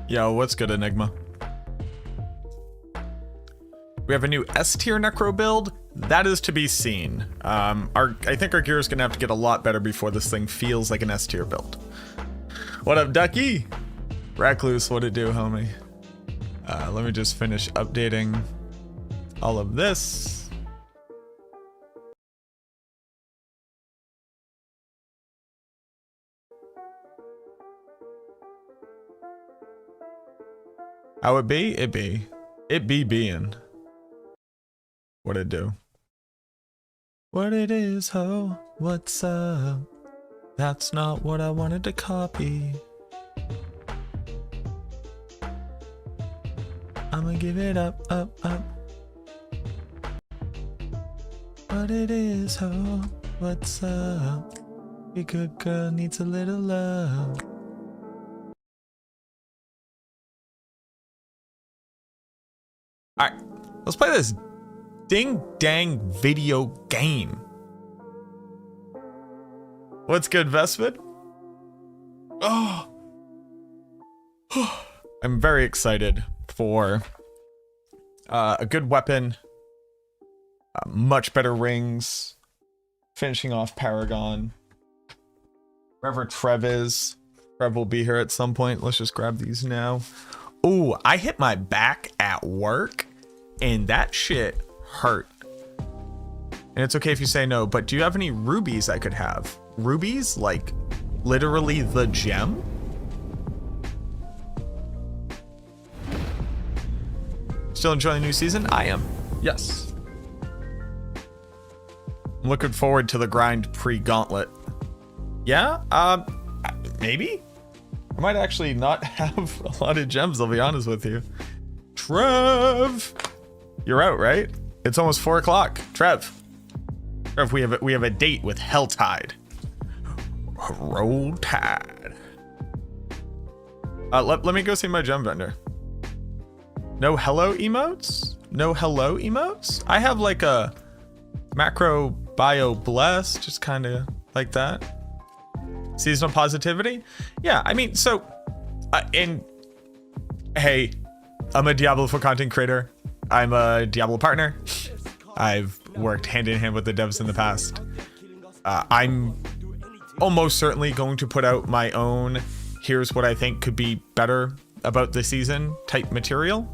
Yo, what's good, Enigma? We have a new S tier Necro build. That is to be seen. I think our gear is gonna have to get a lot better before this thing feels like an S tier build. What up, Ducky? Recluse, what it do, homie? Let me just finish updating all of this. How it be? It be. It be being. What it do? What it is, ho? What's up? That's not what I wanted to copy. I'ma give it up, up, up. What it is, ho? What's up? Your good girl needs a little love. Alright, let's play this ding dang video game. What's good, Vespid? Oh, I'm very excited for a good weapon, much better rings, finishing off Paragon. Wherever Trev is, Trev will be here at some point. Let's just grab these now. Ooh, I hit my back at work and that shit hurt. And it's okay if you say no, but do you have any rubies I could have? Rubies? Like literally the gem? Still enjoying the new season? I am. Yes. I'm looking forward to the grind pre-gauntlet. Yeah? Maybe? I might actually not have a lot of gems, I'll be honest with you. Trev! You're out, right? It's almost 4 o'clock. Trev, we have a date with Helltide. Roll Tide. Let me go see my gem vendor. No hello emotes? No hello emotes? I have like a MacroBioBoi, just kind of like that. Seasonal positivity? Yeah, I mean, so, hey, I'm a Diablo 4 content creator. I'm a Diablo partner. I've worked hand in hand with the devs in the past. I'm almost certainly going to put out my own, here's what I think could be better about the season type material.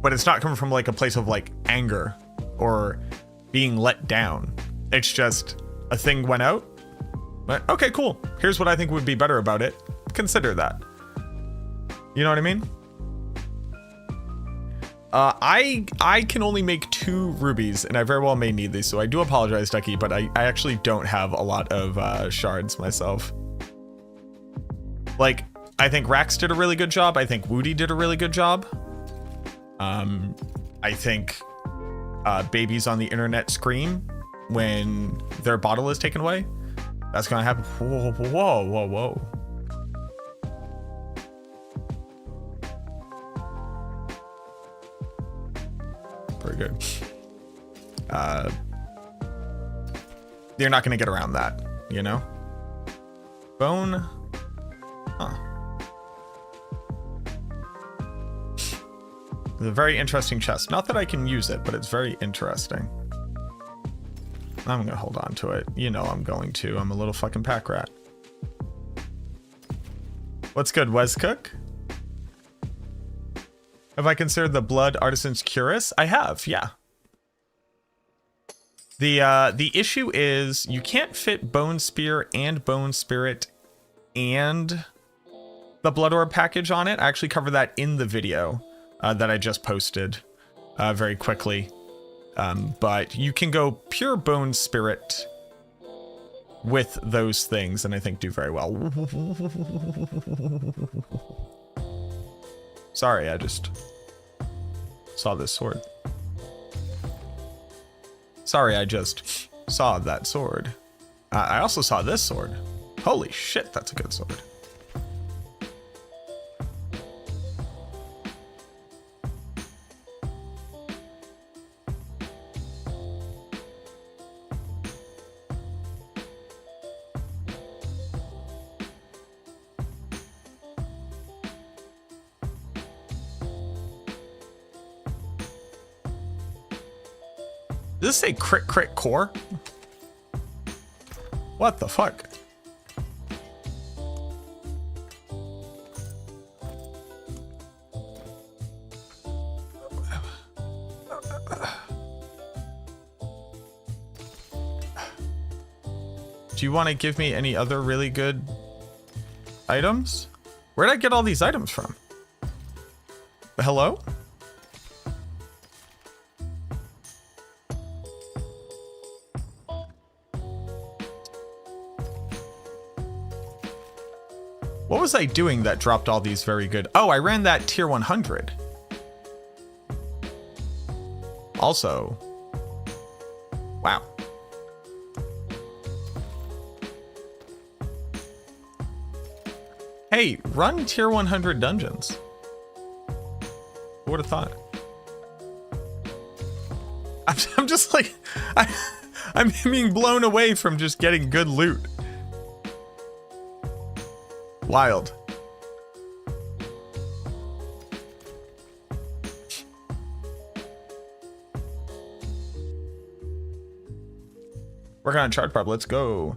But it's not coming from like a place of like anger or being let down. It's just a thing went out. But okay, cool. Here's what I think would be better about it. Consider that. You know what I mean? I can only make 2 rubies, and I very well may need these, so I do apologize, Ducky, but I actually don't have a lot of shards myself. Like, I think Rax did a really good job. I think Woody did a really good job. I think babies on the internet scream when their bottle is taken away. That's gonna happen. Whoa, whoa, whoa, whoa. Very good. You're not gonna get around that, you know? Bone. Huh. It's a very interesting chest. Not that I can use it, but it's very interesting. I'm gonna hold on to it. You know I'm going to. I'm a little fucking pack rat. What's good, Wes Cook? Have I considered the Blood Artisan's Cuirass? I have, yeah. The issue is you can't fit Bone Spear and Bone Spirit and the Blood Orb package on it. I actually covered that in the video that I just posted very quickly. But you can go pure Bone Spirit with those things, and I think do very well. Sorry, I just saw this sword. Sorry, I just saw that sword. I also saw this sword. Holy shit, that's a good sword. Does this say crit crit core? What the fuck? Do you want to give me any other really good items? Where'd I get all these items from? Hello? What was I doing that dropped all these very good? Oh, I ran that tier 100. Also, wow. Hey, run tier 100 dungeons. Who would have thought? I'm just like, I'm being blown away from just getting good loot. Wild. Working on chart pub. Let's go.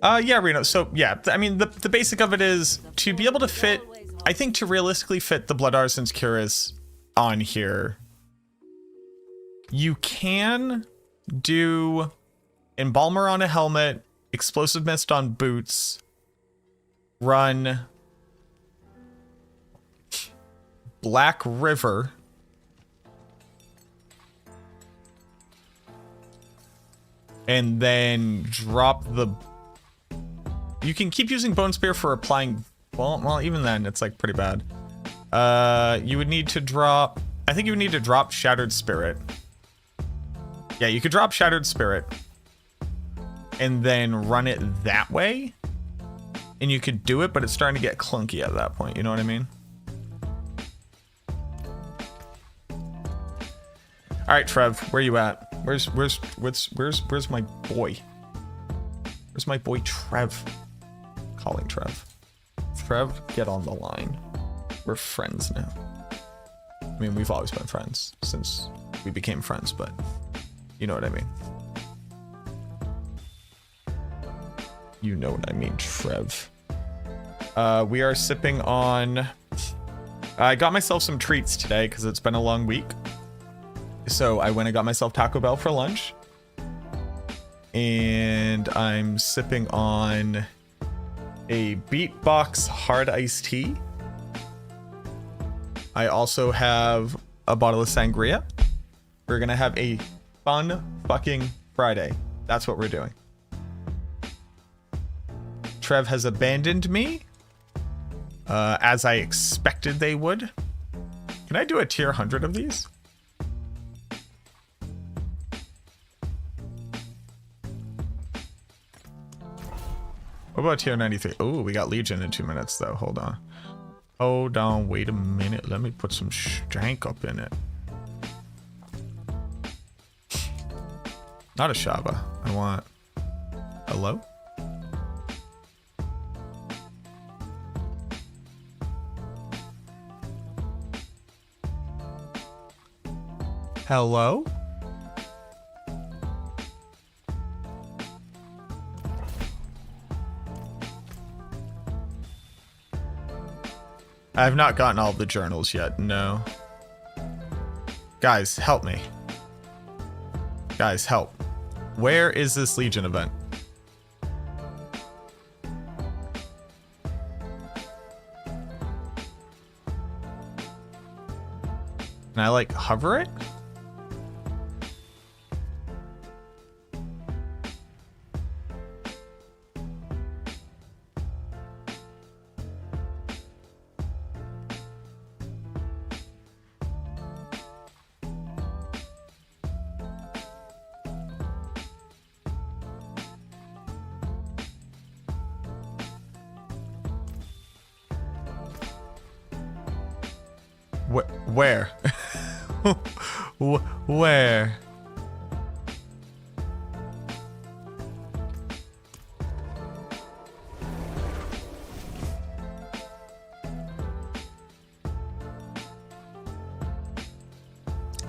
Yeah, Reno. So yeah, I mean, the basic of it is to be able to fit, I think to realistically fit the Blood Artisan's Cuirass on here, you can do Embalmer on a helmet, Explosive Mist on boots, run Black River, and then drop the... You can keep using Bone Spear for applying... Well, even then, it's like pretty bad. You would need to drop... I think you would need to drop Shattered Spirit. Yeah, you could drop Shattered Spirit. And then run it that way. And you could do it, but it's starting to get clunky at that point. You know what I mean? All right, Trev, where you at? Where's my boy? Where's my boy Trev? Calling Trev. Trev, get on the line. We're friends now. I mean, we've always been friends since we became friends, but you know what I mean. You know what I mean, Trev. We are sipping on... I got myself some treats today because it's been a long week. So I went and got myself Taco Bell for lunch. And I'm sipping on a Beatbox hard iced tea. I also have a bottle of sangria. We're gonna have a fun fucking Friday. That's what we're doing. Trev has abandoned me, as I expected they would. Can I do a tier 100 of these? What about tier 93? Oh, we got Legion in 2 minutes, though. Hold on. Hold on. Wait a minute. Let me put some stank up in it. Not a Shaba. I want... Hello? Hello? I have not gotten all the journals yet, no. Guys, help me. Guys, help. Where is this Legion event? Can I, like, hover it? Where? Where?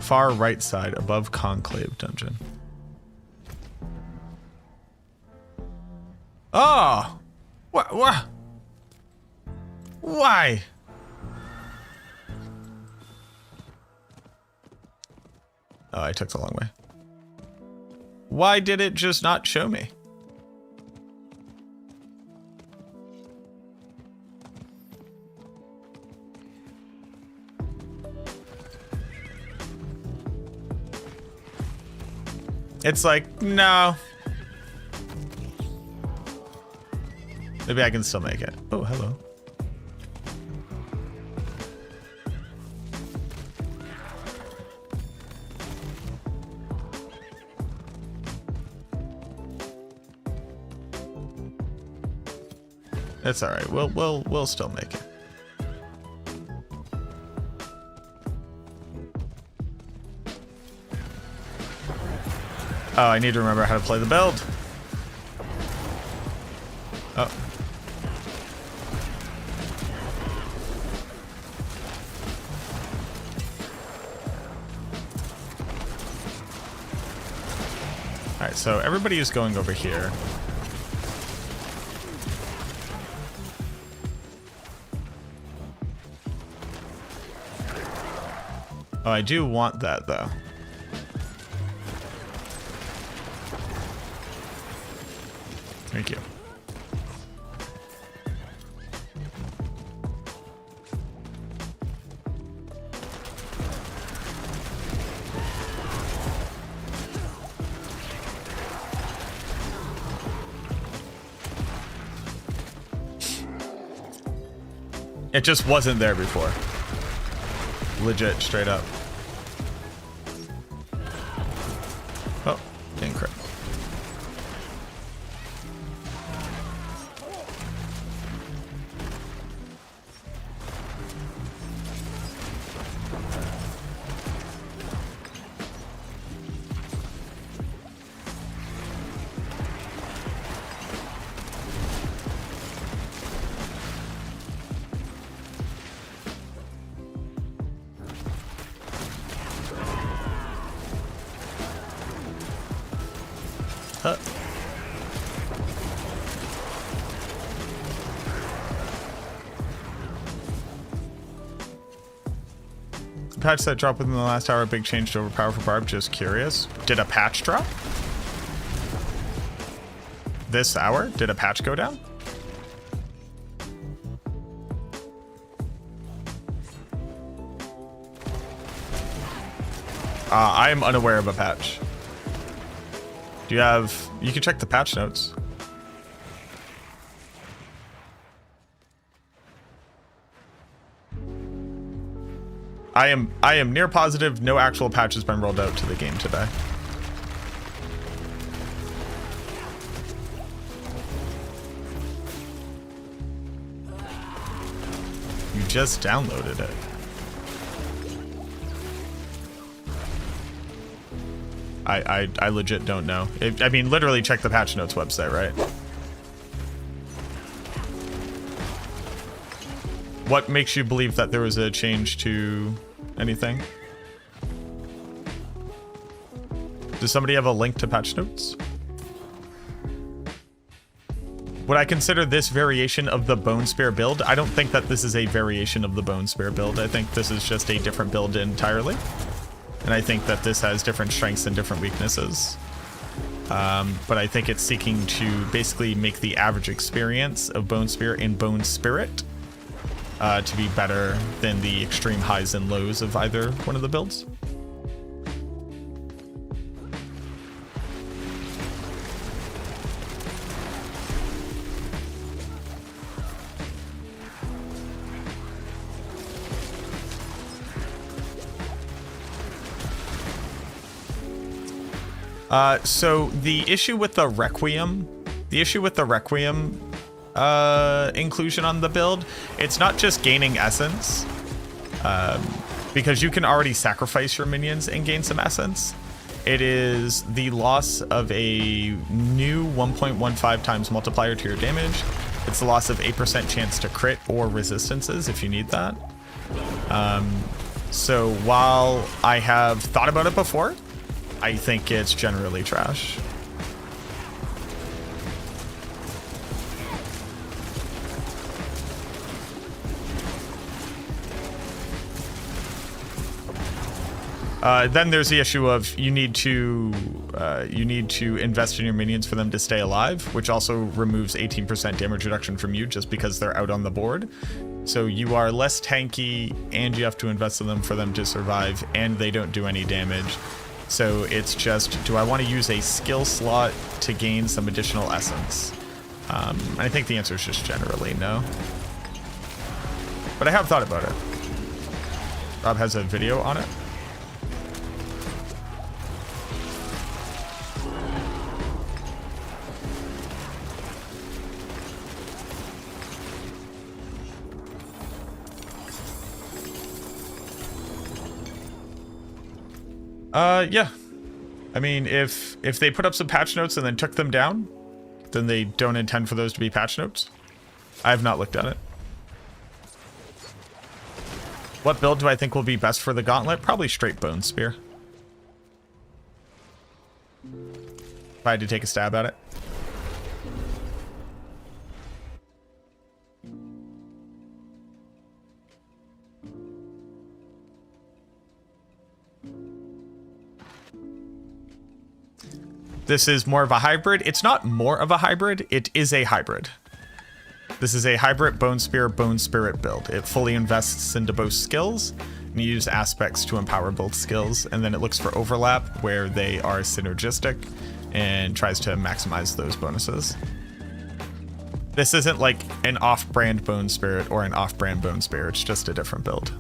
far right side above Conclave Dungeon. Oh! What? Why? Oh, I took the long way. Why did it just not show me? It's like, no. Maybe I can still make it. Oh, hello. It's all right. We'll still make it. Oh, I need to remember how to play the build. Oh. All right, so everybody is going over here. Oh, I do want that though. Thank you. It just wasn't there before. Legit, straight up. Oh, incredible. Patch that dropped within the last hour, big change to overpower for Barb, just curious. Did a patch drop? This hour? Did a patch go down? I am unaware of a patch. Do you have... You can check the patch notes. I am near positive no actual patch has been rolled out to the game today. You just downloaded it. I legit don't know. I mean, literally check the patch notes website, right? What makes you believe that there was a change to anything? Does somebody have a link to patch notes? Would I consider this variation of the Bone Spear build? I don't think that this is a variation of the Bone Spear build. I think this is just a different build entirely. And I think that this has different strengths and different weaknesses. But I think it's seeking to basically make the average experience of Bone Spear and Bone Spirit to be better than the extreme highs and lows of either one of the builds. So the issue with the Requiem, inclusion on the build, it's not just gaining essence, because you can already sacrifice your minions and gain some essence. It is the loss of a new 1.15 times multiplier to your damage. It's the loss of 8% chance to crit or resistances if you need that. So while I have thought about it before, I think it's generally trash. Then there's the issue of you need to invest in your minions for them to stay alive, which also removes 18% damage reduction from you just because they're out on the board. So you are less tanky, and you have to invest in them for them to survive, and they don't do any damage. So it's just, do I want to use a skill slot to gain some additional essence? I think the answer is just generally no. But I have thought about it. Rob has a video on it. Yeah. I mean, if they put up some patch notes and then took them down, then they don't intend for those to be patch notes. I have not looked at it. What build do I think will be best for the gauntlet? Probably straight Bone Spear. If I had to take a stab at it. This is more of a hybrid. It's not more of a hybrid. It is a hybrid. This is a hybrid Bone Spear, Bone Spirit build. It fully invests into both skills, and you use aspects to empower both skills, and then it looks for overlap where they are synergistic and tries to maximize those bonuses. This isn't like an off-brand Bone Spirit or an off-brand Bone Spear. It's just a different build.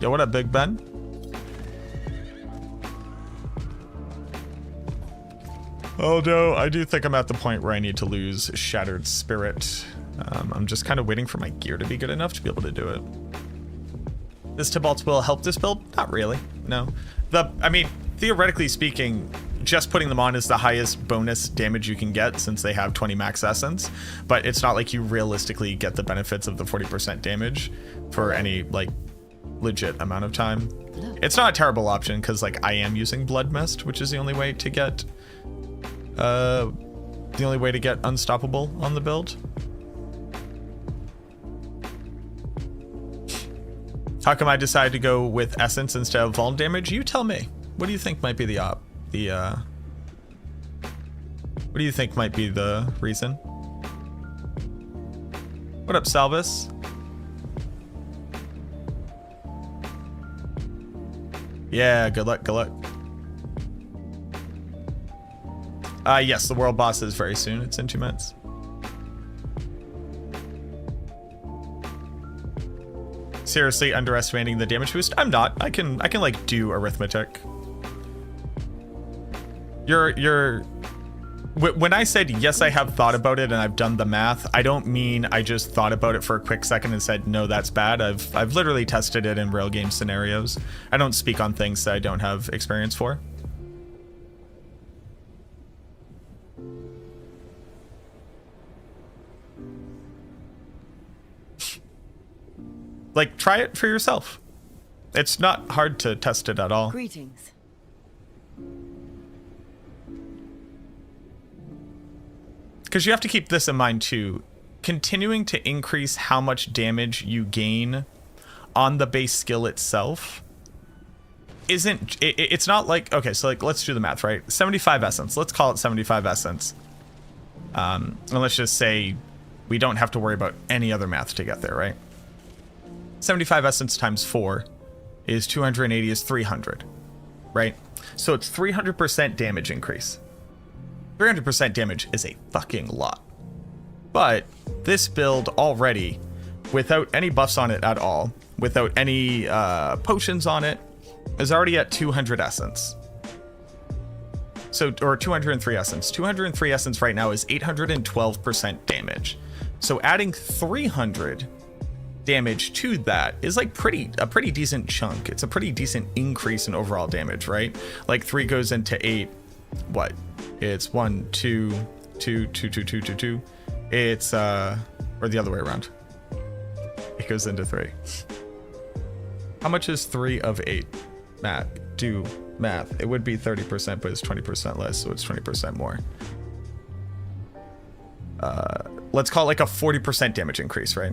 Yo, what up, Big Ben? Although, I do think I'm at the point where I need to lose Shattered Spirit. I'm just kind of waiting for my gear to be good enough to be able to do it. Does Tybalt will help this build? Not really, no. I mean, theoretically speaking, just putting them on is the highest bonus damage you can get since they have 20 max essence, but it's not like you realistically get the benefits of the 40% damage for any, like, legit amount of time. It's not a terrible option because, like, I am using Blood Mist, which is the only way to get unstoppable on the build. How come I decided to go with essence instead of vuln damage? You tell me. What do you think might be what do you think might be the reason? What up, Salvis? Yeah, good luck, good luck. Yes, the world boss is very soon. It's in 2 minutes. Seriously underestimating the damage boost? I'm not. I can like do arithmetic. When I said yes, I have thought about it and I've done the math, I don't mean I just thought about it for a quick second and said no, that's bad. I've literally tested it in real game scenarios. I don't speak on things that I don't have experience for. Like, try it for yourself. It's not hard to test it at all. Greetings. Because you have to keep this in mind too. Continuing to increase how much damage you gain on the base skill itself it's not like, okay, so like, let's do the math, right? 75 essence, let's call it 75 essence. And let's just say we don't have to worry about any other math to get there, right? 75 essence times 4 is 280 is 300, right? So it's 300% damage increase. 300% damage is a fucking lot. But this build already, without any buffs on it at all, without any potions on it, is already at 200 essence. So, or 203 essence. 203 essence right now is 812% damage. So adding 300 damage to that is like a pretty decent chunk. It's a pretty decent increase in overall damage, right? Like 3 goes into 8. What? It's 1, 2, 2, 2, 2, 2, 2, 2. It's or the other way around. It goes into 3. How much is 3 of 8? Matt, do math. It would be 30%, but it's 20% less, so it's 20% more. Let's call it like a 40% damage increase, right?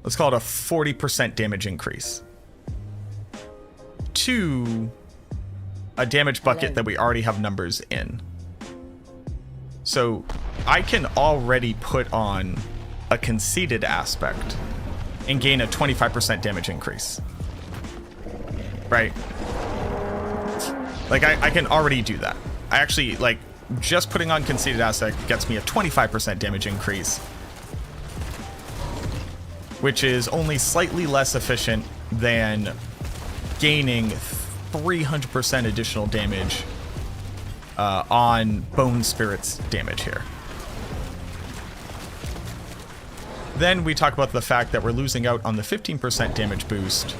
Let's call it a 40% damage increase to a damage bucket that we already have numbers in. So I can already put on a conceited aspect and gain a 25% damage increase, right? Like I can already do that. I actually, like, just putting on conceited aspect gets me a 25% damage increase, which is only slightly less efficient than gaining 300% additional damage on Bone Spirit's damage here. Then we talk about the fact that we're losing out on the 15% damage boost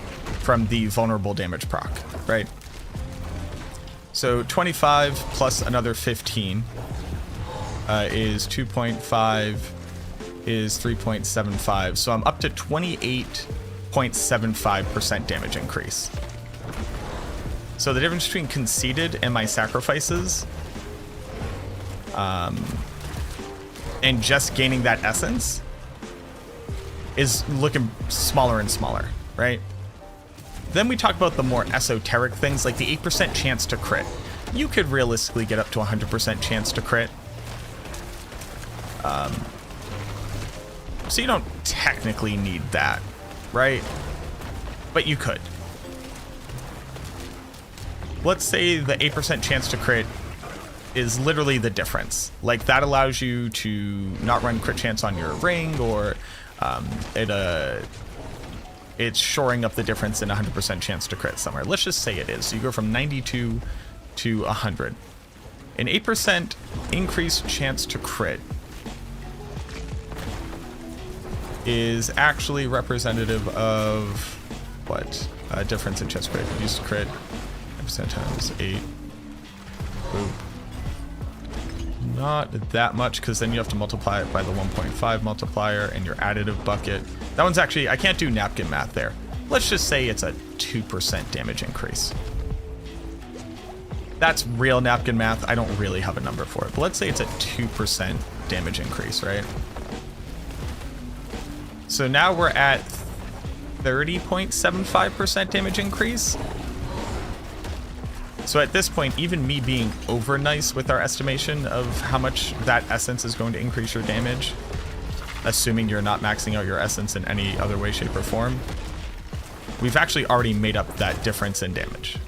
from the vulnerable damage proc, right? So 25 plus another 15 is 2.5 is 3.75. So I'm up to 28.75% damage increase. So the difference between conceited and my sacrifices and just gaining that essence is looking smaller and smaller, right? Then we talk about the more esoteric things, like the 8% chance to crit. You could realistically get up to 100% chance to crit. So you don't technically need that, right? But you could. Let's say the 8% chance to crit is literally the difference. Like, that allows you to not run crit chance on your ring, or it's shoring up the difference in 100% chance to crit somewhere. Let's just say it is. So you go from 92 to 100. An 8% increased chance to crit is actually representative of what? Difference in chance crit. Use crit 8% times 8. Boop. Not that much, because then you have to multiply it by the 1.5 multiplier and your additive bucket. That one's actually, I can't do napkin math there. Let's just say it's a 2% damage increase. That's real napkin math. I don't really have a number for it, but let's say it's a 2% damage increase, right? So now we're at 30.75% damage increase. So at this point, even me being over nice with our estimation of how much that essence is going to increase your damage, assuming you're not maxing out your essence in any other way, shape, or form, we've actually already made up that difference in damage.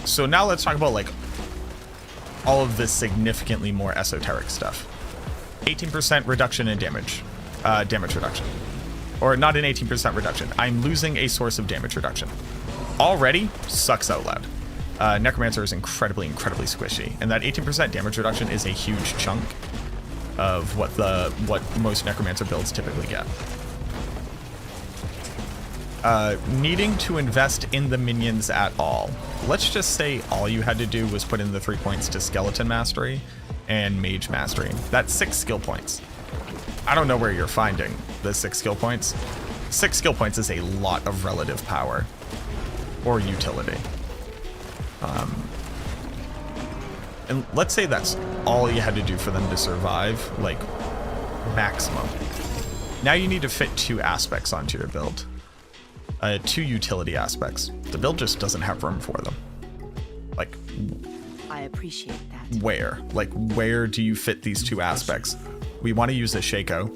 So now let's talk about, like, all of this significantly more esoteric stuff. 18% reduction in damage. Damage reduction. Or not an 18% reduction. I'm losing a source of damage reduction. Already sucks out loud. Necromancer is incredibly squishy, and that 18% damage reduction is a huge chunk of what most Necromancer builds typically get. Needing to invest in the minions at all. Let's just say all you had to do was put in the 3 points to Skeleton Mastery and Mage Mastery. That's 6 skill points. I don't know where you're finding the 6 skill points. 6 skill points is a lot of relative power or utility. And let's say that's all you had to do for them to survive, like, maximum. Now you need to fit 2 aspects onto your build. 2 utility aspects. The build just doesn't have room for them. Like, I appreciate that. Where? Like, where do you fit these 2 aspects? We want to use a Shaco.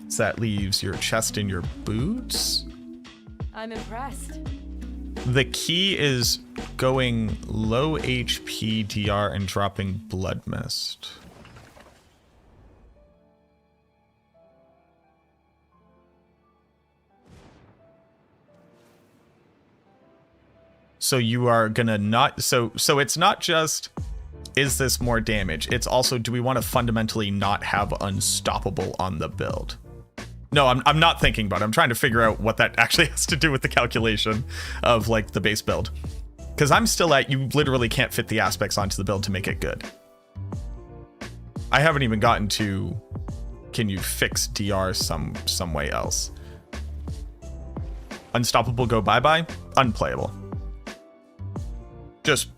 So that leaves your chest and your boots. I'm impressed. The key is going low HP DR and dropping Blood Mist. So you are gonna not, so it's not just, is this more damage? It's also, do we want to fundamentally not have unstoppable on the build? No, I'm not thinking about it. I'm trying to figure out what that actually has to do with the calculation of like the base build. Because I'm still at, you literally can't fit the aspects onto the build to make it good. I haven't even gotten to, can you fix DR some way else? Unstoppable go bye-bye? Unplayable. Just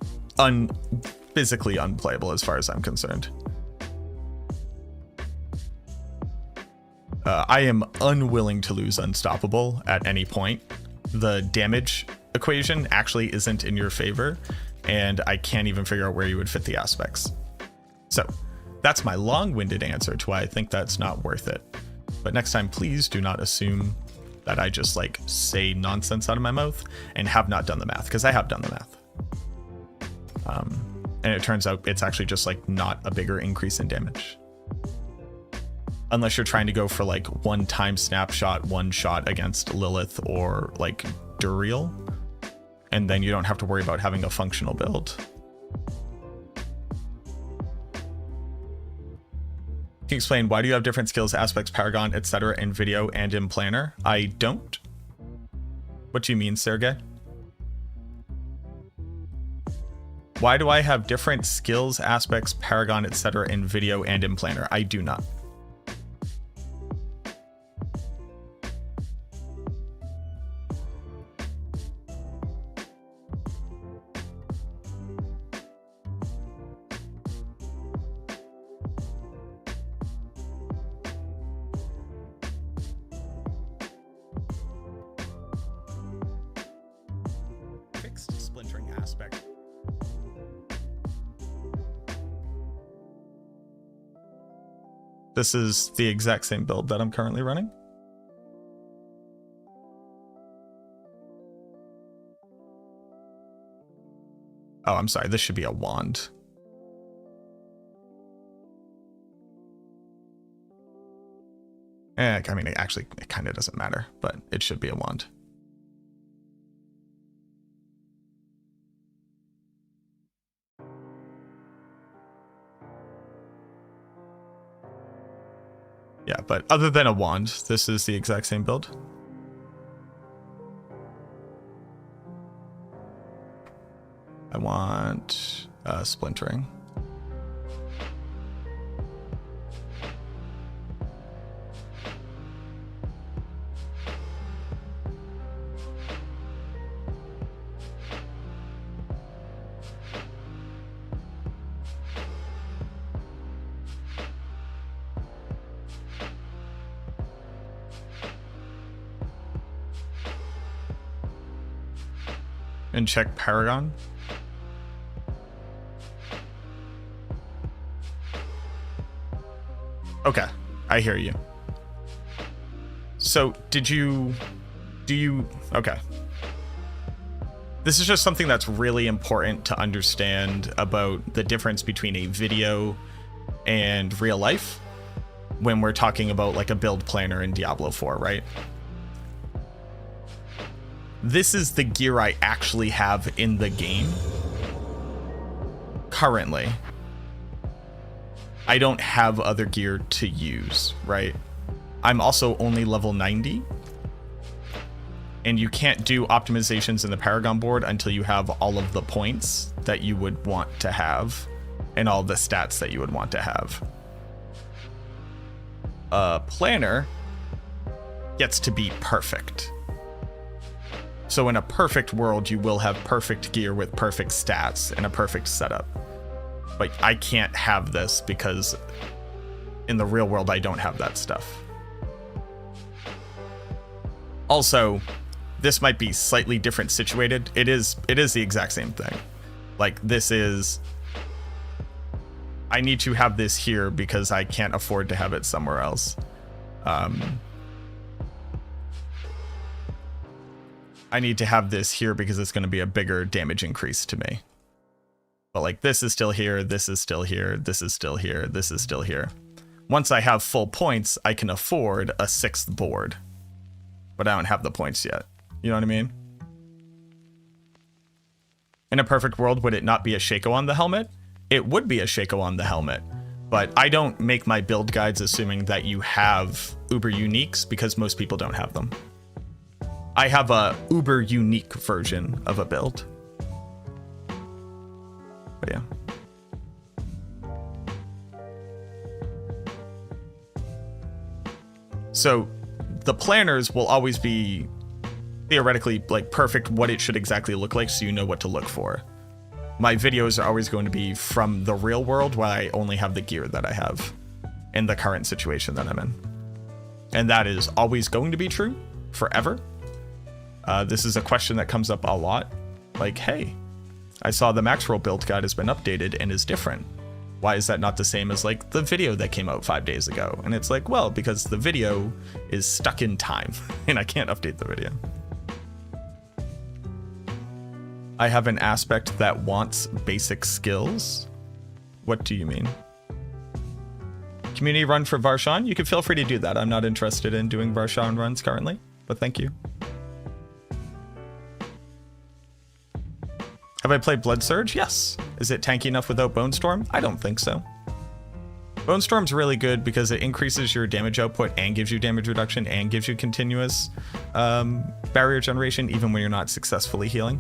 physically unplayable as far as I'm concerned. I am unwilling to lose Unstoppable at any point. The damage equation actually isn't in your favor, and I can't even figure out where you would fit the aspects. So that's my long-winded answer to why I think that's not worth it. But next time, please do not assume that I just like say nonsense out of my mouth and have not done the math, because I have done the math. And it turns out it's actually just like not a bigger increase in damage. Unless you're trying to go for like one-time snapshot, one shot against Lilith or like Duriel. And then you don't have to worry about having a functional build. Can you explain why do you have different skills, aspects, Paragon, etc. in video and in Planner? I don't. What do you mean, Sergey? Why do I have different skills, aspects, Paragon, etc. in video and in Planner? I do not. Fixed splintering aspect. This is the exact same build that I'm currently running. Oh, I'm sorry. This should be a wand. I mean, actually, it kind of doesn't matter, but it should be a wand. Yeah, but other than a wand, this is the exact same build. I want splintering. And check Paragon. Okay, I hear you. So okay. This is just something that's really important to understand about the difference between a video and real life when we're talking about like a build planner in Diablo 4, right? This is the gear I actually have in the game currently. I don't have other gear to use, right? I'm also only level 90. And you can't do optimizations in the Paragon board until you have all of the points that you would want to have and all the stats that you would want to have. A planner gets to be perfect. So in a perfect world, you will have perfect gear with perfect stats and a perfect setup. But I can't have this because in the real world, I don't have that stuff. Also, this might be slightly different situated. It is the exact same thing. Like this is, I need to have this here because I can't afford to have it somewhere else. I need to have this here because it's going to be a bigger damage increase to me. But like this is still here, this is still here, this is still here, this is still here. Once I have full points, I can afford a 6th board. But I don't have the points yet. You know what I mean? In a perfect world, would it not be a Shaco on the helmet? It would be a Shaco on the helmet, but I don't make my build guides assuming that you have uber uniques because most people don't have them. I have a uber unique version of a build. But yeah. So the planners will always be theoretically like perfect what it should exactly look like, so you know what to look for. My videos are always going to be from the real world where I only have the gear that I have in the current situation that I'm in. And that is always going to be true forever. This is a question that comes up a lot. Like, hey, I saw the Maxroll build guide has been updated and is different. Why is that not the same as like the video that came out 5 days ago? And it's like, well, because the video is stuck in time and I can't update the video. I have an aspect that wants basic skills. What do you mean? Community run for Varshan? You can feel free to do that. I'm not interested in doing Varshan runs currently, but thank you. Have I played Blood Surge? Yes. Is it tanky enough without Bone Storm? I don't think so. Bone Storm's really good because it increases your damage output and gives you damage reduction and gives you continuous barrier generation even when you're not successfully healing.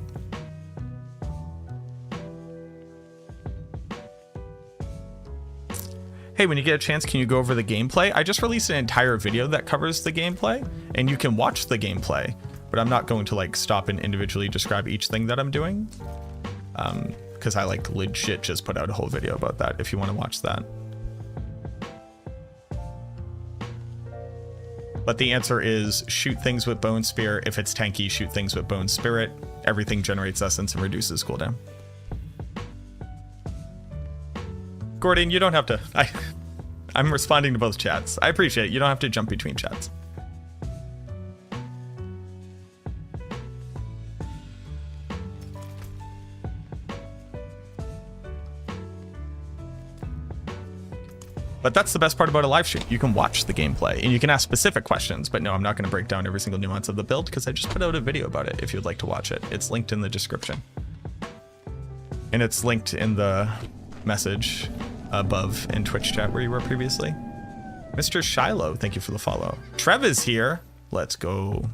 Hey, when you get a chance, can you go over the gameplay? I just released an entire video that covers the gameplay, and you can watch the gameplay, but I'm not going to like stop and individually describe each thing that I'm doing. Because I like legit just put out a whole video about that if you want to watch that. But the answer is shoot things with Bone Spear. If it's tanky, shoot things with Bone Spirit. Everything generates essence and reduces cooldown. Gordon, you don't have to. I'm responding to both chats. I appreciate it. You don't have to jump between chats. But that's the best part about a live stream. You can watch the gameplay and you can ask specific questions. But no, I'm not going to break down every single nuance of the build because I just put out a video about it if you'd like to watch it. It's linked in the description. And it's linked in the message above in Twitch chat where you were previously. Mr. Shiloh, thank you for the follow. Trev is here. Let's go.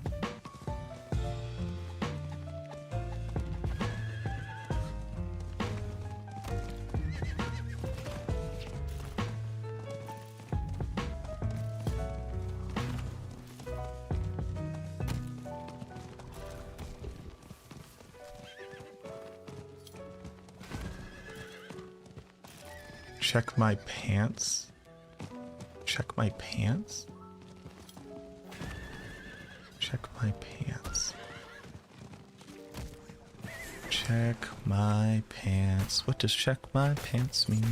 Check my pants. Check my pants. Check my pants. Check my pants. What does check my pants mean?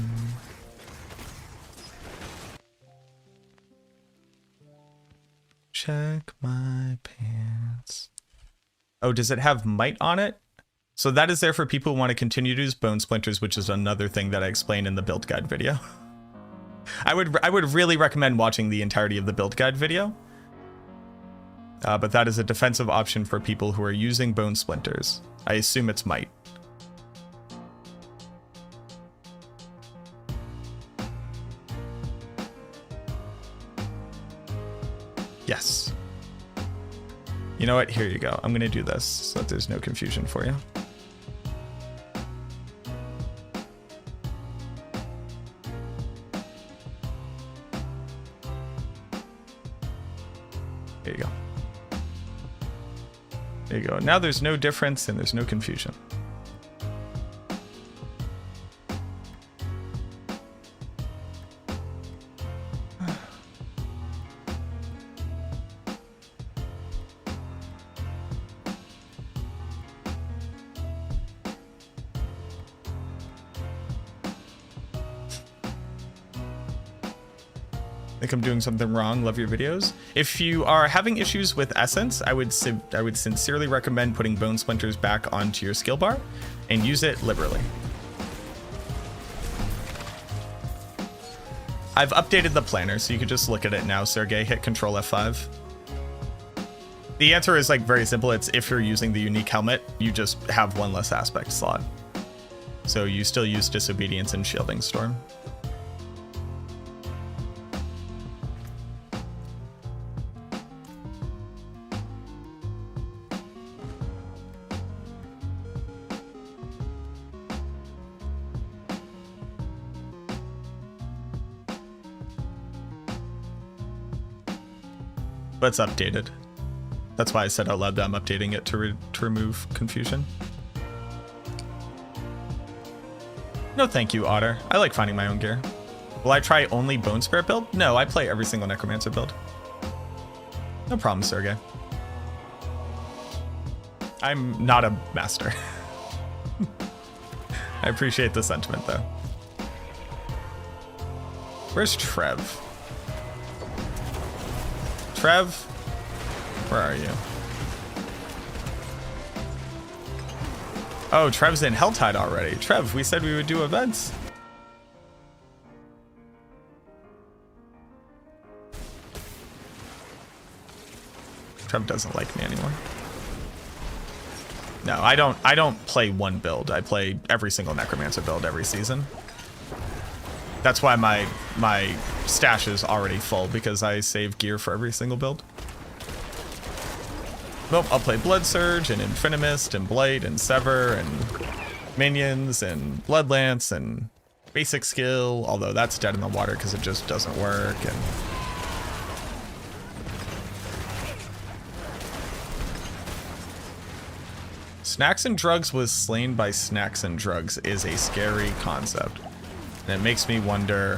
Check my pants. Oh, does it have might on it? So that is there for people who want to continue to use bone splinters, which is another thing that I explained in the build guide video. I would really recommend watching the entirety of the build guide video. But that is a defensive option for people who are using bone splinters. I assume it's might. Yes. You know what? Here you go. I'm going to do this so that there's no confusion for you. There you go. There you go. Now there's no difference and there's no confusion. Think I'm doing something wrong. Love your videos. If you are having issues with essence, I would sincerely recommend putting bone splinters back onto your skill bar and use it liberally. I've updated the planner, so you can just look at it now, Sergey. Hit Control F5. The answer is like very simple. It's if you're using the unique helmet, you just have one less aspect slot. So you still use Disobedience and Shielding Storm. But it's updated. That's why I said out loud that I'm updating it to remove confusion. No thank you, Otter. I like finding my own gear. Will I try only Bone Spirit build? No, I play every single Necromancer build. No problem, Sergey. I'm not a master. I appreciate the sentiment, though. Where's Trev? Trev? Where are you? Oh, Trev's in Helltide already. Trev, we said we would do events. Trev doesn't like me anymore. No, I don't play one build. I play every single Necromancer build every season. That's why my stash is already full, because I save gear for every single build. Nope, I'll play Blood Surge and Infinimist and Blight and Sever and Minions and Bloodlance and Basic Skill, although that's dead in the water because it just doesn't work. And Snacks and Drugs was slain by Snacks and Drugs is a scary concept. And it makes me wonder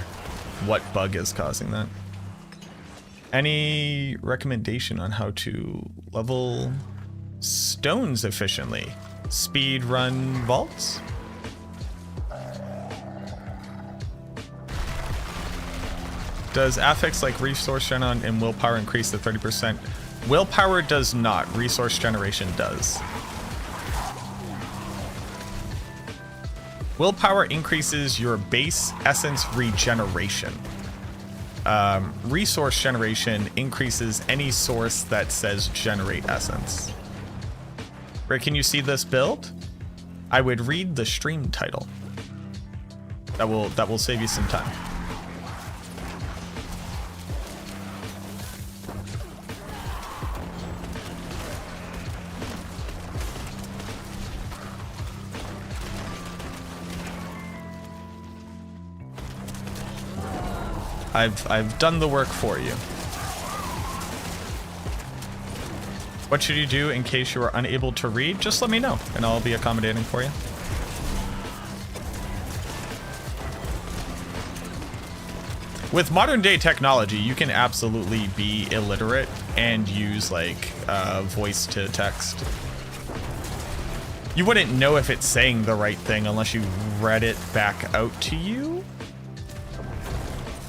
what bug is causing that. Any recommendation on how to level stones efficiently? Speed run vaults? Does affix like resource generation and willpower increase to 30%? Willpower does not. Resource generation does. Willpower increases your base essence regeneration. Resource generation increases any source that says generate essence. Where can you see this build? I would read the stream title. That will save you some time. I've done the work for you. What should you do in case you are unable to read? Just let me know, and I'll be accommodating for you. With modern day technology, you can absolutely be illiterate and use like voice to text. You wouldn't know if it's saying the right thing unless you read it back out to you.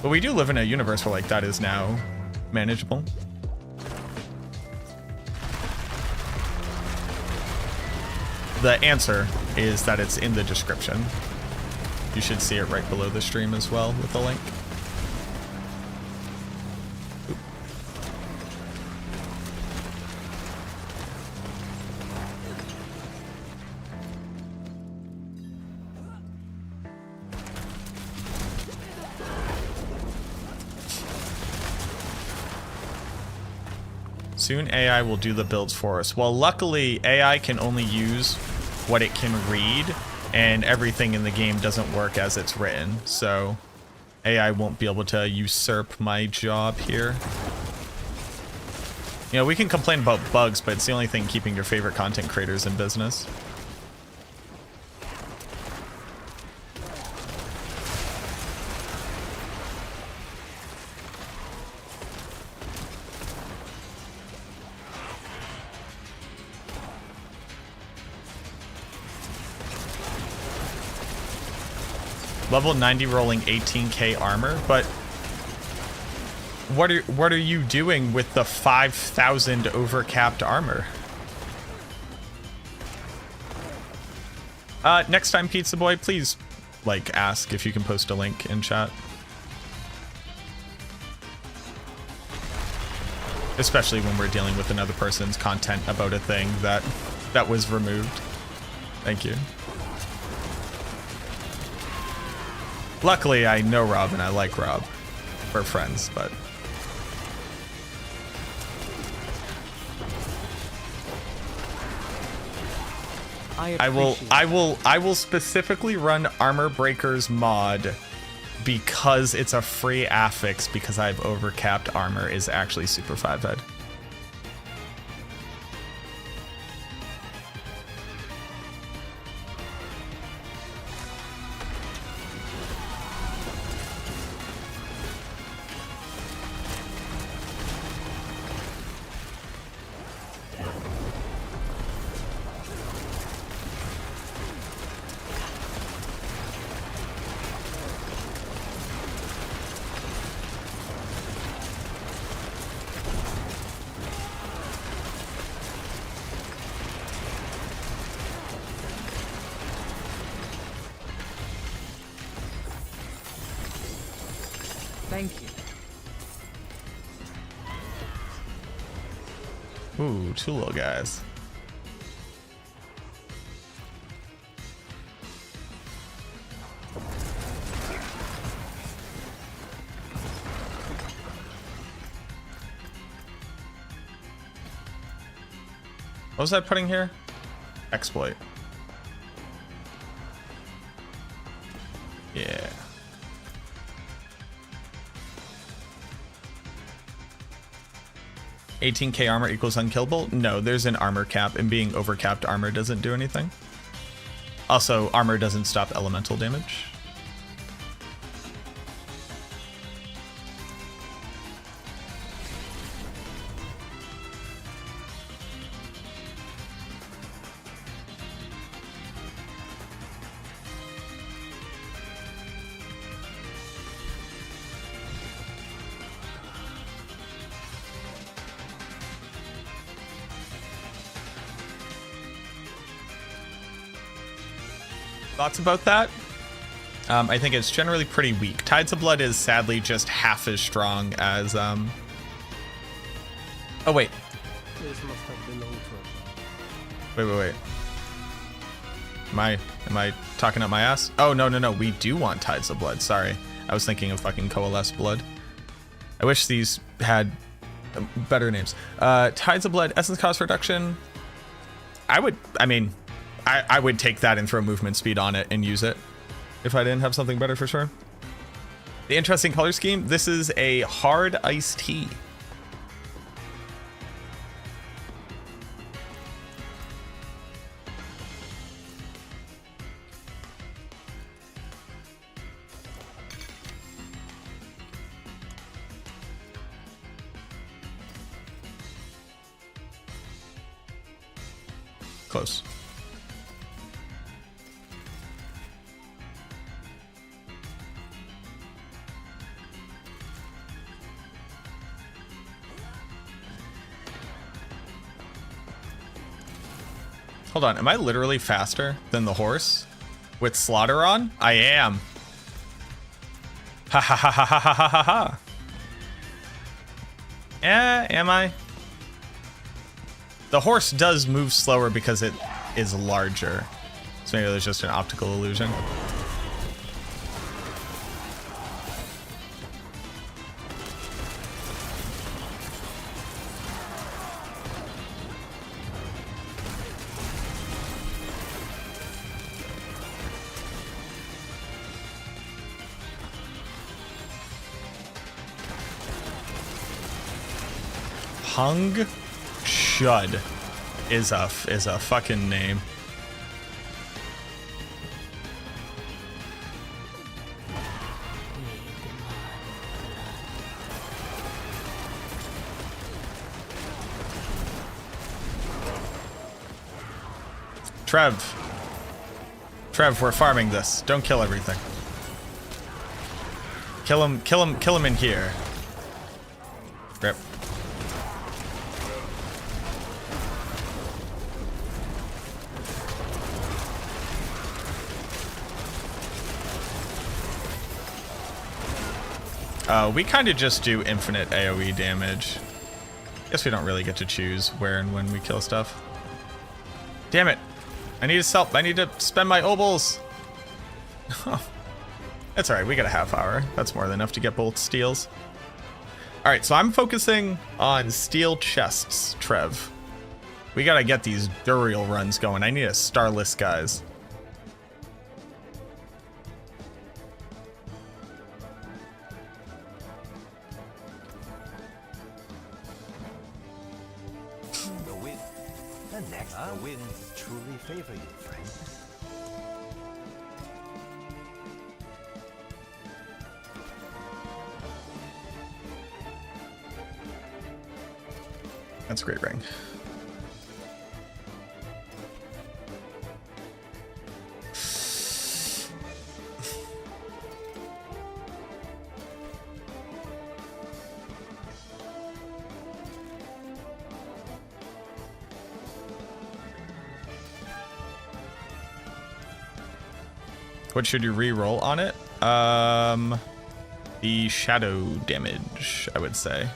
But we do live in a universe where like that is now manageable. The answer is that it's in the description. You should see it right below the stream as well with the link. Oop. Soon AI will do the builds for us. Well, luckily AI can only use what it can read, and everything in the game doesn't work as it's written. So AI won't be able to usurp my job here. You know, we can complain about bugs, but it's the only thing keeping your favorite content creators in business. Level 90 rolling 18k armor, but what are you doing with the 5,000 overcapped armor? Next time, Pizza Boy, please like ask if you can post a link in chat. Especially when we're dealing with another person's content about a thing that was removed. Thank you. Luckily, I know Rob and I like Rob. We're friends, but I will specifically run Armor Breaker's mod because it's a free affix because I've overcapped armor is actually super 5-head. Thank you. Ooh, 2 little guys. What was I putting here? Exploit. Yeah. $18,000 armor equals unkillable? No, there's an armor cap, and being overcapped armor doesn't do anything. Also, armor doesn't stop elemental damage. Thoughts about that? I think it's generally pretty weak. Tides of Blood is sadly just half as strong as oh wait. This must have belonged to Wait. Am I talking up my ass? Oh no, we do want Tides of Blood. Sorry. I was thinking of fucking Coalesce Blood. I wish these had better names. Tides of Blood, essence cost reduction. I would take that and throw movement speed on it and use it if I didn't have something better for sure. The interesting color scheme, this is a hard iced tea. Close. Hold on, am I literally faster than the horse? With Slaughter on? I am. Ha ha ha ha ha ha ha ha ha. Yeah, am I? The horse does move slower because it is larger. So maybe there's just an optical illusion. Hung Shud is a fucking name. Trev, we're farming this. Don't kill everything. Kill him in here. Rip. We kind of just do infinite AoE damage. Guess we don't really get to choose where and when we kill stuff. Damn it. I need to spend my obols. It's alright, we got a half hour. That's more than enough to get both steals. Alright, so I'm focusing on steel chests, Trev. We gotta get these Duriel runs going. I need a starless, guys. The wind. The next winds truly favor you, friend. That's a great ring. What should you re-roll on it? The shadow damage, I would say.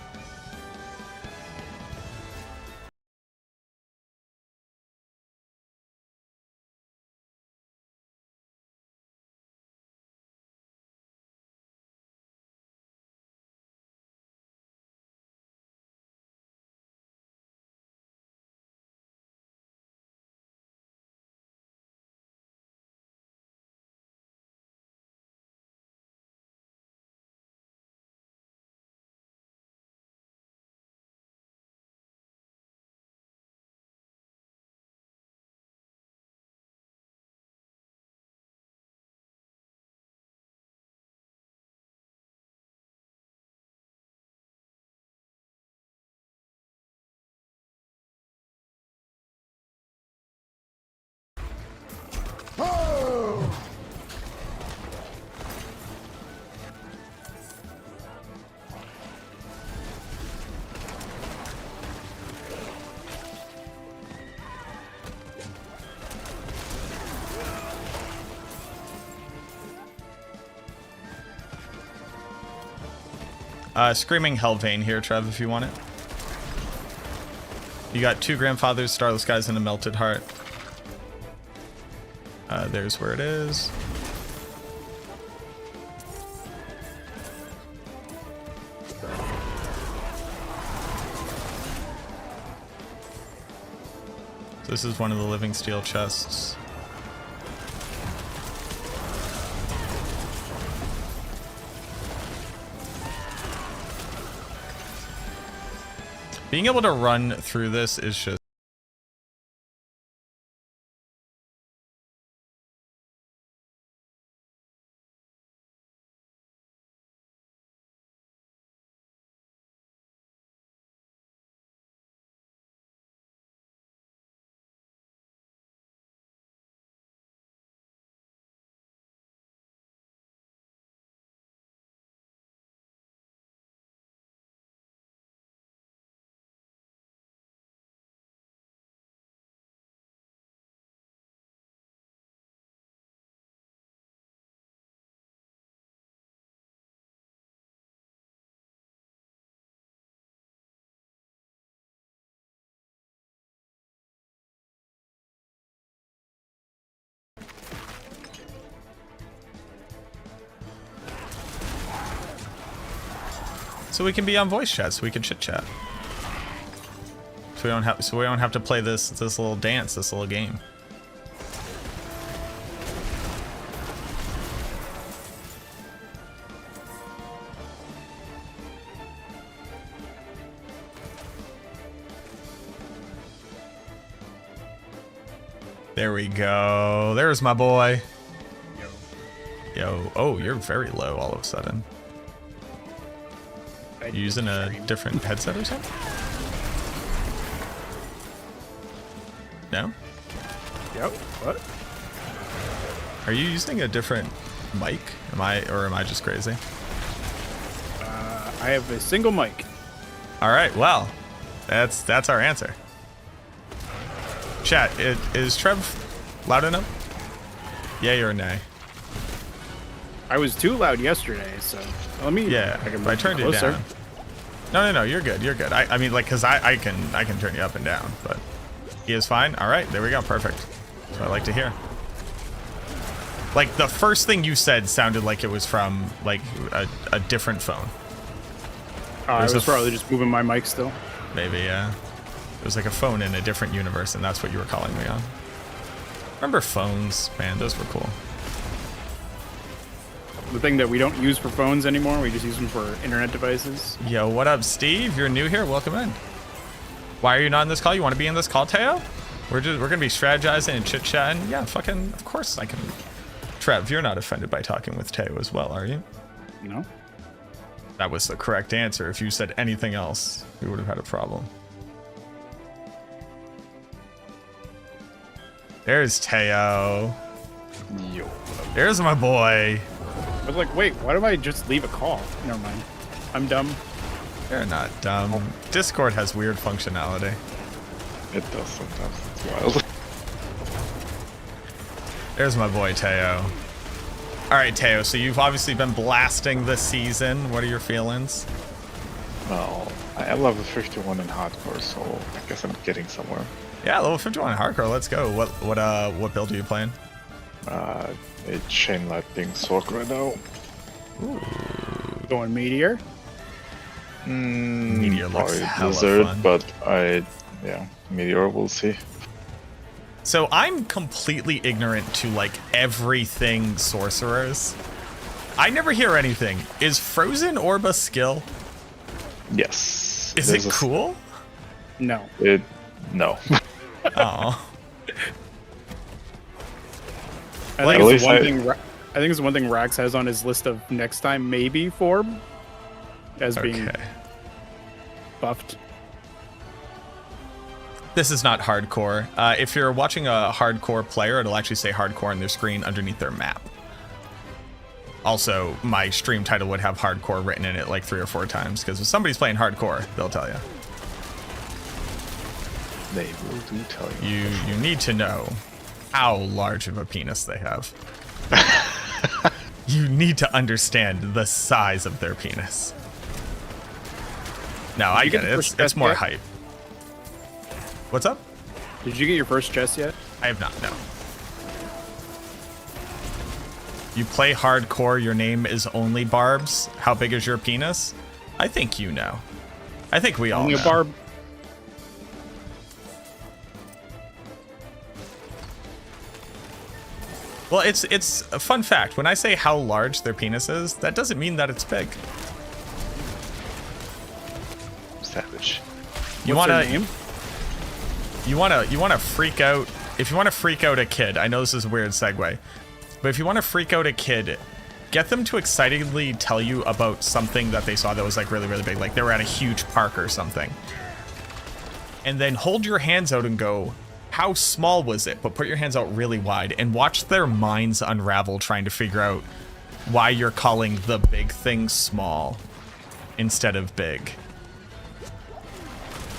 Screaming Hellvein here, Trev, if you want it. You got 2 Grandfathers, Starless Skies, and a Melted Heart. There's where it is. So this is one of the living steel chests. Being able to run through this is just... So we can be on voice chat, so we can chit chat. So we don't have to play this little dance, this little game. There we go. There's my boy. Yo. Oh, you're very low all of a sudden. You using a different headset or something? No? Yep. What? Are you using a different mic? Am I just crazy? I have a single mic. All right. Well, that's our answer. Chat, is Trev loud enough? Yay or nay? I was too loud yesterday, so let me. Yeah, I turned it down. No, you're good. You're good. I mean, like, cause I can turn you up and down, but he is fine. All right, there we go. Perfect. That's what I like to hear. Like, the first thing you said sounded like it was from, like, a different phone. I was probably just moving my mic still. Maybe, yeah. It was like a phone in a different universe, and that's what you were calling me on. Remember phones? Man, those were cool. The thing that we don't use for phones anymore, we just use them for internet devices. Yo, what up, Steve? You're new here. Welcome in. Why are you not in this call? You want to be in this call, Teo? We're gonna be strategizing and chit-chatting. Yeah, fucking, of course I can. Trev, you're not offended by talking with Teo as well, are you? No. That was the correct answer. If you said anything else, we would have had a problem. There's Teo. Yo. There's my boy. I was like, wait, why do I just leave a call? Never mind. I'm dumb. You're not dumb. Discord has weird functionality. It does sometimes. It's wild. There's my boy, Teo. All right, Teo, so you've obviously been blasting this season. What are your feelings? Well, I am level 51 in hardcore, so I guess I'm getting somewhere. Yeah, level 51 in hardcore. Let's go. What build are you playing? A chain lightning sword right now. Ooh. Going meteor. Meteor looks Probably hella Blizzard, fun. but Meteor, we'll see. So I'm completely ignorant to like everything sorcerers. I never hear anything. Is Frozen Orb a skill? Yes. Is it cool? No. No. Oh. I Like, think at it's least one thing. I think it's one thing Rax has on his list of next time maybe form as being Okay. buffed. This is not hardcore. If you're watching a hardcore player, it'll actually say hardcore on their screen underneath their map. Also, my stream title would have hardcore written in it like 3 or 4 times, because if somebody's playing hardcore, they'll tell you. They will do tell you. You need to know how large of a penis they have. You need to understand the size of their penis. No, I get it. It's more hype. What's up? Did you get your first chest yet? I have not, no. You play hardcore, your name is only Barbs. How big is your penis? I think you know. I think we all Only know. a barb. Well, it's a fun fact. When I say how large their penis is, that doesn't mean that it's big. Savage. You What's wanna their name? you wanna freak out. If you want to freak out a kid, I know this is a weird segue, but if you want to freak out a kid, get them to excitedly tell you about something that they saw that was like really, really big. Like they were at a huge park or something. And then hold your hands out and go, how small was it? But put your hands out really wide and watch their minds unravel trying to figure out why you're calling the big thing small instead of big.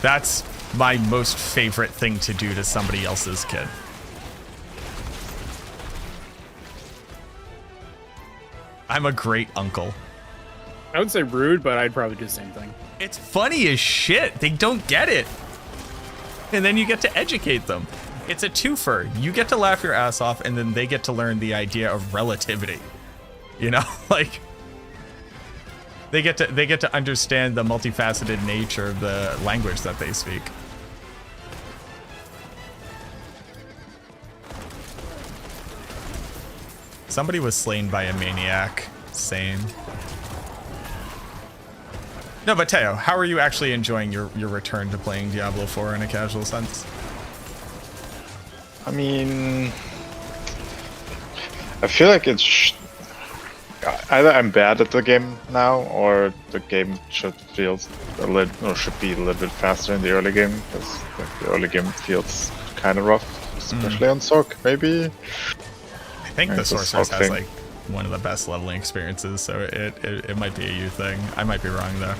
That's my most favorite thing to do to somebody else's kid. I'm a great uncle. I would say rude, but I'd probably do the same thing. It's funny as shit. They don't get it. And then you get to educate them. It's a twofer. You get to laugh your ass off, and then they get to learn the idea of relativity. You know, like they get to understand the multifaceted nature of the language that they speak. Somebody was slain by a maniac. Same. No, but Teo, how are you actually enjoying your return to playing Diablo 4 in a casual sense? I mean, I feel like it's either I'm bad at the game now, or the game should be a little bit faster in the early game, because like, the early game feels kind of rough, especially on Sorc. Maybe. I think the It's a Sorceress Sorc has thing. like one of the best leveling experiences, so it might be a you thing. I might be wrong though.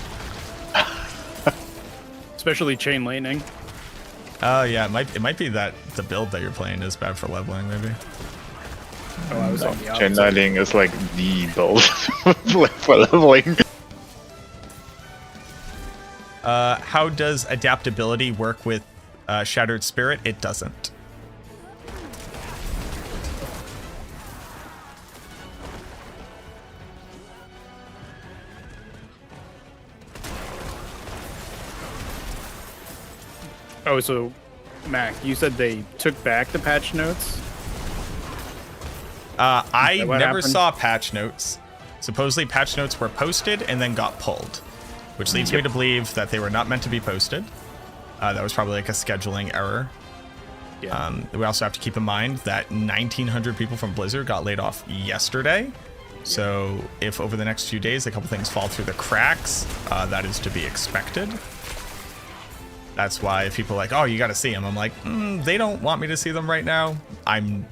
Especially chain lightning. Oh yeah, it might be that the build that you're playing is bad for leveling, maybe. Oh, I was on the Chain opposite. Lightning is like the build for leveling. How does adaptability work with Shattered Spirit? It doesn't. Oh, so Mac, you said they took back the patch notes? I what never happened? saw patch notes. Supposedly patch notes were posted and then got pulled, which leads me to believe that they were not meant to be posted. That was probably like a scheduling error. Yeah. We also have to keep in mind that 1,900 people from Blizzard got laid off yesterday. So if over the next few days a couple things fall through the cracks, that is to be expected. That's why if people are like, oh, you got to see them, I'm like, they don't want me to see them right now. I'm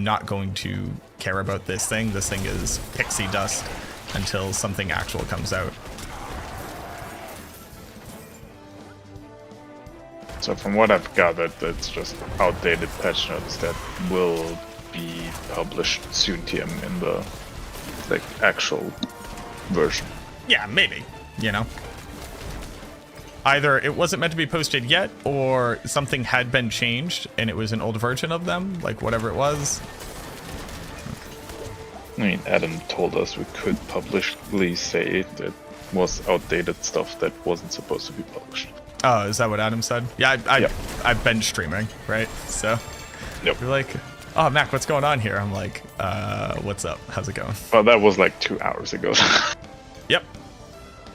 not going to care about this thing. This thing is pixie dust until something actual comes out. So from what I've gathered, it's just outdated patch notes that will be published soon, TM, in the like actual version. Yeah, maybe, you know. Either it wasn't meant to be posted yet, or something had been changed and it was an old version of them, like whatever it was. I mean, Adam told us we could publicly say that was outdated stuff that wasn't supposed to be published. Oh, is that what Adam said? Yeah, I've been streaming, right? So Yep. you're like, oh, Mac, what's going on here? I'm like, what's up? How's it going? Well, that was like 2 hours ago. Yep.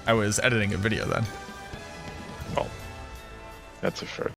I was editing a video then. Well, that's a fair.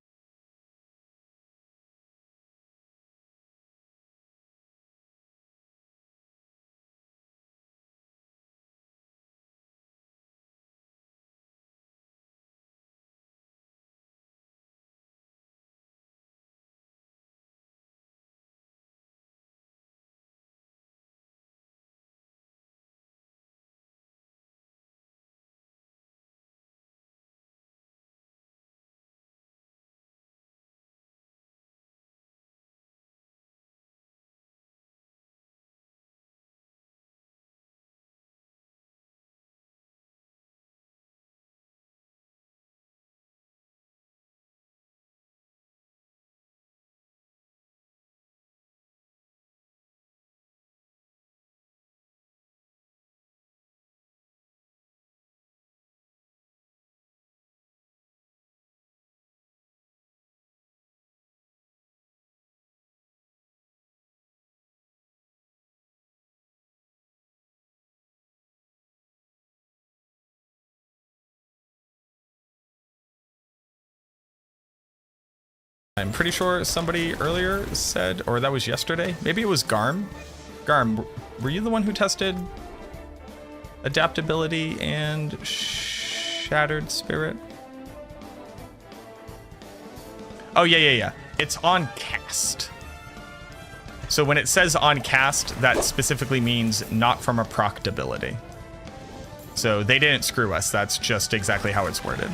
I'm pretty sure somebody earlier said, or that was yesterday. Maybe it was Garm. Garm, were you the one who tested adaptability and shattered spirit? Oh, yeah. It's on cast. So when it says on cast, that specifically means not from a procced ability. So they didn't screw us. That's just exactly how it's worded.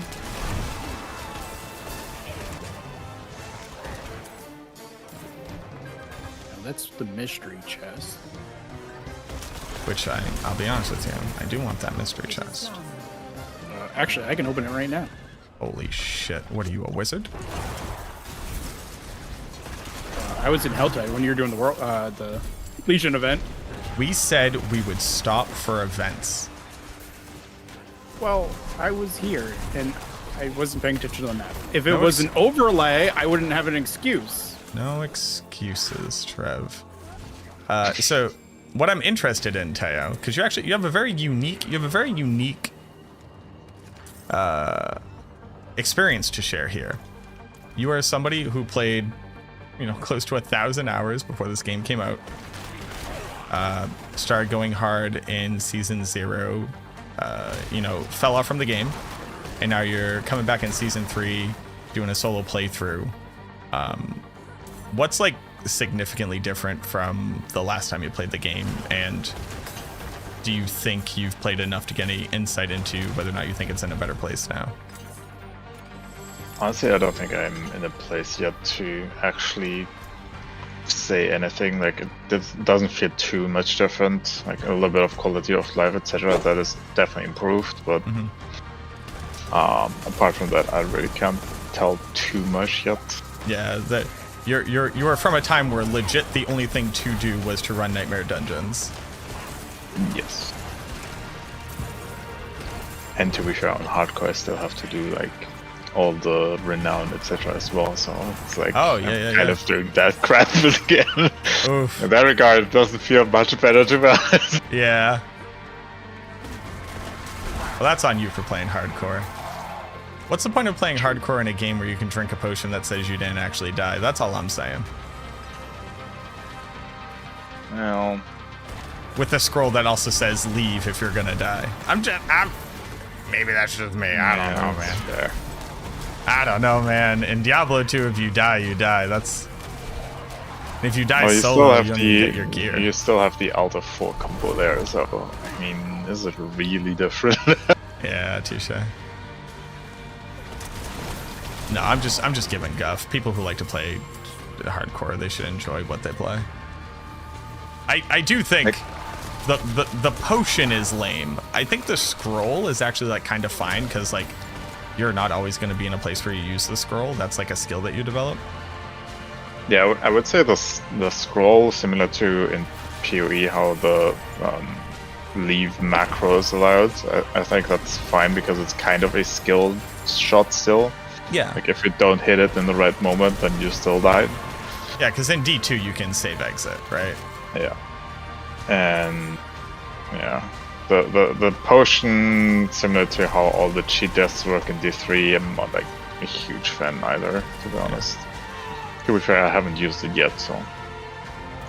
That's the mystery chest. Which I'll be honest with you, I do want that mystery chest. Actually, I can open it right now. Holy shit, what are you, a wizard? I was in Helltide when you were doing the Legion event. We said we would stop for events. Well, I was here and I wasn't paying attention to the map. If it No, was it's- an overlay, I wouldn't have an excuse. No excuses, Trev. So what I'm interested in, Teo, because you have a very unique experience to share here. You are somebody who played, close to 1,000 hours before this game came out. Started going hard in season 0. Fell off from the game, and now you're coming back in season 3, doing a solo playthrough. What's like significantly different from the last time you played the game, and do you think you've played enough to get any insight into whether or not you think it's in a better place now? Honestly, I don't think I'm in a place yet to actually say anything. Like, it doesn't feel too much different. Like, a little bit of quality of life, etc. That is definitely improved, but apart from that, I really can't tell too much yet. Yeah, that you are from a time where legit the only thing to do was to run Nightmare Dungeons. Yes. And to be fair, on hardcore, I still have to do like all the renown, etc. as well. So it's like Oh, yeah, I'm yeah, kind yeah. of doing that crap again. Oof. In that regard, it doesn't feel much better to be honest. Yeah. Well, that's on you for playing hardcore. What's the point of playing hardcore in a game where you can drink a potion that says you didn't actually die? That's all I'm saying. Well, With a scroll that also says leave if you're gonna die. Maybe that's just me. I don't know, man. Fair. I don't know, man. In Diablo 2, if you die, you die. That's... If you die Well, you still solo, have you don't the even get your gear. you still have the Alt F4 combo there. So I mean, is it really different? Yeah, touche. No, I'm just giving guff. People who like to play hardcore, they should enjoy what they play. I do think the potion is lame. I think the scroll is actually like kind of fine because like you're not always going to be in a place where you use the scroll. That's like a skill that you develop. Yeah, I would say the scroll, similar to in PoE how the leave macro is allowed. I think that's fine because it's kind of a skilled shot still. Yeah. Like if you don't hit it in the right moment, then you still died. Yeah, because in D2 you can save exit, right? Yeah. And yeah. The potion, similar to how all the cheat deaths work in D3, I'm not like a huge fan either, to be honest. To be fair, I haven't used it yet, so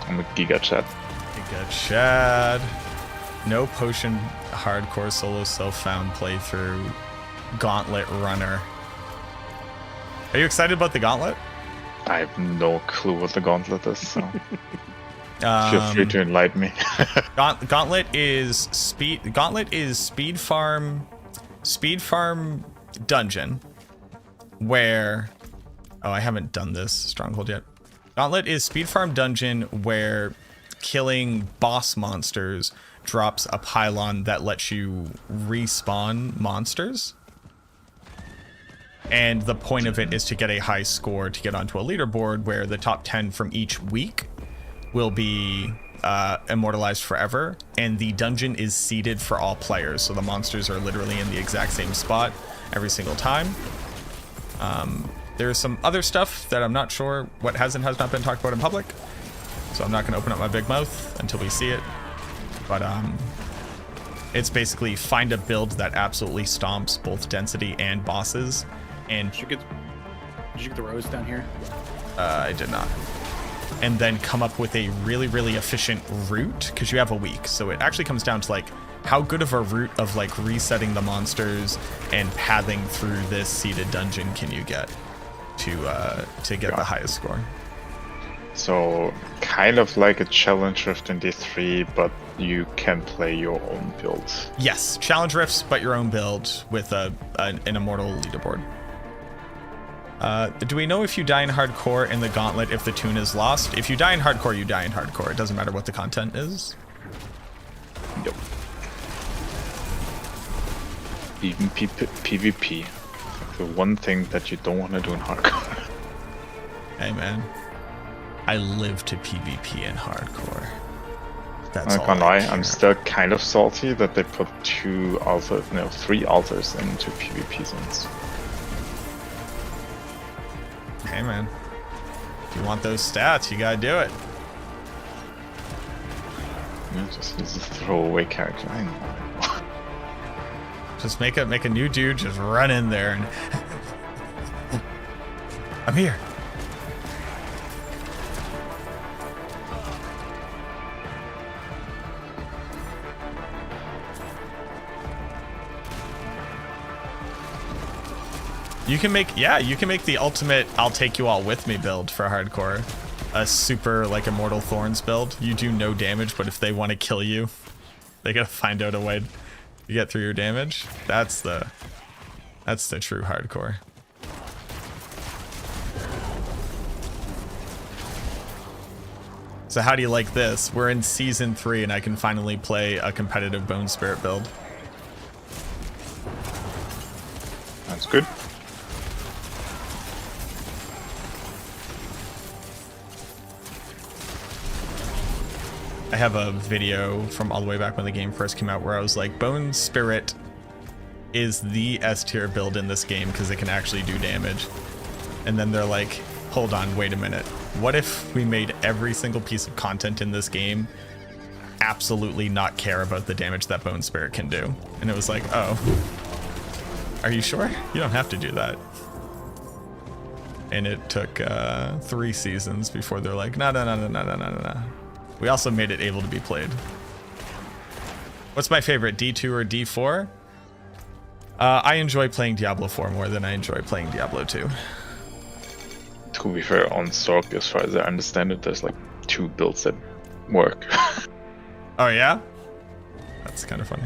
I'm a Giga Chat. Giga Chad. No potion hardcore solo self-found playthrough. Gauntlet runner. Are you excited about the gauntlet? I have no clue what the gauntlet is, so feel free to enlighten me. Gauntlet is speed farm dungeon where I haven't done this stronghold yet. Gauntlet is speed farm dungeon where killing boss monsters drops a pylon that lets you respawn monsters. And the point of it is to get a high score to get onto a leaderboard where the top 10 from each week will be immortalized forever, and the dungeon is seeded for all players, so the monsters are literally in the exact same spot every single time. There's some other stuff that I'm not sure what has and has not been talked about in public, so I'm not going to open up my big mouth until we see it. But it's basically find a build that absolutely stomps both density and bosses. And Did you get the rose down here? I did not. And then come up with a really, really efficient route, because you have a week. So it actually comes down to like how good of a route of like resetting the monsters and pathing through this seeded dungeon can you get to get the highest score. So kind of like a challenge rift in D3, but you can play your own build. Yes, challenge rifts, but your own build with an immortal leaderboard. Do we know if you die in hardcore in the gauntlet if the tune is lost? If you die in hardcore, you die in hardcore. It doesn't matter what the content is. Yep. Even PvP. Like the one thing that you don't want to do in hardcore. Hey man, I live to PvP in hardcore. That's I all can't I lie, care. I'm still kind of salty that they put 3 altars into PvP zones. Hey man, if you want those stats, you gotta do it. Yeah, just use a throwaway character. I know. Just make a new dude, just run in there and I'm here. You can make the ultimate I'll take you all with me build for hardcore. A super like Immortal Thorns build. You do no damage, but if they want to kill you, they gotta find out a way to get through your damage. That's the true hardcore. So how do you like this? We're in season 3 and I can finally play a competitive Bone Spirit build. That's good. I have a video from all the way back when the game first came out where I was like, Bone Spirit is the S tier build in this game because it can actually do damage. And then they're like, hold on, wait a minute. What if we made every single piece of content in this game absolutely not care about the damage that Bone Spirit can do? And it was like, oh, are you sure? You don't have to do that. And it took 3 seasons before they're like, no. We also made it able to be played. What's my favorite, D2 or D4? I enjoy playing Diablo 4 more than I enjoy playing Diablo 2. To be fair, on Sork, as far as I understand it, there's like 2 builds that work. Oh yeah? That's kind of funny.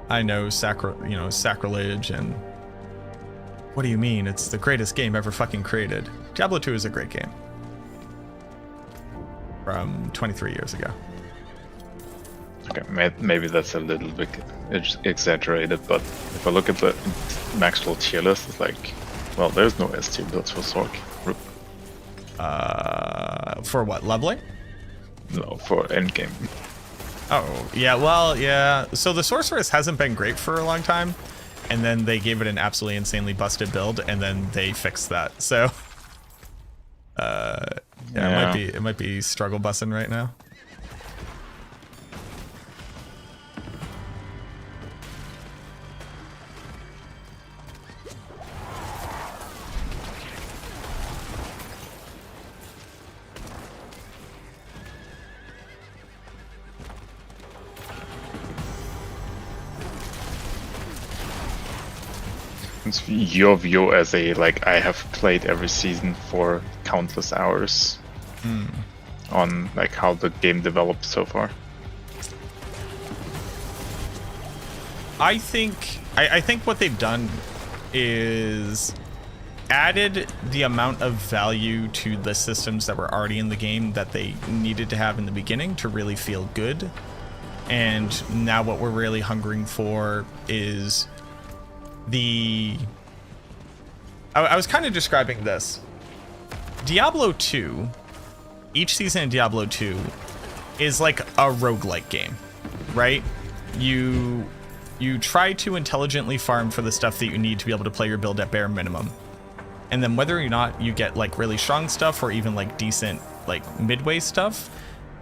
I know sacrilege and... What do you mean? It's the greatest game ever fucking created. Diablo 2 is a great game. From 23 years ago. Okay, maybe that's a little bit exaggerated, but if I look at the maxwell tier list, it's like, well, there's no S tier builds for Sork. For what, leveling? No, for endgame. Oh, yeah, well, yeah. So the Sorceress hasn't been great for a long time, and then they gave it an absolutely insanely busted build, and then they fixed that. So, yeah, it might be struggle bussing right now. Your view as a, like, I have played every season for countless hours on like how the game developed so far. I think what they've done is added the amount of value to the systems that were already in the game that they needed to have in the beginning to really feel good. And now what we're really hungering for is I was kind of describing this. Diablo 2, each season in Diablo 2 is like a roguelike game, right? You try to intelligently farm for the stuff that you need to be able to play your build at bare minimum. And then whether or not you get like really strong stuff or even like decent like midway stuff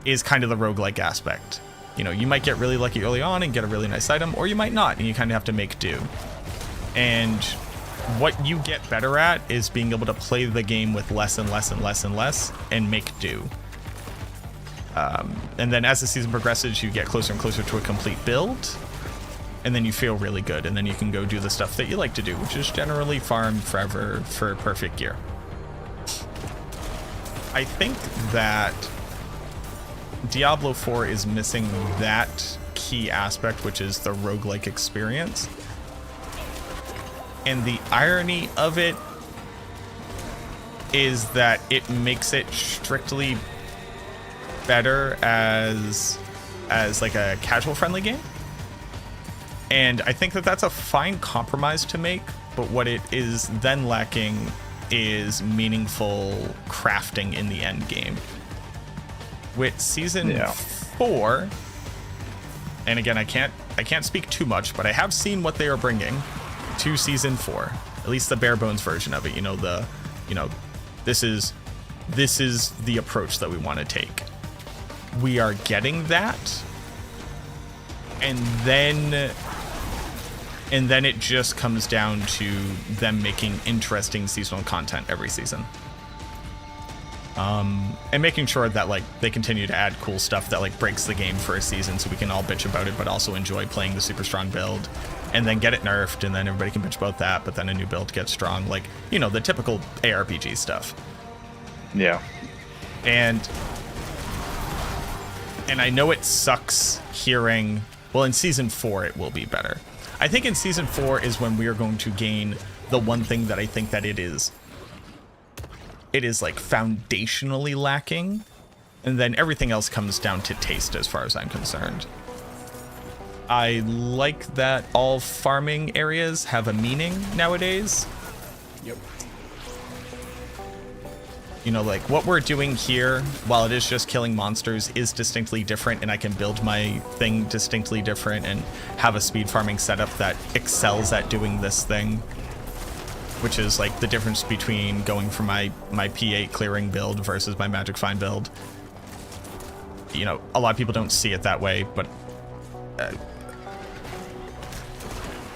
is kind of the roguelike aspect. You know, you might get really lucky early on and get a really nice item, or you might not, and you kind of have to make do. And what you get better at is being able to play the game with less and less and less and less and make do. And then as the season progresses, you get closer and closer to a complete build, and then you feel really good, and then you can go do the stuff that you like to do, which is generally farm forever for perfect gear. I think that Diablo 4 is missing that key aspect, which is the roguelike experience. And the irony of it is that it makes it strictly better as like a casual friendly game. And I think that that's a fine compromise to make, but what it is then lacking is meaningful crafting in the end game. With season 4, and again, I can't speak too much, but I have seen what they are bringing to season 4, at least the bare bones version of it. This is the approach that we want to take. We are getting that, and then it just comes down to them making interesting seasonal content every season. And making sure that like they continue to add cool stuff that like breaks the game for a season, so we can all bitch about it but also enjoy playing the super strong build, and then get it nerfed, and then everybody can bitch about that, but then a new build gets strong, like, you know, the typical ARPG stuff. Yeah. And I know it sucks hearing, well, in season 4 it will be better. I think in season 4 is when we are going to gain the one thing that I think that it is like foundationally lacking, and then everything else comes down to taste as far as I'm concerned. I like that all farming areas have a meaning nowadays. Yep. You know, like what we're doing here, while it is just killing monsters, is distinctly different, and I can build my thing distinctly different and have a speed farming setup that excels at doing this thing, which is like the difference between going for my P8 clearing build versus my Magic Find build. You know, a lot of people don't see it that way, but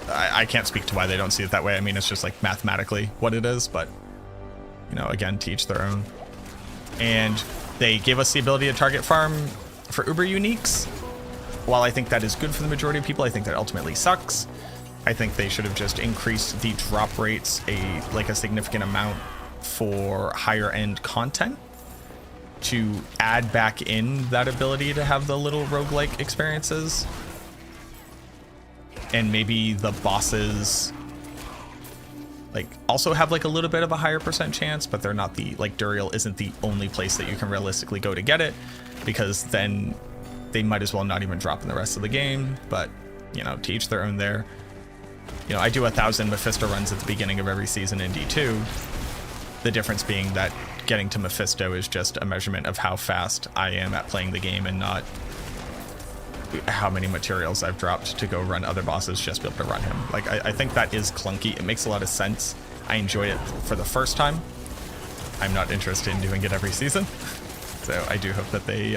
I can't speak to why they don't see it that way. I mean, it's just like mathematically what it is, but you know, again, to each their own. And they gave us the ability to target farm for Uber uniques. While I think that is good for the majority of people, I think that ultimately sucks. I think they should have just increased the drop rates a significant amount for higher end content to add back in that ability to have the little roguelike experiences. And maybe the bosses like also have like a little bit of a higher percent chance, but they're not the, like Duriel isn't the only place that you can realistically go to get it, because then they might as well not even drop in the rest of the game. But you know, to each their own there. You know, I do 1,000 Mephisto runs at the beginning of every season in D2. The difference being that getting to Mephisto is just a measurement of how fast I am at playing the game, and not how many materials I've dropped to go run other bosses just to be able to run him. Like, I think that is clunky. It makes a lot of sense. I enjoyed it for the first time. I'm not interested in doing it every season. So I do hope that they,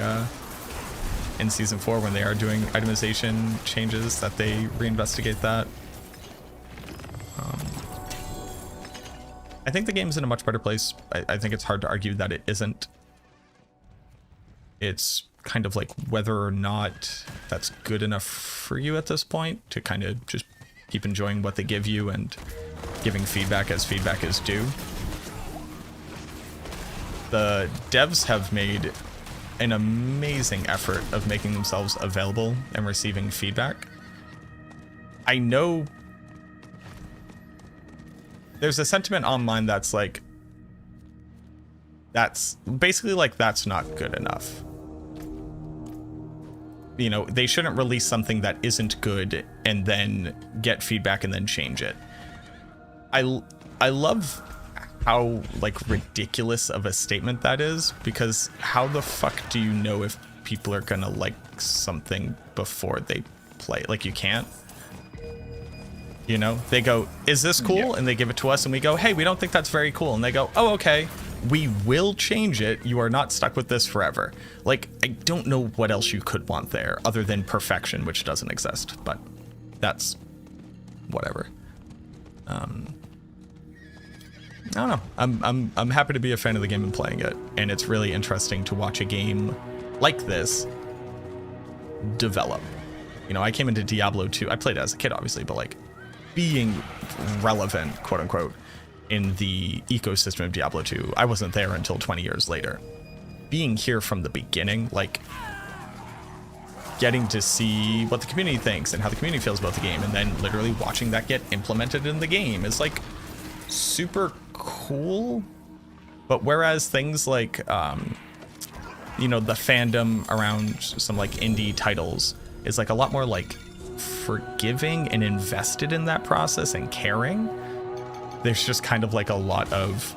in Season 4, when they are doing itemization changes, that they reinvestigate that. I think the game's in a much better place. I think it's hard to argue that it isn't. It's kind of like whether or not that's good enough for you at this point to kind of just keep enjoying what they give you and giving feedback as feedback is due. The devs have made an amazing effort of making themselves available and receiving feedback. I know there's a sentiment online that's like, that's basically like, that's not good enough. You know, they shouldn't release something that isn't good and then get feedback and then change it. I love how like ridiculous of a statement that is, because how the fuck do you know if people are gonna like something before they play? Like, you can't. You know, they go, is this cool? Yeah. And they give it to us and we go, hey, we don't think that's very cool. And they go, oh, okay, we will change it. You are not stuck with this forever. Like, I don't know what else you could want there other than perfection, which doesn't exist, but that's whatever. I don't know. I'm happy to be a fan of the game and playing it. And it's really interesting to watch a game like this develop. You know, I came into Diablo 2. I played it as a kid, obviously, but like, being relevant, quote unquote, in the ecosystem of Diablo 2, I wasn't there until 20 years later. Being here from the beginning, like getting to see what the community thinks and how the community feels about the game, and then literally watching that get implemented in the game is like super cool. But whereas things like, you know, the fandom around some like indie titles is like a lot more like forgiving and invested in that process and caring, there's just kind of like a lot of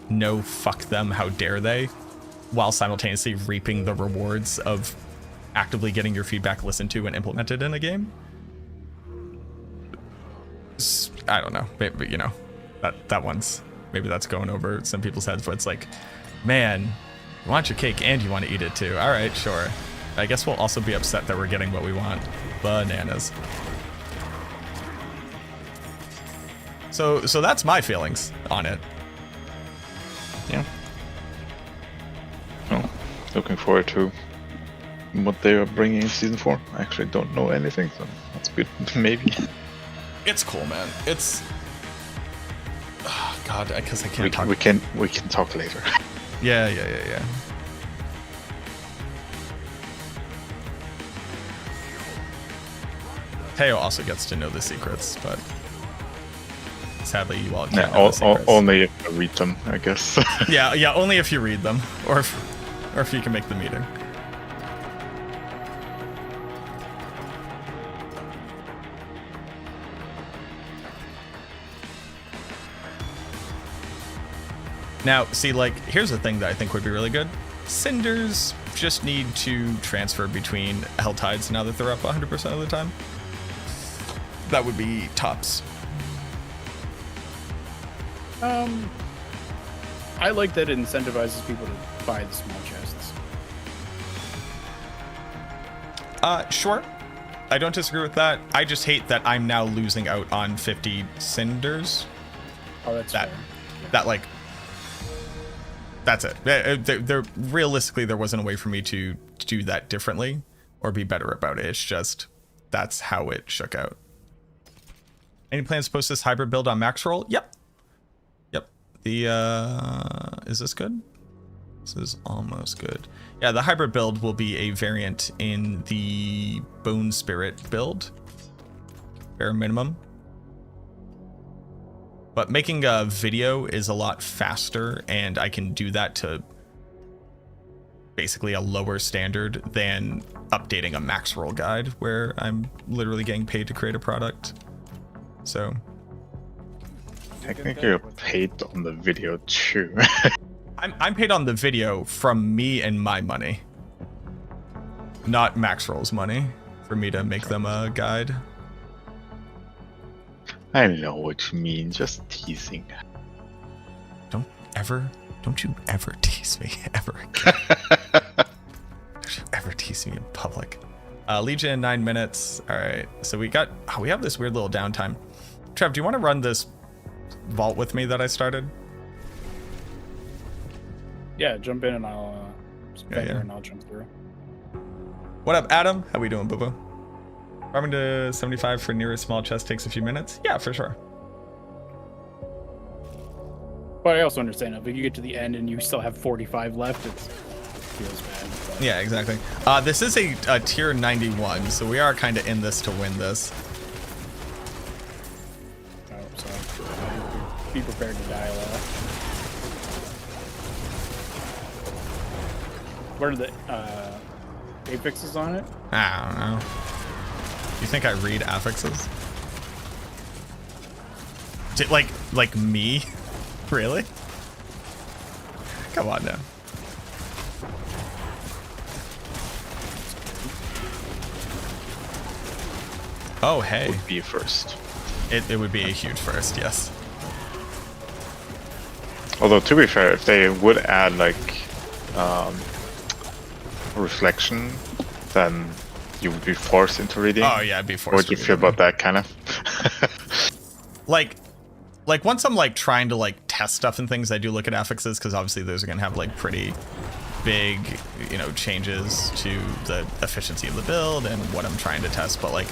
no, fuck them, how dare they, while simultaneously reaping the rewards of actively getting your feedback listened to and implemented in a game. I don't know, but you know, that one's, maybe that's going over some people's heads, but it's like, man, you want your cake and you want to eat it too. All right, sure. I guess we'll also be upset that we're getting what we want. Bananas. So that's my feelings on it. Yeah. Well, looking forward to what they are bringing in Season 4. I actually don't know anything, so that's good. Maybe. It's cool, man. It's... Oh, God, because I can't talk. We can talk later. Yeah. Teo also gets to know the secrets, but sadly you all can't know the secrets. Only if I read them, I guess. yeah, only if you read them, or if you can make the meeting. Now, see, like, here's the thing that I think would be really good. Cinders just need to transfer between Helltides now that they're up 100% of the time. That would be tops. I like that it incentivizes people to buy the small chests. Sure. I don't disagree with that. I just hate that I'm now losing out on 50 Cinders. Oh, that's fair. That, like, that's it. There realistically, there wasn't a way for me to do that differently or be better about it. It's just, that's how it shook out. Any plans to post this hybrid build on max roll? Yep. Is this good? This is almost good. Yeah, the hybrid build will be a variant in the Bone Spirit build. Bare minimum. But making a video is a lot faster, and I can do that to basically a lower standard than updating a max roll guide, where I'm literally getting paid to create a product. So Technically, you're paid on the video too. I'm paid on the video from me and my money, not max roll's money, for me to make them a guide. I know what you mean, just teasing. Don't you ever tease me ever again. Don't you ever tease me in public. Legion, 9 minutes. All right, so we have this weird little downtime. Trev, do you want to run this vault with me that I started? Yeah, jump in and I'll Yeah. and I'll jump through. What up, Adam? How we doing, boo-boo? Farming to 75 for nearest small chest takes a few minutes. Yeah, for sure. But I also understand if you get to the end and you still have 45 left, it feels bad. But... Yeah, exactly. This is a tier 91, so we are kind of in this to win this. Oh, so be prepared to die a lot. What are the affixes on it? I don't know. You think I read affixes? Like me? Really? Come on now. Oh, hey. Would be first. It would be a huge first, yes. Although, to be fair, if they would add, like, reflection, then you would be forced into reading. Oh, yeah, I'd be forced. What do you feel about that, kind of? like once I'm like trying to like test stuff and things, I do look at affixes, because obviously those are gonna have like pretty big, you know, changes to the efficiency of the build and what I'm trying to test. But like,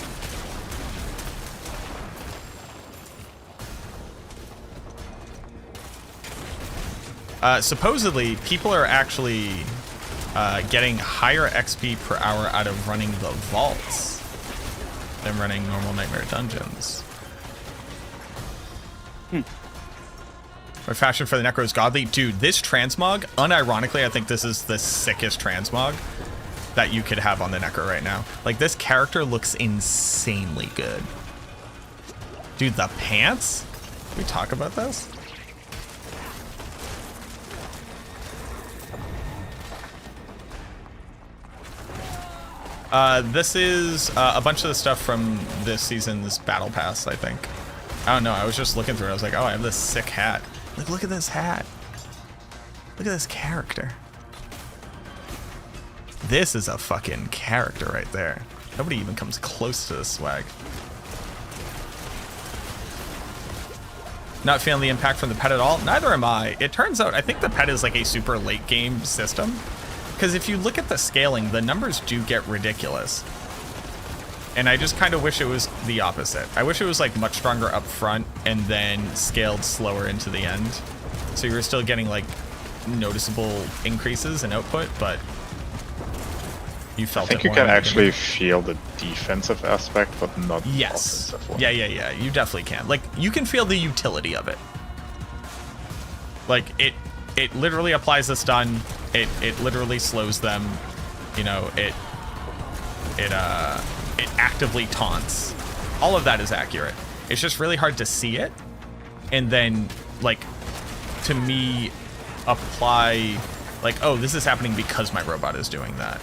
supposedly people are actually getting higher XP per hour out of running the vaults than running normal Nightmare Dungeons. My fashion for the Necro is godly. Dude, this transmog, unironically, I think this is the sickest transmog that you could have on the Necro right now. Like, this character looks insanely good. Dude, the pants? Can we talk about this? This is a bunch of the stuff from this season's Battle Pass, I think. I don't know, I was just looking through it. I was like, oh, I have this sick hat. Like, look at this hat. Look at this character. This is a fucking character right there. Nobody even comes close to this swag. Not feeling the impact from the pet at all? Neither am I. It turns out, I think the pet is like a super late game system. Because if you look at the scaling, the numbers do get ridiculous. And I just kind of wish it was the opposite. I wish it was like much stronger up front and then scaled slower into the end. So you were still getting like noticeable increases in output, but you felt it. I think you can actually feel the defensive aspect, but not the offensive one. Yeah, you definitely can. Like, you can feel the utility of it. Like, it literally applies a stun. It literally slows them. You know, it actively taunts. All of that is accurate. It's just really hard to see it. And then, like, to me, apply, like, oh, this is happening because my robot is doing that.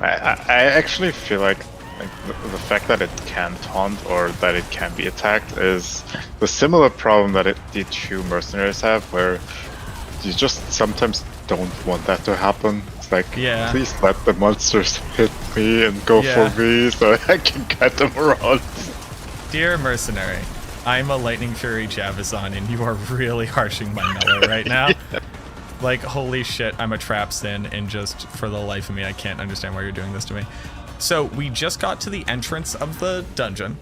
I actually feel like the fact that it can taunt or that it can be attacked is the similar problem that the two mercenaries have, where you just sometimes don't want that to happen. It's like, Yeah. please let the monsters hit me and go Yeah. for me so I can get them around. Dear mercenary, I'm a Lightning Fury Javazon, and you are really harshing my mellow right now. Like, holy shit, I'm a trap sin, and just for the life of me, I can't understand why you're doing this to me. So, we just got to the entrance of the dungeon.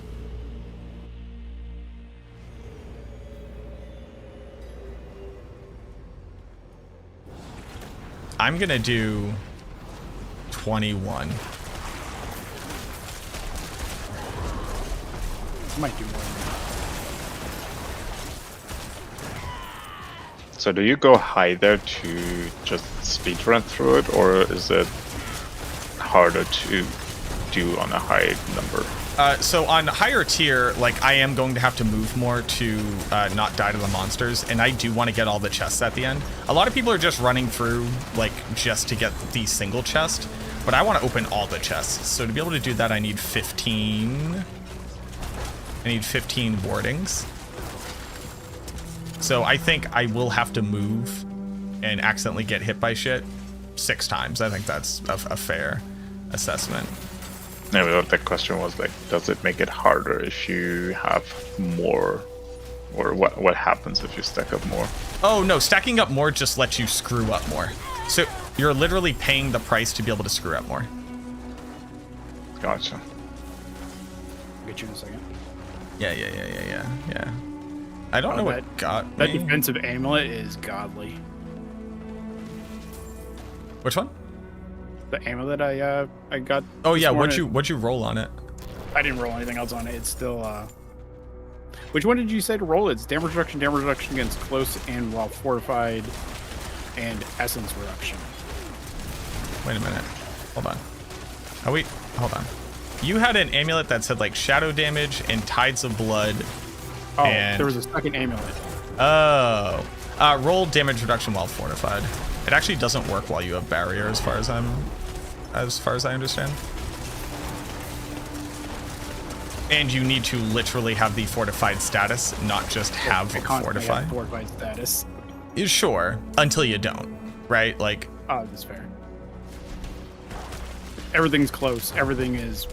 I'm gonna do 21. Might do more than that. So do you go high there to just speed run through it, or is it harder to do on a high number? So on higher tier, like, I am going to have to move more to not die to the monsters, and I do want to get all the chests at the end. A lot of people are just running through, like, just to get the single chest, but I want to open all the chests. So to be able to do that, I need 15. I need 15 wardings. So I think I will have to move and accidentally get hit by shit 6 times. I think that's a fair assessment. No, but the question was, like, does it make it harder if you have more, or what happens if you stack up more? Oh no, stacking up more just lets you screw up more. So you're literally paying the price to be able to screw up more. Gotcha. I'll get you in a second. Yeah. I don't know what got That me. defensive amulet is godly. Which one? The amulet I got. Oh this yeah, morning, what'd you roll on it? I didn't roll anything else on it. It's still Which one did you say to roll? It's damage reduction against close and while fortified, and essence reduction. Wait a minute. Hold on. Oh wait, hold on. You had an amulet that said like shadow damage and tides of blood. Oh, And- there was a second amulet. Oh. Roll damage reduction while fortified. It actually doesn't work while you have barrier as far as I understand. And you need to literally have the fortified status, not just have I constantly fortified. have fortified status. Sure, until you don't, right? Like, Oh, that's fair. Everything's close. Everything is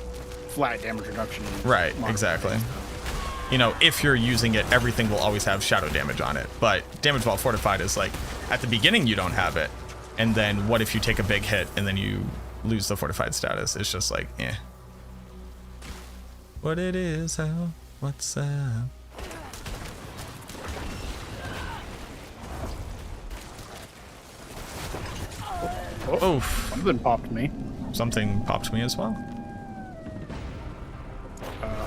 flat damage reduction. right, Mark. exactly. You know, if you're using it, everything will always have shadow damage on it. But damage while fortified is like, at the beginning you don't have it. And then what if you take a big hit and then you lose the fortified status? It's just like, eh. What it is, how, what's up? Oh, Something popped me. something popped me as well.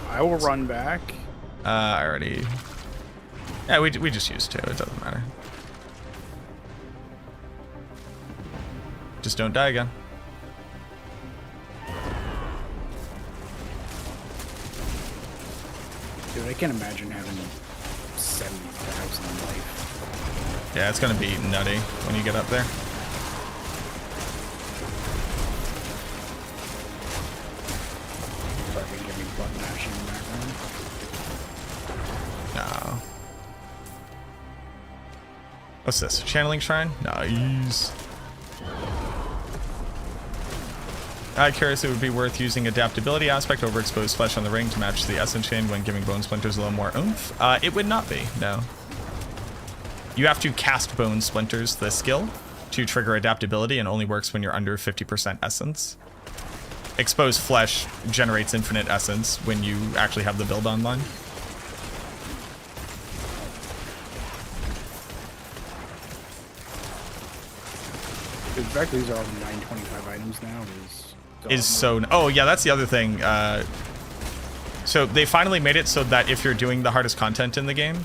I will run back. I already... Yeah, we just used 2. It doesn't matter. Just don't die again. Dude, I can't imagine having 70,000 life. Yeah, it's gonna be nutty when you get up there. Sorry, give me button mashing in the background. No. What's this? Channeling Shrine? Nice. Curious, it would be worth using adaptability aspect over exposed flesh on the ring to match the essence chain when giving bone splinters a little more oomph. It would not be, no. You have to cast bone splinters, the skill, to trigger adaptability, and only works when you're under 50% essence. Exposed flesh generates infinite essence when you actually have the build online. In fact, these are all 925 items now. Is so... Oh, yeah, that's the other thing. So they finally made it so that if you're doing the hardest content in the game,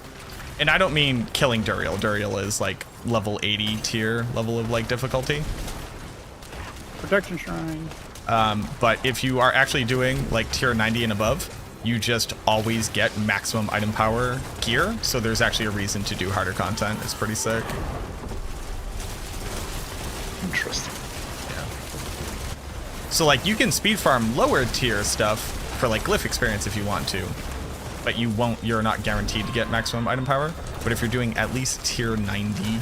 and I don't mean killing Duriel. Duriel is like level 80 tier level of like difficulty. Protection Shrine. But if you are actually doing like tier 90 and above, you just always get maximum item power gear. So there's actually a reason to do harder content. It's pretty sick. Interesting. Yeah. So like you can speed farm lower tier stuff for like glyph experience if you want to, but you're not guaranteed to get maximum item power. But if you're doing at least tier 90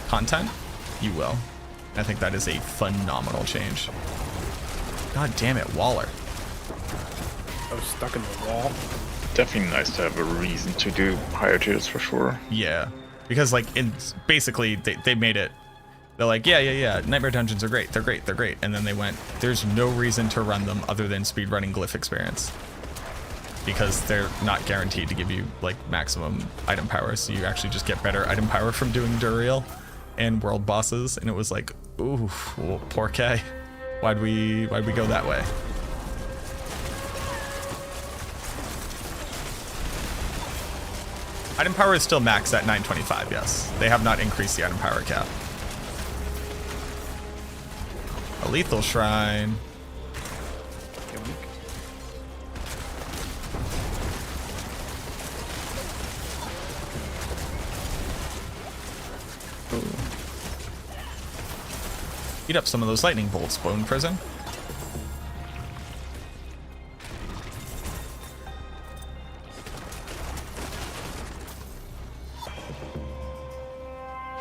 content, you will. I think that is a phenomenal change. God damn it, Waller. I was stuck in the wall. Definitely nice to have a reason to do higher tiers for sure. Yeah, because like it's basically they made it. They're like, yeah, Nightmare Dungeons are great. They're great. And then they went, there's no reason to run them other than speedrunning glyph experience. Because they're not guaranteed to give you like maximum item power. So you actually just get better item power from doing Duriel and world bosses. And it was like, ooh, well, poor K. Why'd we go that way? Item power is still maxed at 925, yes. They have not increased the item power cap. A lethal shrine. Eat up some of those lightning bolts, Bone Prison.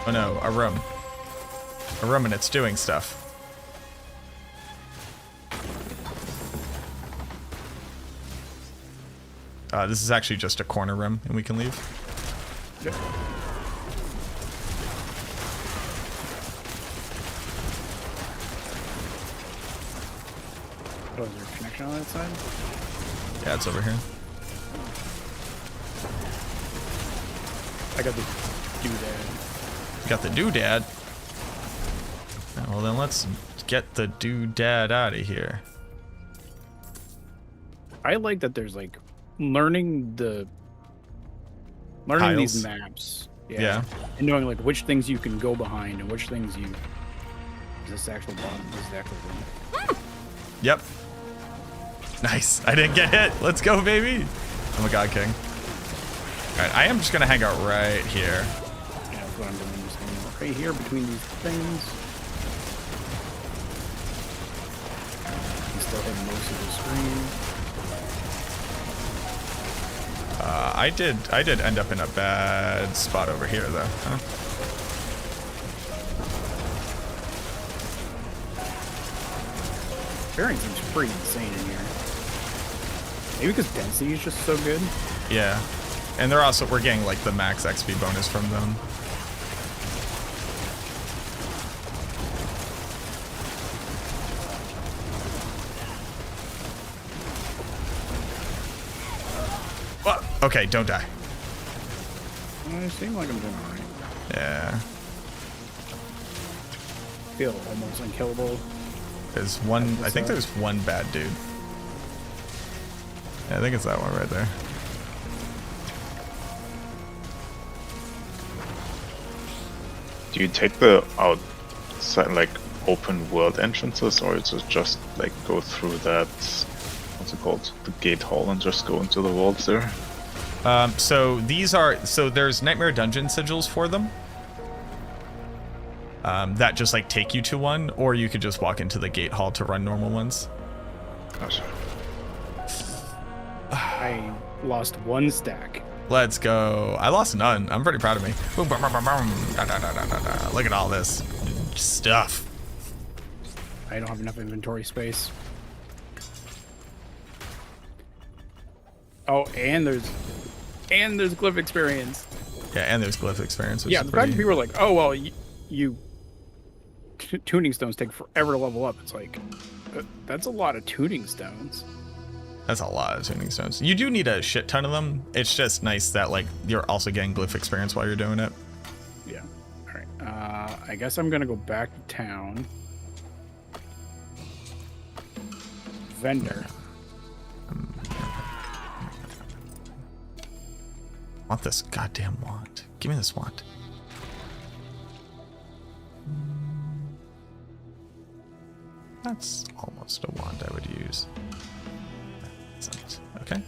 Oh no, a room. A room and it's doing stuff. This is actually just a corner room and we can leave. Yep. Oh, is there a connection on that side? Yeah, it's over here. I got the doodad. You got the doodad? Well, then let's get the doodad out of here. I like that there's like learning Tiles. these maps. Yeah. And knowing like which things you can go behind and which things you. Is this the actual bottom? This is the actual room. Yep. Nice. I didn't get hit. Let's go, baby. I'm a god king. Alright, I am just gonna hang out right here. Yeah, that's what I'm doing. Just hanging out right here between these things. You still have most of the screen. I did end up in a bad spot over here though. Huh? Barbarian seems pretty insane in here. Maybe because density is just so good. Yeah. And we're getting like the max XP bonus from them. What? Okay, don't die. I seem like I'm doing alright. Yeah. Feel almost unkillable. There's one, I think there's one bad dude. Yeah, I think it's that one right there. Do you take the outside, like, open world entrances, or is it just, like, go through that, what's it called, the gate hall and just go into the vaults there? So there's Nightmare Dungeon sigils for them. That just, like, take you to one, or you could just walk into the gate hall to run normal ones. Gotcha. I lost one stack. Let's go. I lost none. I'm pretty proud of me. Boom, boom, boom, boom, boom. Da, da, da, da, da, da. Look at all this stuff. I don't have enough inventory space. Oh, and there's glyph experience. Yeah, and there's glyph experience. Yeah, the fact that people are like, oh well, you tuning stones take forever to level up. It's like that's a lot of tuning stones. That's a lot of tuning stones. You do need a shit ton of them. It's just nice that like you're also getting glyph experience while you're doing it. Yeah. All right. I guess I'm gonna go back to town. Vendor. Want this goddamn wand. Give me this wand. That's almost a wand I would use. Okay.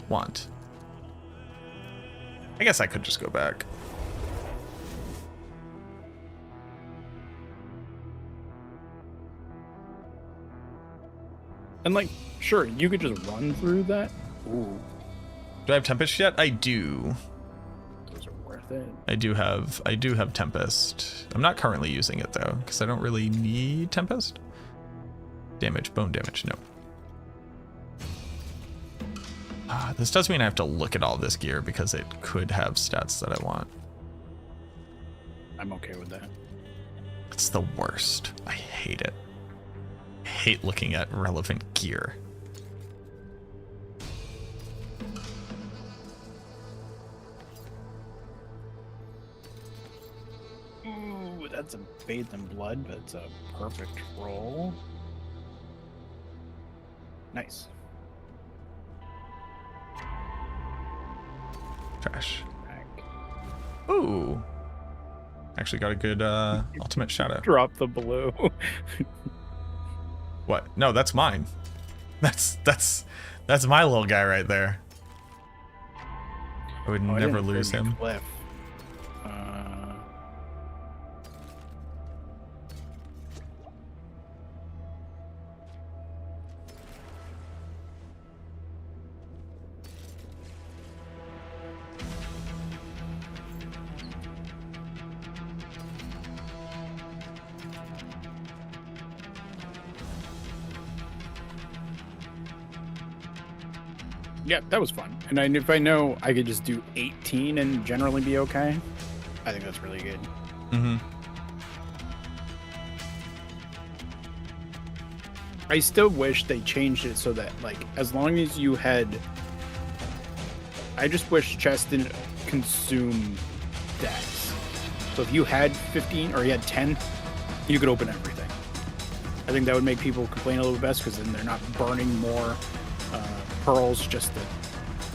want. I guess I could just go back. And like, sure, you could just run through that. Ooh, Do I have Tempest yet? I do. those are worth it. I do have Tempest. I'm not currently using it though, because I don't really need Tempest. Damage, bone damage, no. This does mean I have to look at all this gear because it could have stats that I want. I'm okay with that. It's the worst. I hate it. I hate looking at relevant gear. Ooh, that's a bathed in blood, but it's a perfect roll. Nice. Trash. Back. Ooh. Actually got a good ultimate shadow. Drop the blue. What? No, that's mine. That's my little guy right there. I would Oh, I never didn't lose bring him. Cliff. Yeah, that was fun. And if I know I could just do 18 and generally be okay, I think that's really good. Mm-hmm. I still wish they changed it so that, like, as long as you had... I just wish chess didn't consume decks. So if you had 15 or you had 10, you could open everything. I think that would make people complain a little bit because then they're not burning more pearls just to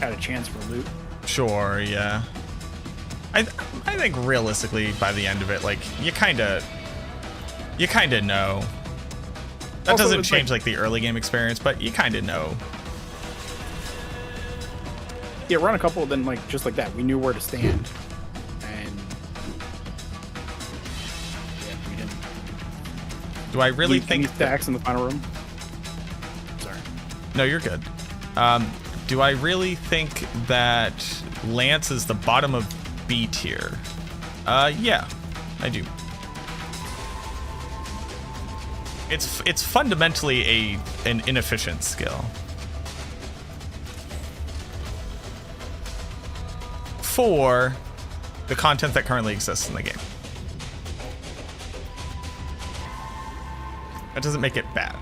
add a chance for loot. Sure, yeah. I think realistically by the end of it, like you kind of know. That Also, doesn't it's change like the early game experience, but you kind of know. Yeah, run a couple, then like just like that, we knew where to stand, and yeah, we didn't. Do I really Any think stacks in the final room? Sorry. No, you're good. Do I really think that Lance is the bottom of B tier? Yeah, I do. It's fundamentally an inefficient skill. For the content that currently exists in the game. That doesn't make it bad,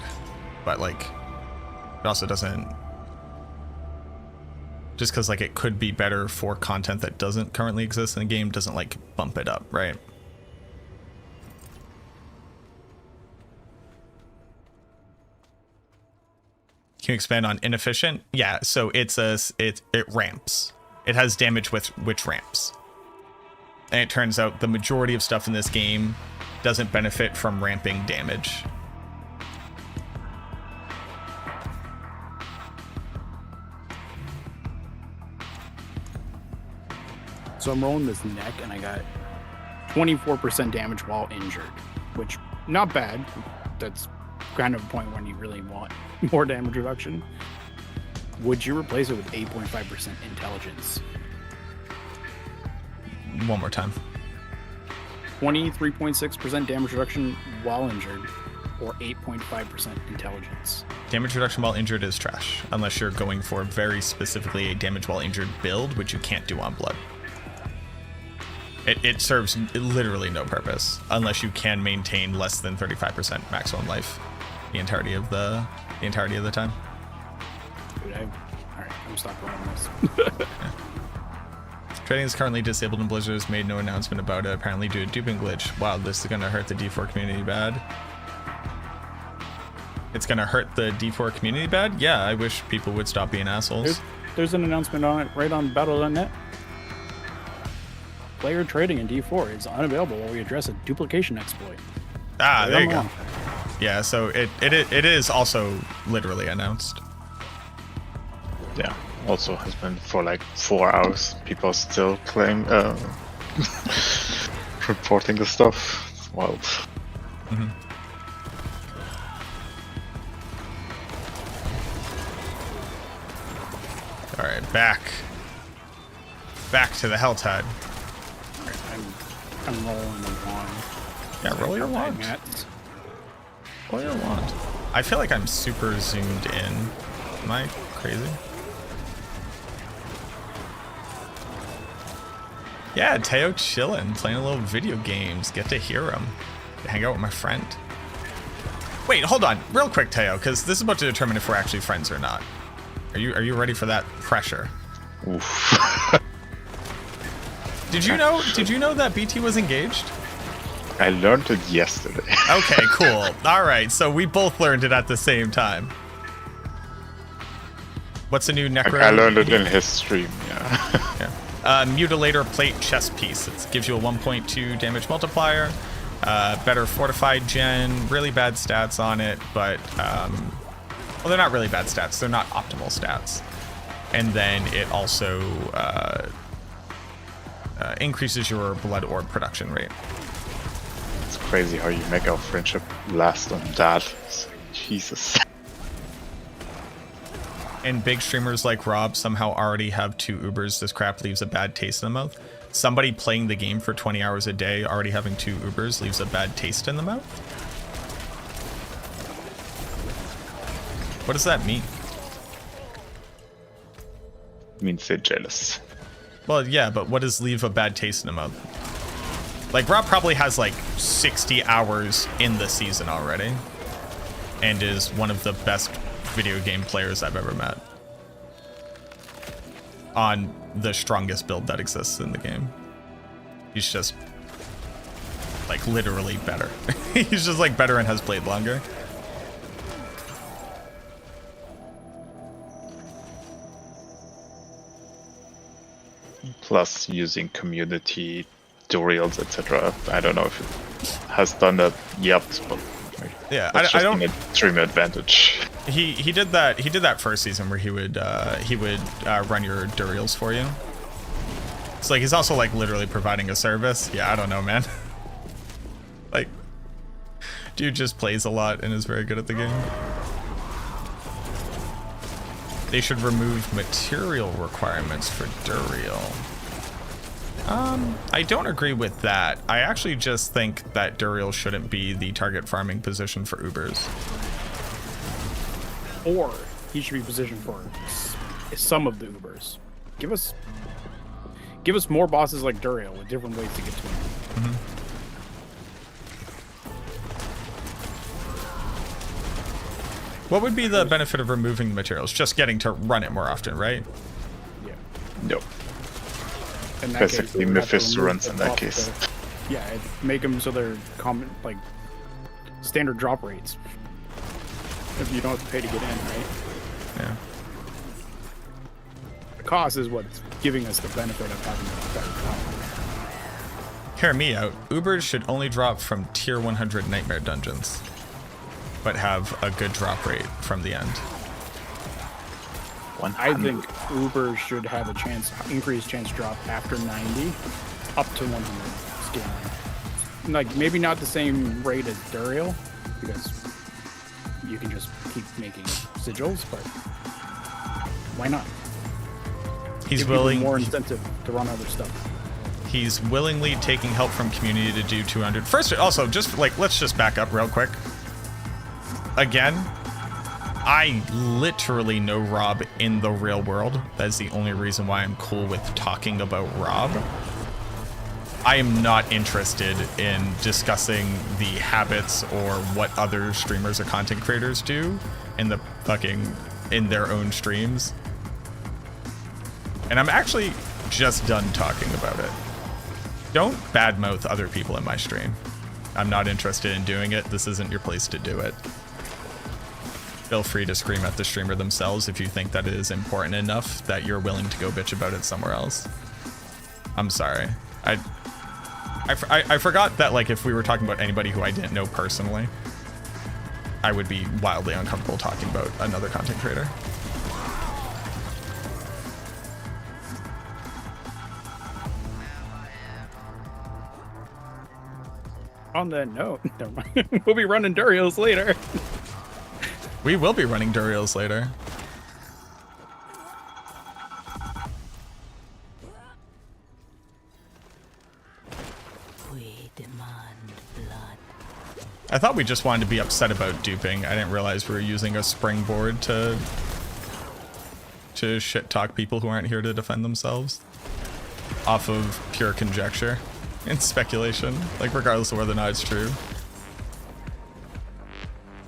but like, it also doesn't. Just because like it could be better for content that doesn't currently exist in the game doesn't like bump it up, right? Can you expand on inefficient? Yeah, so it ramps. It has damage with which ramps. And it turns out the majority of stuff in this game doesn't benefit from ramping damage. So I'm rolling this neck, and I got 24% damage while injured, which not bad. That's kind of a point when you really want more damage reduction. Would you replace it with 8.5% intelligence? One more time. 23.6% damage reduction while injured, or 8.5% intelligence. Damage reduction while injured is trash, unless you're going for very specifically a damage while injured build, which you can't do on blood. It serves literally no purpose unless you can maintain less than 35% maximum life the entirety of the time. Dude, all right, I'm stop rolling this. Yeah. Trading is currently disabled in Blizzard has made no announcement about it, apparently due to duping glitch. Wow, this is gonna hurt the D4 community bad. It's gonna hurt the D4 community bad? Yeah, I wish people would stop being assholes. There's an announcement on it right on Battle.net. Player trading in D4 is unavailable while we address a duplication exploit. Ah, there you go. Yeah, so it is also literally announced. Yeah, also has been for like 4 hours. People still claim reporting the stuff. It's wild. Mhm. All right, back to the Helltide. I'm rolling a wand. Yeah, roll your wand. Roll your wand. I feel like I'm super zoomed in. Am I crazy? Yeah, Teo chilling, playing a little video games. Get to hear him. Hang out with my friend. Wait, hold on, real quick, Teo, because this is about to determine if we're actually friends or not. Are you ready for that pressure? Oof. Did you know that BT was engaged? I learned it yesterday. Okay, cool. All right, so we both learned it at the same time. What's a new Necro? I learned it in his stream, yeah. Yeah. Mutilator plate chest piece. It gives you a 1.2 damage multiplier. Better fortified gen. Really bad stats on it, but well, they're not really bad stats. They're not optimal stats. And then it also increases your blood orb production rate. It's crazy how you make our friendship last on that. It's like, Jesus. And big streamers like Rob somehow already have 2 Ubers. This crap leaves a bad taste in the mouth. Somebody playing the game for 20 hours a day already having 2 Ubers leaves a bad taste in the mouth? What does that mean? It means they're jealous. Well, yeah, but what does leave a bad taste in the mouth? Like, Rob probably has like 60 hours in the season already. And is one of the best video game players I've ever met. On the strongest build that exists in the game. He's just like literally better. He's just like better and has played longer. Plus using community tutorials, etc. I don't know if it has done that yet, but yeah, that's I just don't. an extreme advantage. He did that first season where he would run your durials for you. It's like he's also like literally providing a service. Yeah, I don't know, man. Like, dude just plays a lot and is very good at the game. They should remove material requirements for durial. I don't agree with that. I actually just think that durial shouldn't be the target farming position for Ubers. Or he should be positioned for some of the Ubers. Give us more bosses like Duriel with different ways to get to him. Mm-hmm. What would be the benefit of removing the materials? Just getting to run it more often, right? Yeah. No. In that Basically, case, Mephisto runs in that case. Yeah, make them so they're common, like standard drop rates. If you don't have to pay to get in, right? Yeah. The cost is what's giving us the benefit of having a better drop. Hear me out. Ubers should only drop from tier 100 nightmare dungeons, but have a good drop rate from the end. I think Uber should have a increased chance drop after 90, up to 100 scaling. Like, maybe not the same rate as Duriel, because you can just keep making sigils, but why not? He's Give people willing. more incentive to run other stuff. He's willingly taking help from community to do 200. First, also, just like, let's just back up real quick. Again, I literally know Rob in the real world. That's the only reason why I'm cool with talking about Rob. I am not interested in discussing the habits or what other streamers or content creators do in their own streams. And I'm actually just done talking about it. Don't badmouth other people in my stream. I'm not interested in doing it. This isn't your place to do it. Feel free to scream at the streamer themselves if you think that it is important enough that you're willing to go bitch about it somewhere else. I'm sorry. I forgot that, like, if we were talking about anybody who I didn't know personally, I would be wildly uncomfortable talking about another content creator. On that note, never mind. We'll be running Duriels later. We will be running Duriels later. We demand blood. I thought we just wanted to be upset about duping. I didn't realize we were using a springboard to shit talk people who aren't here to defend themselves off of pure conjecture and speculation, like regardless of whether or not it's true.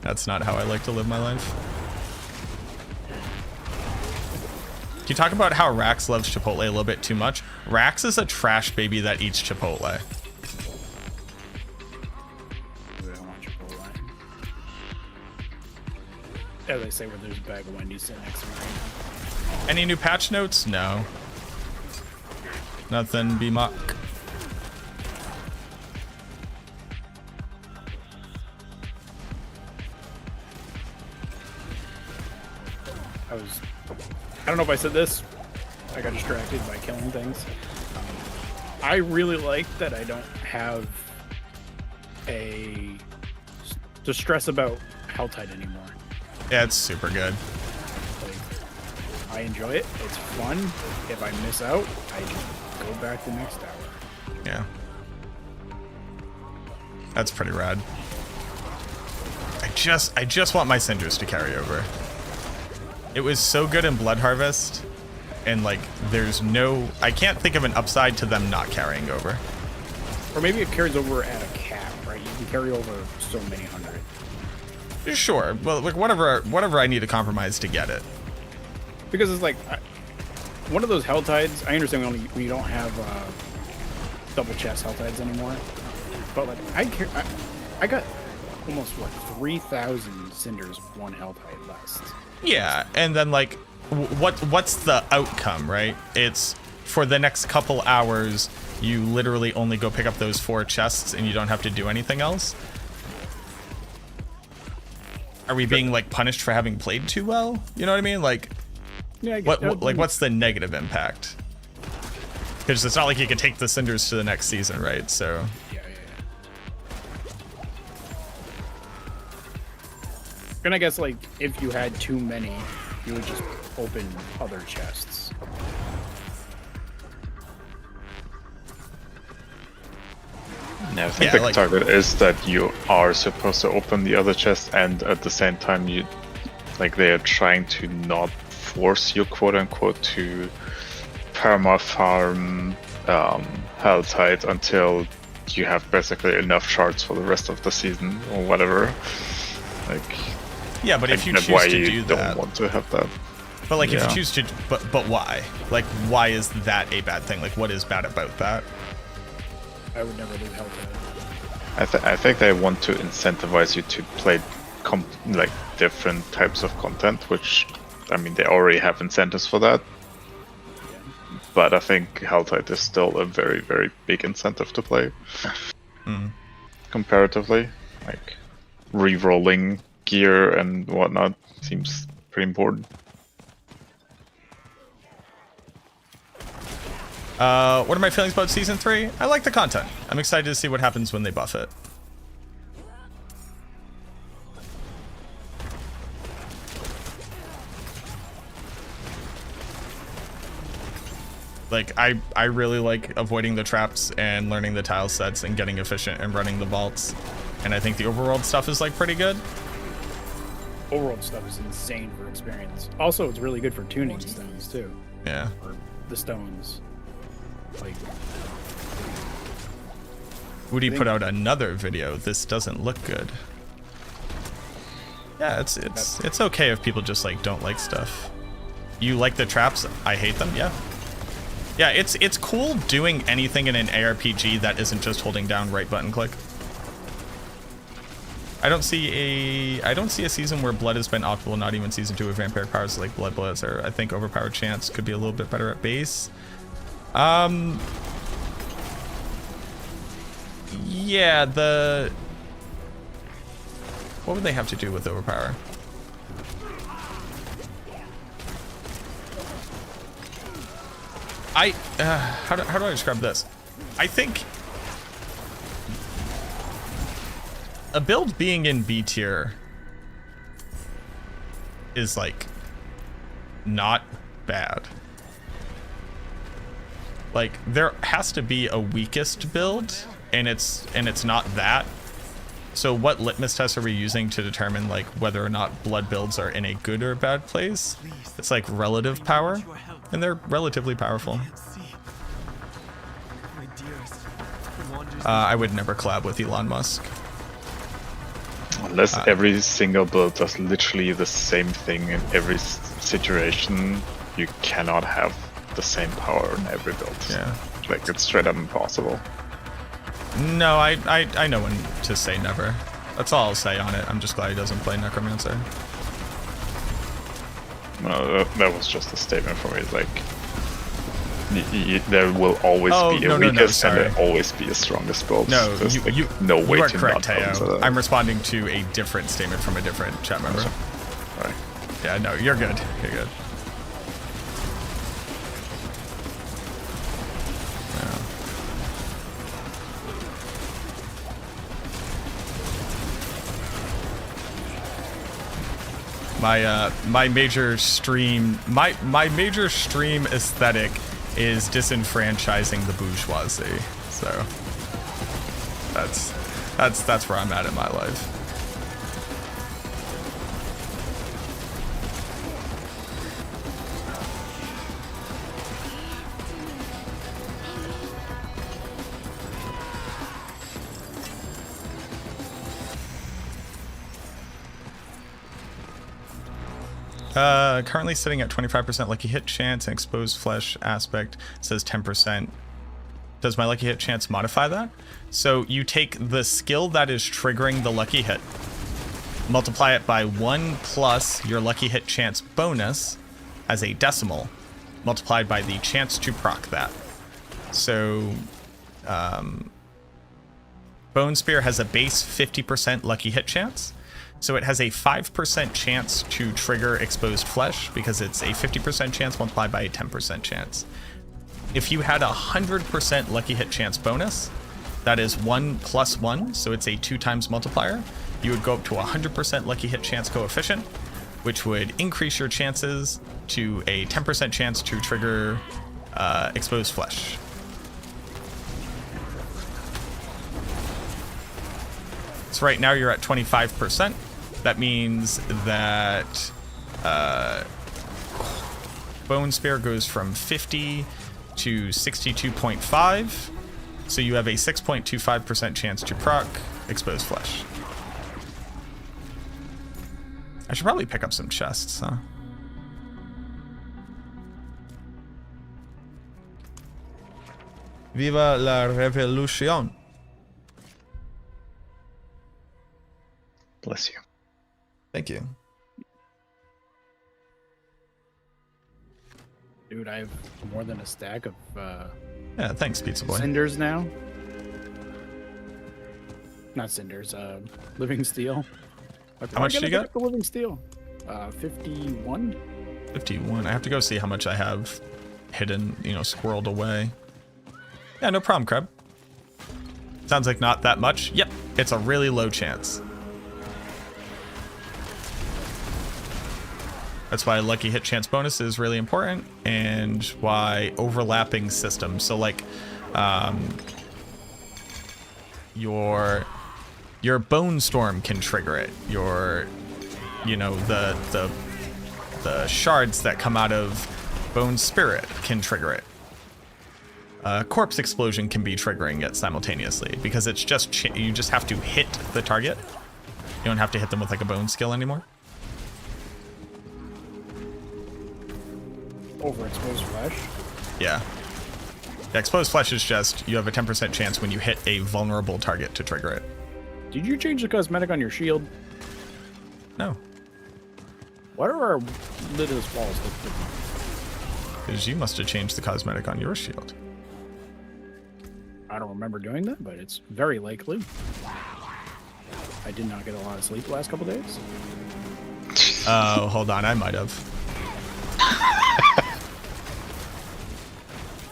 That's not how I like to live my life. Can you talk about how Rax loves Chipotle a little bit too much? Rax is a trash baby that eats Chipotle. I don't want Chipotle. As I say, where there's a bag of Wendy's sitting next to me right now. Any new patch notes? No. Nothing, B-Mock. I don't know if I said this. I got distracted by killing things. I really like that I don't have to stress about Helltide anymore. Yeah, it's super good. Like, I enjoy it. It's fun. If I miss out, I just go back the next hour. Yeah. That's pretty rad. I just want my Cinders to carry over. It was so good in Blood Harvest, and like there's no, I can't think of an upside to them not carrying over. Or maybe it carries over at a cap, right? You can carry over so many hundred. Sure, well, like whatever I need to compromise to get it. Because it's like one of those Helltides. I understand we don't have double chest Helltides anymore, but like I got almost 3,000 Cinders, one Helltide last. Yeah, and then like what's the outcome, right? It's for the next couple hours you literally only go pick up those 4 chests and you don't have to do anything else. Are we being like punished for having played too well? You know what I mean? Like, yeah, what's the negative impact? Because it's not like you can take the Cinders to the next season, right? So yeah. And I guess like if you had too many, you would just open other chests. Yeah, I think Yeah, the like- target is that you are supposed to open the other chest, and at the same time, they are trying to not force you, quote unquote, to perma farm Helltide until you have basically enough shards for the rest of the season or whatever. Like, yeah, but if you that's choose why to you do don't that, want to have that. but like if Yeah. you choose to, but why? Like, why is that a bad thing? Like, what is bad about that? I would never leave Helltide. I think they want to incentivize you to play different types of content, which, I mean, they already have incentives for that. But I think Helltide is still a very, very big incentive to play. Comparatively, like re-rolling gear and whatnot seems pretty important. What are my feelings about season 3? I like the content. I'm excited to see what happens when they buff it. Like, I really like avoiding the traps and learning the tile sets and getting efficient and running the vaults. And I think the overworld stuff is like pretty good. Overworld stuff is insane for experience. Also, it's really good for tuning stones too. Yeah. Or the stones. Like, Woody put out another video. This doesn't look good. Yeah, it's okay if people just like don't like stuff. You like the traps? I hate them. Yeah. Yeah, it's cool doing anything in an ARPG that isn't just holding down right button click. I don't see a season where blood has been optimal, not even season 2 of vampiric powers like blood bullets, or I think overpowered chance could be a little bit better at base. Yeah, what would they have to do with overpower? How do I describe this? I think a build being in B tier is like not bad. Like there has to be a weakest build, and it's not that. So what litmus tests are we using to determine like whether or not blood builds are in a good or bad place? It's like relative power, and they're relatively powerful. I would never collab with Elon Musk. Unless every single build does literally the same thing in every situation, you cannot have the same power in every build. Yeah. Like, it's straight up impossible. No, I know when to say never. That's all I'll say on it. I'm just glad he doesn't play Necromancer. No, that was just a statement for me. Like, there will always be a weakest and there will always be a strongest build. No, There's, you no way you are to correct, not Teo. answer that. I'm responding to a different statement from a different chat member. Right. Yeah, no, you're good. You're good. My major stream aesthetic is disenfranchising the bourgeoisie. So that's where I'm at in my life. Currently sitting at 25% lucky hit chance, and exposed flesh aspect says 10%. Does my lucky hit chance modify that? So you take the skill that is triggering the lucky hit, multiply it by 1 plus your lucky hit chance bonus as a decimal, multiplied by the chance to proc that. So Bone Spear has a base 50% lucky hit chance. So it has a 5% chance to trigger exposed flesh because it's a 50% chance multiplied by a 10% chance. If you had a 100% lucky hit chance bonus, that is 1 plus 1, so it's a 2 times multiplier, you would go up to a 100% lucky hit chance coefficient, which would increase your chances to a 10% chance to trigger exposed flesh. So right now you're at 25%. That means that Bone Spear goes from 50 to 62.5. So you have a 6.25% chance to proc exposed flesh. I should probably pick up some chests, huh? Viva la revolución. Bless you. Thank you. Dude, I have more than a stack of Yeah, thanks, Pizza Boy. cinders now. Not cinders, living steel. How much do you get? The living steel. 51. 51. I have to go see how much I have hidden, squirreled away. Yeah, no problem, Crab. Sounds like not that much. Yep, it's a really low chance. That's why lucky hit chance bonus is really important, and why overlapping systems. So like, your Bone Storm can trigger it. Your, the shards that come out of Bone Spirit can trigger it. Corpse Explosion can be triggering it simultaneously because it's just you just have to hit the target. You don't have to hit them with like a bone skill anymore. Overexposed flesh. Yeah. Exposed flesh is just you have a 10% chance when you hit a vulnerable target to trigger it. Did you change the cosmetic on your shield? No, What are our littlest walls look different? because you must have changed the cosmetic on your shield. I don't remember doing that, but it's very likely. I did not get a lot of sleep the last couple days. Oh, hold on, I might have.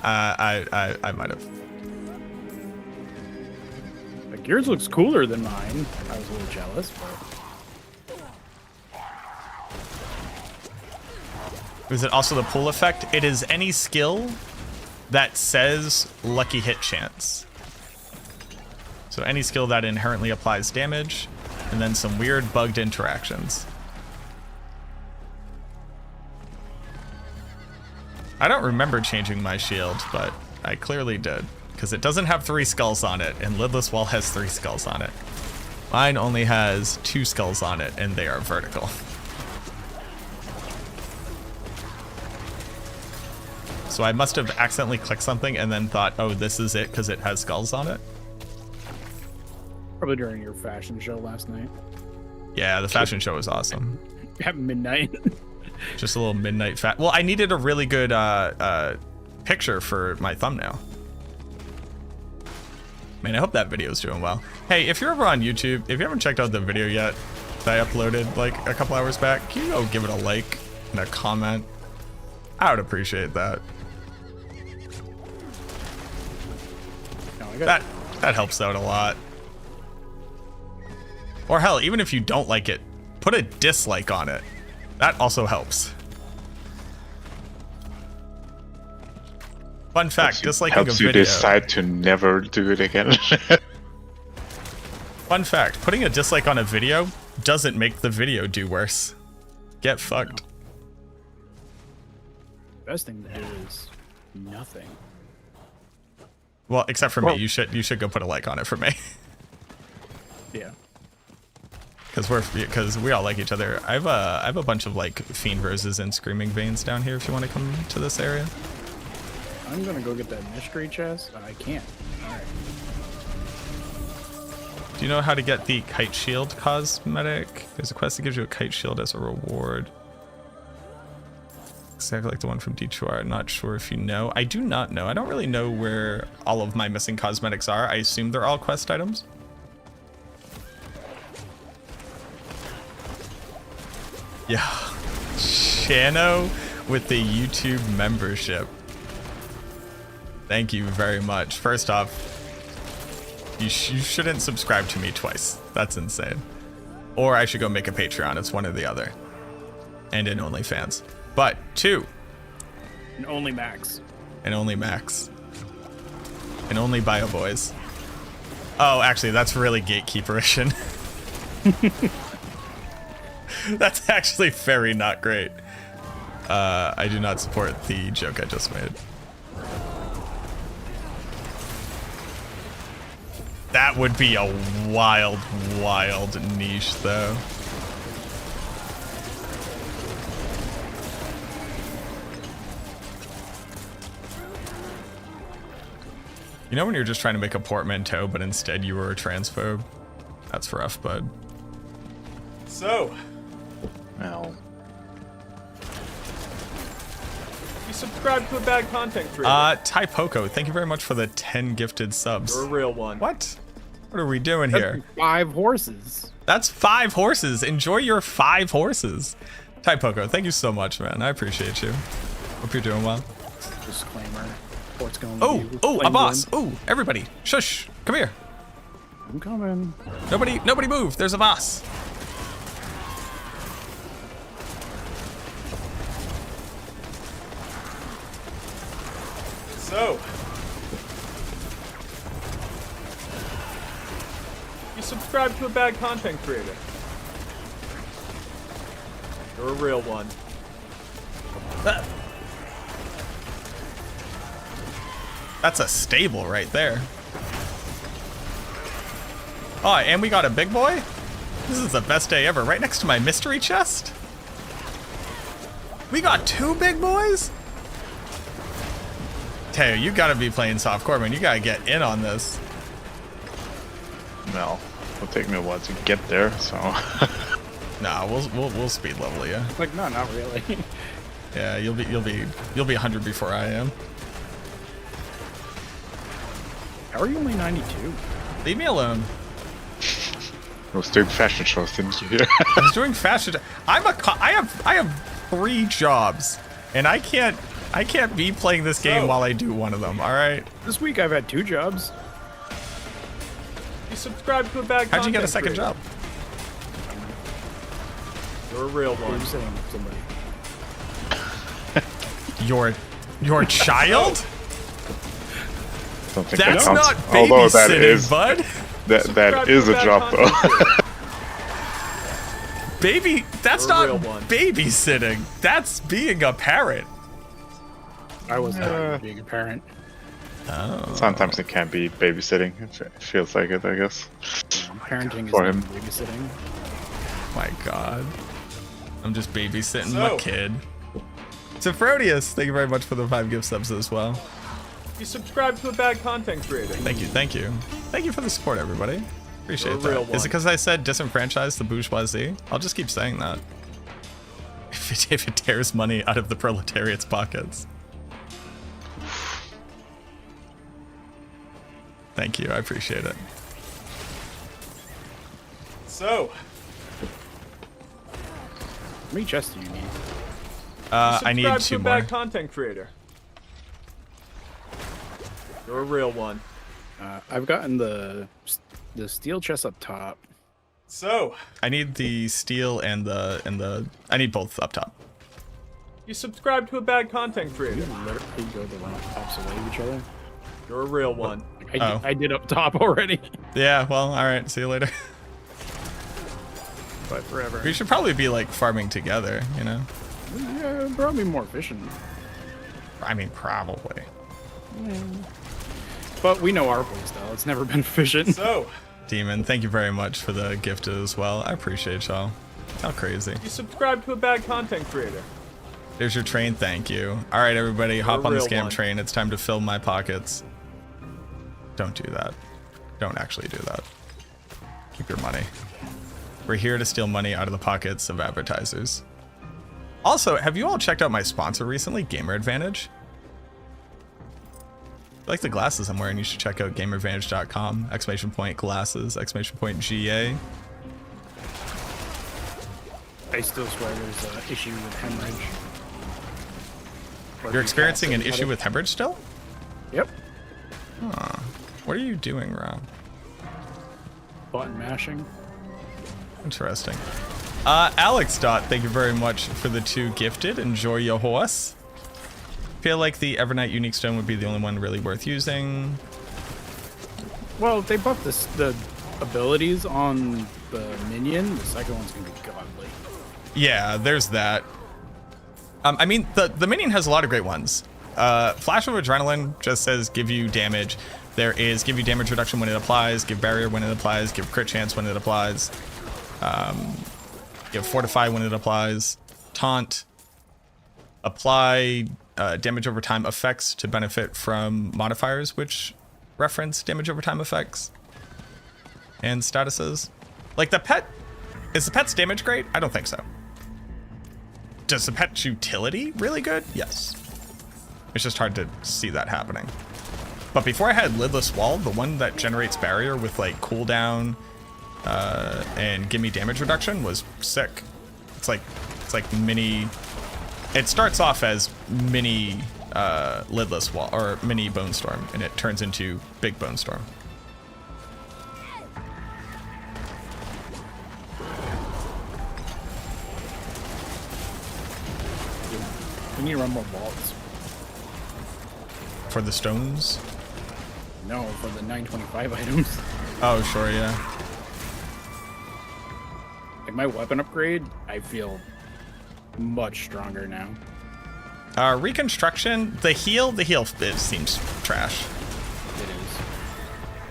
I might have. yours looks cooler than mine. I was a little jealous, but Is it also the pool effect? It is any skill that says lucky hit chance. So any skill that inherently applies damage, and then some weird bugged interactions. I don't remember changing my shield, but I clearly did, because it doesn't have 3 skulls on it, and Lidless Wall has 3 skulls on it. Mine only has 2 skulls on it, and they are vertical. So I must have accidentally clicked something and then thought, oh, this is it because it has skulls on it. probably during your fashion show last night. Yeah, the fashion show was awesome. At midnight. Just a little midnight fat. Well, I needed a really good picture for my thumbnail. Man, I hope that video's doing well. Hey, if you're ever on YouTube, if you haven't checked out the video yet that I uploaded like a couple hours back, can you go give it a like and a comment? I would appreciate that. No, I got That helps out a lot. Or hell, even if you don't like it, put a dislike on it. That also helps. Fun fact, disliking a helps video. you decide to never do it again. Fun fact, putting a dislike on a video doesn't make the video do worse. Get fucked. best thing to do is nothing. Well, except for me, you should go put a like on it for me. Yeah. Because we all like each other. I have a bunch of like Fiend Roses and Screaming Veins down here if you want to come to this area. I'm gonna go get that mystery chest. I can't. Alright. Do you know how to get the Kite Shield cosmetic? There's a quest that gives you a Kite Shield as a reward. Exactly like the one from D2R. Not sure if you know. I do not know. I don't really know where all of my missing cosmetics are. I assume they're all quest items. Yeah. Shano with the YouTube membership. Thank you very much. First off, you shouldn't subscribe to me twice. That's insane. Or I should go make a Patreon. It's one or the other. And an OnlyFans. But 2. And only Max. And only Max. And only BioBois. Oh, actually, that's really gatekeeperish. That's actually very not great. I do not support the joke I just made. That would be a wild, wild niche, though. You know when you're just trying to make a portmanteau, but instead you were a transphobe? That's rough, bud. So. No. You subscribe to a bad content creator. Ty Poco, thank you very much for the 10 gifted subs. You're a real one. What? What are we doing here? 5 horses. That's 5 horses. Enjoy your 5 horses. Ty Poco, thank you so much, man. I appreciate you. Hope you're doing well. Disclaimer. What's going Oh, on? oh, a boss. Oh, everybody. Shush. Come here. I'm coming. Nobody move. There's a boss. So. You subscribe to a bad content creator. You're a real one. That's a stable right there. Oh, and we got a big boy? This is the best day ever. Right next to my mystery chest? We got 2 big boys? Teo, you gotta be playing softcore, man. You gotta get in on this. No. It'll take me a while to get there, so. Nah, we'll speed level you. Like, no, not really. Yeah, you'll be 100 before I am. How are you only 92? Leave me alone. I was doing fashion shows, didn't you hear? I was doing fashion. I have 3 jobs, and I can't be playing this game while I do one of them. All right. This week I've had 2 jobs. You subscribe to a bad How'd you get a content second creator. job? You're a real one. I'm saying somebody. Your child? Don't think That's that not counts. Although that babysitting, is bud. that Subscribe is to a bad job content though. creator. That's You're a not real one. babysitting. That's being a parent. I was not being a parent. Sometimes it can be babysitting. It feels like it, I guess. Parenting is For not him. babysitting. My God. I'm just babysitting So- my kid. So Frodius, thank you very much for the 5 gift subs as well. You subscribe to a bad content creator. Thank you, thank you. Thank you for the support, everybody. Appreciate You're a real that. Is it one. because I said disenfranchise the bourgeoisie? I'll just keep saying that. If it tears money out of the proletariat's pockets. Thank you, I appreciate it. So, How many chests do you need? I need subscribe 2 to a more. bad content creator. You're a real one. I've gotten the steel chest up top. So, I need the steel and the I need both up top. you subscribe to a bad content creator. Literally go the wrong tops away of each other. You're a real one. I did up top already. Yeah, well, alright, see you later. But forever. We should probably be like farming together, you know? Yeah, probably more efficient. I mean, probably. But we know our playstyle. It's never been efficient. So, Demon, thank you very much for the gift as well. I appreciate y'all. How crazy. you subscribe to a bad content creator. There's your train, thank you. Alright, everybody, hop on the real scam one. train. It's time to fill my pockets. Don't do that. Don't actually do that. Keep your money. We're here to steal money out of the pockets of advertisers. Also, have you all checked out my sponsor recently, Gamer Advantage? If you like the glasses I'm wearing, you should check out gameradvantage.com. !glasses, !GA. I still swear there's an issue with hemorrhage. You're experiencing an issue with hemorrhage still? Yep. What are you doing wrong? Button mashing. Interesting. Alex Dot, thank you very much for the 2 gifted. Enjoy your horse. Feel like the Evernight Unique Stone would be the only one really worth using. Well, if they buff the abilities on the minion, the second one's gonna be godly. Yeah, there's that. I mean, the minion has a lot of great ones. Flash of Adrenaline just says give you damage. There is give you damage reduction when it applies, give barrier when it applies, give crit chance when it applies, give fortify when it applies, taunt, apply damage over time effects to benefit from modifiers which reference damage over time effects and statuses. Like the pet, is the pet's damage great? I don't think so. Does the pet's utility really good? Yes. It's just hard to see that happening. But before I had Lidless Wall, the one that generates barrier with like cooldown and give me damage reduction was sick. It's like mini. It starts off as mini Lidless Wall or mini Bone Storm, and it turns into big Bone Storm. We need to run more vaults. For the stones? No, for the 925 items. Oh, sure, yeah. Like my weapon upgrade, I feel much stronger now. Reconstruction, the heal, it seems trash. It is.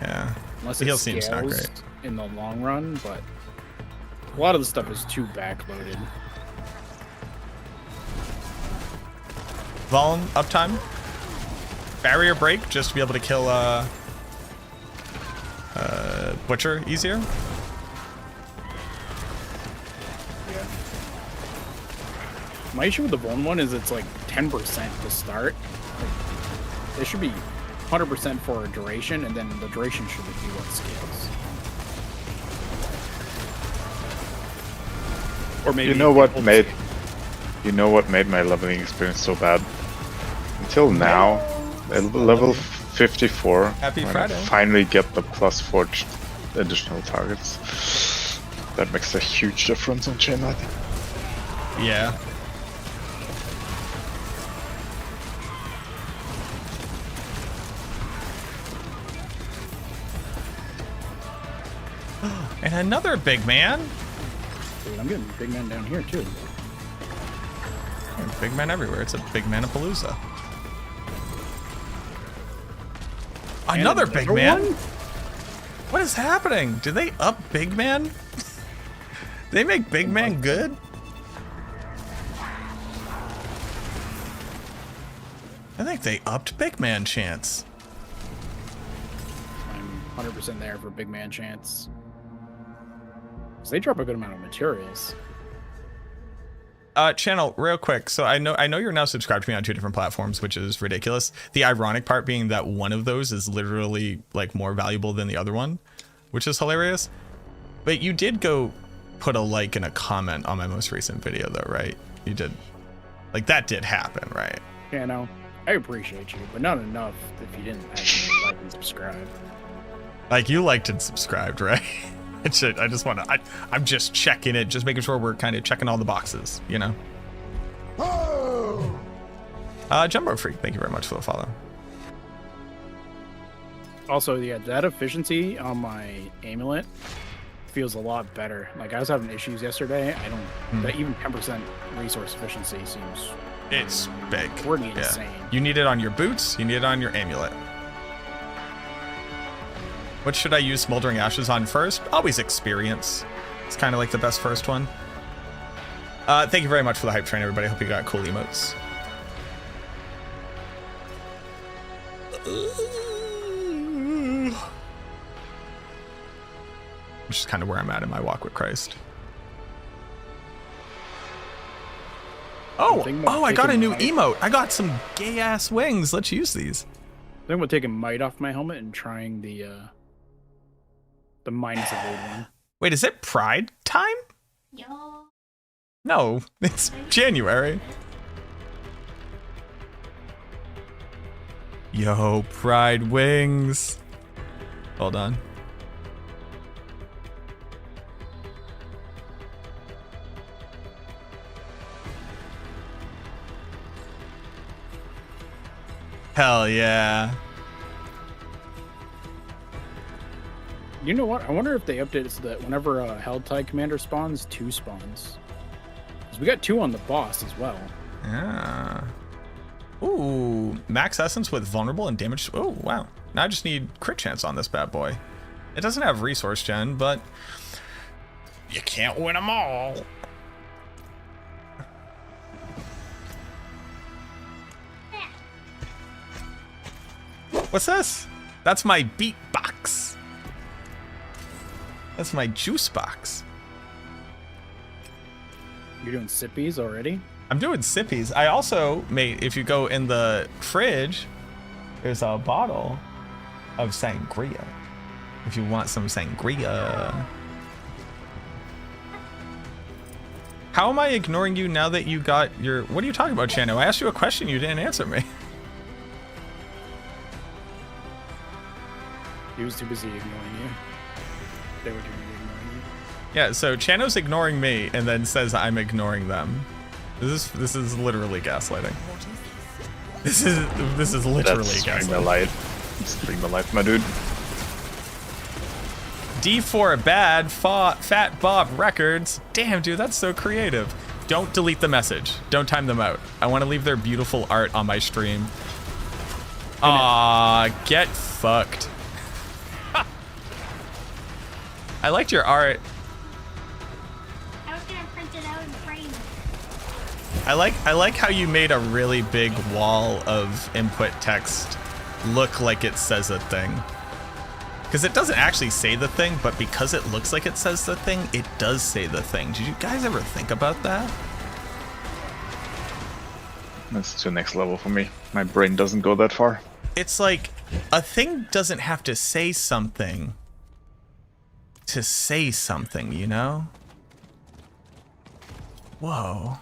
Yeah. Unless The heal it seems not scales great. in the long run, but a lot of the stuff is too backloaded. Valen uptime. Barrier break, just to be able to kill Butcher easier. Yeah. My issue with the Bone one is it's like 10% to start. Like, it should be 100% for a duration, and then the duration should be what scales. Or maybe You know what people made just- you know what made my leveling experience so bad? Until now, at level 54, Happy when Friday. I finally get the plus forged additional targets. That makes a huge difference on chain, I think. Yeah. And another big man. Dude, I'm getting big man down here too. Big man everywhere. It's a big man-a-palooza. Another big man? one? What is happening? Do they up big man? They make big man good? I think they upped big man chance. I'm 100% there for big man chance. So they drop a good amount of materials. Channel, real quick. So I know you're now subscribed to me on 2 different platforms, which is ridiculous. The ironic part being that one of those is literally like more valuable than the other one, which is hilarious. But you did go put a like and a comment on my most recent video though, right? You did. Like that did happen, right? Yeah, no, I appreciate you, but not enough if you didn't actually like and subscribe. Like you liked and subscribed, right? I just want to, I'm just checking it, just making sure we're kind of checking all the boxes, you know? Jumbo Freak, thank you very much for the follow. Also, yeah, that efficiency on my amulet feels a lot better. Like I was having issues yesterday. I don't, that even 10% resource efficiency seems It's big. pretty insane. You need it on your boots, you need it on your amulet. What should I use Smoldering Ashes on first? Always experience. It's kind of like the best first one. Thank you very much for the hype train, everybody. Hope you got cool emotes. Which is kind of where I'm at in my walk with Christ. Oh, I got a new emote. I got some gay ass wings. Let's use these. I think we're taking might off my helmet and trying the minus evade one. Wait, is it Pride time? Yo. No, it's January. Yo, Pride wings. Hold on. Hell yeah. You know what? I wonder if they updated it so that whenever Helltide Commander spawns, 2 spawns. Because we got 2 on the boss as well. Yeah. Ooh, max essence with vulnerable and damage. Oh, wow. Now I just need crit chance on this bad boy. It doesn't have resource gen, but you can't win them all. What's this? That's my beat box. That's my juice box. You're doing sippies already? I'm doing sippies. I also made, if you go in the fridge, there's a bottle of sangria. If you want some sangria. How am I ignoring you now that you got your, what are you talking about, Chano? I asked you a question, you didn't answer me. He was too busy ignoring you. They were too busy ignoring you. Yeah, so Chano's ignoring me and then says I'm ignoring them. This is literally gaslighting. This is literally Stream the gaslighting. light. Stream the light, my dude. D4 bad Fat Bob Records. Damn, dude, that's so creative. Don't delete the message. Don't time them out. I want to leave their beautiful art on my stream. Aw, get fucked. I liked your art. I was gonna print it out and frame it. I like how you made a really big wall of input text look like it says a thing. Because it doesn't actually say the thing, but because it looks like it says the thing, it does say the thing. Did you guys ever think about that? That's too next level for me. My brain doesn't go that far. It's like a thing doesn't have to say something to say something, you know? Whoa.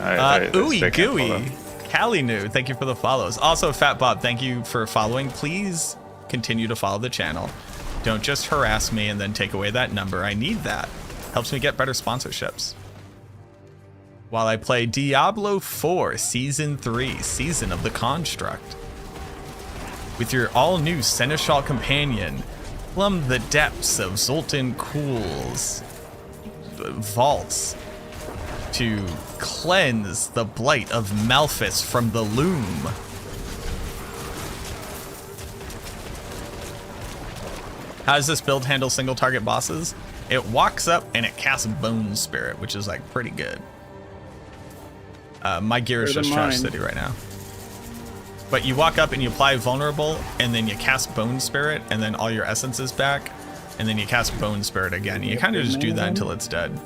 I Ooey stay careful, gooey. Callie New, thank you for the follows. Also, Fat Bob, thank you for following. Please continue to follow the channel. Don't just harass me and then take away that number. I need that. Helps me get better sponsorships. While I play Diablo 4 Season 3, Season of the Construct. With your all-new Seneschal companion, plumb the depths of Zoltan Kuhl's vaults to cleanse the blight of Malphas from the loom. How does this build handle single target bosses? It walks up and it casts Bone Spirit, which is like pretty good. My gear is just Trash City right now. But you walk up and you apply Vulnerable, and then you cast Bone Spirit, and then all your essence is back, and then you cast Bone Spirit again. You kind of just do that until it's dead.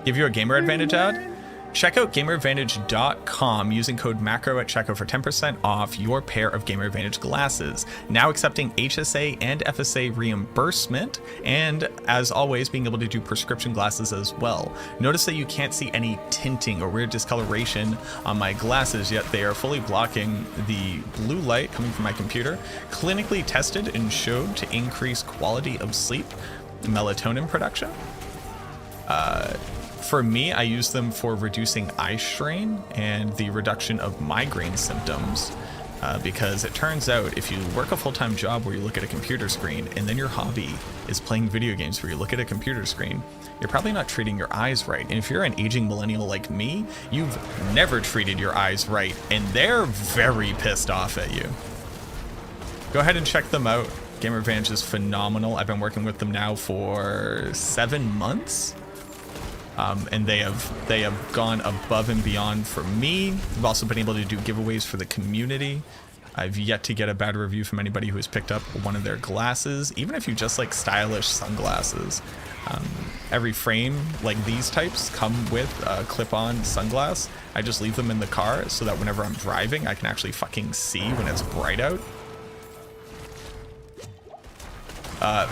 Give you a gamer advantage ad? Check out gameradvantage.com using code MACRO at checkout for 10% off your pair of Gamer Advantage glasses. Now accepting HSA and FSA reimbursement, and as always, being able to do prescription glasses as well. Notice that you can't see any tinting or weird discoloration on my glasses, yet they are fully blocking the blue light coming from my computer. Clinically tested and showed to increase quality of sleep, melatonin production. For me, I use them for reducing eye strain and the reduction of migraine symptoms, because it turns out if you work a full-time job where you look at a computer screen and then your hobby is playing video games where you look at a computer screen, you're probably not treating your eyes right. And if you're an aging millennial like me, you've never treated your eyes right, and they're very pissed off at you. Go ahead and check them out. Gamer Advantage is phenomenal. I've been working with them now for 7 months. And they have gone above and beyond for me. We've also been able to do giveaways for the community. I've yet to get a bad review from anybody who has picked up one of their glasses, even if you just like stylish sunglasses. Every frame, like these types, come with a clip-on sunglass. I just leave them in the car so that whenever I'm driving, I can actually fucking see when it's bright out.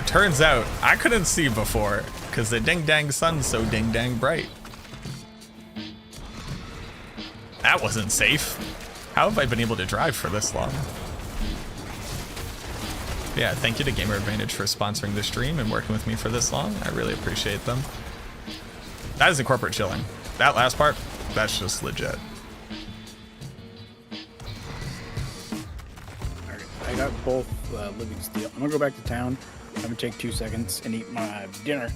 Turns out I couldn't see before because the ding-dang sun's so ding-dang bright. That wasn't safe. How have I been able to drive for this long? Yeah, thank you to Gamer Advantage for sponsoring the stream and working with me for this long. I really appreciate them. That isn't corporate chilling. That last part, that's just legit. Alright, I got both living steel. I'm gonna go back to town. I'm gonna take 2 seconds and eat my dinner.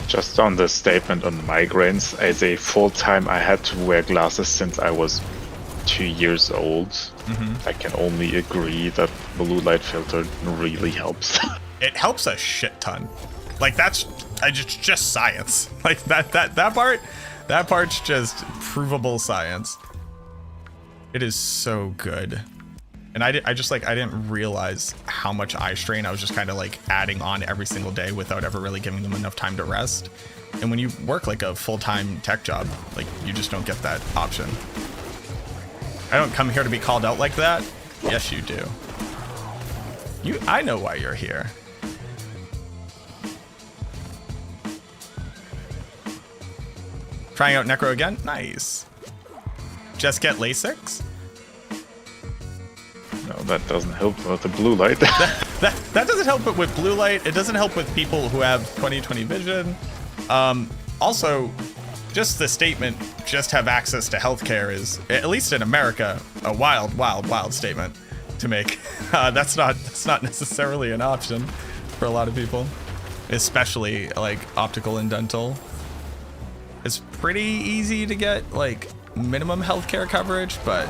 Just on the statement on migraines, as a full-time, I had to wear glasses since I was 2 years old. I can only agree that blue light filter really helps. It helps a shit ton. Like that's just science. Like that part's just provable science. It is so good. And I didn't realize how much eye strain I was just kind of like adding on every single day without ever really giving them enough time to rest. And when you work like a full-time tech job, like you just don't get that option. I don't come here to be called out like that. Yes, you do. I know why you're here. Trying out Necro again? Nice. Just get LASIX? No, that doesn't help with the blue light. That doesn't help it with blue light. It doesn't help with people who have 20/20 vision. Also, just the statement, just have access to healthcare is, at least in America, a wild, wild, wild statement to make. That's not necessarily an option for a lot of people, especially like optical and dental. It's pretty easy to get like minimum healthcare coverage, but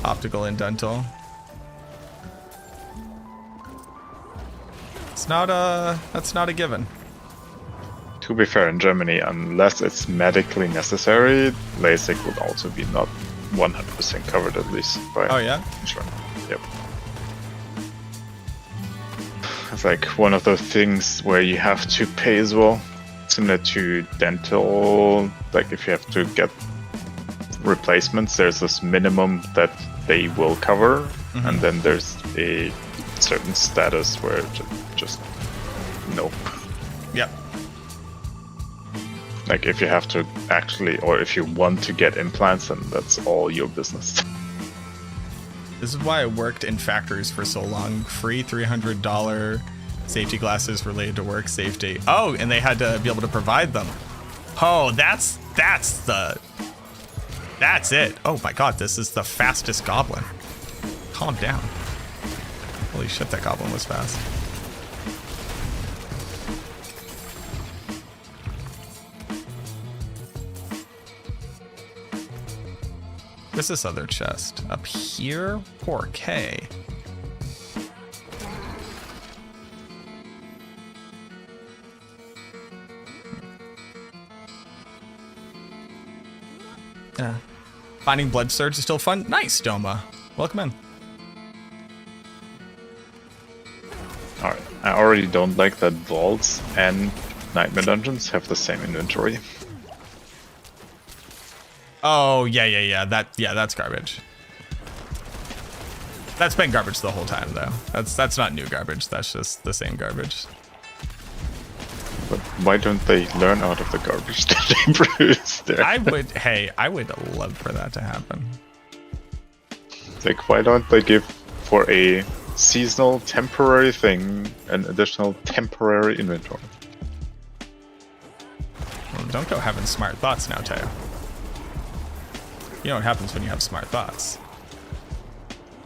optical and dental, that's not a given. To be fair, in Germany, unless it's medically necessary, LASIK would also be not 100% covered, at least by insurance. Yep. It's like one of those things where you have to pay as well, similar to dental. Like if you have to get replacements, there's this minimum that they will cover, and then there's a certain status where just no. Yep. Like if you have to actually, or if you want to get implants, then that's all your business. This is why I worked in factories for so long. Free $300 safety glasses related to work safety. Oh, and they had to be able to provide them. Oh, that's it. Oh my god, this is the fastest goblin. Calm down. Holy shit, that goblin was fast. Where's this other chest? Up here? 4K. Finding blood surge is still fun. Nice, Doma. Welcome in. Alright, I already don't like that vaults and nightmare dungeons have the same inventory. Oh, yeah. That's garbage. That's been garbage the whole time, though. That's not new garbage. That's just the same garbage. But why don't they learn out of the garbage that they produce there? I would love for that to happen. Like, why don't they give for a seasonal temporary thing an additional temporary inventory? Well, don't go having smart thoughts now, Teo. You know what happens when you have smart thoughts.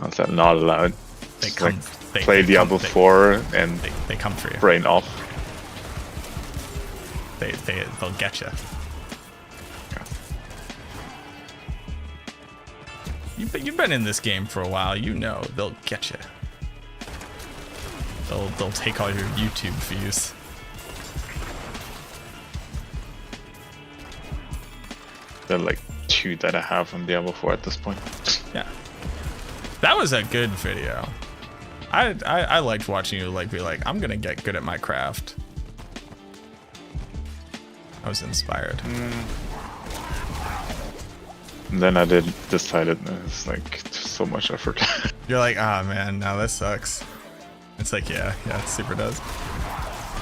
Is that not allowed? They Just, come. like, They play come- Diablo 4 and They come for you. brain off. They'll get you. You've been in this game for a while. You know they'll get you. They'll take all your YouTube views. They're like 2 that I have on Diablo 4 at this point. Yeah, that was a good video. I liked watching you be like, I'm gonna get good at my craft. I was inspired. And then I decided it's like so much effort. You're like, ah man, now this sucks. It's like, yeah, it super does.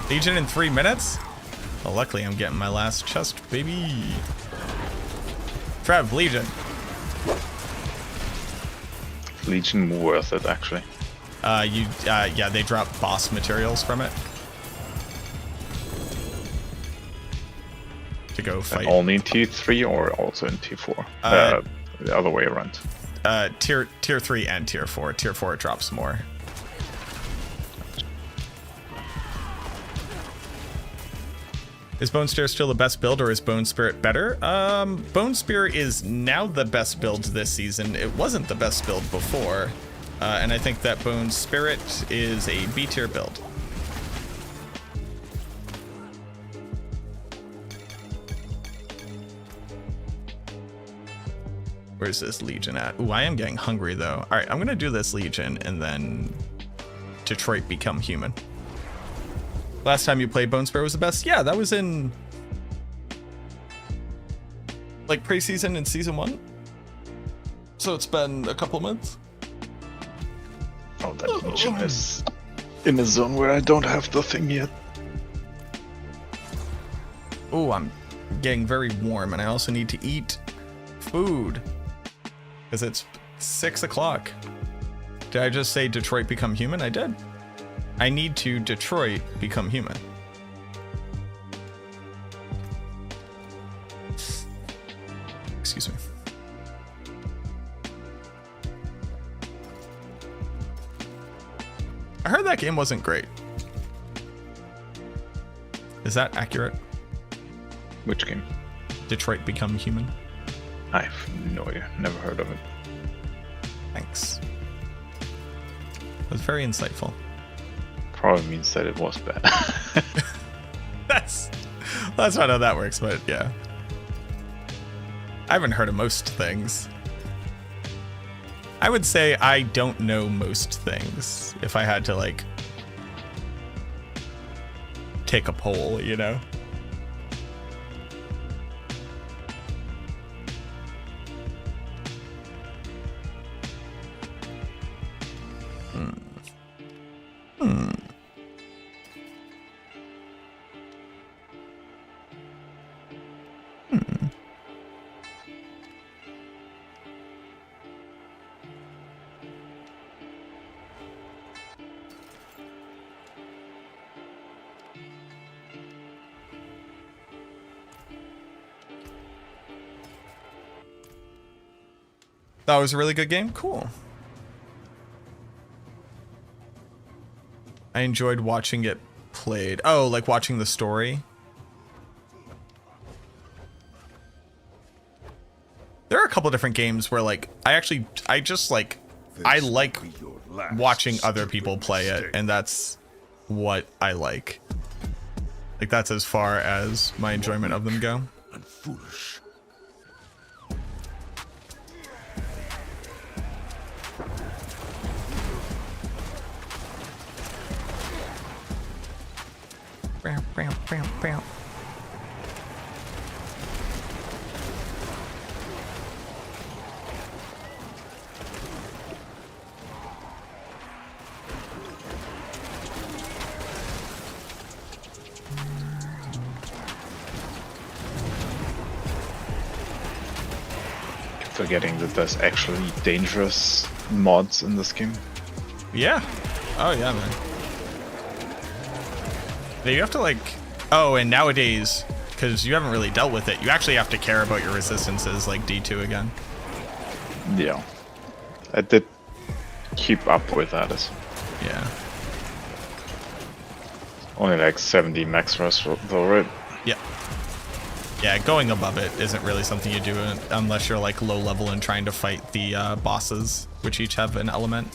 Legion in 3 minutes? Well, luckily I'm getting my last chest, baby. Trev, Legion. Legion worth it actually. Yeah, they drop boss materials from it. To go fight. And only in tier 3 or also in tier 4? The other way around. Tier 3 and tier 4. Tier 4 it drops more. Is Bone Spear still the best build, or is Bone Spirit better? Bone Spear is now the best build this season. It wasn't the best build before. And I think that Bone Spirit is a B tier build. Where's this Legion at? Ooh, I am getting hungry though. All right, I'm gonna do this Legion and then Detroit Become Human. Last time you played Bone Spear was the best? Yeah, that was in like preseason in season 1. So it's been a couple months. Oh, that Legion is in a zone where I don't have the thing yet. Oh, I'm getting very warm and I also need to eat food. Because it's 6 o'clock. Did I just say Detroit Become Human? I did. I need to Detroit Become Human. Excuse me. I heard that game wasn't great. Is that accurate? Which game? Detroit Become Human? I have no idea. Never heard of it. Thanks. That was very insightful. Probably means that it was bad. That's not how that works, but yeah. I haven't heard of most things. I would say I don't know most things if I had to like take a poll, you know? That was a really good game? Cool. I enjoyed watching it played. Oh, like watching the story? There are a couple different games where like, I like watching other people play it, and that's what I like. Like that's as far as my enjoyment of them go. And foolish. Forgetting that there's actually dangerous mods in this game. Yeah. Oh yeah, man. You have to like, oh, and nowadays, because you haven't really dealt with it, you actually have to care about your resistances like D2 again. Yeah. I did keep up with that. Yeah. Only like 70 max rush though, right? Yeah. Yeah, going above it isn't really something you do unless you're like low level and trying to fight the bosses, which each have an element.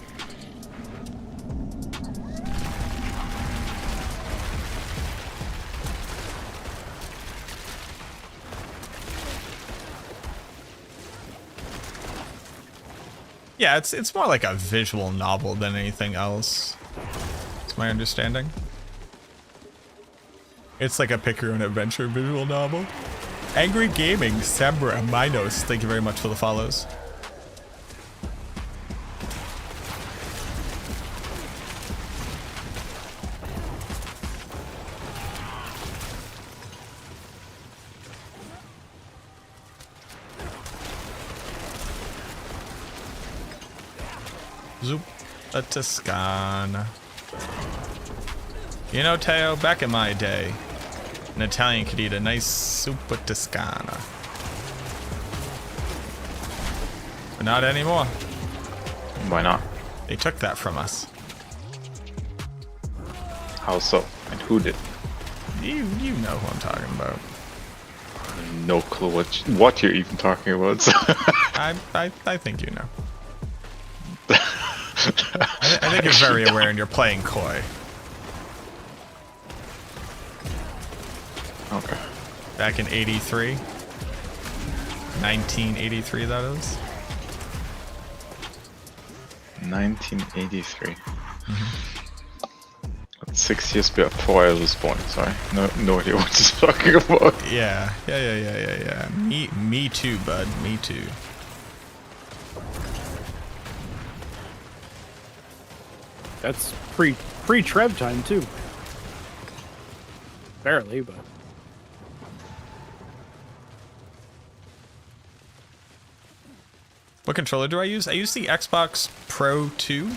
Yeah, it's more like a visual novel than anything else. It's my understanding. It's like a pick your own adventure visual novel. Angry Gaming, Sembra, Minos, thank you very much for the follows. Zoop, a Toscana. You know, Teo, back in my day, an Italian could eat a nice Super Toscana. But not anymore. Why not? They took that from us. How so? And who did? You know who I'm talking about. No clue what you're even talking about. I think you know. I think you're very aware and you're playing coy. Okay. Back in 83. 1983, that is. 1983. That's 6 years before I was born, sorry. No idea what you're talking about. Yeah. Me too, bud. Me too. That's pre-Trev time too. Barely, but. What controller do I use? I use the Xbox Pro 2.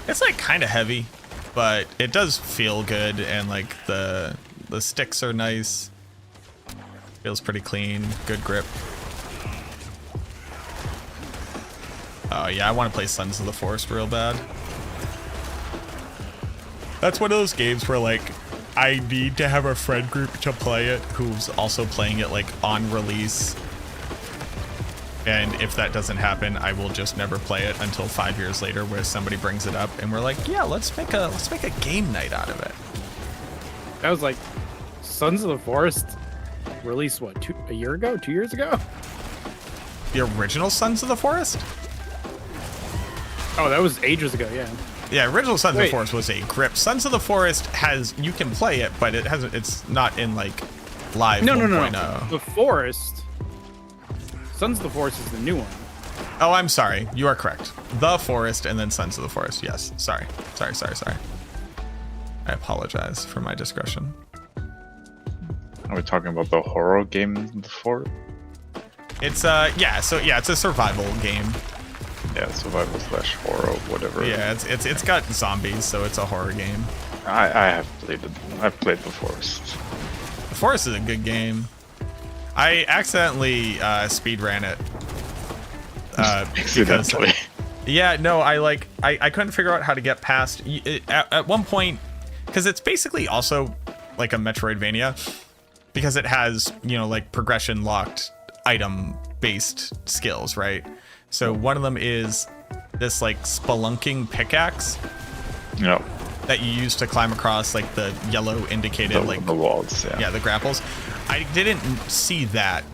It's like kind of heavy, but it does feel good, and like the sticks are nice. Feels pretty clean, good grip. Oh yeah, I want to play Sons of the Forest real bad. That's one of those games where like I need to have a friend group to play it who's also playing it like on release. And if that doesn't happen, I will just never play it until 5 years later where somebody brings it up and we're like, yeah, let's make a game night out of it. That was like Sons of the Forest released what, a year ago? 2 years ago? The original Sons of the Forest? Oh, that was ages ago, yeah. Yeah, original Sons of the Forest was a grip. Sons of the Forest you can play it, but it's not in like live 1.0. No. The Forest, Sons of the Forest is the new one. Oh, I'm sorry. You are correct. The Forest and then Sons of the Forest. Yes. Sorry. I apologize for my discretion. Are we talking about the horror game before? It's it's a survival game. Yeah, survival / horror, whatever. Yeah, it's got zombies, so it's a horror game. I have played it. I've played the Forest. The Forest is a good game. I accidentally speedran it. Accidentally. Yeah, no, I couldn't figure out how to get past at one point, because it's basically also like a Metroidvania, because it has, you know, like progression locked item based skills, right? So one of them is this like spelunking pickaxe Yeah. that you use to climb across like the yellow indicated The walls, yeah. yeah, the grapples. I didn't see that,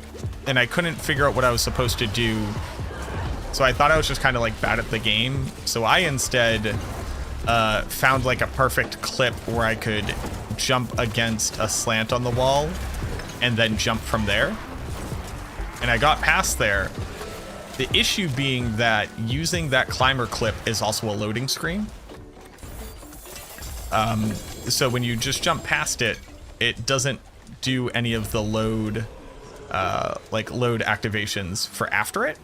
and I couldn't figure out what I was supposed to do. So I thought I was just kind of like bad at the game. So I instead found like a perfect clip where I could jump against a slant on the wall and then jump from there. And I got past there. The issue being that using that climber clip is also a loading screen. So when you just jump past it, it doesn't do any of the load activations for after it.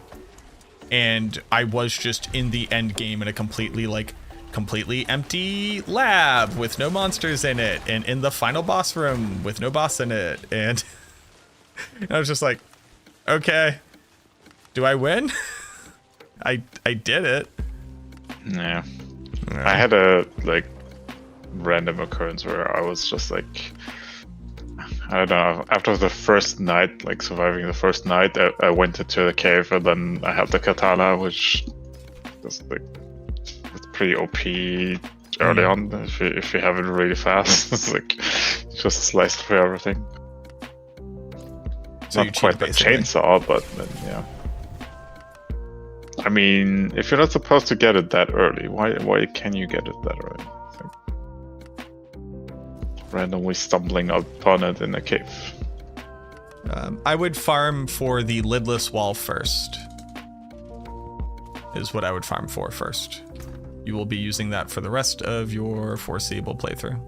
And I was just in the end game in a completely empty lab with no monsters in it, and in the final boss room with no boss in it, and I was just like, okay, do I win? I did it. Yeah. I had a random occurrence where I was just like, I don't know, after the first night, like surviving the first night, I went into the cave and then I had the katana, which was like, it's pretty OP early on if you have it really fast. It's like just sliced through everything. So not quite the chainsaw, but then, yeah. I mean, if you're not supposed to get it that early, why can you get it that early? It's like randomly stumbling upon it in a cave. I would farm for the lidless wall first. Is what I would farm for first. You will be using that for the rest of your foreseeable playthrough.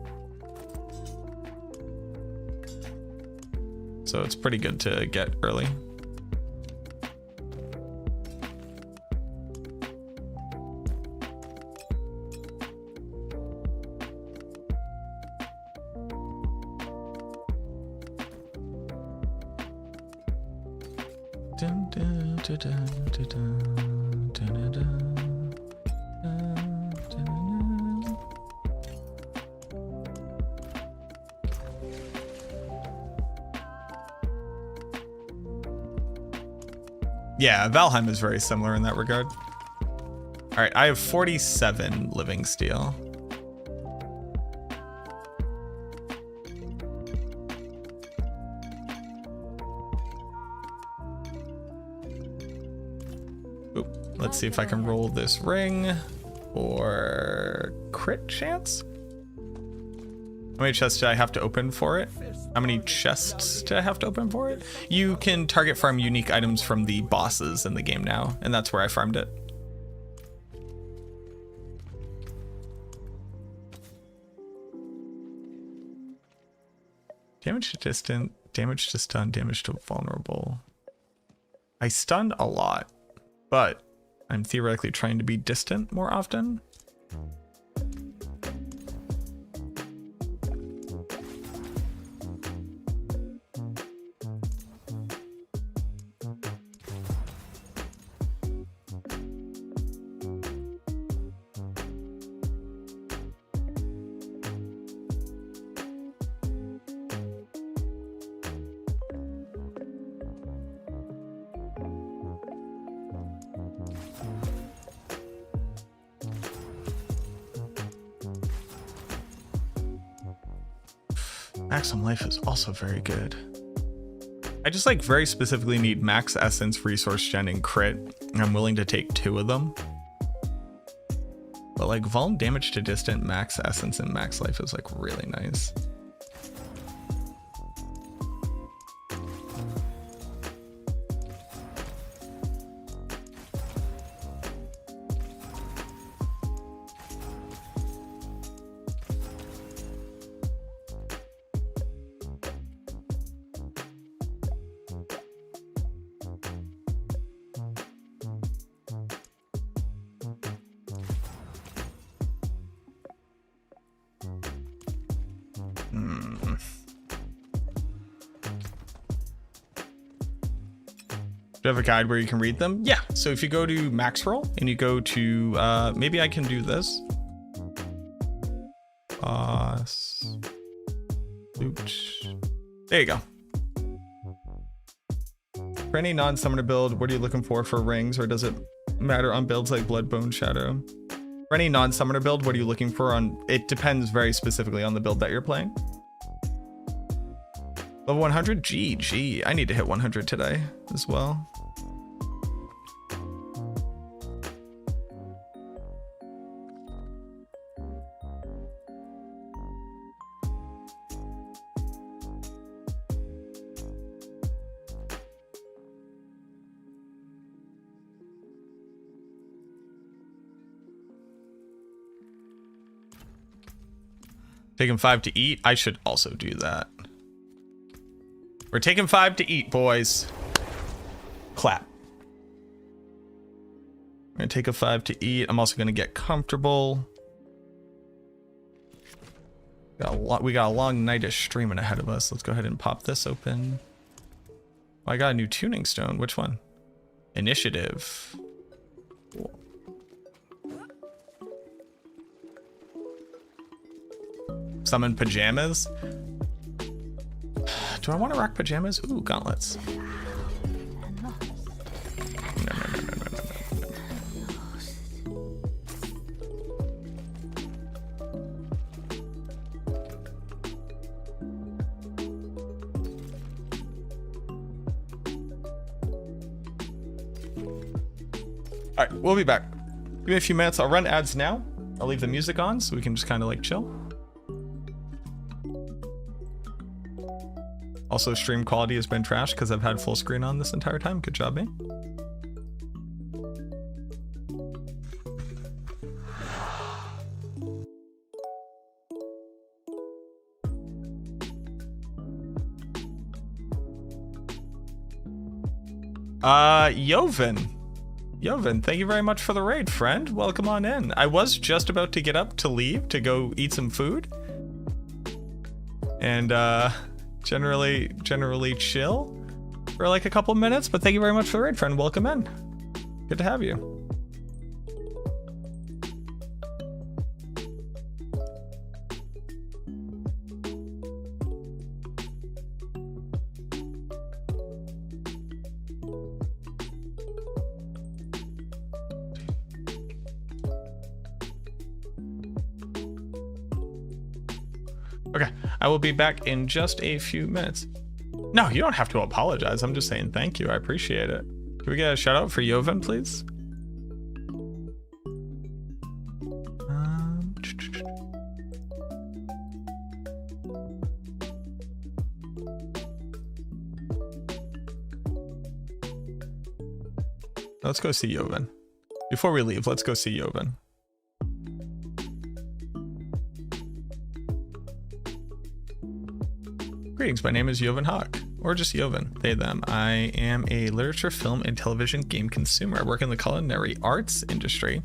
So it's pretty good to get early. Yeah, Valheim is very similar in that regard. All right, I have 47 living steel. Oop, let's see if I can roll this ring for crit chance. How many chests do I have to open for it? How many chests do I have to open for it? You can target farm unique items from the bosses in the game now, and that's where I farmed it. Damage to distant, damage to stun, damage to vulnerable. I stunned a lot, but I'm theoretically trying to be distant more often. Maximum life is also very good. I just like very specifically need max essence, resource gen, and crit, and I'm willing to take 2 of them. But like vuln damage to distant, max essence, and max life is like really nice. Do you have a guide where you can read them? Yeah. So if you go to Maxroll and you go to, maybe I can do this. There you go. For any non-summoner build, what are you looking for rings, or does it matter on builds like Blood, Bone, Shadow? For any non-summoner build, what are you looking for on? It depends very specifically on the build that you're playing. Level 100? GG. I need to hit 100 today as well. Taking 5 to eat. I should also do that. We're taking 5 to eat, boys. Clap. I'm gonna take a 5 to eat. I'm also gonna get comfortable. We got a long night of streaming ahead of us. Let's go ahead and pop this open. Oh, I got a new tuning stone. Which one? Initiative. Cool. Summon pajamas. Do I want to rock pajamas? Ooh, gauntlets. No. All right, we'll be back. Give me a few minutes. I'll run ads now. I'll leave the music on so we can just kind of like chill. Also, stream quality has been trashed because I've had full screen on this entire time. Good job, me. Yovan, thank you very much for the raid, friend. Welcome on in. I was just about to get up to leave to go eat some food. And, generally chill for like a couple minutes, but thank you very much for the raid, friend. Welcome in. Good to have you. Okay, I will be back in just a few minutes. No, you don't have to apologize. I'm just saying thank you. I appreciate it. Can we get a shout out for Yovan, please? Let's go see Yovan. Before we leave, let's go see Yovan. Greetings, my name is Yovan Hawk, or just Yovan, they, them. I am a literature, film, and television game consumer. I work in the culinary arts industry.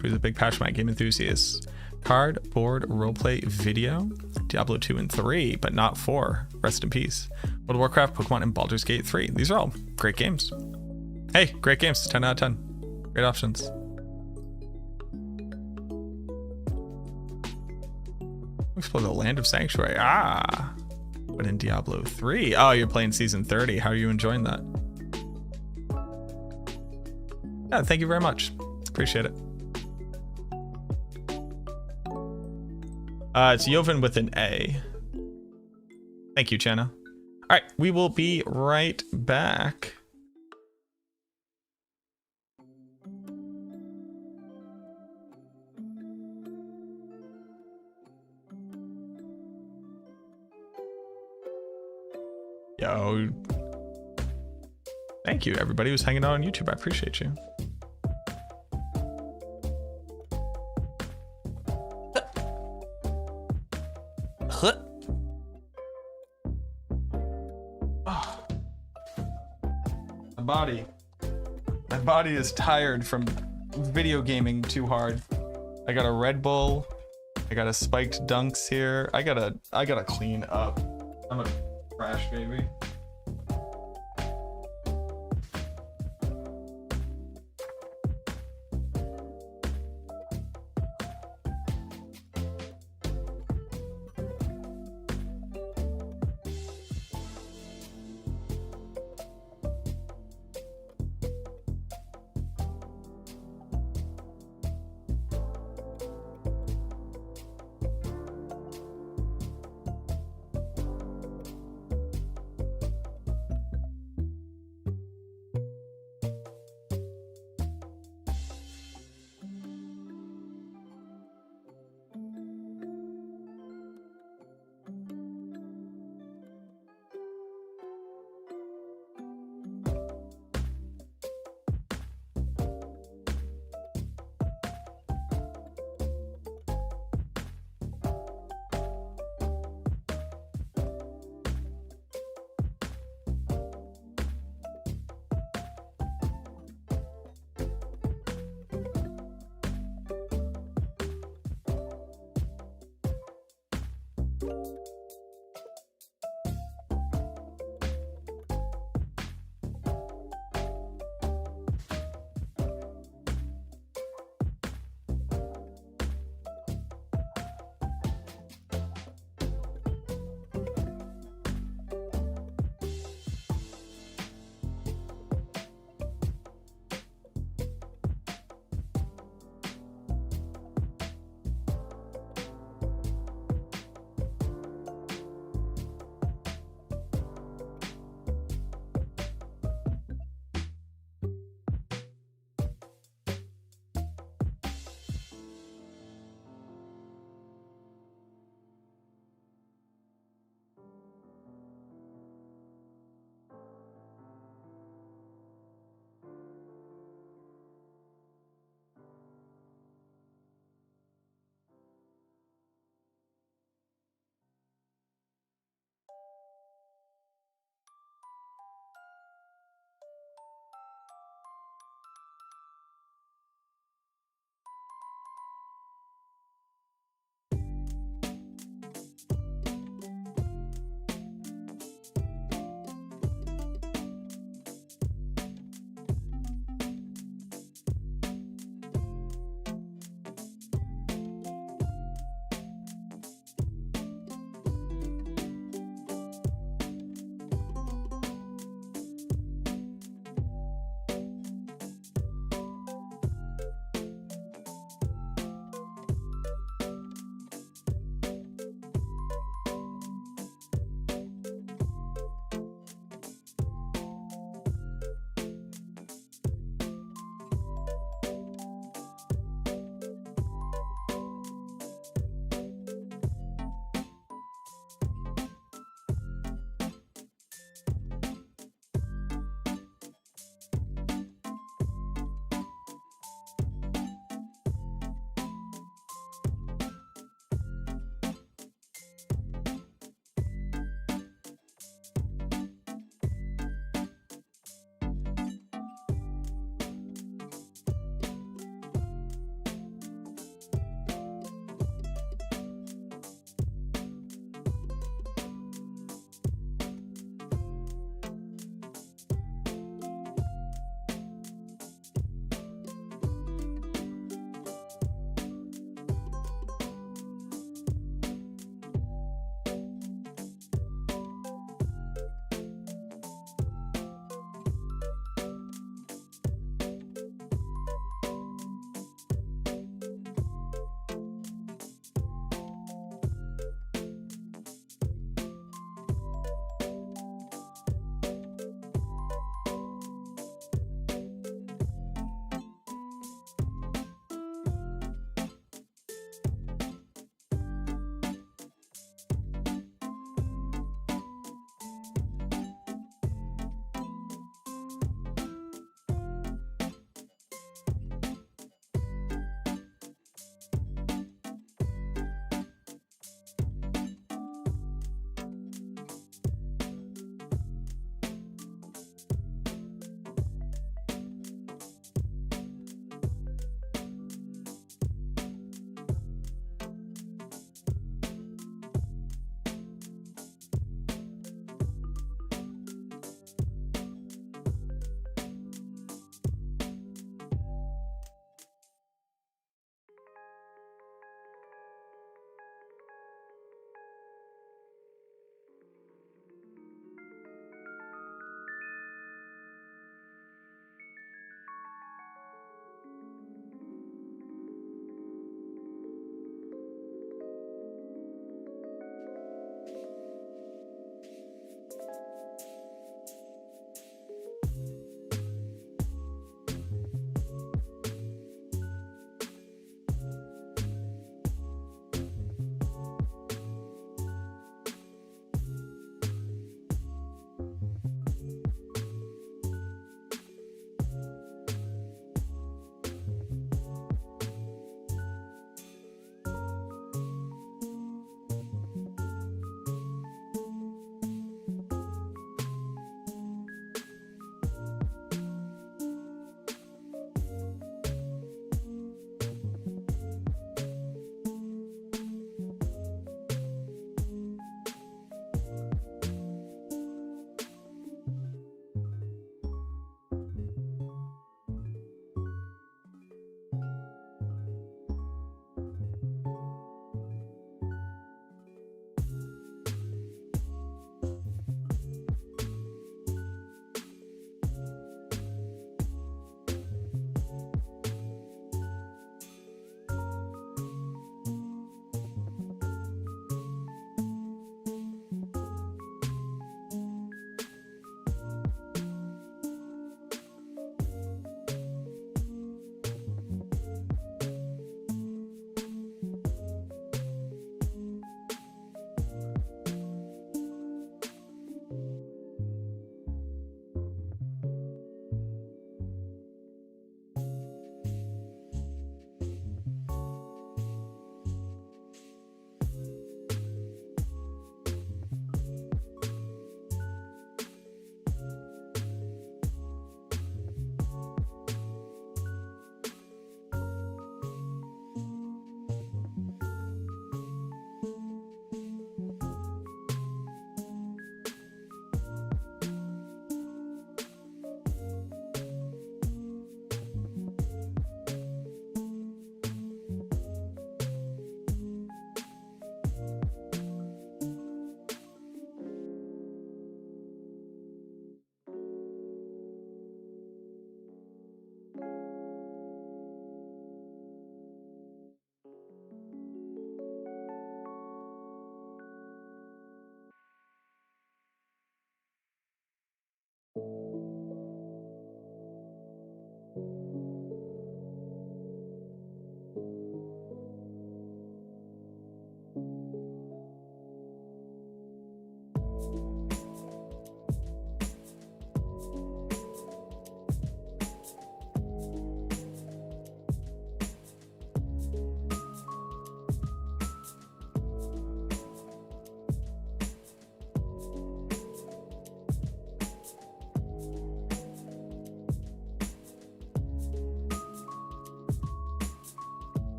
Who's a big passion my game enthusiasts. Card, board, roleplay, video, Diablo 2 and 3, but not 4. Rest in peace. World of Warcraft, Pokemon, and Baldur's Gate 3. These are all great games. Hey, great games, 10 out of 10. Great options. Explore the land of Sanctuary. Ah! But in Diablo 3. Oh, you're playing season 30. How are you enjoying that? Yeah, thank you very much. Appreciate it. It's Yovan with an A. Thank you, Channa. All right, we will be right back. Yo. Thank you, everybody who's hanging out on YouTube. I appreciate you. Oh. My body is tired from video gaming too hard. I got a Red Bull. I got a spiked dunks here. I gotta clean up. I'm a trash baby.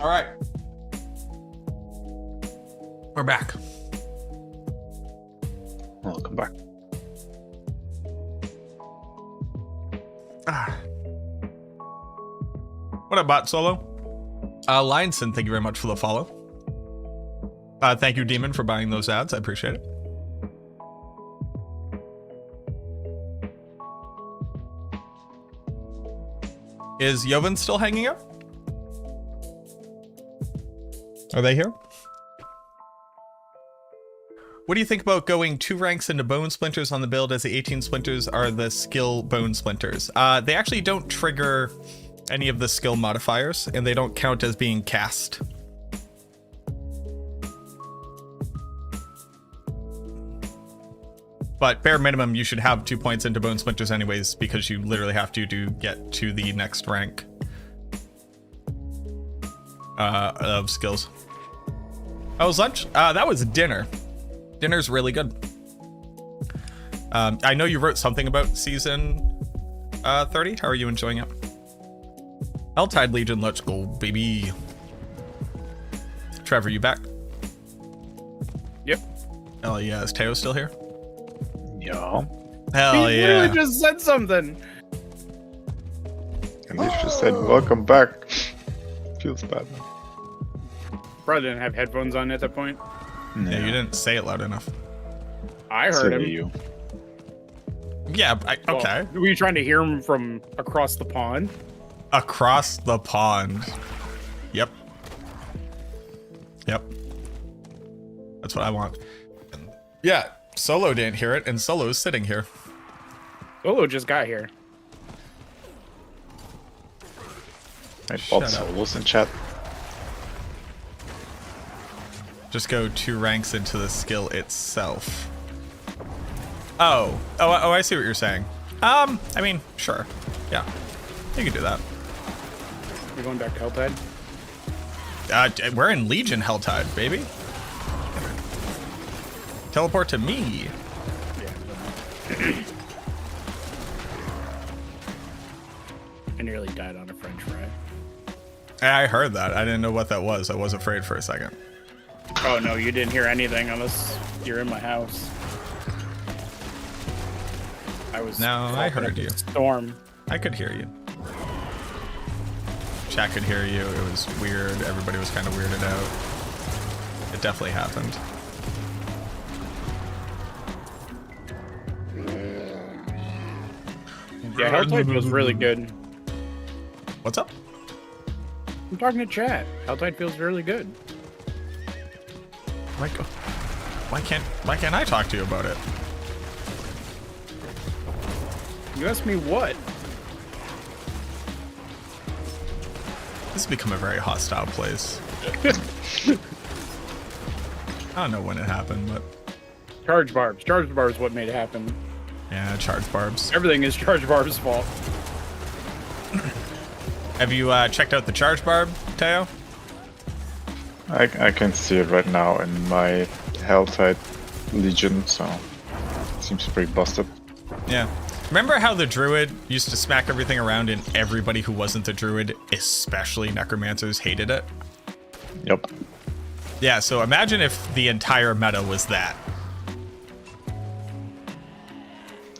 All right. We're back. Welcome back. What up, Bot Solo? Lionson, thank you very much for the follow. Thank you, Demon, for buying those ads. I appreciate it. Is Yovan still hanging out? Are they here? What do you think about going 2 ranks into Bone Splinters on the build, as the 18 Splinters are the skill Bone Splinters? They actually don't trigger any of the skill modifiers, and they don't count as being cast. But bare minimum, you should have 2 points into Bone Splinters anyways, because you literally have to get to the next rank of skills. How was lunch? That was dinner. Dinner's really good. I know you wrote something about season 30. How are you enjoying it? Helltide Legion, let's go, baby. Trevor, you back? Yep. Hell yeah, is Teo still here? Yeah. Hell He yeah. literally just said something. And they just said, welcome back. Feels bad. Probably didn't have headphones on at that point. Yeah, you didn't say it loud enough. I heard him. You. Yeah, Well, okay. were you trying to hear him from across the pond? Across the pond. Yep. Yep. That's what I want. Yeah, Solo didn't hear it, and Solo's sitting here. Solo just got here. I Shut bought up. solos in chat. Just go 2 ranks into the skill itself. Oh, I see what you're saying. I mean, sure. Yeah, you can do that. You're going back to Helltide? We're in Legion Helltide, baby. Teleport to me. I nearly died on a French fry. I heard that. I didn't know what that was. I was afraid for a second. Oh no, you didn't hear anything unless you're in my house. I was. No, I caught heard in a you. Storm. I could hear you. Chat could hear you. It was weird. Everybody was kind of weirded out. It definitely happened. Yeah, Helltide feels really good. What's up? I'm talking to chat. Helltide feels really good. Why can't I talk to you about it? You asked me what? This has become a very hostile place. I don't know when it happened, but Charge barbs. Charge barbs is what made it happen. yeah, charge barbs. Everything is Charge barbs' fault. Have you checked out the charge barb, Teo? I can see it right now in my Helltide Legion, so it seems pretty busted. Yeah. Remember how the Druid used to smack everything around and everybody who wasn't the Druid, especially Necromancers, hated it? Yep. Yeah, so imagine if the entire meta was that.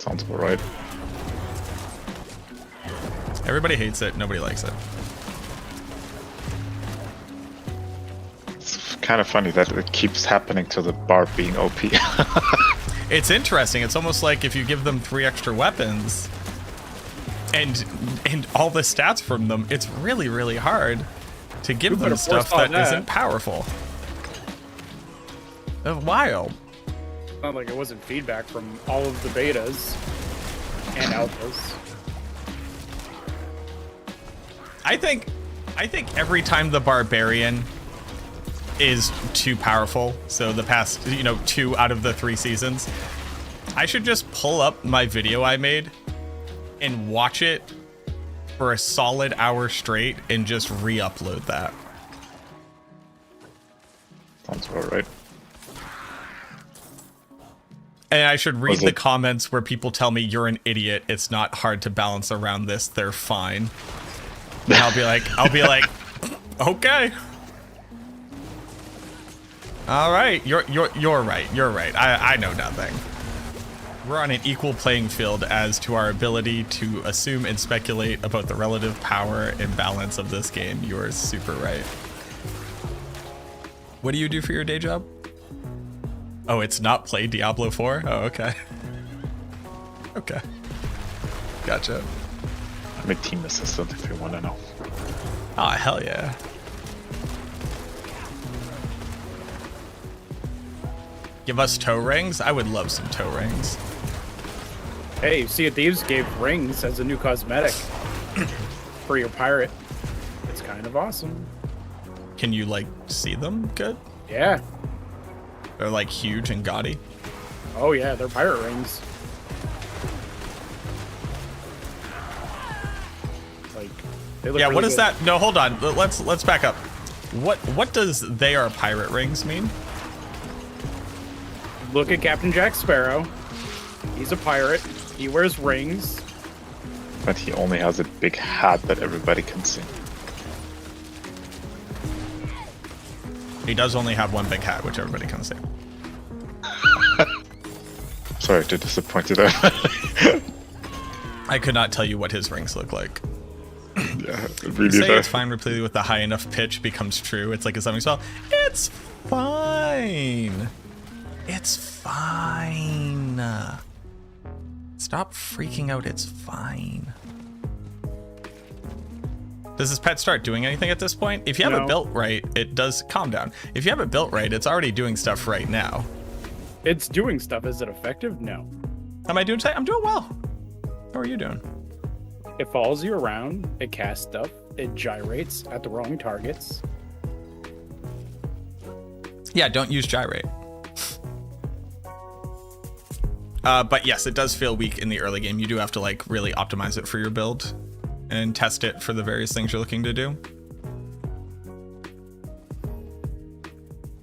Sounds about right. Everybody hates it, nobody likes it. It's kind of funny that it keeps happening to the Barb being OP. It's interesting. It's almost like if you give them 3 extra weapons and all the stats from them, it's really, really hard to give them stuff that isn't powerful. That's wild. It's not like it wasn't feedback from all of the betas and alphas. I think every time the Barbarian is too powerful, so the past 2 out of the 3 seasons, I should just pull up my video I made and watch it for a solid hour straight and just re-upload that. Sounds about right. And I should read Was the it- comments where people tell me you're an idiot, it's not hard to balance around this, they're fine. And I'll be like, okay. All right, you're right. You're right. I know nothing. We're on an equal playing field as to our ability to assume and speculate about the relative power and balance of this game. You're super right. What do you do for your day job? Oh, it's not play Diablo 4? Oh, okay. Okay. Gotcha. I'm a team assistant if you want to know. Oh, hell yeah. Give us toe rings? I would love some toe rings. Hey, Sea of Thieves gave rings as a new cosmetic for your pirate. It's kind of awesome. Can you, like, see them good? Yeah. They're, like, huge and gaudy. Oh yeah, they're pirate rings. Like, they look Yeah, really what is good. that? No, hold on. Let's back up. What does they are pirate rings mean? Look at Captain Jack Sparrow. He's a pirate. He wears rings. But he only has a big hat that everybody can see. He does only have one big hat, which everybody can see. Sorry to disappoint you there. I could not tell you what his rings look like. Yeah, You really say there. it's fine repeatedly with the high enough pitch becomes true. It's like a something spell. It's fine. It's fine. Stop freaking out. It's fine. Does this pet start doing anything at this point? If you have it No. built right, it does. Calm down. If you have it built right, it's already doing stuff right now. It's doing stuff. Is it effective? No. How am I doing today? I'm doing well. How are you doing? It follows you around. It casts stuff. It gyrates at the wrong targets. Yeah, don't use gyrate. But yes, it does feel weak in the early game. You do have to like really optimize it for your build and test it for the various things you're looking to do.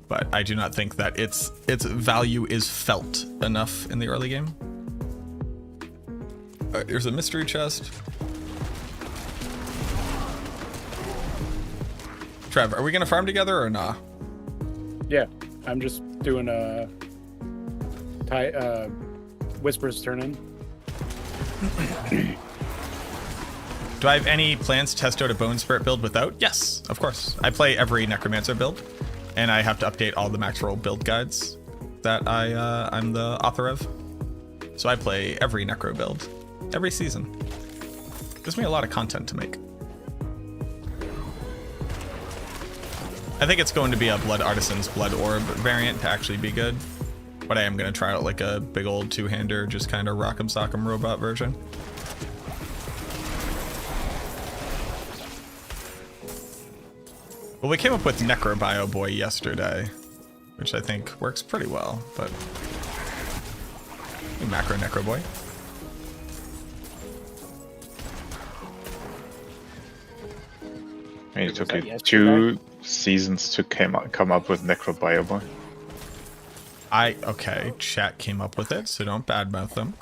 But I do not think that its value is felt enough in the early game. All right, here's a mystery chest. Trev, are we gonna farm together or nah? Yeah, I'm just doing a Whispers turn in. Do I have any plans to test out a Bone Spirit build without? Yes, of course. I play every Necromancer build, and I have to update all the max roll build guides that I'm the author of. So I play every Necro build, every season. Gives me a lot of content to make. I think it's going to be a Blood Artisan's Blood Orb variant to actually be good. But I am going to try out like a big old two-hander, just kind of rock'em sock'em robot version. Well, we came up with MacroBioBoi yesterday, which I think works pretty well, but... Macro Necroboy. I mean, it took that you yesterday? 2 seasons to come up with MacroBioBoi. Okay, chat came up with it, so don't badmouth them.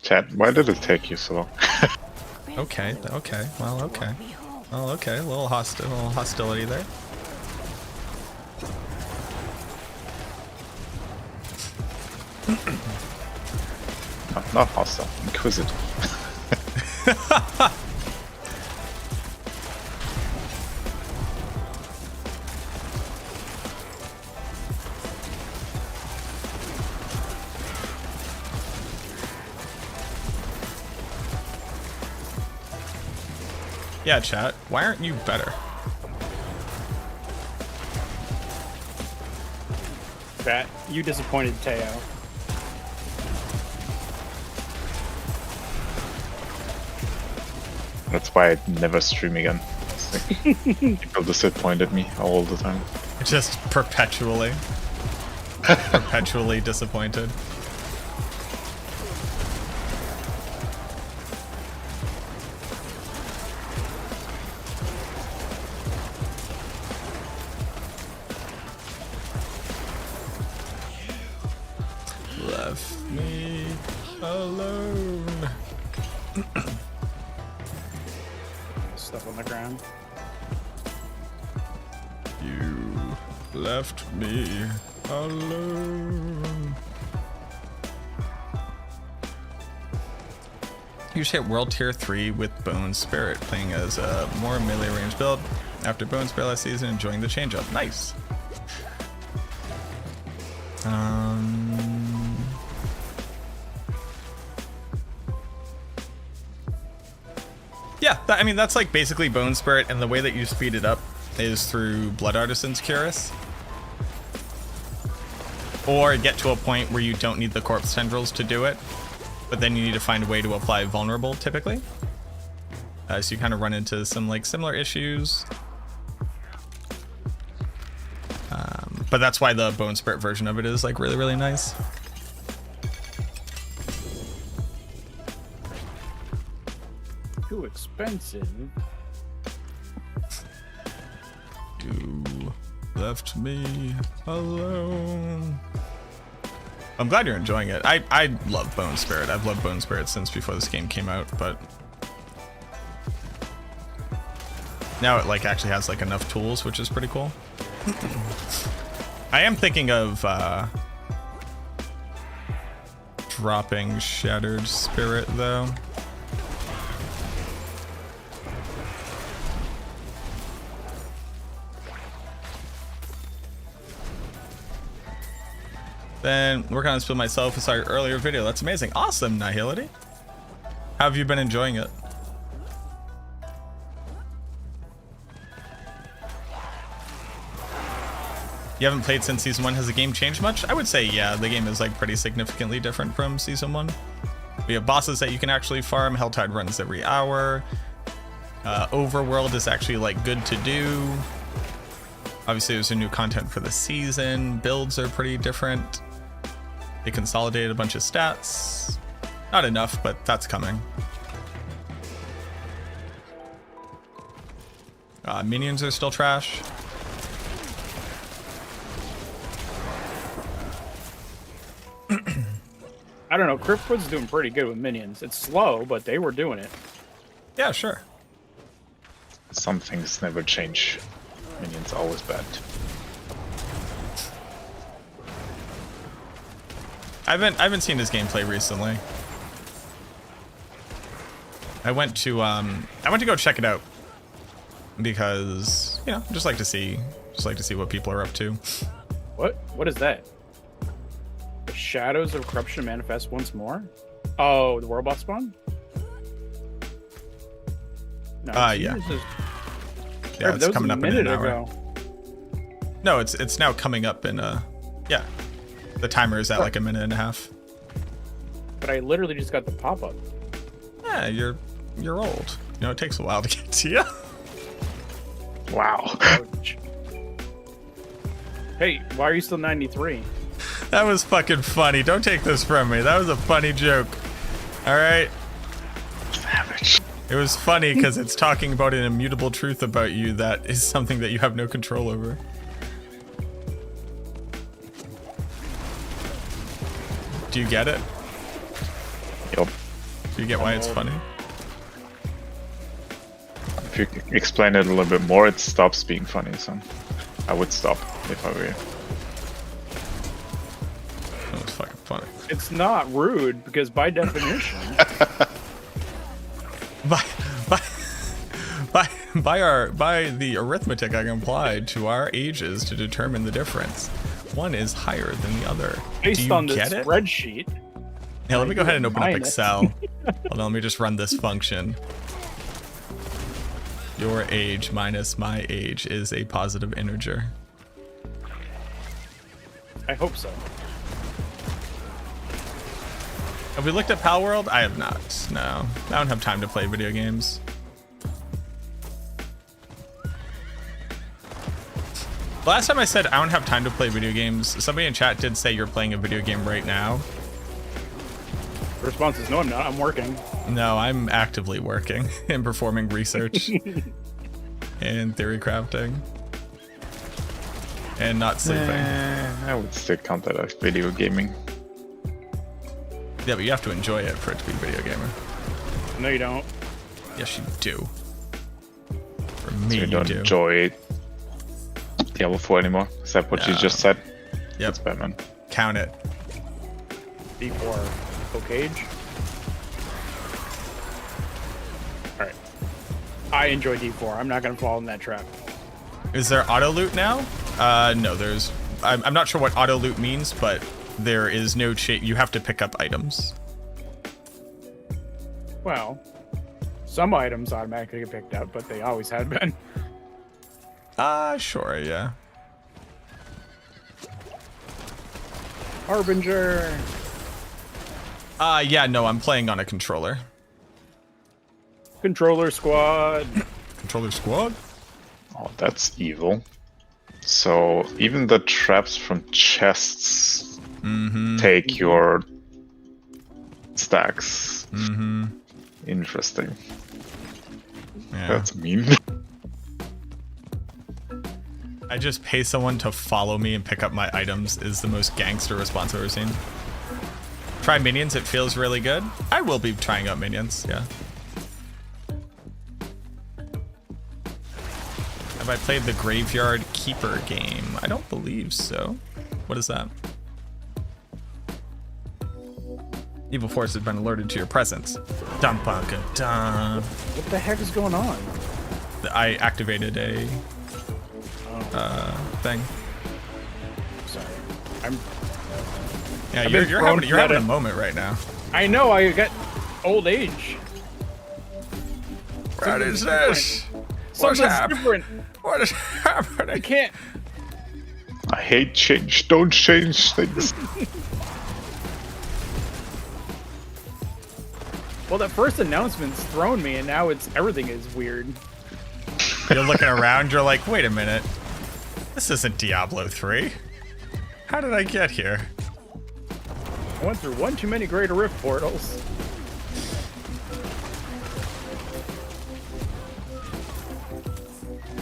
Chat, why did it take you so long? Okay, well, okay. Well, okay, a little hostility there. Not hostile, inquisitive. Yeah, chat, why aren't you better? That you disappointed Teo. That's why I never stream again. It's like, people disappointed me all the time. Just perpetually. Perpetually disappointed. Left me alone. Stuff on the ground. You left me alone. You should hit World Tier 3 with Bone Spirit, playing as a more melee range build. After Bone Spirit last season, enjoying the change up. Nice. Yeah, I mean, that's like basically Bone Spirit, and the way that you speed it up is through Blood Artisan's Cuirass. Or get to a point where you don't need the Corpse Tendrils to do it, but then you need to find a way to apply Vulnerable, typically. So you kind of run into some like similar issues. But that's why the Bone Spirit version of it is like really, really nice. Too expensive. You left me alone. I'm glad you're enjoying it. I love Bone Spirit. I've loved Bone Spirit since before this game came out, but now it like actually has like enough tools, which is pretty cool. I am thinking of dropping Shattered Spirit though. Then working on this build myself. I saw your earlier video. That's amazing. Awesome, Nihility. How have you been enjoying it? You haven't played since Season 1. Has the game changed much? I would say, yeah, the game is like pretty significantly different from Season 1. We have bosses that you can actually farm. Helltide runs every hour. Overworld is actually like good to do. Obviously, there's a new content for the season. Builds are pretty different. They consolidated a bunch of stats. Not enough, but that's coming. Minions are still trash. I don't know. Cryptwood's doing pretty good with minions. It's slow, but they were doing it. Yeah, sure. Some things never change. Minions always bad. I haven't seen his gameplay recently. I went to go check it out because, you know, just like to see what people are up to. What is that? The Shadows of Corruption manifest once more? Oh, the World Boss spawn? No, yeah. Yeah, it's coming up in an hour. Ago. No, it's now coming up in yeah. The timer is at like a minute and a half. But I literally just got the pop-up. Yeah, you're old. You know, it takes a while to get to you. Wow. Ouch. Hey, why are you still 93? That was fucking funny. Don't take this from me. That was a funny joke. All right. Savage. It was funny because it's talking about an immutable truth about you that is something that you have no control over. Do you get it? Yup. Do you get why it's funny? If you explain it a little bit more, it stops being funny, so I would stop if I were you. That was fucking funny. It's not rude because by definition. By the arithmetic I applied to our ages to determine the difference, one is higher than the other. Based Do you on this get it? spreadsheet. Yeah, let me go ahead and open up Minus. Excel. Hold on, let me just run this function. Your age minus my age is a positive integer. I hope so. Have we looked at Pal World? I have not. No, I don't have time to play video games. The last time I said I don't have time to play video games, somebody in chat did say you're playing a video game right now. The response is no, I'm not. I'm working. No, I'm actively working and performing research and theory crafting and not sleeping. I would still count that as video gaming. Yeah, but you have to enjoy it for it to be video gamer. No, you don't. Yes, you do. For So me, you you don't do. enjoy it. Diablo 4 anymore. Is that what you No. just said? Yep. That's Batman. Count it. D4 Cage. Alright. I enjoy D4. I'm not gonna fall in that trap. Is there auto loot now? No, there's. I'm not sure what auto loot means, but there is no you have to pick up items. Well, some items automatically get picked up, but they always had been. Sure, yeah. Harbinger. Yeah, no, I'm playing on a controller. Controller squad. Controller squad? Oh, that's evil. So even the traps from chests take your stacks. Interesting. Yeah. That's mean. I just pay someone to follow me and pick up my items is the most gangster response I've ever seen. Try minions, it feels really good. I will be trying out minions, yeah. Have I played the Graveyard Keeper game? I don't believe so. What is that? Evil force has been alerted to your presence. Dum dum. What the heck is going on? I activated a thing. Sorry. I'm. Yeah, I've you're been having a thrown moment right now. I know. I got old age. What is this? What's Something's happening? different. What is I happening? can't. I hate change. Don't change things. Well, that first announcement's thrown me, and now everything is weird. You're looking around, you're like, wait a minute. This isn't Diablo 3. How did I get here? I went through one too many Greater Rift portals.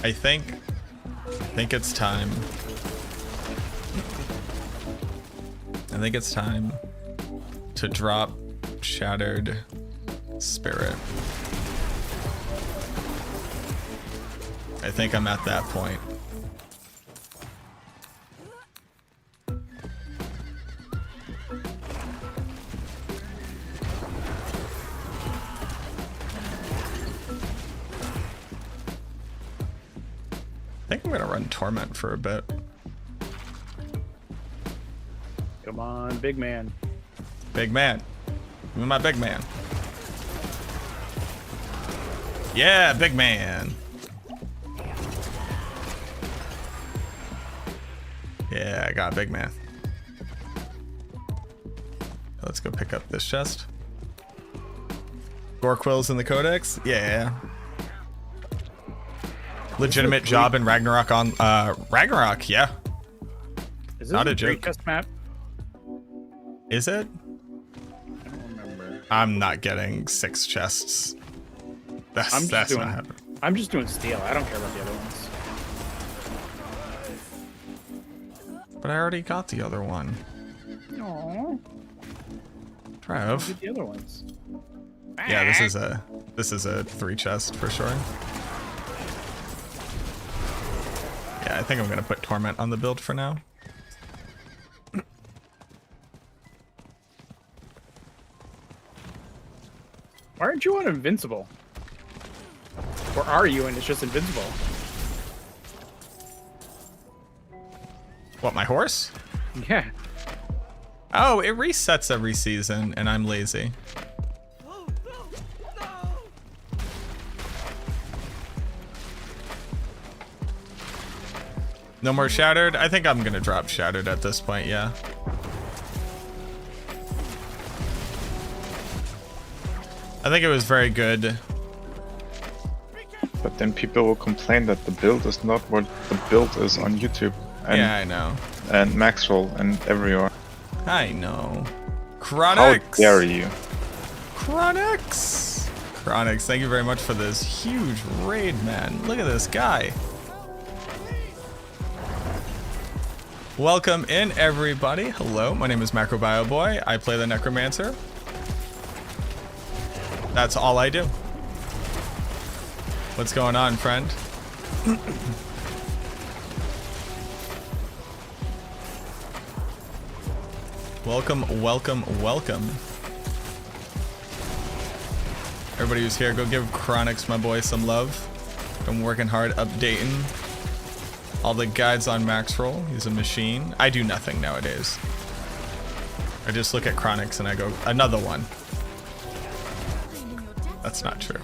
I think it's time. I think it's time to drop Shattered Spirit. I think I'm at that point. I think I'm gonna run Torment for a bit. Come on, big man. Big man. Give me my big man. Yeah, big man. Yeah, I got a big man. Let's go pick up this chest. Gorquills in the Codex? Yeah. Legitimate job in Ragnarok on Ragnarok, yeah. Is this Not a a joke. test map? Is it? I don't remember. I'm not getting 6 chests. That's not happening. I'm just doing steel. I don't care about the other ones. But I already got the other one. Aww. Trev. Get the other ones. Yeah, this is a 3 chest for sure. Yeah, I think I'm gonna put Torment on the build for now. Why aren't you on Invincible? Or are you and it's just Invincible? What, my horse? Yeah. Oh, it resets every season, and I'm lazy. No more Shattered? I think I'm gonna drop Shattered at this point, yeah. I think it was very good. But then people will complain that the build is not what the build is on YouTube. And, Yeah, I know. and Maxwell and everywhere. I know. How Chronix! dare you? Chronix! Chronix, thank you very much for this huge raid, man. Look at this guy. Welcome in, everybody. Hello, my name is MacroBioBoi. I play the Necromancer. That's all I do. What's going on, friend? Welcome, welcome, welcome. Everybody who's here, go give Chronix, my boy, some love. I'm working hard updating all the guides on Max Roll. He's a machine. I do nothing nowadays. I just look at Chronix and I go, another one. That's not true.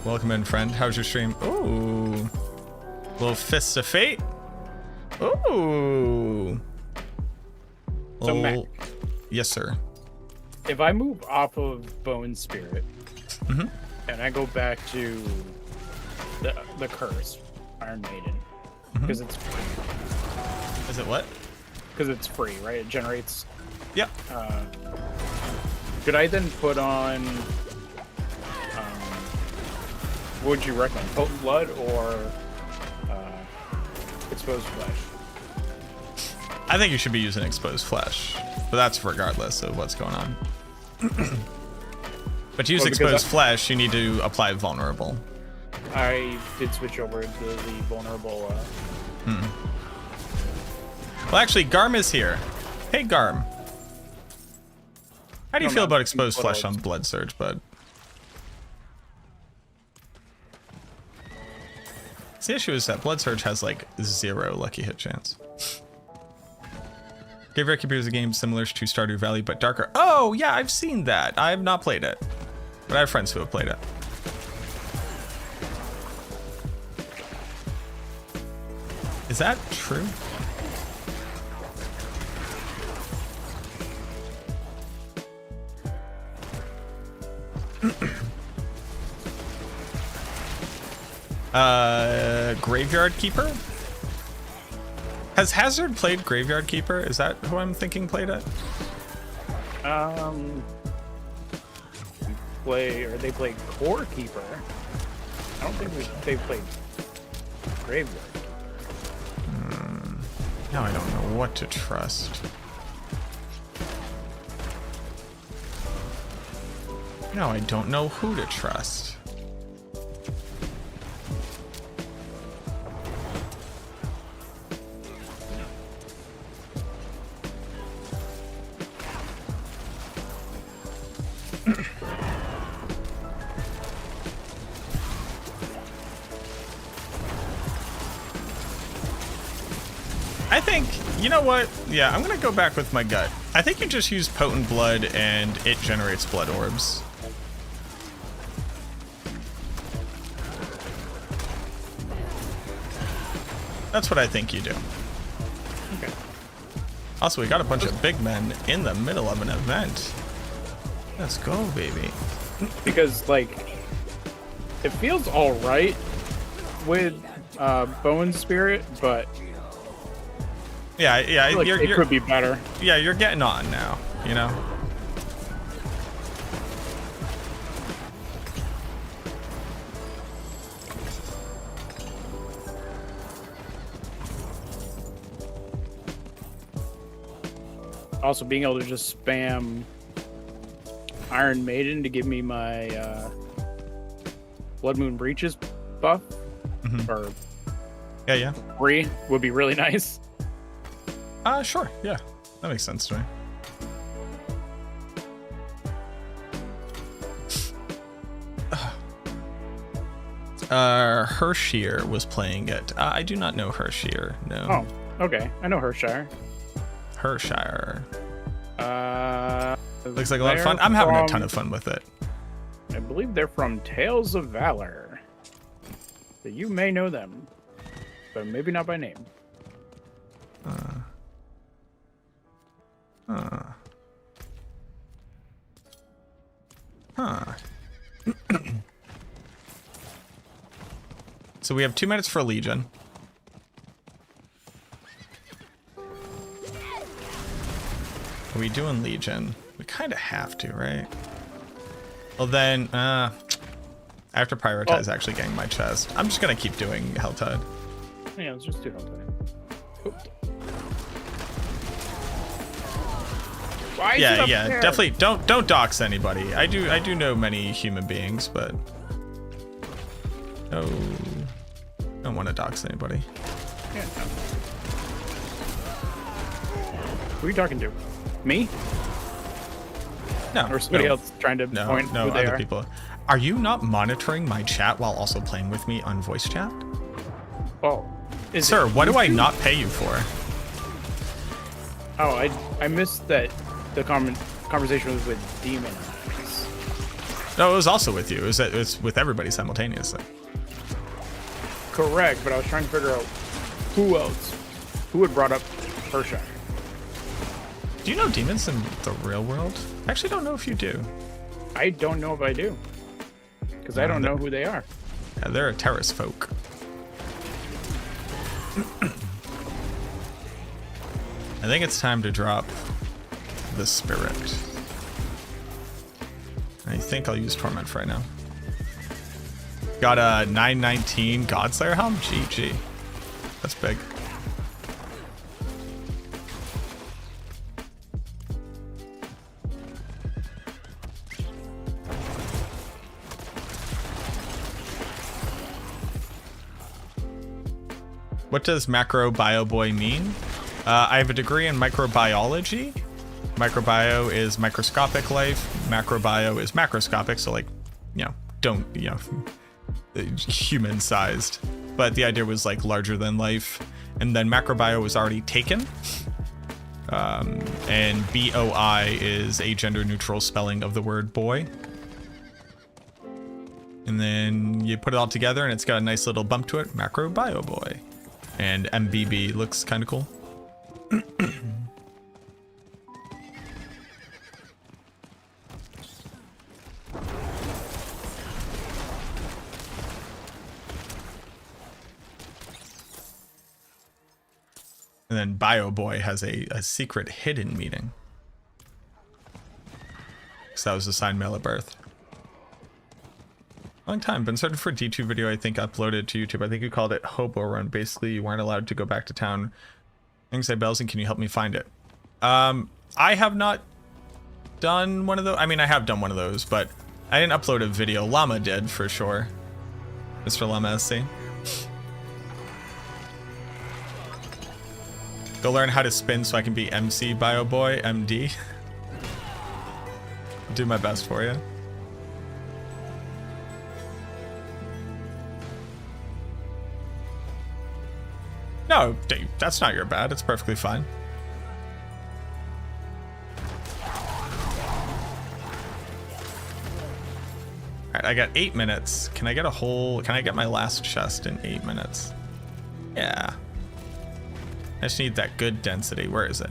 Welcome in, friend. How's your stream? Ooh. Little Fists of Fate. Ooh. So, Mac, yes, sir. if I move off of Bone Spirit and I go back to the Curse, Iron Maiden, because it's free. Is it what? Because it's free, right? It generates. Yep. Could I then put on? What would you recommend? Potent Blood or Exposed Flesh? I think you should be using Exposed Flesh, but that's regardless of what's going on. But to use Exposed Flesh, you need to apply Vulnerable. I did switch over to the Vulnerable. Well, actually, Garm is here. Hey, Garm. How do you feel about Exposed Flesh on Blood Surge, bud? The issue is that Blood Surge has like 0 lucky hit chance. Graveyard Keeper is a game similar to Stardew Valley, but darker. Oh, yeah, I've seen that. I have not played it, but I have friends who have played it. Is that true? Graveyard Keeper? Has Hazard played Graveyard Keeper? Is that who I'm thinking played it? They play Core Keeper. I don't think they played Graveyard. Now I don't know what to trust. Now I don't know who to trust. I think, you know what? Yeah, I'm gonna go back with my gut. I think you just use Potent Blood and it generates blood orbs. That's what I think you do. Okay. Also, we got a bunch of big men in the middle of an event. Let's go, baby. Because, like, it feels alright with Bone Spirit, but Yeah, I feel like it could be better. Yeah, you're getting on now, you know? Also, being able to just spam Iron Maiden to give me my Blood Moon Breaches buff, or Yeah. 3 would be really nice. Sure, yeah. That makes sense to me. Hershier was playing it. I do not know Hershier, no. Oh, okay. I know Hershire. Hershire. Looks like a lot of fun. they're I'm having a from- ton of fun with it. I believe they're from Tales of Valor. So you may know them, but maybe not by name. So we have 2 minutes for Legion. Are we doing Legion? We kind of have to, right? Well then, I have to prioritize actually getting my chest. I'm just gonna keep doing Helltide. Yeah, let's just do Helltide. Why is it up Yeah, there? definitely don't dox anybody. I do know many human beings, but no, don't want to dox anybody. Yeah, no. Who are you talking to? Me? No. Or somebody no. else trying to No, point no, who they other are? people. Are you not monitoring my chat while also playing with me on voice chat? Oh. Is Sir, it what do I YouTube? not pay you for? Oh, I missed that the conversation was with Demon Eyes. No, it was also with you. It was with everybody simultaneously. Correct, but I was trying to figure out who else. Who had brought up Pershak? Do you know demons in the real world? I actually don't know if you do. I don't know if I do. Because I don't know who they are. Yeah, they're a terrace folk. I think it's time to drop the spirit. I think I'll use Torment right now. Got a 919 Godslayer helm? GG. That's big. What does MacroBioBoi mean? I have a degree in microbiology. Microbio is microscopic life. Macrobio is macroscopic, so like, human sized. But the idea was like larger than life. And then macrobio was already taken. And BOI is a gender neutral spelling of the word boy. And then you put it all together and it's got a nice little bump to it, MacroBioBoi. And MBB looks kind of cool. And then BioBoi has a secret hidden meaning. So that was assigned male at birth. Long time. Been searching for a D2 video I think uploaded to YouTube. I think you called it Hobo Run. Basically, you weren't allowed to go back to town. Things say bells, and can you help me find it? I have not done one of those. I mean, I have done one of those, but I didn't upload a video. Llama did, for sure. Mr. Llama SC. Go learn how to spin so I can be MC BioBoi, MD. Do my best for you. No, Dave, that's not your bad. It's perfectly fine. Alright, I got 8 minutes. Can I get my last chest in 8 minutes? Yeah. I just need that good density. Where is it?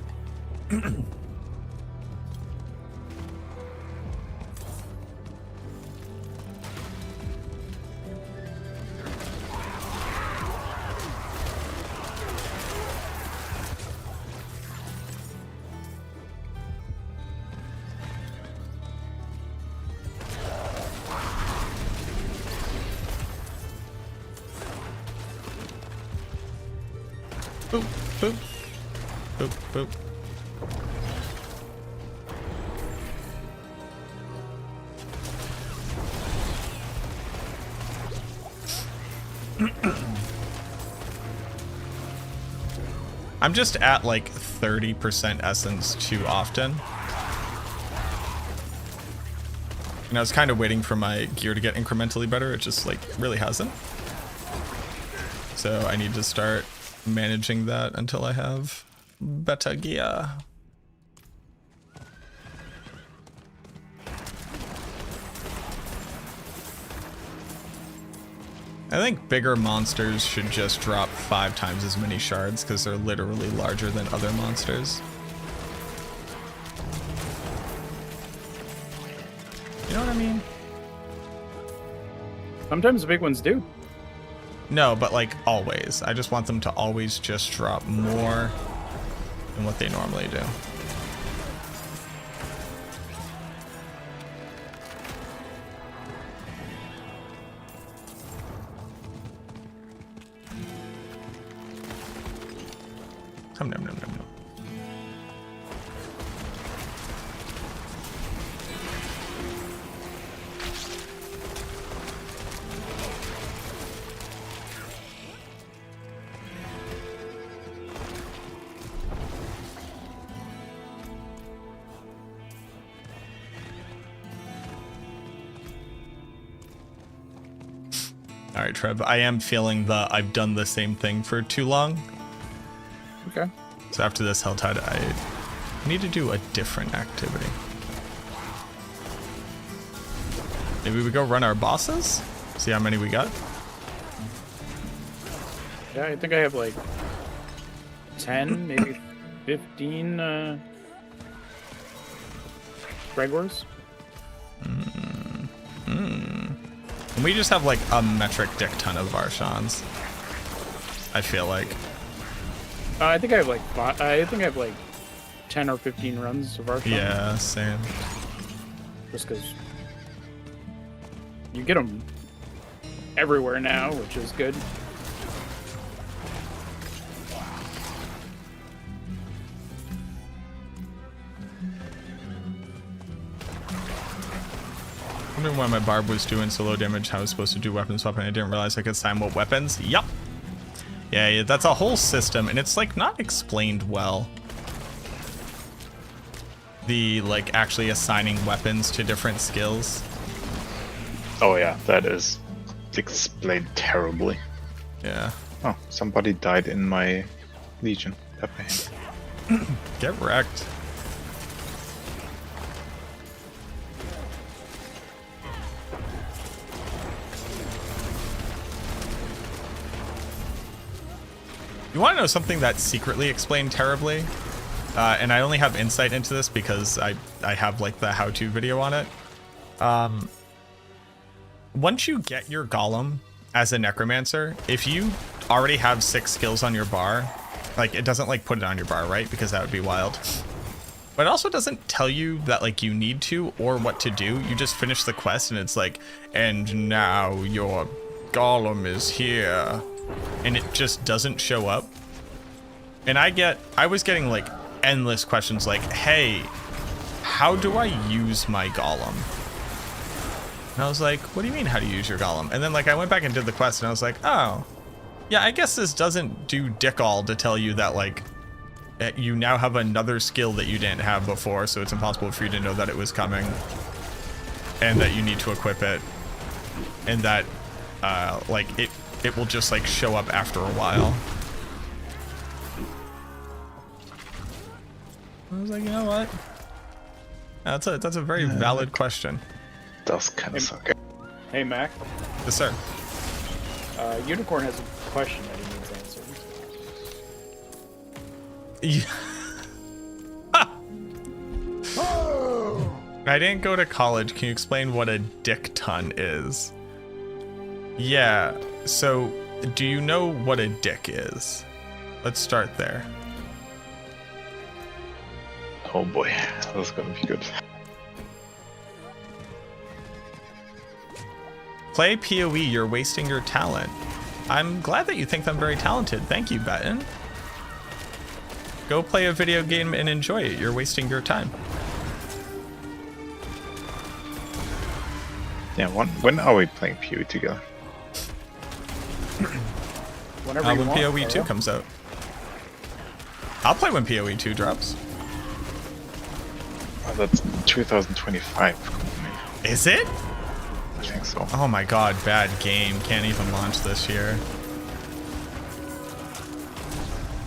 Boop, boop, boop, boop. I'm just at like 30% essence too often. And I was kind of waiting for my gear to get incrementally better. It just like really hasn't. So I need to start managing that until I have better gear. I think bigger monsters should just drop 5 times as many shards because they're literally larger than other monsters. You know what I mean? Sometimes the big ones do. No, but like always. I just want them to always just drop more than what they normally do. Nom, nom, nom, nom, nom. All right, Trev. I am feeling the I've done the same thing for too long. Okay. So after this Helltide, I need to do a different activity. Maybe we go run our bosses? See how many we got? Yeah, I think I have like 10, maybe 15 Gregors. And we just have like a metric dick ton of Varshans. I feel like. I think I have like I think I have like 10 or 15 runs of Archon. Yeah, same. Just because you get them everywhere now, which is good. Wondering why my barb was doing so low damage, how I was supposed to do weapon swap, and I didn't realize I could assign what weapons. Yup. Yeah, that's a whole system, and it's like not explained well. The like actually assigning weapons to different skills. Oh yeah, that is explained terribly. Yeah. Oh, somebody died in my Legion. Pepe. Get wrecked. You want to know something that's secretly explained terribly? And I only have insight into this because I have like the how-to video on it. Once you get your golem as a necromancer, if you already have 6 skills on your bar, like it doesn't like put it on your bar, right? Because that would be wild. But it also doesn't tell you that like you need to or what to do. You just finish the quest and it's like, and now your golem is here. And it just doesn't show up. And I was getting like endless questions like, hey, how do I use my golem? And I was like, what do you mean, how do you use your golem? And then like I went back and did the quest and I was like, oh, yeah, I guess this doesn't do dick all to tell you that like you now have another skill that you didn't have before, so it's impossible for you to know that it was coming and that you need to equip it, and that like it will just like show up after a while. I was like, you know what? That's a very valid question. Does kind of suck. Hey, Mac. Yes, sir. Unicorn has a question that he needs answered. I didn't go to college. Can you explain what a dick ton is? Yeah, so do you know what a dick is? Let's start there. Oh boy, that's gonna be good. Play PoE, you're wasting your talent. I'm glad that you think I'm very talented. Thank you, Batten. Go play a video game and enjoy it. You're wasting your time. Yeah, when are we playing PoE together? Whenever you When want, PoE 2 comes out. I'll play when PoE 2 drops. Oh, that's 2025. Is it? I think so. Oh my god, bad game. Can't even launch this year.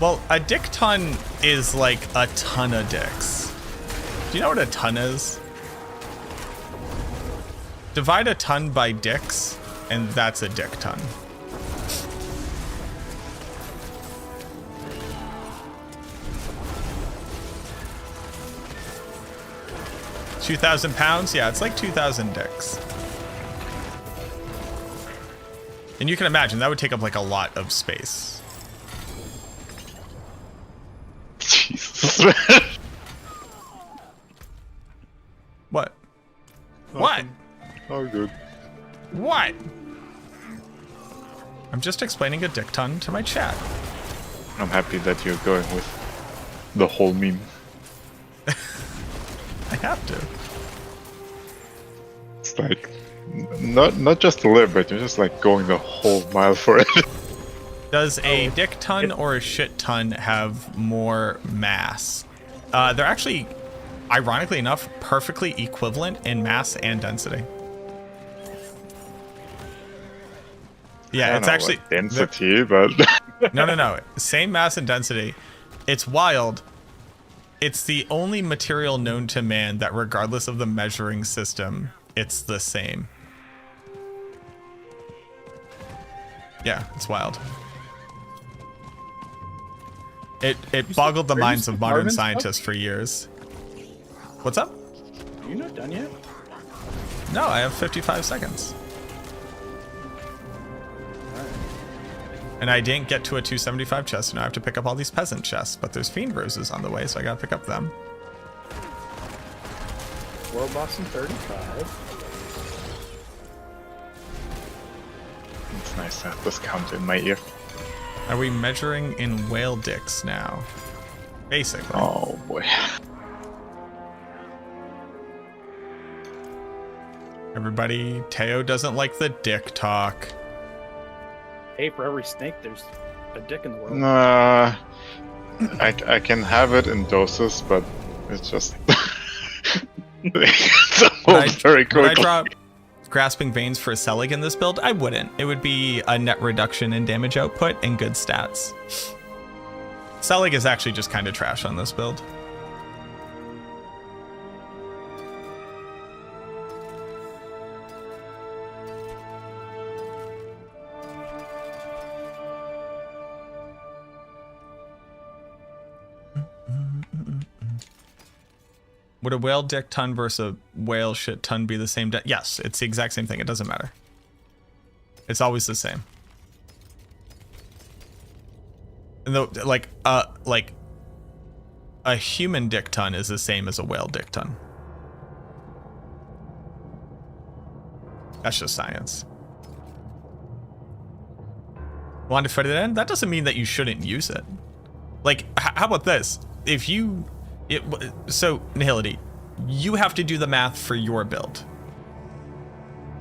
Well, a dick ton is like a ton of dicks. Do you know what a ton is? Divide a ton by dicks, and that's a dick ton. £2,000? Yeah, it's like 2,000 dicks. And you can imagine that would take up like a lot of space. Jesus. What? What? Oh, good. What? I'm just explaining a dick ton to my chat. I'm happy that you're going with the whole meme. I have to. It's like not just a little bit, you're just like going the whole mile for it. Does a dick ton or a shit ton have more mass? They're actually, ironically enough, perfectly equivalent in mass and density. Yeah, I it's don't know, actually like density, but no. Same mass and density. It's wild. It's the only material known to man that, regardless of the measuring system, it's the same. Yeah, it's wild. It boggled the minds of modern scientists for years. What's up? Are you not done yet? No, I have 55 seconds. And I didn't get to a 275 chest, so now I have to pick up all these peasant chests. But there's fiend roses on the way, so I gotta pick up them. World boss in 35. it's nice to have this count in my ear. Are we measuring in whale dicks now? Basically. Oh boy. Everybody, Teo doesn't like the dick talk. Hey, for every snake, there's a dick in the world. I can have it in doses, but it's just it's all very Would quickly. I drop Grasping Veins for Selig in this build? I wouldn't. It would be a net reduction in damage output and good stats. Selig is actually just kind of trash on this build. Would a whale dick ton versus a whale shit ton be the same? Yes, it's the exact same thing. It doesn't matter. It's always the same. And though, like a human dick ton is the same as a whale dick ton. That's just science. Want to fit it in? That doesn't mean that you shouldn't use it. Like, how about this? If you... So, Nihility, you have to do the math for your build.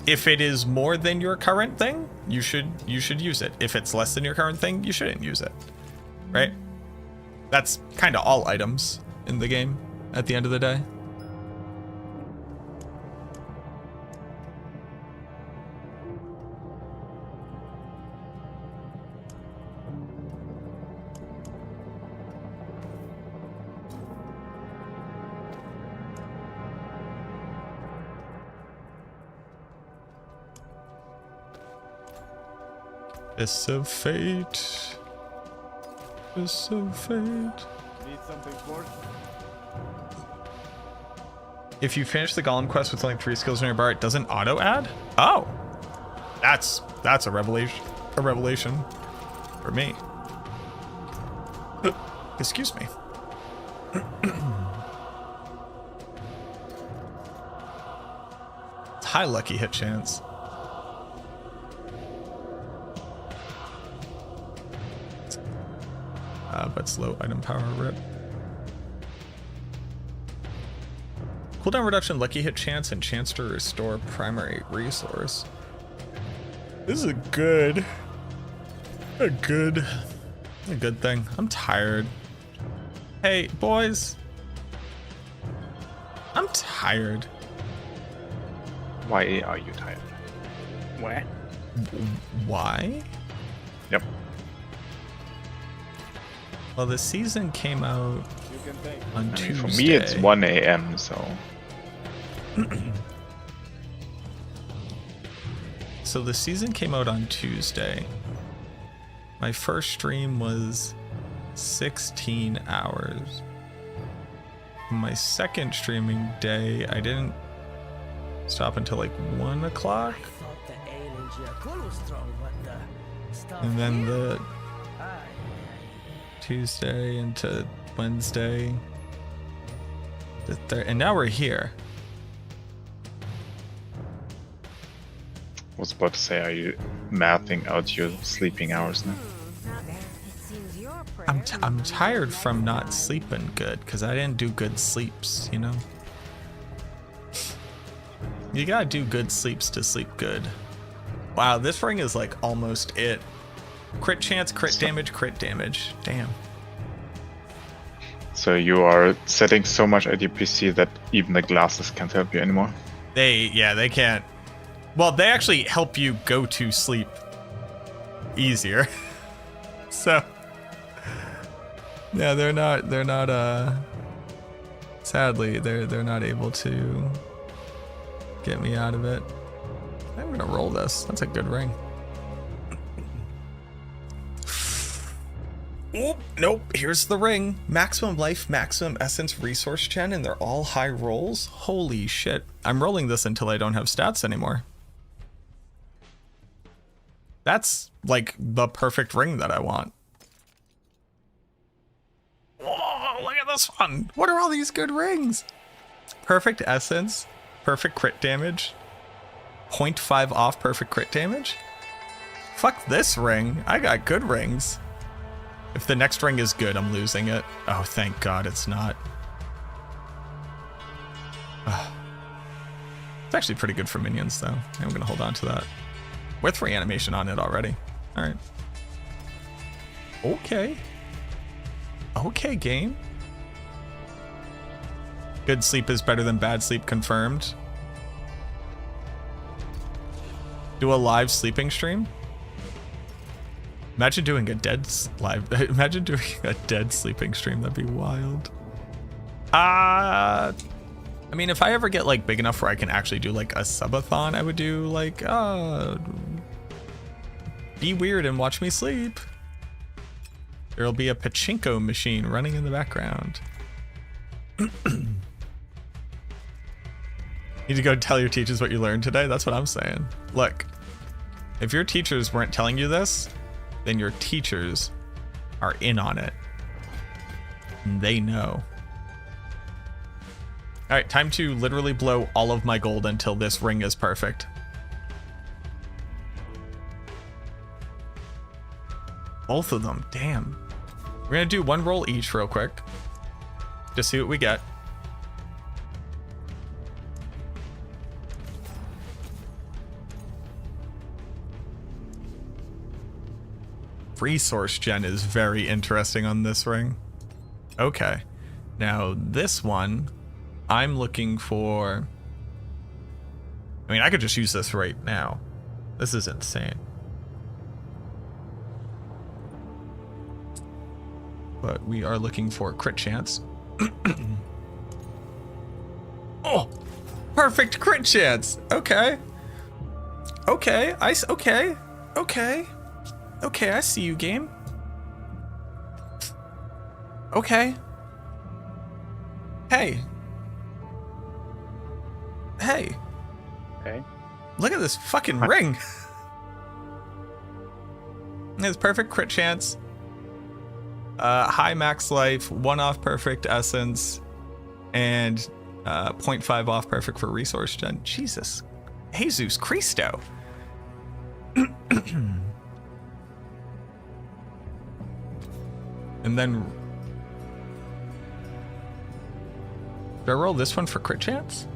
If it is more than your current thing, you should use it. If it's less than your current thing, you shouldn't use it. Right? That's kind of all items in the game at the end of the day. Fist of Fate. Fist of Fate. Need something for? If you finish the Golem quest with only 3 skills in your bar, it doesn't auto add? Oh. That's a revelation. A revelation for me. Excuse me. High lucky hit chance. But slow item power rip. Cooldown reduction, lucky hit chance, and chance to restore primary resource. This is a good thing. I'm tired. Hey, boys. I'm tired. Why are you tired? What? Why? Yep. Well, the season came out on I mean, Tuesday. for me, it's 1 a.m. So So the season came out on Tuesday. My first stream was 16 hours. My second streaming day, I didn't stop until like 1 o'clock. And then the Tuesday into Wednesday. And now we're here. I was about to say, are you mathing out your sleeping hours now? I'm tired from not sleeping good because I didn't do good sleeps, you know? You gotta do good sleeps to sleep good. Wow, this ring is like almost it. Crit chance, crit damage. Damn. So you are setting so much at your PC that even the glasses can't help you anymore? They can't. Well, they actually help you go to sleep. easier. So yeah, they're not sadly they're not able to get me out of it. I'm gonna roll this. That's a good ring. Oh, nope. Here's the ring. Maximum life, maximum essence, resource gen, and they're all high rolls. Holy shit. I'm rolling this until I don't have stats anymore. That's like the perfect ring that I want. Whoa, look at this one. What are all these good rings? Perfect essence, perfect crit damage, 0.5 off perfect crit damage. Fuck this ring. I got good rings. If the next ring is good, I'm losing it. Oh, thank God it's not. It's actually pretty good for minions, though. I'm going to hold on to that. With reanimation on it already. All right. Okay. Okay, game. Good sleep is better than bad sleep, confirmed. Do a live sleeping stream? Imagine doing a dead imagine doing a dead sleeping stream. That'd be wild. I mean, if I ever get like big enough where I can actually do like a subathon, I would do like be weird and watch me sleep. There'll be a pachinko machine running in the background. Need to go tell your teachers what you learned today. That's what I'm saying. Look, if your teachers weren't telling you this, then your teachers are in on it. And they know. All right, time to literally blow all of my gold until this ring is perfect. Both of them, damn. We're gonna do one roll each real quick. Just see what we get. Resource gen is very interesting on this ring. Okay, now this one I'm looking for. I mean, I could just use this right now. This is insane. But we are looking for crit chance. Oh, perfect crit chance. Okay. Okay, okay. Okay, I see you, game. Okay. Hey. Hey. Okay. Look at this fucking ring. It's perfect crit chance. High max life, 1 off perfect essence, and 0.5 off perfect for resource gen. Jesus. Jesus Christo. And then do I roll this one for crit chance?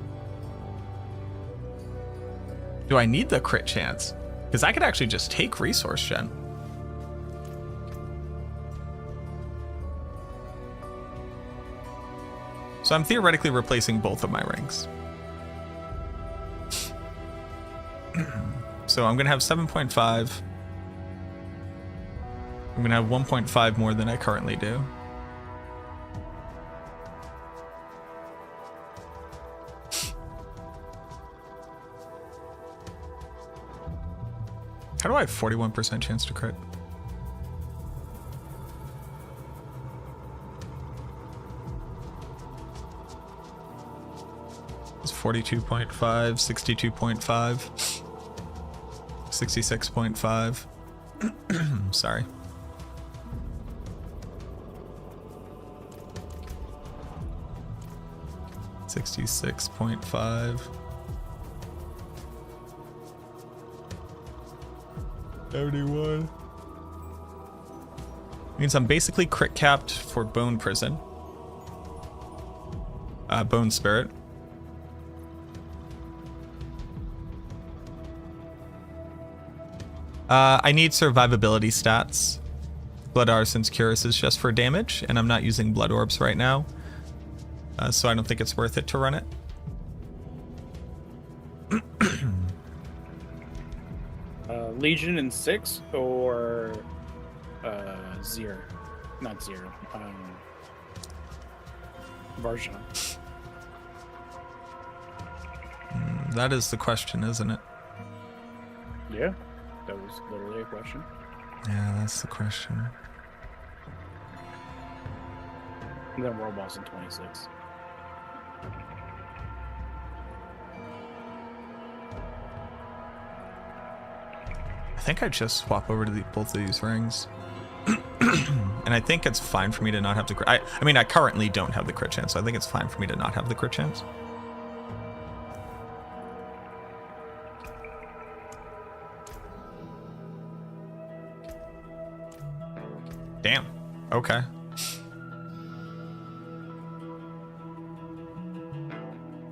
Do I need the crit chance? Because I could actually just take resource gen. So I'm theoretically replacing both of my rings. So I'm gonna have 7.5. I'm gonna have 1.5 more than I currently do. How do I have 41% chance to crit? It's 42.5, 62.5, 66.5. Sorry. $66.5. 71. Means I'm basically crit capped for Bone Prison. Bone Spirit. I need survivability stats. Blood Arson's Curus is just for damage, and I'm not using Blood Orbs right now. So I don't think it's worth it to run it. Legion in 6 or Zero? Not Zero. Varjan. That is the question, isn't it? Yeah, that was literally a question. Yeah, that's the question. And then World Boss in 26. I think I just swap over to both of these rings. And I think it's fine for me to not have the crit. I mean, I currently don't have the crit chance, so I think it's fine for me to not have the crit chance. Damn. Okay.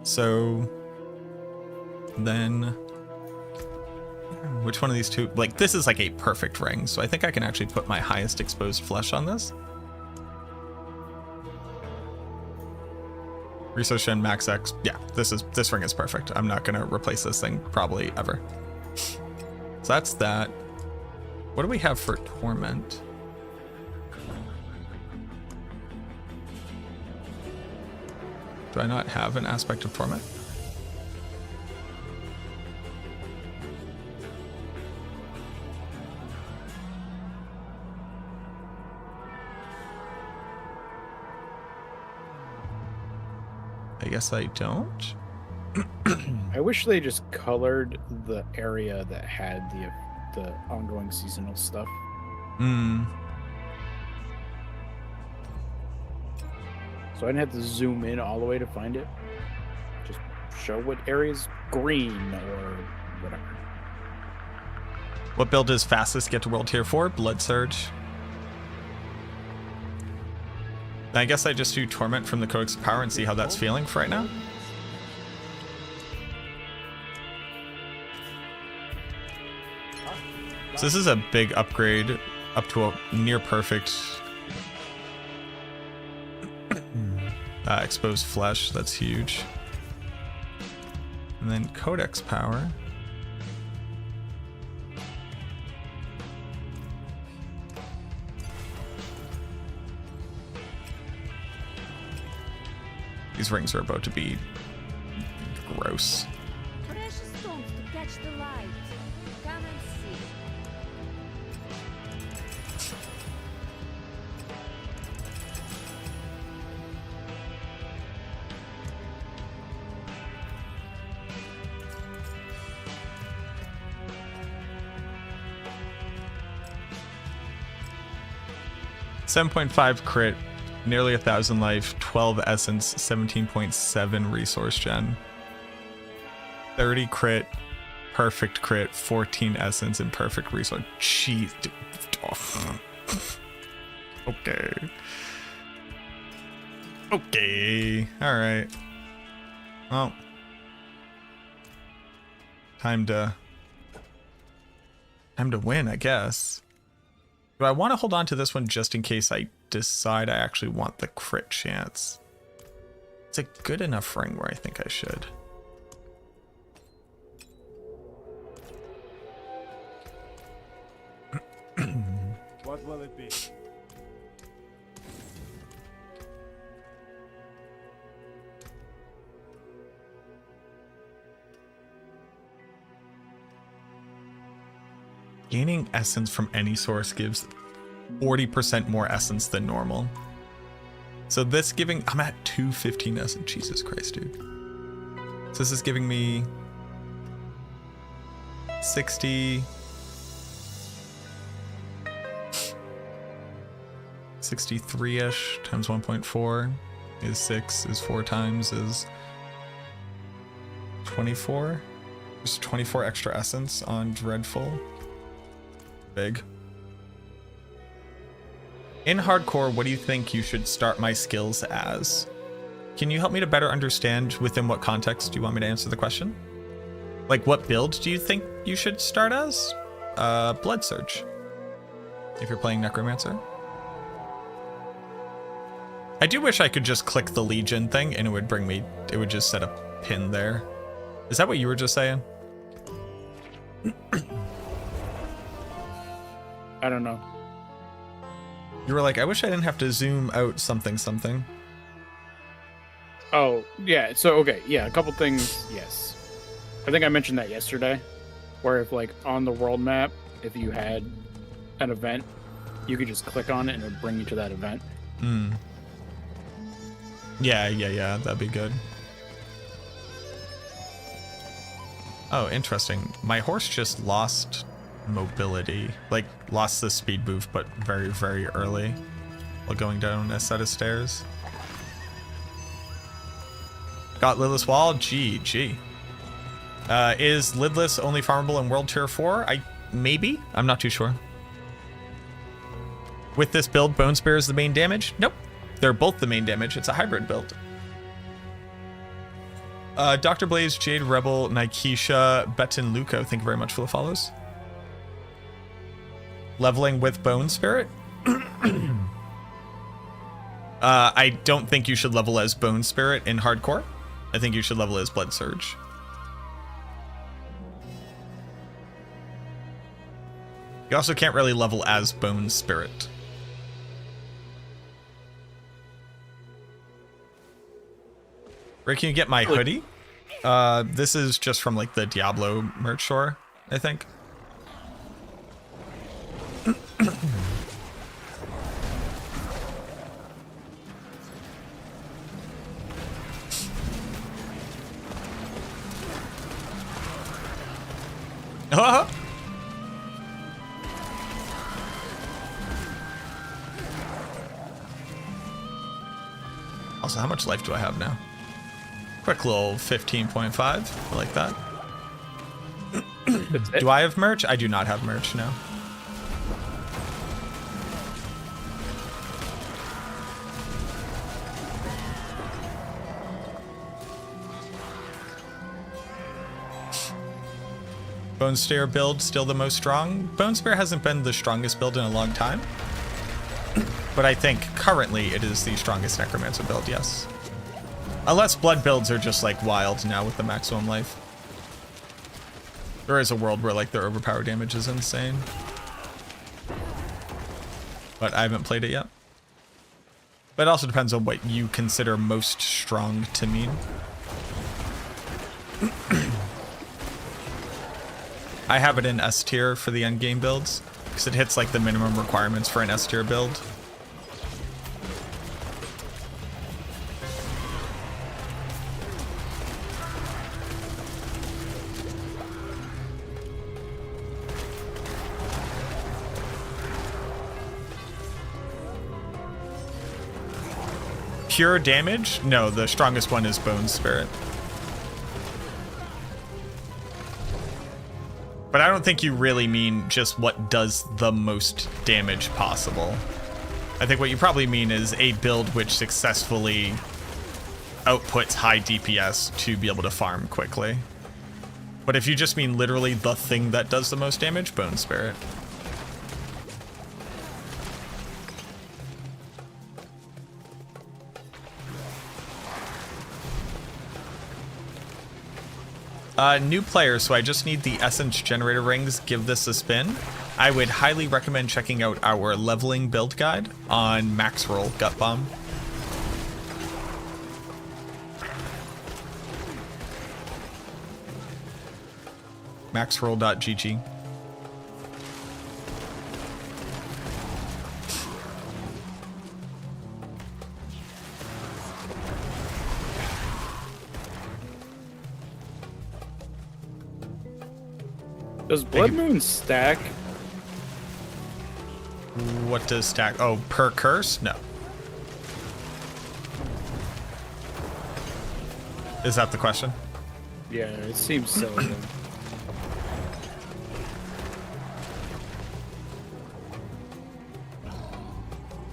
So then which one of these two? Like, this is like a perfect ring, so I think I can actually put my highest exposed flesh on this. Resource Gen Max X. Yeah, this ring is perfect. I'm not gonna replace this thing probably ever. So that's that. What do we have for Torment? Do I not have an aspect of Torment? I guess I don't. I wish they just colored the area that had the ongoing seasonal stuff. So I didn't have to zoom in all the way to find it. Just show what area's green or whatever. What build is fastest get to World Tier 4? Blood Surge. I guess I just do Torment from the Codex of Power and see how that's feeling for right now. So this is a big upgrade up to a near perfect exposed flesh. That's huge. And then Codex Power. These rings are about to be gross. Precious stones to catch the light. Come and see. .5 crit, nearly 1,000 life, 12 essence, 17.7 resource gen, 30 crit, perfect crit, 14 essence, and perfect resource. Jeez. Okay. Okay. All right. Well, time to win, I guess. Do I want to hold on to this one just in case I decide I actually want the crit chance? It's a good enough ring where I think I should. What will it be? Gaining essence from any source gives 40% more essence than normal. So this giving, I'm at 215 essence. Jesus Christ, dude. So this is giving me 60, 63-ish times 1.4 is 6, is 4 times, is 24. There's 24 extra essence on Dreadful. Big. In hardcore, what do you think you should start my skills as? Can you help me to better understand within what context do you want me to answer the question? Like, what build do you think you should start as? Blood Surge. If you're playing Necromancer. I do wish I could just click the Legion thing and it would bring me, it would just set a pin there. Is that what you were just saying? I don't know. You were like, I wish I didn't have to zoom out something something. Oh, yeah. So, okay. Yeah, a couple things. Yes. I think I mentioned that yesterday. Where if, like, on the world map, if you had an event, you could just click on it and it would bring you to that event. Yeah. That'd be good. Oh, interesting. My horse just lost mobility. Like, lost the speed move, but very, very early. While going down a set of stairs. Got Lidless Wall? GG. Is Lidless only farmable in World Tier 4? Maybe? I'm not too sure. With this build, Bone Spear is the main damage? Nope. They're both the main damage. It's a hybrid build. Dr. Blaze, Jade Rebel, Nikesha, Betten Luco, thank you very much for the follows. Leveling with Bone Spirit? I don't think you should level as Bone Spirit in hardcore. I think you should level as Blood Surge. You also can't really level as Bone Spirit. Where can you get my hoodie? This is just from like the Diablo merch store, I think. Also, how much life do I have now? Quick little 15.5. I like that. Do I have merch? I do not have merch, no. Bone Spear build still the most strong? Bone Spear hasn't been the strongest build in a long time. But I think currently it is the strongest Necromancer build, yes. Unless blood builds are just like wild now with the maximum life. There is a world where like their overpower damage is insane. But I haven't played it yet. But it also depends on what you consider most strong to mean. I have it in S tier for the endgame builds, because it hits like the minimum requirements for an S tier build. Pure damage? No, the strongest one is Bone Spirit. But I don't think you really mean just what does the most damage possible. I think what you probably mean is a build which successfully outputs high DPS to be able to farm quickly. But if you just mean literally the thing that does the most damage, Bone Spirit. New player, so I just need the essence generator rings. Give this a spin. I would highly recommend checking out our leveling build guide on Max Roll Gut Bomb. maxroll.gg. Does Blood Moon stack? What does stack? Oh, per curse? No. Is that the question? Yeah, it seems so. Yeah.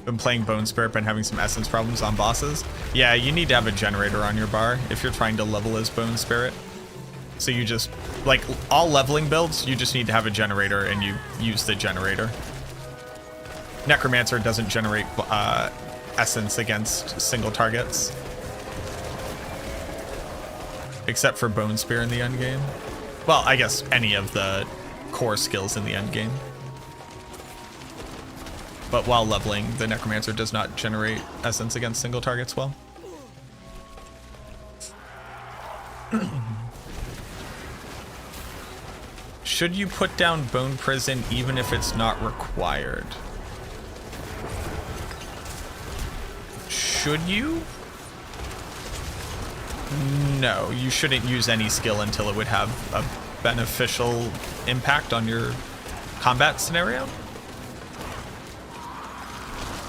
Been playing Bone Spirit, been having some essence problems on bosses. Yeah, you need to have a generator on your bar if you're trying to level as Bone Spirit. So you just, like, all leveling builds, you just need to have a generator and you use the generator. Necromancer doesn't generate essence against single targets. Except for Bone Spear in the endgame. Well, I guess any of the core skills in the endgame. But while leveling, the Necromancer does not generate essence against single targets well. Should you put down Bone Prison even if it's not required? Should you? No, you shouldn't use any skill until it would have a beneficial impact on your combat scenario.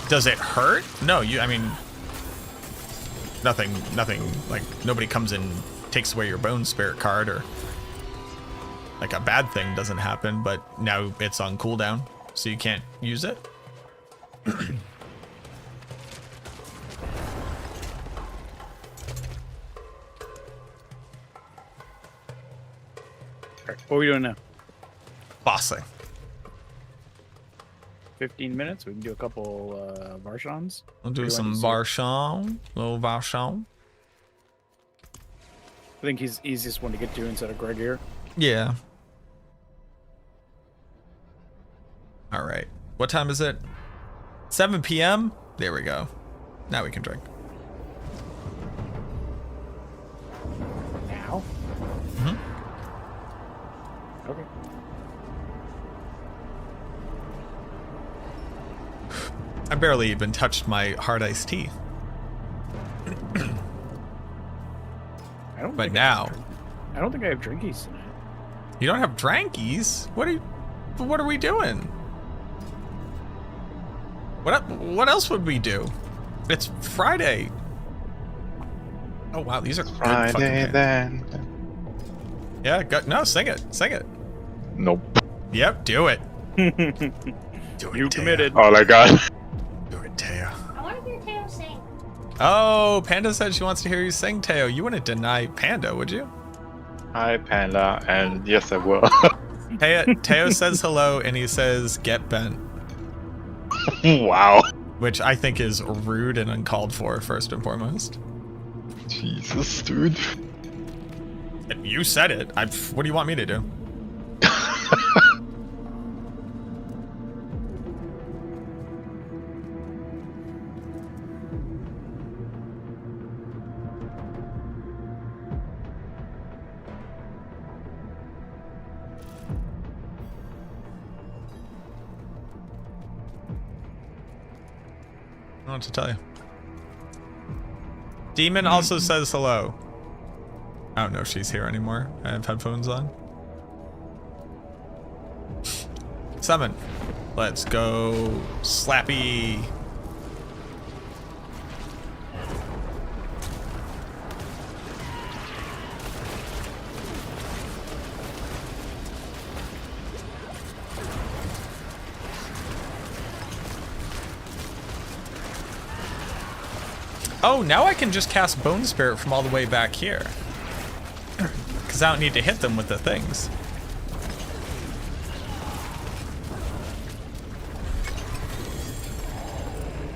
Does it hurt? No, I mean, nothing, like, nobody comes and takes away your Bone Spirit card, or like a bad thing doesn't happen, but now it's on cooldown, so you can't use it. What are we doing now? Bossing. 15 minutes. We can do a couple Varshans. We'll do some Varshan, little Varshan. I think he's the easiest one to get to instead of Greg here. Yeah. All right. What time is it? 7 p.m. There we go. Now we can drink. Now? Mm-hmm. Okay. I barely even touched my hard iced tea. But now, I don't think I have drinkies tonight. you don't have drankies? What are we doing? What else would we do? It's Friday. Oh wow, these are good fucking Friday bands. then. Yeah, no, sing it. Nope. Yep, do it. Do it, You Taya. committed. Oh my god. Do it, Taya. I want to hear Teo sing. Oh, Panda said she wants to hear you sing, Teo. You wouldn't deny Panda, would you? Hi, Panda, and yes, I will. Teo says hello, and he says, get bent. Wow. Which I think is rude and uncalled for, first and foremost. Jesus, dude. You said it. What do you want me to do? I don't know what to tell you. Demon also says hello. I don't know if she's here anymore. I have headphones on. Summon. Let's go. Slappy. Oh, now I can just cast Bone Spirit from all the way back here. Because I don't need to hit them with the things.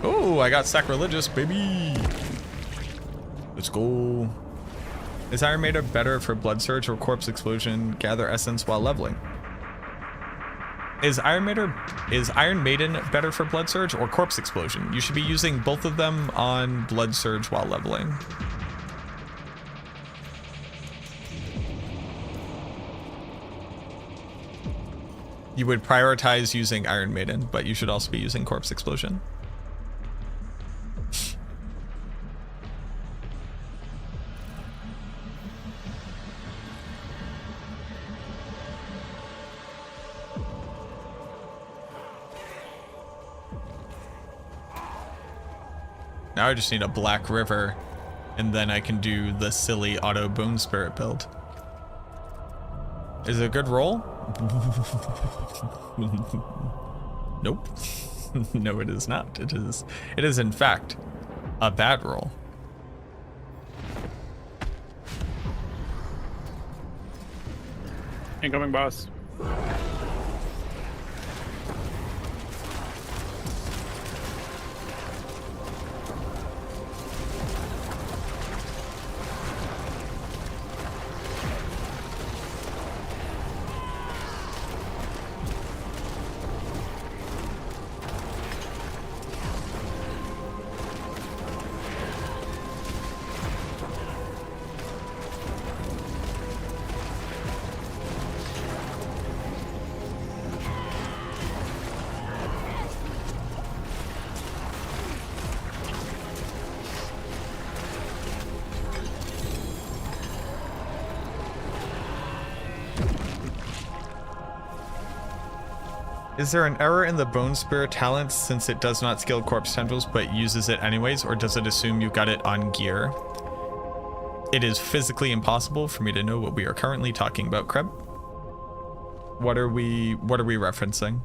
Oh, I got Sacrilegious, baby. Let's go. Is Iron Maiden better for Blood Surge or Corpse Explosion? Gather Essence while leveling. Is Iron Maiden better for Blood Surge or Corpse Explosion? You should be using both of them on Blood Surge while leveling. You would prioritize using Iron Maiden, but you should also be using Corpse Explosion. Now I just need a Black River, and then I can do the silly auto Bone Spirit build. Is it a good roll? Nope. No, it is not. It is in fact a bad roll. Incoming boss. Is there an error in the Bone Spear talent since it does not scale corpse tendrils but uses it anyways, or does it assume you got it on gear? It is physically impossible for me to know what we are currently talking about, Kreb. What are we referencing?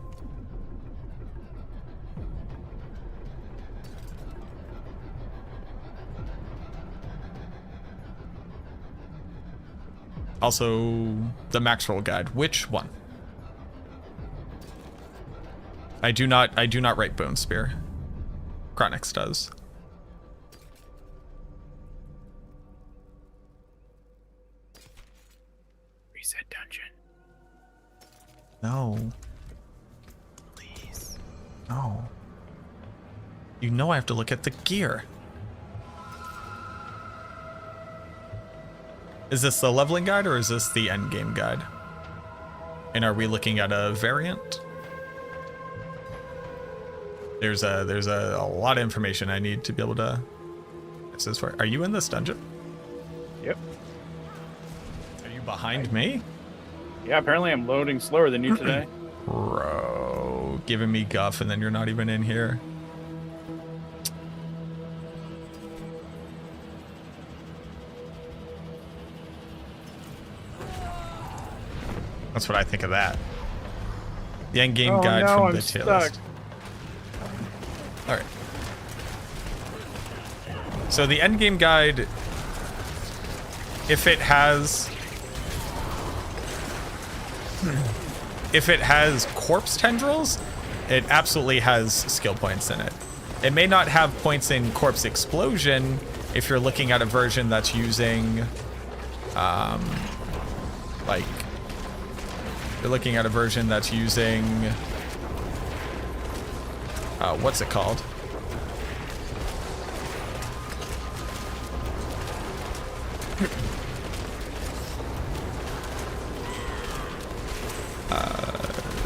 Also, the max roll guide. Which one? I do not write Bone Spear. Chronix does. Reset dungeon. No. Please. No. You know I have to look at the gear. Is this the leveling guide or is this the endgame guide? And are we looking at a variant? There's a lot of information I need to be able to. This is for. Are you in this dungeon? Yep. Are you behind me? Yeah, apparently I'm loading slower than you today. Bro, giving me guff and then you're not even in here. That's what I think of that. The end game guide from the tier list. All right. So the end game guide, if it has corpse tendrils, it absolutely has skill points in it. It may not have points in corpse explosion if you're looking at a version that's using like you're looking at a version that's using what's it called?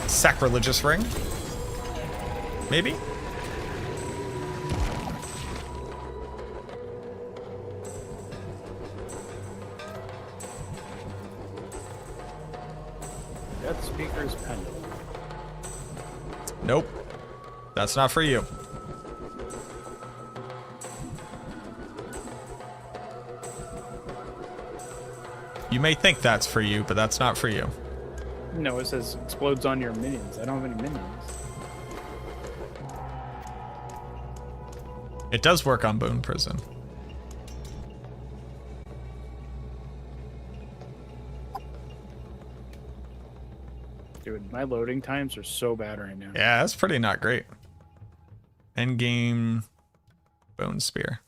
Sacrilegious ring? Maybe? Death Speaker's Pendant. Nope. That's not for you. You may think that's for you, but that's not for you. No, it says explodes on your minions. I don't have any minions. It does work on Bone Prison. Dude, my loading times are so bad right now. Yeah, that's pretty not great. Endgame Bone Spear.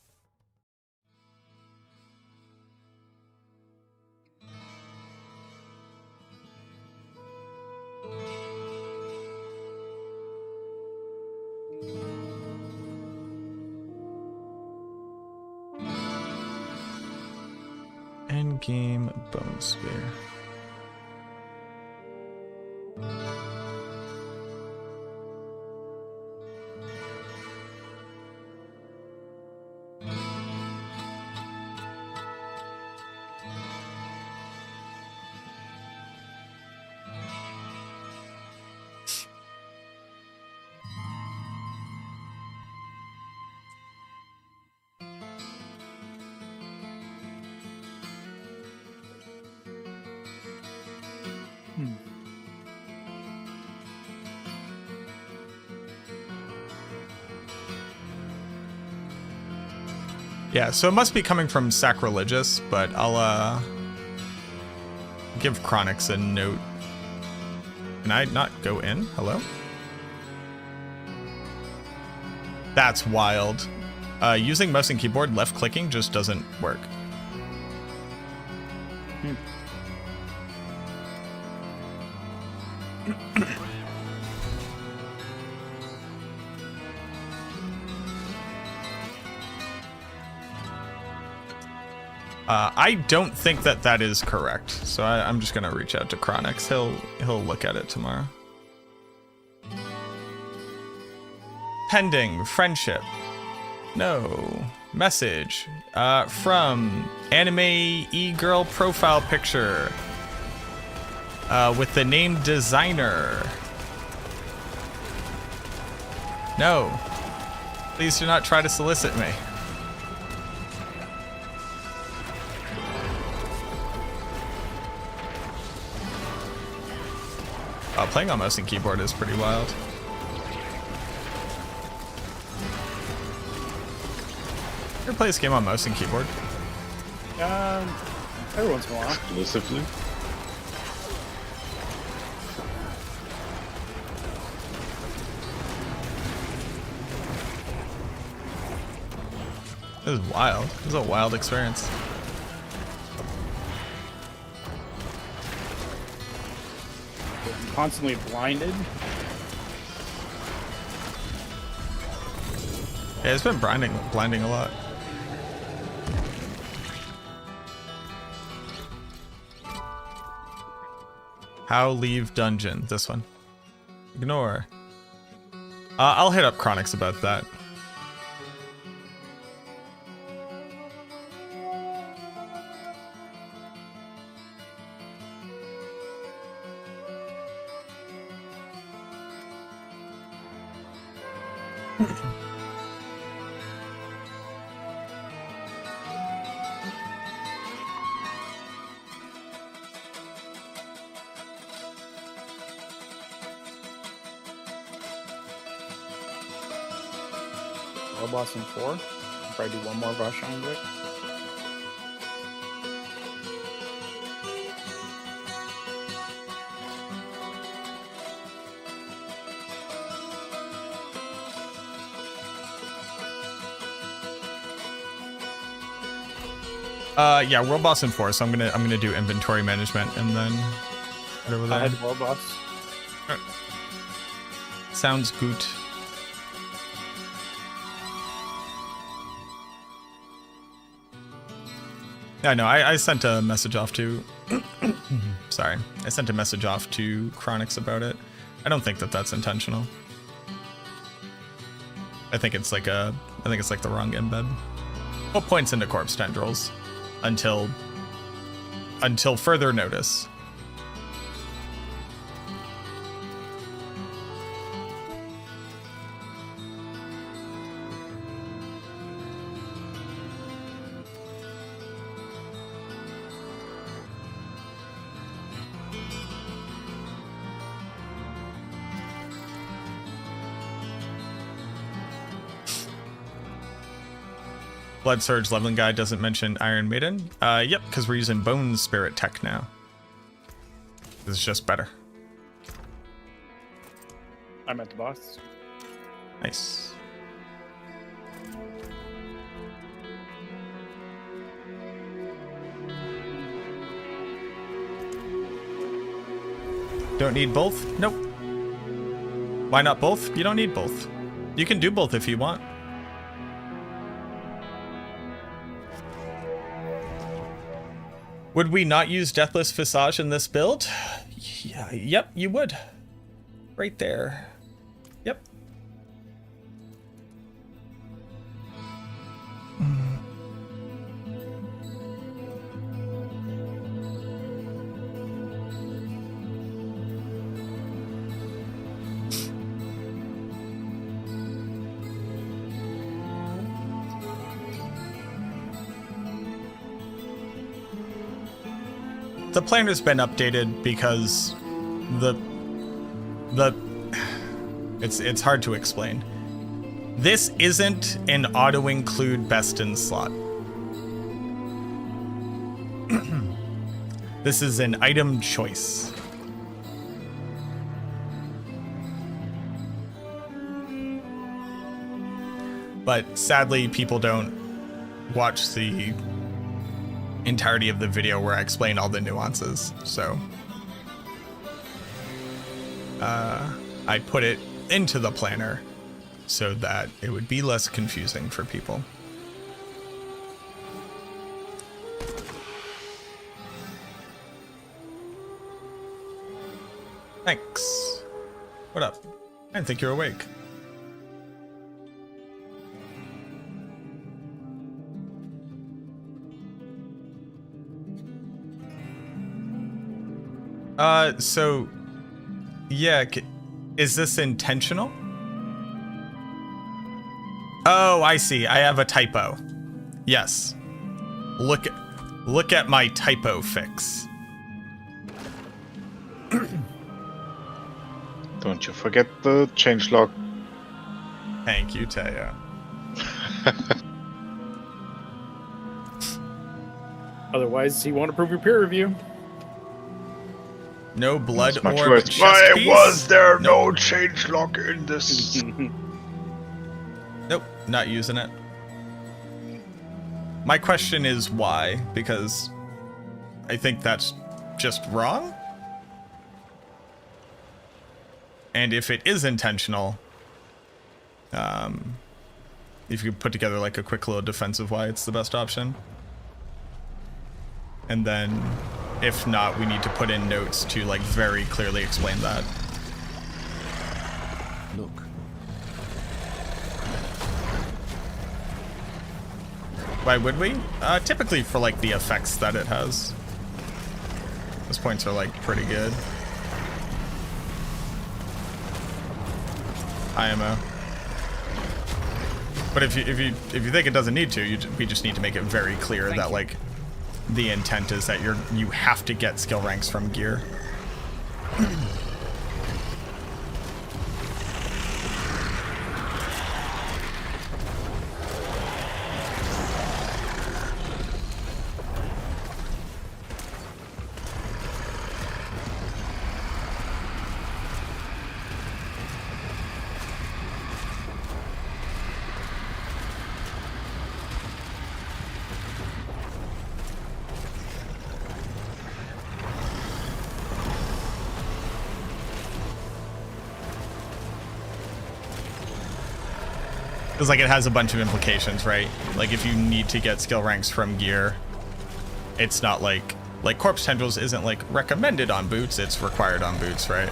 Endgame Bone Spear. Yeah, so it must be coming from Sacrilegious, but I'll give Chronix a note. Can I not go in? Hello? That's wild. Using mouse and keyboard, left clicking just doesn't work. I don't think that that is correct, so I'm just gonna reach out to Chronix. He'll look at it tomorrow. Pending friendship. No message from anime e-girl profile picture with the name designer. No. Please do not try to solicit me. Playing on mouse and keyboard is pretty wild. You ever play this game on mouse and keyboard? Every once in a while. Exclusively. This is wild. This is a wild experience. I'm constantly blinded. Yeah, it's been blinding a lot. How leave dungeon? This one. Ignore. I'll hit up Chronix about that. World boss in 4. I'll probably do one more rush on it. Yeah, world boss in 4, so I'm gonna do inventory management and then head over I there. had world boss. Sounds good. Yeah, no, I sent a message off to sorry. I sent a message off to Chronix about it. I don't think that that's intentional. I think it's like the wrong embed. What points into corpse tendrils until further notice. Blood Surge leveling guide doesn't mention Iron Maiden. Yep, because we're using Bone Spirit tech now. This is just better. I'm at the boss. Nice. Don't need both? Nope. Why not both? You don't need both. You can do both if you want. Would we not use Deathless Visage in this build? Yeah, yep, you would. Right there. Yep. The planner's been updated because it's hard to explain. This isn't an auto-include best in slot. This is an item choice. But sadly, people don't watch the entirety of the video where I explain all the nuances, so I put it into the planner so that it would be less confusing for people. Thanks. What up? I didn't think you're awake. So, yeah, is this intentional? Oh, I see. I have a typo. Yes. Look at my typo fix. Don't you forget the changelog. Thank you, Taya. Otherwise, he won't approve your peer review. No blood It's much orb worse. chest Why piece? was there Nope. no changelog in this? Nope, not using it. My question is why, because I think that's just wrong. And if it is intentional, if you put together like a quick little defense of why it's the best option. And then, if not, we need to put in notes to like very clearly explain that. Look. Why would we? Typically for like the effects that it has. Those points are like pretty good. IMO. But if you think it doesn't need to, we just need to make it very clear that like the intent is that you have to get skill ranks from gear. Because like it has a bunch of implications, right? Like if you need to get skill ranks from gear, it's not like Corpse Tendrils isn't like recommended on boots, it's required on boots, right?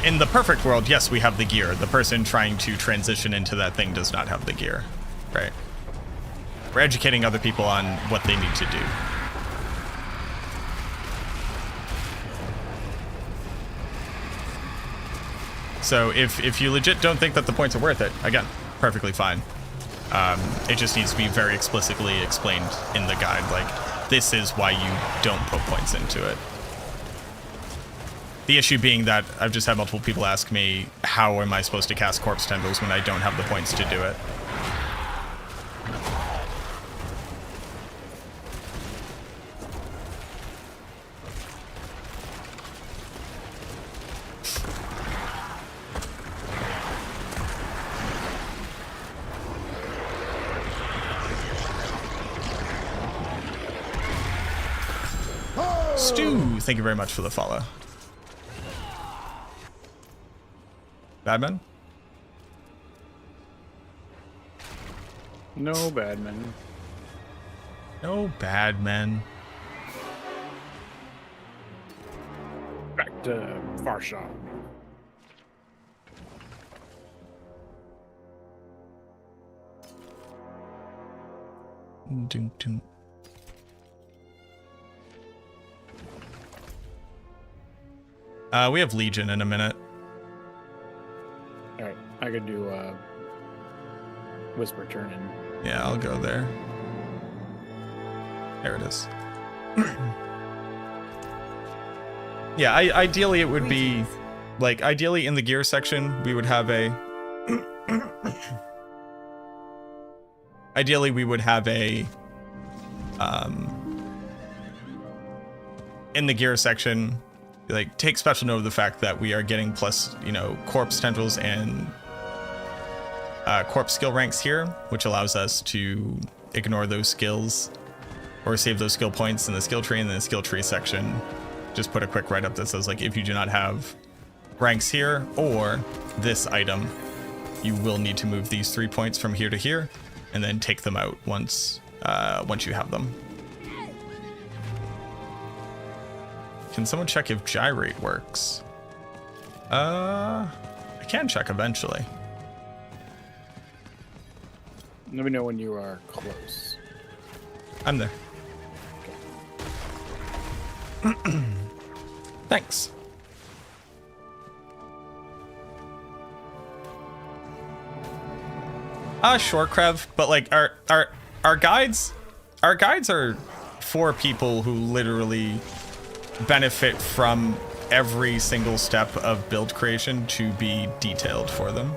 In the perfect world, yes, we have the gear. The person trying to transition into that thing does not have the gear, right? We're educating other people on what they need to do. So if you legit don't think that the points are worth it, again, perfectly fine. It just needs to be very explicitly explained in the guide, like, this is why you don't put points into it. The issue being that I've just had multiple people ask me, how am I supposed to cast Corpse Tendrils when I don't have the points to do it? Stu, thank you very much for the follow. Badman? No Badman. No Badman. Back to Farshaw. Doom, doom. We have Legion in a minute. Alright, I could do Whisper Turn in. Yeah, I'll go there. There it is. Yeah, ideally it would be, like, ideally in the gear section, we would have a... Ideally we would have a... In the gear section, like take special note of the fact that we are getting plus, you know, corpse tendrils and corpse skill ranks here, which allows us to ignore those skills or save those skill points in the skill tree. And in the skill tree section, just put a quick write-up that says, like, if you do not have ranks here or this item, you will need to move these 3 points from here to here and then take them out once you have them. Can someone check if gyrate works? I can check eventually. Let me know when you are close. I'm there. Thanks. Sure, Krev, but like our guides are for people who literally benefit from every single step of build creation to be detailed for them.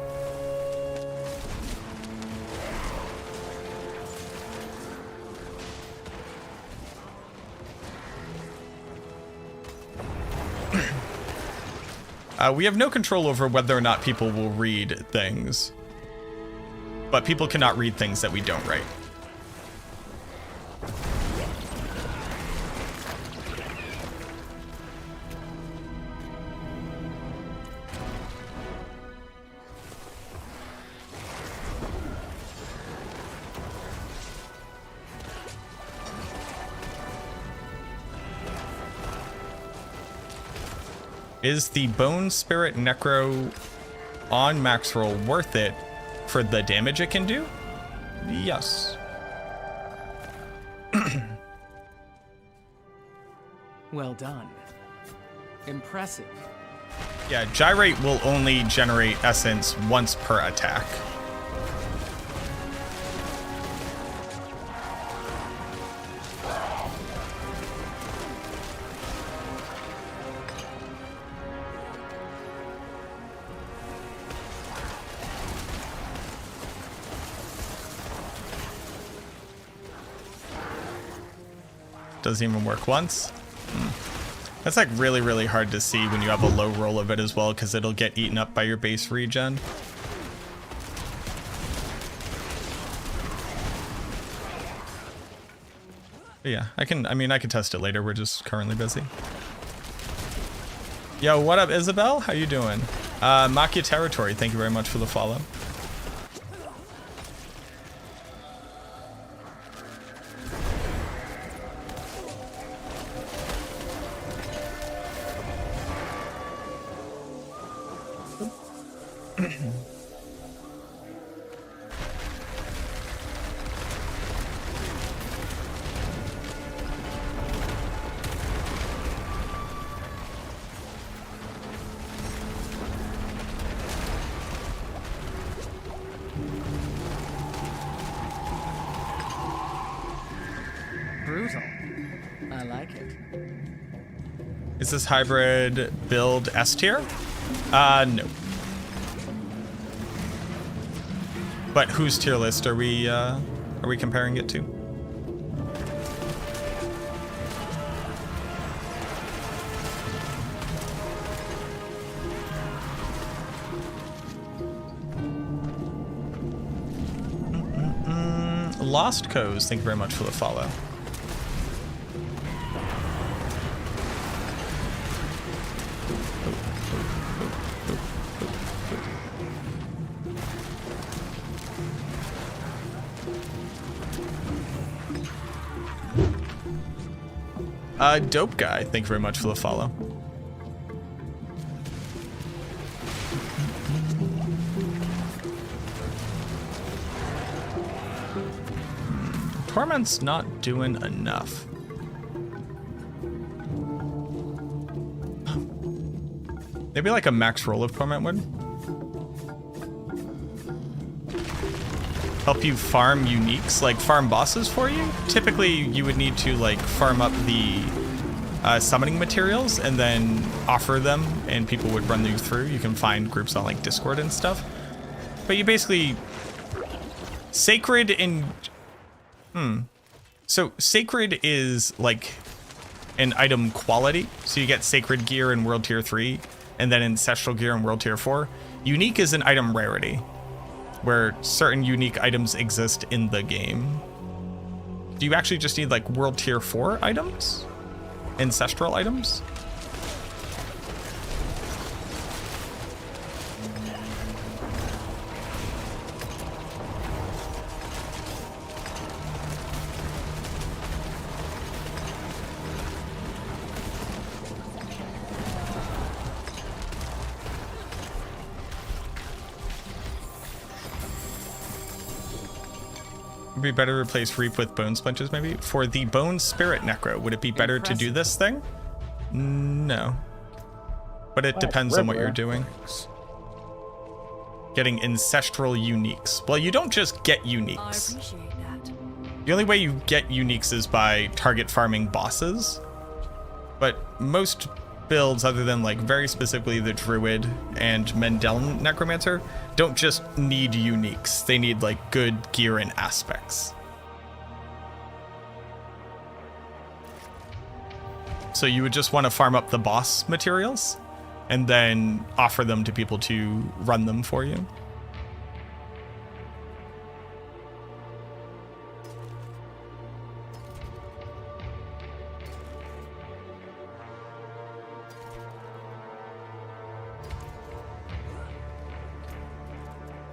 We have no control over whether or not people will read things, but people cannot read things that we don't write. Is the Bone Spirit Necro on max roll worth it for the damage it can do? Yes. Well done. Impressive. Yeah, Gyrate will only generate essence once per attack. Doesn't even work once. That's like really, really hard to see when you have a low roll of it as well, because it'll get eaten up by your base regen. But yeah, I can test it later. We're just currently busy. Yo, what up, Isabel? How you doing? Makia Territory, thank you very much for the follow. Brutal. I like it. Is this hybrid build S tier? No. But whose tier list are we comparing it to? Lost Coast, thank you very much for the follow. Dope guy, thank you very much for the follow. Torment's not doing enough. Maybe like a max roll of Torment would help you farm uniques, like farm bosses for you. Typically, you would need to like farm up the summoning materials and then offer them, and people would run you through. You can find groups on like Discord and stuff. But you basically Sacred in So Sacred is like in item quality. So you get Sacred Gear in World Tier 3, and then Ancestral Gear in World Tier 4. Unique is an item rarity, where certain unique items exist in the game. Do you actually just need like World Tier 4 items? Ancestral items? Would it be better to replace Reap with Bone Splinters, maybe? For the Bone Spirit Necro, would it be better to do this thing? No. But it depends on what you're doing. Getting Ancestral Uniques. Well, you don't just get Uniques. I appreciate that. The only way you get Uniques is by target farming bosses. But most builds, other than like very specifically the Druid and Mendel Necromancer, don't just need Uniques. They need like good gear and aspects. So you would just want to farm up the boss materials and then offer them to people to run them for you.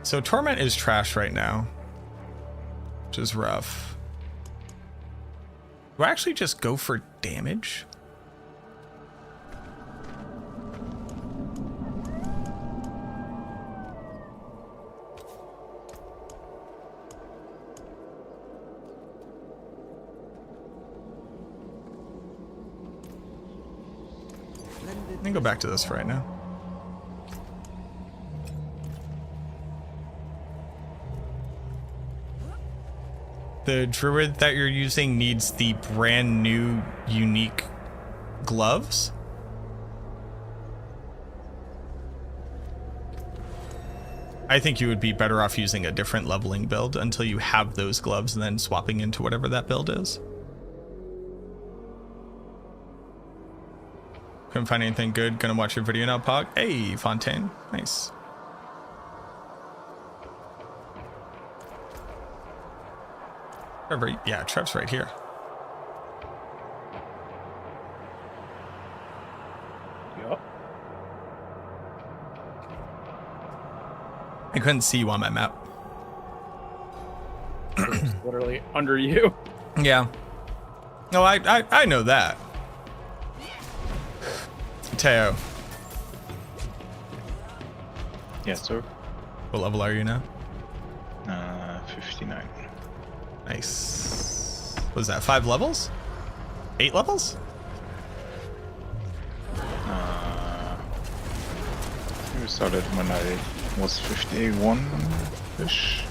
So Torment is trash right now, which is rough. Do I actually just go for damage? Let me go back to this for right now. The Druid that you're using needs the brand new unique gloves. I think you would be better off using a different leveling build until you have those gloves and then swapping into whatever that build is. Couldn't find anything good. Gonna watch your video now, Pog. Hey, Fontaine. Nice. Trevor, yeah, Trev's right here. Yup. I couldn't see you on my map. It's literally under you. Yeah. No, I know that. Teo, Yes, sir. what level are you now? 59. Nice. What was that, 5 levels? 8 levels? We started when I was 51-ish.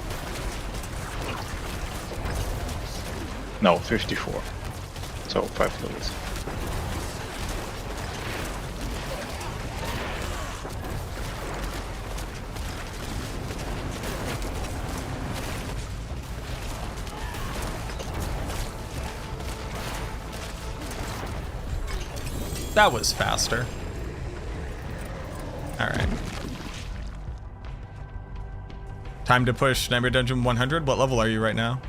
No, 54. So 5 levels. That was faster. Alright. Time to push Nightmare Dungeon 100. What level are you right now?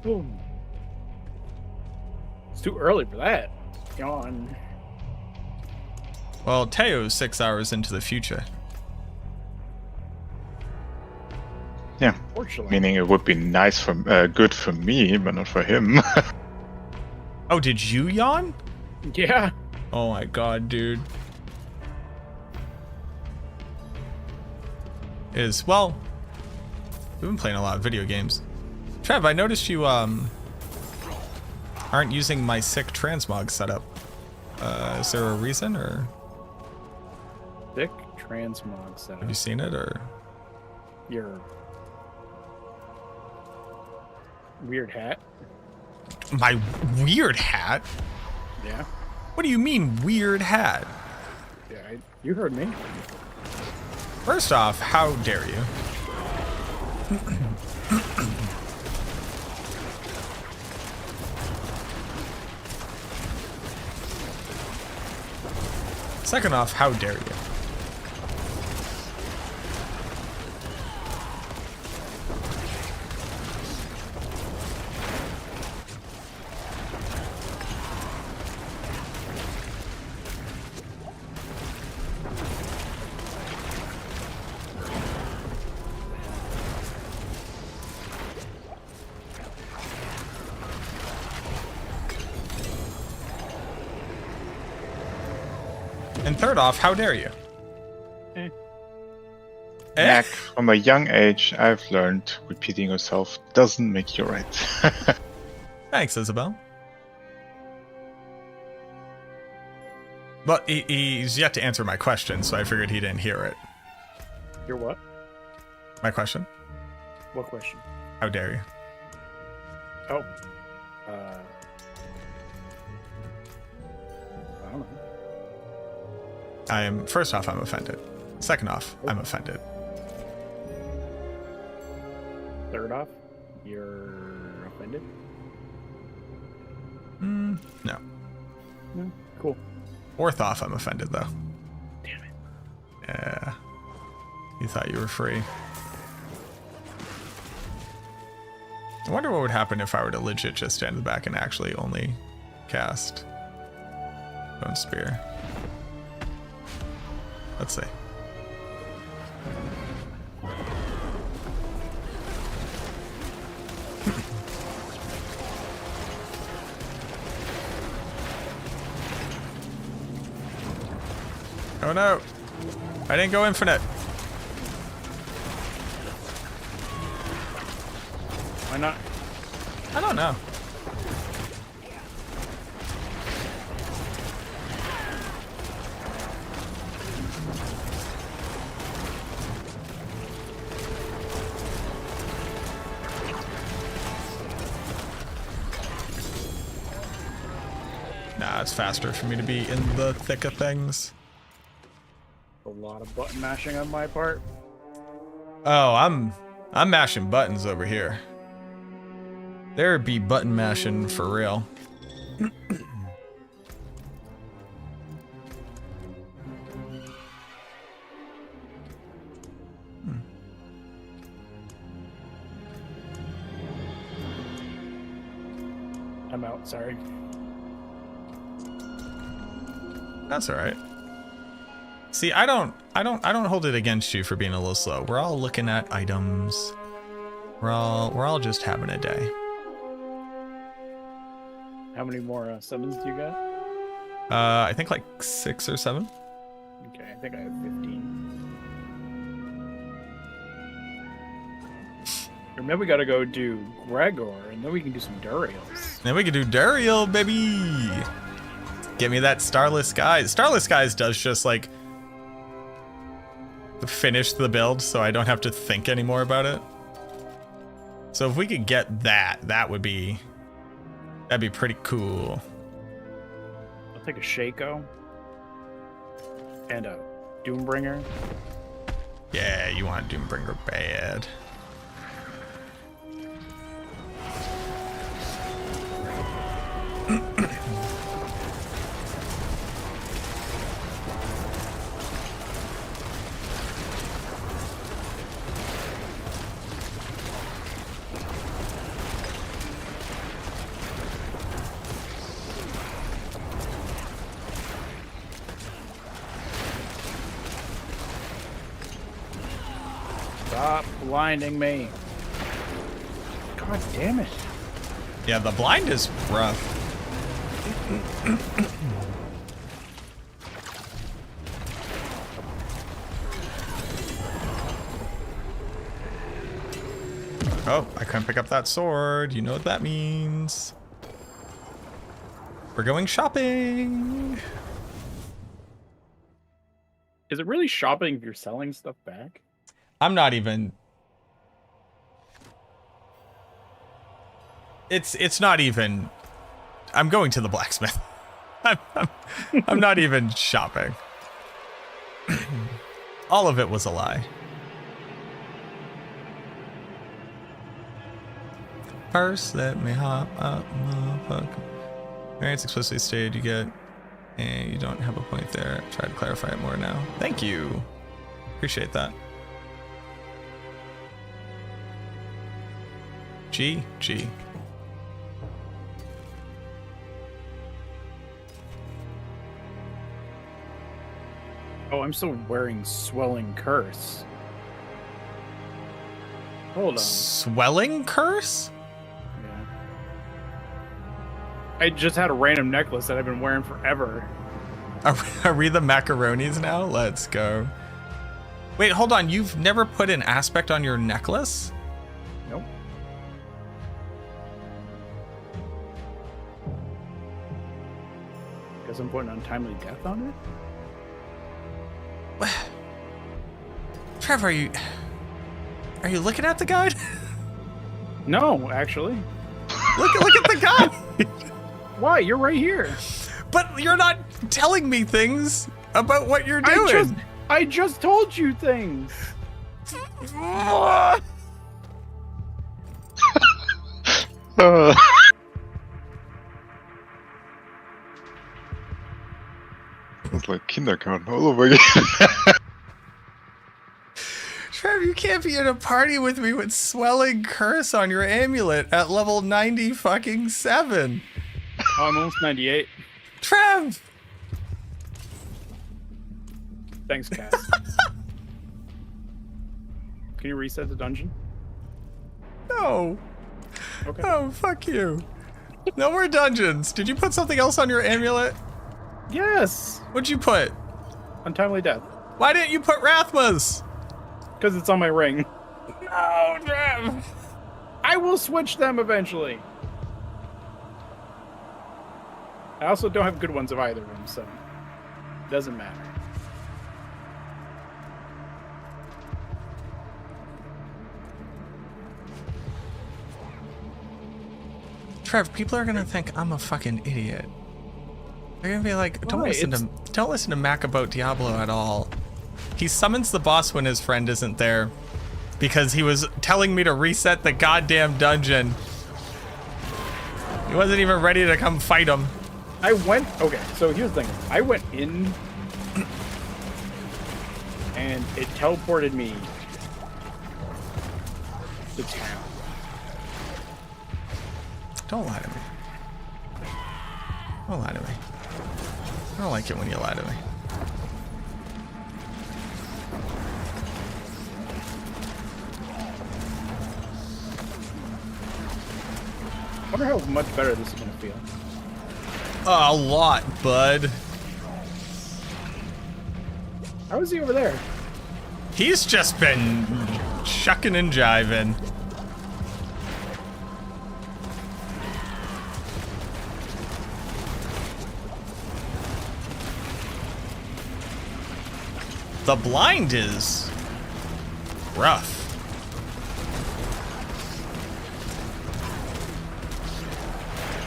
Boom. It's too early for that. Yawn. Well, Teo's 6 hours into the future. Yeah. Fortunately. Meaning it would be nice for good for me, but not for him. Oh, did you yawn? Yeah. Oh my god, dude. Well, we've been playing a lot of video games. Trev, I noticed you aren't using my sick transmog setup. Is there a reason, or Thick transmog setup. have you seen it, or? Your weird hat. My weird hat? Yeah. What do you mean, weird hat? Yeah, you heard me. First off, how dare you? Second off, how dare you? And third off, how dare you? Eh. Mac, from a young age, I've learned repeating yourself doesn't make you right. Thanks, Isabel. But he's yet to answer my question, so I figured he didn't hear it. Your what? My question? What question? How dare you? Oh. I don't know. First off, I'm offended. Second off, I'm offended. Third off, you're offended? No. No? Cool. Fourth off, I'm offended, though. Damn it. Yeah. You thought you were free. I wonder what would happen if I were to legit just stand in the back and actually only cast Bone Spear. Let's see. Oh no! I didn't go infinite. Why not? I don't know. Nah, it's faster for me to be in the thick of things. A lot of button mashing on my part. Oh, I'm mashing buttons over here. There be button mashing for real. I'm out, sorry. That's all right. See, I don't hold it against you for being a little slow. We're all looking at items. We're all just having a day. How many more summons do you got? I think like 6 or 7. Okay, I think I have 15. And then we gotta go do Gregor, and then we can do some Duriels. Then we can do Duriel, baby. Get me that Starless Skies. Starless Skies does just like finish the build, so I don't have to think anymore about it. So if we could get that'd be pretty cool. I'll take a Shaco and a Doombringer. Yeah, you want Doombringer bad. Stop blinding me. God damn it. Yeah, the blind is rough. Oh, I couldn't pick up that sword. You know what that means. We're going shopping. Is it really shopping if you're selling stuff back? I'm not even... It's not even. I'm going to the blacksmith. I'm not even shopping. All of it was a lie. First, let me hop up, motherfucker. Variance explicitly stated you get, and you don't have a point there. Try to clarify it more now. Thank you. Appreciate that. G. Oh, I'm still wearing Swelling Curse. Hold on. Swelling Curse? Yeah. I just had a random necklace that I've been wearing forever. Are we the macaronis now? Let's go. Wait, hold on. You've never put an aspect on your necklace? Nope. Guess I'm putting Untimely Death on it? Trevor, are you looking at the guide? No, actually. Look at the guide. Why? You're right here. But you're not telling me things about what you're doing. I just told you things. It's like kindergarten all over again. Trev, you can't be in a party with me with Swelling Curse on your amulet at level 90 fucking 7. Oh, I'm almost 98. Trev! Thanks, Cass. Can you reset the dungeon? No. Okay. Oh, fuck you. No more dungeons. Did you put something else on your amulet? Yes! What'd you put? Untimely Death. Why didn't you put Rathmas? Because it's on my ring. No, Trev. I will switch them eventually. I also don't have good ones of either of them, so it doesn't matter. Trev, people are gonna think I'm a fucking idiot. They're gonna be like, don't Why? listen to Mac about Diablo at all. He summons the boss when his friend isn't there because he was telling me to reset the goddamn dungeon. He wasn't even ready to come fight him. Okay, so here's the thing. I went in and it teleported me to town. Don't lie to me. Don't lie to me. I don't like it when you lie to me. I wonder how much better this is gonna feel. A lot, bud. How is he over there? He's just been shucking and jiving. The blind is rough.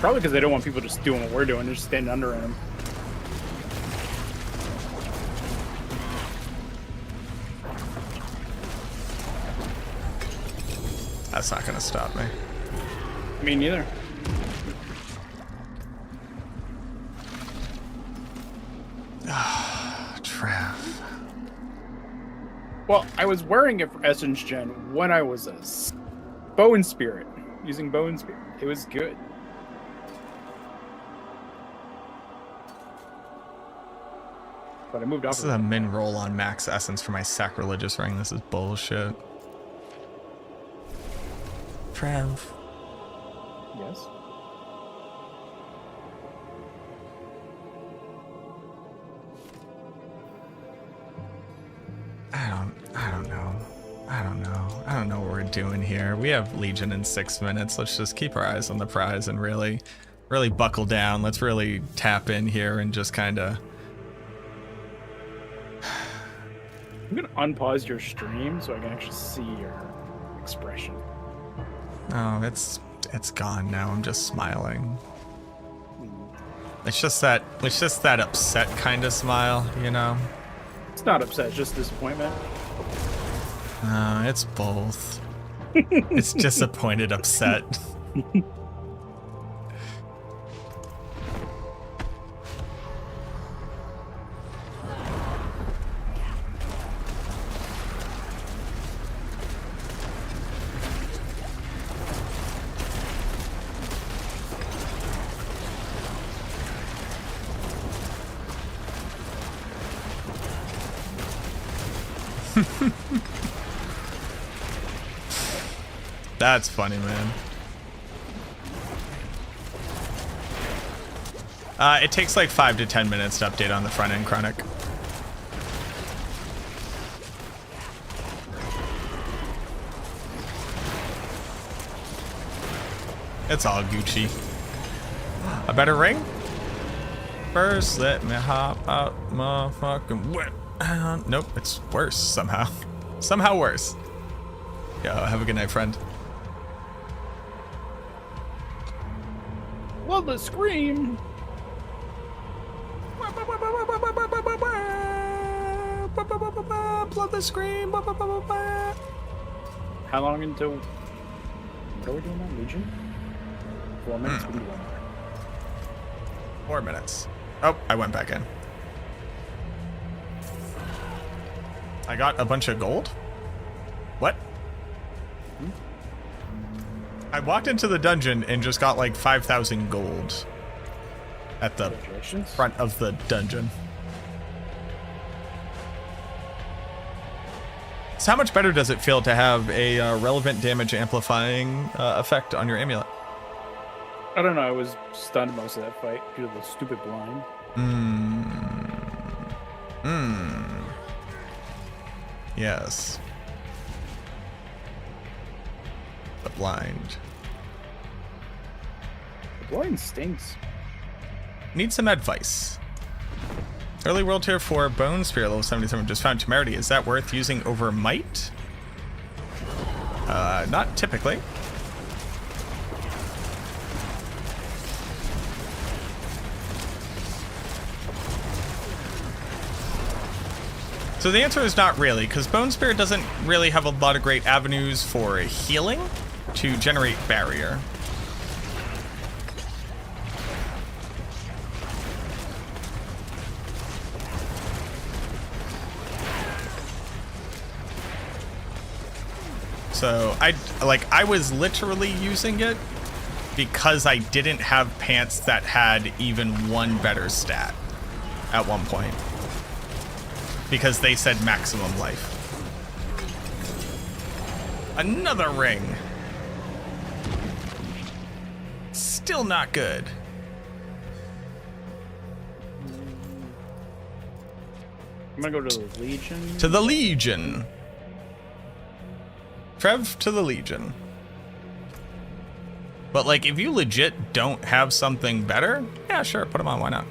Probably because they don't want people just doing what we're doing, they're just standing under him. That's not gonna stop me. Me neither. Trav. Well, I was wearing it for Essence Gen when I was a Bow and Spirit. Using Bow and Spirit. It was good. But I moved off This of is it. a min roll on max essence for my sacrilegious ring. This is bullshit. Trev. Yes. I don't know what we're doing here. We have Legion in 6 minutes. Let's just keep our eyes on the prize and really buckle down. Let's really tap in here and just kind of... I'm gonna unpause your stream so I can actually see your expression. Oh, it's It's gone now. I'm just smiling. It's just that upset kind of smile, you know? It's not upset, it's just disappointment. No, it's both. It's disappointed upset. That's funny, man. It takes like 5 to 10 minutes to update on the front end, Chronic. It's all Gucci. A better ring? First, let me hop out my fucking whip. Nope, it's worse somehow. Somehow worse. Yo, have a good night, friend. Well, the scream. Blood the scream. How long until? What are we doing now? Legion? 4 minutes. We do 1 hour. 4 minutes. Oh, I went back in. I got a bunch of gold? What? I walked into the dungeon and just got like 5,000 gold at the front of the dungeon. So how much better does it feel to have a relevant damage amplifying effect on your amulet? I don't know. I was stunned most of that fight due to the stupid blind. Yes. The blind. The blind stinks. Need some advice. Early World Tier 4 Bone Spear level 77 just found Temerity. Is that worth using over Might? Not typically. So the answer is not really, because Bone Spear doesn't really have a lot of great avenues for healing to generate barrier. So I was literally using it because I didn't have pants that had even one better stat at one point. Because they said maximum life. Another ring. Still not good. I'm gonna go to the Legion. To the Legion. Trev to the Legion. But like, if you legit don't have something better, yeah, sure, put them on, why not?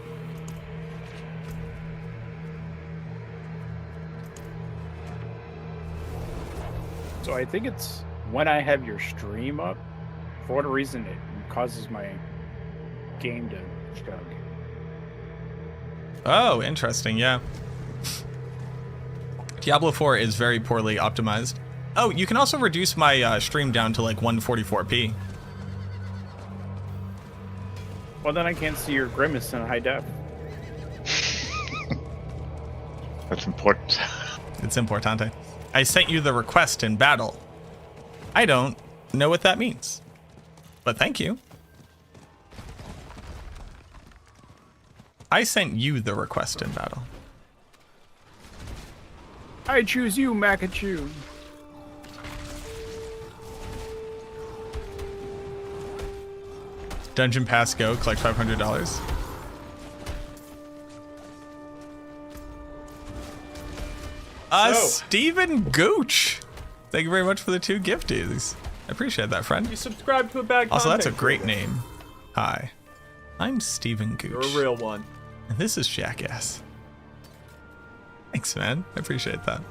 So I think it's when I have your stream up, for whatever reason, it causes my game to chug. Oh, interesting, yeah. Diablo 4 is very poorly optimized. Oh, you can also reduce my stream down to like 144p. Well, then I can't see your grimace in high def. That's important. It's importante. I sent you the request in battle. I don't know what that means, but thank you. I sent you the request in battle. I choose you, Makachu. Dungeon Pass Go, collect $500. Stephen Gooch. Thank you very much for the 2 gifties. I appreciate that, friend. You subscribe to a bad Also, that's a content great creator. name. Hi, I'm Stephen Gooch. You're a real one. And this is Jackass. Thanks, man. I appreciate that.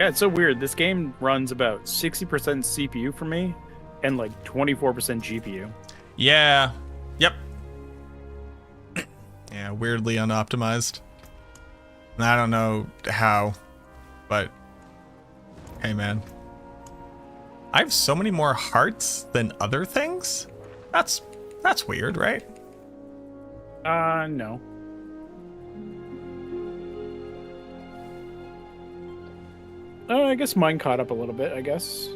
Yeah, it's so weird. This game runs about 60% CPU for me, and like 24% GPU. Yeah. Yep. Yeah, weirdly unoptimized. I don't know how, but hey, man. I have so many more hearts than other things? That's weird, right? No. I guess mine caught up a little bit, I guess.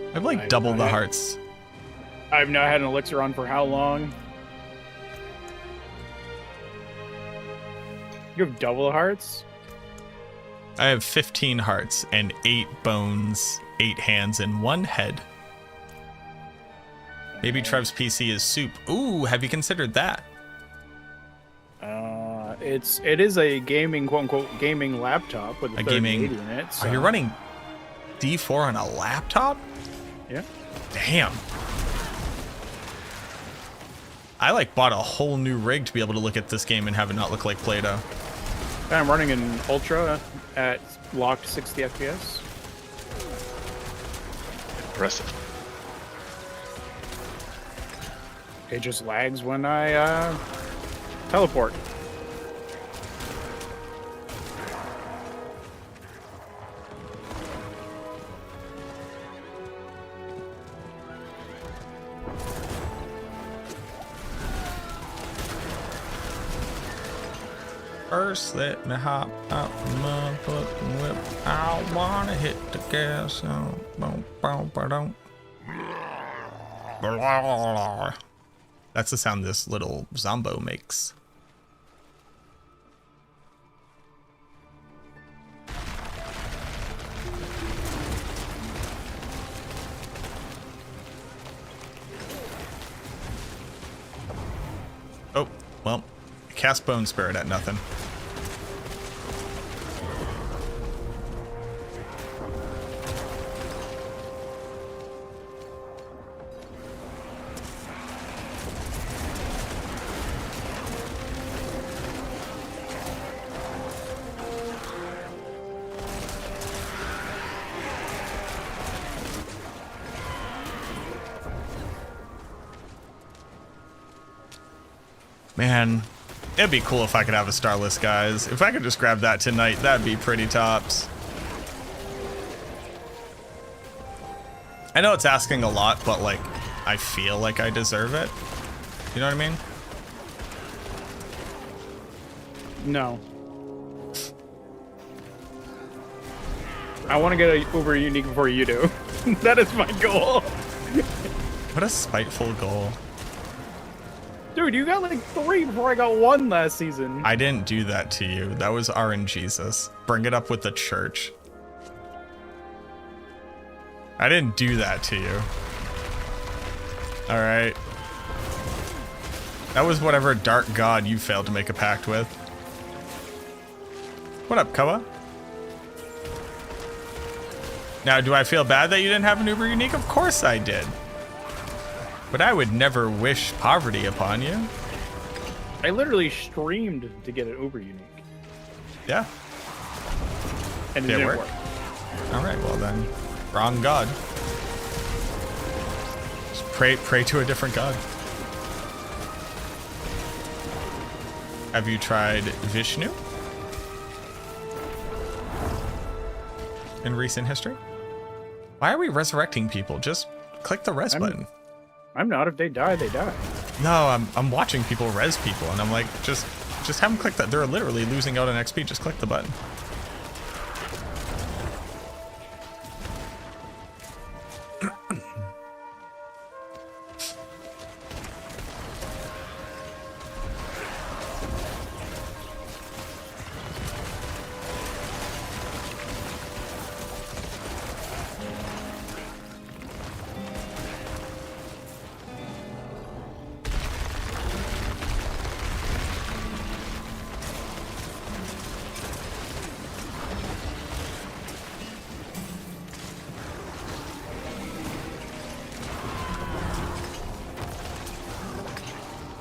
I have like double the hearts. I've now had an elixir on for how long? You have double the hearts? I have 15 hearts and 8 bones, 8 hands, and 1 head. Maybe Trev's PC is soup. Ooh, have you considered that? It is a gaming, quote unquote, gaming laptop with a gaming 3080 in it. So. Are you running D4 on a laptop? Yeah. Damn. I like bought a whole new rig to be able to look at this game and have it not look like Play-Doh. I'm running an Ultra at locked 60 FPS. Impressive. It just lags when I teleport. First, let me hop out the motherfucking whip. I wanna hit the gas. That's the sound this little Zombo makes. Oh, well, cast Bone Spirit at nothing. Man, it'd be cool if I could have a Starless Guys. If I could just grab that tonight, that'd be pretty tops. I know it's asking a lot, but like, I feel like I deserve it. You know what I mean? No. I want to get a Uber Unique before you do. That is my goal. What a spiteful goal. Dude, you got like 3 before I got 1 last season. I didn't do that to you. That was RNGesus. Bring it up with the church. I didn't do that to you. Alright. That was whatever dark god you failed to make a pact with. What up, Koa? Now, do I feel bad that you didn't have an Uber Unique? Of course I did. But I would never wish poverty upon you. I literally streamed to get an Uber Unique. Yeah. And it Did it didn't work? work. Alright, well then. Wrong god. Just pray to a different god. Have you tried Vishnu? In recent history? Why are we resurrecting people? Just click the res button. I'm not. If they die, they die. No, I'm watching people res people, and I'm like, just have them click that. They're literally losing out on XP. Just click the button.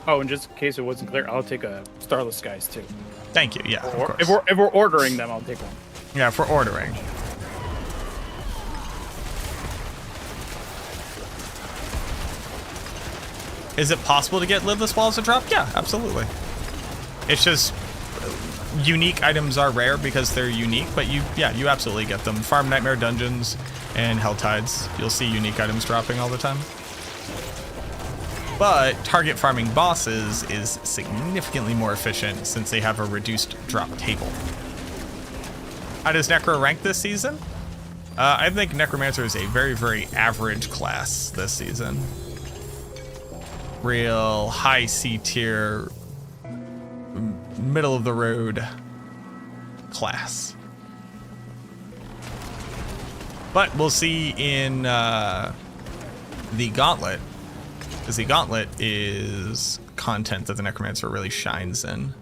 Oh, and just in case it wasn't clear, I'll take a Starless Skies too. Thank you. Yeah, of Or course. if we're ordering them, I'll take one. Yeah, if we're ordering. Is it possible to get lidless walls to drop? Yeah, absolutely. It's just unique items are rare because they're unique, but you absolutely get them. Farm Nightmare Dungeons and Hell Tides, you'll see unique items dropping all the time. But target farming bosses is significantly more efficient since they have a reduced drop table. How does Necro rank this season? I think Necromancer is a very, very average class this season. Real high C tier, middle of the road class. But we'll see in the Gauntlet, because the Gauntlet is content that the Necromancer really shines in,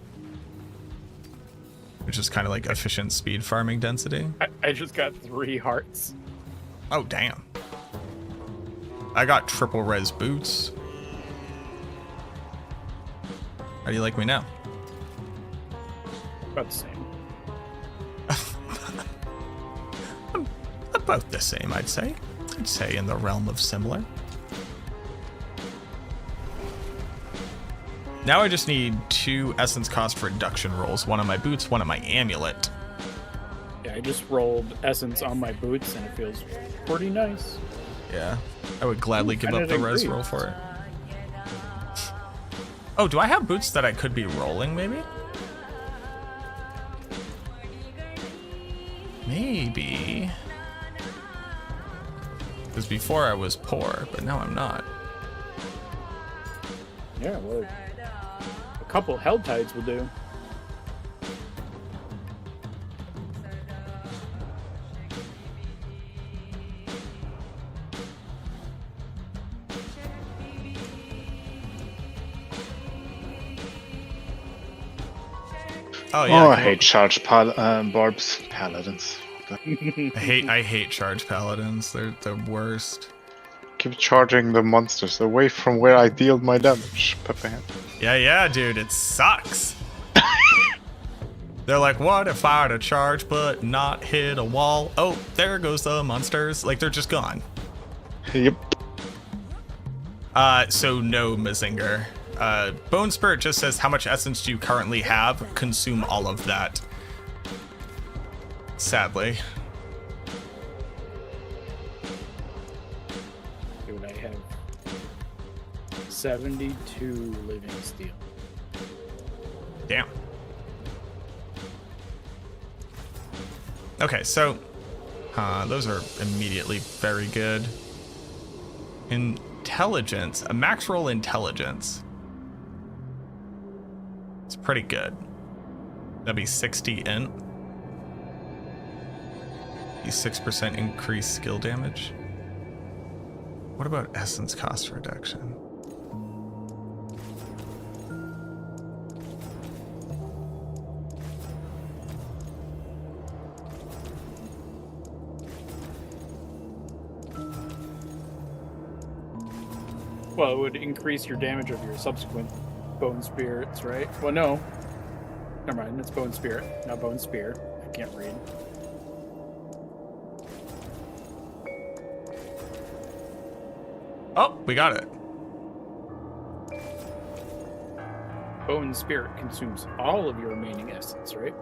which is kind of like efficient speed farming density. I just got 3 hearts. Oh, damn. I got triple res boots. How do you like me now? About the same. About the same, I'd say. I'd say in the realm of similar. Now I just need 2 essence cost reduction rolls. One on my boots, one on my amulet. Yeah, I just rolled essence on my boots and it feels pretty nice. Yeah, I would gladly give up and the it res increased. roll for it. Oh, do I have boots that I could be rolling, maybe? Maybe. Because before I was poor, but now I'm not. Yeah, well, a couple Hell Tides will do. Oh yeah. Oh, I hate charged barbs. Paladins. I hate charge paladins. They're the worst. Keep charging the monsters away from where I deal my damage, Pepperhead. Yeah, dude, it sucks. They're like, what if I were to charge but not hit a wall? Oh, there goes the monsters. Like, they're just gone. Yep. So no, Mazinger. Bone Spirit just says, how much essence do you currently have? Consume all of that. Sadly. Dude, I have 72 living steel. Damn. Okay, so those are immediately very good. Intelligence, a max roll intelligence. It's pretty good. That'd be 60 int. Be 6% increased skill damage. What about essence cost reduction? Well, it would increase your damage of your subsequent Bone Spirits, right? Well, no. Never mind, it's Bone Spirit, not Bone Spear. I can't read. Oh, we got it. Bone Spirit consumes all of your remaining essence, right?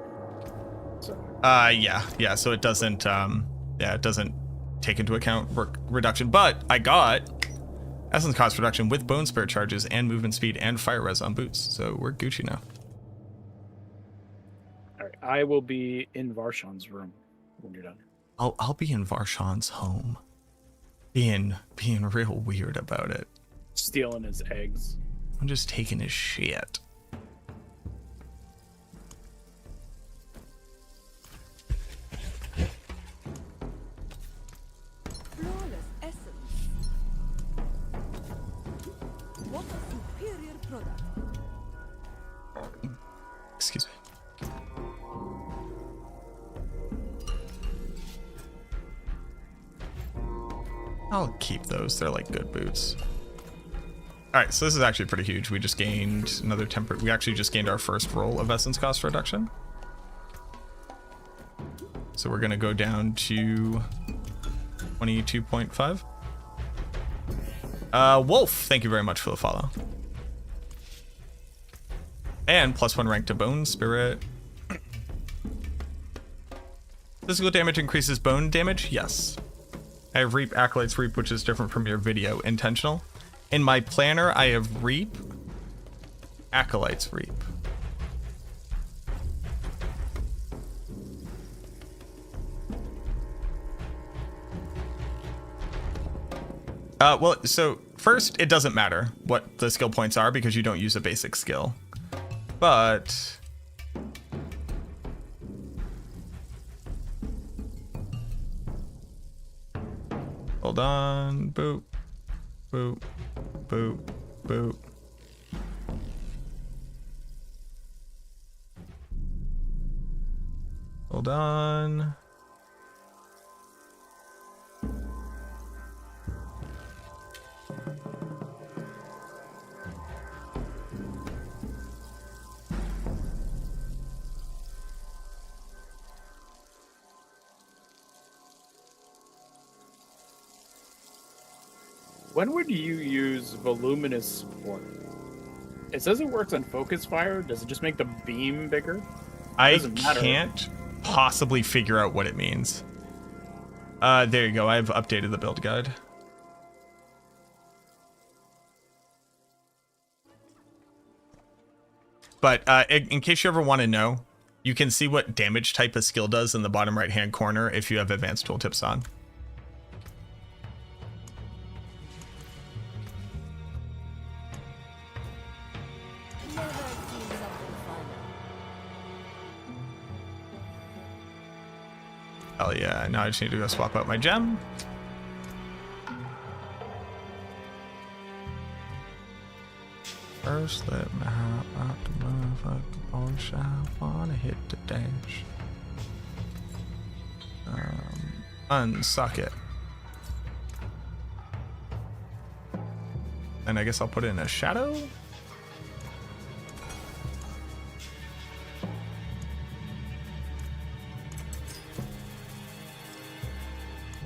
So. Yeah. So it doesn't, it doesn't take into account reduction. But I got essence cost reduction with Bone Spirit charges and movement speed and fire res on boots. So we're Gucci now. All right, I will be in Varshan's room when you're done. I'll be in Varshan's home, being real weird about it. Stealing his eggs. I'm just taking his shit. Flawless essence. What a superior product. Excuse me. I'll keep those. They're like good boots. All right, so this is actually pretty huge. We just gained another we actually just gained our first roll of essence cost reduction. So we're gonna go down to 22.5. Wolf, thank you very much for the follow. And +1 rank to Bone Spirit. Physical damage increases bone damage? Yes. I have Reap, Acolytes Reap, which is different from your video. Intentional. In my planner, I have Reap, Acolytes Reap. Well, so first, it doesn't matter what the skill points are because you don't use a basic skill. But hold on. Boop. Boop. Boop. Boop. Hold on. When would you use voluminous support? It says it works on focus fire. Does it just make the beam bigger? I Doesn't matter. can't possibly figure out what it means. There you go. I've updated the build guide. But in case you ever want to know, you can see what damage type a skill does in the bottom right-hand corner if you have advanced tooltips on. Never seen something funner. Hell yeah. Now I just need to go swap out my gem. First, let me hop out the motherfucking Porsche. I wanna hit the dash. Unsuck it. And I guess I'll put it in a shadow.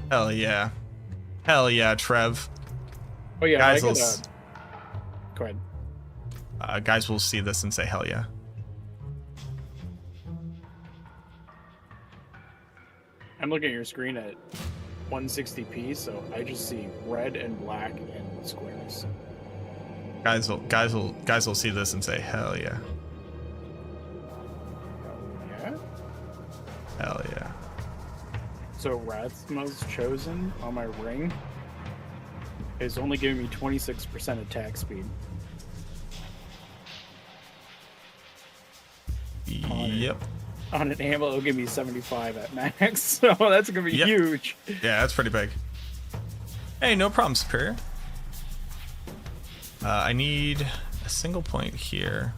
Hell yeah. Hell yeah, Trev. Oh yeah, Guys I will gotta... Go ahead. Guys will see this and say hell yeah. I'm looking at your screen at 160p, so I just see red and black and squares. Guys will see this and say hell yeah. Yeah? Hell yeah. So Rathma's Chosen on my ring is only giving me 26% attack speed. Yep. On an ammo, it'll give me 75 at max, so that's gonna be Yep. huge. Yeah, that's pretty big. Hey, no problem, Superior. I need a single point here.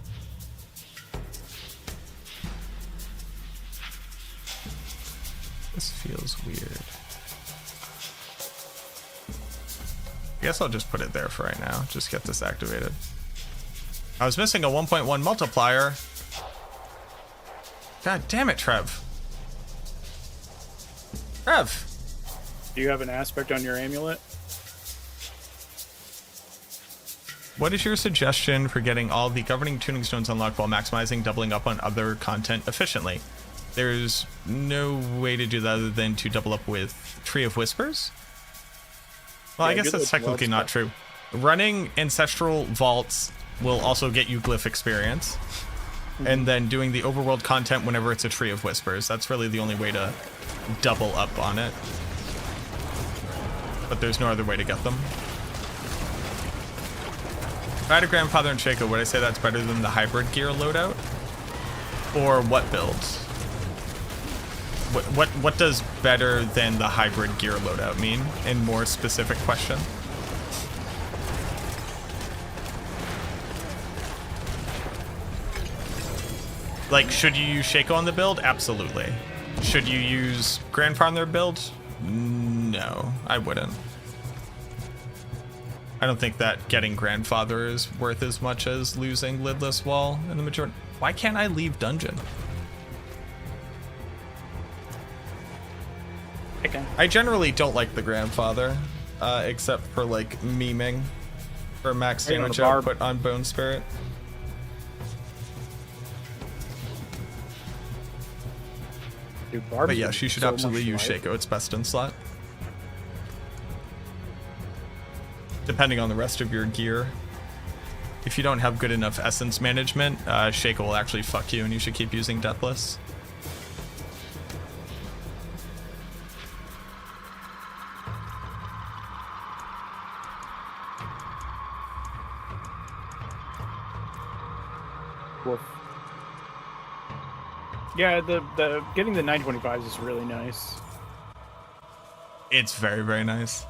This feels weird. I guess I'll just put it there for right now. Just get this activated. I was missing a 1.1 multiplier. God damn it, Trev. Trev! Do you have an aspect on your amulet? What is your suggestion for getting all the governing tuning stones unlocked while maximizing doubling up on other content efficiently? There's no way to do that other than to double up with Tree of Whispers? Well, Yeah, I guess do that's the technically blood not true. Running Ancestral Vaults will also get you Glyph experience. And then doing the overworld content whenever it's a Tree of Whispers. That's really the only way to double up on it. But there's no other way to get them. If I had a Grandfather and Shaco, would I say that's better than the hybrid gear loadout? Or what builds? What does better than the hybrid gear loadout mean? In more specific question. Like, should you use Shaco on the build? Absolutely. Should you use Grandfather build? No, I wouldn't. I don't think that getting Grandfather is worth as much as losing Lidless Wall in the majority. Why can't I leave dungeon? Okay. I generally don't like the Grandfather. except for like memeing for max Hey, on the damage barb. output on Bone Spirit. Dude, Barb's But gonna yes, be you should so absolutely much use life. Shaco. It's best in slot. Depending on the rest of your gear. If you don't have good enough essence management, Shaco will actually fuck you and you should keep using Deathless. Woof. Yeah, the getting the 925s is really nice. It's very, very nice.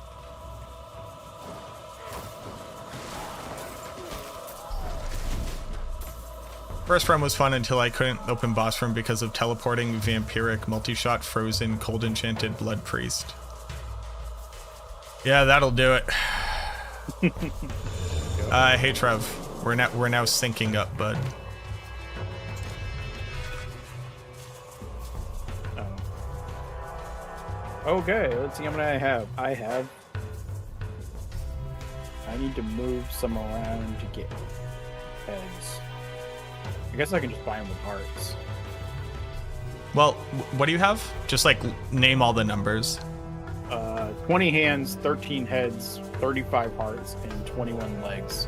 First run was fun until I couldn't open boss room because of teleporting, vampiric, multi-shot, frozen, cold enchanted, blood priest. Yeah, that'll do it. Hey Trev, we're now syncing up, bud. Okay, let's see how many I have. I need to move some around to get heads. I guess I can just buy them with hearts. Well, what do you have? Just like name all the numbers. 20 hands, 13 heads, 35 hearts, and 21 legs.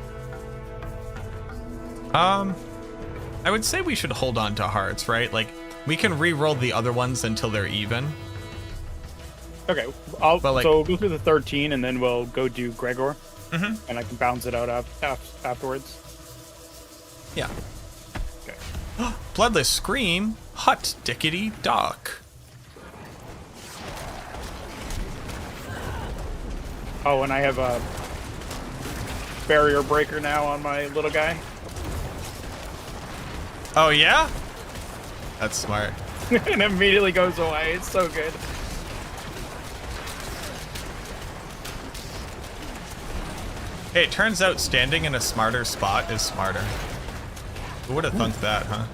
I would say we should hold on to hearts, right? Like, we can re-roll the other ones until they're even. Okay, But, like- so we'll go through the 13 and then we'll go do Gregor. Mm-hmm. And I can bounce it out afterwards. Yeah. Okay. Bloodless Scream, hot dickety dock. Oh, and I have a barrier breaker now on my little guy. Oh yeah? That's smart. And it immediately goes away. It's so good. Hey, it turns out standing in a smarter spot is smarter. Who would have thunk that, huh?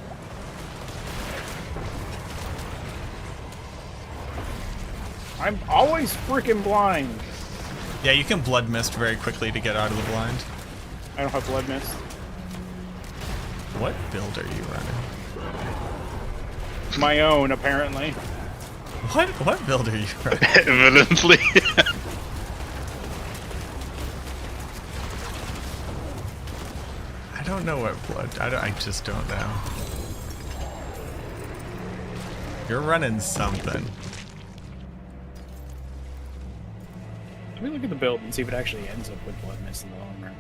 I'm always freaking blind. Yeah, you can blood mist very quickly to get out of the blind. I don't have blood mist. What build are you running? My own, apparently. What build are you running? Evidently. I don't know what blood. I just don't know. You're running something. Let me look at the build and see if it actually ends up with blood mist in the long run.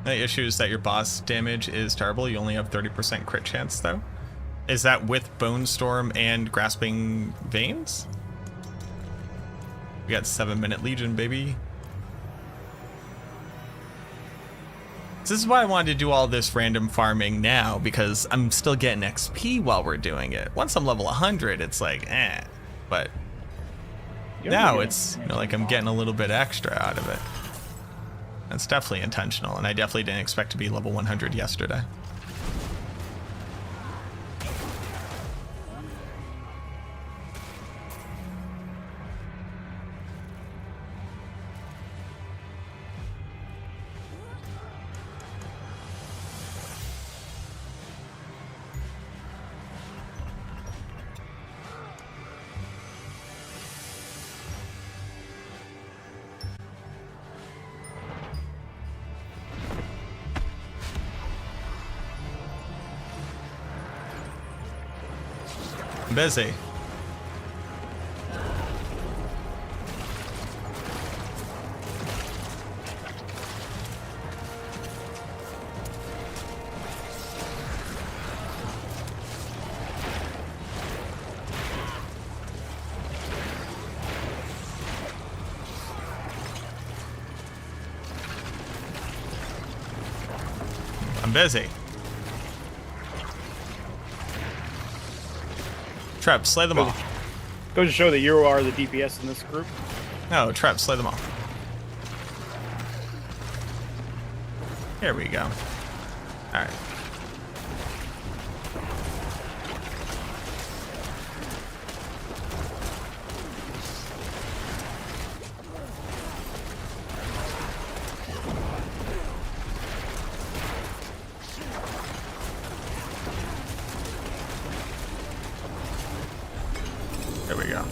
The issue is that your boss damage is terrible. You only have 30% crit chance, though. Is that with Bone Storm and Grasping Veins? We got 7-minute Legion, baby. This is why I wanted to do all this random farming now, because I'm still getting XP while we're doing it. Once I'm level 100, it's like, eh. But now it's, you know, like I'm getting a little bit extra out of it. That's definitely intentional, and I definitely didn't expect to be level 100 yesterday. I'm busy. I'm busy. Trap, slay them all. Goes to show that you are the DPS in this group. No, Trap, slay them all. Here we go. Alright. There we go.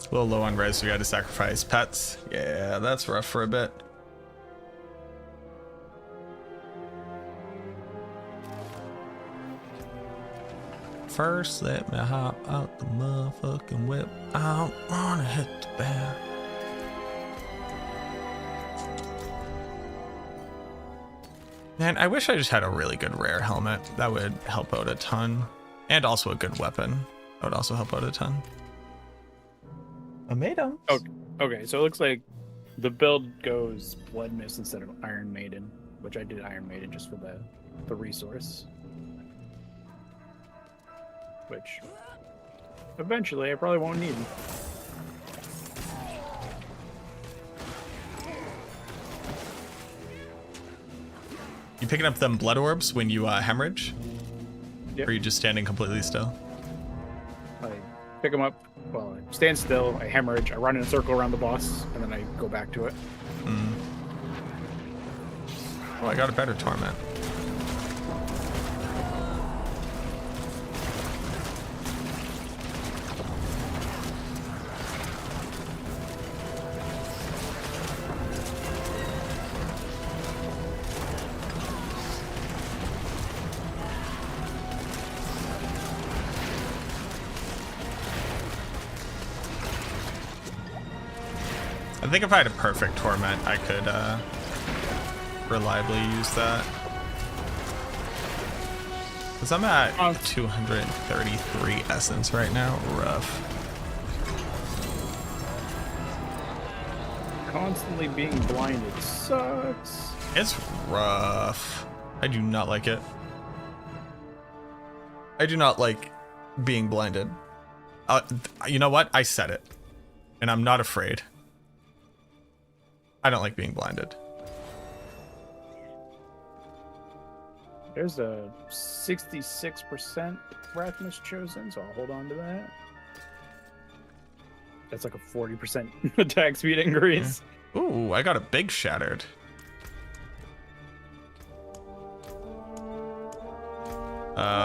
A little low on res, so we had to sacrifice pets. Yeah, that's rough for a bit. First, let me hop out the motherfucking whip. I don't wanna hit the bear. Man, I wish I just had a really good rare helmet. That would help out a ton. And also a good weapon. That would also help out a ton. I made them. Oh, okay. So it looks like the build goes Blood Mist instead of Iron Maiden, which I did Iron Maiden just for the resource. Which eventually I probably won't need. You picking up them blood orbs when you hemorrhage? Yep. Or are you just standing completely still? I pick them up, well, I stand still, I hemorrhage, I run in a circle around the boss, and then I go back to it. Oh, I got a better torment. I think if I had a perfect torment, I could reliably use that. Because I'm at 233 essence right now. Rough. Constantly being blinded sucks. It's rough. I do not like it. I do not like being blinded. You know what? I said it. And I'm not afraid. I don't like being blinded. There's a 66% Wrathmas chosen, so I'll hold on to that. That's like a 40% attack speed increase. Ooh, I got a big shattered.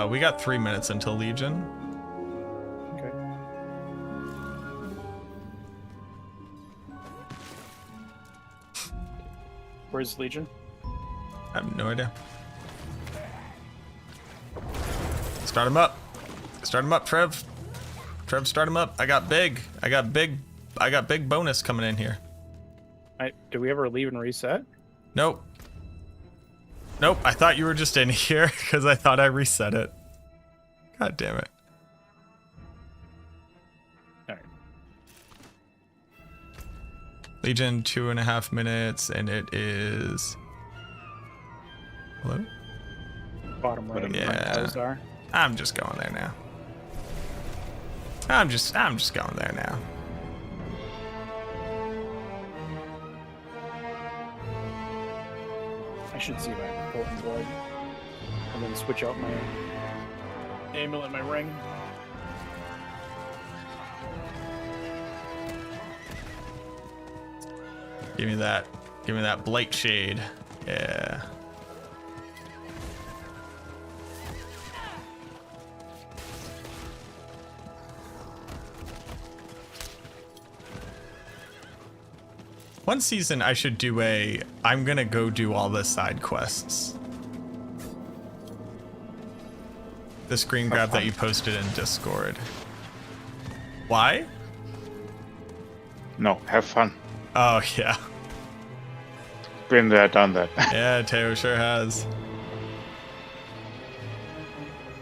We got 3 minutes until Legion. Okay. Where's Legion? I have no idea. Start him up. Start him up, Trev. Trev, start him up. I got big bonus coming in here. Did we ever leave and reset? Nope. Nope, I thought you were just in here because I thought I reset it. God damn it. Alright. Legion, 2.5 minutes, and it is... Hello? Bottom right. Yeah. Those are. I'm just going there now. I'm just going there now. I should see if I have Potent Blood. And then switch out my amulet and my ring. Give me that Blight Shade. Yeah. One season I should do I'm gonna go do all the side quests. The screen grab that you posted in Discord. Why? No, have fun. Oh yeah. Been there, done that. Yeah, Teo sure has.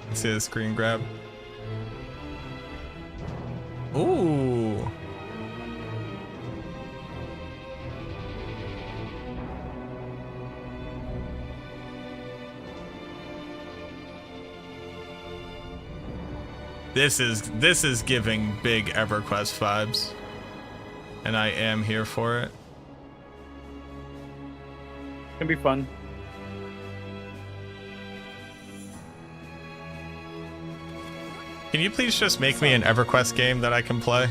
Let's see the screen grab. Ooh. This is giving big EverQuest vibes. And I am here for it. Can be fun. Can you please just make me an EverQuest game that I can play?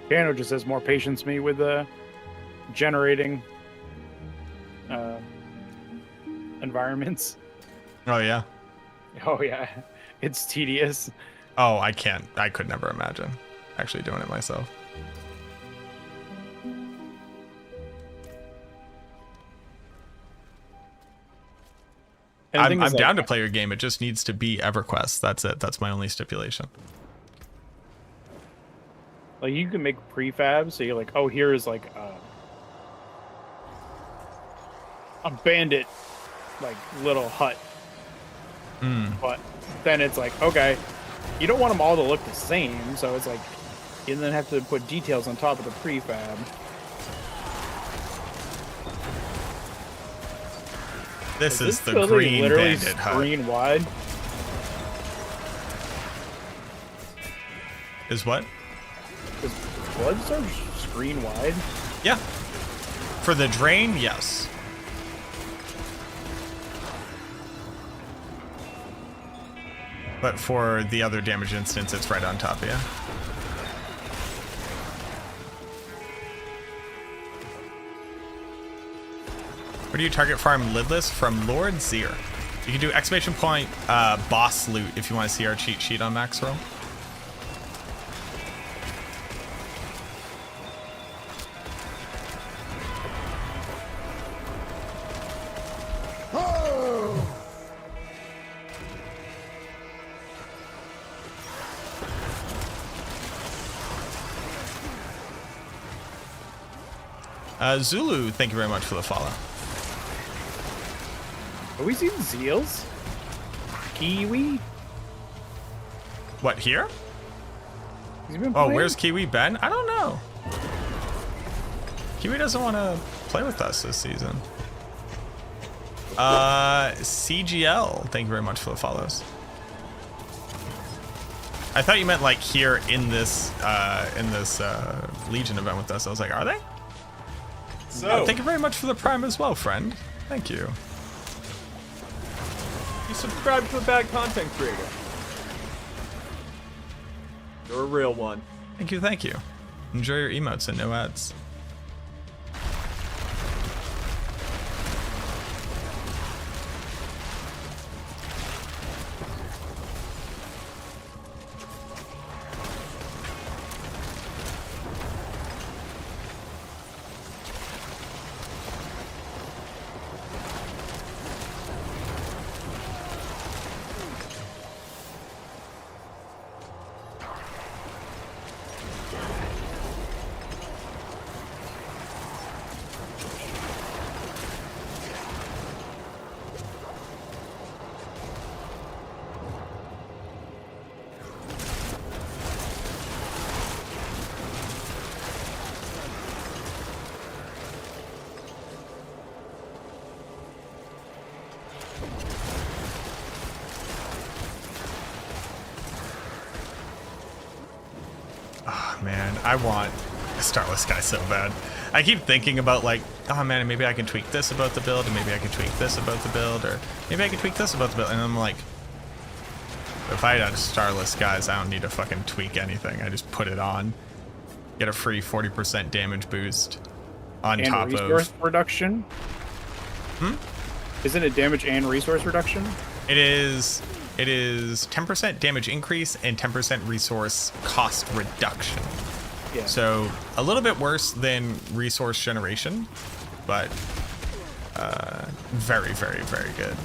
Piano just has more patience than me with generating environments. Oh yeah. Oh yeah, it's tedious. Oh, I can't. I could never imagine actually doing it myself. And the thing I'm is, down like, to play your game. It just needs to be EverQuest. That's it. That's my only stipulation. like you can make prefab, so you're like, oh, here is like a bandit, like little hut. But then it's like, okay, you don't want them all to look the same, so it's like you then have to put details on top of the prefab. This is the building green literally bandit hut. screen wide. Is what? Is Blood Surge screen wide? Yeah. For the drain, yes. But for the other damage instance, it's right on top of you. Where do you target farm lidless? From Lord Zir. You can do exclamation point boss loot if you want to see our cheat sheet on Max Roll. Zulu, thank you very much for the follow. Have we seen Zeals? Kiwi? What, here? Has he been Oh, playing? where's Kiwi been? I don't know. Kiwi doesn't want to play with us this season. CGL, thank you very much for the follows. I thought you meant like here in this Legion event with us. I was like, are they? So, Thank you very much for the Prime as well, friend. Thank you. you subscribe to a bad content creator. You're a real one. Thank you, thank you. Enjoy your emotes and no ads. Man, I want a Starless Sky so bad. I keep thinking about like, oh man, maybe I can tweak this about the build, and maybe I can tweak this about the build, or maybe I can tweak this about the build, and I'm like, if I had Starless Skies, I don't need to fucking tweak anything. I just put it on, get a free 40% damage boost on And top resource of. reduction? Isn't it damage and resource reduction? It is 10% damage increase and 10% resource cost reduction. Yeah. So a little bit worse than resource generation, but very, very, very good.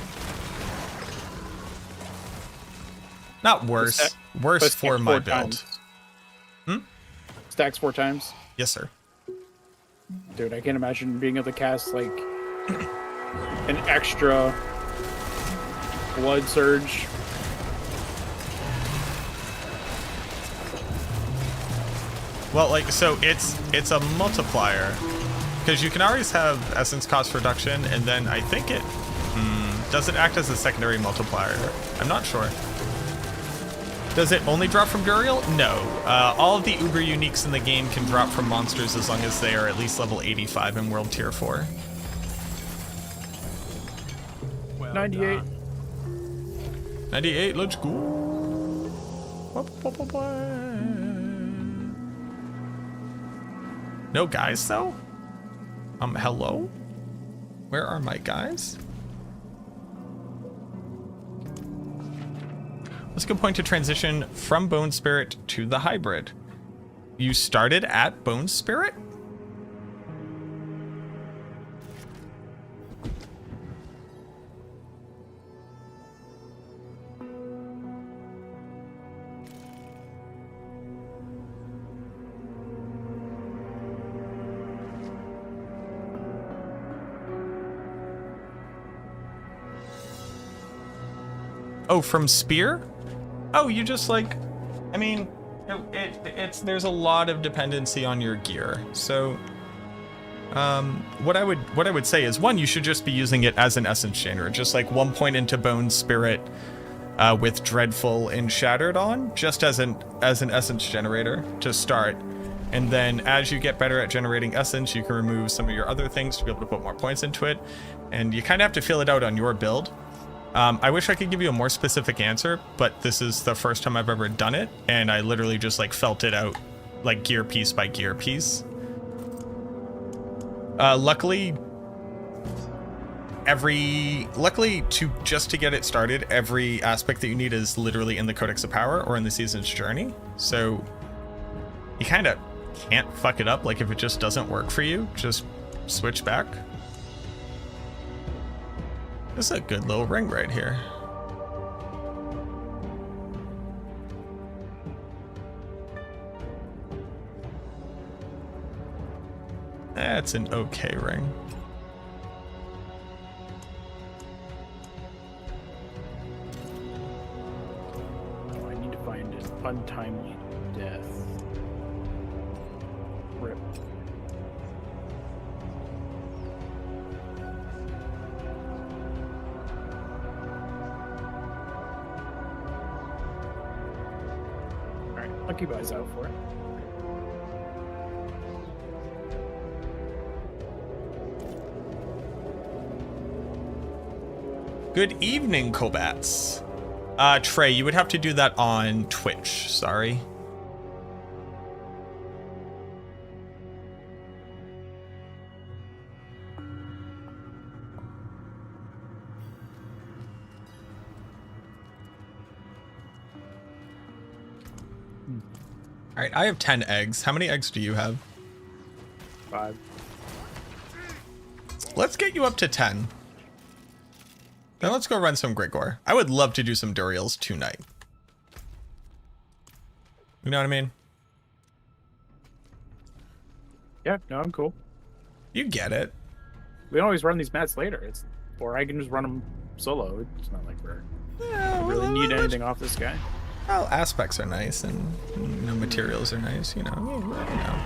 Not worse. Worse But for stacks my 4 build. times. Stacks 4 times? Yes, sir. Dude, I can't imagine being able to cast like an extra Blood Surge. Well, like, so it's a multiplier, because you can always have essence cost reduction, and then I think it does it act as a secondary multiplier. I'm not sure. Does it only drop from Burial? No. All of the Uber uniques in the game can drop from monsters as long as they are at least level 85 in World Tier 4. 98. 98, let's go. No guys, though? Hello? Where are my guys? That's a good point to transition from Bone Spirit to the hybrid. You started at Bone Spirit? Oh, from Spear? Oh, you just like, I mean, it's there's a lot of dependency on your gear. So, what I would say is, one, you should just be using it as an essence chainer, just like 1 point into Bone Spirit with Dreadful and Shattered on, just as an essence generator to start. And then as you get better at generating essence, you can remove some of your other things to be able to put more points into it. And you kind of have to feel it out on your build. I wish I could give you a more specific answer, but this is the first time I've ever done it, and I literally just like felt it out, like gear piece by gear piece. Luckily to get it started, every aspect that you need is literally in the Codex of Power or in the Season's Journey. So you kind of can't fuck it up. Like if it just doesn't work for you, just switch back. This is a good little ring right here. That's an okay ring. Oh, I need to find an untimely death. Rip. Lucky Buy's out for it. Good evening, Kobats. Trey, you would have to do that on Twitch, sorry. All right, I have 10 eggs. How many eggs do you have? 5. Let's get you up to 10. Then let's go run some Grigor. I would love to do some Duriels tonight. You know what I mean? Yeah, no, I'm cool. You get it. We can always run these mats later. Or I can just run them solo. It's not like we're really need anything off this guy. Well, aspects are nice, and you know, materials are nice. You know.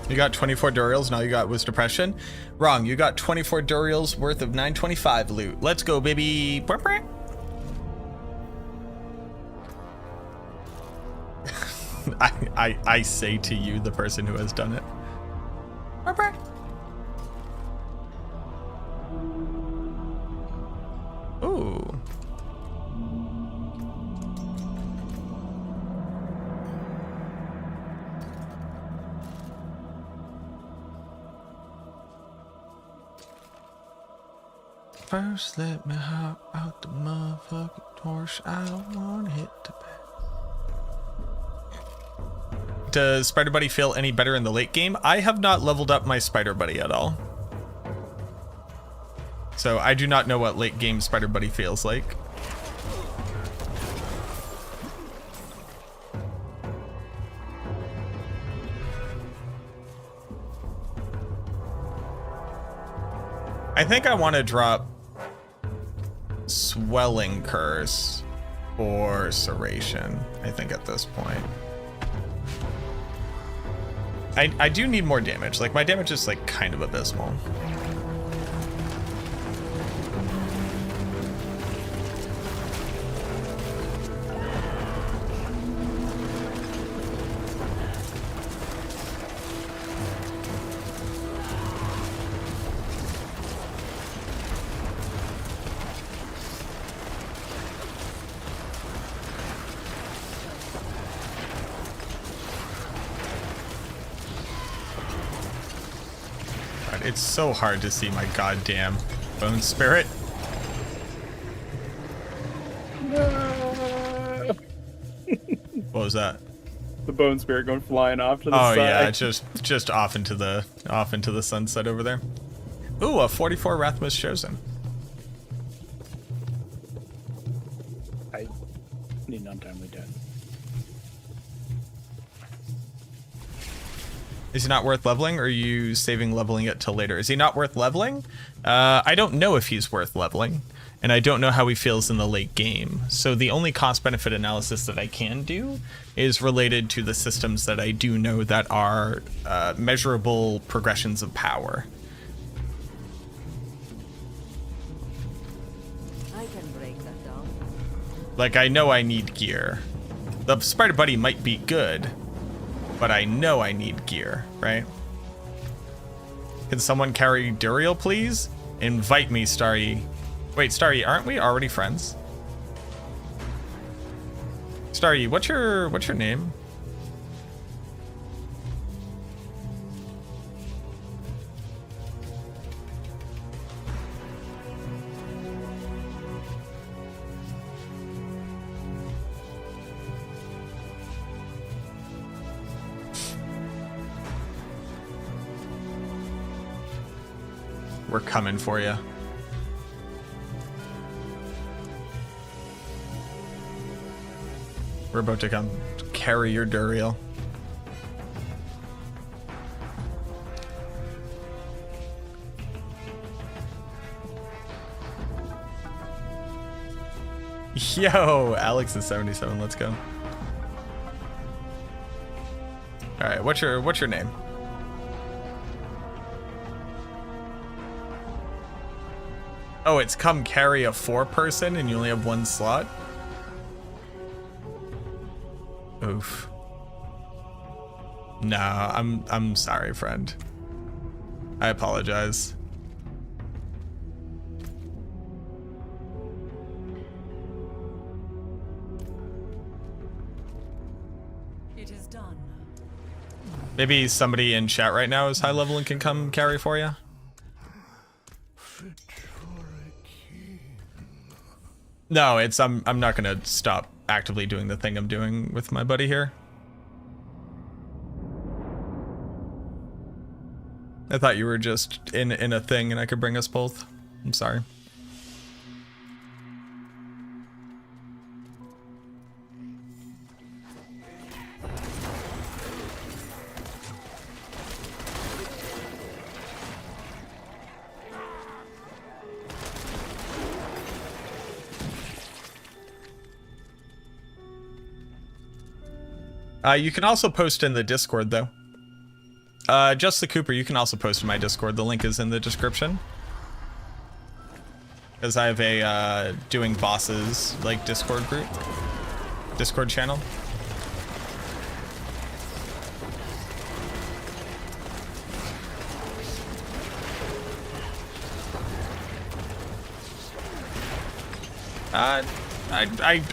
You got 24 Duriels, now you got Wisdom Depression. Wrong, you got 24 Duriels worth of 925 loot. Let's go, baby. I say to you, the person who has done it. Ooh. First, let me hop out the motherfucking torch. I don't want to hit the back. Does Spider Buddy feel any better in the late game? I have not leveled up my Spider Buddy at all. So I do not know what late game Spider Buddy feels like. I think I want to drop Swelling Curse or Serration, I think, at this point. I do need more damage. Like, my damage is, like, kind of abysmal. It's so hard to see my goddamn bone spirit. What was that? The bone spirit going flying off to the Oh side. yeah, just off into the sunset over there. Ooh, a 44 Rathmas chosen. I need an untimely death. Is he not worth leveling, or are you saving leveling it till later? Is he not worth leveling? I don't know if he's worth leveling, and I don't know how he feels in the late game. So the only cost-benefit analysis that I can do is related to the systems that I do know that are measurable progressions of power. I can break that down. Like, I know I need gear. The Spider Buddy might be good, but I know I need gear, right? Can someone carry Duriel, please? Invite me, Starry. Wait, Starry, aren't we already friends? Starry, what's your name? We're coming for you. We're about to come carry your Duriel. Yo, Alex is 77. Let's go. All right, what's your name? Oh, it's come carry a 4-person and you only have 1 slot? Oof. Nah, I'm sorry, friend. I apologize. It is done. Maybe somebody in chat right now is high level and can come carry for you? No, it's I'm not gonna stop actively doing the thing I'm doing with my buddy here. I thought you were just in a thing and I could bring us both. I'm sorry. You can also post in the Discord, though. Just the Cooper, you can also post in my Discord. The link is in the description. Because I have a doing bosses like Discord group, Discord channel.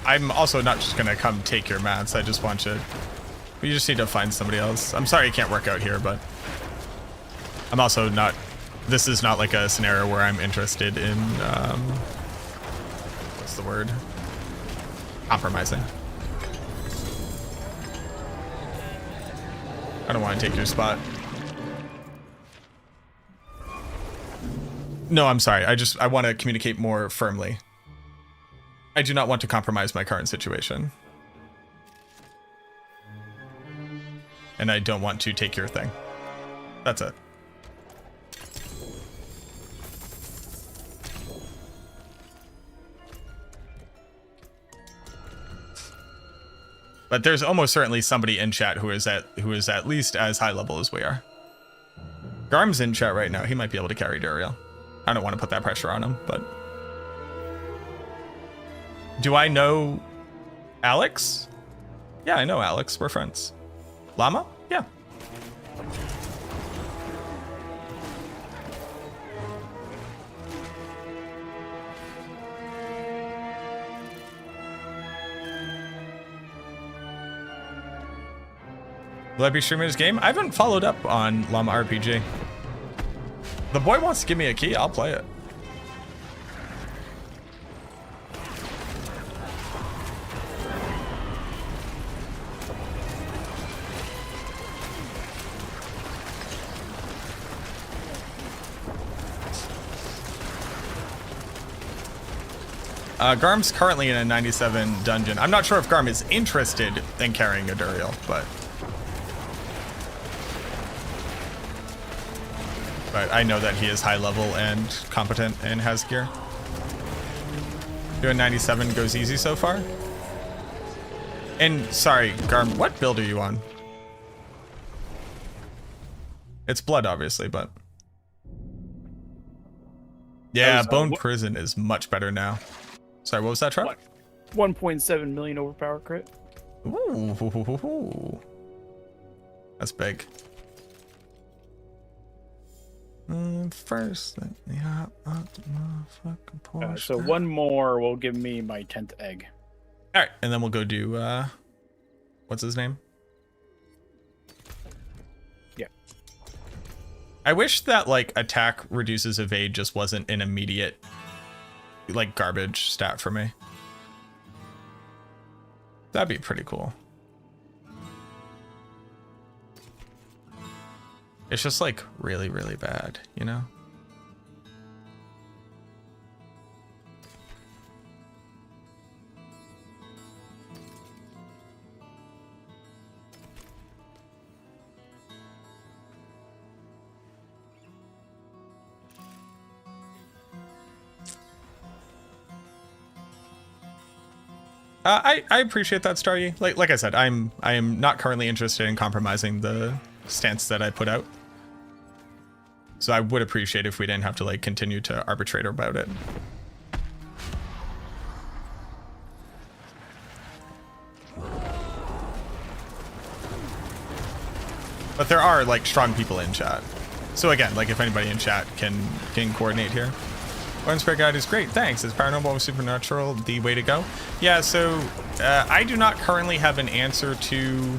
I'm also not just gonna come take your mats. I just want you. We just need to find somebody else. I'm sorry it can't work out here, but I'm also not. This is not like a scenario where I'm interested in. What's the word? Compromising. I don't want to take your spot. No, I'm sorry. I want to communicate more firmly. I do not want to compromise my current situation. And I don't want to take your thing. That's it. But there's almost certainly somebody in chat who is at least as high level as we are. Garm's in chat right now. He might be able to carry Duriel. I don't want to put that pressure on him, but... Do I know Alex? Yeah, I know Alex. We're friends. Llama? Yeah. Will I be streaming this game? I haven't followed up on Llama RPG. The boy wants to give me a key, I'll play it. Garm's currently in a 97 dungeon. I'm not sure if Garm is interested in carrying a Duriel, but I know that he is high level and competent and has gear. Doing 97 goes easy so far. And sorry, Garm, what build are you on? It's blood, obviously, but yeah, Bone Prison is much better now. Sorry, what was that, Trev? 1.7 million overpower crit. Ooh, that's big. First, let me hop up the motherfucking Porsche. So one more will give me my 10th egg. All right, and then we'll go do what's his name? Yeah. I wish that like attack reduces evade just wasn't an immediate like garbage stat for me. That'd be pretty cool. It's just like really, really bad, you know? I appreciate that, Starry. Like I said, I am not currently interested in compromising the stance that I put out. So I would appreciate if we didn't have to like continue to arbitrate about it. But there are like strong people in chat. So again, like if anybody in chat can coordinate here. One Spirit Guide is great, thanks. Is Paranormal or Supernatural the way to go? Yeah, so I do not currently have an answer to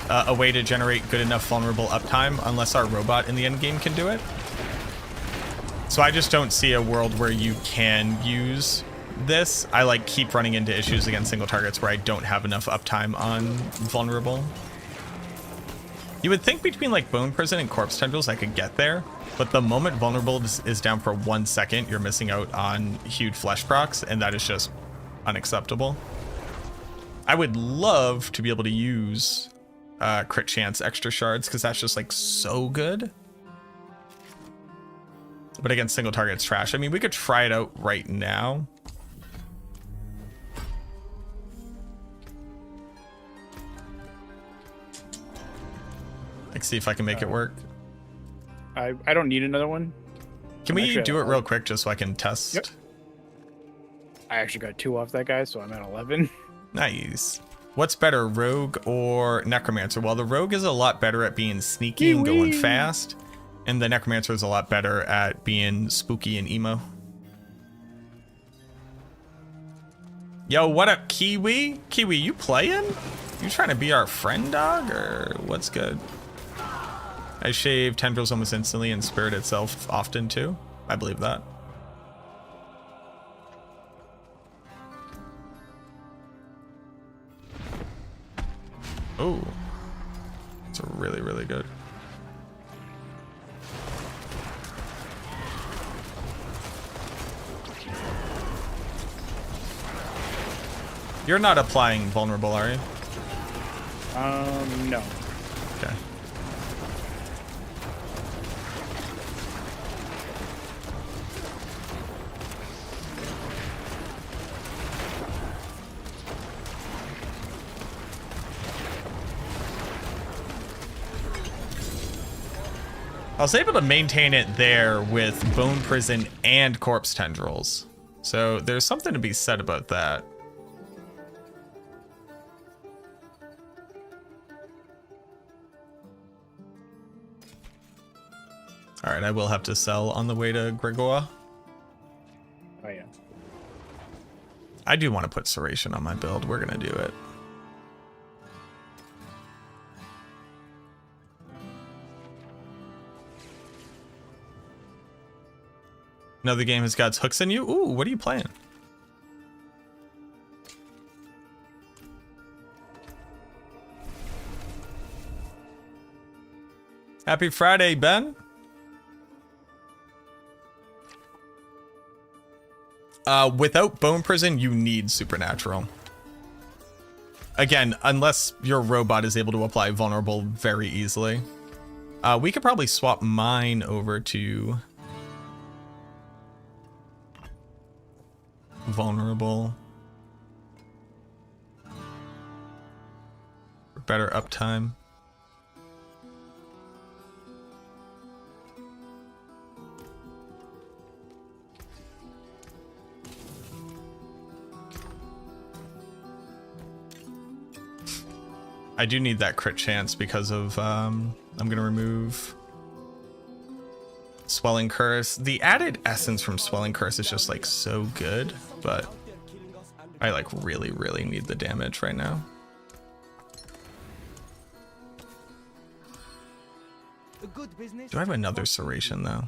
a way to generate good enough vulnerable uptime unless our robot in the end game can do it. So I just don't see a world where you can use this. I like keep running into issues against single targets where I don't have enough uptime on vulnerable. You would think between like Bone Prison and Corpse Tendrils I could get there, but the moment vulnerable is down for 1 second, you're missing out on huge flesh procs, and that is just unacceptable. I would love to be able to use crit chance extra shards because that's just like so good. But against single target, it's trash. I mean, we could try it out right now. Like, see if I can make it work. I don't need another one. Can we do it real quick just so I can test? Yep. I actually got 2 off that guy, so I'm at 11. Nice. What's better, Rogue or Necromancer? Well, the Rogue is a lot better at being sneaky and going fast, and the Necromancer is a lot better at being spooky and emo. Yo, what up, Kiwi? Kiwi, you playing? You trying to be our friend, dog, or what's good? I shave tendrils almost instantly and spirit itself often too. I believe that. Oh, it's really, really good. You're not applying vulnerable, are you? No. Okay. I was able to maintain it there with Bone Prison and Corpse Tendrils. So there's something to be said about that. All right, I will have to sell on the way to Gregor. Oh yeah. I do want to put Serration on my build. We're going to do it. Another game has got its hooks in you? Ooh, what are you playing? Happy Friday, Ben. Without Bone Prison, you need Supernatural. Again, unless your robot is able to apply Vulnerable very easily. We could probably swap mine over to Vulnerable. For better uptime. I do need that crit chance because of, I'm going to remove Swelling Curse. The added essence from Swelling Curse is just like so good, but I like really, really need the damage right now. Do I have another Serration though?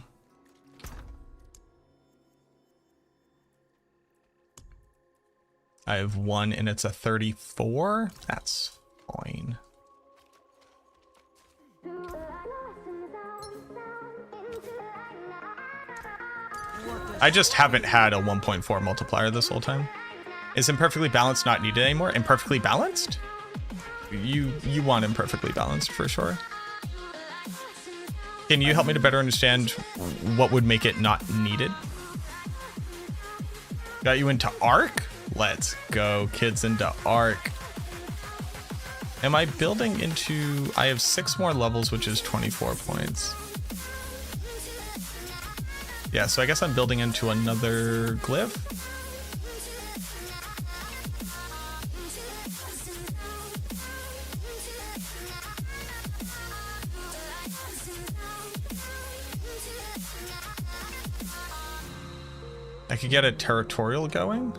I have one and it's a 34. That's fine. I just haven't had a 1.4 multiplier this whole time. Is Imperfectly Balanced not needed anymore? Imperfectly Balanced? You want Imperfectly Balanced for sure. Can you help me to better understand what would make it not needed? Got you into Arc? Let's go, kids, into Arc. Am I building into... I have 6 more levels, which is 24 points. Yeah, so I guess I'm building into another glyph. I could get a territorial going.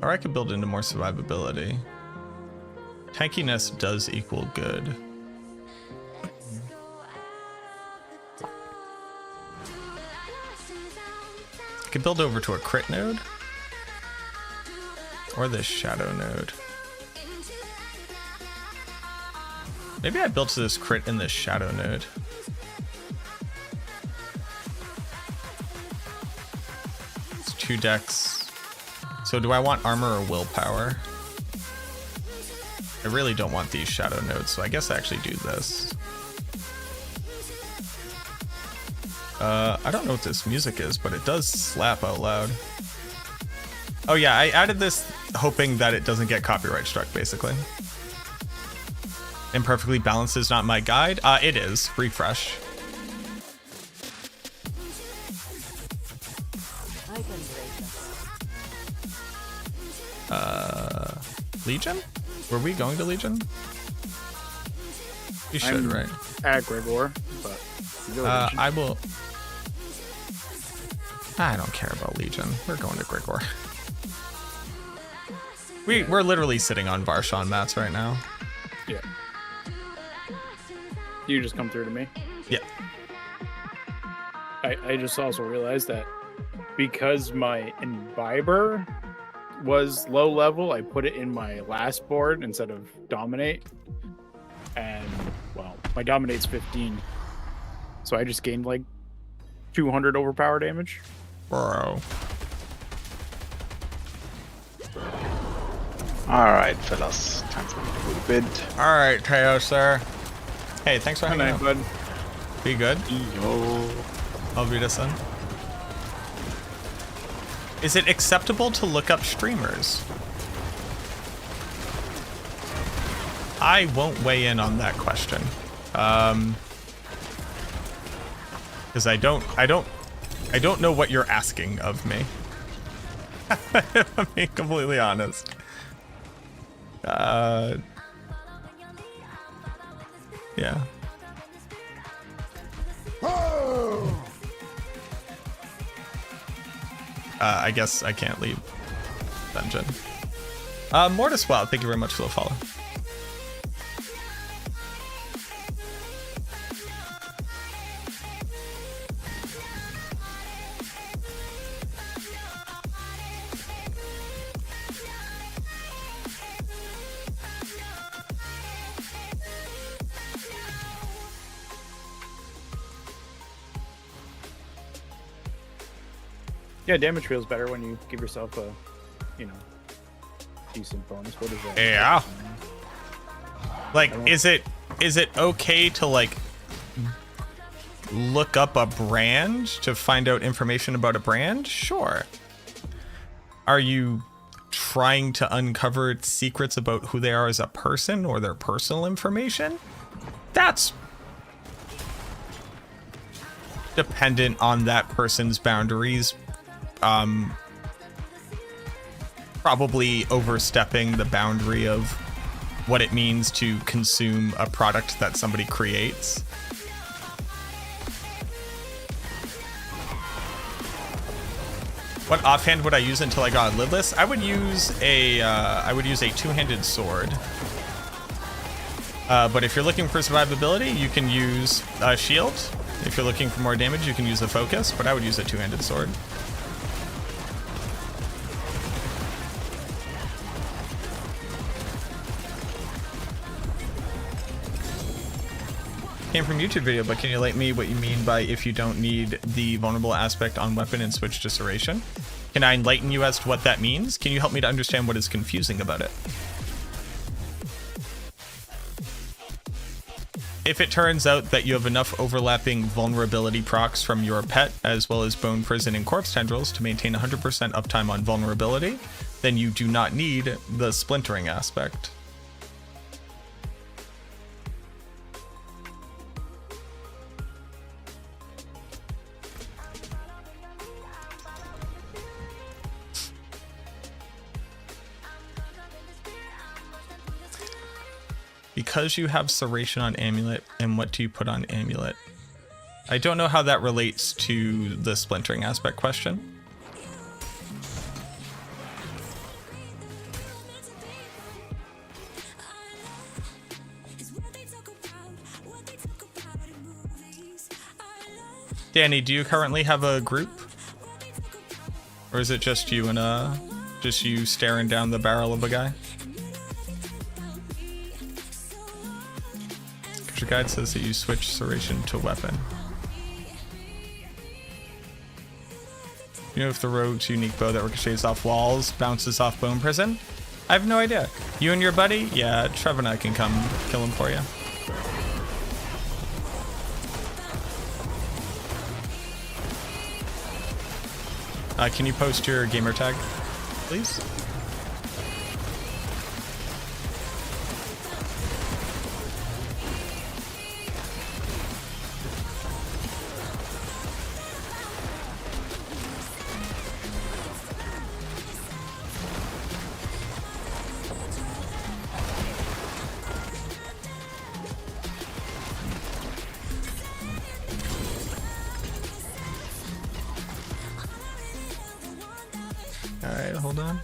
Or I could build into more survivability. Tankiness does equal good. I could build over to a crit node. Or this shadow node. Maybe I built to this crit in this shadow node. It's 2 decks. So do I want armor or willpower? I really don't want these shadow nodes, so I guess I actually do this. I don't know what this music is, but it does slap out loud. Oh yeah, I added this hoping that it doesn't get copyright struck, basically. Imperfectly Balanced is not my guide. It is. Refresh. Legion? Were we going to Legion? You should, right? At Gregor, but I will. I don't care about Legion. We're going to Gregor. We're literally sitting on Varshan mats right now. Yeah. You just come through to me. Yeah. I just also realized that because my Imbiber was low level, I put it in my last board instead of Dominate. And, well, my Dominate's 15. So I just gained like 200 overpower damage. Bro. Alright, fellas. Time for a little bid. Alright, Teo, sir. Hey, thanks for Good hanging night, out. bud. Be good. Yo. I'll be this one. Is it acceptable to look up streamers? I won't weigh in on that question. Because I don't know what you're asking of me. If I'm being completely honest. Yeah. I guess I can't leave dungeon. Mortis Wild, thank you very much for the follow. Yeah, damage feels better when you give yourself a, you know, decent bonus. What is that? Yeah. Like, is it okay to like look up a brand to find out information about a brand? Sure. Are you trying to uncover secrets about who they are as a person or their personal information? That's dependent on that person's boundaries. Probably overstepping the boundary of what it means to consume a product that somebody creates. What offhand would I use until I got lidless? I would use a two-handed sword. But if you're looking for survivability, you can use a shield. If you're looking for more damage, you can use a focus, but I would use a two-handed sword. Came from YouTube video, but can you enlighten me what you mean by if you don't need the vulnerable aspect on weapon and switch to Serration? Can I enlighten you as to what that means? Can you help me to understand what is confusing about it? If it turns out that you have enough overlapping vulnerability procs from your pet, as well as Bone Prison and Corpse Tendrils to maintain 100% uptime on vulnerability, then you do not need the splintering aspect. Because you have Serration on Amulet, and what do you put on Amulet? I don't know how that relates to the splintering aspect question. Danny, do you currently have a group? Or is it just you and just you staring down the barrel of a guy? Your guide says that you switch Serration to weapon. You know if the rogue's unique bow that ricochets off walls bounces off Bone Prison? I have no idea. You and your buddy? Yeah, Trevor and I can come kill him for you. Can you post your gamer tag, please? Alright, hold on.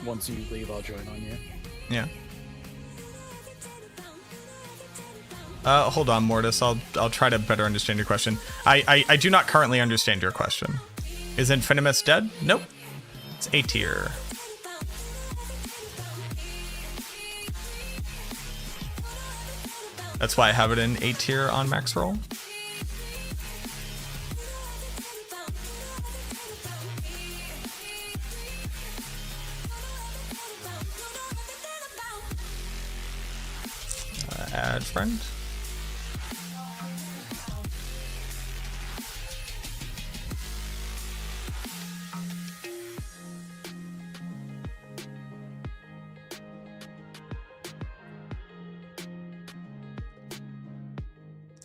Once you leave, I'll join on you. Yeah. Hold on, Mortis. I'll try to better understand your question. I do not currently understand your question. Is Infinimus dead? Nope. It's A tier. That's why I have it in A tier on max roll. Add friend.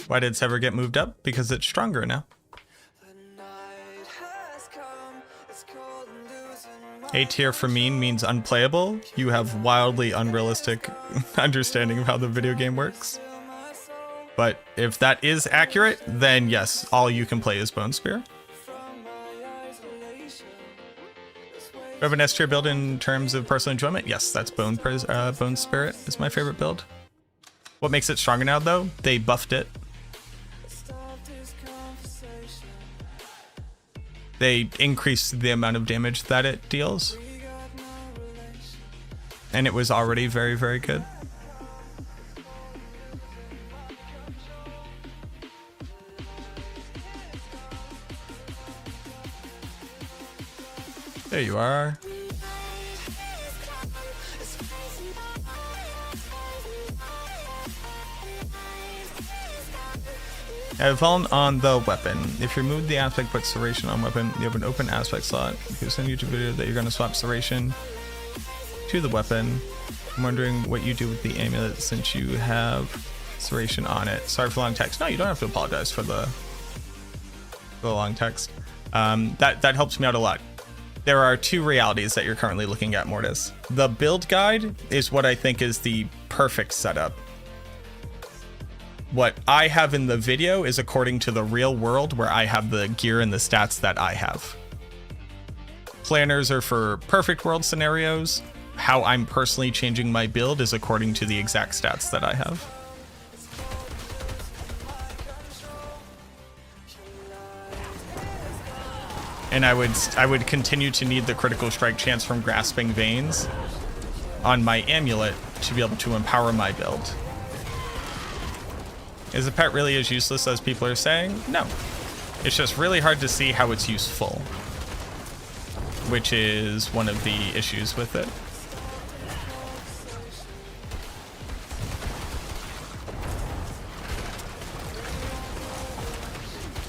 Why did Sever get moved up? Because it's stronger now. A tier for mean means unplayable. You have wildly unrealistic understanding of how the video game works. But if that is accurate, then yes, all you can play is Bone Spear. We have an S tier build in terms of personal enjoyment. Yes, that's Bone Spirit is my favorite build. What makes it stronger now, though? They buffed it. They increased the amount of damage that it deals. And it was already very, very good. There you are. I've fallen on the weapon. If you remove the aspect, put Serration on weapon, you have an open aspect slot. If you send YouTube video that you're going to swap Serration to the weapon, I'm wondering what you do with the amulet since you have Serration on it. Sorry for long text. No, you don't have to apologize for the long text. That helps me out a lot. There are two realities that you're currently looking at, Mortis. The build guide is what I think is the perfect setup. What I have in the video is according to the real world where I have the gear and the stats that I have. Planners are for perfect world scenarios. How I'm personally changing my build is according to the exact stats that I have. And I would continue to need the critical strike chance from Grasping Veins on my amulet to be able to empower my build. Is the pet really as useless as people are saying? No. It's just really hard to see how it's useful, which is one of the issues with it.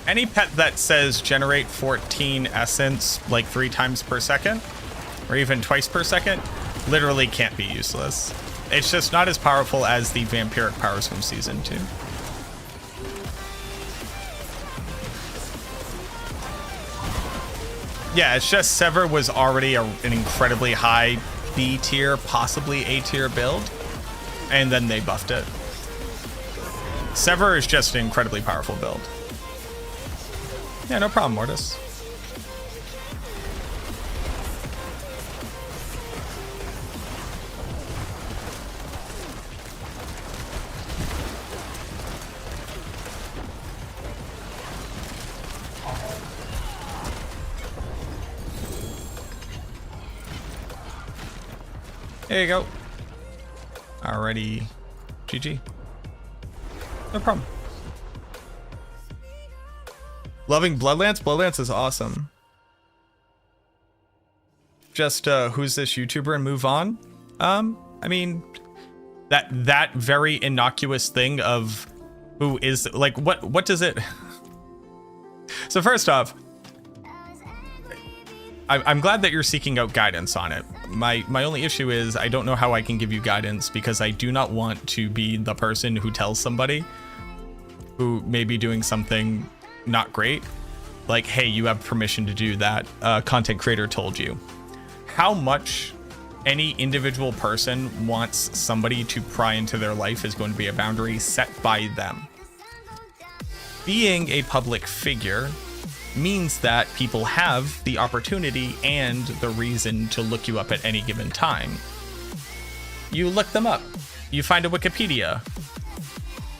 Any pet that says generate 14 essence like 3 times per second, or even twice per second, literally can't be useless. It's just not as powerful as the vampiric powers from Season 2. Yeah, it's just Sever was already an incredibly high B tier, possibly A tier build, and then they buffed it. Sever is just an incredibly powerful build. Yeah, no problem, Mortis. There you go. Alrighty. GG. No problem. Loving Bloodlance? Bloodlance is awesome. Just who's this YouTuber and move on? I mean, that very innocuous thing of who is, like, what does it... So first off, I'm glad that you're seeking out guidance on it. My only issue is I don't know how I can give you guidance because I do not want to be the person who tells somebody who may be doing something not great, like, hey, you have permission to do that. Content creator told you. How much any individual person wants somebody to pry into their life is going to be a boundary set by them. Being a public figure means that people have the opportunity and the reason to look you up at any given time. You look them up. You find a Wikipedia.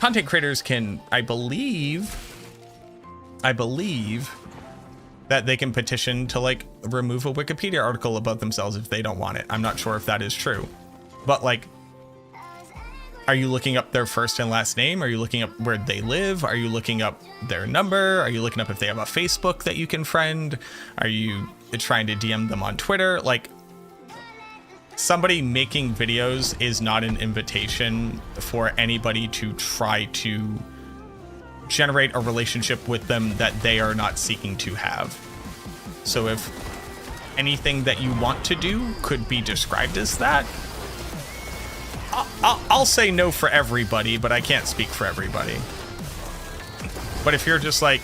Content creators can, I believe that they can petition to, like, remove a Wikipedia article about themselves if they don't want it. I'm not sure if that is true. But, like, are you looking up their first and last name? Are you looking up where they live? Are you looking up their number? Are you looking up if they have a Facebook that you can friend? Are you trying to DM them on Twitter? Like, somebody making videos is not an invitation for anybody to try to generate a relationship with them that they are not seeking to have. So if anything that you want to do could be described as that, I'll say no for everybody, but I can't speak for everybody. But if you're just like,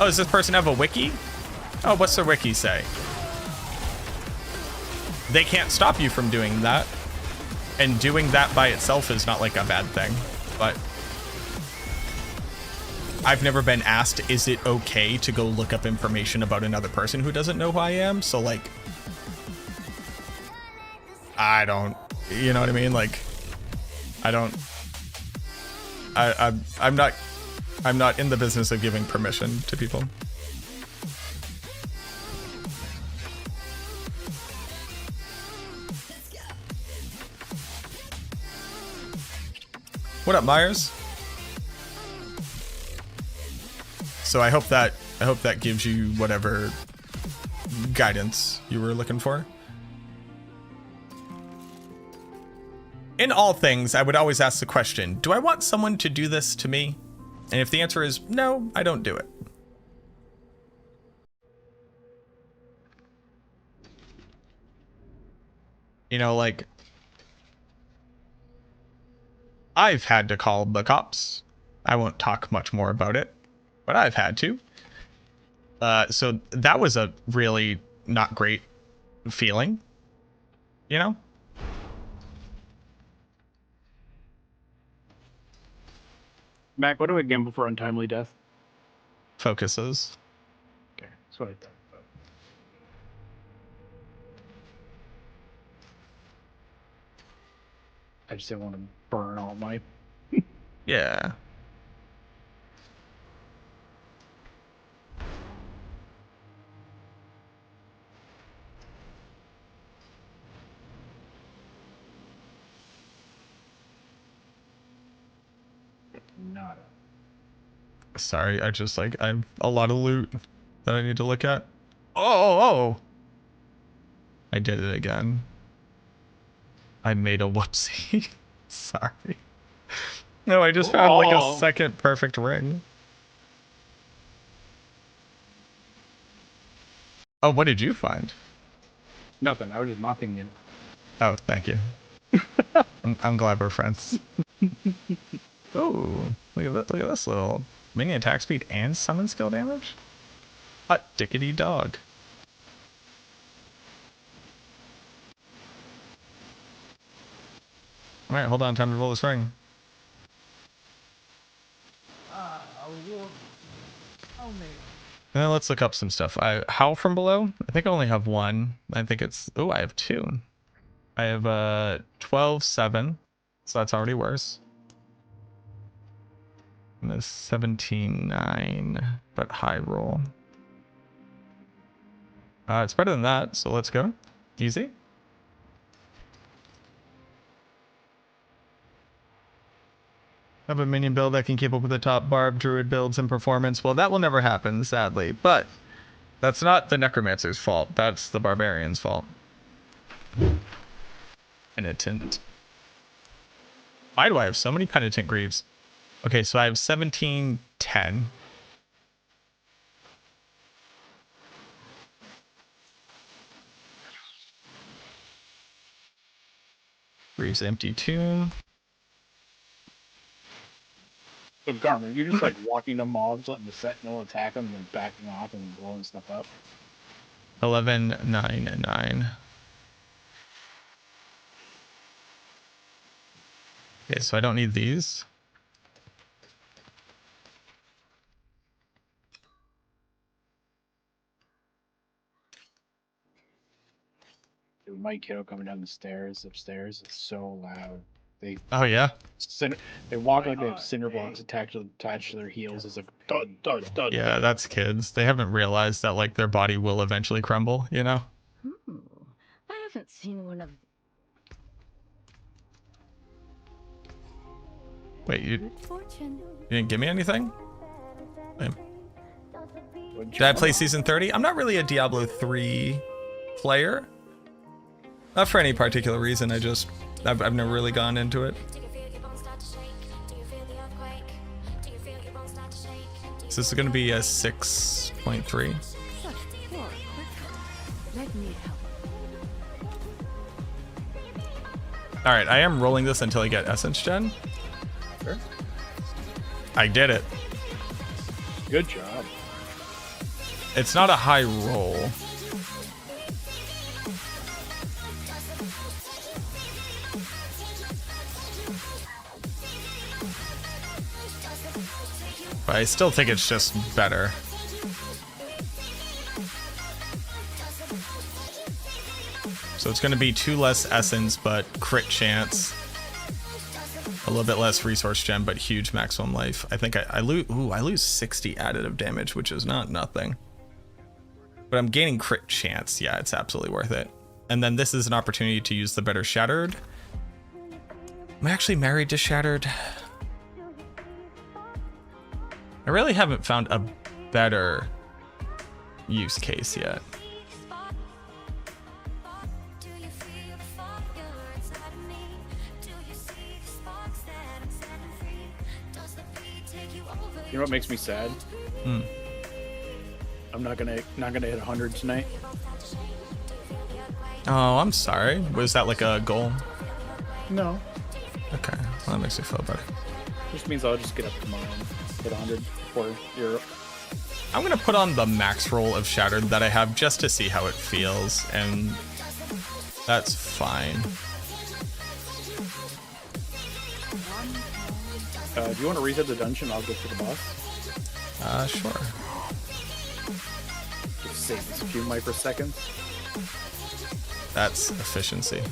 oh, does this person have a wiki? Oh, what's the wiki say? They can't stop you from doing that. And doing that by itself is not like a bad thing. But I've never been asked, is it okay to go look up information about another person who doesn't know who I am? So like, I don't, you know what I mean? Like, I don't, I'm not in the business of giving permission to people. What up, Myers? So I hope that gives you whatever guidance you were looking for. In all things, I would always ask the question, do I want someone to do this to me? And if the answer is no, I don't do it. You know, like, I've had to call the cops. I won't talk much more about it, but I've had to. So that was a really not great feeling, you know? Mac, what do I gamble for untimely death? Focuses. Okay, that's what I thought. I just didn't want to burn all my... Yeah. Nada. Sorry, I just like, I have a lot of loot that I need to look at. Oh! I did it again. I made a whoopsie. Sorry. No, I just found like a second perfect ring. Oh, what did you find? Nothing, I was just mocking you. Oh, thank you. I'm glad we're friends. Oh, look at this little minion attack speed and summon skill damage. Hot dickety dog. All right, hold on. Time to roll this ring. Now let's look up some stuff. Howl from below? I think I only have one. I think it's... Oh, I have two. I have 12-7. So that's already worse. And a 17-9, but high roll. It's better than that, so let's go. Easy. I have a minion build that can keep up with the top Barb Druid builds and performance. Well, that will never happen, sadly. But that's not the Necromancer's fault. That's the Barbarian's fault. Penitent. Why do I have so many Penitent Greaves? Okay, so I have 17-10. Greaves empty too. So Garmin, you're just like walking the mobs, letting the sentinel attack them, and then backing off and blowing stuff up. 11-9-9. Okay, so I don't need these. Dude, my kiddo coming down the stairs upstairs is so loud. Oh yeah. They walk like they have cinder blocks attached to their heels. It's like thud, thud, thud. Yeah, thud. that's kids. They haven't realized that like their body will eventually crumble, you know? I haven't seen one of... Wait, you Good fortune. didn't give me anything? Wait. What'd you Did I want? play season 30? I'm not really a Diablo 3 player. Not for any particular reason, I've never really gone into it. So this is gonna be a 6.3. Such poor quick. Let me help. Alright, I am rolling this until I get Essence Gen. Sure. I did it. Good job. It's not a high roll. But I still think it's just better. So it's going to be 2 less essence, but crit chance. A little bit less resource gem, but huge maximum life. I think I lose. Ooh, I lose 60 additive damage, which is not nothing. But I'm gaining crit chance. Yeah, it's absolutely worth it. And then this is an opportunity to use the better Shattered. Am I actually married to Shattered? I really haven't found a better use case yet. You know what makes me sad? I'm not gonna hit 100 tonight. Oh, I'm sorry. Was that like a goal? No. Okay, well, that makes me feel better. Just means I'll just get up tomorrow and hit 100 before Europe. I'm gonna put on the max roll of Shattered that I have just to see how it feels, and that's fine. Do you want to reset the dungeon? I'll go for the boss. Sure. Just save us a few microseconds. That's efficiency.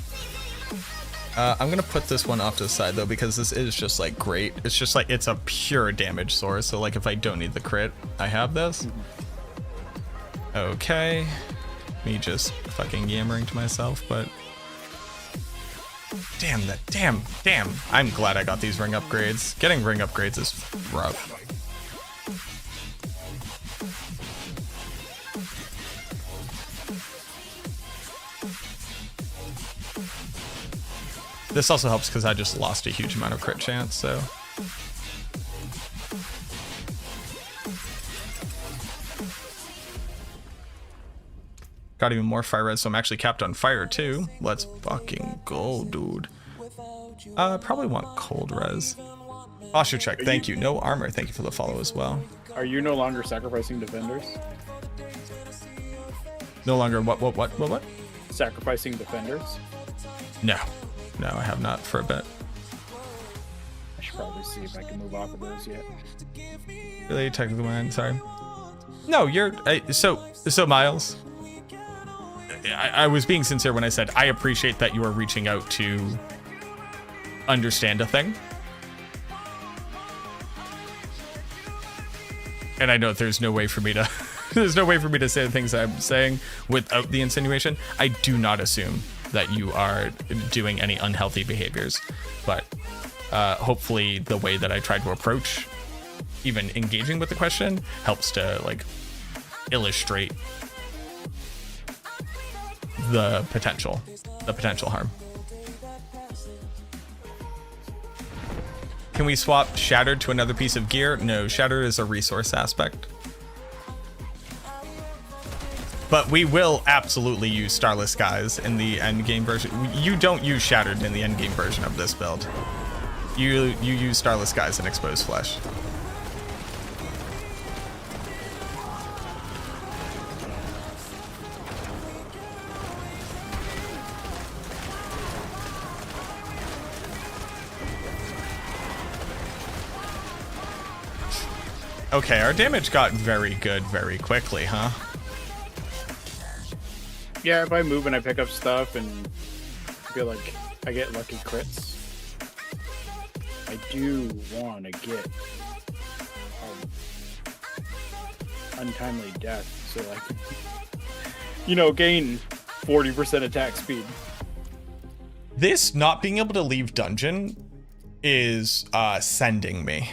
I'm gonna put this one off to the side though, because this is just like great. It's just like, it's a pure damage source. So like if I don't need the crit, I have this. Okay. Me just fucking yammering to myself, but damn. I'm glad I got these ring upgrades. Getting ring upgrades is rough. This also helps because I just lost a huge amount of crit chance, so. Got even more fire res, so I'm actually capped on fire too. Let's fucking go, dude. Probably want cold res. Posture check, thank you. No armor, thank you for the follow as well. Are you no longer sacrificing defenders? No longer what? Sacrificing defenders? No, I have not for a bit. I should probably see if I can move off of those yet. Really technical man, sorry. No, you're so Miles. I was being sincere when I said I appreciate that you are reaching out to understand a thing. And I know there's no way for me to there's no way for me to say the things I'm saying without the insinuation. I do not assume that you are doing any unhealthy behaviors, but hopefully the way that I tried to approach even engaging with the question helps to like illustrate the potential harm. Can we swap Shattered to another piece of gear? No, Shattered is a resource aspect. But we will absolutely use Starless Skies in the end game version. You don't use Shattered in the end game version of this build. You use Starless Skies and Exposed Flesh. Okay, our damage got very good very quickly, huh? Yeah, if I move and I pick up stuff and feel like I get lucky crits, I do want to get untimely death, so I can, you know, gain 40% attack speed. This not being able to leave dungeon is sending me.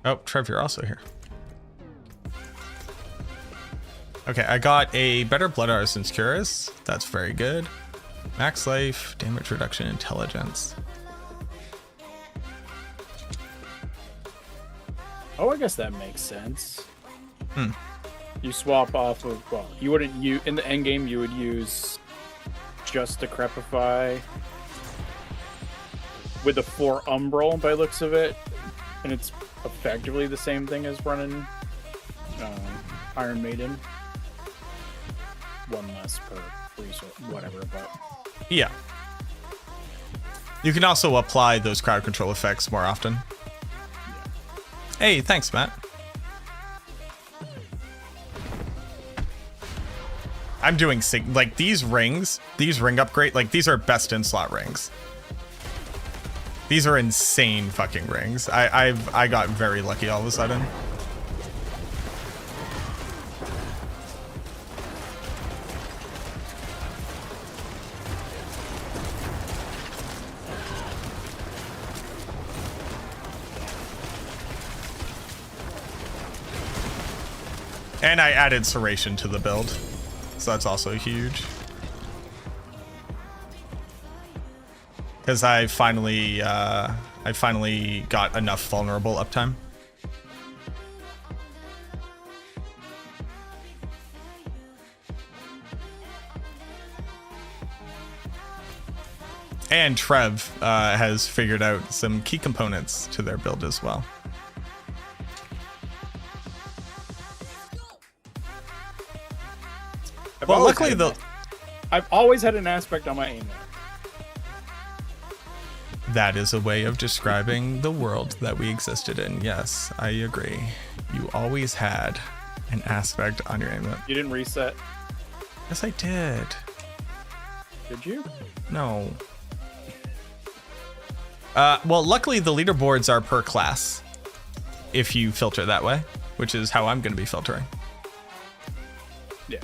Oh, Trev, you're also here. Okay, I got a better Blood Artisan's Cuirass. That's very good. Max life, damage reduction, intelligence. Oh, I guess that makes sense. Hmm. You swap off of, well, you wouldn't use, in the end game, you would use just Decrepify with a 4 Umbral by looks of it, and it's effectively the same thing as running Iron Maiden. One less per resource, whatever, but... Yeah. You can also apply those crowd control effects more often. Hey, thanks, Matt. I'm doing like these rings, these ring upgrade, like these are best in slot rings. These are insane fucking rings. I got very lucky all of a sudden. And I added Serration to the build, so that's also huge. Because I finally got enough vulnerable uptime. And Trev has figured out some key components to their build as well. Well, luckily I've always had an aspect on my aim. That is a way of describing the world that we existed in. Yes, I agree. You always had an aspect on your aim. You didn't reset? Yes, I did. Did you? No. Well, luckily the leaderboards are per class, if you filter that way, which is how I'm going to be filtering. Yeah.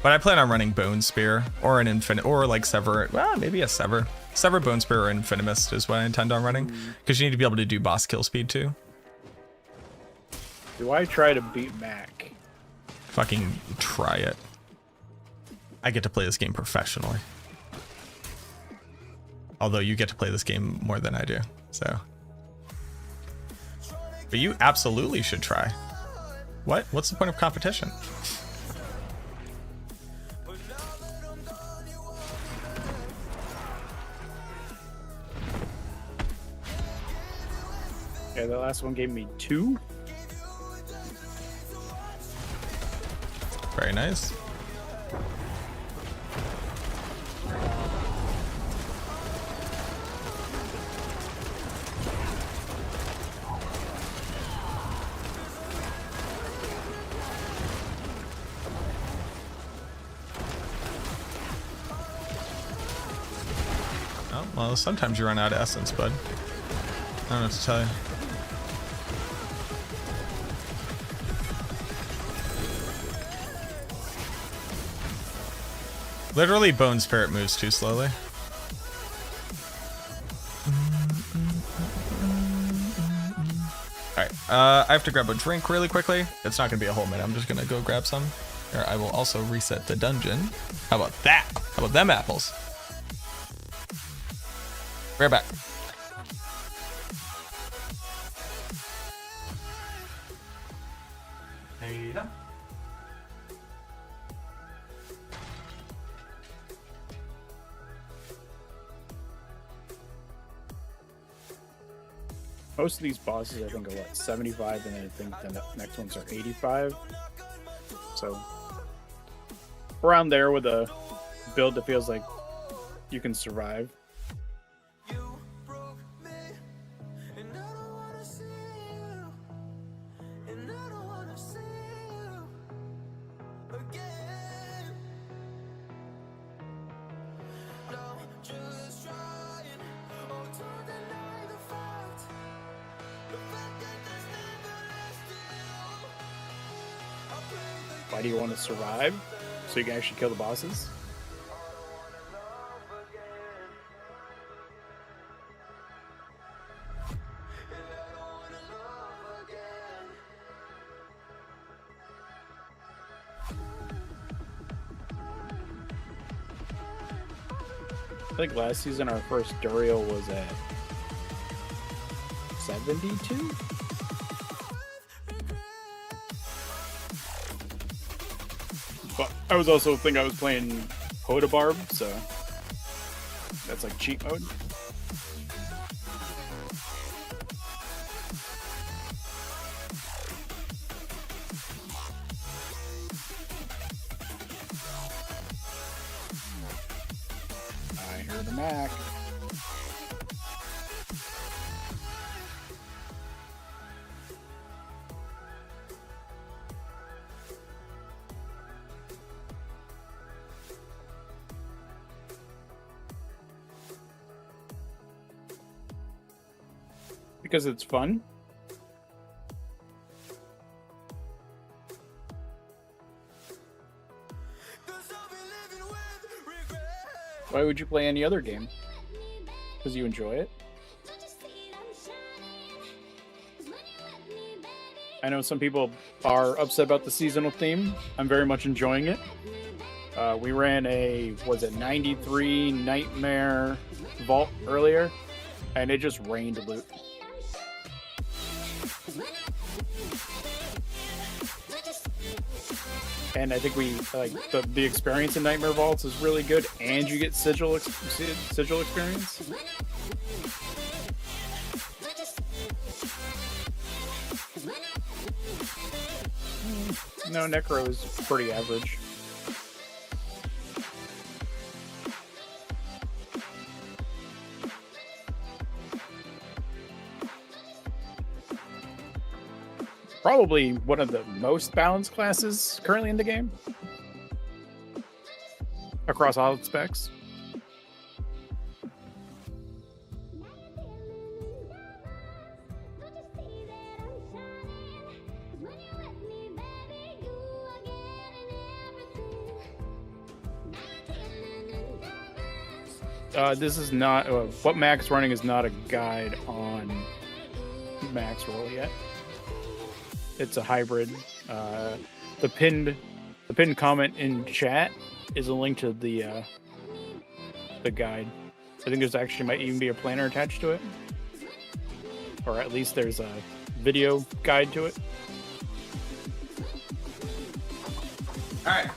But I plan on running Bone Spear or an Infinite, or like Sever, well, maybe a Sever. Sever, Bone Spear, or Infinimist is what I intend on running, because you need to be able to do boss kill speed too. Do I try to beat Mac? Fucking try it. I get to play this game professionally. Although you get to play this game more than I do, so. But you absolutely should try. What? What's the point of competition? Yeah, the last one gave me 2. Very nice. Oh, well, sometimes you run out of essence, bud. I don't know what to tell you. Literally, Bone Spirit moves too slowly. Alright, I have to grab a drink really quickly. It's not going to be a whole minute. I'm just going to go grab some. Here, I will also reset the dungeon. How about that? How about them apples? Right back. Hey, yeah. Most of these bosses, I think, are what, 75, and then I think the next ones are 85. So, around there with a build that feels like you can survive. Why do you want to survive? So you can actually kill the bosses? think last season our first Duriel was at 72. But I was also think I was playing Hodabarb, so that's like cheat mode. I heard a Mac. Because it's fun. Why would you play any other game? Because you enjoy it? I know some people are upset about the seasonal theme. I'm very much enjoying it. We ran a, was it 93 Nightmare Vault earlier, and it just rained loot. And I think we like the experience in Nightmare Vaults is really good, and you get sigil experience. No, Necro is pretty average. Probably one of the most balanced classes currently in the game. Across all specs. This is not... what Mac's running is not a guide on Mac's roll yet. It's a hybrid. The pinned comment in chat is a link to the guide. I think there's actually might even be a planner attached to it, or at least there's a video guide to it. All right.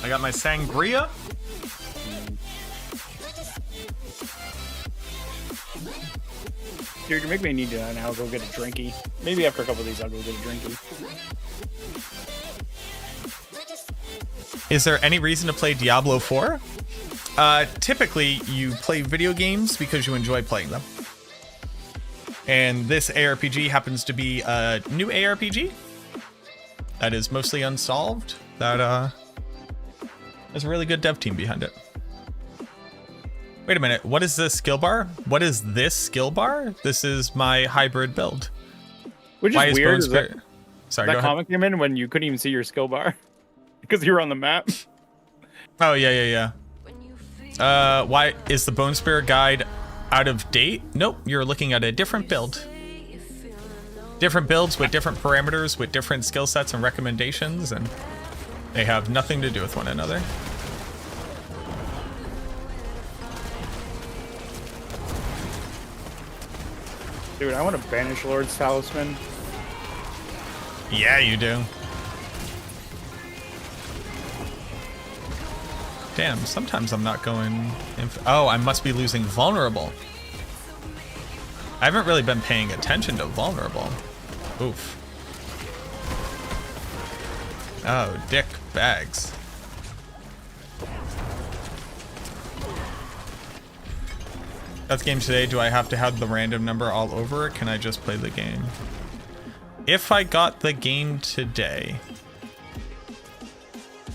I got my sangria. Dude, you make me need to now go get a drinky. Maybe after a couple of these, I'll go get a drinky. Is there any reason to play Diablo 4? Typically, you play video games because you enjoy playing them. And this ARPG happens to be a new ARPG that is mostly unsolved, that has a really good dev team behind it. Wait a minute, what is this skill bar? What is this skill bar? This is my hybrid build. Which is weird. Is that, sorry, that comment came in when you couldn't even see your skill bar because you were on the map. Oh yeah. Why is the Bone Spear guide out of date? Nope, you're looking at a different build. Different builds with different parameters, with different skill sets and recommendations, and they have nothing to do with one another. Dude, I want to banish Lord's Talisman. Yeah, you do. Damn, sometimes I'm not going... Oh, I must be losing Vulnerable. I haven't really been paying attention to Vulnerable. Oof. Oh, dick bags. That's game today. Do I have to have the random number all over, or can I just play the game? If I got the game today,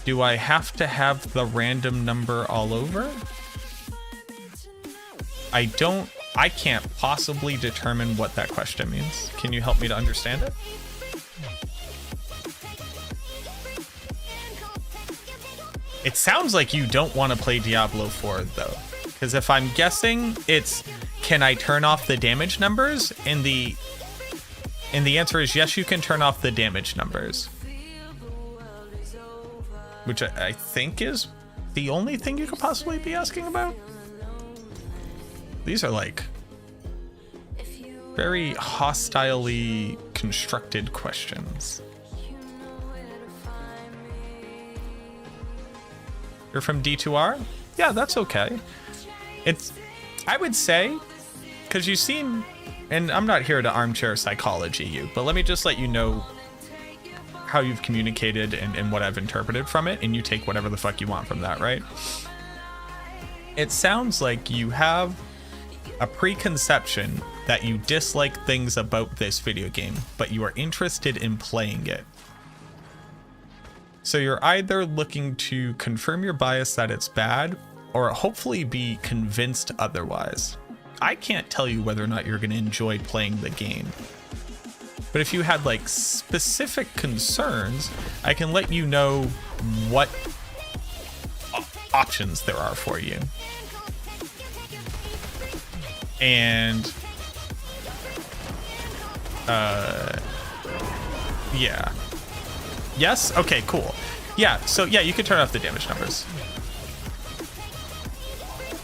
do I have to have the random number all over? I can't possibly determine what that question means. Can you help me to understand it? It sounds like you don't want to play Diablo 4 though. Because if I'm guessing, it's can I turn off the damage numbers? And the answer is yes, you can turn off the damage numbers. Which I think is the only thing you could possibly be asking about? These are like very hostilely constructed questions. You're from D2R? Yeah, that's okay. It's, I would say, because you seem, and I'm not here to armchair psychology you, but let me just let you know how you've communicated and what I've interpreted from it, and you take whatever the fuck you want from that, right? It sounds like you have a preconception that you dislike things about this video game, but you are interested in playing it. So you're either looking to confirm your bias that it's bad, or hopefully be convinced otherwise. I can't tell you whether or not you're going to enjoy playing the game. But if you had like specific concerns, I can let you know what options there are for you. And yeah. Yes? Okay, cool. Yeah, so yeah, you can turn off the damage numbers.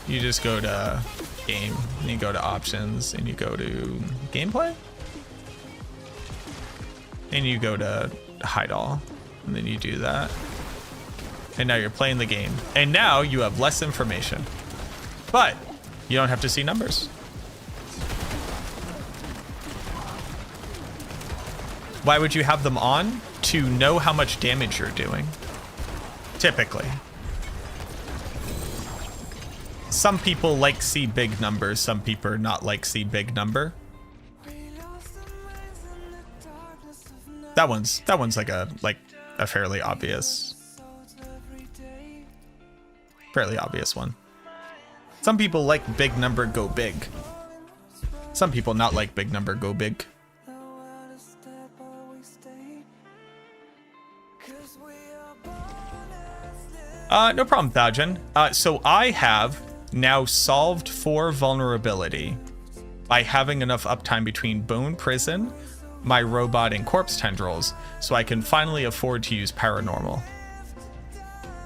You just go to game, and you go to options, and you go to gameplay. And you go to hide all, and then you do that. And now you're playing the game. And now you have less information. But you don't have to see numbers. Why would you have them on? To know how much damage you're doing. Typically. Some people like see big numbers, some people not like see big number. That one's like a fairly obvious one. Some people like big number go big. Some people not like big number go big. No problem, Thajin. So I have now solved for vulnerability by having enough uptime between Bone Prison, my robot, and Corpse Tendrils, so I can finally afford to use Paranormal.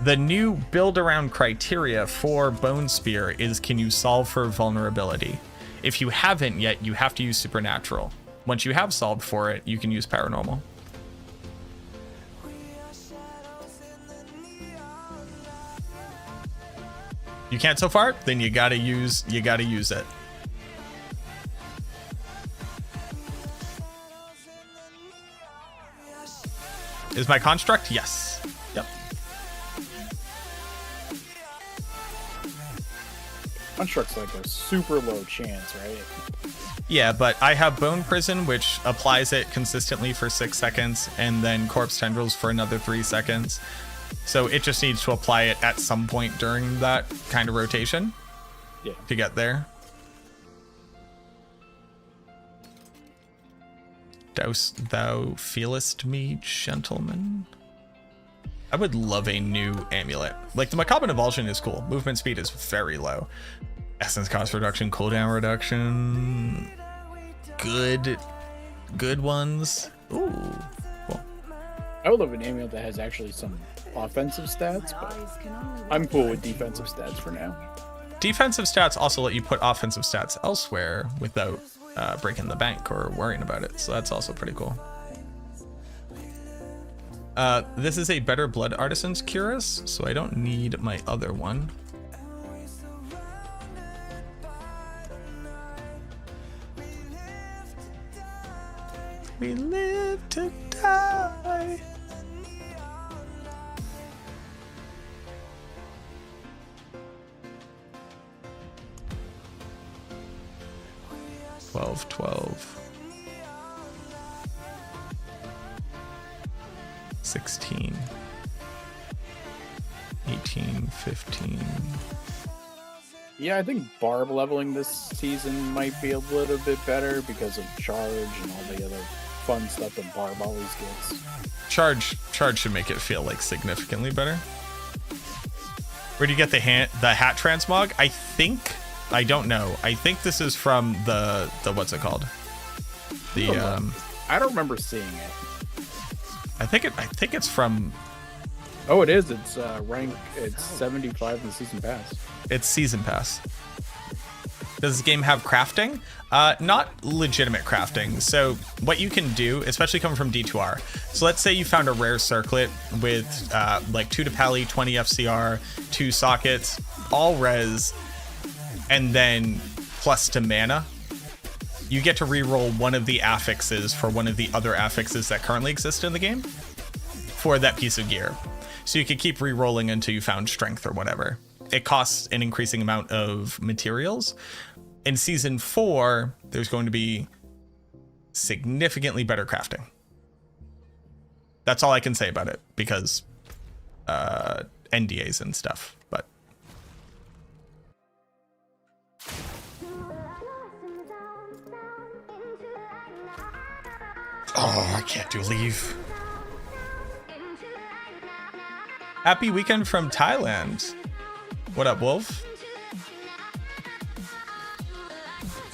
The new build around criteria for Bone Spear is, can you solve for vulnerability? If you haven't yet, you have to use Supernatural. Once you have solved for it, you can use Paranormal. You can't so far? Then you gotta use it. Is my construct? Yes. Yep. Construct's like a super low chance, right? Yeah, but I have Bone Prison, which applies it consistently for 6 seconds, and then Corpse Tendrils for another 3 seconds. So it just needs to apply it at some point during that kind of rotation. Yeah. To get there. Dost thou feelest me, gentleman? I would love a new amulet. Like, the Macabre Avulsion is cool. Movement speed is very low. Essence cost reduction, cooldown reduction. Good ones. Ooh, cool. I would love an amulet that has actually some offensive stats, but I'm cool with defensive stats for now. Defensive stats also let you put offensive stats elsewhere without breaking the bank or worrying about it, so that's also pretty cool. This is a Better Blood Artisan's Cuirass, so I don't need my other one. We live to die. $12, 16, 18, 15. Yeah, I think Barb leveling this season might be a little bit better because of Charge and all the other fun stuff that Barb always gets. Charge should make it feel like significantly better. Where do you get the hat transmog? I don't know. I think this is from the what's it called? I don't remember seeing it. I think it's from Oh, it is. It's rank. It's 75 in the season pass. It's season pass. Does this game have crafting? Not legitimate crafting. So what you can do, especially coming from D2R. So let's say you found a rare circlet with like 2 to pally, 20 FCR, 2 sockets, all res, and then plus to mana. You get to reroll one of the affixes for one of the other affixes that currently exist in the game for that piece of gear. So you could keep re-rolling until you found strength or whatever. It costs an increasing amount of materials. In season 4, there's going to be significantly better crafting. That's all I can say about it because NDAs and stuff, but oh, I can't do leave. Happy weekend from Thailand. What up, Wolf?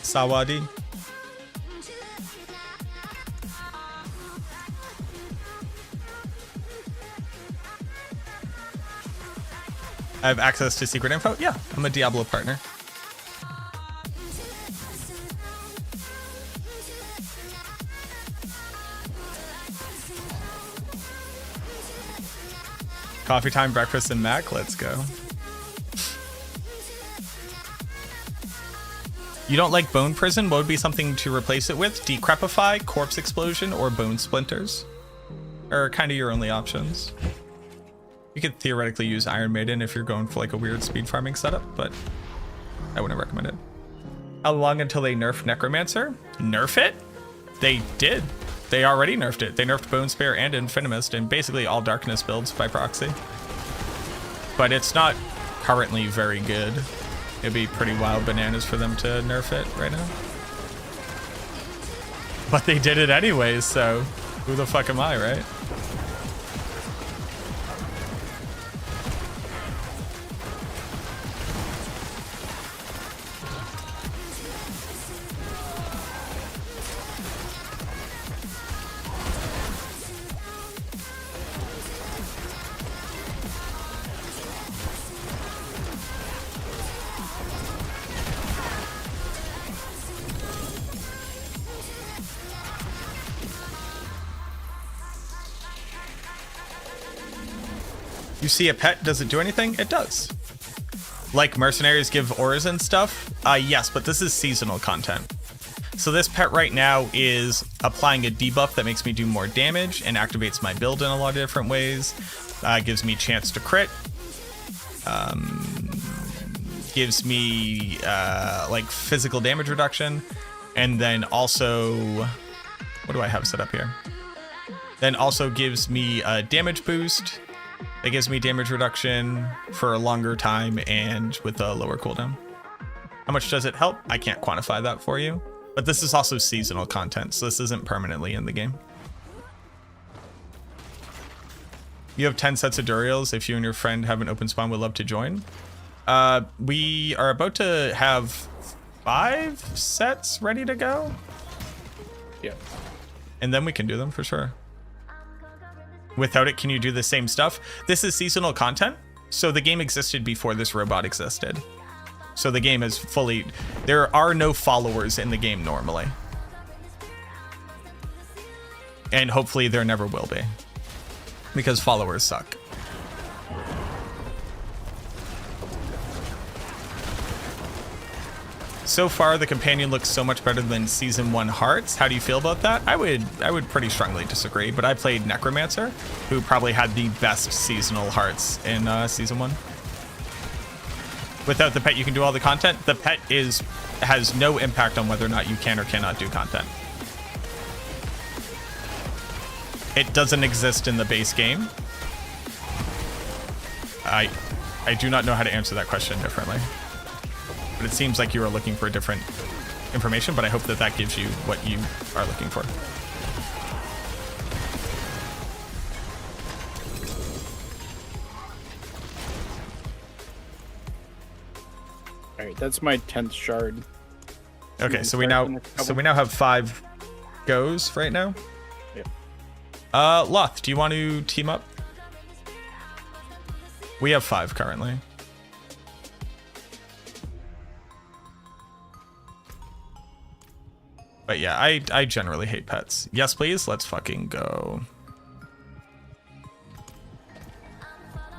Sawadi. I have access to secret info? Yeah, I'm a Diablo partner. Coffee time, breakfast, and Mac. Let's go. You don't like Bone Prison? What would be something to replace it with? Decrepify, Corpse Explosion, or Bone Splinters? Are kind of your only options. You could theoretically use Iron Maiden if you're going for like a weird speed farming setup, but I wouldn't recommend it. How long until they nerf Necromancer? Nerf it? They did. They already nerfed it. They nerfed Bone Spear and Infinimist and basically all Darkness builds by proxy. But it's not currently very good. It'd be pretty wild bananas for them to nerf it right now. But they did it anyways, so who the fuck am I, right? You see a pet, does it do anything? It does. Like mercenaries give auras and stuff? Yes, but this is seasonal content. So this pet right now is applying a debuff that makes me do more damage and activates my build in a lot of different ways. Gives me chance to crit. Gives me like physical damage reduction. And then also, what do I have set up here? Then also gives me a damage boost. It gives me damage reduction for a longer time and with a lower cooldown. How much does it help? I can't quantify that for you. But this is also seasonal content, so this isn't permanently in the game. You have 10 sets of Duriels. If you and your friend have an open spawn, would love to join. We are about to have 5 sets ready to go. Yeah. And then we can do them for sure. Without it, can you do the same stuff? This is seasonal content, so the game existed before this robot existed. So the game is fully... There are no followers in the game normally. And hopefully there never will be. Because followers suck. So far, the companion looks so much better than Season 1 Hearts. How do you feel about that? I would pretty strongly disagree, but I played Necromancer, who probably had the best seasonal hearts in Season 1. Without the pet, you can do all the content. The pet has no impact on whether or not you can or cannot do content. It doesn't exist in the base game. I do not know how to answer that question differently. But it seems like you are looking for different information, but I hope that that gives you what you are looking for. All right, that's my 10th shard. Okay, so we now have 5 goes right now. Yeah. Loth, do you want to team up? We have 5 currently. But yeah, I generally hate pets. Yes, please. Let's fucking go.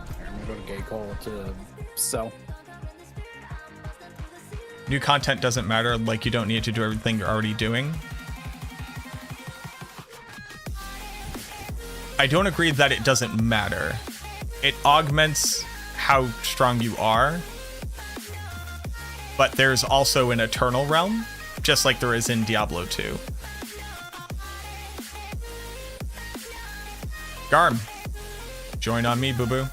I'm gonna go to Gay Call to sell. New content doesn't matter. Like, you don't need to do everything you're already doing. I don't agree that it doesn't matter. It augments how strong you are. But there's also an eternal realm, just like there is in Diablo 2. Garm, join on me, boo-boo.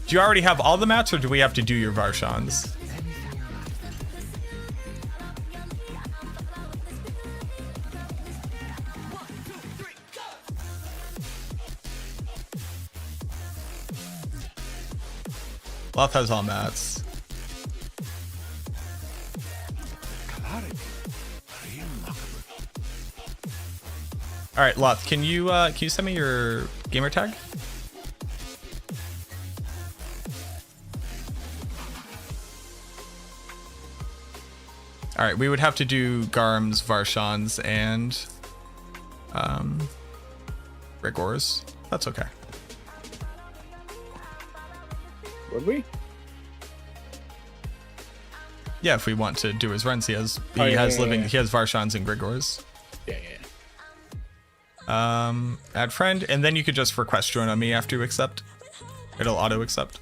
Do you already have all the mats, or do we have to do your Varshans? Loth has all mats. All right, Loth, can you send me your gamer tag? All right, we would have to do Garm's, Varshans, and Rigors. That's okay. Would we? Yeah, if we want to do his runs, he has Yeah. he has Varshans and Grigors. Yeah. Add friend, and then you could just request join on me after you accept. It'll auto accept.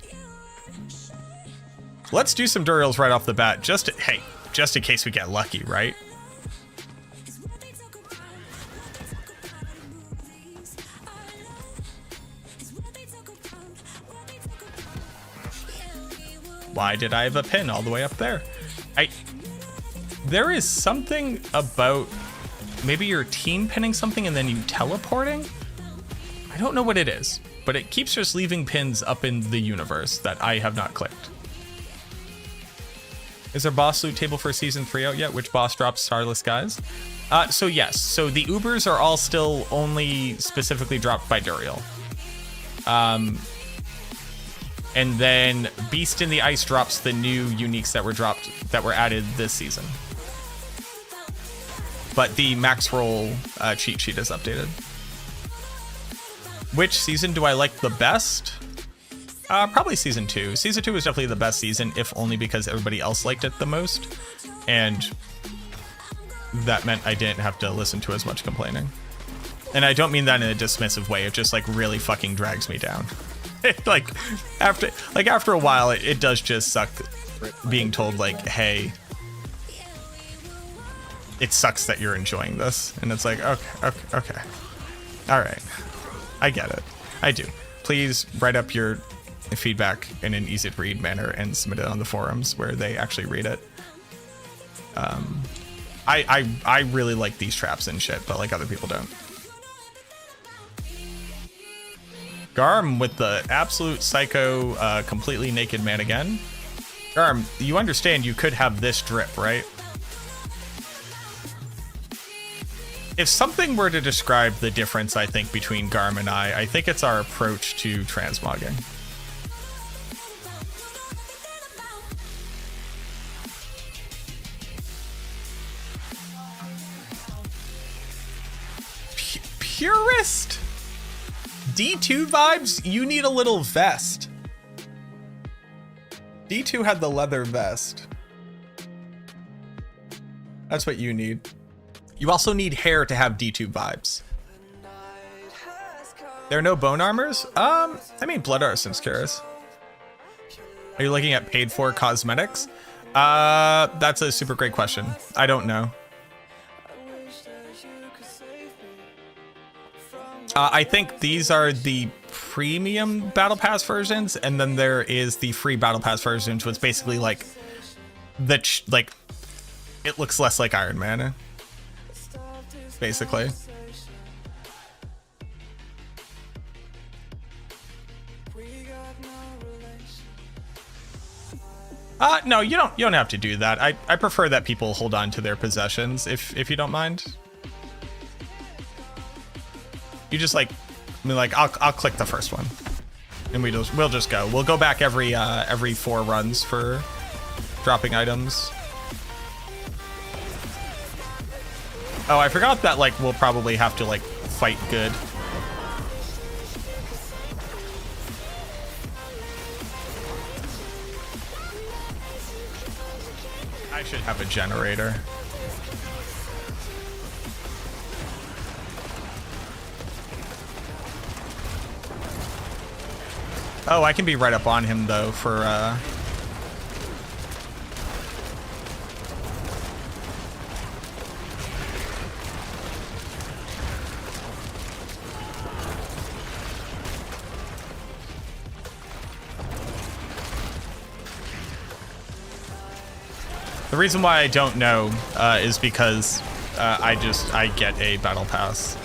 Let's do some Duriels right off the bat, just in case we get lucky, right? Why did I have a pin all the way up there? There is something about maybe your team pinning something and then you teleporting? I don't know what it is, but it keeps just leaving pins up in the universe that I have not clicked. Is there boss loot table for season 3 out yet? Which boss drops Starless Skies? So yes, so the Ubers are all still only specifically dropped by Duriel. And then Beast in the Ice drops the new uniques that were added this season. But the max roll cheat sheet is updated. Which season do I like the best? Probably season 2. Season 2 was definitely the best season, if only because everybody else liked it the most. And that meant I didn't have to listen to as much complaining. And I don't mean that in a dismissive way. It just like really fucking drags me down. After a while, it does just suck being told like, hey, it sucks that you're enjoying this. And it's like, okay. All right. I get it. I do. Please write up your feedback in an easy to read manner and submit it on the forums where they actually read it. I really like these traps and shit, but like other people don't. Garm with the absolute psycho, completely naked man again. Garm, you understand you could have this drip, right? If something were to describe the difference, I think, between Garm and I think it's our approach to transmogging. Purist? D2 vibes? You need a little vest. D2 had the leather vest. That's what you need. You also need hair to have D2 vibes. There are no bone armors? I mean, Blood Arson's curious. Are you looking at paid for cosmetics? That's a super great question. I don't know. I think these are the premium Battle Pass versions, and then there is the free Battle Pass version, so it's basically like it looks less like Iron Man, basically. No, you don't have to do that. I prefer that people hold on to their possessions if you don't mind. You just like I mean, like, I'll click the first one, and we'll just go. We'll go back every 4 runs for dropping items. Oh, I forgot that, like, we'll probably have to, like, fight good. I should have a generator. Oh, I can be right up on him, though, for, The reason why I don't know is because I get a battle pass.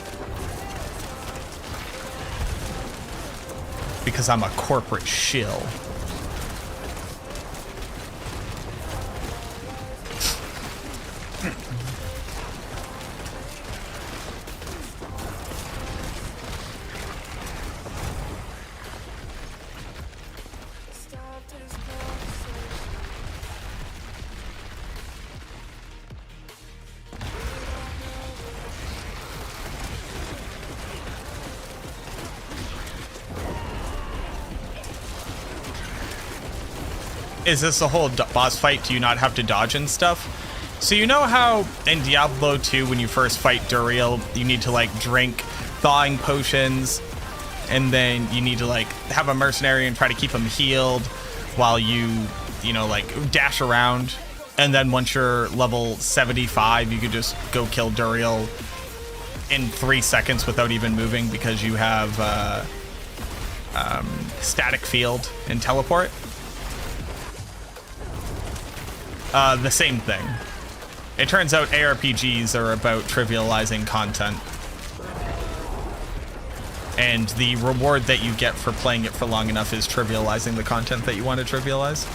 Because I'm a corporate shill. Is this a whole boss fight? Do you not have to dodge and stuff? So you know how in Diablo 2 when you first fight Duriel, you need to like drink thawing potions, and then you need to like have a mercenary and try to keep him healed while you know, like dash around. And then once you're level 75, you could just go kill Duriel in 3 seconds without even moving because you have static field and teleport. The same thing. It turns out ARPGs are about trivializing content. And the reward that you get for playing it for long enough is trivializing the content that you want to trivialize.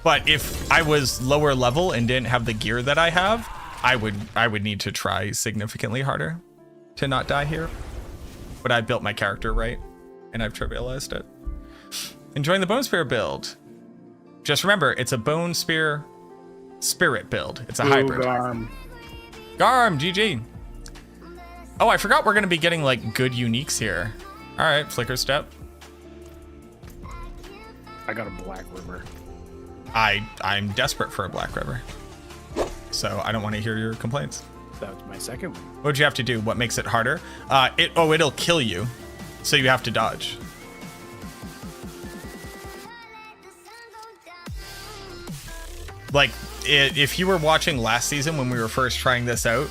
But if I was lower level and didn't have the gear that I have, I would need to try significantly harder to not die here. But I built my character right, and I've trivialized it. Enjoying the Bone Spear build. Just remember, it's a Bone Spear Spirit build. It's a hybrid. Garm, GG. Oh, I forgot we're going to be getting, like, good uniques here. All right, Flicker Step. I got a Black River. I'm desperate for a Black River. So I don't want to hear your complaints. That was my second one. What'd you have to do? What makes it harder? It'll kill you. So you have to dodge. Like, if you were watching last season when we were first trying this out,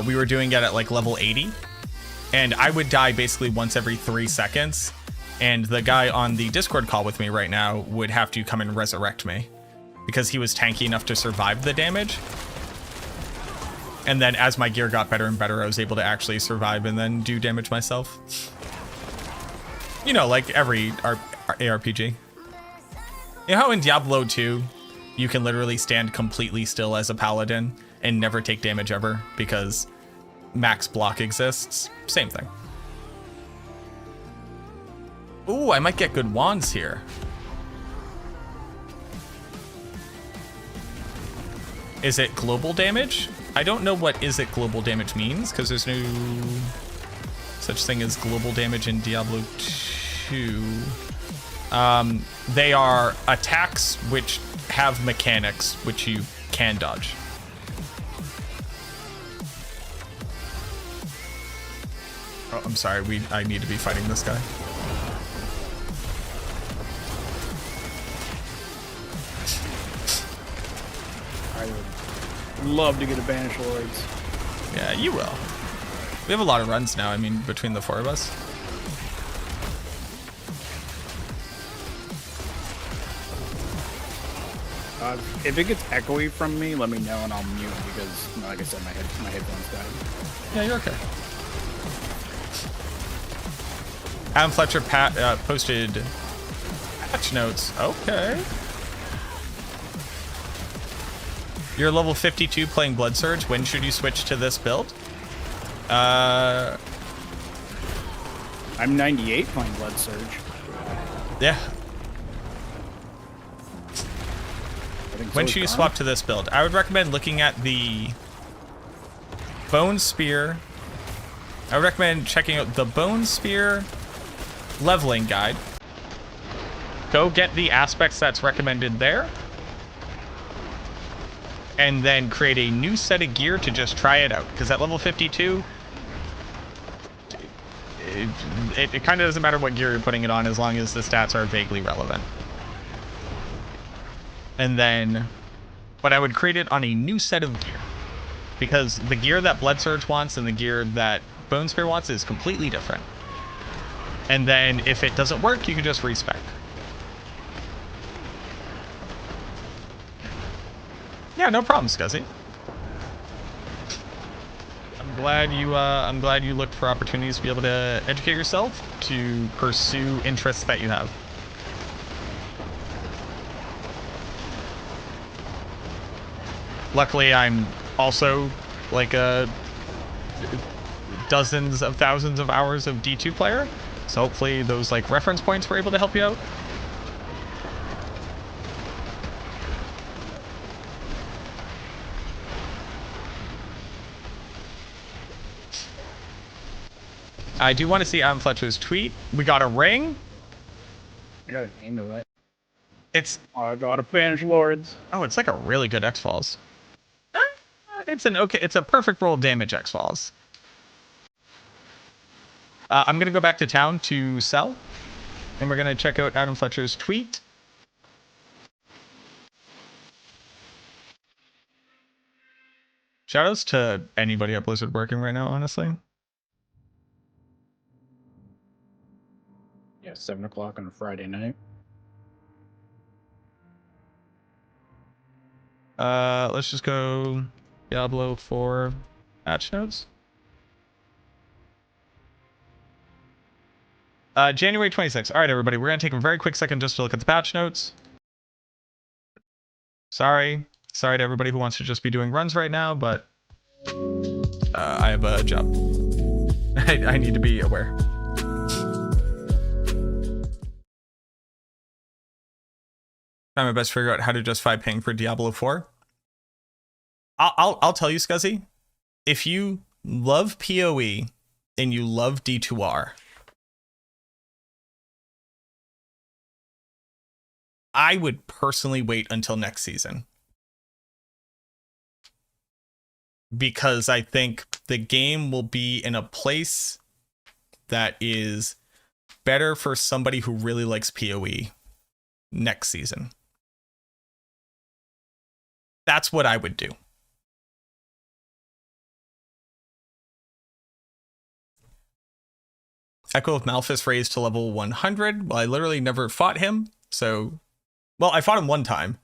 we were doing it at like level 80. And I would die basically once every 3 seconds. And the guy on the Discord call with me right now would have to come and resurrect me because he was tanky enough to survive the damage. And then as my gear got better and better, I was able to actually survive and then do damage myself. You know, like every ARPG. You know how in Diablo 2, you can literally stand completely still as a paladin and never take damage ever because max block exists? Same thing. Ooh, I might get good wands here. Is it global damage? I don't know what is it global damage means because there's no such thing as global damage in Diablo 2. They are attacks which have mechanics which you can dodge. Oh, I'm sorry. I need to be fighting this guy. I would love to get a Banish Lords. Yeah, you will. We have a lot of runs now, I mean, between the 4 of us. If it gets echoey from me, let me know and I'll mute because, like I said, my headphones died. Yeah, you're okay. Adam Fletcher posted patch notes. Okay. You're level 52 playing Blood Surge. When should you switch to this build? I'm 98 playing Blood Surge. Yeah. I think When so should you is swap to this build? I would recommend looking at the Bone Spear. I would recommend checking out the Bone Spear leveling guide. Go get the aspects that's recommended there. And then create a new set of gear to just try it out. Because at level 52, it kind of doesn't matter what gear you're putting it on as long as the stats are vaguely relevant. And then, but I would create it on a new set of gear. Because the gear that Blood Surge wants and the gear that Bone Spear wants is completely different. And then if it doesn't work, you can just respec. Yeah, no problem, Scuzzy. I'm glad you looked for opportunities to be able to educate yourself, to pursue interests that you have. Luckily, I'm also like dozens of thousands of hours of D2 player, so hopefully those like reference points were able to help you out. I do want to see Adam Fletcher's tweet. We got a ring. I got a name to it. It's I got a Banish Lords. oh, it's like a really good X-Falls. It's a perfect roll of damage X-Falls. I'm gonna go back to town to sell, and we're gonna check out Adam Fletcher's tweet. Shoutouts to anybody at Blizzard working right now, honestly. Yeah, 7 o'clock on a Friday night. Let's just go Diablo 4 patch notes. January 26th. All right, everybody, we're gonna take a very quick second just to look at the patch notes. Sorry to everybody who wants to just be doing runs right now, but I have a job. I need to be aware. Try my best to figure out how to justify paying for Diablo 4. I'll tell you, Scuzzy, if you love PoE and you love D2R, I would personally wait until next season. Because I think the game will be in a place that is better for somebody who really likes PoE next season. That's what I would do. Echo of Malphus raised to level 100. Well, I literally never fought him, so... Well, I fought him one time,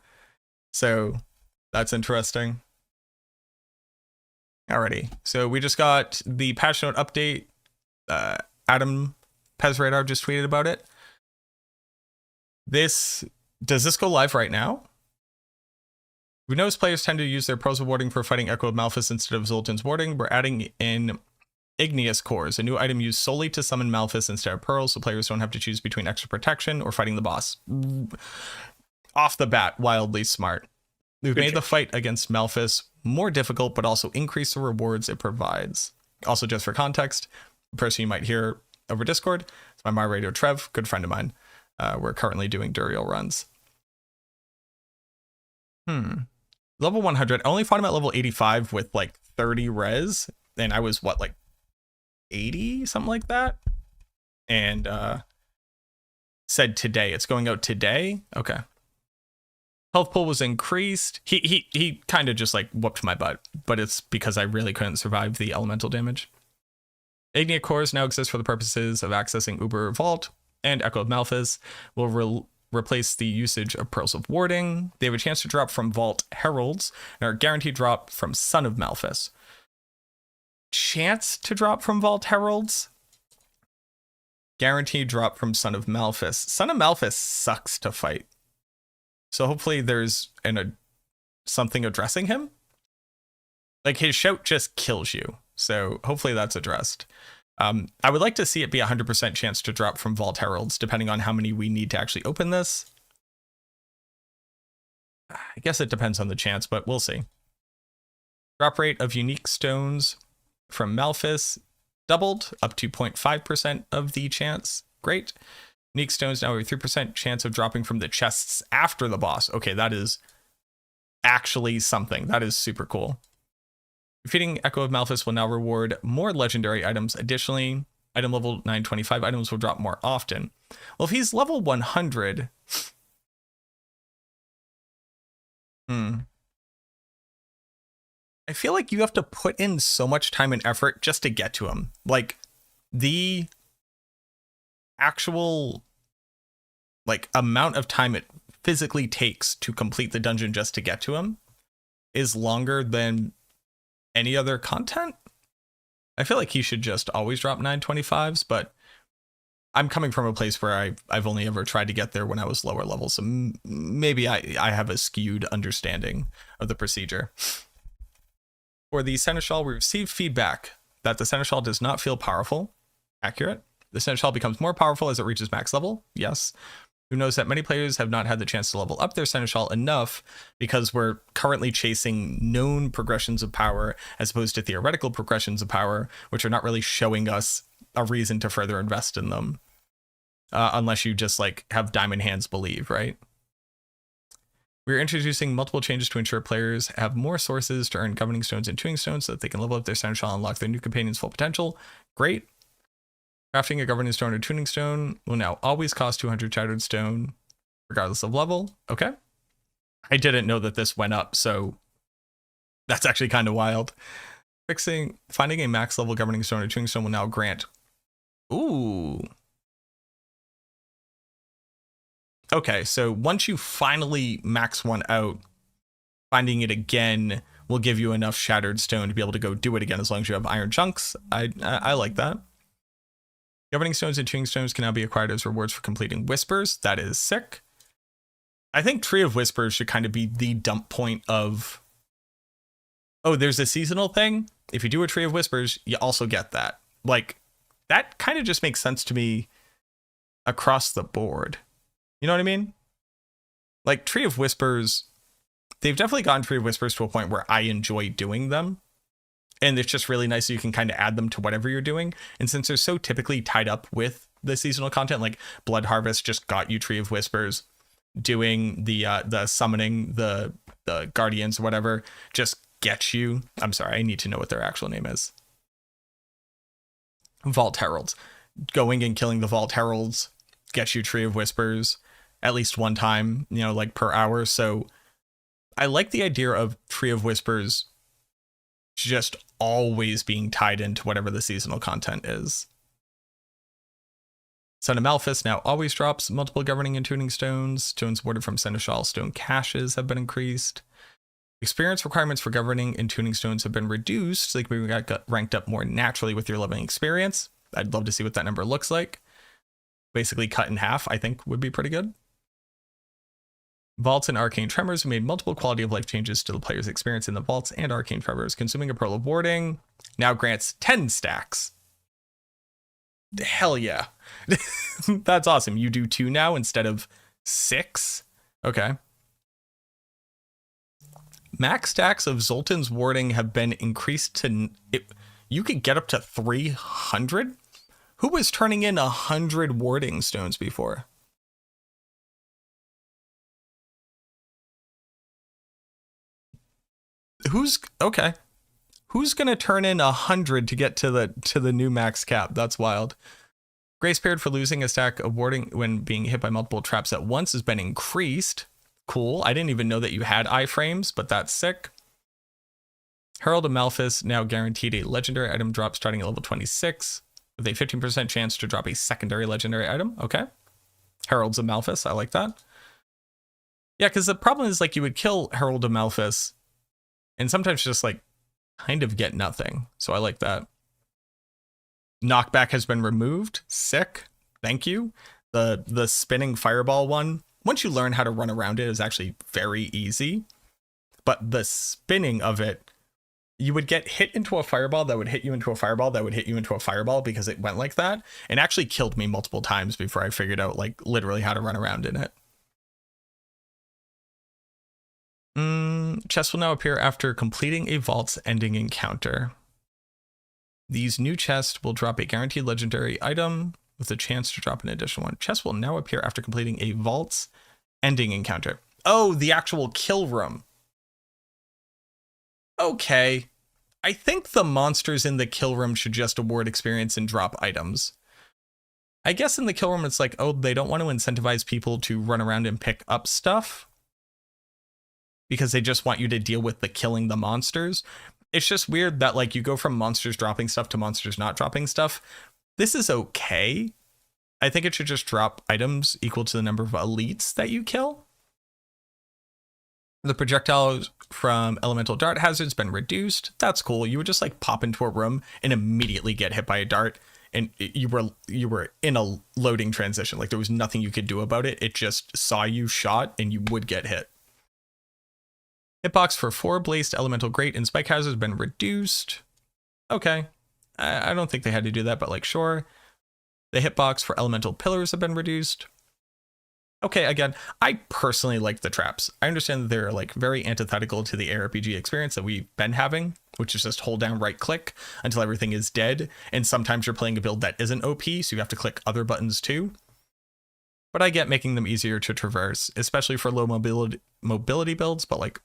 so that's interesting. Alrighty, so we just got the patch note update. Adam Pezradar just tweeted about it. Does this go live right now? We noticed players tend to use their pros of warding for fighting Echo of Malphus instead of Zoltan's warding. We're adding in Igneous Cores, a new item used solely to summon Malphus instead of Pearls, so players don't have to choose between extra protection or fighting the boss. Off the bat, wildly smart. We've made the fight against Malphus more difficult, but also increase the rewards it provides. Also, just for context, the person you might hear over Discord is my moderator Trev, good friend of mine. We're currently doing Duriel runs. Level 100. I only fought him at level 85 with like 30 res, and I was what, like 80, something like that. And said today. It's going out today. Okay. Health pool was increased. He kind of just like whooped my butt, but it's because I really couldn't survive the elemental damage. Igneous Cores now exist for the purposes of accessing Uber Vault, and Echo of Malphus will replace the usage of Pearls of Warding. They have a chance to drop from Vault Heralds and are guaranteed drop from Son of Malphus. Chance to drop from Vault Heralds? Guaranteed drop from Son of Malphus. Son of Malphus sucks to fight. So hopefully there's something addressing him. Like, his shout just kills you. So hopefully that's addressed. I would like to see it be 100% chance to drop from Vault Heralds, depending on how many we need to actually open this. I guess it depends on the chance, but we'll see. Drop rate of unique stones from Malphus doubled up to 0.5% of the chance. Great. Unique stones now have a 3% chance of dropping from the chests after the boss. Okay, that is actually something. That is super cool. Defeating Echo of Malphus will now reward more legendary items. Additionally, item level 925 items will drop more often. Well, if he's level 100... I feel like you have to put in so much time and effort just to get to him. Like, the actual amount of time it physically takes to complete the dungeon just to get to him is longer than any other content. I feel like he should just always drop 925s, but I'm coming from a place where I've only ever tried to get there when I was lower level, so maybe I have a skewed understanding of the procedure. For the Seneschal, we received feedback that the Seneschal does not feel powerful. Accurate. The Seneschal becomes more powerful as it reaches max level. Yes. Who knows that many players have not had the chance to level up their Seneschal enough because we're currently chasing known progressions of power as opposed to theoretical progressions of power, which are not really showing us a reason to further invest in them. Unless you just have Diamond Hands believe, right? We're introducing multiple changes to ensure players have more sources to earn Governing Stones and Tuning Stones so that they can level up their Seneschal and unlock their new companion's full potential. Great. Crafting a Governing Stone or Tuning Stone will now always cost 200 Shattered Stone, regardless of level. Okay. I didn't know that this went up, so that's actually kind of wild. Finding a max level Governing Stone or Tuning Stone will now grant... Ooh. Okay, so once you finally max one out, finding it again will give you enough Shattered Stone to be able to go do it again as long as you have Iron Chunks. I like that. Governing Stones and Tuning Stones can now be acquired as rewards for completing Whispers. That is sick. I think Tree of Whispers should kind of be the dump point of... Oh, there's a seasonal thing? If you do a Tree of Whispers, you also get that. That kind of just makes sense to me across the board. You know what I mean? Tree of Whispers, they've definitely gotten Tree of Whispers to a point where I enjoy doing them. And it's just really nice that you can kind of add them to whatever you're doing. And since they're so typically tied up with the seasonal content, like Blood Harvest just got you Tree of Whispers, doing the summoning, the Guardians, whatever, just gets you. I'm sorry, I need to know what their actual name is. Vault Heralds. Going and killing the Vault Heralds gets you Tree of Whispers at least one time, per hour. So I like the idea of Tree of Whispers just always being tied into whatever the seasonal content is. Son of Malphus now always drops multiple Governing and Tuning Stones. Stones awarded from Seneschal Stone caches have been increased. Experience requirements for Governing and Tuning Stones have been reduced, so they can be ranked up more naturally with your leveling experience. I'd love to see what that number looks like. Basically cut in half, I think, would be pretty good. Vaults and Arcane Tremors have made multiple quality of life changes to the player's experience in the Vaults and Arcane Tremors. Consuming a Pearl of Warding now grants 10 stacks. Hell yeah. That's awesome. You do 2 now instead of 6. Okay. Max stacks of Zoltan's Warding have been increased to... You could get up to 300? Who was turning in 100 Warding Stones before? Okay. Who's gonna turn in 100 to get to the new max cap? That's wild. Grace period for losing a stack of warding when being hit by multiple traps at once has been increased. Cool. I didn't even know that you had iframes, but that's sick. Herald of Malphus now guaranteed a legendary item drop starting at level 26 with a 15% chance to drop a secondary legendary item. Okay. Heralds of Malphus. I like that. Yeah, because the problem is you would kill Herald of Malphus and sometimes just kind of get nothing. So I like that. Knockback has been removed. Sick. Thank you. The spinning fireball one, once you learn how to run around it, is actually very easy. but the spinning of it, you would get hit into a fireball that would hit you into a fireball that would hit you into a fireball because it went like that, and actually killed me multiple times before I figured out like literally how to run around in it. Chests will now appear after completing a vault's ending encounter. These new chests will drop a guaranteed legendary item with a chance to drop an additional one. Chests will now appear after completing a vault's ending encounter. Oh, the actual kill room. Okay. I think the monsters in the kill room should just award experience and drop items. I guess in the kill room it's like, oh, they don't want to incentivize people to run around and pick up stuff because they just want you to deal with the killing the monsters. It's just weird that like you go from monsters dropping stuff to monsters not dropping stuff. This is okay. I think it should just drop items equal to the number of elites that you kill. The projectiles from elemental dart hazards been reduced. That's cool. You would just like pop into a room and immediately get hit by a dart, and you were in a loading transition. Like there was nothing you could do about it. It just saw you shot and you would get hit. Hitbox for 4 blazed elemental grate and spike hazards been reduced. Okay. I don't think they had to do that, but like sure. The hitbox for elemental pillars have been reduced. Okay, again, I personally like the traps. I understand that they're like very antithetical to the ARPG experience that we've been having, which is just hold down right click until everything is dead. And sometimes you're playing a build that isn't OP, so you have to click other buttons too. But I get making them easier to traverse, especially for low mobility builds, but like,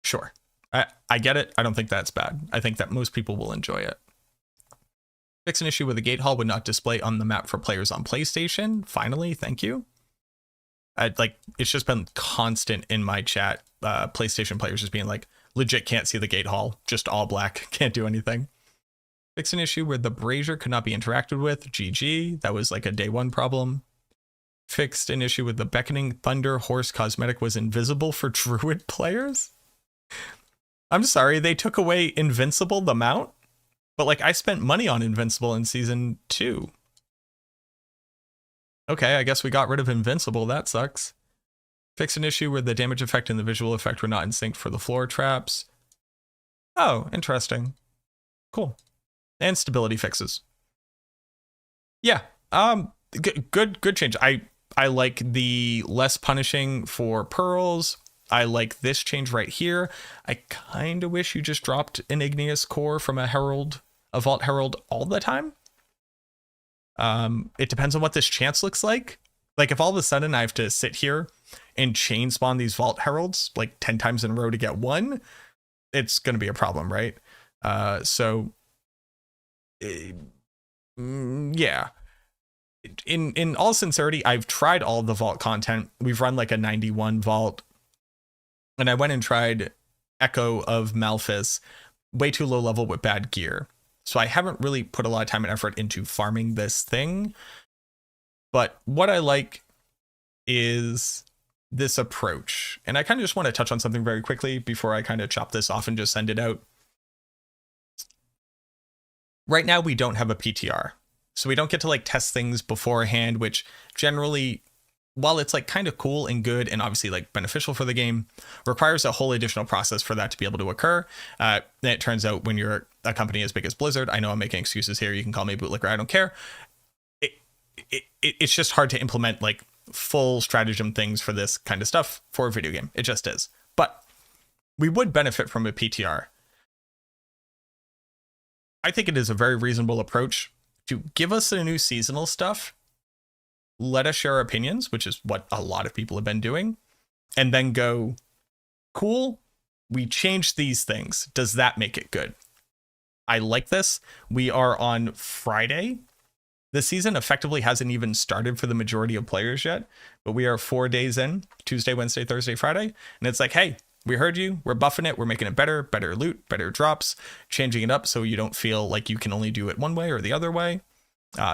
sure. I get it. I don't think that's bad. I think that most people will enjoy it. Fix an issue where the gate hall would not display on the map for players on PlayStation. Finally, thank you. It's just been constant in my chat. PlayStation players just being like, legit can't see the gate hall, just all black, can't do anything. Fix an issue where the brazier could not be interacted with. GG. That was like a day one problem. Fixed an issue with the beckoning thunder horse cosmetic was invisible for Druid players. I'm sorry, they took away Invincible, the mount? But like I spent money on Invincible in season 2. Okay, I guess we got rid of Invincible. That sucks. Fix an issue where the damage effect and the visual effect were not in sync for the floor traps. Oh, interesting. Cool. And stability fixes. Yeah. Good change. I like the less punishing for pearls. I like this change right here. I kind of wish you just dropped an igneous core from a vault herald all the time. It depends on what this chance looks like. Like if all of a sudden I have to sit here and chain spawn these vault heralds like 10 times in a row to get one, it's going to be a problem, right? Yeah. In all sincerity, I've tried all the vault content. We've run like a 91 vault. And I went and tried Echo of Malphas, way too low level with bad gear. So I haven't really put a lot of time and effort into farming this thing. But what I like is this approach. And I kind of just want to touch on something very quickly before I kind of chop this off and just send it out. Right now, we don't have a PTR. So we don't get to like test things beforehand, which generally, while it's like kind of cool and good and obviously like beneficial for the game, requires a whole additional process for that to be able to occur. And it turns out when you're a company as big as Blizzard, I know I'm making excuses here. You can call me bootlicker. I don't care. It's just hard to implement like full stratagem things for this kind of stuff for a video game. It just is. But we would benefit from a PTR. I think it is a very reasonable approach to give us the new seasonal stuff. Let us share our opinions, which is what a lot of people have been doing, and then go, cool, we changed these things. Does that make it good? I like this. We are on Friday. The season effectively hasn't even started for the majority of players yet, but we are 4 days in, Tuesday, Wednesday, Thursday, Friday. And it's like, hey, we heard you. We're buffing it. We're making it better loot, better drops, changing it up so you don't feel like you can only do it one way or the other way.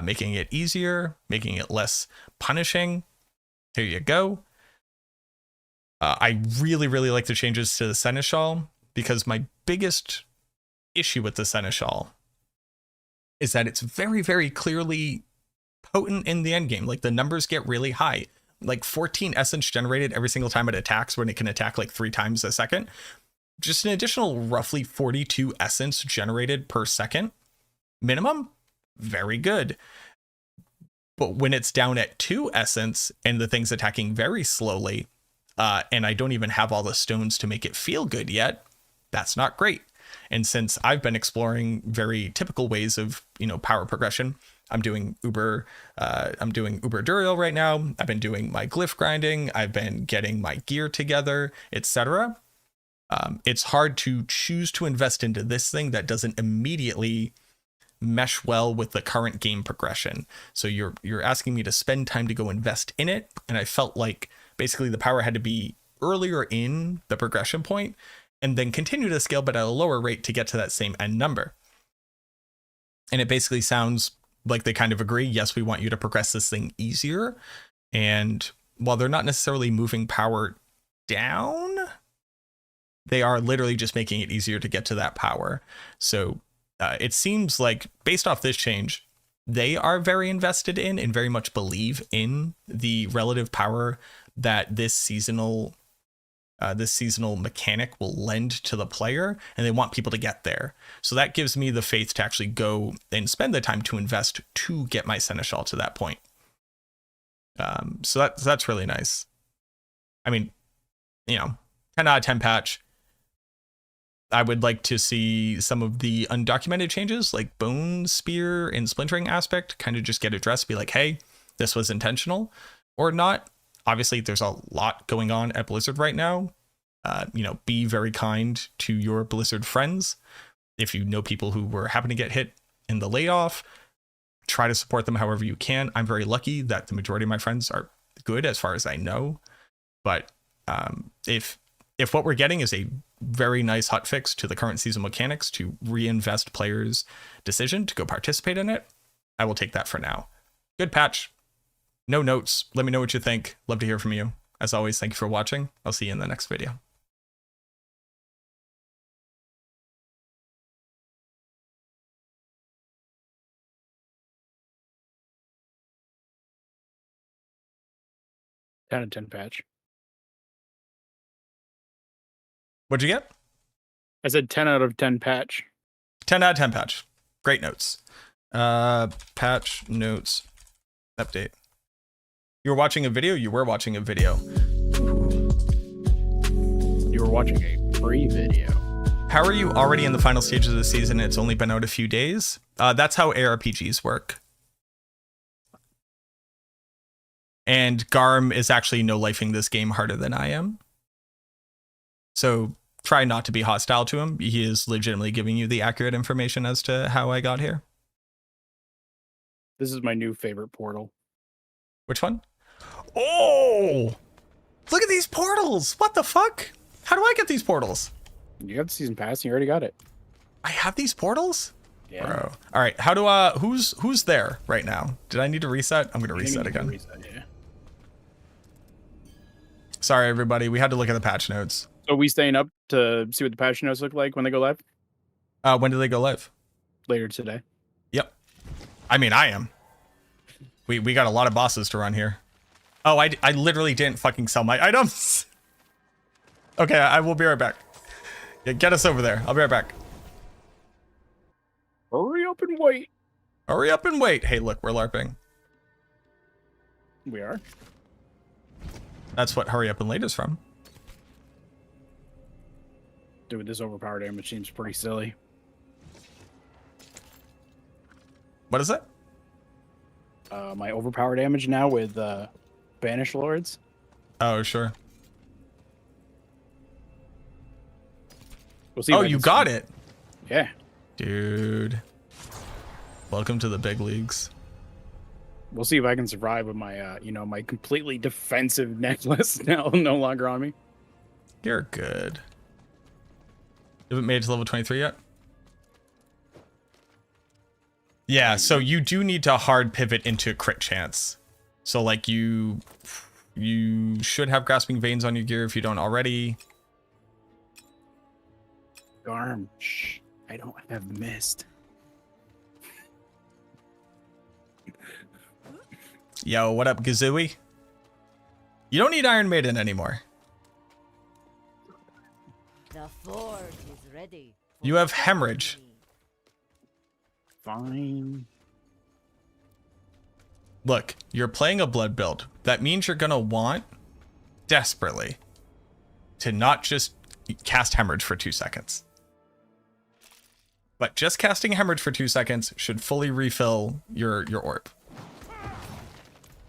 Making it easier, making it less punishing. Here you go. I really, really like the changes to the Seneschal, because my biggest issue with the Seneschal is that it's very, very clearly potent in the end game. Like the numbers get really high. like 14 essence generated every single time it attacks when it can attack like 3 times a second. Just an additional roughly 42 essence generated per second minimum. Very good. But when it's down at 2 essence and the thing's attacking very slowly, and I don't even have all the stones to make it feel good yet, that's not great. And since I've been exploring very typical ways of, power progression, I'm doing Uber Duriel right now. I've been doing my glyph grinding. I've been getting my gear together, etc. It's hard to choose to invest into this thing that doesn't immediately mesh well with the current game progression. So you're asking me to spend time to go invest in it, and I felt like basically the power had to be earlier in the progression point and then continue to scale but at a lower rate to get to that same end number. And it basically sounds like they kind of agree, yes, we want you to progress this thing easier. And while they're not necessarily moving power down, they are literally just making it easier to get to that power. So it seems like based off this change, they are very invested in and very much believe in the relative power that this seasonal mechanic will lend to the player, and they want people to get there. So that gives me the faith to actually go and spend the time to invest to get my Seneschal to that point. So that's really nice. I mean, 10 out of 10 patch. I would like to see some of the undocumented changes like bone spear and splintering aspect kind of just get addressed, be like, hey, this was intentional or not. Obviously, there's a lot going on at Blizzard right now. Be very kind to your Blizzard friends. If you know people who were happen to get hit in the layoff, try to support them however you can. I'm very lucky that the majority of my friends are good as far as I know. But if what we're getting is a very nice hotfix to the current season mechanics to reinvest players' decision to go participate in it, I will take that for now. Good patch. No notes. Let me know what you think. Love to hear from you. As always, thank you for watching. I'll see you in the next video. Ten out of 10 patch. What'd you get? I said 10 out of 10 patch. 10 out of 10 patch. Great notes. Patch notes update. You were watching a video? You were watching a video. You were watching a free video. How are you already in the final stages of the season? It's only been out a few days. That's how ARPGs work. And Garm is actually no-lifing this game harder than I am. So try not to be hostile to him. He is legitimately giving you the accurate information as to how I got here. This is my new favorite portal. Which one? Oh! Look at these portals! What the fuck? How do I get these portals? You have the season pass and you already got it. I have these portals? Yeah. Bro. All right, how do who's there right now? Did I need to reset? I'm going to reset again. Yeah. Sorry, everybody. We had to look at the patch notes. So are we staying up to see what the patch notes look like when they go live? When do they go live? Later today. Yep. I mean, I am. We got a lot of bosses to run here. Oh, I literally didn't fucking sell my items. Okay, I will be right back. Yeah, get us over there. I'll be right back. Hurry up and wait. Hurry up and wait. Hey, look, we're LARPing. We are. That's what hurry up and wait is from. Dude, this overpower damage seems pretty silly. What is it? My overpower damage now with Banish Lords. Oh, sure. We'll see. Oh, you got it. Yeah. Dude. Welcome to the big leagues. We'll see if I can survive with my, my completely defensive necklace now no longer on me. You're good. You haven't made it to level 23 yet? Yeah, so you do need to hard pivot into crit chance. So like you should have grasping veins on your gear if you don't already. Garm, shh, I don't have the mist. Yo, what up, Gazooey? You don't need Iron Maiden anymore. The forge is ready. You have Hemorrhage. Fine. Look, you're playing a blood build. That means you're gonna want desperately to not just cast Hemorrhage for 2 seconds. But just casting Hemorrhage for 2 seconds should fully refill your orb.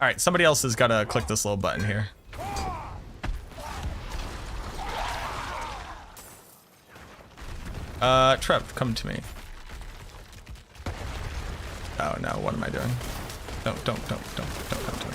Alright, somebody else has got to click this little button here. Trev, come to me. Oh no, what am I doing? Don't come to me.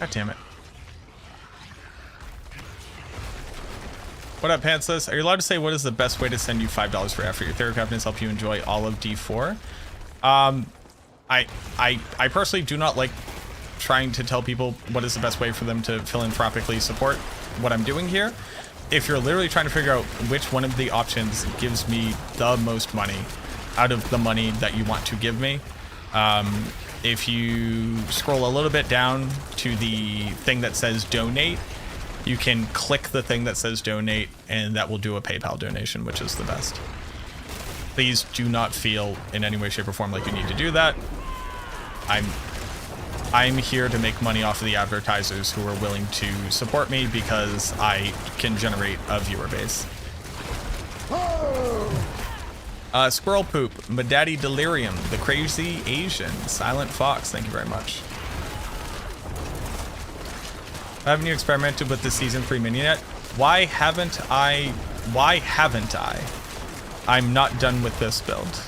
God damn it. What up, Pantsless? Are you allowed to say what is the best way to send you $5 for effort? Your therapy happiness help you enjoy all of D4? I personally do not like trying to tell people what is the best way for them to philanthropically support what I'm doing here. If you're literally trying to figure out which one of the options gives me the most money out of the money that you want to give me, if you scroll a little bit down to the thing that says donate, you can click the thing that says donate and that will do a PayPal donation, which is the best. Please do not feel in any way, shape, or form like you need to do that. I'm here to make money off of the advertisers who are willing to support me because I can generate a viewer base. Squirrel Poop, Madaddy Delirium, The Crazy Asian, Silent Fox, thank you very much. Haven't you experimented with the Season 3 mini yet? Why haven't I? I'm not done with this build.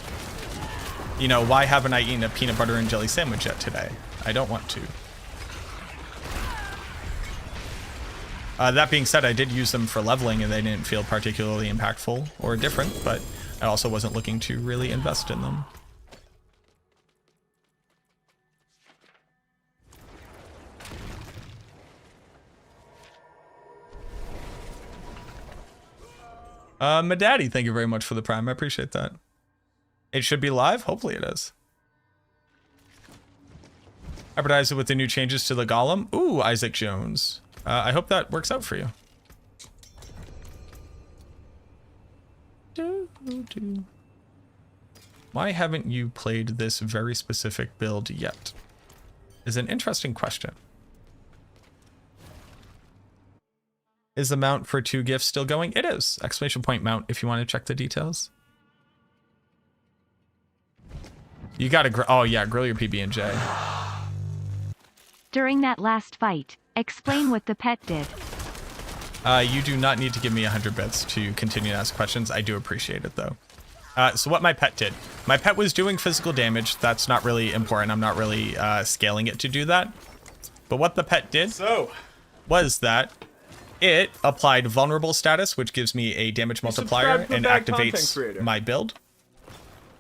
You know, why haven't I eaten a peanut butter and jelly sandwich yet today? I don't want to. That being said, I did use them for leveling and they didn't feel particularly impactful or different, but I also wasn't looking to really invest in them. Madaddy, thank you very much for the Prime. I appreciate that. It should be live? Hopefully it is. Advertise it with the new changes to the Golem. Ooh, Isaac Jones. I hope that works out for you. Why haven't you played this very specific build yet? Is an interesting question. Is the mount for 2 gifts still going? It is. Exclamation point mount if you want to check the details. You gotta oh yeah, grill your PB&J. During that last fight, explain what the pet did. You do not need to give me 100 bits to continue to ask questions. I do appreciate it though. So what my pet did. My pet was doing physical damage. That's not really important. I'm not really scaling it to do that. But what the pet did was that it applied vulnerable status, which gives me a damage multiplier and activates my build.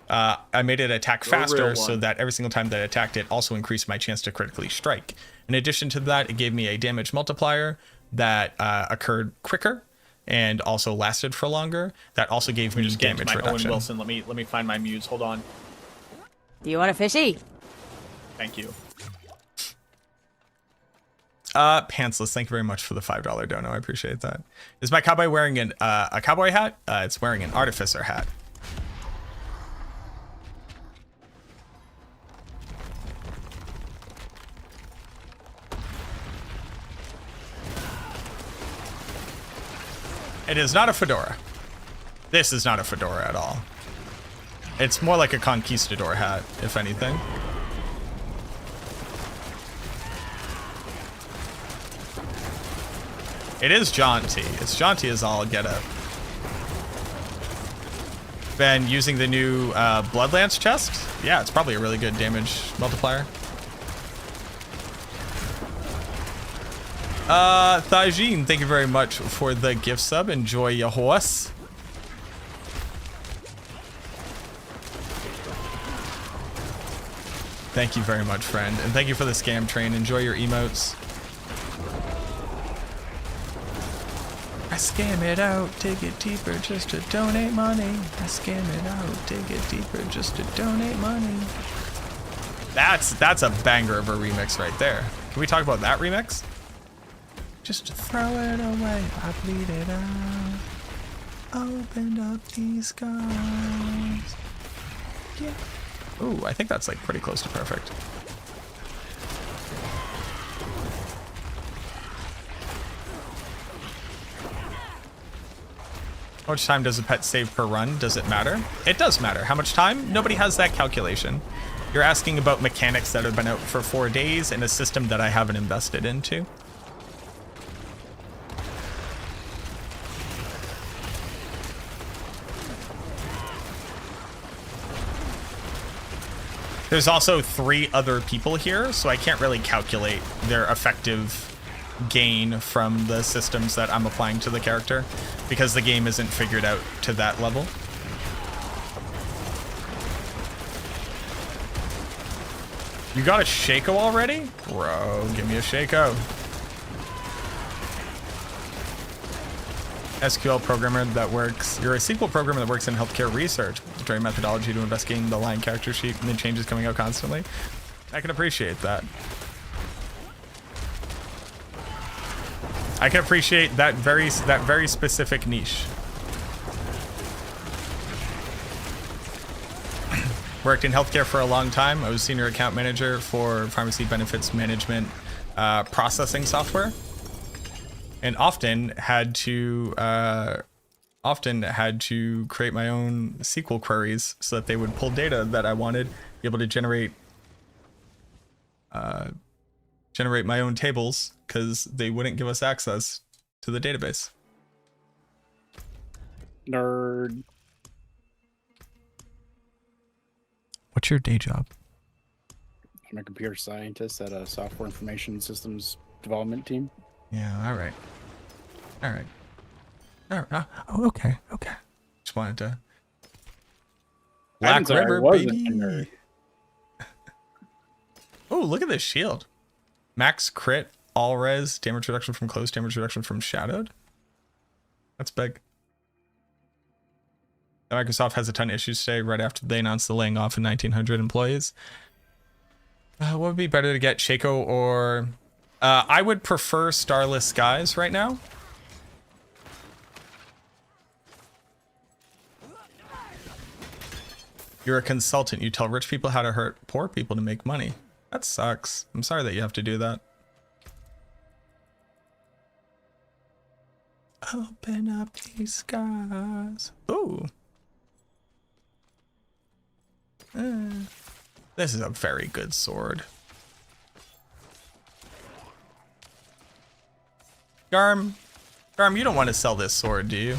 I made it attack faster so that every single time that I attacked it also increased my chance to critically strike. In addition to that, it gave me a damage multiplier that occurred quicker and also lasted for longer. That also gave me damage reduction. Owen Wilson, let me find my muse. Hold on. Do you want a fishy? Thank you. Pantsless, thank you very much for the $5 dono. I appreciate that. Is my cowboy wearing a cowboy hat? It's wearing an artificer hat. It is not a fedora. This is not a fedora at all. It's more like a conquistador hat, if anything. It is jaunty. It's jaunty as all get up. Been using the new Bloodlance chest. Yeah, it's probably a really good damage multiplier. Thajin, thank you very much for the gift sub. Enjoy your horse. Thank you very much, friend. And thank you for the scam train. Enjoy your emotes. I scam it out, dig it deeper just to donate money. I scam it out, dig it deeper just to donate money. That's a banger of a remix right there. Can we talk about that remix? Just to throw it away, I bleed it out. Opened up these scars. Yeah. Ooh, I think that's like pretty close to perfect. How much time does a pet save per run? Does it matter? It does matter. How much time? Nobody has that calculation. You're asking about mechanics that have been out for 4 days in a system that I haven't invested into. There's also 3 other people here, so I can't really calculate their effective gain from the systems that I'm applying to the character because the game isn't figured out to that level. You got a Shaco already? Bro, give me a Shaco. SQL programmer that works. You're a SQL programmer that works in healthcare research. Trying methodology to investigating the line character sheet and the changes coming out constantly. I can appreciate that. I can appreciate that very specific niche. Worked in healthcare for a long time. I was senior account manager for pharmacy benefits management processing software, and often had to create my own SQL queries so that they would pull data that I wanted, be able to generate my own tables because they wouldn't give us access to the database. Nerd. What's your day job? I'm a computer scientist at a software information systems development team. Yeah, all right. All right. Oh, okay. Just wanted to. Black River, baby. Oh, look at this shield. Max crit, all res, damage reduction from close, damage reduction from shadowed. That's big. Microsoft has a ton of issues today, right after they announced the laying off of 1,900 employees. What would be better to get, Shaco or... I would prefer Starless Skies right now. You're a consultant. You tell rich people how to hurt poor people to make money. That sucks. I'm sorry that you have to do that. Open up these skies. Ooh. This is a very good sword. Garm, you don't want to sell this sword, do you?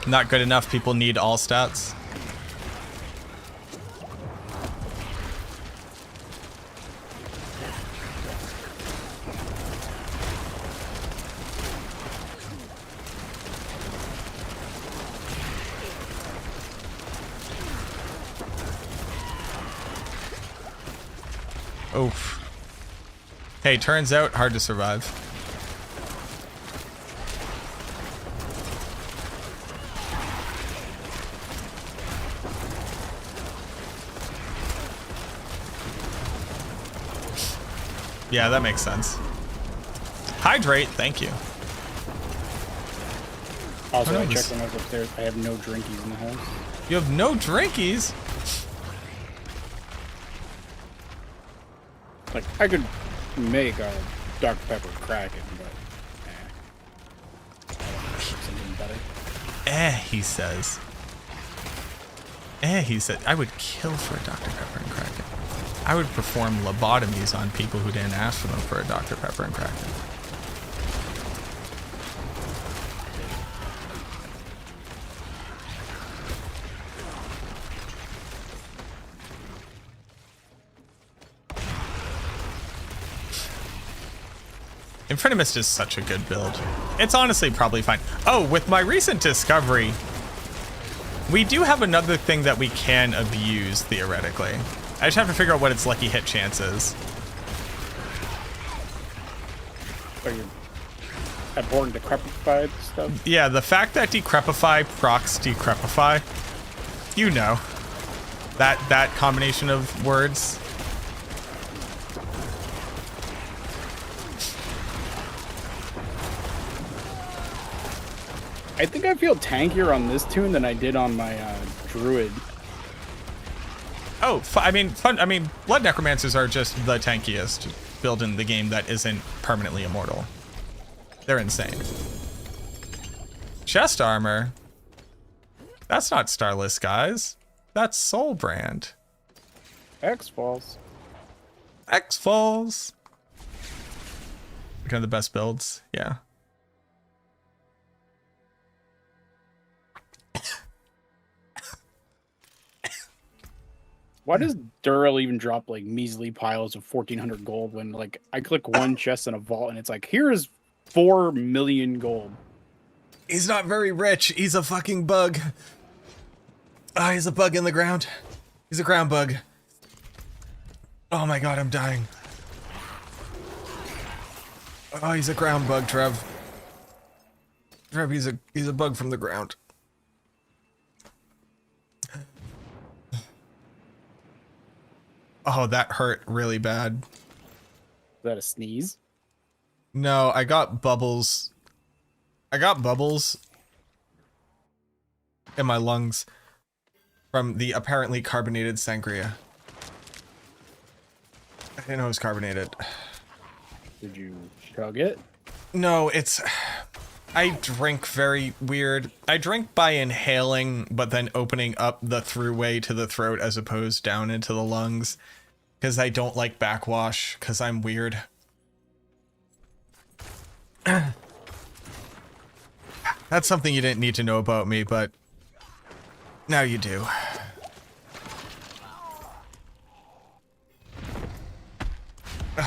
Not good enough. People need all stats. Oof. Hey, turns out hard to survive. Yeah, that makes sense. Hydrate, thank you. Also, Oh, no, I this- checked when I was upstairs. I have no drinkies in the house. You have no drinkies? Like, I could make a Dr. Pepper Kraken, but something better. He says. He said, I would kill for a Dr. Pepper and Kraken. I would perform lobotomies on people who didn't ask for them for a Dr. Pepper and Kraken. Infernimist is such a good build. It's honestly probably fine. Oh, with my recent discovery, we do have another thing that we can abuse, theoretically. I just have to figure out what its lucky hit chance is. Are you abhorrent decrepified stuff? Yeah, the fact that Decrepify procs Decrepify, you know. That combination of words. I think I feel tankier on this tune than I did on my Druid. Oh, I mean, Blood Necromancers are just the tankiest build in the game that isn't permanently immortal. They're insane. Chest armor? That's not Starless Skies. That's Soul Brand. X-Falls. X-Falls. Kind of the best builds, yeah. Why does Dural even drop like measly piles of 1,400 gold when like I click one chest in a vault and it's like, here is 4 million gold? He's not very rich. He's a fucking bug. Ah, he's a bug in the ground. He's a ground bug. Oh my god, I'm dying. Oh, he's a ground bug, Trev. Trev, he's a bug from the ground. Oh, that hurt really bad. Is that a sneeze? No, I got bubbles. I got bubbles in my lungs from the apparently carbonated sangria. I didn't know it was carbonated. Did you chug it? No, it's... I drink very weird. I drink by inhaling, but then opening up the throughway to the throat as opposed down into the lungs. Because I don't like backwash, because I'm weird. That's something you didn't need to know about me, but now you do. I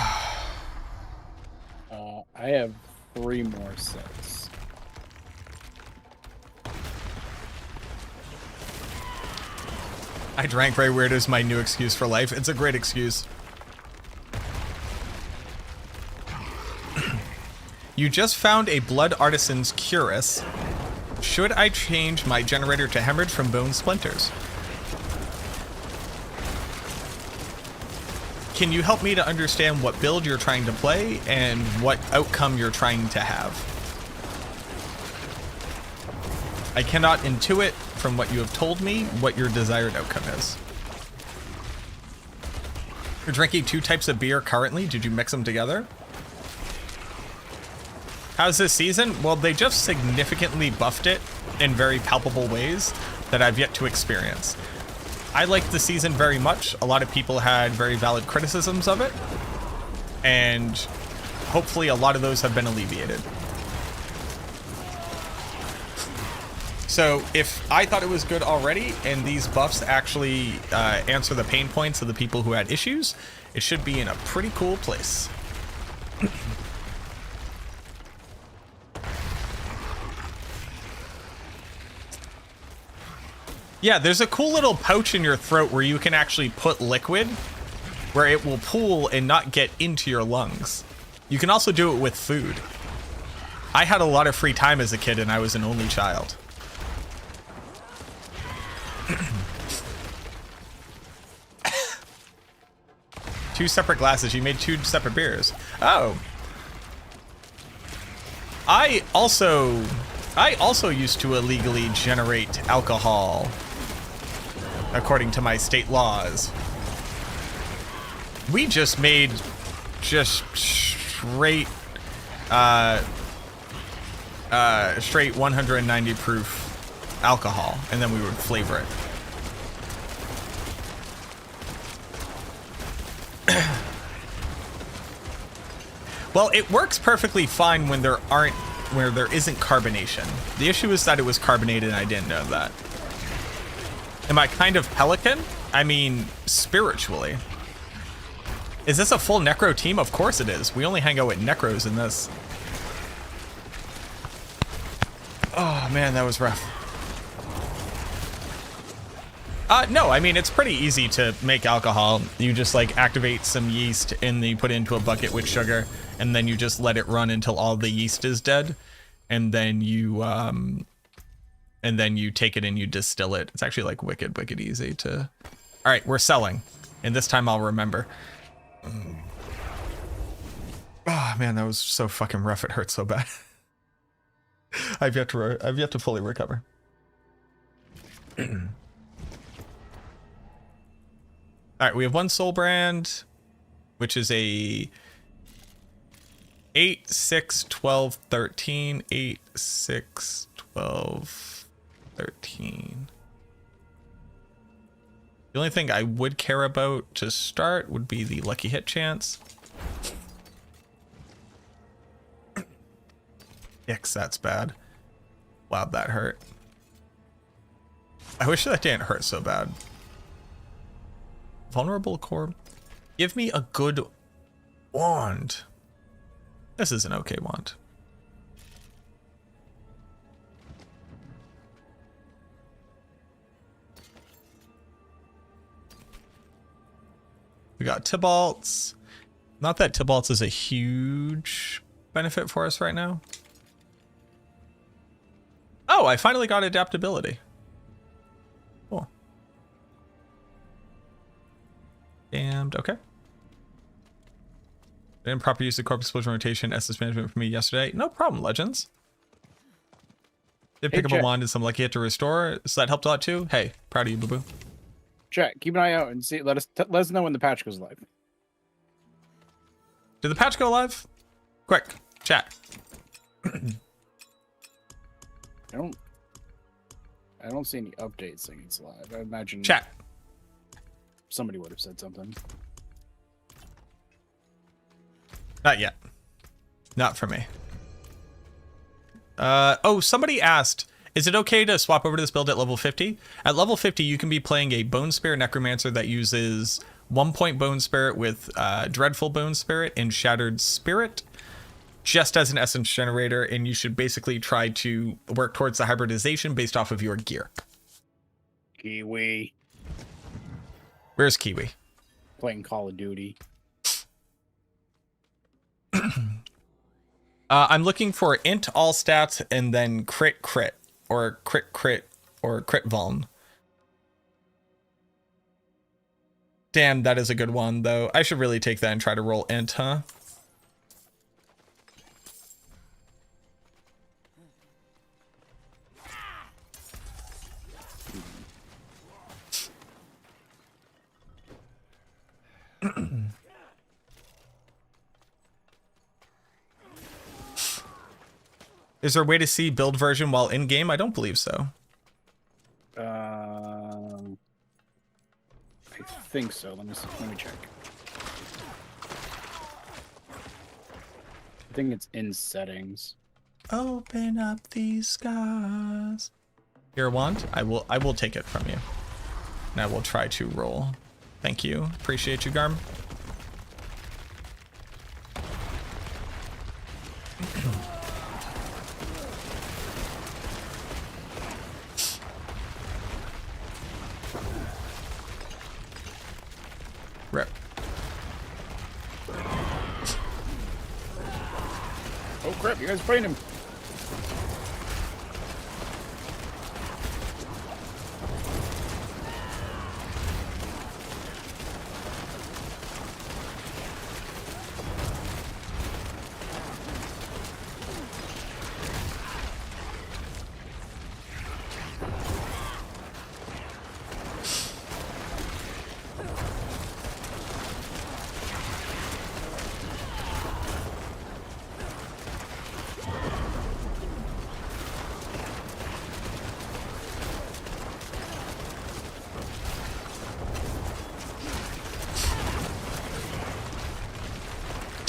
have 3 more sets. I drank very weird is my new excuse for life. It's a great excuse. You just found a Blood Artisan's Cuirass. Should I change my generator to hemorrhage from bone splinters? Can you help me to understand what build you're trying to play and what outcome you're trying to have? I cannot intuit from what you have told me what your desired outcome is. You're drinking 2 types of beer currently. Did you mix them together? How's this season? Well, they just significantly buffed it in very palpable ways that I've yet to experience. I liked the season very much. A lot of people had very valid criticisms of it, and hopefully a lot of those have been alleviated. So if I thought it was good already, and these buffs actually answer the pain points of the people who had issues, it should be in a pretty cool place. Yeah, there's a cool little pouch in your throat where you can actually put liquid, where it will pool and not get into your lungs. You can also do it with food. I had a lot of free time as a kid and I was an only child. Two separate glasses. You made 2 separate beers. Oh. I also used to illegally generate alcohol according to my state laws. We just made just straight 190 proof alcohol, and then we would flavor it. Well, it works perfectly fine when there isn't carbonation. The issue is that it was carbonated and I didn't know that. Am I kind of pelican? I mean, spiritually. Is this a full necro team? Of course it is. We only hang out with necros in this. Oh man, that was rough. No, I mean, it's pretty easy to make alcohol. You just like activate some yeast and then you put it into a bucket with sugar, and then you just let it run until all the yeast is dead. And then you take it and you distill it. It's actually like wicked easy to. All right, we're selling. And this time I'll remember. Oh man, that was so fucking rough. It hurt so bad. I've yet to fully recover. All right, we have one soul brand, which is a 8, 6, 12, 13, 8, 6, 12, 13. The only thing I would care about to start would be the lucky hit chance. Yikes, that's bad. Wow, that hurt. I wish that didn't hurt so bad. Vulnerable core. Give me a good wand. This is an okay wand. We got Tybalt's. Not that Tybalt's is a huge benefit for us right now. Oh, I finally got adaptability. Cool. Damned. Okay. Didn't proper use of corpus explosion rotation SS management for me yesterday. No problem, Legends. Did pick up a wand and some lucky hit to restore, so that helped a lot too. Hey, proud of you, boo-boo. Chat, keep an eye out and see. Let us know when the patch goes live. Did the patch go live? Quick, chat. I don't see any updates saying it's live. I imagine chat. Somebody would have said something. Not yet. Not for me. Oh, somebody asked, is it okay to swap over to this build at level 50? At level 50, you can be playing a Bone Spirit Necromancer that uses 1 point Bone Spirit with Dreadful Bone Spirit and Shattered Spirit, just as an essence generator, and you should basically try to work towards the hybridization based off of your gear. Kiwi. Where's Kiwi? Playing Call of Duty. I'm looking for int all stats and then crit or crit or crit vuln. Damn, that is a good one though. I should really take that and try to roll int, huh? Is there a way to see build version while in game? I don't believe so. I think so. Let me check. I think it's in settings. Open up these skies. Here, a wand. I will take it from you, and I will try to roll. Thank you. Appreciate you, Garm. Rip. Oh crap, you guys playing him.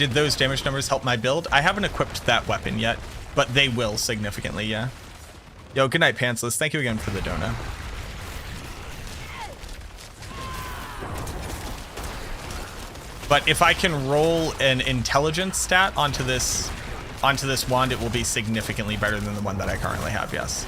Did those damage numbers help my build? I haven't equipped that weapon yet, but they will significantly, yeah. Yo, good night, Pantsless. Thank you again for the donut. But if I can roll an intelligence stat onto this wand, it will be significantly better than the one that I currently have, yes.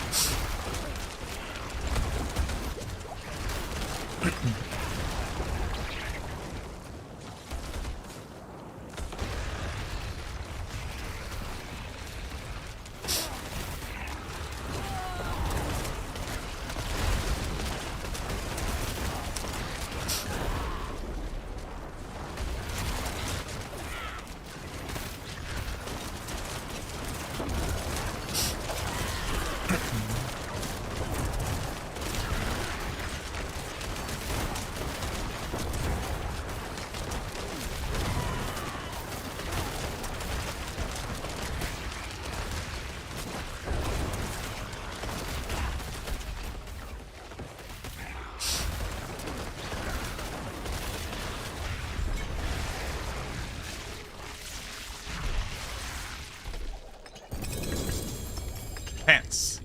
Pants.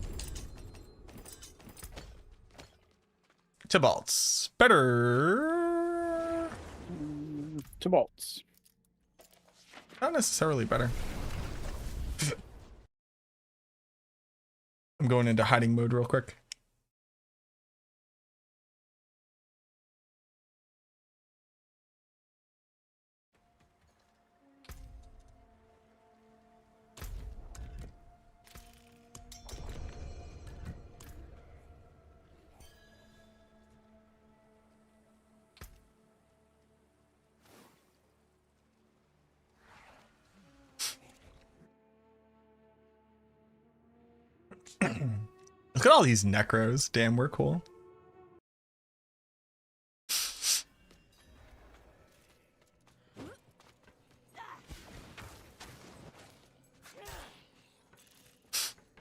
Tibalt's. Better. Tibalt's. Not necessarily better. I'm going into hiding mode real quick. Look at all these necros. Damn, we're cool.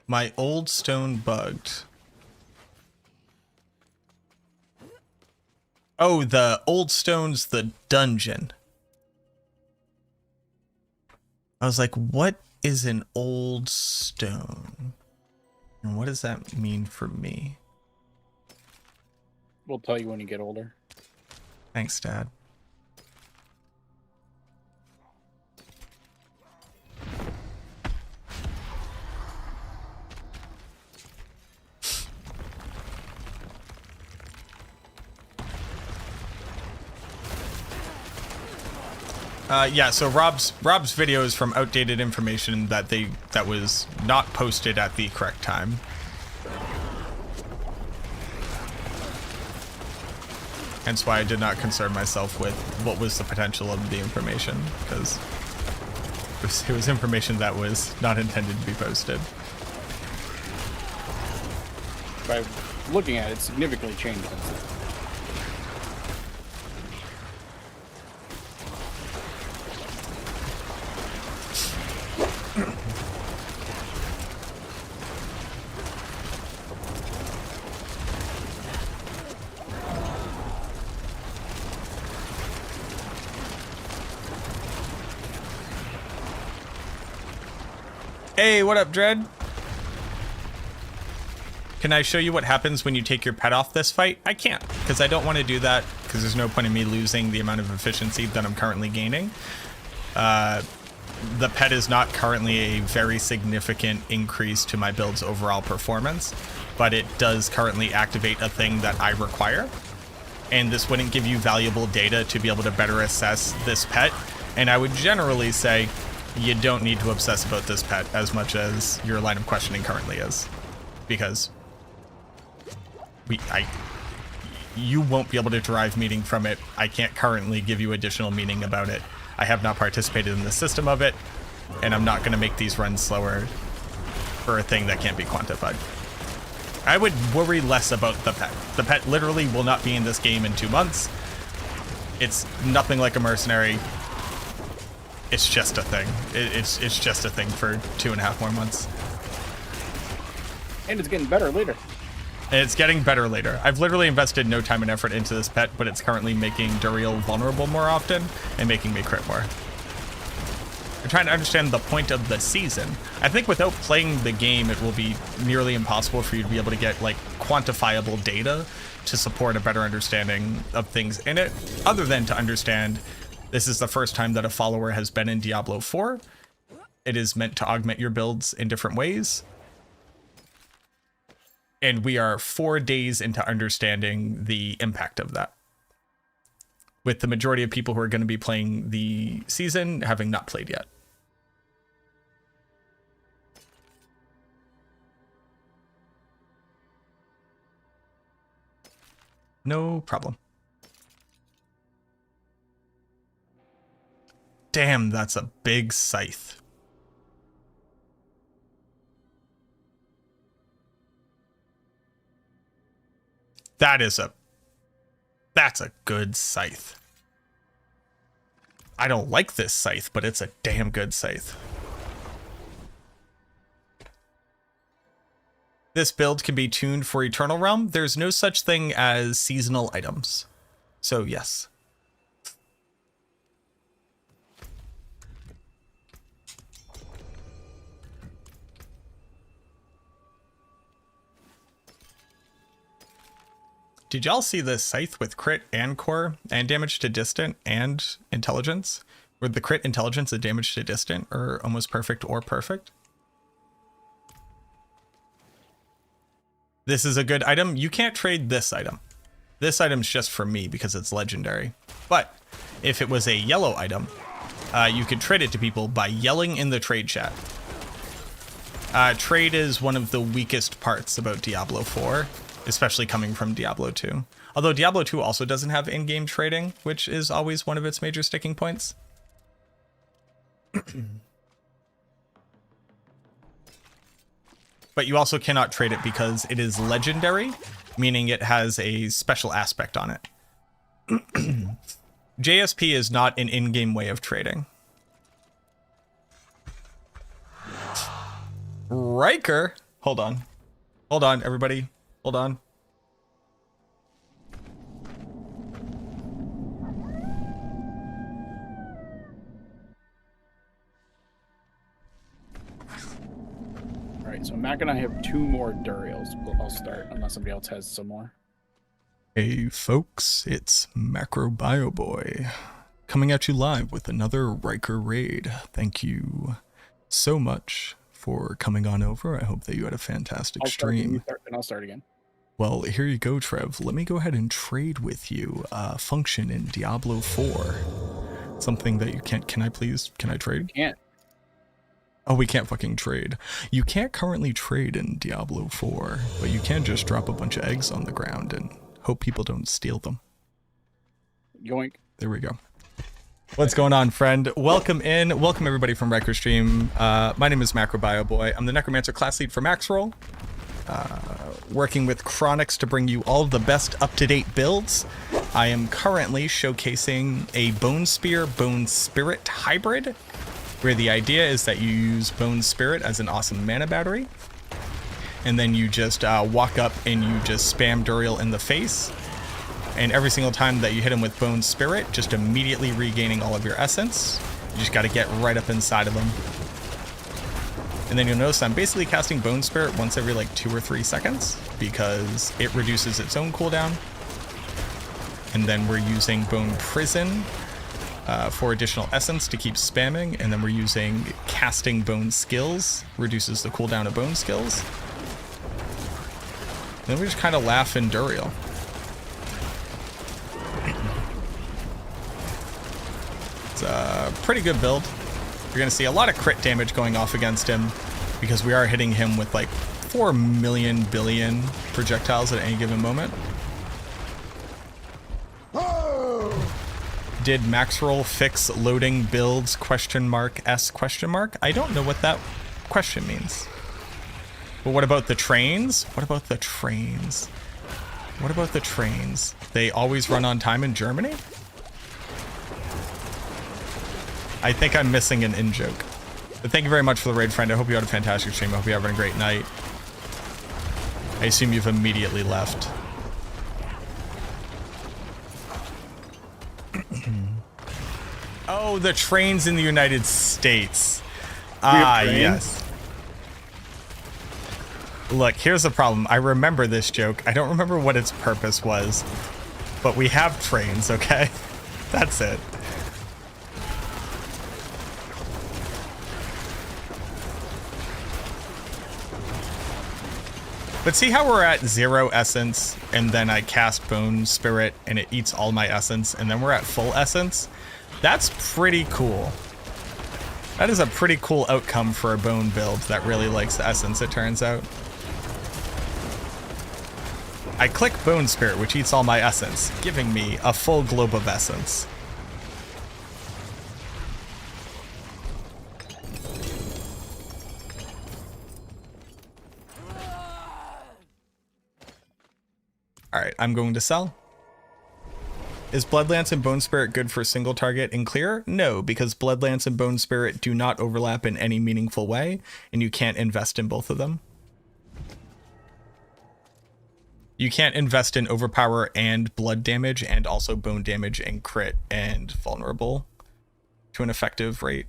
My old stone bugged. Oh, the old stone's the dungeon. I was like, what is an old stone? And what does that mean for me? We'll tell you when you get older. Thanks, Dad. Yeah, so Rob's video is from outdated information that was not posted at the correct time. Hence why I did not concern myself with what was the potential of the information, because it was information that was not intended to be posted. By looking at it, significantly changed since then. Hey, what up, Dread? Can I show you what happens when you take your pet off this fight? I can't, because I don't want to do that, because there's no point in me losing the amount of efficiency that I'm currently gaining. The pet is not currently a very significant increase to my build's overall performance, but it does currently activate a thing that I require. And this wouldn't give you valuable data to be able to better assess this pet. And I would generally say, you don't need to obsess about this pet as much as your line of questioning currently is, because you won't be able to derive meaning from it. I can't currently give you additional meaning about it. I have not participated in the system of it, and I'm not going to make these runs slower for a thing that can't be quantified. I would worry less about the pet. The pet literally will not be in this game in 2 months. It's nothing like a mercenary. It's just a thing. It's just a thing for 2.5 more months. And it's getting better later. It's getting better later. I've literally invested no time and effort into this pet, but it's currently making Duriel vulnerable more often and making me crit more. We're trying to understand the point of the season. I think without playing the game, it will be nearly impossible for you to be able to get like quantifiable data to support a better understanding of things in it, other than to understand this is the first time that a follower has been in Diablo 4. It is meant to augment your builds in different ways. And we are 4 days into understanding the impact of that, with the majority of people who are going to be playing the season having not played yet. No problem. Damn, that's a big scythe. That's a good scythe. I don't like this scythe, but it's a damn good scythe. This build can be tuned for Eternal Realm. There's no such thing as seasonal items. So yes. Did y'all see this scythe with crit and core and damage to distant and intelligence? Where the crit, intelligence, and damage to distant are almost perfect or perfect? This is a good item. You can't trade this item. This item's just for me because it's legendary. But if it was a yellow item, you could trade it to people by yelling in the trade chat. Trade is one of the weakest parts about Diablo 4. Especially coming from Diablo 2. Although Diablo 2 also doesn't have in-game trading, which is always one of its major sticking points. But you also cannot trade it because it is legendary, meaning it has a special aspect on it. JSP is not an in-game way of trading. Riker? Hold on. Hold on, everybody. Hold on. All right, so Mac and I have 2 more Duriels. I'll start unless somebody else has some more. Hey folks, it's MacroBioBoi coming at you live with another Riker raid. Thank you so much for coming on over. I hope that you had a fantastic stream. And I'll start again. Well, here you go, Trev. Let me go ahead and trade with you a function in Diablo 4. Something that you can't... Can I trade? You can't. Oh, we can't fucking trade. You can't currently trade in Diablo 4, but you can just drop a bunch of eggs on the ground and hope people don't steal them. Yoink. There we go. What's going on, friend? Welcome in. Welcome everybody from Riker Stream. My name is MacroBioBoi. I'm the Necromancer class lead for Maxroll. Working with Chronix to bring you all of the best up-to-date builds. I am currently showcasing a Bone Spear Bone Spirit hybrid, where the idea is that you use Bone Spirit as an awesome mana battery, and then you just walk up and you just spam Duriel in the face, and every single time that you hit him with Bone Spirit, just immediately regaining all of your essence. You just got to get right up inside of him. And then you'll notice I'm basically casting Bone Spirit once every like 2 or 3 seconds because it reduces its own cooldown. And then we're using Bone Prison for additional essence to keep spamming. And then we're using casting Bone Skills, reduces the cooldown of Bone Skills. And then we just kind of laugh in Duriel. It's a pretty good build. You're going to see a lot of crit damage going off against him because we are hitting him with like 4 million billion projectiles at any given moment. Did Maxroll fix loading builds ? S ? I don't know what that question means. But what about the trains? What about the trains? What about the trains? They always run on time in Germany? I think I'm missing an in-joke. But thank you very much for the raid, friend. I hope you had a fantastic stream. I hope you're having a great night. I assume you've immediately left. Oh, Oh, the trains in the United States. have trains? Yes. Look, here's the problem. I remember this joke. I don't remember what its purpose was, but we have trains, okay? That's it. But see how we're at 0 essence, and then I cast Bone Spirit, and it eats all my essence, and then we're at full essence? That's pretty cool. That is a pretty cool outcome for a bone build that really likes the essence, it turns out. I click Bone Spirit, which eats all my essence, giving me a full globe of essence. Alright, I'm going to sell. Is Bloodlance and Bone Spirit good for single target and clear? No, because Bloodlance and Bone Spirit do not overlap in any meaningful way, and you can't invest in both of them. You can't invest in overpower and blood damage, and also bone damage and crit and vulnerable to an effective rate.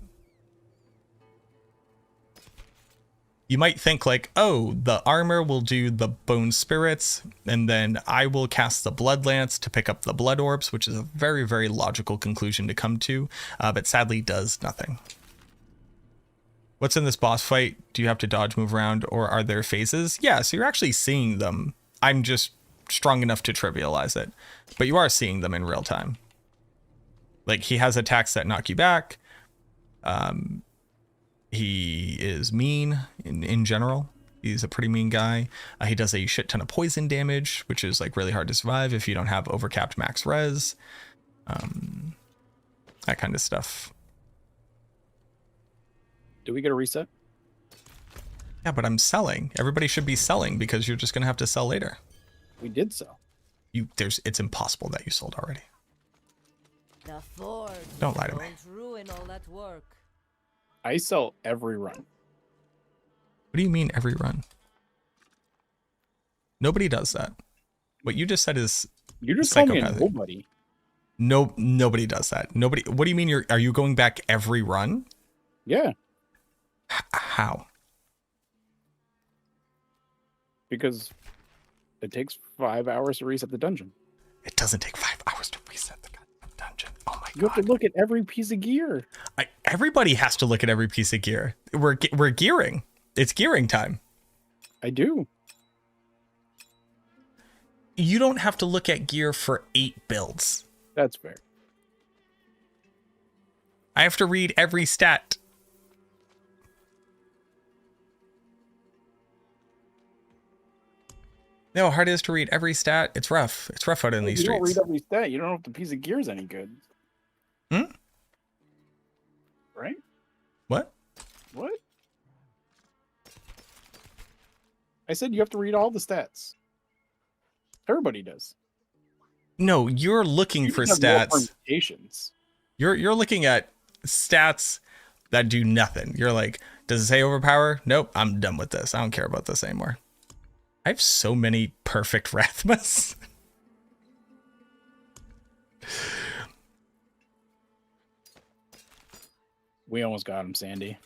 You might think like, oh, the armor will do the bone spirits, and then I will cast the blood lance to pick up the blood orbs, which is a very, very logical conclusion to come to, but sadly does nothing. What's in this boss fight? Do you have to dodge, move around, or are there phases? Yeah, so you're actually seeing them. I'm just strong enough to trivialize it, but you are seeing them in real time. Like, he has attacks that knock you back. He is mean in general. He's a pretty mean guy. He does a shit ton of poison damage, which is like really hard to survive if you don't have overcapped max res. That kind of stuff. Do we get a reset? Yeah, but I'm selling. Everybody should be selling because you're just gonna have to sell later. We did sell. It's impossible that you sold already. The Forge. Don't lie to me. Don't ruin all that work. I sell every run. What do you mean every run? Nobody does that. What you just said is You just told me a psychopathic. nobody. No, nobody does that. Nobody. What do you mean? Are you going back every run? Yeah, How? because it takes 5 hours to reset the dungeon. It doesn't take 5 hours to reset the goddamn dungeon. Oh my You have to god. look at every piece of gear. Everybody has to look at every piece of gear. We're gearing. It's gearing time. I do. You don't have to look at gear for 8 builds. That's fair. I have to read every stat. You know how hard it is to read every stat? It's rough. It's rough out in these You don't streets. read every stat. You don't know if the piece of gear is any good. Hmm? Right? What? What? I said you have to read all the stats. Everybody does. No, you're looking You for can have more stats. permutations. You're looking at stats that do nothing. You're like, does it say overpower? Nope, I'm done with this. I don't care about this anymore. I have so many perfect Rathmas. We almost got him, Sandy.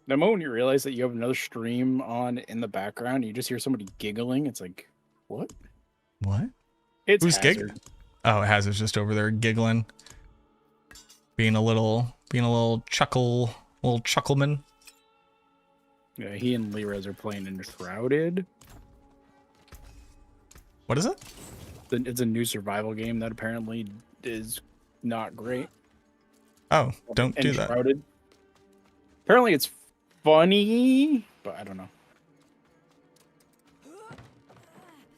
The moment you realize that you have another stream on in the background, you just hear somebody giggling. It's like, what? What? It's Who's Hazard. giggling? Oh, Hazard's just over there giggling. Being a little chuckleman. Yeah, he and Liraz are playing Enshrouded. What is it? It's a new survival game that apparently is not great. Oh, don't do that. Enshrouded. Apparently it's funny, but I don't know.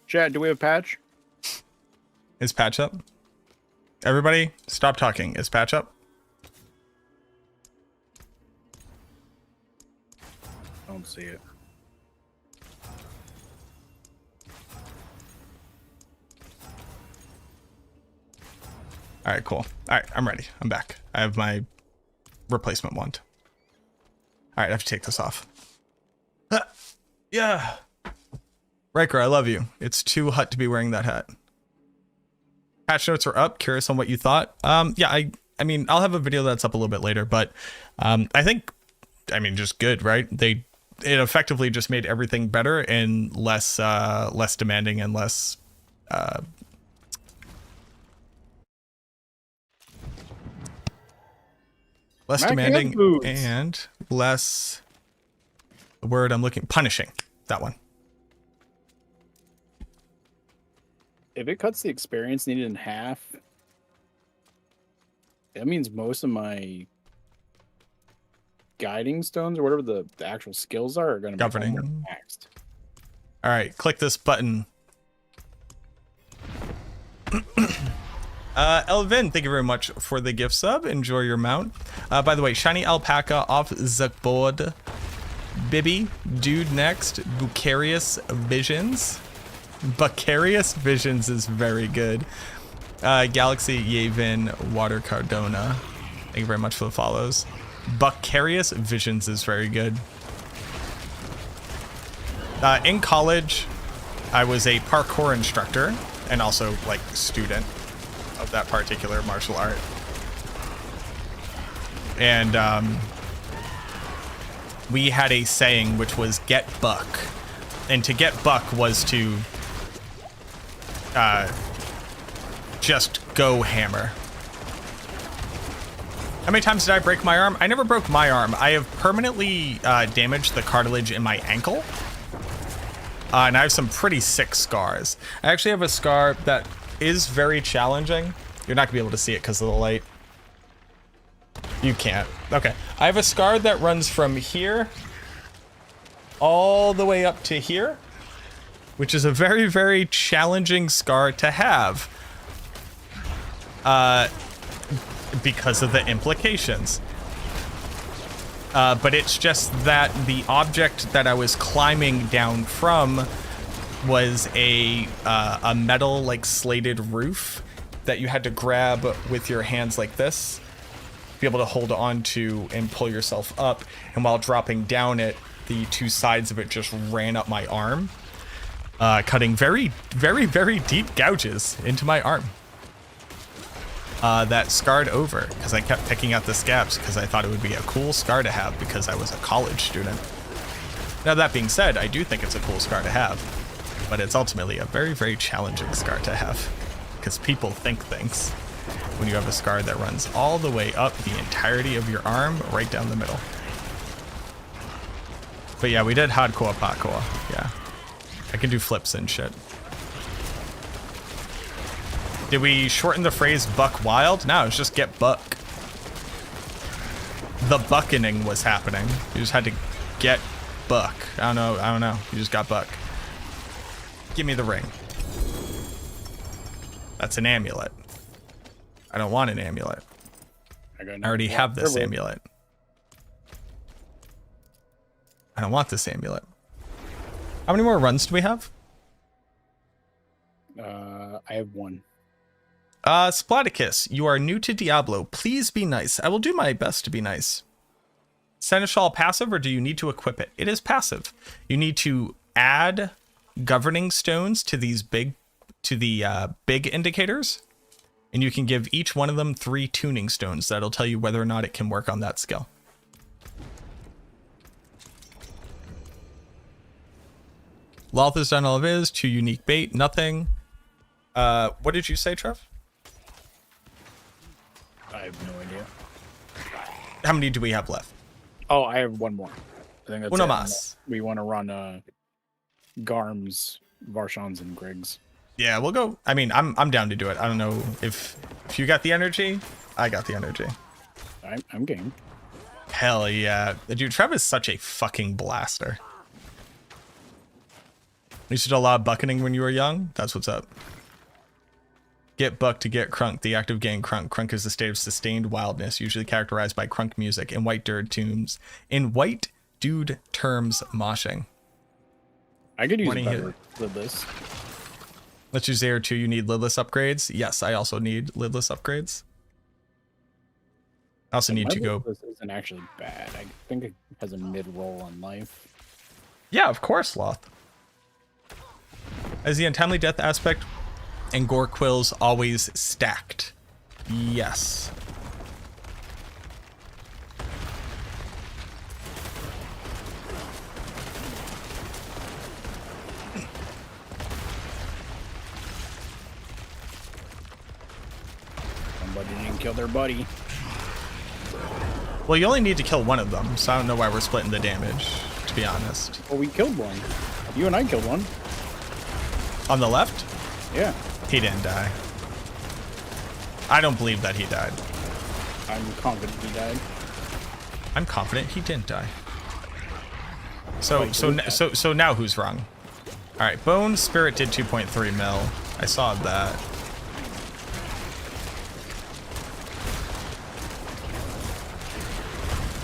Chad, do we have a patch? Is patch up? Everybody, stop talking. Is patch up? I don't see it. All right, cool. All right, I'm ready. I'm back. I have my replacement wand. All right, I have to take this off. Yeah. Riker, I love you. It's too hot to be wearing that hat. Patch notes are up. Curious on what you thought. Yeah, I mean, I'll have a video that's up a little bit later, but I think, I mean, just good, right? It effectively just made everything better and less demanding and less demanding and less, the word I'm looking, punishing. That one. If it cuts the experience needed in half, that means most of my guiding stones or whatever the actual skills are going to be Governing. maxed. All right, click this button. Elvin, thank you very much for the gift sub. Enjoy your mount. By the way, shiny alpaca off the board. Bibby, dude next. Bucarious Visions. Bucarious Visions is very good. Galaxy Yavin Water Cardona. Thank you very much for the follows. Bucarious Visions is very good. In college, I was a parkour instructor and also like student of that particular martial art. And we had a saying which was get buck. And to get buck was to just go hammer. How many times did I break my arm? I never broke my arm. I have permanently damaged the cartilage in my ankle. And I have some pretty sick scars. I actually have a scar that is very challenging. You're not gonna be able to see it because of the light. You can't. Okay. I have a scar that runs from here all the way up to here, which is a very, very challenging scar to have. Because of the implications. But it's just that the object that I was climbing down from was a metal, like, slated roof that you had to grab with your hands like this, be able to hold on to and pull yourself up. And while dropping down it, the two sides of it just ran up my arm, cutting very, very, very deep gouges into my arm. That scarred over because I kept picking out the scabs because I thought it would be a cool scar to have because I was a college student. Now that being said, I do think it's a cool scar to have, but it's ultimately a very, very challenging scar to have because people think things when you have a scar that runs all the way up the entirety of your arm right down the middle. But yeah, we did hardcore parkour. Yeah, I can do flips and shit. Did we shorten the phrase buck wild? No, it's just get buck. The buckening was happening. You just had to get buck. I don't know. You just got buck. Give me the ring. That's an amulet. I don't want an amulet. I already have this amulet. I don't want this amulet. How many more runs do we have? I have one. Splaticus, you are new to Diablo. Please be nice. I will do my best to be nice. Seneschal passive, or do you need to equip it? It is passive. You need to add governing stones to these big indicators, and you can give each one of them 3 tuning stones. That'll tell you whether or not it can work on that skill. Loth has done all of his. 2 unique bait. Nothing. What did you say, Trev? I have no idea. How many do we have left? Oh, I have one more. I think that's Uno it. mas. We want to run Garms, Varshans, and Griggs. Yeah, we'll go. I mean, I'm down to do it. I don't know if you got the energy. I got the energy. I'm game. Hell yeah. Dude, Trev is such a fucking blaster. You used to do a lot of bucketing when you were young? That's what's up. Get buck to get crunk. The act of getting crunk. Crunk is a state of sustained wildness, usually characterized by crunk music and white dude terms. Moshing. I could use better lidless. Let's use Air 2. You need lidless upgrades. Yes, I also need lidless upgrades. I also need to go. This isn't actually bad. I think it has a mid roll on life. Yeah, of course, Loth. As the untimely death aspect and gore quills always stacked. Yes. Somebody didn't kill their buddy. Well, you only need to kill one of them, so I don't know why we're splitting the damage, to be honest. Well, we killed one. You and I killed one. On the left? Yeah. He didn't die. I don't believe that he died. I'm confident he died. I'm confident he didn't die. So now who's wrong? All right, Bone Spirit did 2.3 mil. I saw that.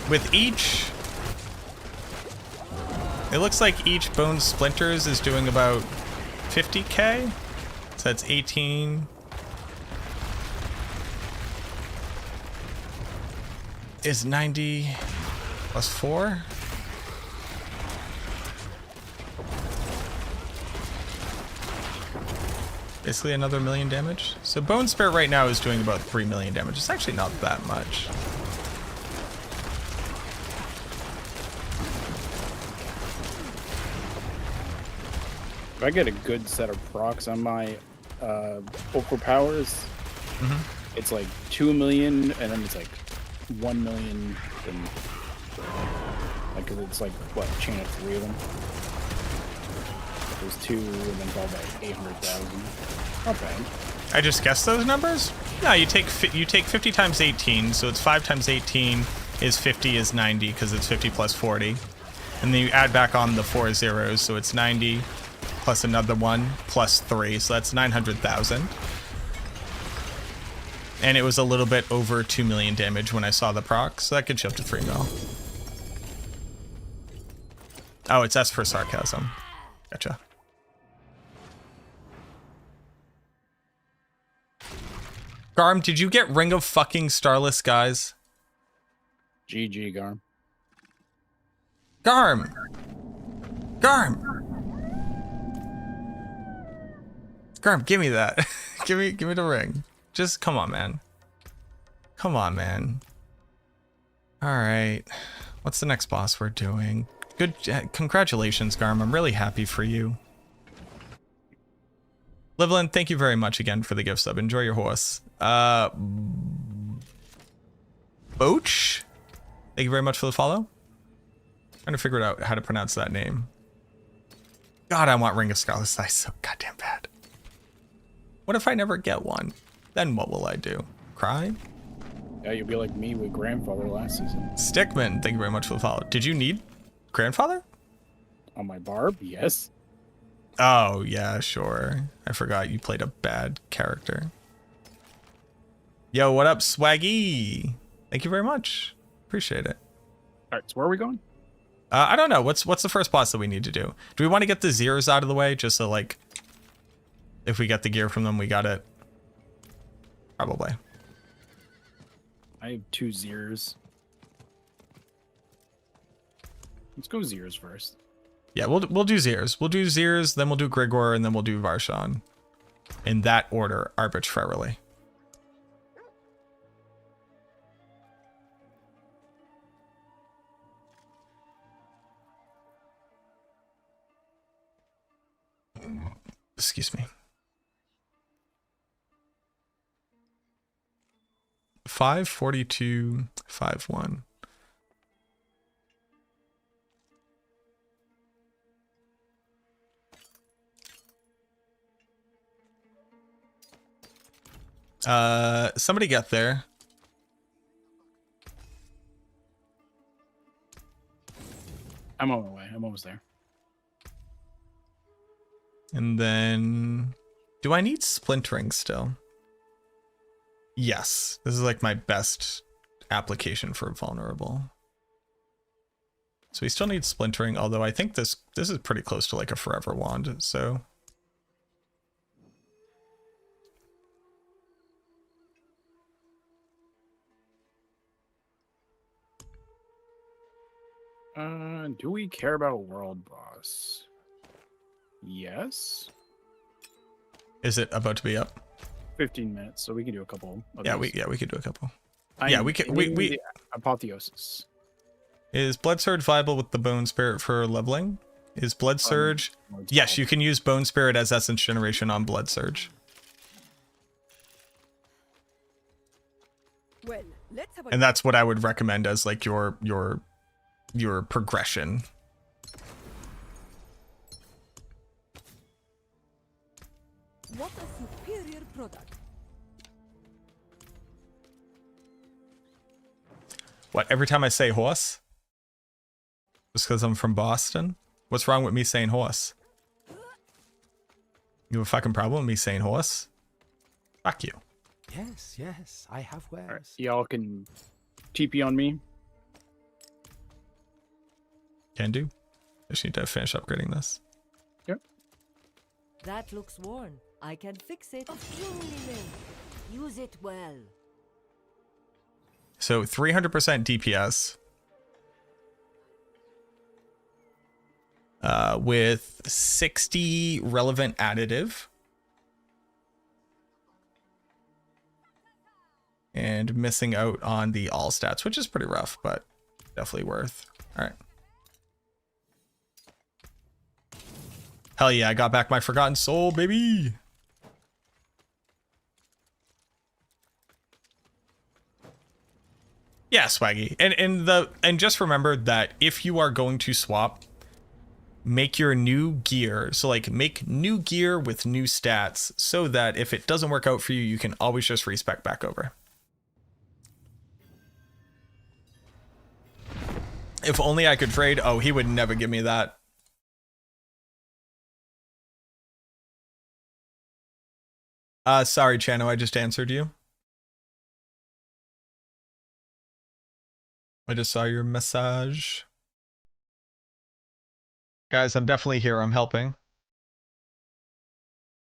With each, it looks like each Bone Splinters is doing about 50k. So that's 18. Is 90 plus 4? Basically another 1 million damage. So Bone Spirit right now is doing about 3 million damage. It's actually not that much. If I get a good set of procs on my overpowers, it's like 2 million, and then it's like 1 million, and like, cause it's like what, chain of 3 of them. There's 2, and then followed by 800,000. Not bad. I just guessed those numbers? No, you take 50 times 18, so it's 5 times 18 is 50 is 90 because it's 50 plus 40. And then you add back on the 4 zeros, so it's 90 plus another one plus 3, so that's 900,000. And it was a little bit over 2 million damage when I saw the proc, so that gets you up to 3 mil. Oh, it's S for sarcasm. Gotcha. Garm, did you get Ring of fucking Starless Skies? GG, Garm. Garm! Garm! Garm, give me that. give me the ring. Just come on, man. Come on, man. Alright. What's the next boss we're doing? Good, congratulations, Garm. I'm really happy for you. Livlin, thank you very much again for the gift sub. Enjoy your horse. Boach? Thank you very much for the follow. Trying to figure out how to pronounce that name. God, I want Ring of Scarlet Size so goddamn bad. What if I never get one? Then what will I do? Cry? Yeah, you'll be like me with Grandfather last season. Stickman, thank you very much for the follow. Did you need Grandfather? On my Barb? Yes. Oh, yeah, sure. I forgot you played a bad character. Yo, what up, Swaggy? Thank you very much. Appreciate it. All right, so where are we going? I don't know. What's the first boss that we need to do? Do we want to get the Zeros out of the way just so, like, if we get the gear from them, we got it? Probably. I have 2 Zeers. Let's go Zeers first. Yeah, we'll do Zeers. We'll do Zeers, then we'll do Grigor, and then we'll do Varshan. In that order, arbitrarily. Excuse me. 54251. Somebody get there. I'm on my way. I'm almost there. And then, do I need splintering still? Yes, this is like my best application for vulnerable. So we still need splintering, although I think this is pretty close to like a forever wand, so. Do we care about world boss? Yes. Is it about to be up? 15 minutes, so we can do a couple. Of Yeah, these. we could do a couple. I'm yeah, we can. We the apotheosis. Is Blood Surge viable with the Bone Spirit for leveling? Is Blood Surge? Yes, you can use Bone Spirit as Essence Generation on Blood Surge. Well, let's have a And that's what I would recommend as like your progression. What a superior product. What, every time I say horse? Just because I'm from Boston? What's wrong with me saying horse? You have a fucking problem with me saying horse? Fuck you. Yes, yes, I have wares. Right, y'all can TP on me. Can do. Just need to finish upgrading this. Yep. That looks worn. I can fix it. Of kingly men. Use it well. So 300% DPS. With 60 relevant additive. And missing out on the all stats, which is pretty rough, but definitely worth. All right. Hell yeah, I got back my Forgotten Soul, baby. Yeah, Swaggy. And just remember that if you are going to swap, make your new gear. So like make new gear with new stats so that if it doesn't work out for you, you can always just respec back over. If only I could trade. Oh, he would never give me that. Sorry, Chano, I just answered you. I just saw your message. Guys, I'm definitely here. I'm helping.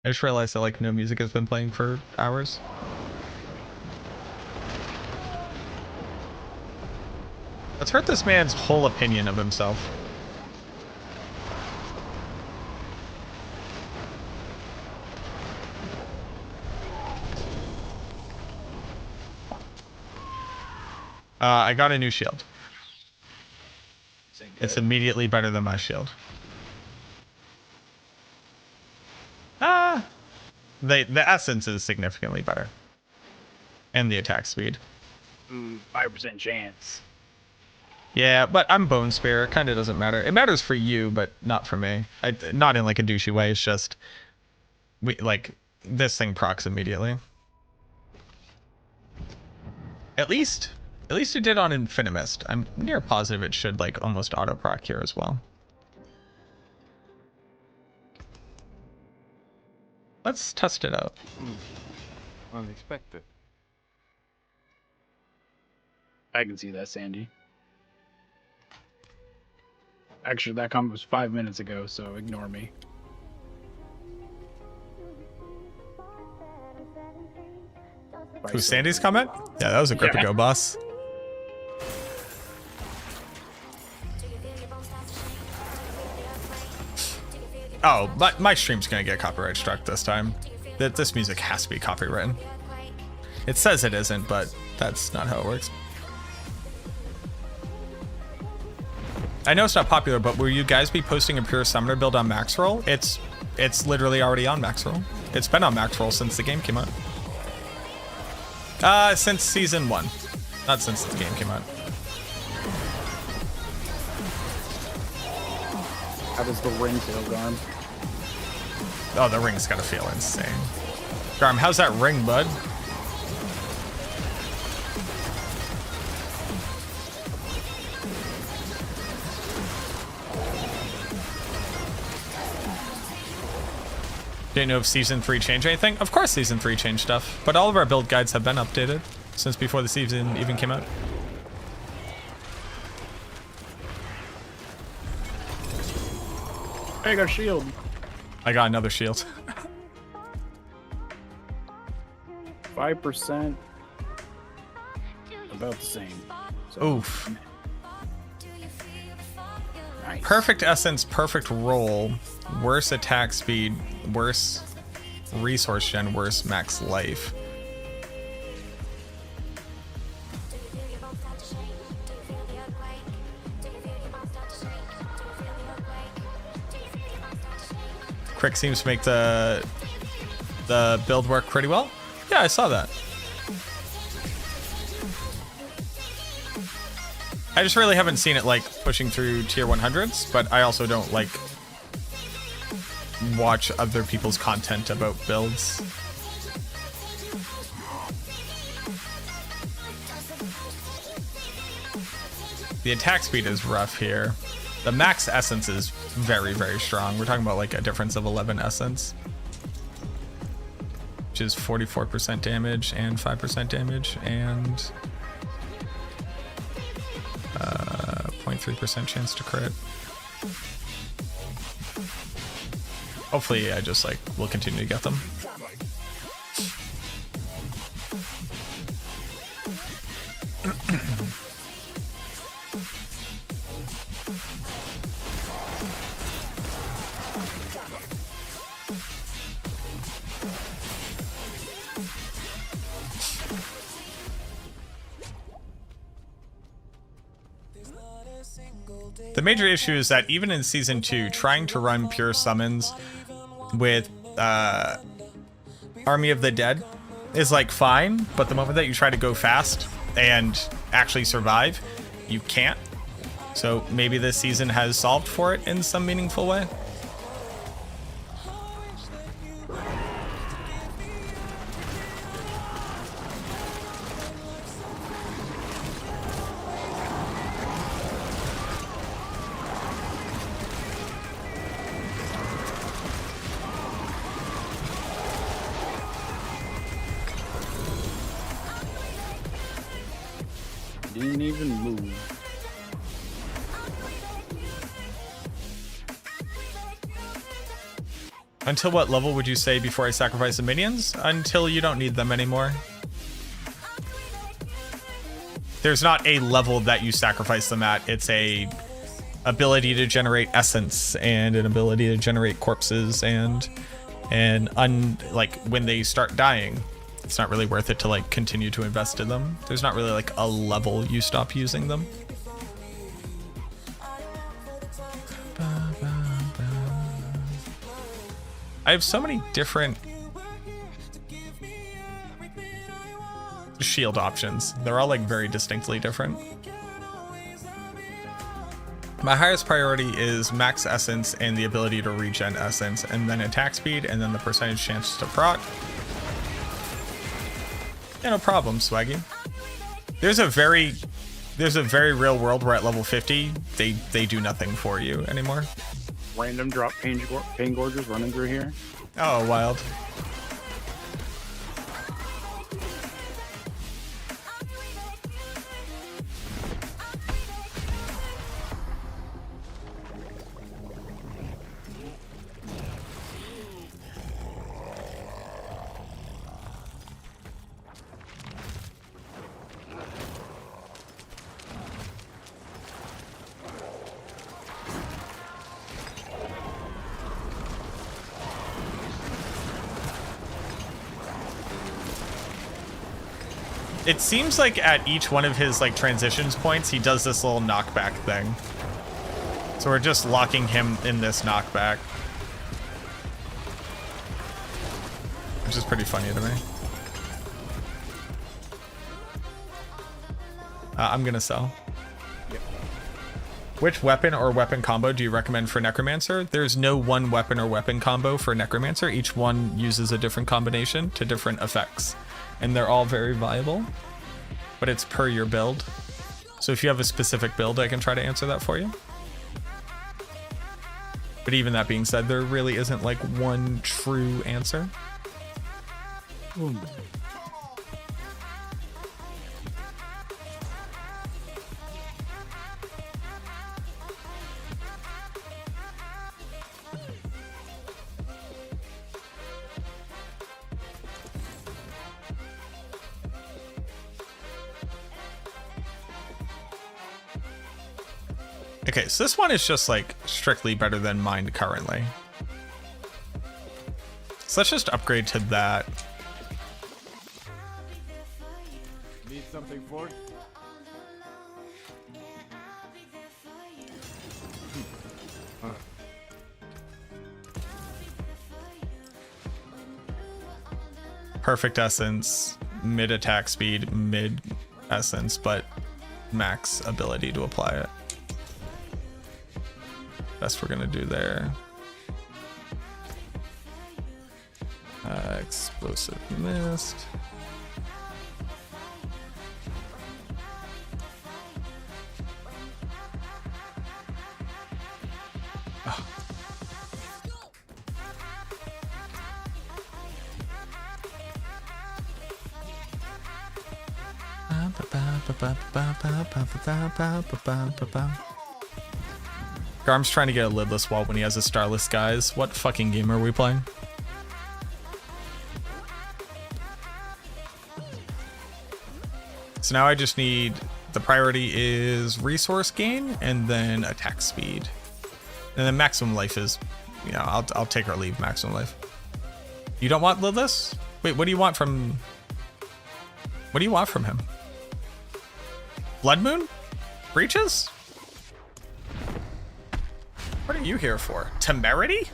I just realized that like no music has been playing for hours. Let's hurt this man's whole opinion of himself. I got a new shield. It's immediately better than my shield. The essence is significantly better. And the attack speed. 5% chance. Yeah, but I'm Bone Spirit. Kind of doesn't matter. It matters for you, but not for me. Not in like a douchey way. It's just like this thing procs immediately. At least it did on Infinimist. I'm near positive it should like almost auto proc here as well. Let's test it out. Unexpected. I can see that, Sandy. Actually, that comment was 5 minutes ago, so ignore me. Who's Sandy's comment? Yeah, that was a grip ago, boss. Oh, but my stream's gonna get copyright struck this time. This music has to be copywritten. It says it isn't, but that's not how it works. I know it's not popular, but will you guys be posting a pure summoner build on max roll? It's literally already on max roll. It's been on max roll since the game came out. Since season 1. Not since the game came out. How does the ring feel, Garm? Oh, the ring's gotta feel insane. Garm, how's that ring, bud? Didn't know if Season 3 changed anything. Of course Season 3 changed stuff, but all of our build guides have been updated since before the season even came out. Hey, I got a shield. I got another shield. 5%. About the same. So, Oof. Nice. Perfect essence, perfect roll, worse attack speed, worse resource gen, worse max life. Crick seems to make the build work pretty well. Yeah, I saw that. I just really haven't seen it like pushing through tier 100s, but I also don't like watch other people's content about builds. The attack speed is rough here. The max essence is very, very strong. We're talking about like a difference of 11 essence, which is 44% damage and 5% damage and 0.3% chance to crit. Hopefully I just like will continue to get them. The major issue is that even in Season 2, trying to run pure summons with Army of the Dead is like fine, but the moment that you try to go fast and actually survive, you can't. So maybe this season has solved for it in some meaningful way. Didn't even move. Until what level would you say before I sacrifice the minions? Until you don't need them anymore. There's not a level that you sacrifice them at. It's a ability to generate essence and an ability to generate corpses and like when they start dying, it's not really worth it to like continue to invest in them. There's not really like a level you stop using them. I have so many different shield options. They're all like very distinctly different. My highest priority is max essence and the ability to regen essence, and then attack speed, and then the percentage chance to proc. Yeah, no problem, Swaggy. There's a very real world where at level 50 they do nothing for you anymore. Random drop pain gorgers running through here. Oh, wild. It seems like at each one of his like transitions points, he does this little knockback thing. So we're just locking him in this knockback, which is pretty funny to me. I'm gonna sell. Yep. Which weapon or weapon combo do you recommend for Necromancer? There's no one weapon or weapon combo for Necromancer. Each one uses a different combination to different effects, and they're all very viable, but it's per your build. So if you have a specific build, I can try to answer that for you. But even that being said, there really isn't like one true answer. Okay, so this one is just like strictly better than mine currently. So let's just upgrade to that. Need something for it? Perfect essence, mid attack speed, mid essence, but max ability to apply it. Best we're gonna do there. Explosive mist. Oh. Garm's trying to get a lidless wall when he has a starless skies. What fucking game are we playing? So now I just need, the priority is resource gain and then attack speed. And then maximum life is, you know, I'll take or leave maximum life. You don't want lidless? Wait, what do you want from, what do you want from him? Blood Moon? Breaches? What are you here for? Temerity?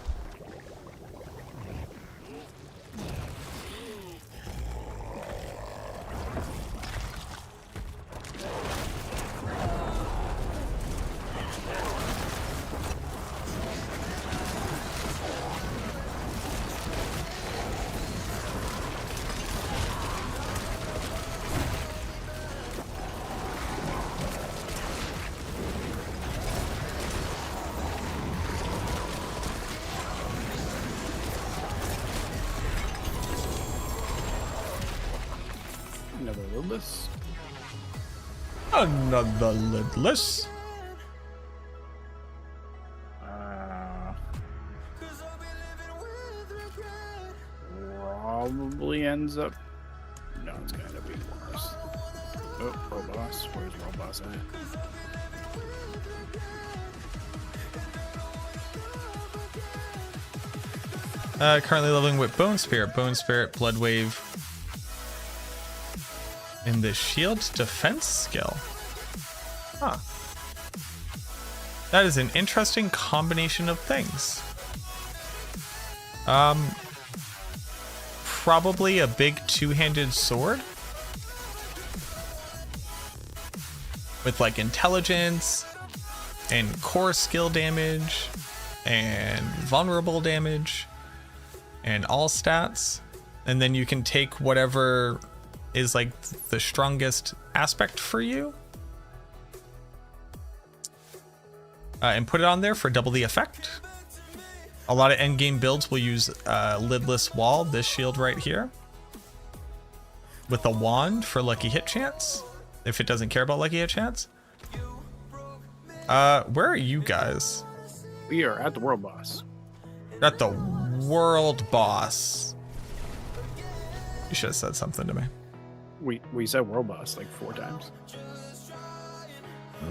Another lidless. Another lidless. Probably ends up. No, it's gonna end up being worse. Oh, World Boss. Where's World Boss at? Currently leveling with Bone Spirit, Blood Wave, and the Shield Defense skill. Huh. That is an interesting combination of things. Probably a big two-handed sword with like intelligence and core skill damage and vulnerable damage and all stats, and then you can take whatever is like the strongest aspect for you and put it on there for double the effect. A lot of endgame builds will use lidless wall, this shield right here, with a wand for lucky hit chance, if it doesn't care about lucky hit chance. Where are you guys? We are at the World Boss. At the World Boss. You should have said something to me. We said World Boss like 4 times.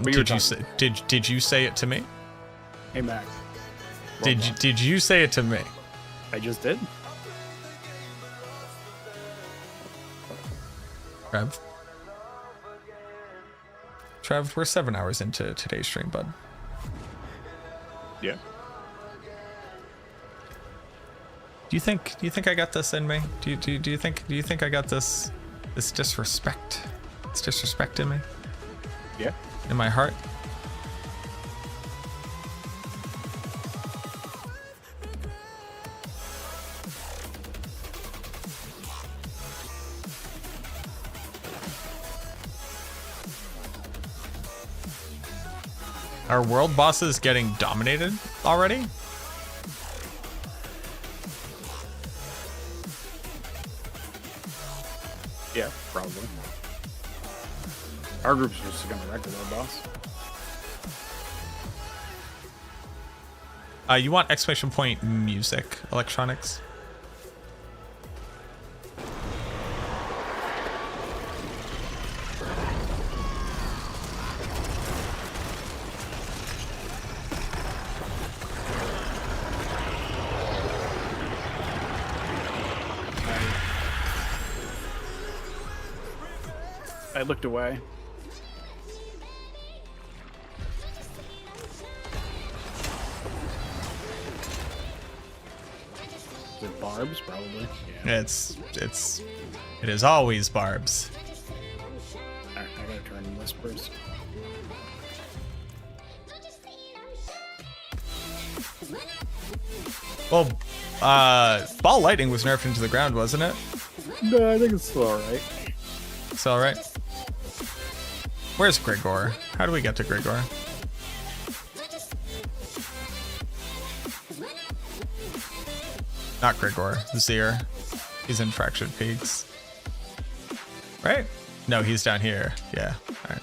Did you say it to me? Hey Mac. Did you say it to me? I just did. Trev, we're 7 hours into today's stream, bud. Yeah. Do you think I got this in me? Do you think I got this disrespect? This disrespect in me? Yeah. In my heart? Are world bosses getting dominated already? Yeah, probably. Our group's just gonna wreck the World Boss. You want exclamation point music, electronics? I looked away. Is it barbs? Probably. Yeah. It is always barbs. Alright, I gotta turn whispers. Well, ball lightning was nerfed into the ground, wasn't it? No, I think it's still alright. It's all right. Where's Grigor? How do we get to Grigor? Not Grigor, Zir. He's in Fractured Peaks. Right? No, he's down here. Yeah. All right.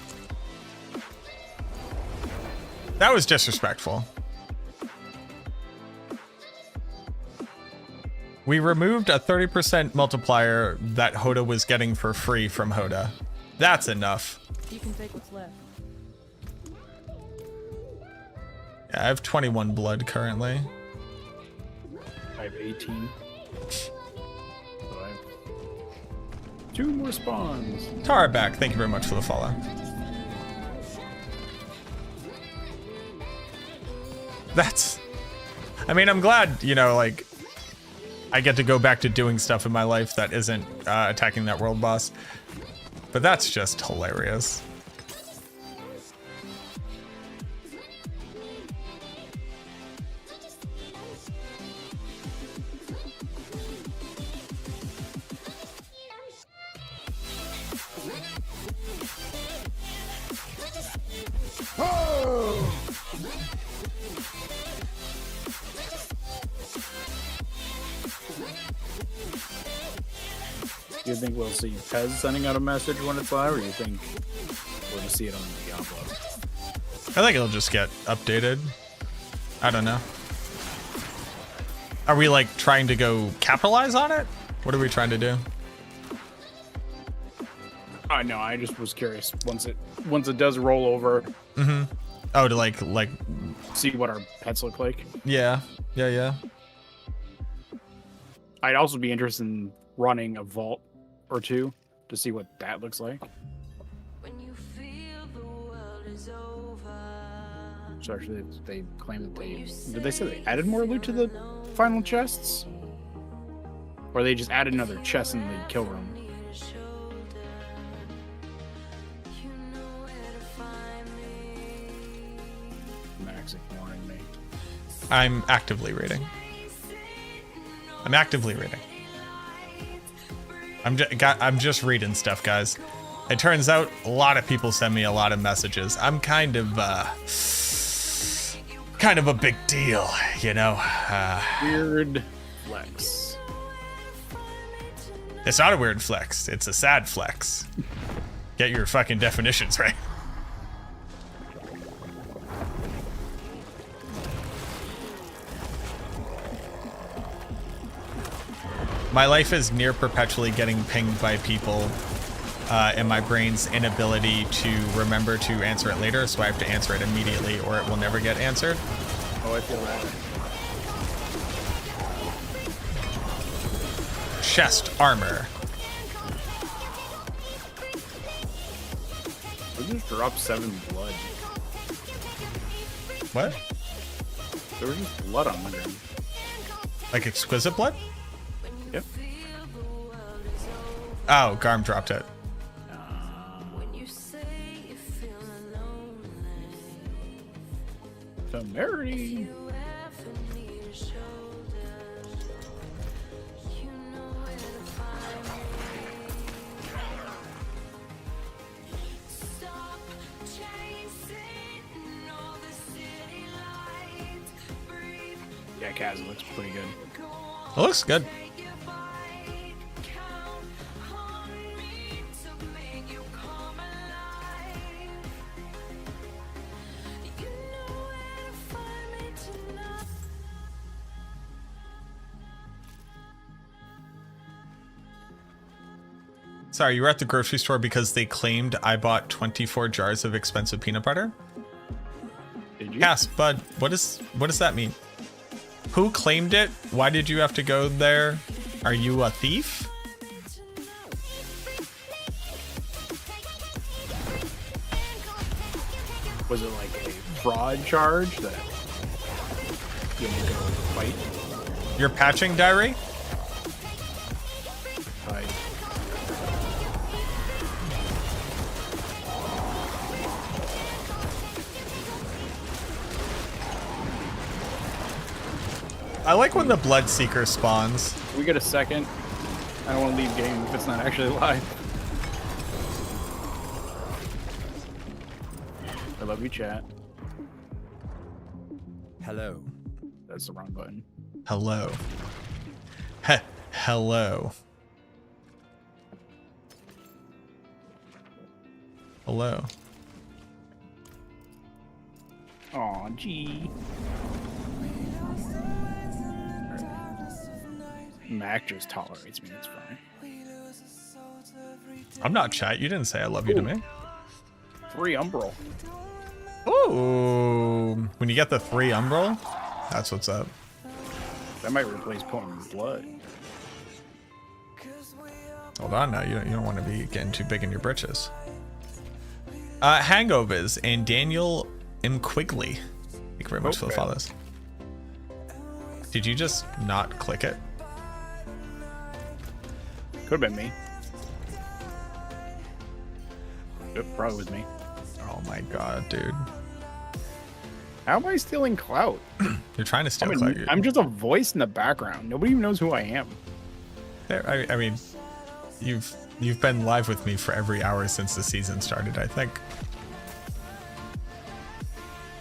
That was disrespectful. We removed a 30% multiplier that Hoda was getting for free from Hoda. That's enough. You can take what's left. Yeah, I have 21 blood currently. I have 18. So I have 2 more spawns. Tara back, thank you very much for the follow. That's... I mean, I'm glad, you know, like, I get to go back to doing stuff in my life that isn't attacking that world boss. But that's just hilarious. Do you think we'll see Pez sending out a message when it's live, or do you think we'll just see it on Diablo? I think it'll just get updated. I don't know. Are we like trying to go capitalize on it? What are we trying to do? No, I just was curious. Once it does roll over, Oh, to like see what our pets look like. yeah. I'd also be interested in running a vault or two to see what that looks like. So actually, they claim that did they say they added more loot to the final chests? Or they just added another chest in the kill room? Max ignoring me. I'm actively reading. I'm just reading stuff, guys. It turns out a lot of people send me a lot of messages. I'm kind of a big deal, you know. Weird flex. It's not a weird flex. It's a sad flex. Get your fucking definitions right. My life is near perpetually getting pinged by people and my brain's inability to remember to answer it later, so I have to answer it immediately or it will never get answered. Oh, I feel that. Chest armor. I just dropped 7 blood. What? There was just blood on the ground. Like exquisite blood? Yep. Oh, Garm dropped it. Temerity. Yeah, Kaz looks pretty good. It looks good. Sorry, you were at the grocery store because they claimed I bought 24 jars of expensive peanut butter? Did you? Yes, but what does that mean? Who claimed it? Why did you have to go there? Are you a thief? Was it like a fraud charge that you had to go fight? Your patching diary? By I like when the Bloodseeker spawns. we get a second. I don't want to leave game if it's not actually live. I love you, chat. Hello. That's the wrong button. Hello. Hello. Hello. Aw, gee. Mac just tolerates me, it's fine. I'm not chat. You didn't say I love you to me. 3 Umbral. Ooh. When you get the 3 Umbral, that's what's up. That might replace Pouring Blood. Hold on now. You don't want to be getting too big in your britches. Hangovers and Daniel M. Quigley. Thank you very much for the follows. Did you just not click it? Could have been me. It probably was me. Oh my god, dude. How am I stealing clout? You're trying to steal clout. I'm just a voice in the background. Nobody even knows who I am. I mean, you've been live with me for every hour since the season started, I think.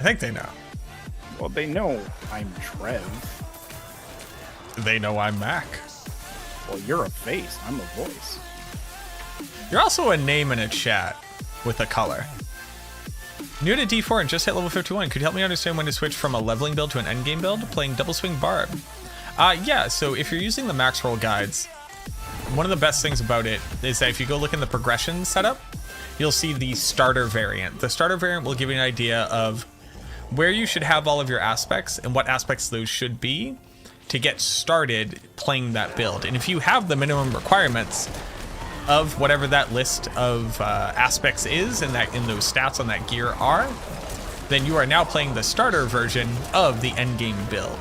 I think they know. Well, they know I'm Trev. They know I'm Mac. Well, you're a face. I'm a voice. You're also a name in a chat with a color. New to D4 and just hit level 51. Could you help me understand when to switch from a leveling build to an endgame build? Playing Double Swing Barb. Yeah, so if you're using the max roll guides, one of the best things about it is that if you go look in the progression setup, you'll see the starter variant. The starter variant will give you an idea of where you should have all of your aspects and what aspects those should be to get started playing that build. And if you have the minimum requirements of whatever that list of aspects is and that in those stats on that gear are, then you are now playing the starter version of the endgame build.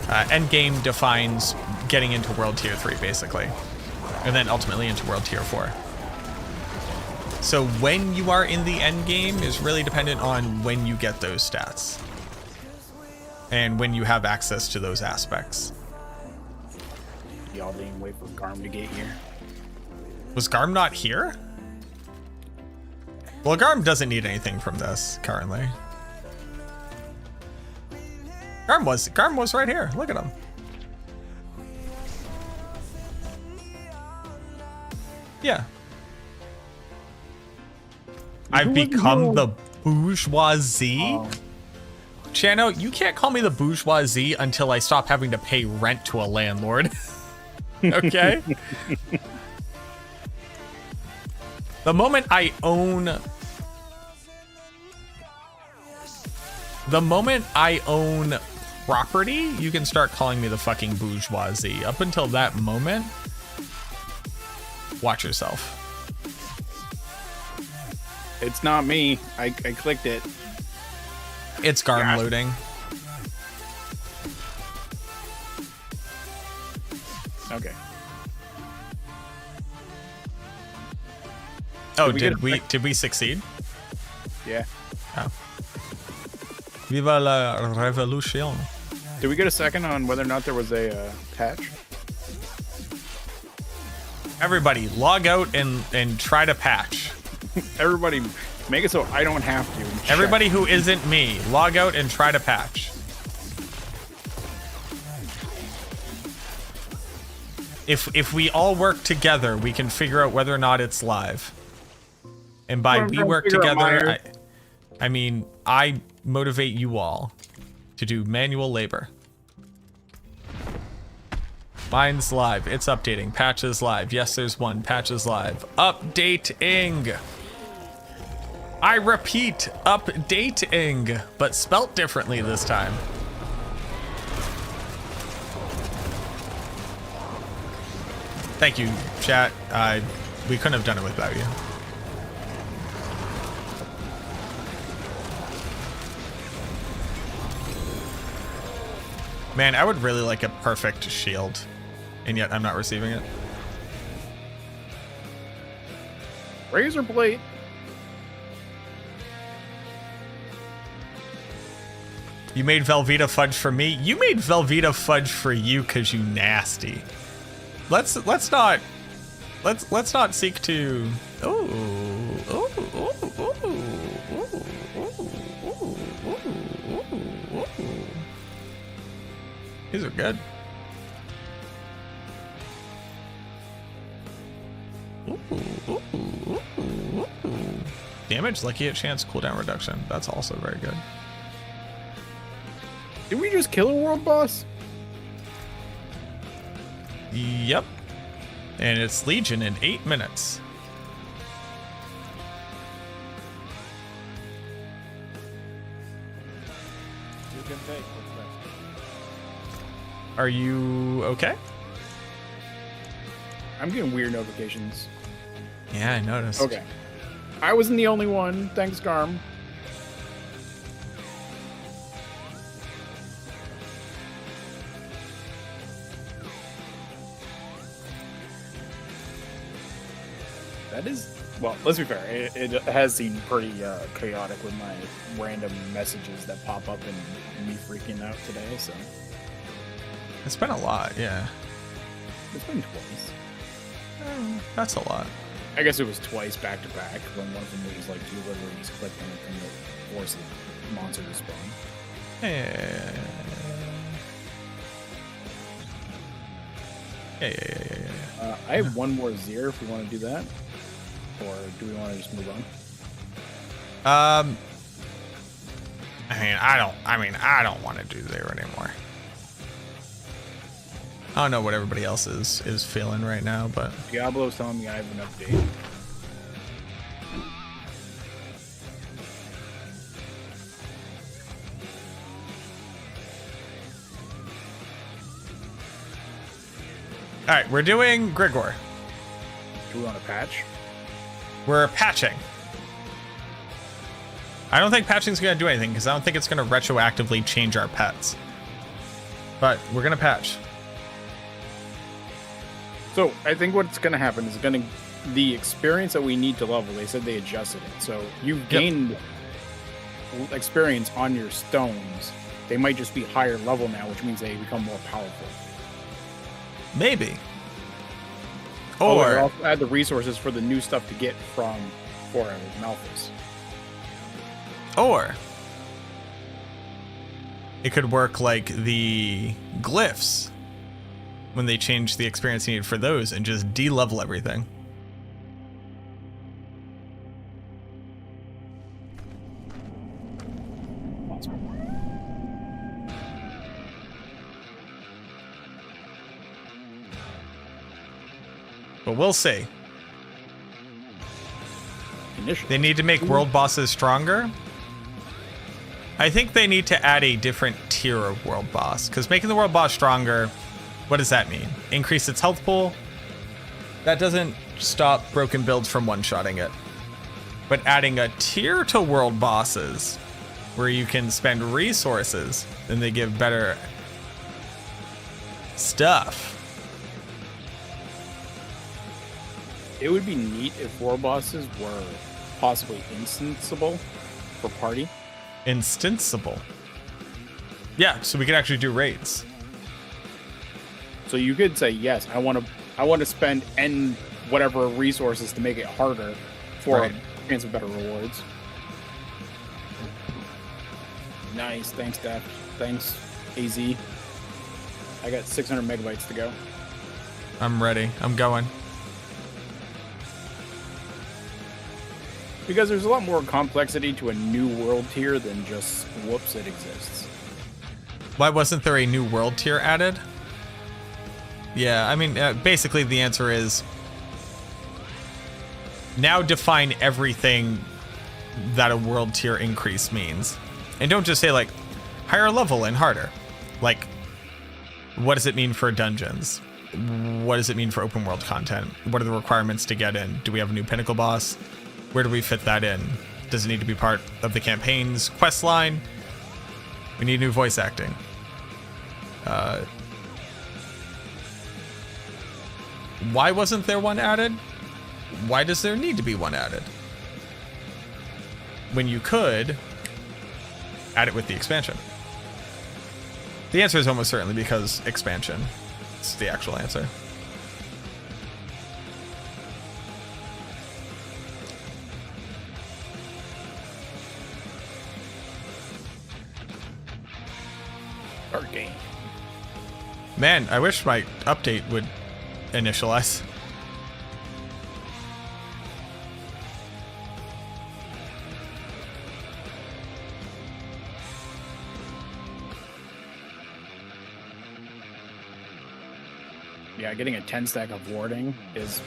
Endgame defines getting into World Tier 3 basically, and then ultimately into World Tier 4. So when you are in the endgame is really dependent on when you get those stats and when you have access to those aspects. Y'all didn't wait for Garm to get here. Was Garm not here? Well, Garm doesn't need anything from this currently. Garm was right here. Look at him. Yeah. I've become the bourgeoisie. Chano, you can't call me the bourgeoisie until I stop having to pay rent to a landlord. Okay? The moment I own property, you can start calling me the fucking bourgeoisie. Up until that moment, watch yourself. It's not me. I clicked it. It's Garm loading. Okay. Oh, did we succeed? Yeah. Oh. Viva la revolution. Did we get a second on whether or not there was a patch? Everybody, log out and try to patch. Everybody, make it so I don't have to. Everybody who isn't me, log out and try to patch. If we all work together, we can figure out whether or not it's live. And by we work together, I mean I motivate you all to do manual labor. Mine's live. It's updating. Patch is live. Yes, there's one. Patch is live. Updating. I repeat, updating, but spelt differently this time. Thank you, chat. We couldn't have done it without you. Man, I would really like a perfect shield, and yet I'm not receiving it. Razor blade. You made Velveeta fudge for me. You made Velveeta fudge for you because you nasty. Let's not seek to. These are good. Damage, lucky hit chance, cooldown reduction. That's also very good. Did we just kill a world boss? Yep. And it's Legion in 8 minutes. You can take what's left. Are you okay? I'm getting weird notifications. Yeah, I noticed. Okay. I wasn't the only one. Thanks, Garm. That is, well, let's be fair. It has seemed pretty chaotic with my random messages that pop up and me freaking out today. So It's been a lot, yeah. it's been twice. That's a lot. I guess it was twice back to back when one of them was like delivering his clip and it forced the monster to spawn. Yeah. I have one more Zir if we want to do that. Or do we want to just move on? I don't want to do there anymore. I don't know what everybody else is feeling right now, but Diablo's telling me I have an update. all right, we're doing Grigor. Do we want to patch? We're patching. I don't think patching's gonna do anything because I don't think it's gonna retroactively change our pets. But we're gonna patch. So I think what's going to happen is the experience that we need to level. They said they adjusted it, so you've gained experience on your stones. They might just be higher level now, which means they become more powerful. Maybe. Or Or also add the resources for the new stuff to get from Malthus. Or it could work like the glyphs when they change the experience needed for those and just de-level everything. But we'll see. They need to make world bosses stronger. I think they need to add a different tier of world boss, because making the world boss stronger, what does that mean? Increase its health pool? That doesn't stop broken builds from one-shotting it. But adding a tier to world bosses where you can spend resources, then they give better stuff. It would be neat if world bosses were possibly instanceable for party. Instanceable. Yeah, so we can actually do raids. So you could say, yes, I want to spend N whatever resources to make it harder for a chance of better rewards. Nice, thanks, Daph. Thanks, AZ. I got 600 megabytes to go. I'm ready. I'm going. Because there's a lot more complexity to a new world tier than just, whoops, it exists. Why wasn't there a new world tier added? Yeah, I mean, basically the answer is now define everything that a world tier increase means. And don't just say like higher level and harder. Like, what does it mean for dungeons? What does it mean for open world content? What are the requirements to get in? Do we have a new pinnacle boss? Where do we fit that in? Does it need to be part of the campaign's quest line? We need new voice acting. Why wasn't there one added? Why does there need to be one added? When you could add it with the expansion. The answer is almost certainly because expansion. It's the actual answer. Our game. Man, I wish my update would initialize. Yeah, getting a 10 stack of warding is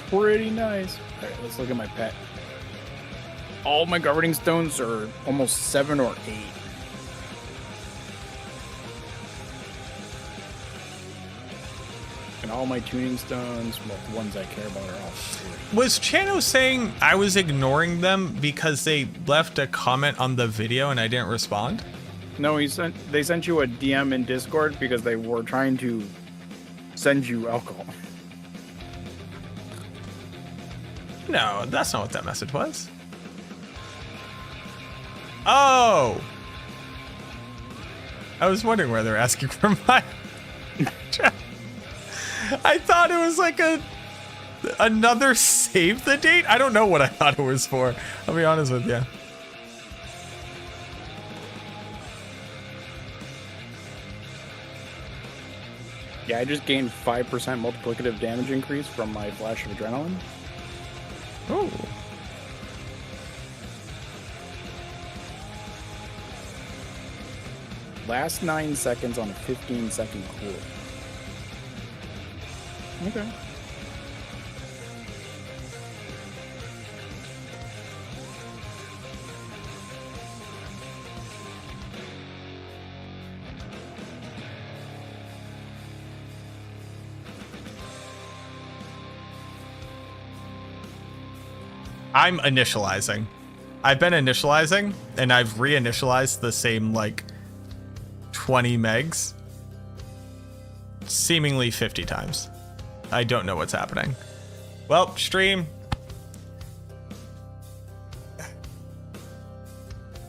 pretty nice. All right, let's look at my pet. All my governing stones are almost 7 or 8. And all my tuning stones, well, the ones I care about are all 3. Was Chano saying I was ignoring them because they left a comment on the video and I didn't respond? No, they sent you a DM in Discord because they were trying to send you alcohol. No, that's not what that message was. Oh! I was wondering where they're asking for my... I thought it was like another save the date? I don't know what I thought it was for. I'll be honest with you. Yeah, I just gained 5% multiplicative damage increase from my flash of adrenaline. Oh. Last 9 seconds on a 15-second cool. Okay. I'm initializing. I've been initializing, and I've reinitialized the same, like, 20 megs. Seemingly 50 times. I don't know what's happening. Well, stream.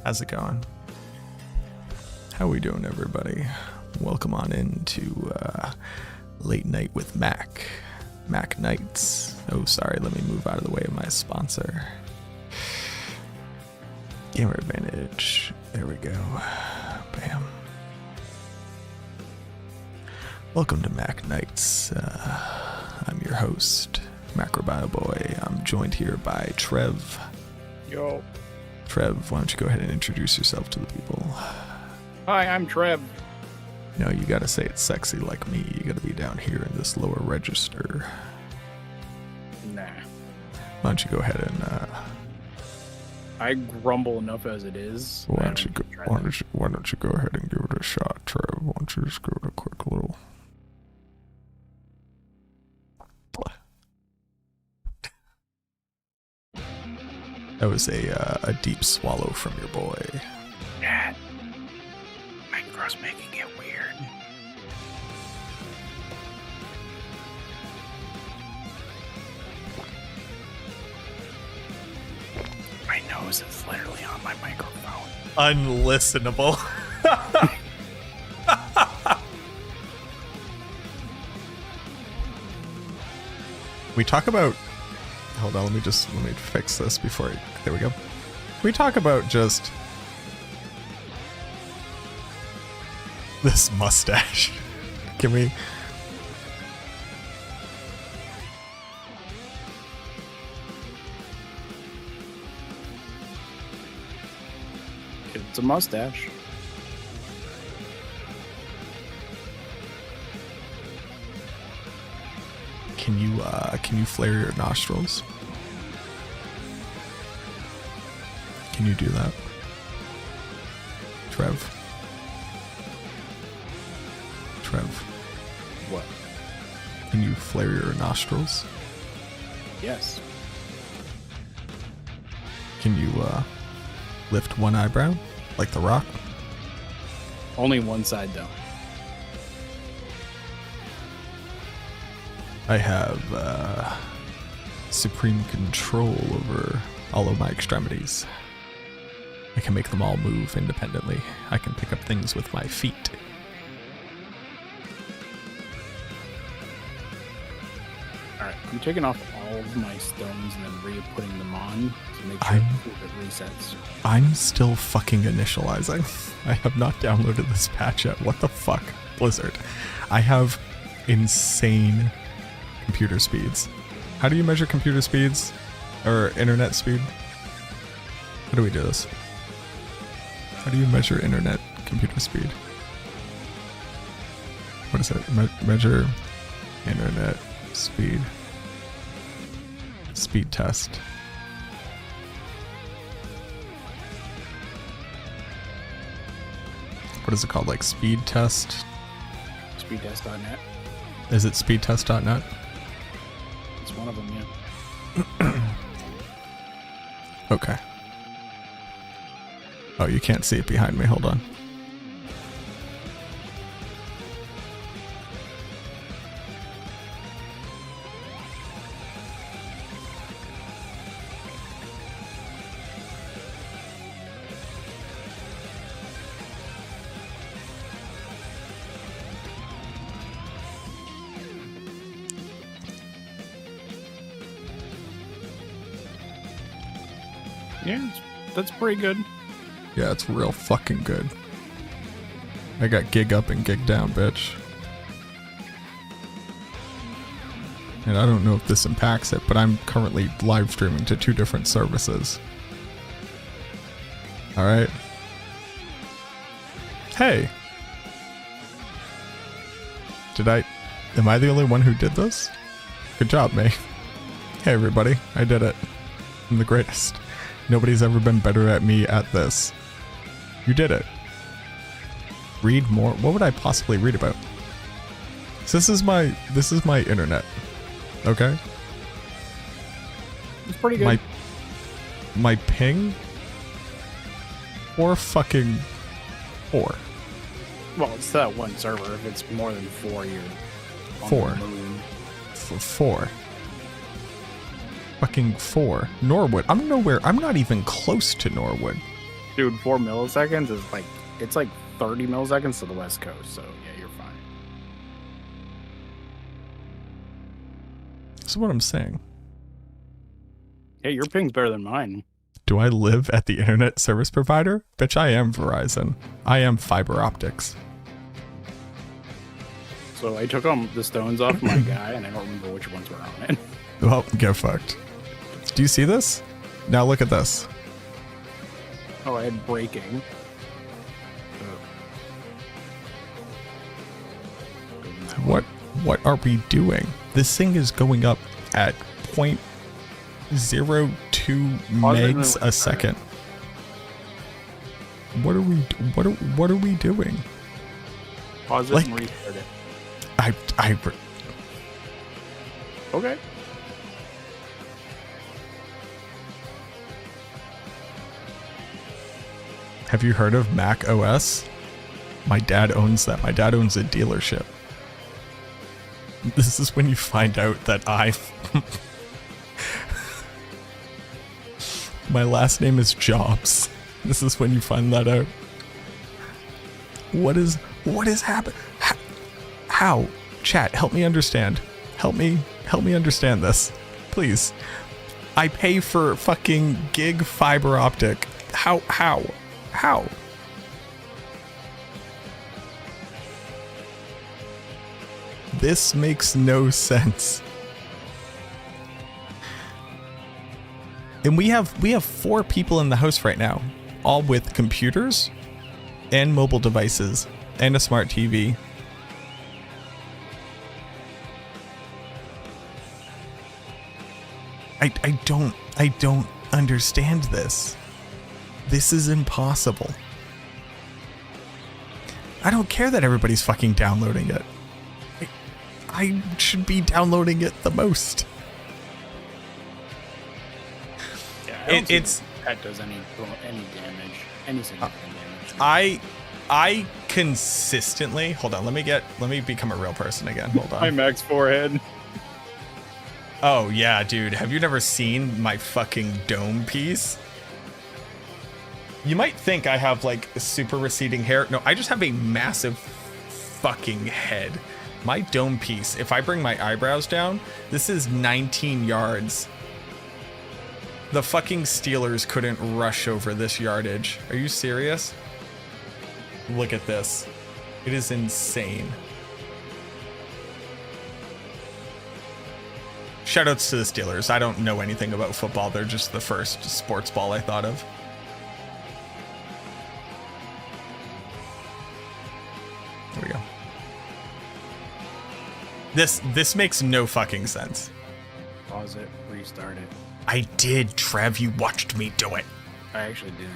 How's it going? How we doing, everybody? Welcome on into Late Night with Mac. Mac Nights. Oh, sorry, let me move out of the way of my sponsor. Gamer Advantage. There we go. Bam. Welcome to Mac Nights. I'm your host, MacroBioBoi. I'm joined here by Trev. Yo. Trev, why don't you go ahead and introduce yourself to the people? Hi, I'm Trev. No, you gotta say it sexy like me. You gotta be down here in this lower register. Nah. Why don't you go ahead and I grumble enough as it is. why don't you go ahead and give it a shot, Trev? Why don't you just give it a quick little... That was a deep swallow from your boy. Dad, Micro's making it weird. My nose is literally on my microphone. Unlistenable. We talk about... Hold on, let me fix this before I... There we go. We talk about just... this mustache. Can we... It's a mustache. Can you flare your nostrils? Can you do that? Trev? What? Can you flare your nostrils? Yes. Can you lift one eyebrow? Like The Rock? Only one side, though. I have supreme control over all of my extremities. I can make them all move independently. I can pick up things with my feet. Alright, I'm taking off all of my stones and then re-putting them on to make sure it resets. I'm still fucking initializing. I have not downloaded this patch yet. What the fuck, Blizzard? I have insane computer speeds. How do you measure computer speeds? Or internet speed? How do we do this? How do you measure internet computer speed? What is it? Measure internet speed. Speed test. What is it called? Like speed test? Speedtest.net. Is it speedtest.net? It's one of them, yeah. Okay. Oh, you can't see it behind me. Hold on. Yeah, that's pretty good. Yeah, it's real fucking good. I got gig up and gig down, bitch. And I don't know if this impacts it, but I'm currently live streaming to 2 different services. Alright. Hey! Am I the only one who did this? Good job, me. Hey everybody, I did it. I'm the greatest. Nobody's ever been better at me at this. You did it. Read more. What would I possibly read about? So this is my internet. Okay? It's pretty good. My ping? 4 fucking 4. Well, it's that one server. If it's more than 4, you're on 4. the moon. 4. Fucking 4. Norwood. I'm nowhere. I'm not even close to Norwood. Dude, 4 milliseconds is like, it's like 30 milliseconds to the west coast, so yeah, you're fine. That's what I'm saying. Hey, your ping's better than mine. Do I live at the internet service provider? Bitch, I am Verizon. I am fiber optics. So I took the stones off my guy, and I don't remember which ones were on it. Well, get fucked. Do you see this? Now look at this. Oh, I had breaking. What are we doing? This thing is going up at 0.02 megs a second. What are we doing? Pause it and restart it. Okay. Have you heard of Mac OS? My dad owns that. My dad owns a dealership. This is when you find out that my last name is Jobs. This is when you find that out. What is happening? How? Chat, help me understand. Help me understand this. Please. I pay for fucking gig fiber optic. How? This makes no sense. And we have 4 people in the house right now, all with computers and mobile devices and a smart TV. I don't understand this. This is impossible. I don't care that everybody's fucking downloading it. I should be downloading it the most. Yeah, it's that does any damage, any significant damage. I consistently hold on. Let me become a real person again. Hold on. My max forehead. Oh, yeah, dude. Have you never seen my fucking dome piece? You might think I have, like, super receding hair. No, I just have a massive fucking head. My dome piece, if I bring my eyebrows down, this is 19 yards. The fucking Steelers couldn't rush over this yardage. Are you serious? Look at this. It is insane. Shoutouts to the Steelers. I don't know anything about football. They're just the first sports ball I thought of. There we go. This makes no fucking sense. Pause it, restart it. I did, Trev. You watched me do it. I actually didn't.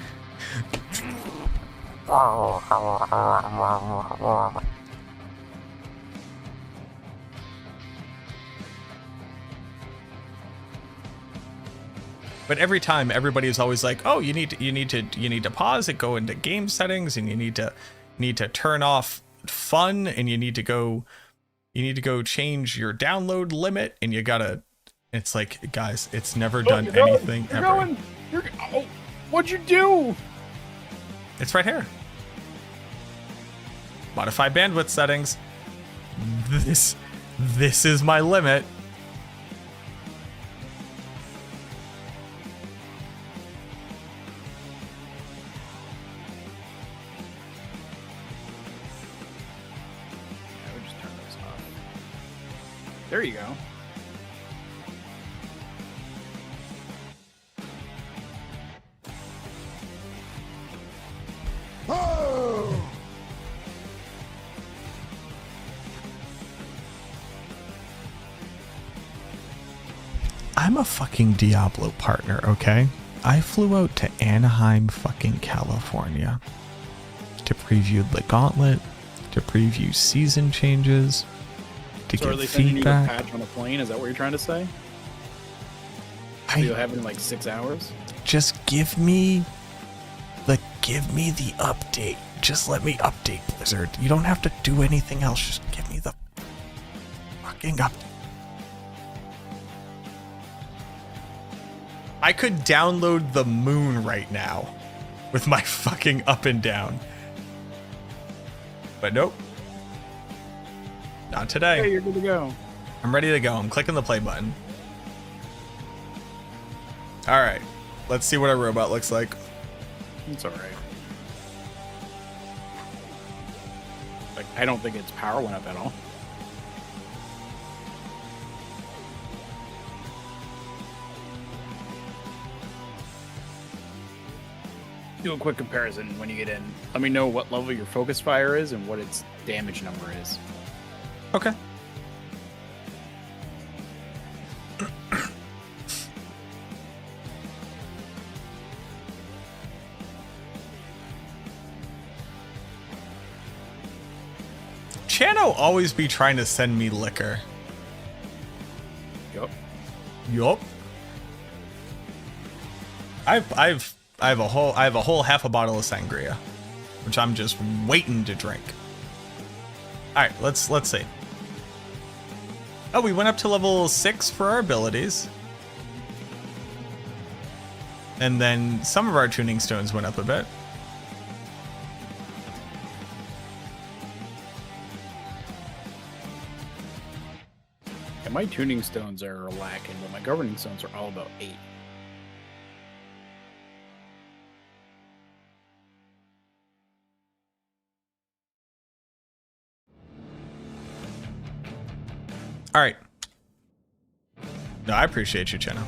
But every time, everybody is always like, "Oh, you need to pause it, go into game settings, and you need to turn off fun, and you need to go change your download limit, and you gotta." It's like, guys, it's never done anything ever. Oh, what'd you do? It's right here. Modify bandwidth settings. This is my limit. I would just turn those off. There you go. I'm a fucking Diablo partner, okay? I flew out to Anaheim, fucking California to preview the Gauntlet, to preview season changes, to So are get they sending you a feedback. patch on a plane? Is that what you're trying to say? So you'll have it in like 6 hours? Just give me the update. Just let me update Blizzard. You don't have to do anything else. Just give me the fucking update. I could download the moon right now with my fucking up and down. But nope. Not today. Hey, you're good to go. I'm ready to go. I'm clicking the play button. All right. Let's see what our robot looks like. It's alright. Like, I don't think its power went up at all. Do a quick comparison when you get in. Let me know what level your focus fire is and what its damage number is. Okay. Chano always be trying to send me liquor. Yup. I have a whole half a bottle of sangria, which I'm just waiting to drink. All right, let's see. Oh, we went up to level 6 for our abilities. And then some of our tuning stones went up a bit. And my tuning stones are lacking, but my governing stones are all about 8. All right. No, I appreciate you, Jenna.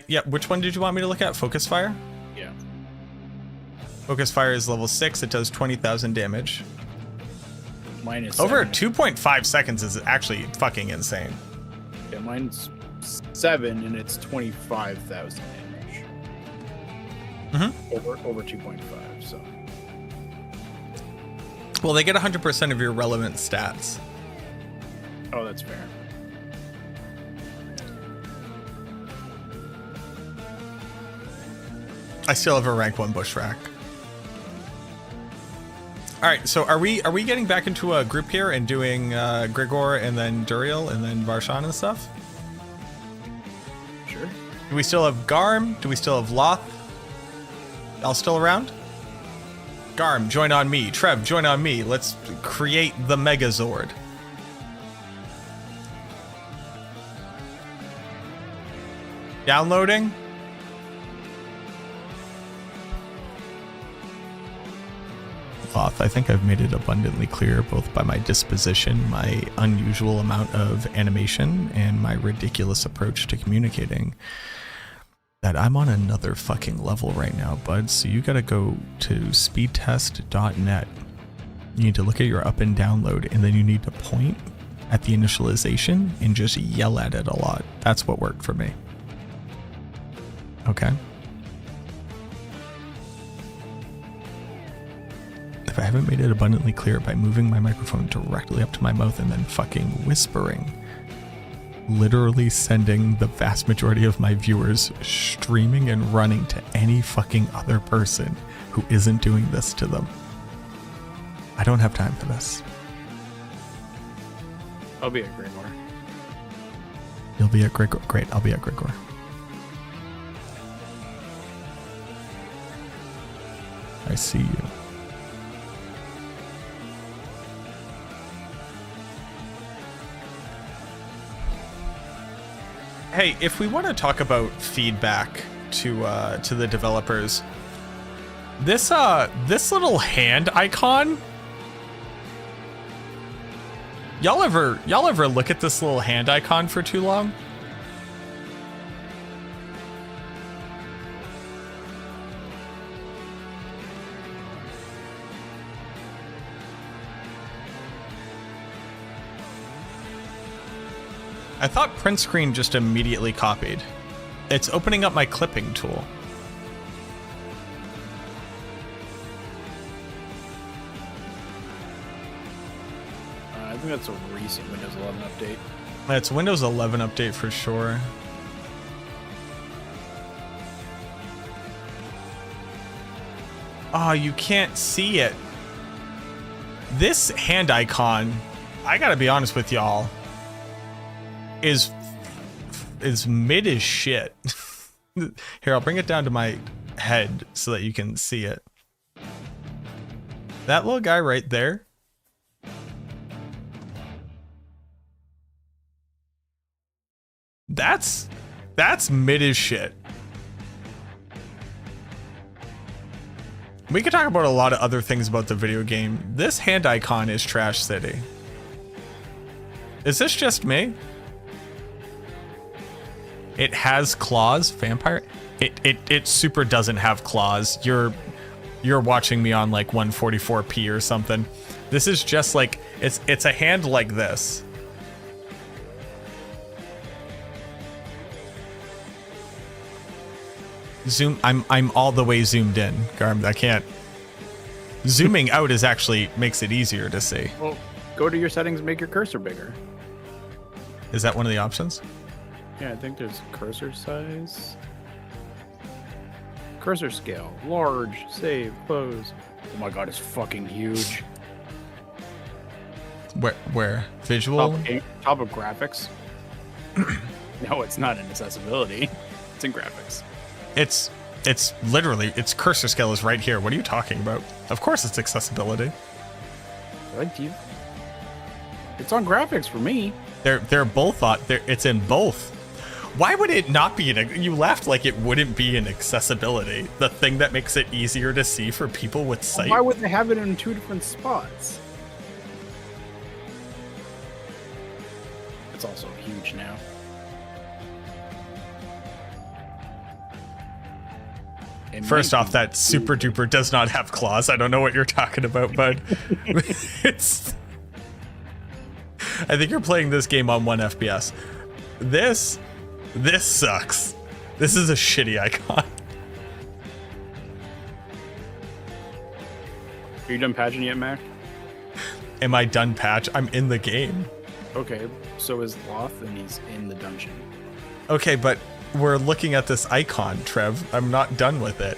Yeah, which one did you want me to look at? Focus Fire? Yeah. Focus Fire is level 6. It does 20,000 damage. Mine is Over 7. 2.5 seconds is actually fucking insane. Yeah, mine's 7 and it's 25,000 damage. Over 2.5, so. Well, they get 100% of your relevant stats. Oh, that's fair. I still have a rank 1 bush rack. All right, so are we getting back into a group here and doing Grigor and then Duriel and then Varshan and stuff? Sure. Do we still have Garm? Do we still have Loth? All still around? Garm, join on me. Trev, join on me. Let's create the Megazord. Downloading. Loth, I think I've made it abundantly clear, both by my disposition, my unusual amount of animation, and my ridiculous approach to communicating, that I'm on another fucking level right now, bud. So you gotta go to speedtest.net. You need to look at your up and download, and then you need to point at the initialization and just yell at it a lot. That's what worked for me. Okay? If I haven't made it abundantly clear by moving my microphone directly up to my mouth and then fucking whispering, literally sending the vast majority of my viewers streaming and running to any fucking other person who isn't doing this to them. I don't have time for this. I'll be at Grigor. You'll be at Grigor. Great, I'll be at Grigor. I see you. Hey, if we want to talk about feedback to the developers, this little hand icon, y'all ever look at this little hand icon for too long? I thought print screen just immediately copied. It's opening up my clipping tool. I think that's a recent Windows 11 update. It's Windows 11 update for sure. Oh, you can't see it. This hand icon, I gotta be honest with y'all, is mid as shit. Here, I'll bring it down to my head so that you can see it. That little guy right there. That's mid as shit. We could talk about a lot of other things about the video game. This hand icon is trash city. Is this just me? It has claws, vampire. It super doesn't have claws. You're watching me on like 144p or something. This is just like it's a hand like this. Zoom. I'm all the way zoomed in, Garm. I can't. Zooming out is actually makes it easier to see. Well, go to your settings and make your cursor bigger. Is that one of the options? Yeah, I think there's cursor size. Cursor scale. Large. Save. Close. Oh my god, it's fucking huge. Where? Visual? Top of graphics. No, it's not in accessibility. It's in graphics. It's literally, its cursor scale is right here. What are you talking about? Of course it's accessibility. Right, you? It's on graphics for me. They're both on. It's in both. Why would it not be you laughed like it wouldn't be in accessibility, the thing that makes it easier to see for people with sight? Why would they have it in two different spots? It's also huge now. First off, that super duper does not have claws. I don't know what you're talking about, bud. I think you're playing this game on 1 FPS. This sucks. This is a shitty icon. Are you done patching yet, Mac? Am I done patch? I'm in the game. Okay, so is Loth, and he's in the dungeon. Okay, but we're looking at this icon, Trev. I'm not done with it.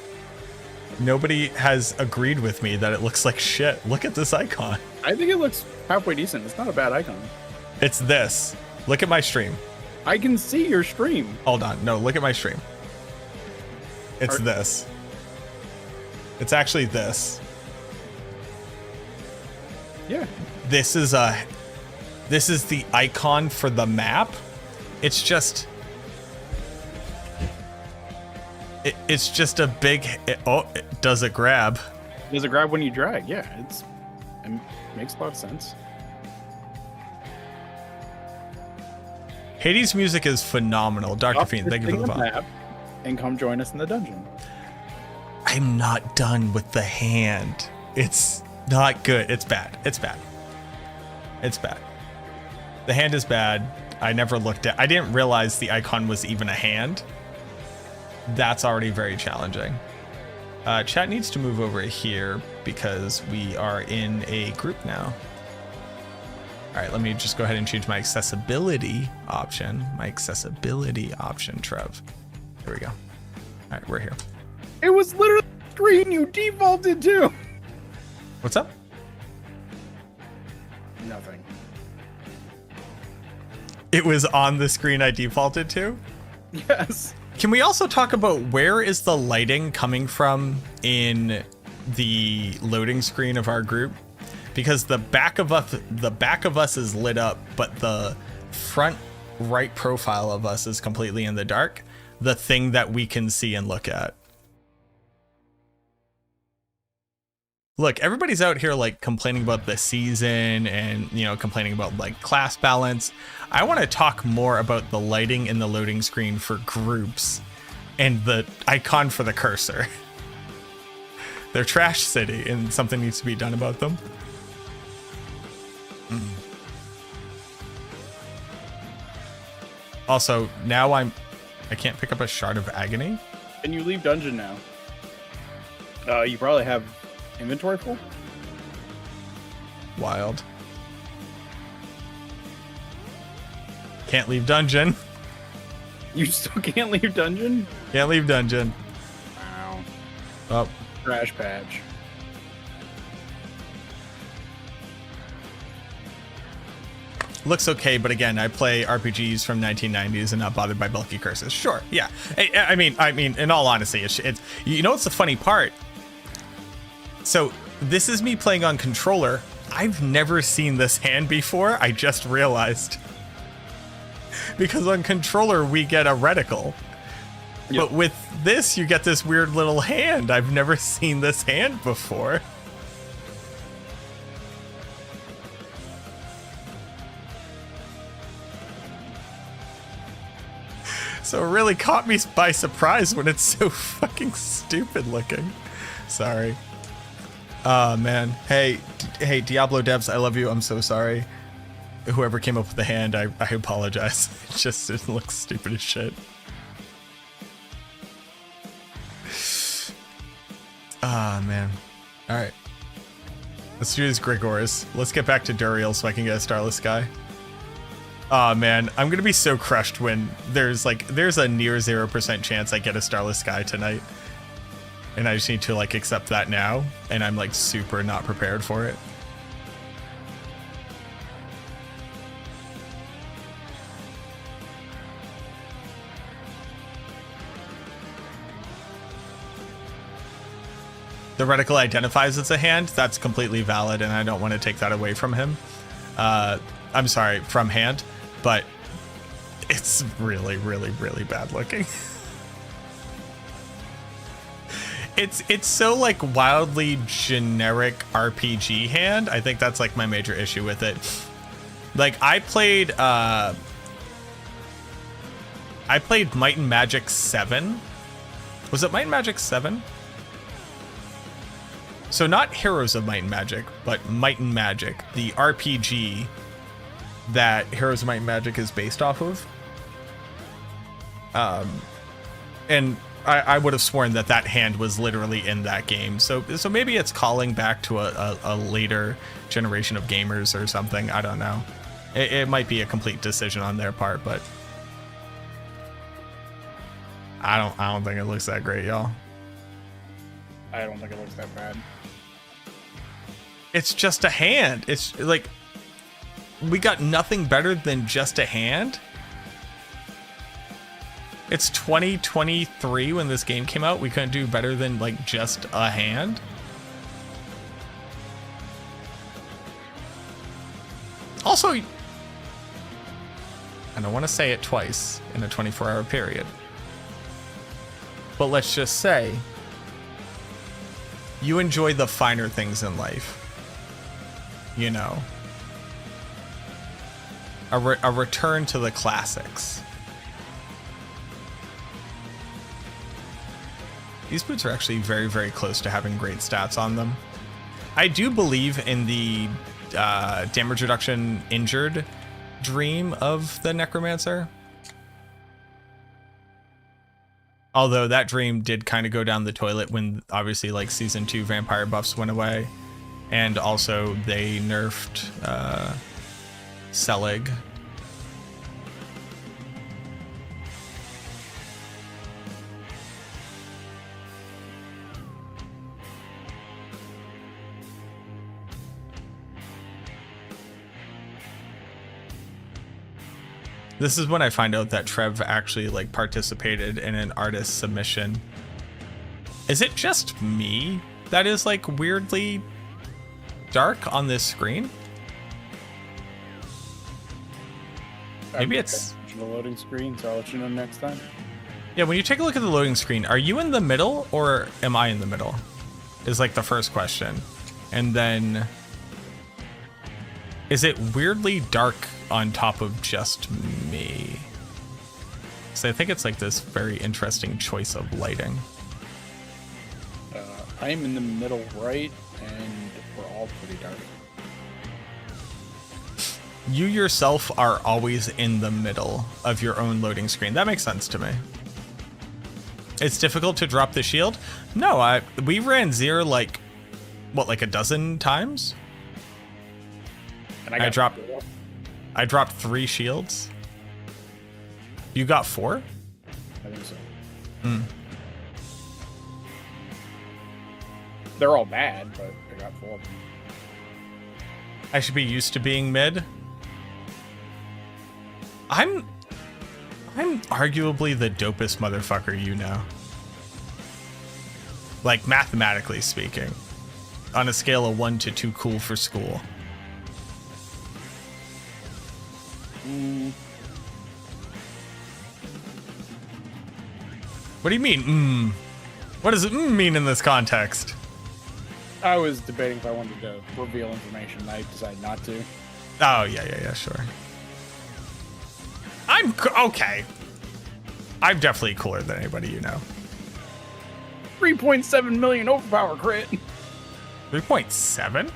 Nobody has agreed with me that it looks like shit. Look at this icon. I think it looks halfway decent. It's not a bad icon. It's this. Look at my stream. I can see your stream. Hold on. No, look at my stream. It's this. It's actually this. Yeah. This is the icon for the map. It's just it's just a big does it grab? Does it grab when you drag? Yeah, it makes a lot of sense. Hades music is phenomenal. Dr. Fiend, thank you for the follow. And come join us in the dungeon. I'm not done with the hand. It's not good. It's bad. It's bad. It's bad. The hand is bad. I never looked at. I didn't realize the icon was even a hand. That's already very challenging. Chat needs to move over here because we are in a group now. All right, let me just go ahead and change my accessibility option. Trev. Here we go. All right, we're here. It was literally the screen you defaulted to. What's up? Nothing. It was on the screen I defaulted to? Yes. Can we also talk about where is the lighting coming from in the loading screen of our group? Because the back of us is lit up, but the front right profile of us is completely in the dark. The thing that we can see and look at. Look, everybody's out here like complaining about the season and, you know, complaining about like class balance. I want to talk more about the lighting in the loading screen for groups and the icon for the cursor. They're trash city and something needs to be done about them. Also, now I can't pick up a shard of agony. Can you leave dungeon now? You probably have inventory full? Wild. Can't leave dungeon. You still can't leave dungeon? Can't leave dungeon. Wow. Oh. Trash patch. Looks okay, but again, I play RPGs from 1990s and not bothered by bulky curses. Sure, yeah. I mean, in all honesty, it's you know what's the funny part? So this is me playing on controller. I've never seen this hand before. I just realized. Because on controller, we get a reticle. Yep. But with this, you get this weird little hand. I've never seen this hand before. So it really caught me by surprise when it's so fucking stupid looking. Sorry. Oh, man. Hey, Diablo devs, I love you. I'm so sorry. Whoever came up with the hand, I apologize. It looks stupid as shit. Ah, man. All right. Let's do this Grigor's. Let's get back to Duriel so I can get a Starless Sky. Oh man, I'm gonna be so crushed when there's a near 0% chance I get a Starless Sky tonight. And I just need to like accept that now, and I'm like super not prepared for it. The reticle identifies as a hand. That's completely valid, and I don't want to take that away from him. I'm sorry, from hand, but it's really, really, really bad looking. It's so like wildly generic RPG hand. I think that's like my major issue with it. Like I played Might and Magic 7. Was it Might and Magic 7? So not Heroes of Might and Magic, but Might and Magic, the RPG that Heroes of Might and Magic is based off of. And I would have sworn that hand was literally in that game. So maybe it's calling back to a later generation of gamers or something. I don't know. It might be a complete decision on their part, but I don't think it looks that great, y'all. I don't think it looks that bad. It's just a hand. It's like, we got nothing better than just a hand. It's 2023 when this game came out. We couldn't do better than like just a hand. Also, I don't want to say it twice in a 24-hour period, but let's just say you enjoy the finer things in life. You know, a return to the classics. These boots are actually very, very close to having great stats on them. I do believe in the damage reduction injured dream of the Necromancer. Although that dream did kind of go down the toilet when obviously like season 2 vampire buffs went away. And also they nerfed Selig. This is when I find out that Trev actually like participated in an artist submission. Is it just me that is like weirdly dark on this screen? Maybe it's the loading screen, so I'll let you know next time. Yeah, when you take a look at the loading screen, are you in the middle or am I in the middle? Is like the first question. And then is it weirdly dark on top of just me? So I think it's like this very interesting choice of lighting. I'm in the middle right, and we're all pretty dark. You yourself are always in the middle of your own loading screen. That makes sense to me. It's difficult to drop the shield? No, we ran Zir like, what, like a dozen times? And I dropped 3 shields. You got 4? I think so. Hmm. They're all bad, but I got 4 of them. I should be used to being mid. I'm arguably the dopest motherfucker you know. Like, mathematically speaking. On a scale of 1 to 2 cool for school. What do you mean, What does it mean in this context? I was debating if I wanted to reveal information. I decided not to. Oh, yeah, sure. Okay. I'm definitely cooler than anybody you know. 3.7 million overpower crit. 3.7?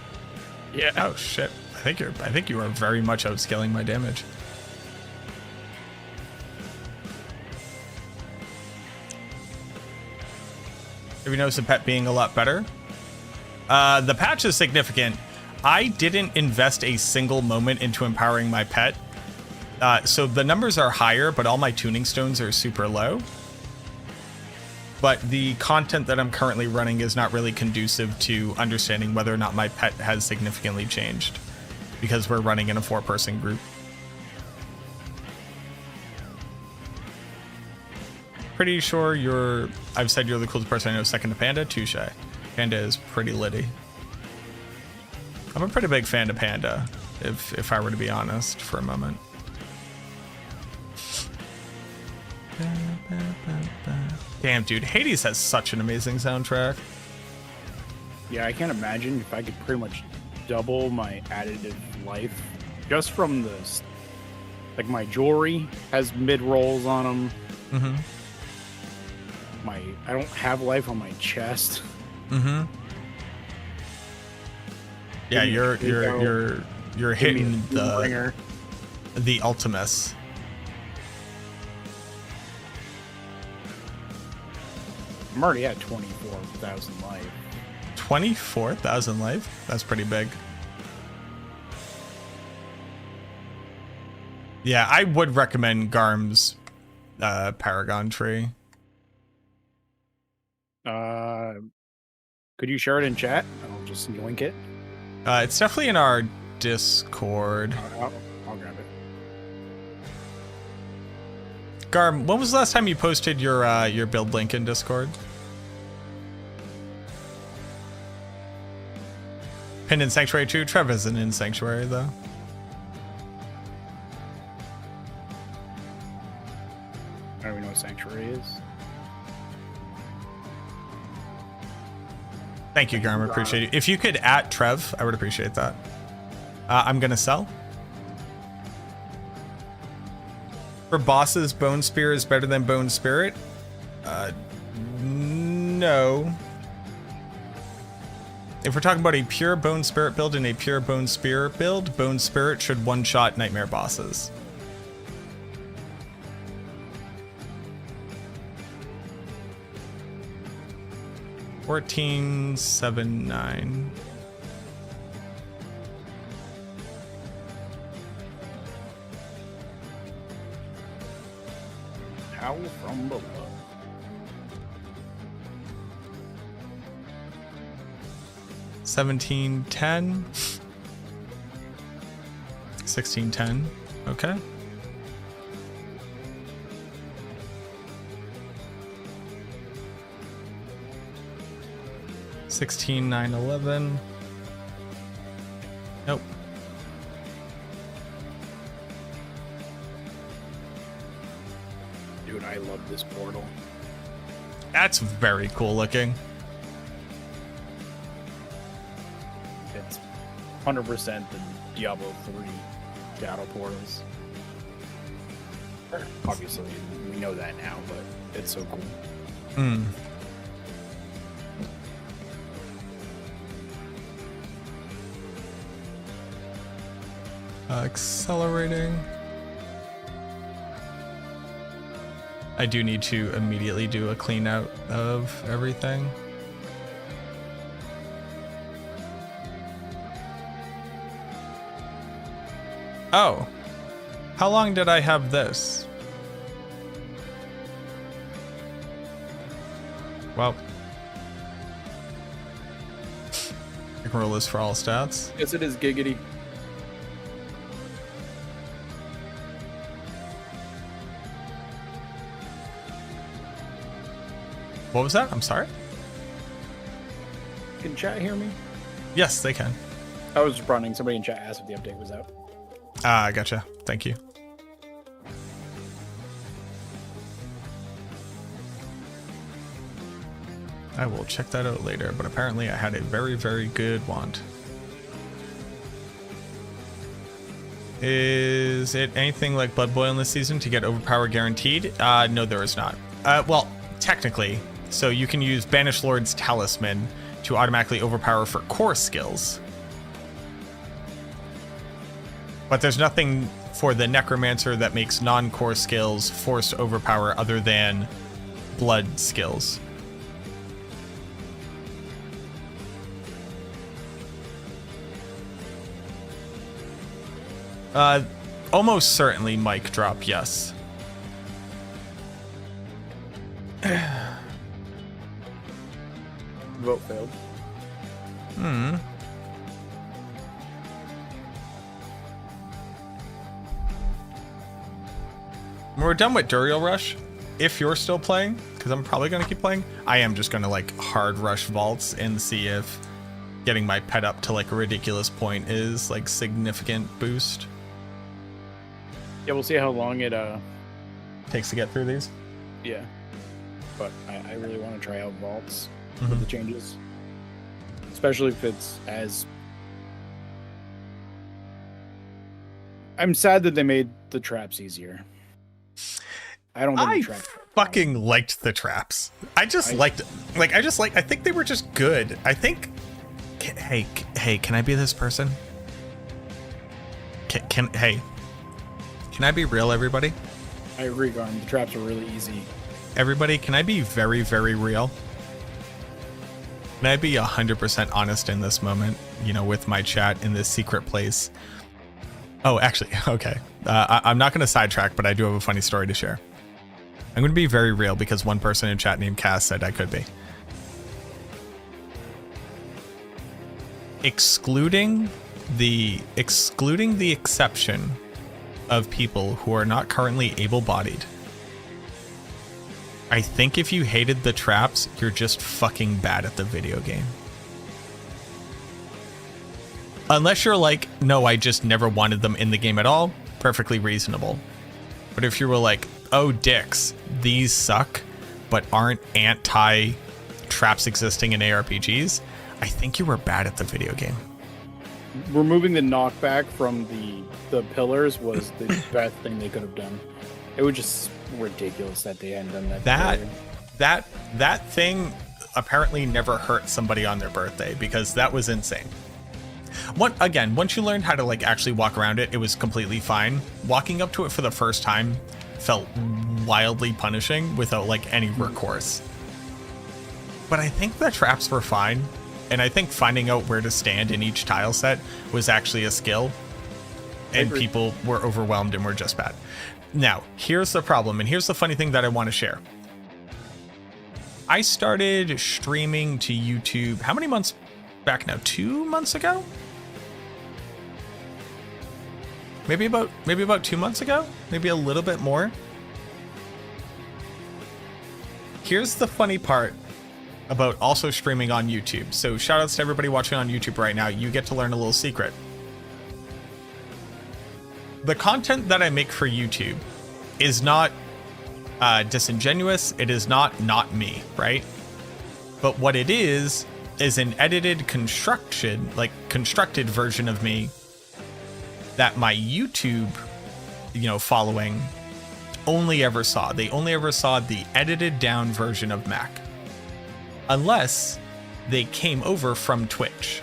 Yeah. Oh shit. I think you are very much outscaling my damage. Have you noticed the pet being a lot better? The patch is significant. I didn't invest a single moment into empowering my pet. So the numbers are higher, but all my tuning stones are super low. But the content that I'm currently running is not really conducive to understanding whether or not my pet has significantly changed, because we're running in a 4-person group. Pretty sure I've said you're the coolest person I know second to Panda. Touche. Panda is pretty litty. I'm a pretty big fan of Panda, if I were to be honest for a moment. Damn, dude, Hades has such an amazing soundtrack. Yeah, I can't imagine if I could pretty much double my additive life just from this. Like, my jewelry has mid rolls on them. Mm-hmm. I don't have life on my chest. Mm-hmm. Yeah, you're hitting the Ultimus. I'm already at 24,000 life. 24,000 life? That's pretty big. Yeah, I would recommend Garm's Paragon tree. Could you share it in chat? I'll just yoink it. It's definitely in our Discord. I'll grab it. Garm, when was the last time you posted your build link in Discord? Pinned in Sanctuary too? Trev isn't in Sanctuary though. I don't even know what Sanctuary is. Thank you, Garm. Appreciate it. If you could at Trev, I would appreciate that. I'm gonna sell. For bosses, Bone Spear is better than Bone Spirit? No. If we're talking about a pure Bone Spirit build and a pure Bone Spear build, Bone Spirit should one-shot Nightmare bosses. $14.79. Howl from below. $17.10. $16.10. Okay. $16,911. Nope. Dude, I love this portal. That's very cool looking. It's 100% the Diablo 3 battle portals. Obviously, we know that now, but it's so cool. Hmm. Accelerating. I do need to immediately do a clean out of everything. Oh, how long did I have this? Well, I can roll this for all stats. Yes, it is giggity. What was that? I'm sorry. Can chat hear me? Yes, they can. I was running. Somebody in chat asked if the update was out. Ah, gotcha. Thank you. I will check that out later, but apparently I had a very, very good wand. Is it anything like Blood Boil in this season to get overpower guaranteed? No, there is not. Well, technically. So you can use Banished Lord's Talisman to automatically overpower for core skills. But there's nothing for the Necromancer that makes non-core skills forced to overpower other than blood skills. Almost certainly mic drop, yes. Vote failed. When we're done with Duriel Rush, if you're still playing, because I'm probably going to keep playing, I am just going to like hard rush vaults and see if getting my pet up to like a ridiculous point is like significant boost. Yeah, we'll see how long it Takes to get through these. yeah. But I really want to try out vaults with the changes. Especially if it's as... I'm sad that they made the traps easier. I don't think the traps fucking liked the traps. I think they were just good. I think... Hey, can I be this person? Can I be real, everybody? I agree, Garn. The traps are really easy. Everybody, can I be very, very real? Can I be 100% honest in this moment, you know, with my chat in this secret place? Oh, actually, okay. I'm not going to sidetrack, but I do have a funny story to share. I'm going to be very real because one person in chat named Cass said I could be. excluding the exception of people who are not currently able-bodied, I think if you hated the traps, you're just fucking bad at the video game. Unless you're like, no, I just never wanted them in the game at all, perfectly reasonable. But if you were like, oh dicks, these suck, but aren't anti-traps existing in ARPGs, I think you were bad at the video game. Removing the knockback from the pillars was the best thing they could have done. It was just ridiculous that they hadn't done that. That thing apparently never hurt somebody on their birthday, because that was insane. Once you learned how to like actually walk around it, it was completely fine. Walking up to it for the first time felt wildly punishing without like any recourse. But I think the traps were fine, and I think finding out where to stand in each tile set was actually a skill, and people were overwhelmed and were just bad. Now, here's the problem, and here's the funny thing that I want to share. I started streaming to YouTube, how many months back now? 2 months ago? Maybe about 2 months ago? Maybe a little bit more? Here's the funny part about also streaming on YouTube. So shoutouts to everybody watching on YouTube right now. You get to learn a little secret. The content that I make for YouTube is not disingenuous. It is not me, right? But what it is an edited constructed version of me that my YouTube, following only ever saw. They only ever saw the edited down version of Mac. Unless they came over from Twitch,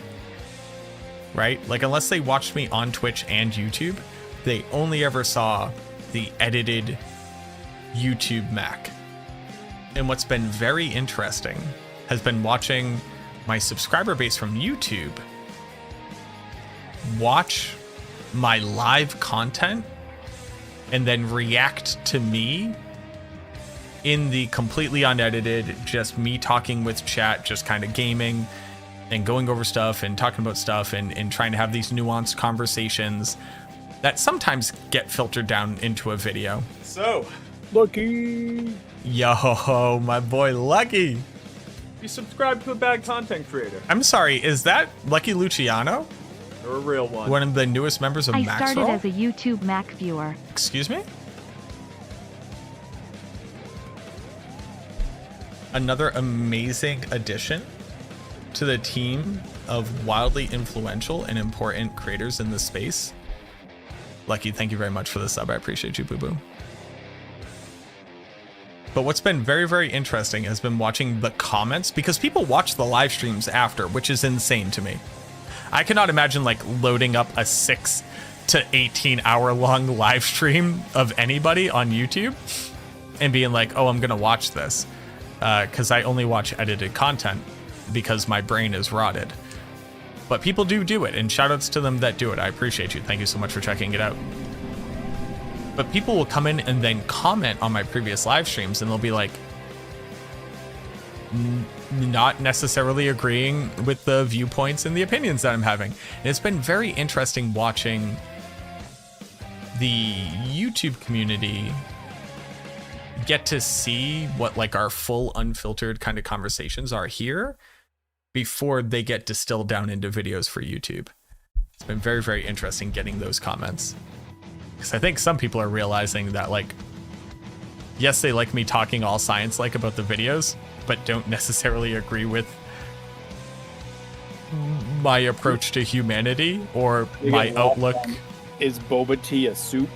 right? Like, unless they watched me on Twitch and YouTube, they only ever saw the edited YouTube Mac. And what's been very interesting has been watching my subscriber base from YouTube watch my live content and then react to me in the completely unedited, just me talking with chat, just kind of gaming and going over stuff and talking about stuff and trying to have these nuanced conversations that sometimes get filtered down into a video. So, Lucky! Yo, my boy Lucky! You subscribe to a bad content creator. I'm sorry, is that Lucky Luciano? You're a real one. One of the newest members of I Maxroll? started as a YouTube Mac viewer. Excuse me? Another amazing addition to the team of wildly influential and important creators in this space. Lucky, thank you very much for the sub. I appreciate you, boo-boo. But what's been very, very interesting has been watching the comments, because people watch the live streams after, which is insane to me. I cannot imagine like loading up a 6 to 18 hour long live stream of anybody on YouTube and being like, oh, I'm going to watch this. Because I only watch edited content because my brain is rotted. But people do it, and shoutouts to them that do it. I appreciate you. Thank you so much for checking it out. But people will come in and then comment on my previous live streams, and they'll be like, not necessarily agreeing with the viewpoints and the opinions that I'm having. And it's been very interesting watching the YouTube community get to see what like our full unfiltered kind of conversations are here before they get distilled down into videos for YouTube. It's been very, very interesting getting those comments, because I think some people are realizing that, like, yes, they like me talking all science like about the videos, but don't necessarily agree with my approach to humanity or my outlook. Is boba tea a soup?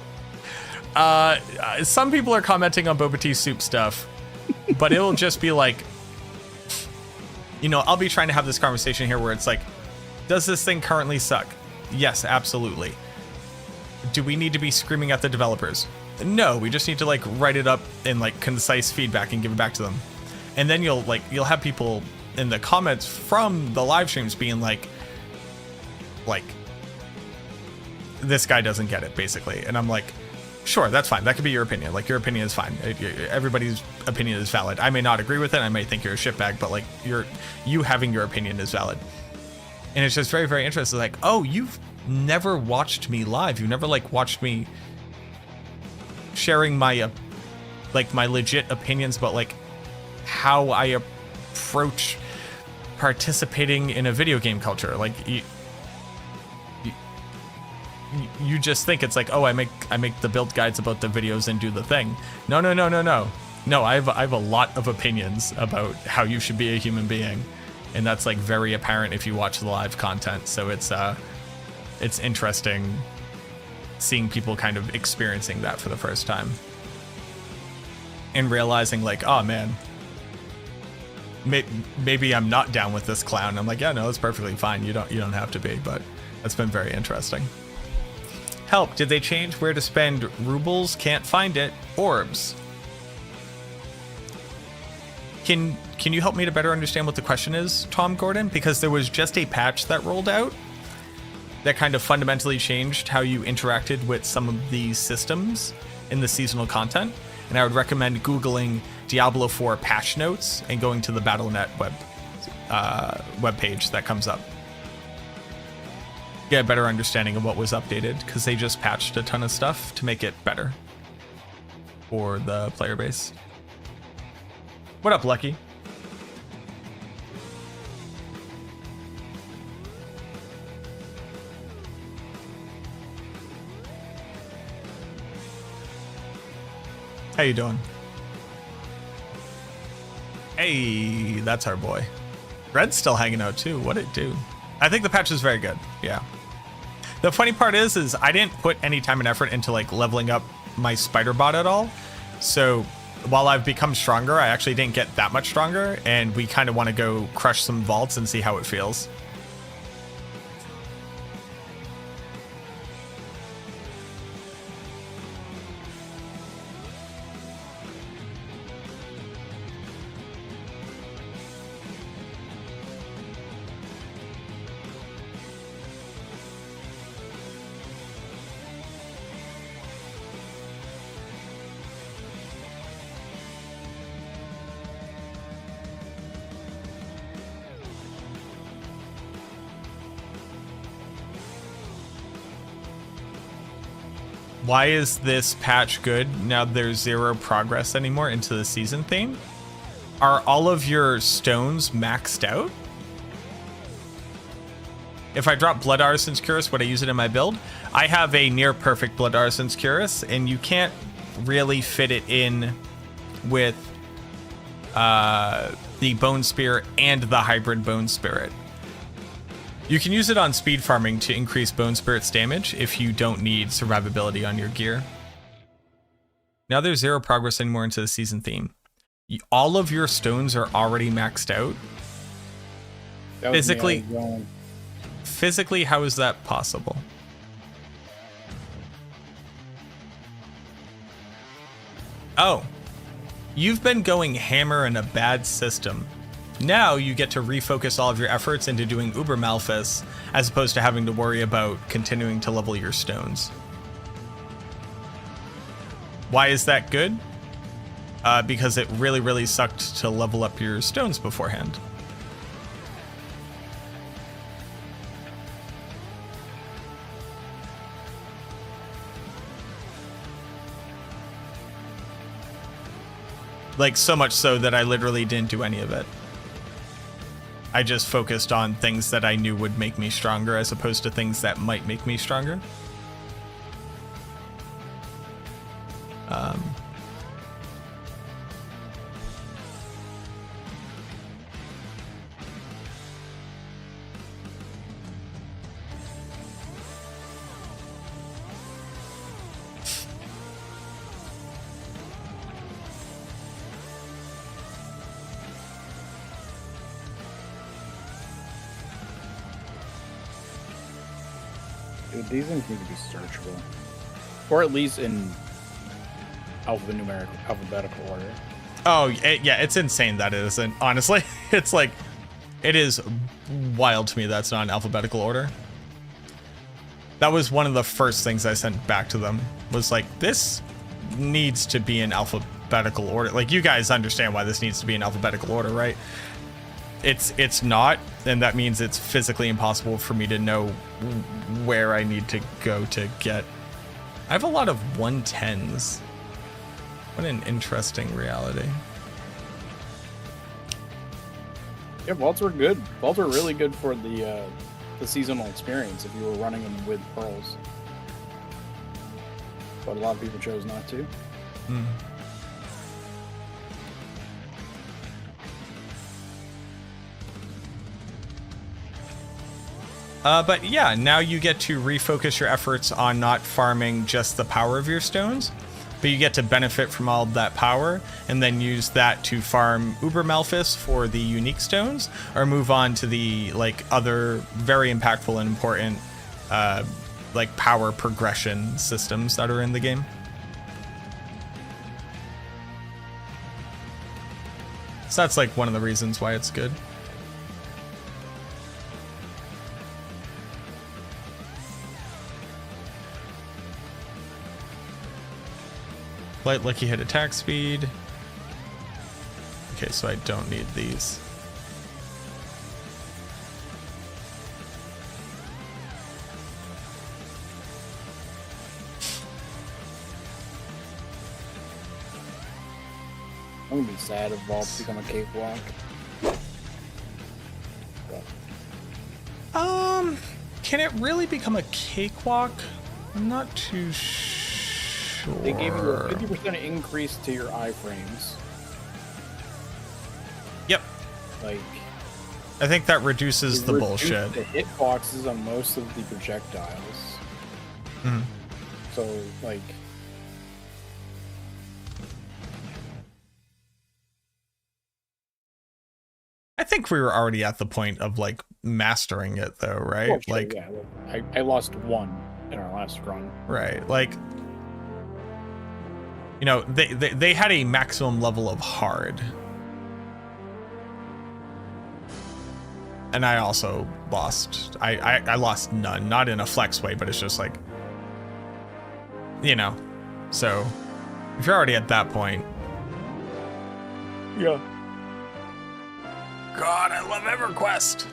Some people are commenting on boba tea soup stuff, but it'll just be like, I'll be trying to have this conversation here where it's like, does this thing currently suck? Yes, absolutely. Do we need to be screaming at the developers? No, we just need to like write it up in like concise feedback and give it back to them. And then you'll have people in the comments from the live streams being like this guy doesn't get it, basically. And I'm like, sure, that's fine. That could be your opinion. Like, your opinion is fine. Everybody's opinion is valid. I may not agree with it. I may think you're a shitbag, but like you having your opinion is valid. And it's just very, very interesting. Like, oh, you've never watched me live. You've never like watched me sharing my like my legit opinions about like how I approach participating in a video game culture. Like you just think it's like, oh, I make the build guides about the videos and do the thing. No. No, I have a lot of opinions about how you should be a human being. And that's like very apparent if you watch the live content. So it's interesting seeing people kind of experiencing that for the first time. And realizing like, oh man, maybe I'm not down with this clown. I'm like, yeah, no, it's perfectly fine. You don't have to be, but that's been very interesting. Help, did they change where to spend rubles? Can't find it. Orbs. Can you help me to better understand what the question is, Tom Gordon? Because there was just a patch that rolled out that kind of fundamentally changed how you interacted with some of these systems in the seasonal content. And I would recommend Googling Diablo 4 patch notes and going to the Battle.net web page that comes up. Get a better understanding of what was updated, because they just patched a ton of stuff to make it better for the player base. What up, Lucky? How you doing? Hey, that's our boy. Red's still hanging out too. What'd it do? I think the patch is very good. Yeah. The funny part is I didn't put any time and effort into like leveling up my spider bot at all. So while I've become stronger, I actually didn't get that much stronger, and we kind of want to go crush some vaults and see how it feels. Why is this patch good? Now there's 0 progress anymore into the season theme. Are all of your stones maxed out? If I drop Blood Arsen's Curus, would I use it in my build? I have a near perfect Blood Arsen's Curus, and you can't really fit it in with the Bone Spear and the Hybrid Bone Spirit. You can use it on speed farming to increase Bone Spirit's damage if you don't need survivability on your gear. Now there's 0 progress anymore into the season theme. All of your stones are already maxed out. Physically, how is that possible? Oh, you've been going hammer in a bad system. Now you get to refocus all of your efforts into doing Uber Malphus, as opposed to having to worry about continuing to level your stones. Why is that good? Because it really, really sucked to level up your stones beforehand. Like, so much so that I literally didn't do any of it. I just focused on things that I knew would make me stronger as opposed to things that might make me stronger. Dude, these things need to be searchable. Or at least in alphabetical order. Oh, yeah, it's insane that it isn't. Honestly, it's like, it is wild to me that's not in alphabetical order. That was one of the first things I sent back to them, was like, this needs to be in alphabetical order. Like, you guys understand why this needs to be in alphabetical order, right? it's not, and that means it's physically impossible for me to know where I need to go to get. I have a lot of 110s. What an interesting reality. Yeah, vaults were good. Vaults were really good for the seasonal experience if you were running them with pearls. But a lot of people chose not to. Mm. But yeah, now you get to refocus your efforts on not farming just the power of your stones, but you get to benefit from all of that power and then use that to farm Uber Malphus for the unique stones, or move on to the like other very impactful and important like power progression systems that are in the game. So that's like one of the reasons why it's good. Light lucky hit attack speed. Okay, so I don't need these. I'm gonna be sad if vaults become a cakewalk. Can it really become a cakewalk? I'm not too sure. They gave you a 50% increase to your iframes. Yep. Like, I think that reduces the reduced bullshit. the hitboxes on most of the projectiles. Mhm. So, like, I think we were already at the point of like mastering it though, right? well, sure, Like, yeah, I lost one in our last run. right. Like, you know, they had a maximum level of hard. And I also lost. I lost none. Not in a flex way, but it's just like, you know. So if you're already at that point. Yeah. God, I love EverQuest.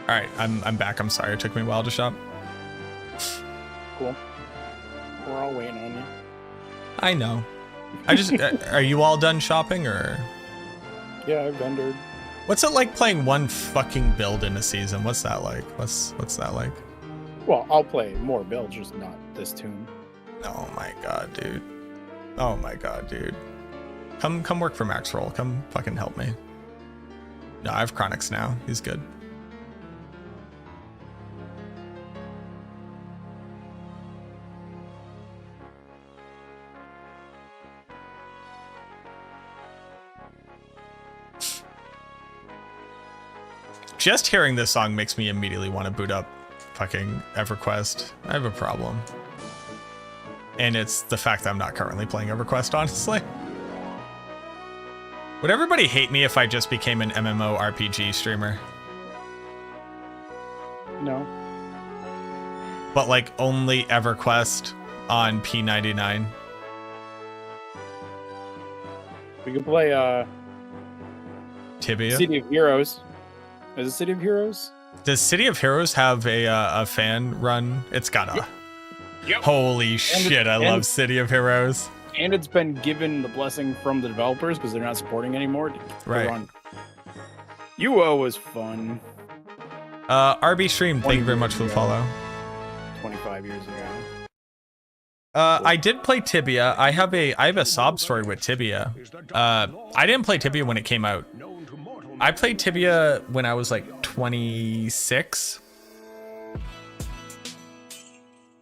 All right, I'm back. I'm sorry. It took me a while to shop. Cool. We're all waiting on you. I know. I just are you all done shopping or? Yeah, I've rendered. What's it like playing one fucking build in a season? What's that like? What's that like? Well, I'll play more builds, just not this tune. Oh my god, dude. Oh my god, dude. Come work for Max Roll. Come fucking help me. No, I have Chronix now. He's good. Just hearing this song makes me immediately want to boot up fucking EverQuest. I have a problem. And it's the fact that I'm not currently playing EverQuest, honestly. Would everybody hate me if I just became an MMORPG streamer? No. But like only EverQuest on P99? We could play Tibia? City of Heroes. Is it City of Heroes? Does City of Heroes have a fan run? It's gotta. Yep. Holy shit, I love City of Heroes. And it's been given the blessing from the developers because they're not supporting anymore. To Right. run. UO was fun. RB Stream, thank you very much for the follow. 25 years ago. I did play Tibia. I have a sob story with Tibia. I didn't play Tibia when it came out. I played Tibia when I was like 26.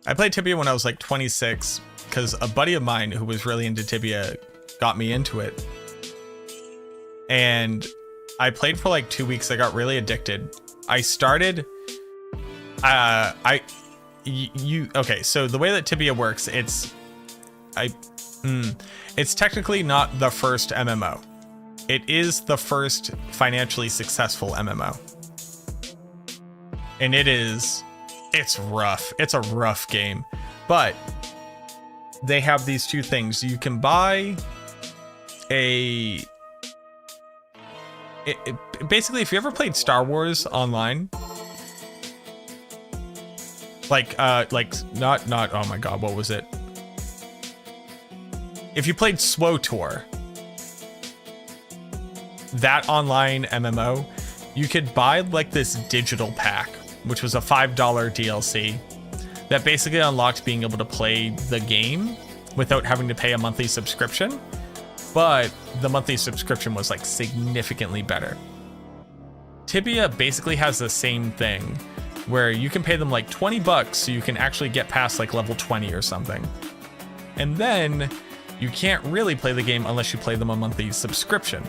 I played Tibia when I was like 26 because a buddy of mine who was really into Tibia got me into it. And I played for like 2 weeks. I got really addicted. I started, okay, so the way that Tibia works, it's technically not the first MMO. It is the first financially successful MMO. And it's rough. It's a rough game. But they have these two things. You can buy Basically, if you ever played Star Wars online, like not oh my god, what was it? If you played SWTOR, that online MMO, you could buy like this digital pack, which was a $5 DLC that basically unlocked being able to play the game without having to pay a monthly subscription. But the monthly subscription was like significantly better. Tibia basically has the same thing where you can pay them like $20 so you can actually get past like level 20 or something. And then you can't really play the game unless you play them a monthly subscription.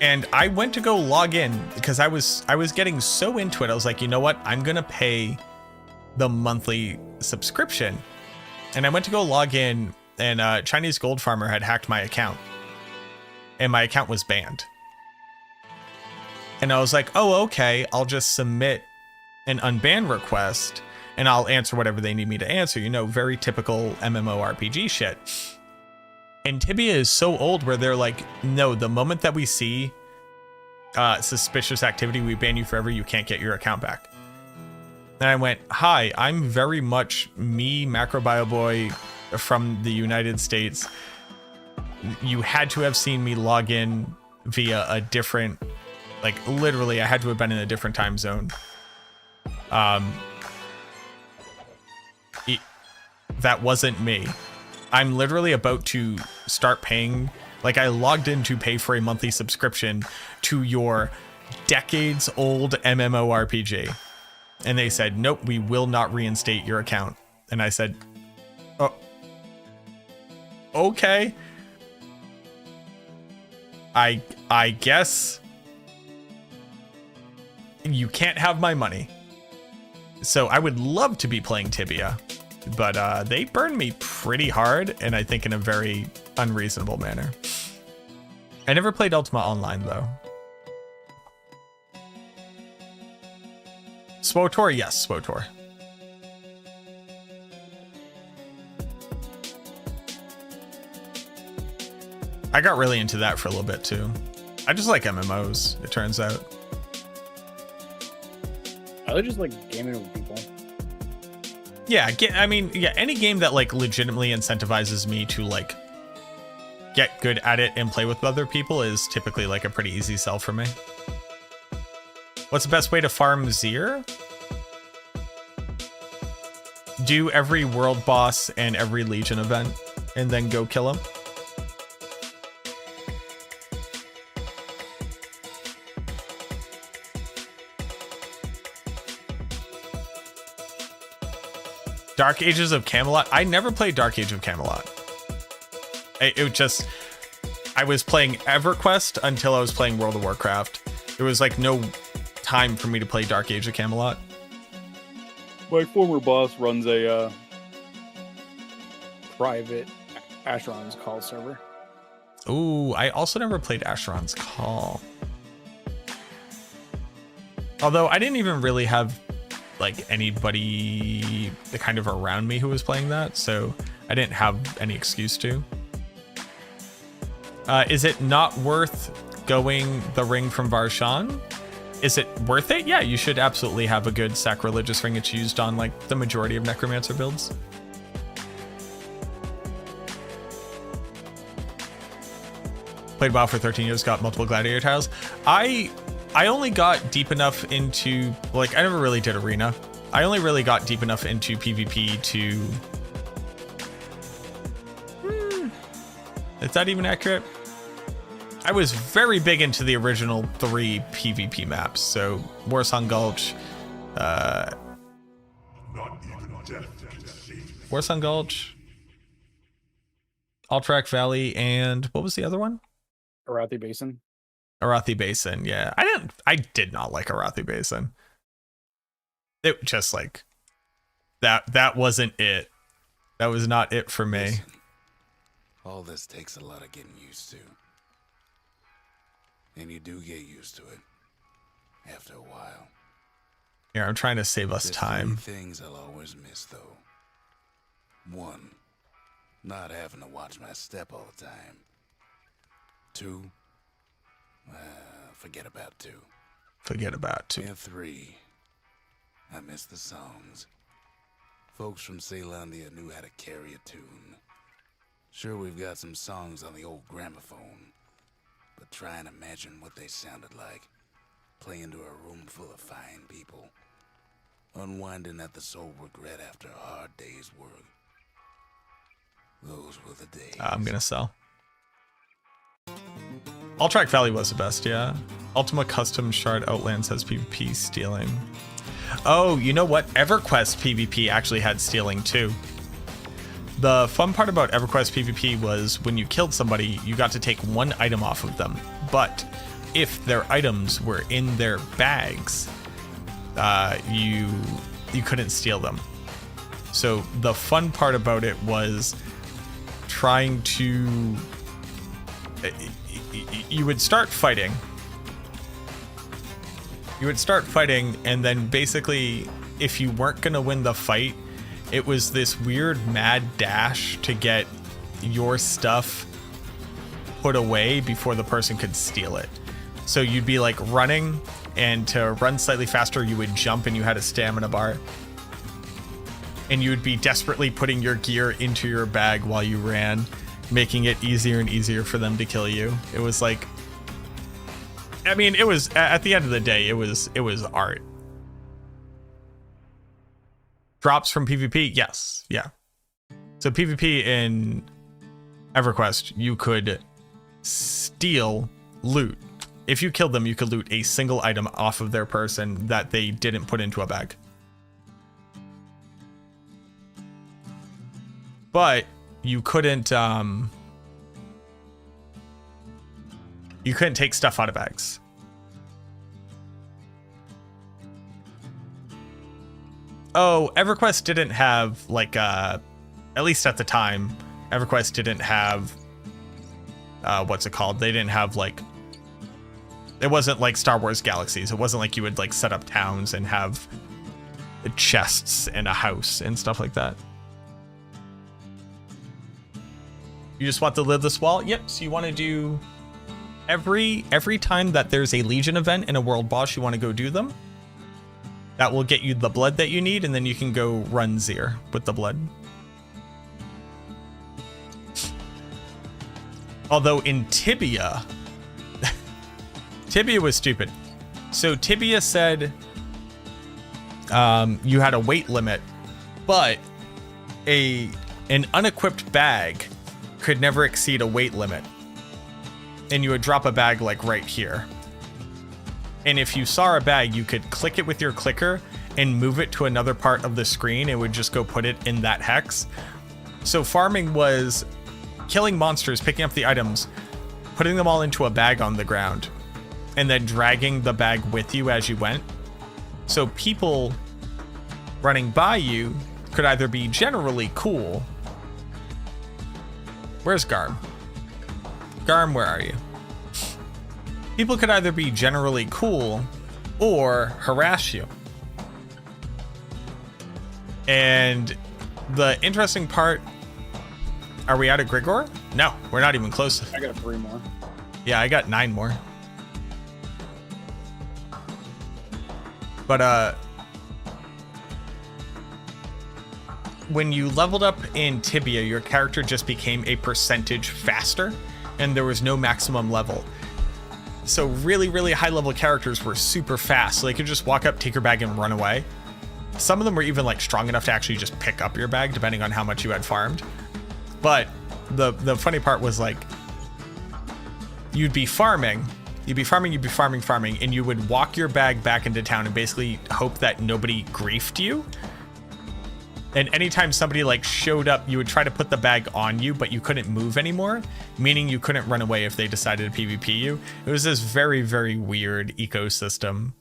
And I went to go log in because I was getting so into it. I was like, you know what? I'm going to pay the monthly subscription. And I went to go log in, and Chinese Gold Farmer had hacked my account. And my account was banned. And I was like, oh, okay, I'll just submit an unban request and I'll answer whatever they need me to answer. You know, very typical MMORPG shit. And Tibia is so old where they're like, no, the moment that we see suspicious activity, we ban you forever. You can't get your account back. And I went, hi, I'm very much me, MacroBioBoi from the United States. You had to have seen me log in via a different, like literally I had to have been in a different time zone. That wasn't me. I'm literally about to start paying, like I logged in to pay for a monthly subscription to your decades old MMORPG. And they said, nope, we will not reinstate your account. And I said, oh, okay. I guess you can't have my money. So I would love to be playing Tibia, but they burned me pretty hard, and I think in a very unreasonable manner. I never played Ultima Online though. SWTOR, yes, SWTOR. I got really into that for a little bit too. I just like MMOs, it turns out. I just like gaming with people. Yeah, I mean, yeah, any game that like legitimately incentivizes me to like get good at it and play with other people is typically like a pretty easy sell for me. What's the best way to farm Zir? Do every world boss and every Legion event and then go kill him. Dark Ages of Camelot. I never played Dark Age of Camelot. I was playing EverQuest until I was playing World of Warcraft. There was like no time for me to play Dark Age of Camelot. My former boss runs a private Asheron's Call server. Ooh, I also never played Asheron's Call. Although I didn't even really have like anybody kind of around me who was playing that, so I didn't have any excuse to. Is it not worth going the ring from Varshan? Is it worth it? Yeah, you should absolutely have a good sacrilegious ring. It's used on like the majority of Necromancer builds. Played WoW for 13 years, got multiple gladiator tiles. I only got deep enough into, like, I never really did arena. I only really got deep enough into PvP to... Is that even accurate? I was very big into the original 3 PvP maps. So, Warsong Gulch, Warsong Gulch, Alterac Valley, and what was the other one? Arathi Basin. Arathi Basin, yeah. I did not like Arathi Basin. It just like that wasn't it. That was not it for me. Listen, all this takes a lot of getting used to. And you do get used to it after a while. Here, I'm trying to save us There's time. 3 things I'll always miss though. 1, not having to watch my step all the time. 2. Forget about 2. Forget about 2. And 3. I miss the songs. Folks from Ceylondia knew how to carry a tune. Sure, we've got some songs on the old gramophone, but try and imagine what they sounded like, playing to a room full of fine people, unwinding at the sole regret after a hard day's work. Those were the days. I'm gonna sell. All Track Valley was the best, yeah. Ultima Custom Shard Outlands has PvP stealing. Oh, you know what? EverQuest PvP actually had stealing too. The fun part about EverQuest PvP was when you killed somebody, you got to take one item off of them. But if their items were in their bags, you couldn't steal them. So the fun part about it was trying to... You would start fighting. And then basically, if you weren't going to win the fight, it was this weird mad dash to get your stuff put away before the person could steal it. So you'd be like running, and to run slightly faster, you would jump and you had a stamina bar. And you would be desperately putting your gear into your bag while you ran, making it easier and easier for them to kill you. It was like, I mean, it was, at the end of the day, it was art. Drops from PvP? Yes. Yeah. So PvP in EverQuest, you could steal loot. If you killed them, you could loot a single item off of their person that they didn't put into a bag. But you couldn't take stuff out of bags. Oh, EverQuest didn't have like at least at the time, EverQuest didn't have what's it called? They didn't have like, it wasn't like Star Wars Galaxies. It wasn't like you would like set up towns and have chests and a house and stuff like that. You just want to live this wall? Yep. So you want to do every time that there's a Legion event in a world boss, you want to go do them. That will get you the blood that you need, and then you can go run Zir with the blood. Although in Tibia, Tibia was stupid. So Tibia said you had a weight limit, but an unequipped bag could never exceed a weight limit. And you would drop a bag like right here. And if you saw a bag, you could click it with your clicker and move it to another part of the screen. It would just go put it in that hex. So farming was killing monsters, picking up the items, putting them all into a bag on the ground, and then dragging the bag with you as you went. So people running by you could either be generally cool. Where's Garm? Garm, where are you? People could either be generally cool or harass you. And the interesting part, are we out of Grigor? No, we're not even close. I got 3 more. Yeah, I got 9 more. But when you leveled up in Tibia, your character just became a percentage faster, and there was no maximum level. So really, really high level characters were super fast. So they could just walk up, take your bag, and run away. Some of them were even like strong enough to actually just pick up your bag, depending on how much you had farmed. But the funny part was like, you'd be farming, and you would walk your bag back into town and basically hope that nobody griefed you. And anytime somebody like showed up, you would try to put the bag on you, but you couldn't move anymore, meaning you couldn't run away if they decided to PvP you. It was this very, very weird ecosystem.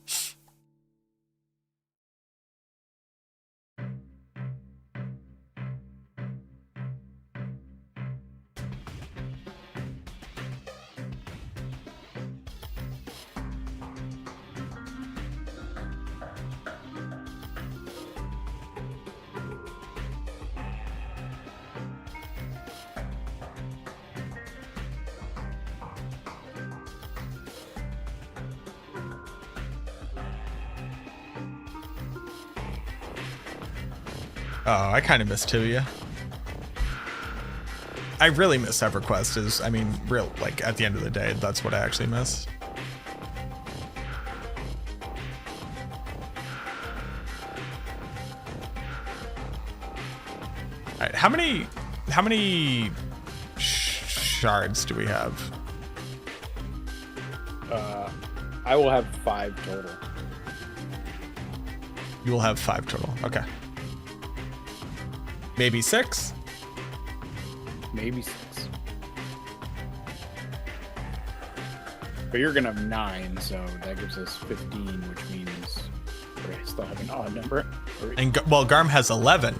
Oh, I kind of miss Tibia. I really miss EverQuest. Like at the end of the day, that's what I actually miss. All right, how many shards do we have? I will have 5 total. You will have 5 total. Okay. Maybe 6? Maybe 6. But you're gonna have 9, so that gives us 15, which means we still have an odd number. And well, Garm has 11.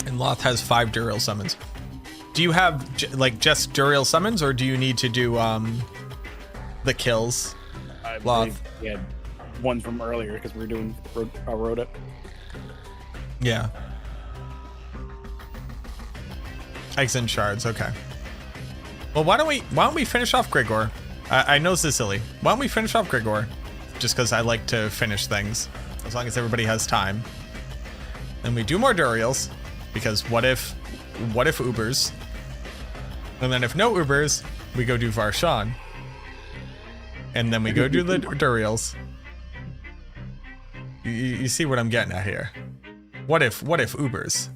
And Loth has 5 Duriel summons. Do you have like just Duriel summons, or do you need to do the kills? I Loth. believe we had one from earlier because we were doing Rhoda. Yeah. Eggs and shards. Okay. Well, why don't we finish off Grigor? I know this is silly. Why don't we finish off Grigor? Just because I like to finish things, as long as everybody has time. Then we do more Duriels, because what if Ubers? And then if no Ubers, we go do Varshan. And then we go do the Duriels. You see what I'm getting at here? What if Ubers?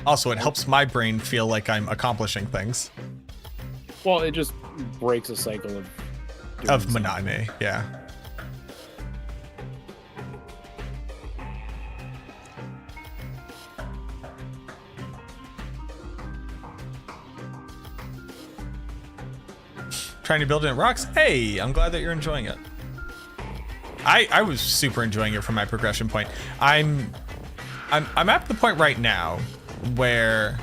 Also, it helps my brain feel like I'm accomplishing things. Well, it just breaks a cycle of monotony, yeah. Trying to build it in rocks. Hey, I'm glad that you're enjoying it. I was super enjoying it from my progression point. I'm at the point right now where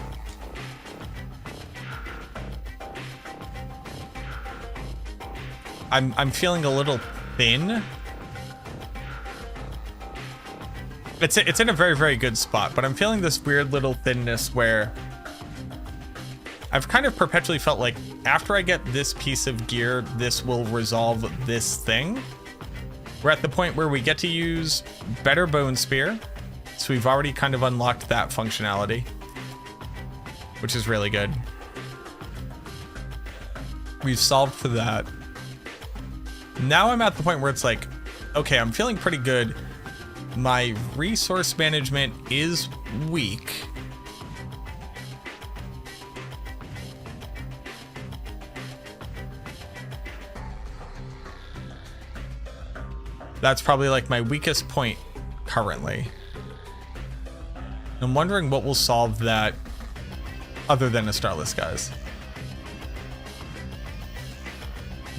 I'm feeling a little thin. It's in a very, very good spot, but I'm feeling this weird little thinness where I've kind of perpetually felt like after I get this piece of gear, this will resolve this thing. We're at the point where we get to use better Bone Spear. So we've already kind of unlocked that functionality, which is really good. We've solved for that. Now I'm at the point where it's like, okay, I'm feeling pretty good. My resource management is weak. That's probably like my weakest point currently. I'm wondering what will solve that other than a Starless Skies.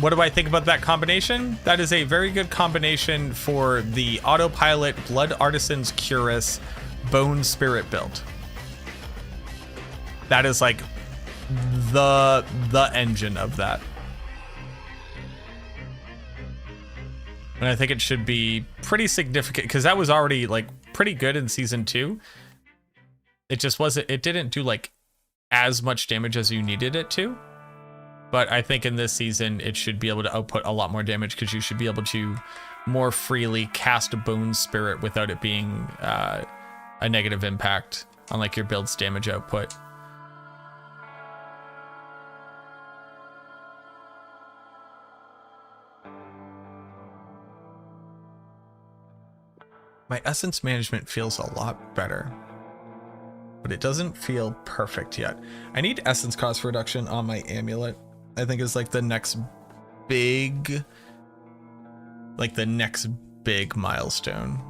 What do I think about that combination? That is a very good combination for the autopilot Blood Artisan's Cuirass Bone Spirit build. That is like the engine of that. And I think it should be pretty significant because that was already like pretty good in season 2. It just wasn't, it didn't do like as much damage as you needed it to. But I think in this season, it should be able to output a lot more damage because you should be able to more freely cast a Bone Spirit without it being a negative impact on like your build's damage output. My essence management feels a lot better, but it doesn't feel perfect yet. I need essence cost reduction on my amulet. I think is like the next big milestone.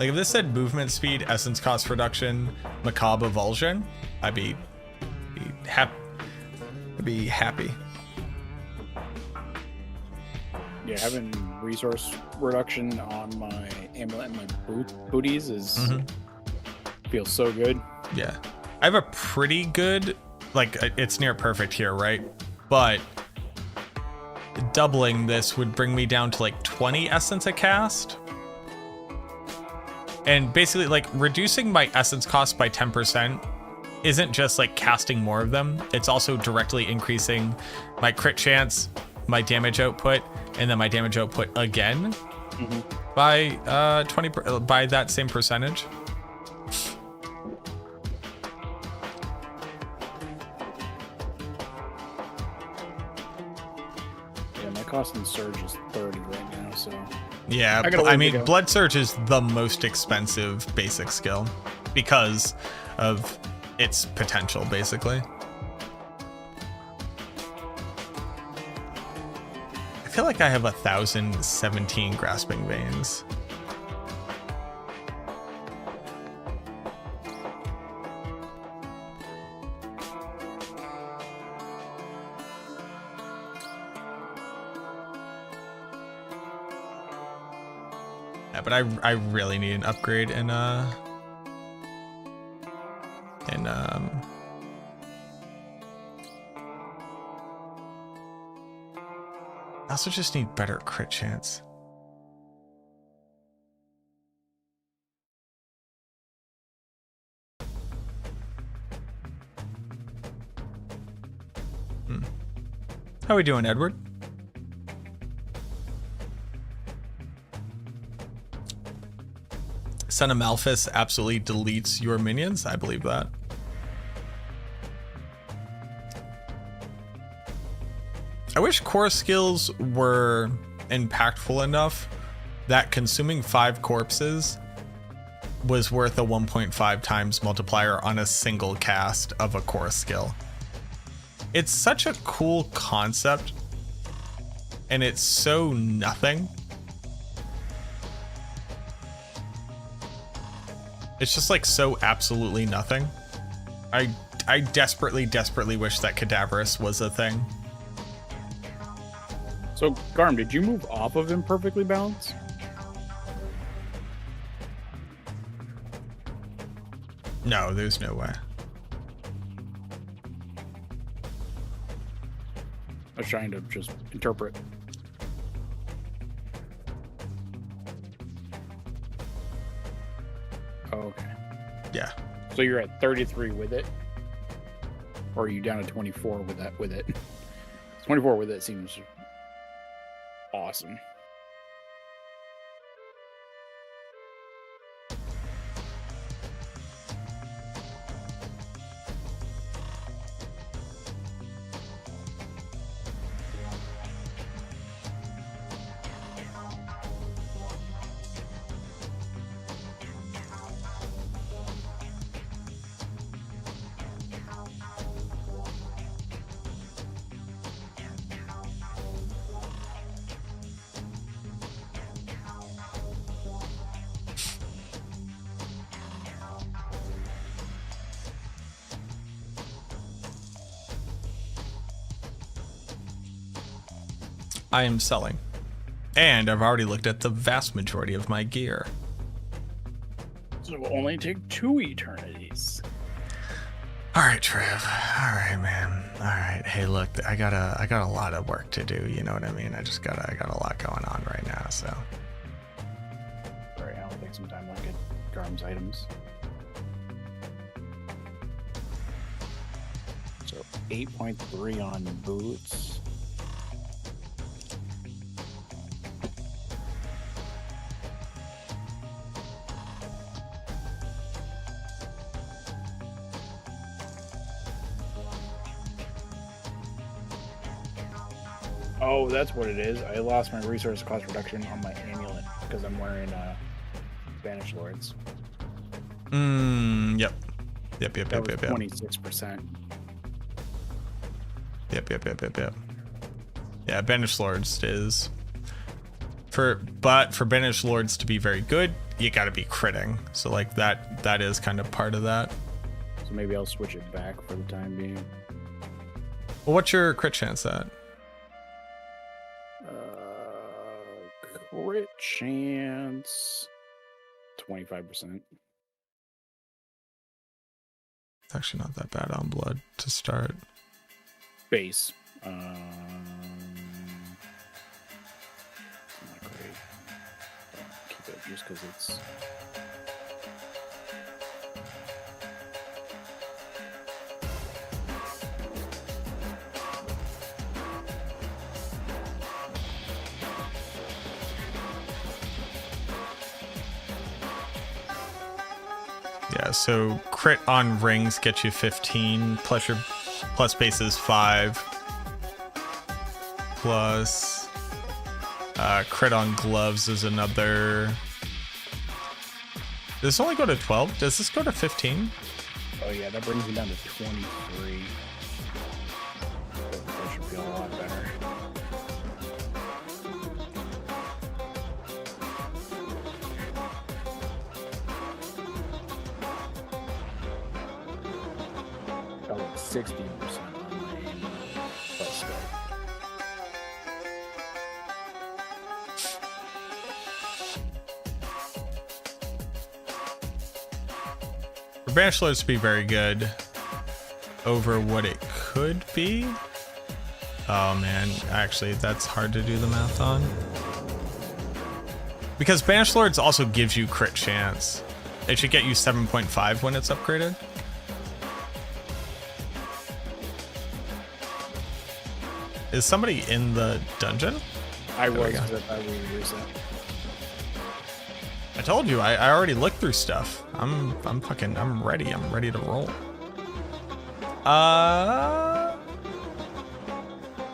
Like if this said movement speed, essence cost reduction, macabre avulsion, I'd be happy. Yeah, having resource reduction on my amulet and my booties is feels so good. Yeah, I have a pretty good, like it's near perfect here, right? But doubling this would bring me down to like 20 essence a cast. And basically like reducing my essence cost by 10% isn't just like casting more of them, it's also directly increasing my crit chance, my damage output, and then my damage output again by 20 by that same percentage. Yeah, my cost in Surge is 30 right now, so Yeah, I mean, Blood Surge is the most expensive basic skill because of its potential, basically. I feel like I have 1,017 Grasping Veins. Yeah, but I really need an upgrade in I also just need better crit chance. How we doing, Edward? Son of Malphus absolutely deletes your minions. I believe that. I wish core skills were impactful enough that consuming 5 corpses was worth a 1.5 times multiplier on a single cast of a core skill. It's such a cool concept, and it's so nothing. It's just like so absolutely nothing. I desperately wish that Cadaverous was a thing. So, Garm, did you move off of Imperfectly Balanced? No, there's no way. I was trying to just interpret. Oh, okay. Yeah. So you're at 33 with it? Or are you down to 24 with that with it? 24 with it seems awesome. I am selling. And I've already looked at the vast majority of my gear. So it will only take 2 eternities. All right, Trev. All right, man. All right. Hey, look, I got a lot of work to do. You know what I mean? I got a lot going on right now. So. Sorry, I'll take some time to look at Garm's items. So 8.3 on boots. Oh, that's what it is. I lost my resource cost reduction on my amulet because I'm wearing Banished Lords. Yep. Yep. 26%. Yep. Yeah, Banished Lords is for Banished Lords to be very good, you gotta be critting. So like that is kind of part of that. So maybe I'll switch it back for the time being. Well, what's your crit chance at? Crit chance 25%. It's actually not that bad on blood to start. Base. Not great. Keep it just because it's. Yeah, so crit on rings gets you 15, plus your plus base is 5, plus crit on gloves is another. Does this only go to 12? Does this go to 15? Oh yeah, that brings me down to 23. That should feel a lot better. Got like 16% on my aim, but still. For Banished Lords to be very good over what it could be. Oh man, actually that's hard to do the math on. Because Banished Lords also gives you crit chance. It should get you 7.5 when it's upgraded. Is somebody in the dungeon? I was, but I will reset. I told you, I already looked through stuff. I'm ready. I'm ready to roll.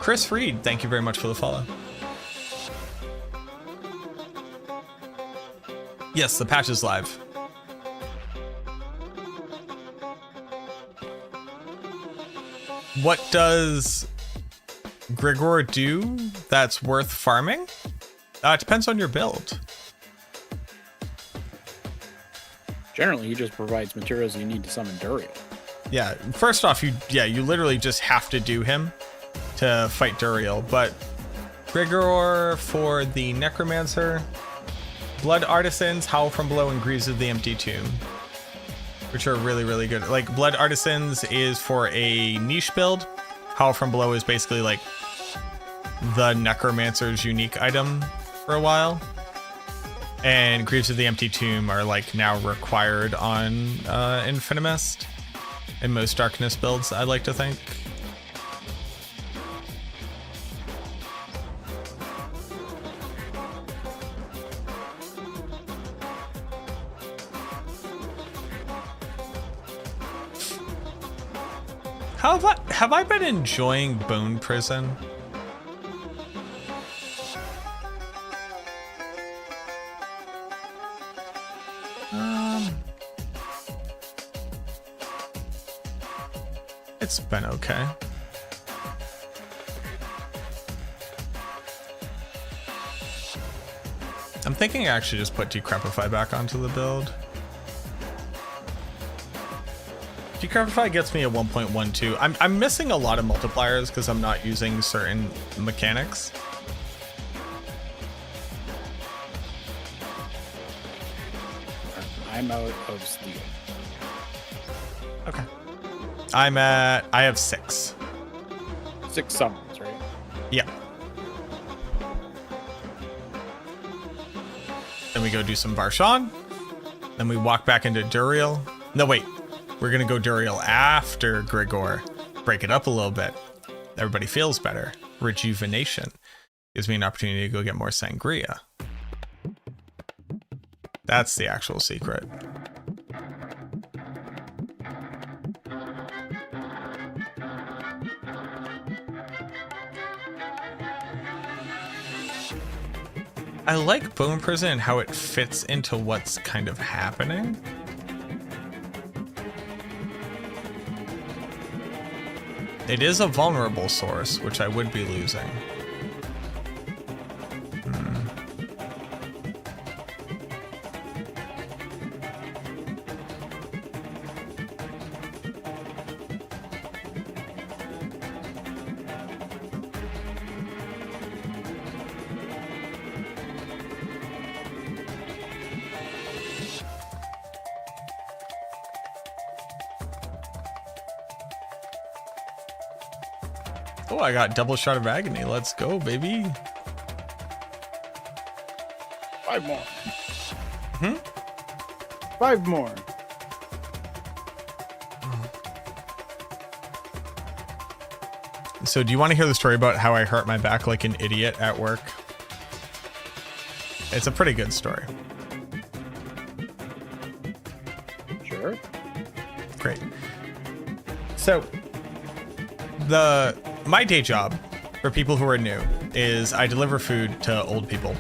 Chris Reed, thank you very much for the follow. Yes, the patch is live. What does Grigor do that's worth farming? It depends on your build. Generally, he just provides materials you need to summon Duriel. Yeah, first off, you literally just have to do him to fight Duriel, but Grigor for the Necromancer, Blood Artisans, Howl from Below, and Greaves of the Empty Tomb, which are really, really good. Like, Blood Artisans is for a niche build. Howl from Below is basically like the Necromancer's unique item for a while. And Greaves of the Empty Tomb are like now required on Infinimist in most Darkness builds, I'd like to think. Have I been enjoying Bone Prison? It's been okay. I'm thinking I actually just put Decrepify back onto the build. Decrepify gets me a 1.12. I'm missing a lot of multipliers because I'm not using certain mechanics. I'm out of steel. Okay. I have 6. 6 summons, right? Yeah. Then we go do some Varshan. Then we walk back into Duriel. No, wait. We're going to go Duriel after Grigor. Break it up a little bit. Everybody feels better. Rejuvenation. Gives me an opportunity to go get more Sangria. That's the actual secret. I like Bone Prison and how it fits into what's kind of happening. It is a vulnerable source, which I would be losing. Oh, I got double shot of agony. Let's go, baby. 5 more. 5 more. So do you want to hear the story about how I hurt my back like an idiot at work? It's a pretty good story. Sure. Sure. Great. So my day job for people who are new is I deliver food to old people.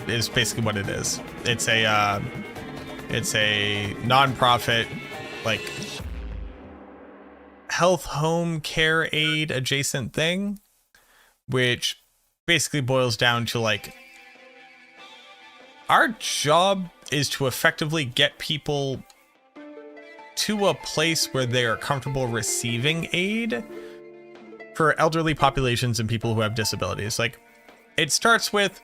Is basically what it is. It's a nonprofit, like, health home care aid adjacent thing, which basically boils down to, like, our job is to effectively get people to a place where they are comfortable receiving aid for elderly populations and people who have disabilities. Like, it starts with,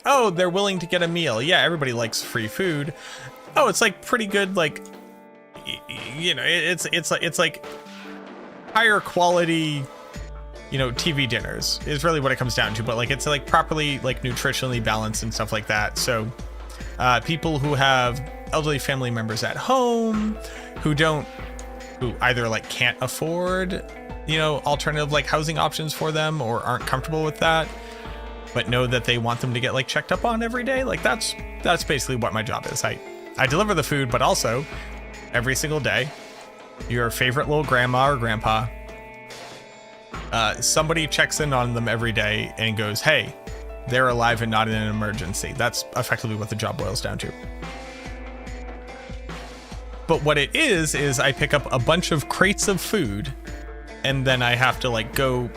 oh, they're willing to get a meal. Yeah, everybody likes free food. Oh, it's like pretty good, like, you know, it's like higher quality, you know, TV dinners is really what it comes down to. But like, it's like properly, like, nutritionally balanced and stuff like that. So people who have elderly family members at home who either like can't afford, you know, alternative like housing options for them, or aren't comfortable with that, but know that they want them to get like checked up on every day. Like, that's basically what my job is. I deliver the food, but also every single day, your favorite little grandma or grandpa, somebody checks in on them every day and goes, hey, they're alive and not in an emergency. That's effectively what the job boils down to. But what it is I pick up a bunch of crates of food, and then I have to like go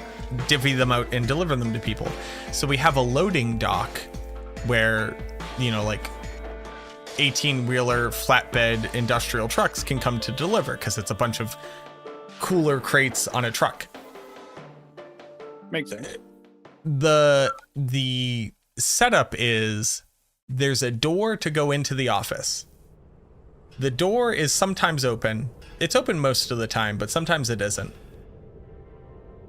divvy them out and deliver them to people. So we have a loading dock where, you know, like 18-wheeler flatbed industrial trucks can come to deliver, because it's a bunch of cooler crates on a truck. Makes sense. The setup is there's a door to go into the office. The door is sometimes open. It's open most of the time, but sometimes it isn't.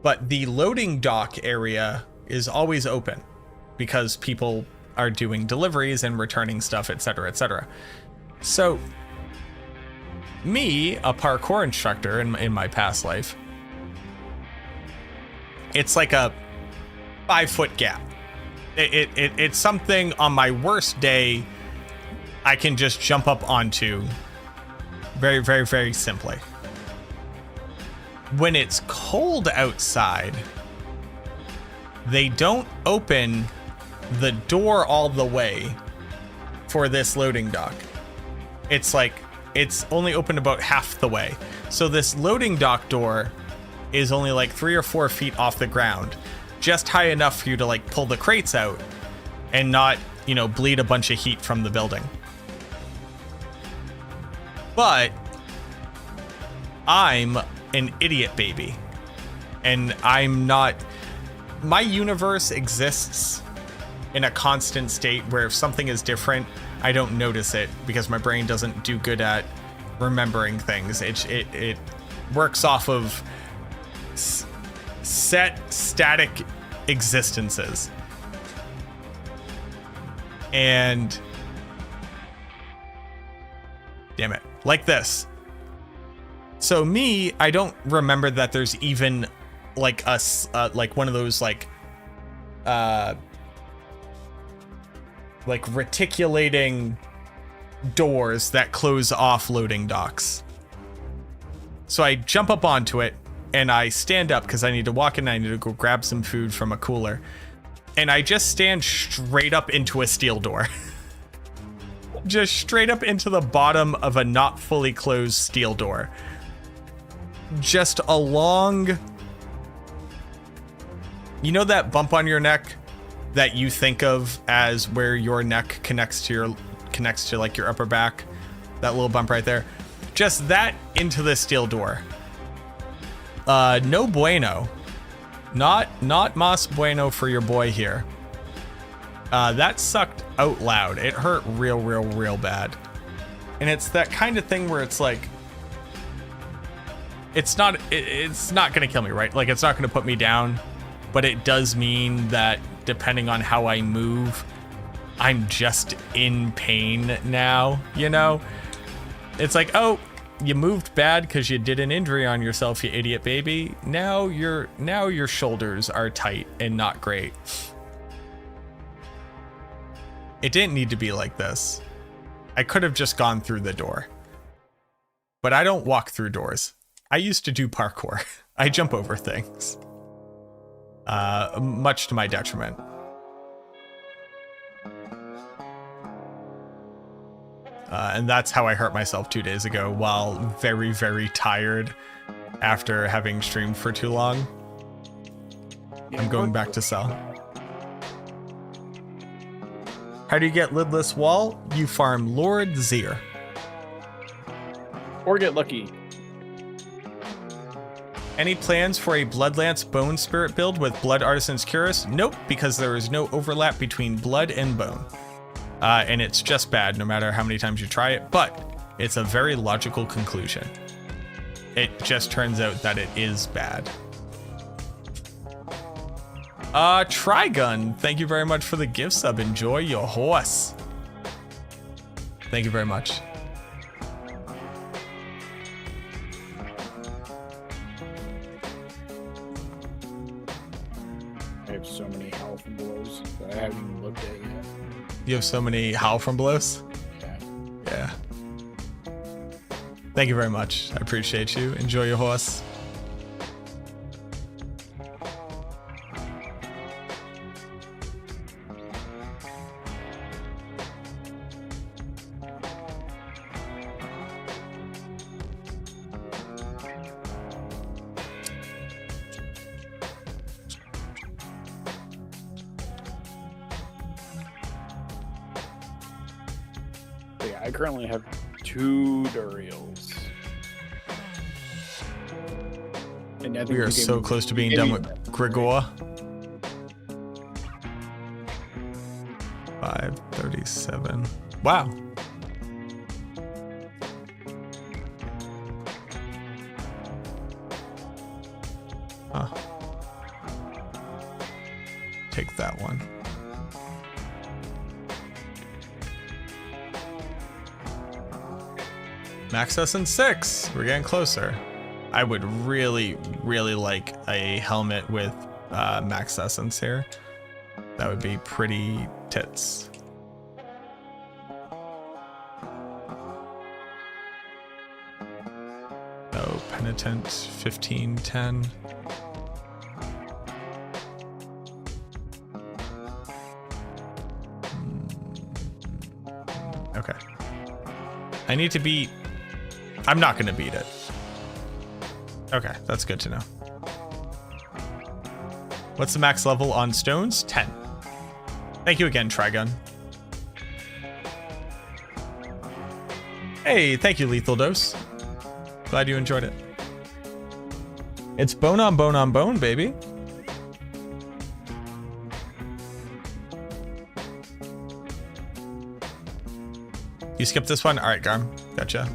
But the loading dock area is always open because people are doing deliveries and returning stuff, etc., etc. So me, a parkour instructor in my past life, it's like a 5-foot gap. It's something on my worst day I can just jump up onto very, very, very simply. When it's cold outside, they don't open the door all the way for this loading dock. It's like, it's only open about half the way. So this loading dock door is only like 3 or 4 feet off the ground, just high enough for you to like pull the crates out and not, you know, bleed a bunch of heat from the building. But I'm an idiot baby, and I'm not, my universe exists in a constant state where if something is different, I don't notice it because my brain doesn't do good at remembering things. It works off of set static existences. And damn it, like this. So me, I don't remember that there's even like like one of those like reticulating doors that close off loading docks. So I jump up onto it and I stand up because I need to walk in and I need to go grab some food from a cooler. And I just stand straight up into a steel door. Just straight up into the bottom of a not fully closed steel door. Just along, you know that bump on your neck that you think of as where your neck connects to like your upper back, that little bump right there, just that into the steel door. No bueno, not mas bueno for your boy here. That sucked out loud. It hurt real bad. And it's that kind of thing where it's like, it's not gonna kill me, right? Like, it's not gonna put me down, but it does mean that depending on how I move, I'm just in pain now, you know? It's like, oh, you moved bad because you did an injury on yourself, you idiot baby. Now your shoulders are tight and not great. It didn't need to be like this. I could have just gone through the door. but I don't walk through doors. I used to do parkour. I jump over things. Much to my detriment. And that's how I hurt myself 2 days ago while very, very tired after having streamed for too long. I'm going back to cell. How do you get lidless wall? You farm Lord Zir. Or get lucky. Any plans for a Bloodlance Bone Spirit build with Blood Artisan's Cuirass? Nope, because there is no overlap between blood and bone. And it's just bad no matter how many times you try it, but it's a very logical conclusion. It just turns out that it is bad. Trigun, thank you very much for the gift sub. Enjoy your horse. Thank you very much. I have so many howl from blows that I haven't even looked at yet. You have so many howl from blows? Yeah. Yeah. Thank you very much. I appreciate you. Enjoy your horse. I currently have 2 Duriels. And I think We are so close to being done with Grigor. 537. Wow. Huh. Take that one. Max S and 6. We're getting closer. I would really, really like a helmet with max essence here. That would be pretty tits. Oh, Penitent 1510. Okay. I need to beat. I'm not going to beat it. Okay, that's good to know. What's the max level on stones? 10. Thank you again, Trigun. Hey, thank you, Lethal Dose. Glad you enjoyed it. It's bone on bone on bone, baby. You skipped this one? All right, Garm. Gotcha.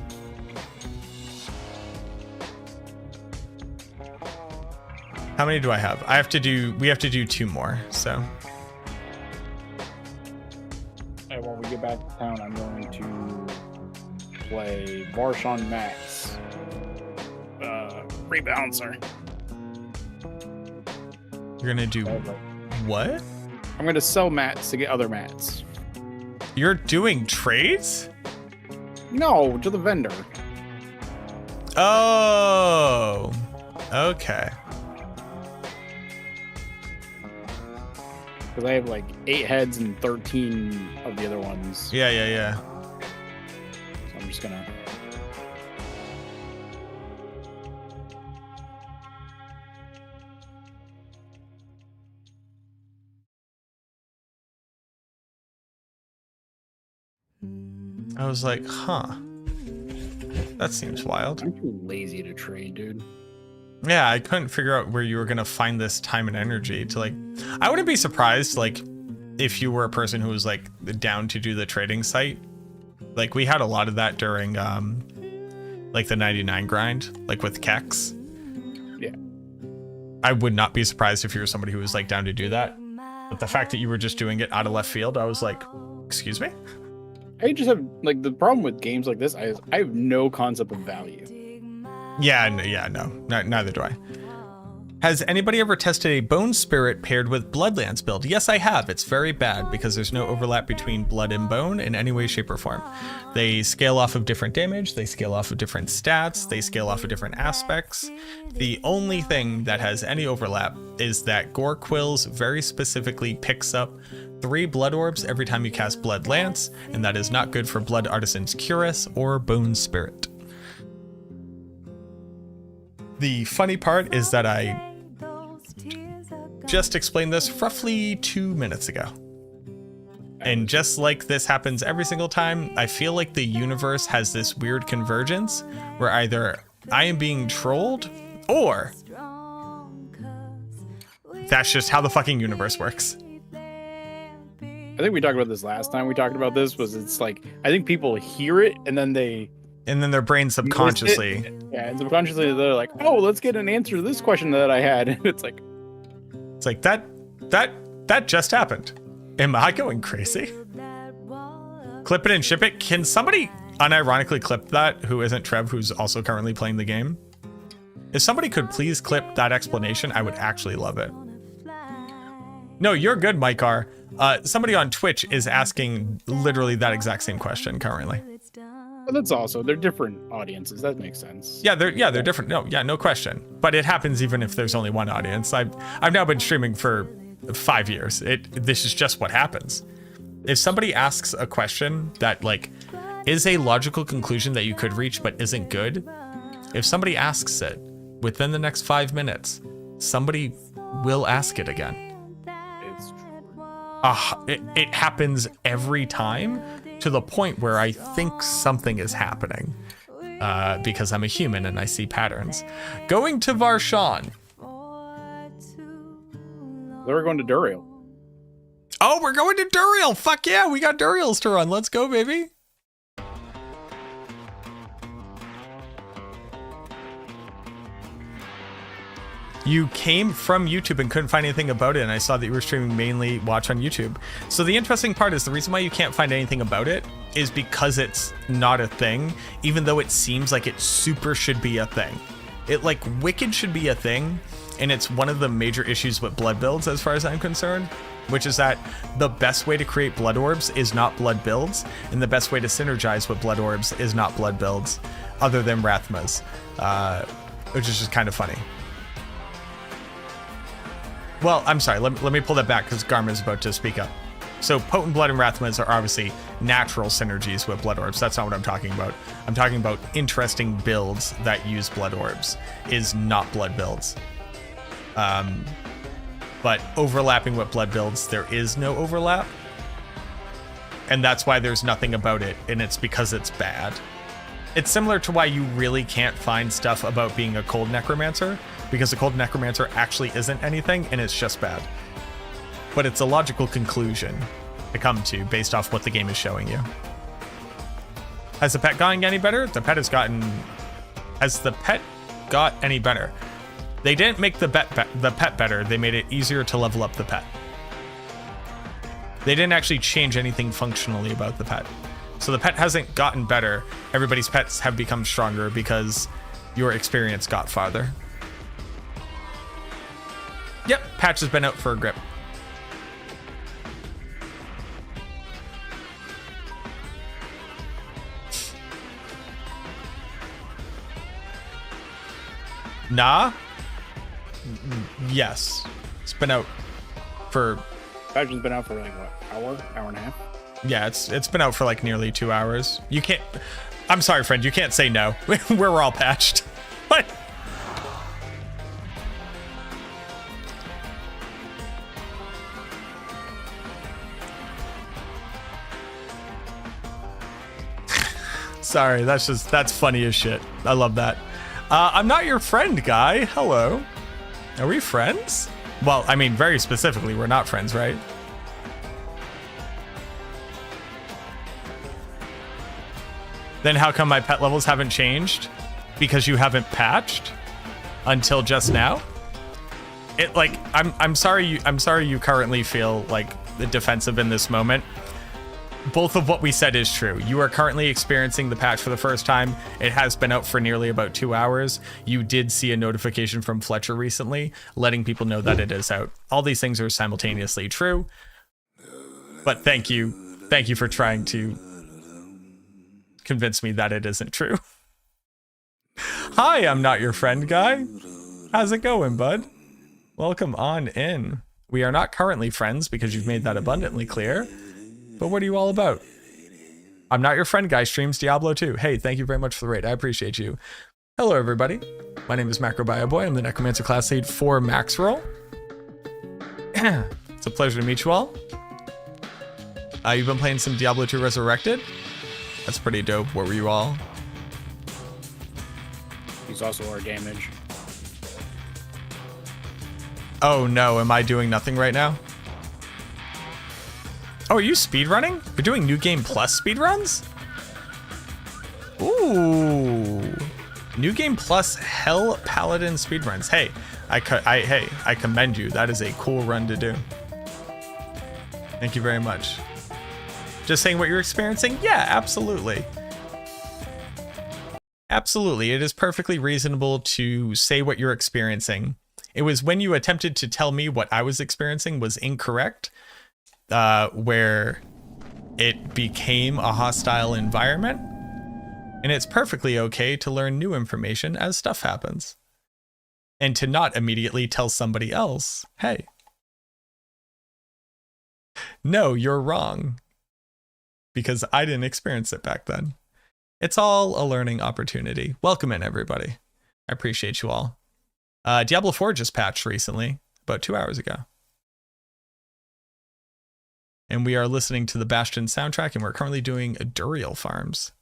How many do I have? We have to do 2 more, so. And when we get back to town, I'm going to play Varshan Max. Rebalancer. You're gonna do what? I'm gonna sell mats to get other mats. You're doing trades? No, to the vendor. Oh, okay. Because I have like 8 heads and 13 of the other ones. Yeah. So I'm just gonna. I was like, huh. That seems wild. I'm too lazy to trade, dude. Yeah, I couldn't figure out where you were gonna find this time and energy to like. I wouldn't be surprised like if you were a person who was like down to do the trading site. Like we had a lot of that during like the 99 grind, like with Kex. Yeah. I would not be surprised if you were somebody who was like down to do that. But the fact that you were just doing it out of left field, I was like, excuse me? I just have like the problem with games like this. I have no concept of value. Yeah, no, neither do I. Has anybody ever tested a Bone Spirit paired with Bloodlands build? Yes, I have. It's very bad because there's no overlap between Blood and Bone in any way, shape, or form. They scale off of different damage, they scale off of different stats, they scale off of different aspects. The only thing that has any overlap is that Gore Quills very specifically picks up 3 Blood Orbs every time you cast Blood Lance, and that is not good for Blood Artisan's Cuirass or Bone Spirit. The funny part is that I just explained this roughly 2 minutes ago. And just like this happens every single time, I feel like the universe has this weird convergence where either I am being trolled or that's just how the fucking universe works. I think we talked about this last time we talked about this, was it's like, I think people hear it and then their brain subconsciously. Yeah, and subconsciously they're like, oh, let's get an answer to this question that I had. And it's like that just happened. Am I going crazy? Clip it and ship it. Can somebody unironically clip that who isn't Trev, who's also currently playing the game? If somebody could please clip that explanation, I would actually love it. No, you're good, Mykar. Somebody on Twitch is asking literally that exact same question currently. But that's also, they're different audiences. That makes sense. Yeah, they're different. No question. But it happens even if there's only one audience. I've now been streaming for 5 years. This is just what happens. If somebody asks a question that like is a logical conclusion that you could reach but isn't good, if somebody asks it within the next 5 minutes, somebody will ask it again. It's true. It happens every time, to the point where I think something is happening because I'm a human and I see patterns. Going to Varshan. We're going to Duriel. Oh, we're going to Duriel. Fuck yeah, we got Duriels to run. Let's go, baby. You came from YouTube and couldn't find anything about it, and I saw that you were streaming mainly watch on YouTube. So the interesting part is the reason why you can't find anything about it is because it's not a thing, even though it seems like it super should be a thing. It like Wicked should be a thing, and it's one of the major issues with blood builds as far as I'm concerned, which is that the best way to create blood orbs is not blood builds, and the best way to synergize with blood orbs is not blood builds, other than Rathmas, which is just kind of funny. Well, I'm sorry, let me pull that back because Garmin's about to speak up. So Potent Blood and Rathmas are obviously natural synergies with Blood Orbs. That's not what I'm talking about. I'm talking about interesting builds that use Blood Orbs, is not blood builds. But overlapping with blood builds, there is no overlap. And that's why there's nothing about it, and it's because it's bad. It's similar to why you really can't find stuff about being a cold necromancer, because a cold necromancer actually isn't anything, and it's just bad. But it's a logical conclusion to come to based off what the game is showing you. Has the pet gotten any better? The pet has gotten... Has the pet got any better? They didn't make the pet better, they made it easier to level up the pet. They didn't actually change anything functionally about the pet. So the pet hasn't gotten better. Everybody's pets have become stronger because your experience got farther. Yep, patch has been out for a grip. Nah? Yes. It's been out for... Patch has been out for like, what, hour and a half? Yeah, it's been out for like nearly 2 hours. You can't... I'm sorry, friend, you can't say no. We're all patched. What? Sorry, that's funny as shit. I love that. I'm not your friend, guy. Hello. Are we friends? Well, I mean, very specifically, we're not friends, right? Then how come my pet levels haven't changed? Because you haven't patched until just now? It like I'm sorry you currently feel like defensive in this moment. both of what we said is true. You are currently experiencing the patch for the first time. It has been out for nearly about 2 hours. You did see a notification from Fletcher recently letting people know that it is out. All these things are simultaneously true. But thank you. Thank you for trying to convince me that it isn't true. Hi, I'm not your friend guy. How's it going, bud? Welcome on in. We are not currently friends because you've made that abundantly clear. But what are you all about? I'm not your friend guy streams Diablo 2. Hey, thank you very much for the raid. I appreciate you. Hello, everybody. My name is MacroBioBoi. I'm the Necromancer class lead for Max Roll. It's a pleasure to meet you all. You've been playing some Diablo 2 Resurrected? That's pretty dope. Where were you all? He's also our damage. Oh no, am I doing nothing right now? Oh, are you speedrunning? You're doing New Game Plus speedruns? Ooh. New Game Plus Hell Paladin speedruns. Hey, I commend you. That is a cool run to do. Thank you very much. Just saying what you're experiencing? Yeah, absolutely. Absolutely. It is perfectly reasonable to say what you're experiencing. It was when you attempted to tell me what I was experiencing was incorrect, where it became a hostile environment. And it's perfectly okay to learn new information as stuff happens. And to not immediately tell somebody else, hey, no, you're wrong. Because I didn't experience it back then. It's all a learning opportunity. Welcome in, everybody. I appreciate you all. Diablo 4 just patched recently, about 2 hours ago. And we are listening to the Bastion soundtrack, and we're currently doing Duriel farms.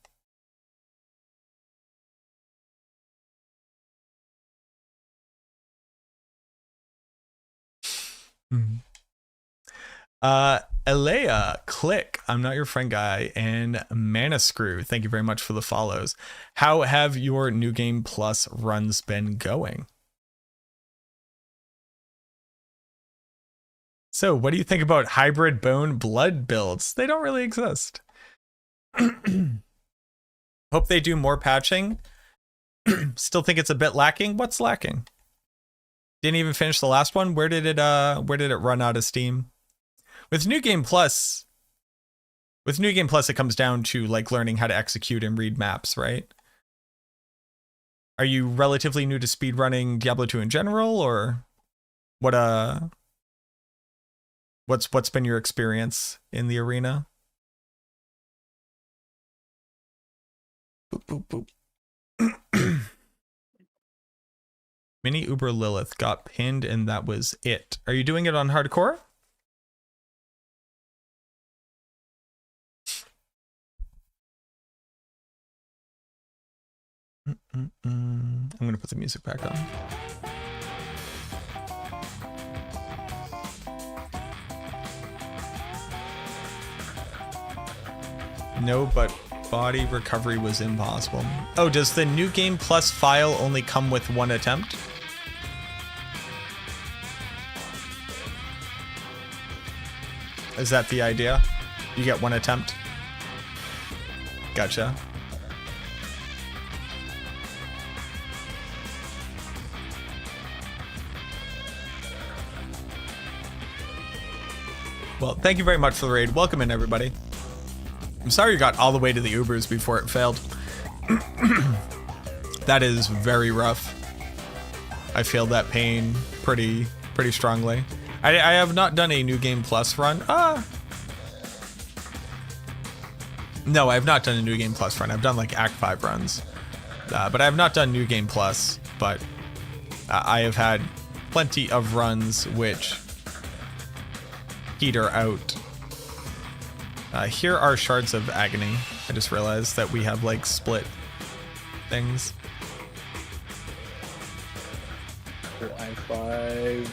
Elea, Click, I'm not your friend guy, and Manascrew, thank you very much for the follows. How have your New Game Plus runs been going? So, what do you think about hybrid bone blood builds? They don't really exist. Hope they do more patching. Still think it's a bit lacking. What's lacking? Didn't even finish the last one. Where did it run out of steam? With New Game Plus, it comes down to like learning how to execute and read maps, right? Are you relatively new to speedrunning Diablo 2 in general, or what's been your experience in the arena? Boop, boop, boop. Mini Uber Lilith got pinned and that was it. Are you doing it on hardcore? I'm gonna put the music back on. No, but body recovery was impossible. Oh, does the New Game Plus file only come with one attempt? Is that the idea? You get one attempt? Gotcha. Well, thank you very much for the raid. Welcome in, everybody. I'm sorry you got all the way to the Ubers before it failed. That is very rough. I feel that pain pretty strongly. I have not done a New Game Plus run. No, I have not done a New Game Plus run. I've done like Act 5 runs. But I have not done New Game Plus. But I have had plenty of runs which peter out. Here are Shards of Agony. I just realized that we have like split things. I have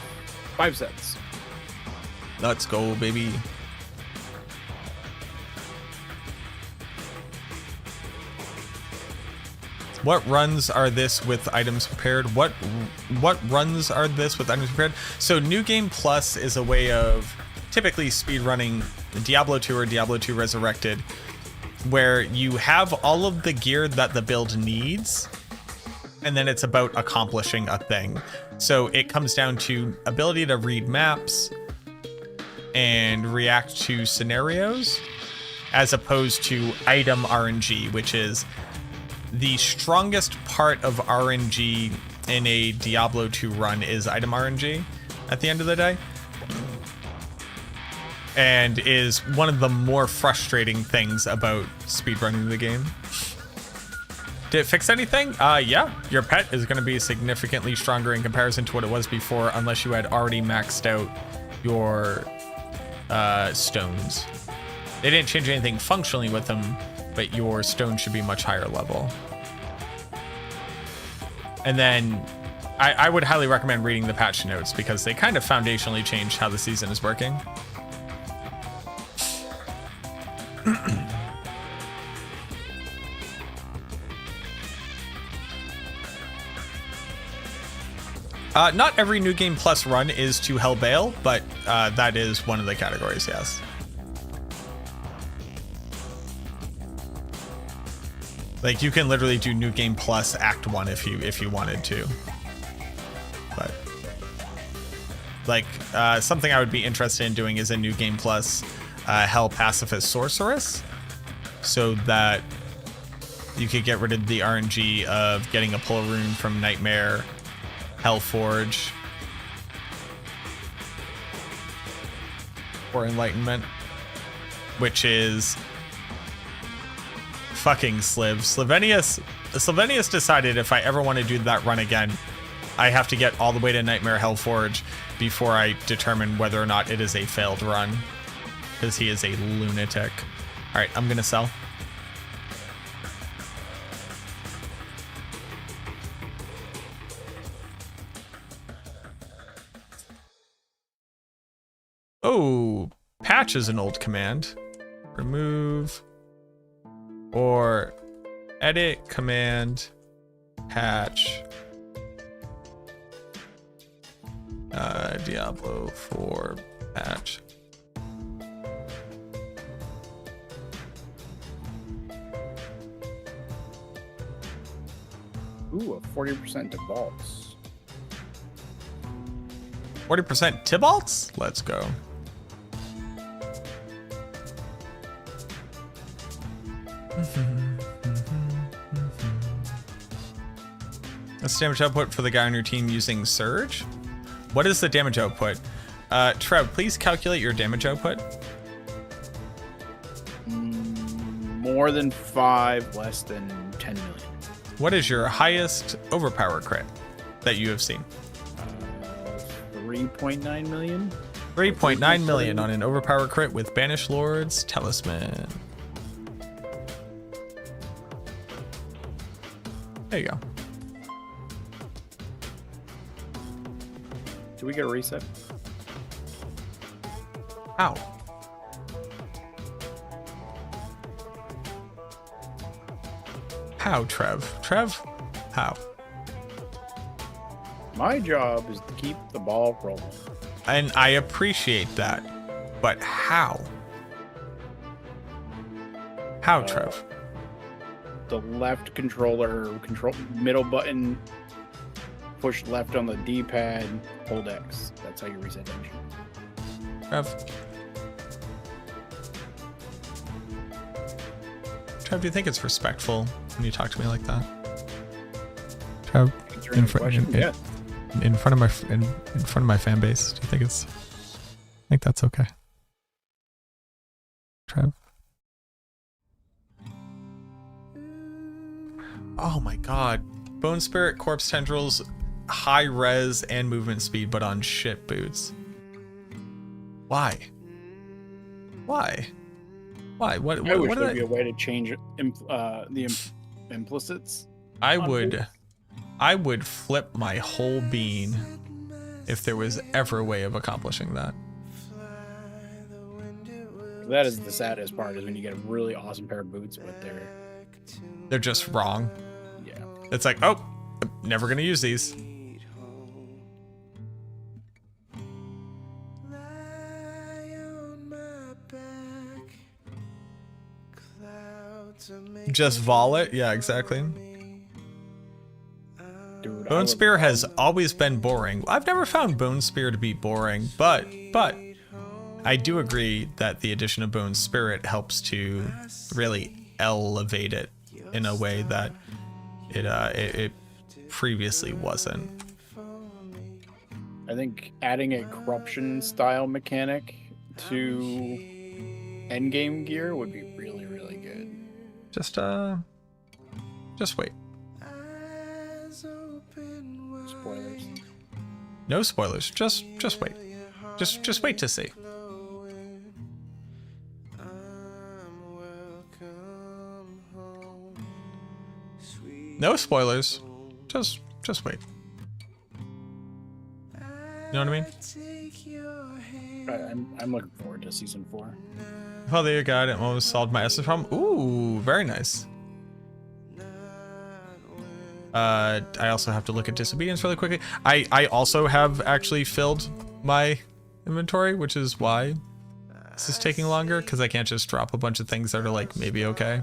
five sets. Let's go, baby. What runs are this with items prepared? What runs are this with items prepared? So New Game Plus is a way of typically speedrunning Diablo 2 or Diablo 2 Resurrected, where you have all of the gear that the build needs, and then it's about accomplishing a thing. So it comes down to ability to read maps and react to scenarios, as opposed to item RNG, which is the strongest part of RNG in a Diablo 2 run is item RNG at the end of the day. And is one of the more frustrating things about speedrunning the game. Did it fix anything? Yeah. Your pet is going to be significantly stronger in comparison to what it was before, unless you had already maxed out your stones. They didn't change anything functionally with them, but your stone should be much higher level. And then I would highly recommend reading the patch notes, because they kind of foundationally changed how the season is working. Not every New Game Plus run is to Hellbale, but that is one of the categories, yes. Like, you can literally do New Game Plus Act 1 if you wanted to. But like, something I would be interested in doing is a New Game Plus Hell Pacifist Sorceress, so that you could get rid of the RNG of getting a pull rune from Nightmare, Hellforge, or Enlightenment, which is fucking Slovenius decided if I ever want to do that run again, I have to get all the way to Nightmare Hellforge before I determine whether or not it is a failed run, because he is a lunatic. All right, I'm gonna sell. Oh, patch is an old command. Remove or edit command patch Diablo 4 patch. Ooh, a 40% to vaults. 40% Tibalts? Let's go. That's damage output for the guy on your team using Surge. What is the damage output? Trev, please calculate your damage output. More than 5, less than 10 million. What is your highest overpower crit that you have seen? 3.9 million. 3.9 million on an overpower crit with Banished Lord's Talisman. There you go. Do we get a reset? Ow. How, Trev? Trev? How? My job is to keep the ball rolling. And I appreciate that. But how? How, Trev? The left controller, middle button, push left on the D-pad, hold X. That's how you reset damage. Trev, do you think it's respectful when you talk to me like that? Trev, in front of my fan base, do you think it's? I think that's okay. Trev. Oh my God, Bone Spirit, Corpse Tendrils, high res and movement speed, but on shit boots. Why? Why? Why? What I wish what there'd did be a way to change the implicits. I would flip my whole bean if there was ever a way of accomplishing that. That is the saddest part, is when you get a really awesome pair of boots, but they're just wrong. Yeah. It's like, oh, I'm never gonna use these. Just vol it? Yeah, exactly. Dude, Bone Spear has always been boring. I've never found Bone Spear to be boring, but I do agree that the addition of Bone Spirit helps to really elevate it in a way that it previously wasn't. I think adding a corruption style mechanic to endgame gear would be really, really good. Just wait. Spoilers. No spoilers. Just wait. Just wait to see. No spoilers. Just wait. You know what I mean? I'm looking forward to season 4. Oh, there you go. I almost solved my essence problem. Ooh, very nice. I also have to look at disobedience really quickly. I also have actually filled my inventory, which is why this is taking longer, because I can't just drop a bunch of things that are like maybe okay.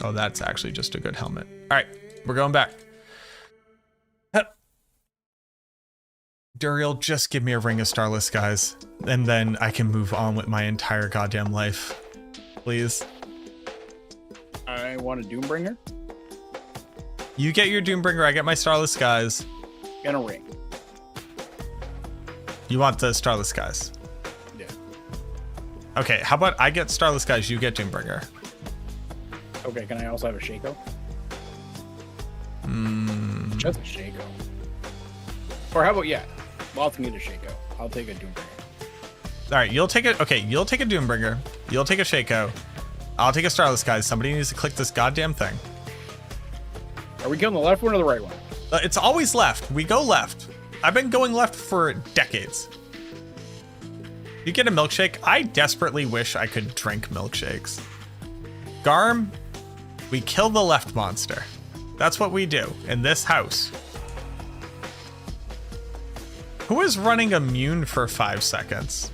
Oh, that's actually just a good helmet. All right, we're going back. Duriel, just give me a Ring of Starless Skies, and then I can move on with my entire goddamn life. Please. I want a Doombringer You get your Doombringer, I get my Starless Skies. and a ring. You want the Starless Skies? Yeah. Okay, how about I get Starless Skies, you get Doombringer? Okay, can I also have a Shaco? Just a Shaco. Or how about, yeah, lots need a Shaco. I'll take a Doombringer. All right, you'll take it. Okay, you'll take a Doombringer. You'll take a Shaco. I'll take a Starless Skies. Somebody needs to click this goddamn thing. Are we killing the left one or the right one? It's always left. We go left. I've been going left for decades. You get a milkshake? I desperately wish I could drink milkshakes. Garm, we kill the left monster. That's what we do in this house. Who is running immune for 5 seconds?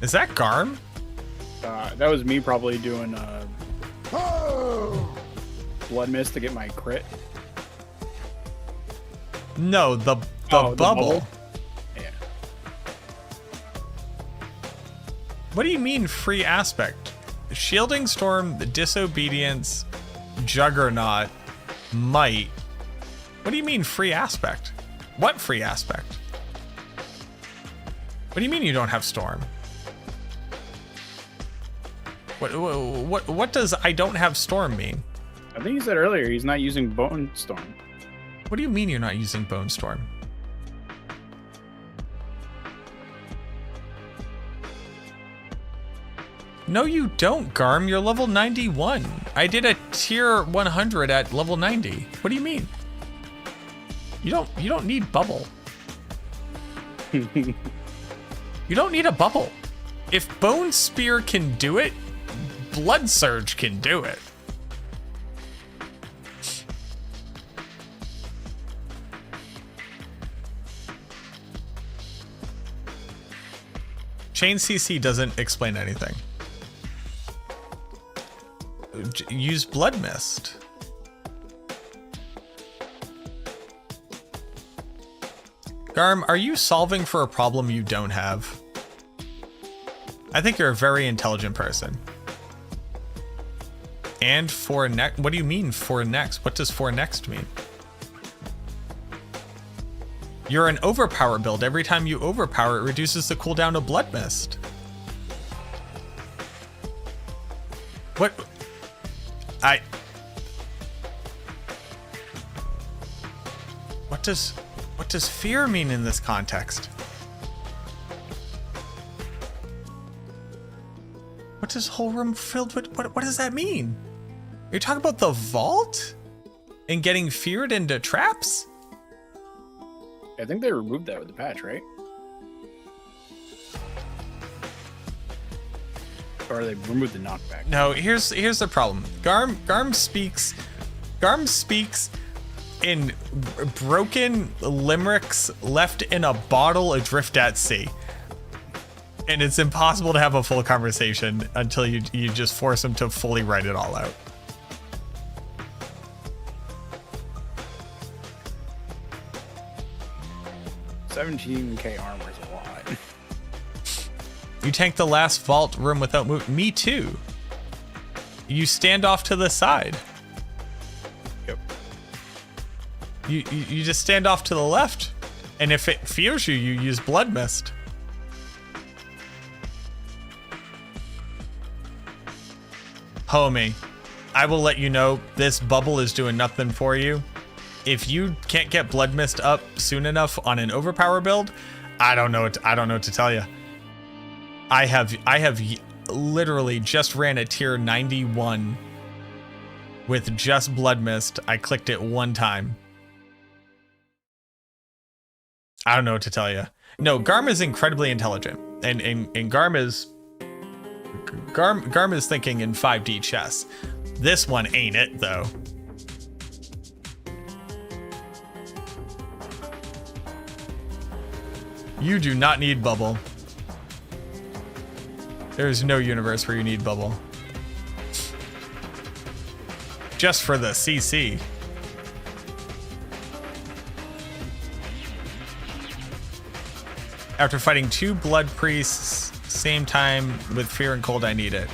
Is that Garm? That was me probably doing Blood Mist to get my crit. No, the bubble. Yeah. What do you mean free aspect? Shielding Storm, the Disobedience, Juggernaut, Might. What do you mean free aspect? What free aspect? What do you mean you don't have Storm? What does I don't have Storm mean? I think he said earlier he's not using Bone Storm. What do you mean you're not using Bone Storm? No, you don't, Garm. You're level 91. I did a tier 100 at level 90. What do you mean? You don't need bubble. You don't need a bubble. If Bone Spear can do it, Blood Surge can do it. Chain CC doesn't explain anything. Use Blood Mist. Garm, are you solving for a problem you don't have? I think you're a very intelligent person. And for next, what do you mean for next? What does for next mean? You're an overpower build. Every time you overpower, it reduces the cooldown of Blood Mist. What? What does fear mean in this context? What does whole room filled with, what does that mean? You're talking about the vault? And getting feared into traps? I think they removed that with the patch, right? Or they removed the knockback. No, here's the problem. Garm speaks in broken limericks left in a bottle adrift at sea. And it's impossible to have a full conversation until you just force them to fully write it all out. $17K armor is a lot. You tank the last vault room without moving. Me too. You stand off to the side. Yep. You just stand off to the left. And if it fears you, you use Blood Mist. Homie, I will let you know this bubble is doing nothing for you. If you can't get Blood Mist up soon enough on an overpower build, I don't know what to tell you. I have literally just ran a tier 91 with just Blood Mist. I clicked it one time. I don't know what to tell you. No, Garm is incredibly intelligent, and Garm is thinking in 5D chess. This one ain't it though. You do not need bubble. There's no universe where you need bubble. Just for the CC. After fighting 2 blood priests same time with fear and cold, I need it.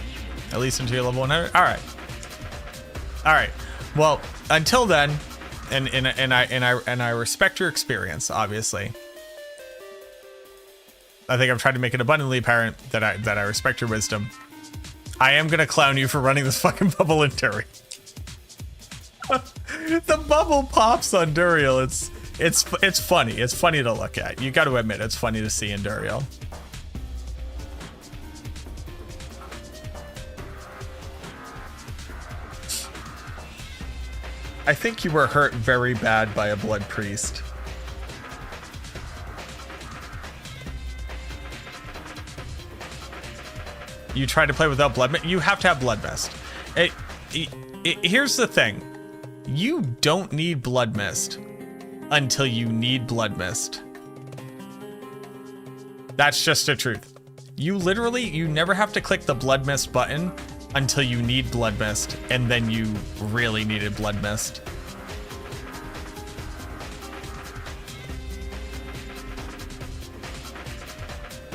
At least until you're level 100. All right. Well, until then, and I respect your experience, obviously. I think I've tried to make it abundantly apparent that I respect your wisdom. I am gonna clown you for running this fucking bubble in Duriel. The bubble pops on Duriel. It's funny. It's funny to look at. You got to admit, it's funny to see in Duriel. I think you were hurt very bad by a blood priest. You try to play without blood mist. You have to have blood mist. Here's the thing. You don't need blood mist until you need blood mist. That's just the truth. You never have to click the blood mist button until you need blood mist, and then you really needed blood mist.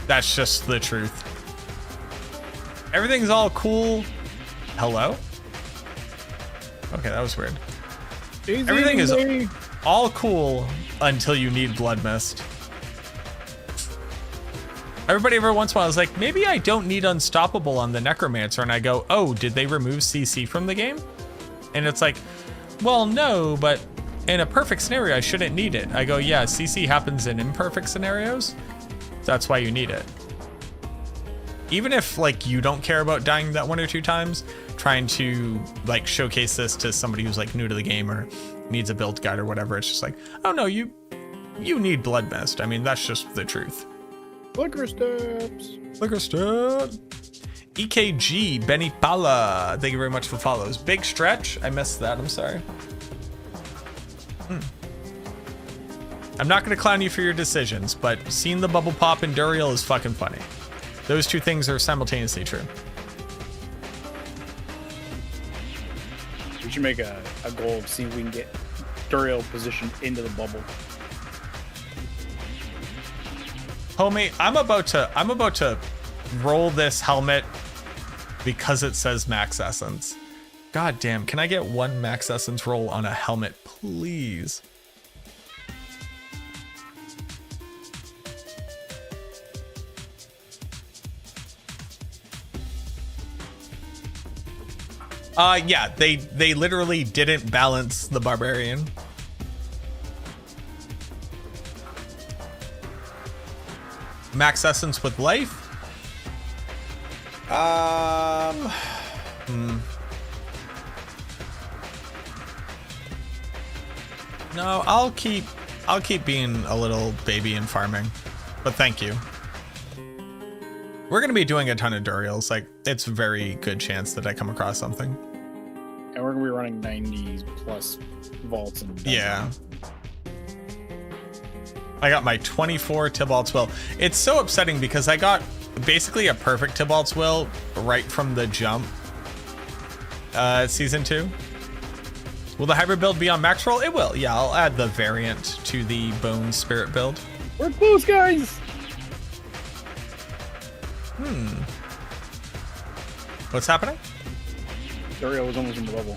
That's just the truth. Everything's all cool. Hello? Okay, that was weird. Everything is all cool until you need blood mist. Everybody every once in a while is like, maybe I don't need Unstoppable on the Necromancer, and I go, oh, did they remove CC from the game? And it's like, well, no, but in a perfect scenario, I shouldn't need it. I go, yeah, CC happens in imperfect scenarios. That's why you need it. Even if like you don't care about dying that 1 or 2 times, trying to like showcase this to somebody who's like new to the game or needs a build guide or whatever, it's just like, oh no, you need blood mist. I mean, that's just the truth. Liquor steps. Liquor step. EKG Benny Pala, thank you very much for follows. Big stretch, I missed that, I'm sorry. I'm not gonna clown you for your decisions, but seeing the bubble pop in Duriel is fucking funny. Those two things are simultaneously true. We should make a goal of seeing if we can get Duriel positioned into the bubble. Homie, I'm about to roll this helmet because it says max essence. God damn, can I get 1 max essence roll on a helmet, please? Yeah, they literally didn't balance the Barbarian. Max essence with life? No, I'll keep being a little baby and farming. But thank you. We're gonna be doing a ton of Duriels. Like, it's a very good chance that I come across something. And we're gonna be running 90 plus vaults and Yeah. I got my 24 Tybalt's Will. It's so upsetting because I got basically a perfect Tybalt's Will right from the jump. Season 2. Will the hybrid build be on max roll? It will. Yeah, I'll add the variant to the Bone Spirit build. We're close, guys. What's happening? Dario was almost in the bubble.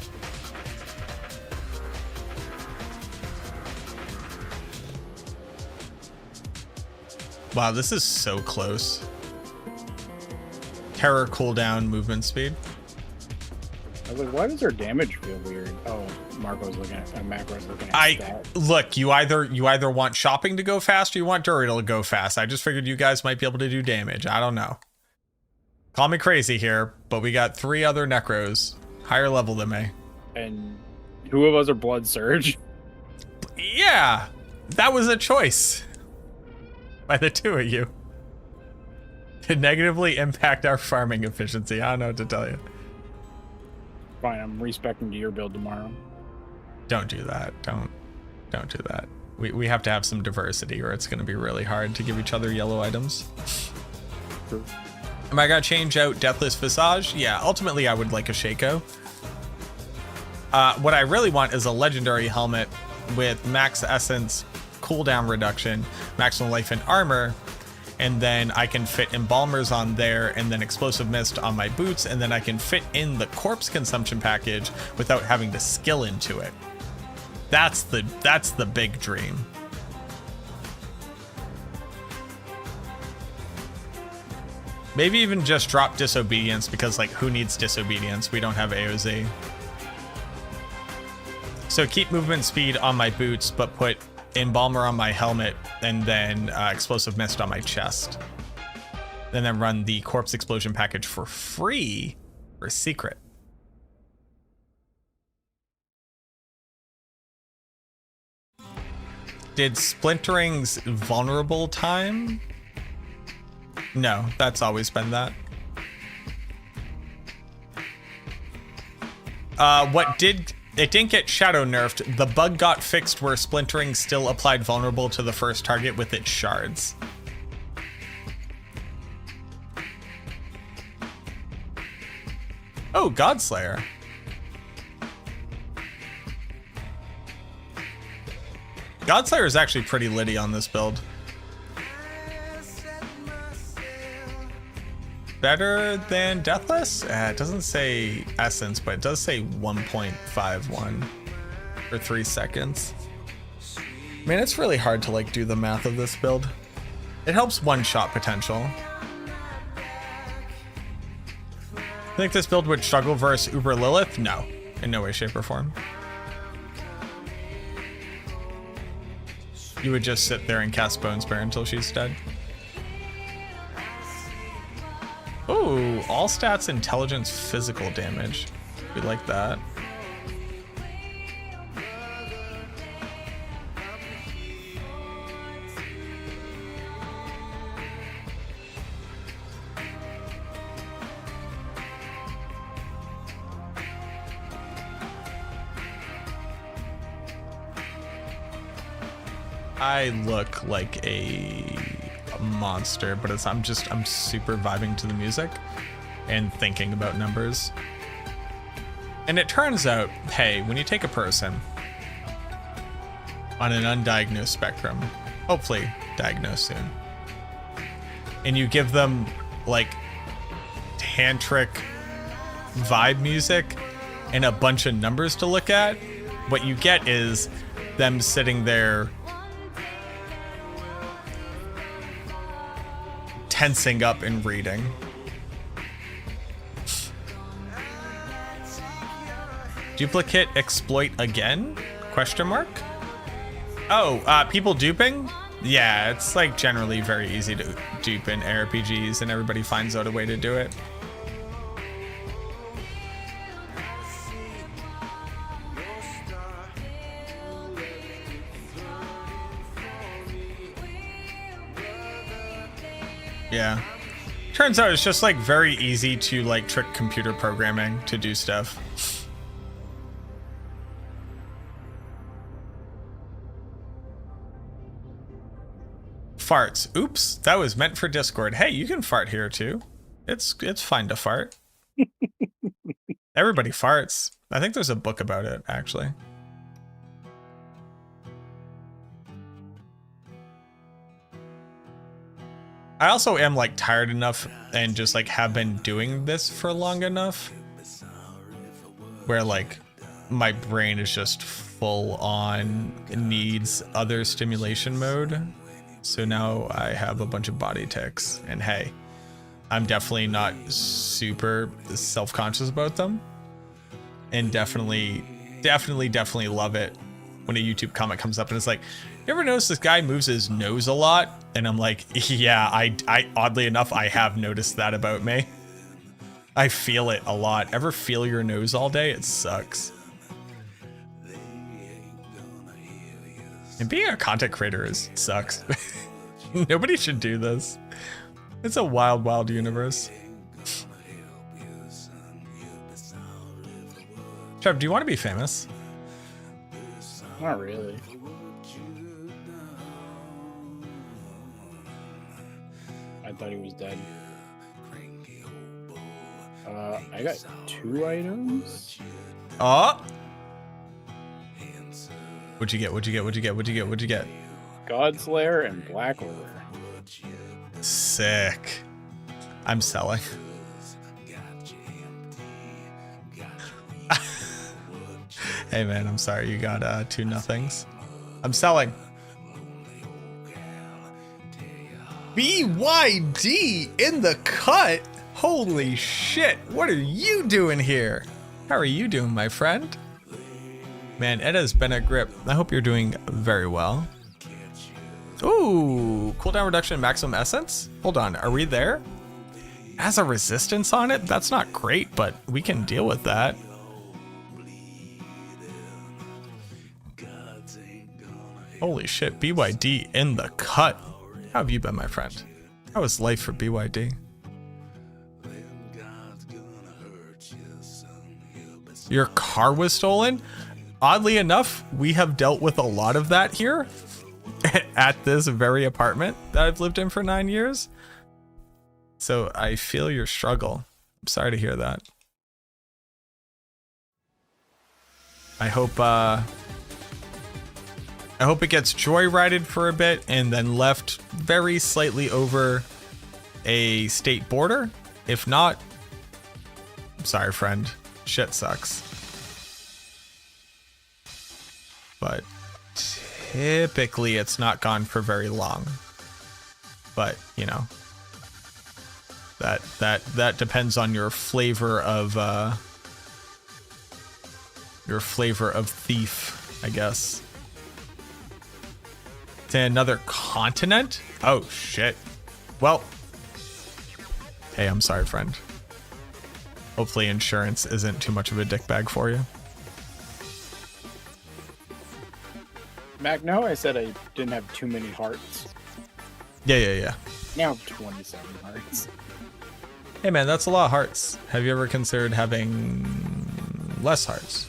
Wow, this is so close. Terror cooldown, movement speed. I was like, why does our damage feel weird? Oh, Marco's looking at Macro's looking at that. Look, you either want shopping to go fast or you want Druid to go fast. I just figured you guys might be able to do damage. I don't know. Call me crazy here, but we got 3 other Necros higher level than me. And 2 of us are Blood Surge. Yeah, that was a choice by the 2 of you to negatively impact our farming efficiency. I don't know what to tell you. Fine, I'm respecting to your build tomorrow. Don't do that. Don't do that. We have to have some diversity or it's going to be really hard to give each other yellow items. True. Am I going to change out Deathless Visage? Yeah, ultimately I would like a Shaco. What I really want is a legendary helmet with max essence, cooldown reduction, maximum life and armor, and then I can fit embalmers on there and then explosive mist on my boots, and then I can fit in the corpse consumption package without having to skill into it. That's the big dream. Maybe even just drop disobedience because like who needs disobedience? We don't have AOZ. So keep movement speed on my boots, but put embalmer on my helmet and then explosive mist on my chest. And then run the corpse explosion package for free for secret. Did Splintering's vulnerable time? No, that's always been that. It didn't get shadow nerfed. The bug got fixed where Splintering still applied vulnerable to the first target with its shards. Oh, Godslayer. Godslayer is actually pretty litty on this build. Better than Deathless? It doesn't say essence, but it does say 1.51 for 3 seconds. Man, it's really hard to like do the math of this build. It helps one-shot potential. Think this build would struggle versus Uber Lilith? No, in no way, shape, or form. You would just sit there and cast Bone Spear until she's dead. Oh, all stats, intelligence, physical damage. We like that. I look like a monster, but I'm super vibing to the music and thinking about numbers. And it turns out, hey, when you take a person on an undiagnosed spectrum, hopefully diagnosed soon, and you give them like tantric vibe music and a bunch of numbers to look at, what you get is them sitting there tensing up and reading. Duplicate exploit again? Question mark? Oh, people duping? Yeah, it's like generally very easy to dupe in ARPGs and everybody finds out a way to do it. Yeah. Turns out it's just like very easy to like trick computer programming to do stuff. farts. Oops, that was meant for Discord. Hey, you can fart here too. It's fine to fart. Everybody farts. I think there's a book about it, actually. I also am like tired enough and just like have been doing this for long enough where like my brain is just full on needs other stimulation mode. So now I have a bunch of body tics, and hey, I'm definitely not super self-conscious about them, and definitely love it when a YouTube comment comes up and it's like, you ever notice this guy moves his nose a lot? And I'm like, yeah, I oddly enough, I have noticed that about me. I feel it a lot. Ever feel your nose all day? It sucks. And being a content creator sucks. Nobody should do this. It's a wild, wild universe. Trev, do you want to be famous? Not really. I thought he was dead. I got 2 items. Oh! What'd you get? What'd you get? What'd you get? What'd you get? What'd you get? Godslayer and Black Order. Sick. I'm selling. Hey man, I'm sorry you got 2 nothings. I'm selling. BYD in the cut? Holy shit, what are you doing here? How are you doing, my friend? Man, it has been a grip. I hope you're doing very well. Ooh, cooldown reduction, maximum essence? Hold on, are we there? Has a resistance on it? That's not great, but we can deal with that. Holy shit, BYD in the cut. How have you been, my friend? How was life for BYD? Your car was stolen? Oddly enough, we have dealt with a lot of that here at this very apartment that I've lived in for 9 years. So I feel your struggle. I'm sorry to hear that. I hope it gets joyrided for a bit and then left very slightly over a state border. If not, I'm sorry, friend. Shit sucks. But typically it's not gone for very long. But, you know, that depends on your flavor of thief, I guess. To another continent? Oh shit. Well, hey, I'm sorry, friend. Hopefully insurance isn't too much of a dick bag for you. Mac, no, I said I didn't have too many hearts. Yeah. Now I have 27 hearts. Hey man, that's a lot of hearts. Have you ever considered having less hearts?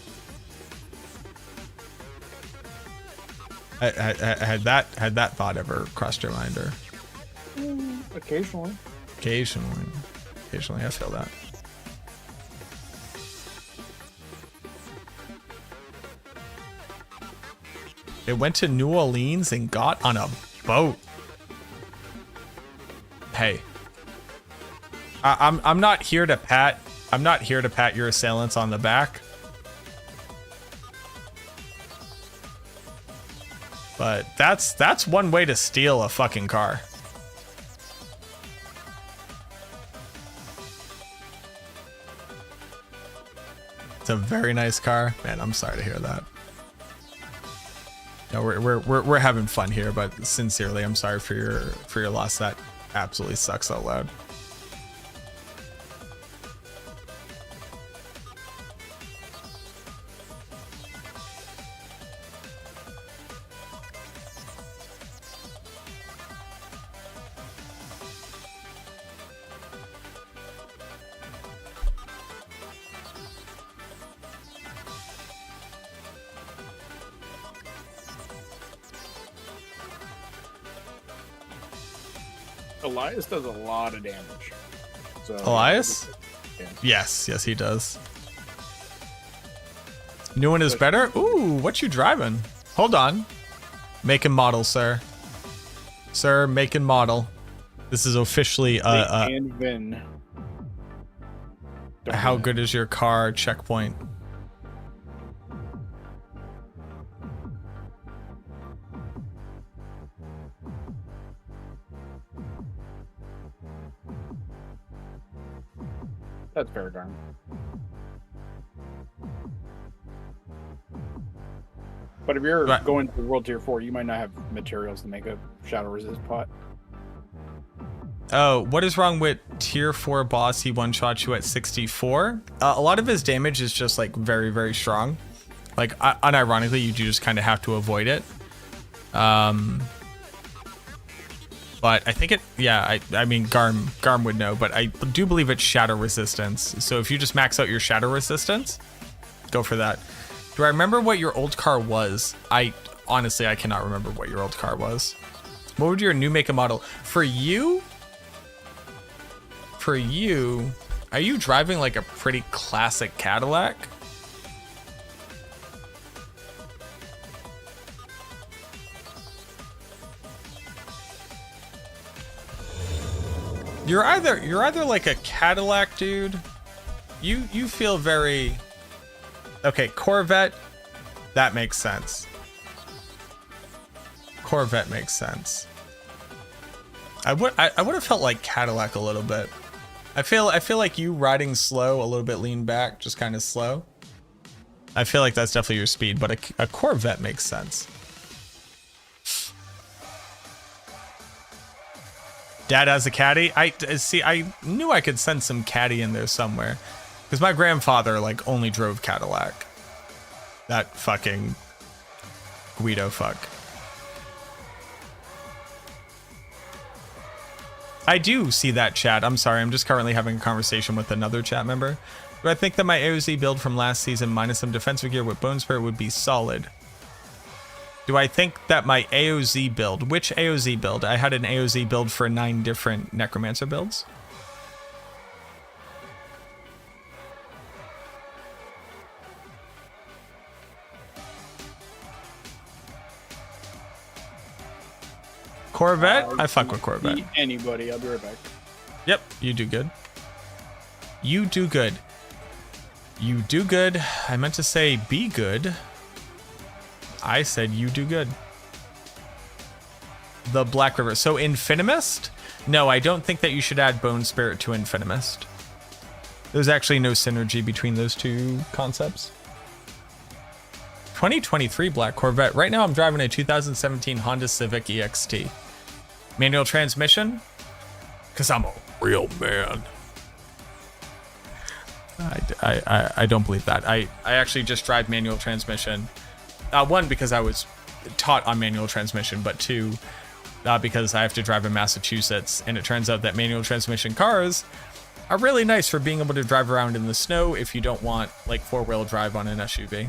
Had that thought ever crossed your mind, or? Occasionally. Occasionally, I feel that. It went to New Orleans and got on a boat. Hey, I'm not here to pat your assailants on the back. But that's one way to steal a fucking car. It's a very nice car. Man, I'm sorry to hear that. No, we're having fun here, but sincerely, I'm sorry for your loss. That absolutely sucks out loud. Elias does a lot of damage. So Elias? Yeah. Yes, he does. New one is better? Ooh, what you driving? Hold on. Make and model, sir. Sir, make and model. This is officially and Vin. how good is your car checkpoint. That's Paragon. But if you're going to World Tier 4, you might not have materials to make a Shadow Resist pot. Oh, what is wrong with Tier 4 boss? He one-shot you at 64. A lot of his damage is just like very, very strong. Like unironically, you do just kind of have to avoid it. But I think I mean, Garm would know, but I do believe it's shadow resistance. So if you just max out your shadow resistance, go for that. Do I remember what your old car was? Honestly, I cannot remember what your old car was. What would your new make and model? For you, are you driving like a pretty classic Cadillac? You're either like a Cadillac dude. You feel very okay. Corvette, that makes sense. Corvette makes sense. I would have felt like Cadillac a little bit. I feel like you riding slow, a little bit lean back, just kind of slow. I feel like that's definitely your speed, but a Corvette makes sense. Dad has a caddy. I knew I could send some caddy in there somewhere, because my grandfather like only drove Cadillac. That fucking Guido fuck. I do see that, chat. I'm sorry. I'm just currently having a conversation with another chat member. Do I think that my AOZ build from last season minus some defensive gear with Bone Spirit would be solid? Do I think that my AOZ build, which AOZ build? I had an AOZ build for 9 different Necromancer builds. Corvette? I fuck with Corvette. Anybody, I'll be right back. Yep, you do good. You do good. You do good. I meant to say be good. I said you do good. The Black River. So Infinimist? No, I don't think that you should add Bone Spirit to Infinimist. There's actually no synergy between those two concepts. 2023 Black Corvette. Right now I'm driving a 2017 Honda Civic EXT. Manual transmission? Because I'm a real man. I don't believe that. I actually just drive manual transmission. One, because I was taught on manual transmission, but two, because I have to drive in Massachusetts, and it turns out that manual transmission cars are really nice for being able to drive around in the snow if you don't want like 4-wheel drive on an SUV.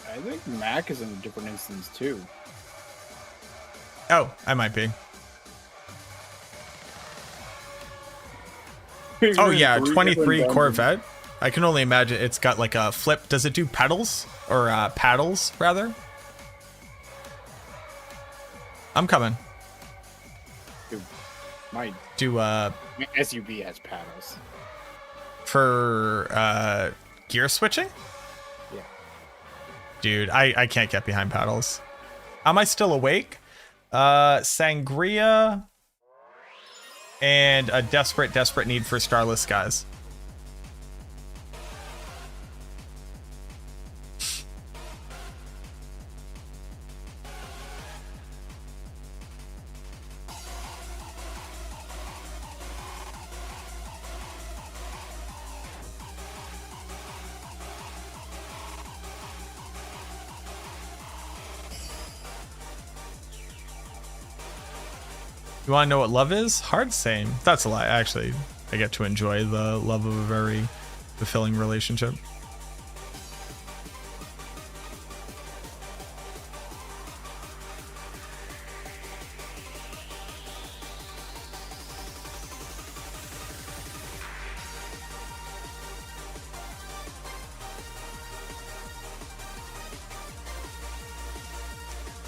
I think Mac is in a different instance too. Oh, I might be. Oh yeah, 23 Corvette. I can only imagine it's got like a flip. Does it do pedals or paddles rather? I'm coming. Dude, my SUV has paddles. For gear switching? Yeah. Dude, I can't get behind paddles. Am I still awake? Sangria and a desperate need for Starless Skies. You want to know what love is? Hard same. That's a lie. Actually, I get to enjoy the love of a very fulfilling relationship.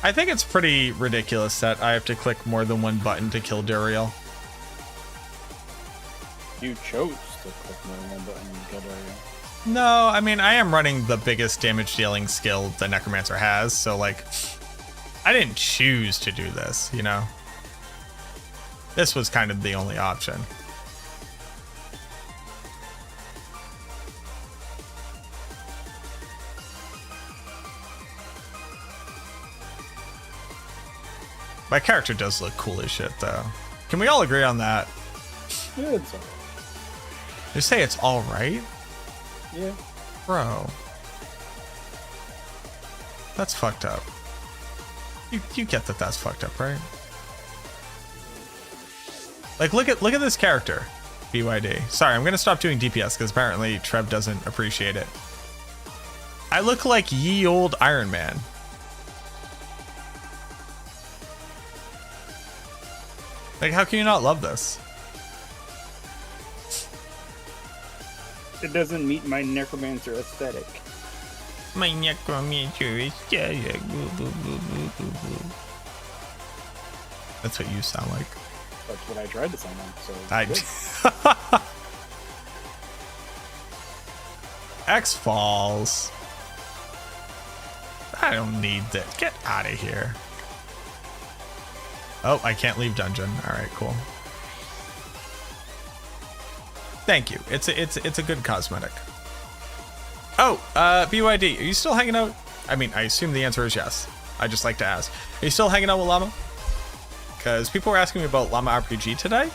I think it's pretty ridiculous that I have to click more than one button to kill Duriel. You chose to click more than one button and kill Duriel. No, I mean, I am running the biggest damage dealing skill the Necromancer has, so like, I didn't choose to do this, you know? This was kind of the only option. My character does look cool as shit, though. Can we all agree on that? Yeah, it's alright. You say it's all right? Yeah. Bro. That's fucked up. You get that that's fucked up, right? Like, look at this character, BYD. Sorry, I'm gonna stop doing DPS because apparently Trev doesn't appreciate it. I look like ye old Iron Man. Like, how can you not love this? It doesn't meet my Necromancer aesthetic. My Necromancer aesthetic. That's what you sound like. That's what I tried to sound like, so... X Falls. I don't need that. Get out of here. Oh, I can't leave dungeon. All right, cool. Thank you. It's a good cosmetic. Oh, BYD, are you still hanging out? I mean, I assume the answer is yes. I just like to ask. Are you still hanging out with Llama? Because people were asking me about Llama RPG today,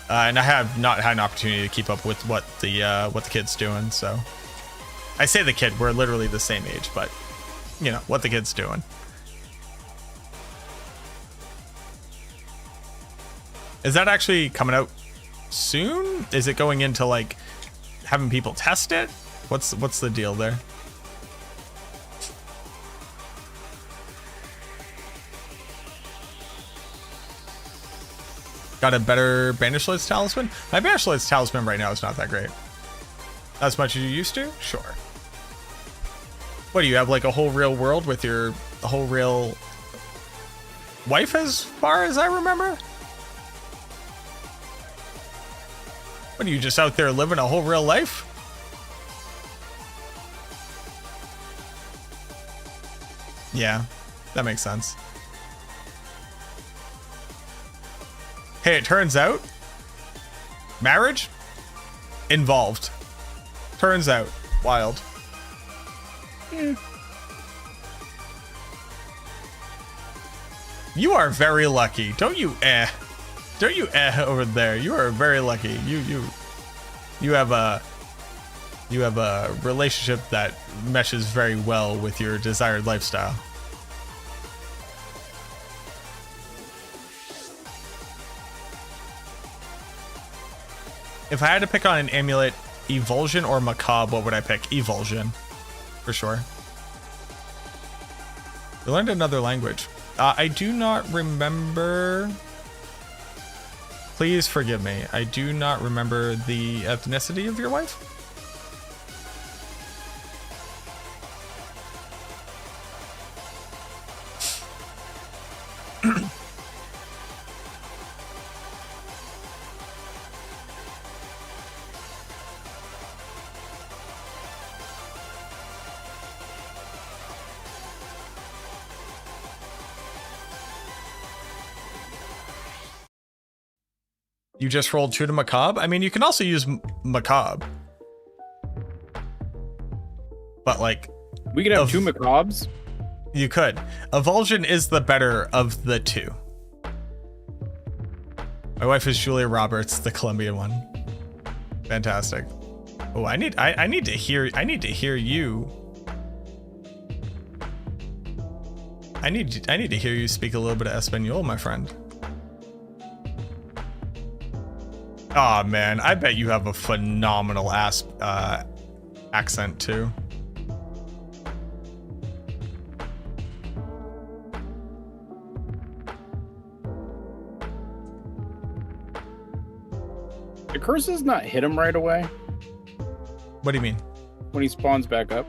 and I have not had an opportunity to keep up with what the kid's doing. So, I say the kid, we're literally the same age, but you know what the kid's doing. Is that actually coming out soon? Is it going into like having people test it? What's the deal there? Got a better Banishlight's Talisman? My Banishlight's Talisman right now is not that great. As much as you used to? Sure. What, do you have like a whole real world with your whole real wife as far as I remember? What, are you just out there living a whole real life? Yeah, that makes sense. Hey, it turns out marriage involved. Turns out wild. You are very lucky. Don't you over there. You are very lucky. You have a relationship that meshes very well with your desired lifestyle. If I had to pick on an amulet, Evulsion or Macabre, what would I pick? Evulsion, for sure. We learned another language. I do not remember. Please forgive me. I do not remember the ethnicity of your wife. You just rolled 2 to Macabre? I mean, you can also use Macabre. But like... We could have 2 Macabres? You could. Evulsion is the better of the 2. My wife is Julia Roberts, the Colombian one. Fantastic. Oh, I need to hear you. I need to hear you speak a little bit of Espanol, my friend. Oh man, I bet you have a phenomenal accent too. The curses not hit him right away? What do you mean? When he spawns back up?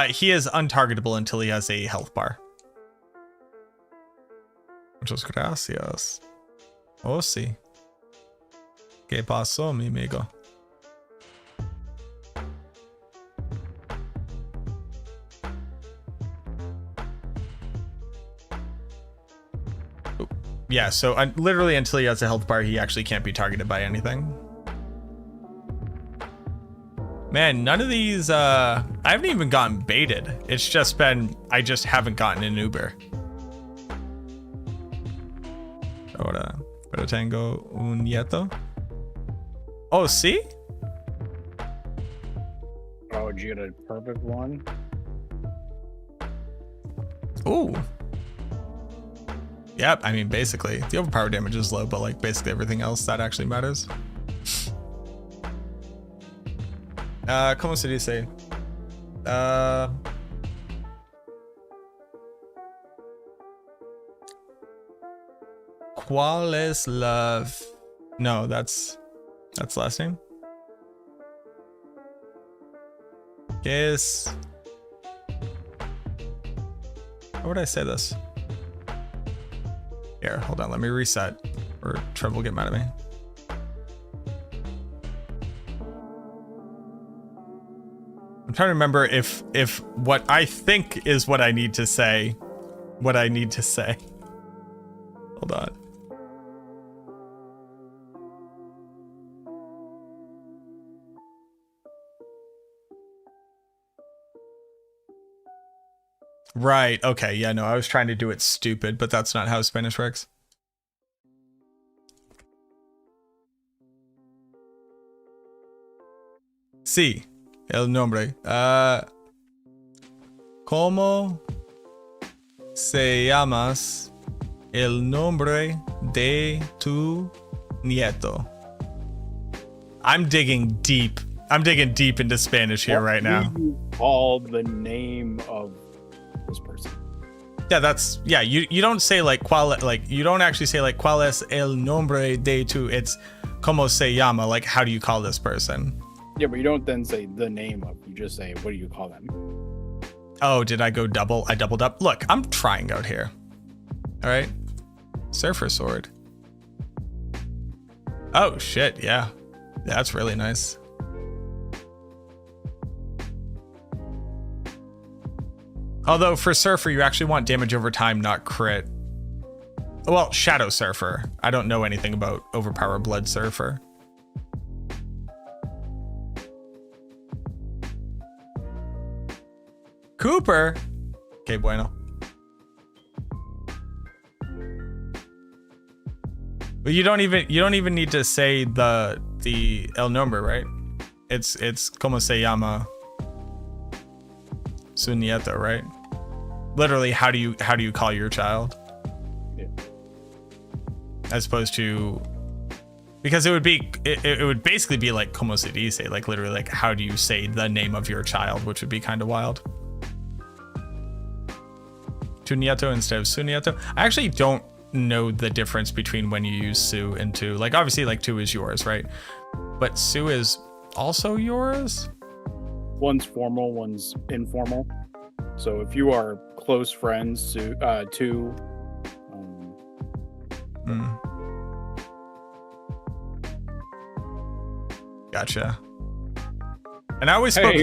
He is untargetable until he has a health bar. Muchas gracias. Oh, sí. ¿Qué pasó, mi amigo? Yeah, so literally until he has a health bar, he actually can't be targeted by anything. Man, none of these, I haven't even gotten baited. It's just been, I just haven't gotten an Uber. Ahora, pero tengo un nieto. Oh, see? Oh, did you get a perfect one? Ooh. Yep, I mean, basically. The overpower damage is low, but like basically everything else that actually matters. ¿Cómo se dice? ¿Cuál es la... No, that's last name. ¿Qué es... How would I say this? Here, hold on, let me reset, or Trev will get mad at me. I'm trying to remember if what I think is what I need to say, Hold on. Right, okay, yeah, no, I was trying to do it stupid, but that's not how Spanish works. Sí, el nombre. ¿Cómo se llamas el nombre de tu nieto? I'm digging deep. I'm digging deep into Spanish here right now. What do you call the name of this person? Yeah, that's, yeah, you don't say like cuál, like you don't actually say like cuál es el nombre de tu, it's cómo se llama, like how do you call this person? Yeah, but you don't then say the name of, you just say, what do you call them? Oh, did I go double? I doubled up. Look, I'm trying out here. All right. Surfer sword. Oh, shit. Yeah. That's really nice. Although for Surfer, you actually want damage over time, not crit. Well, Shadow Surfer. I don't know anything about Overpower Blood Surfer. Cooper. Okay, bueno. But you don't even need to say the el nombre, right? It's como se llama su nieto, right? Literally, how do you call your child? Yeah. As opposed to, because it would basically be like como se dice, like literally like how do you say the name of your child, which would be kind of wild. Tu nieto instead of su nieto. I actually don't know the difference between when you use su and tu. Like obviously like tu is yours, right? But su is also yours? One's formal, one's informal. So if you are close friends to Gotcha. And I always spoke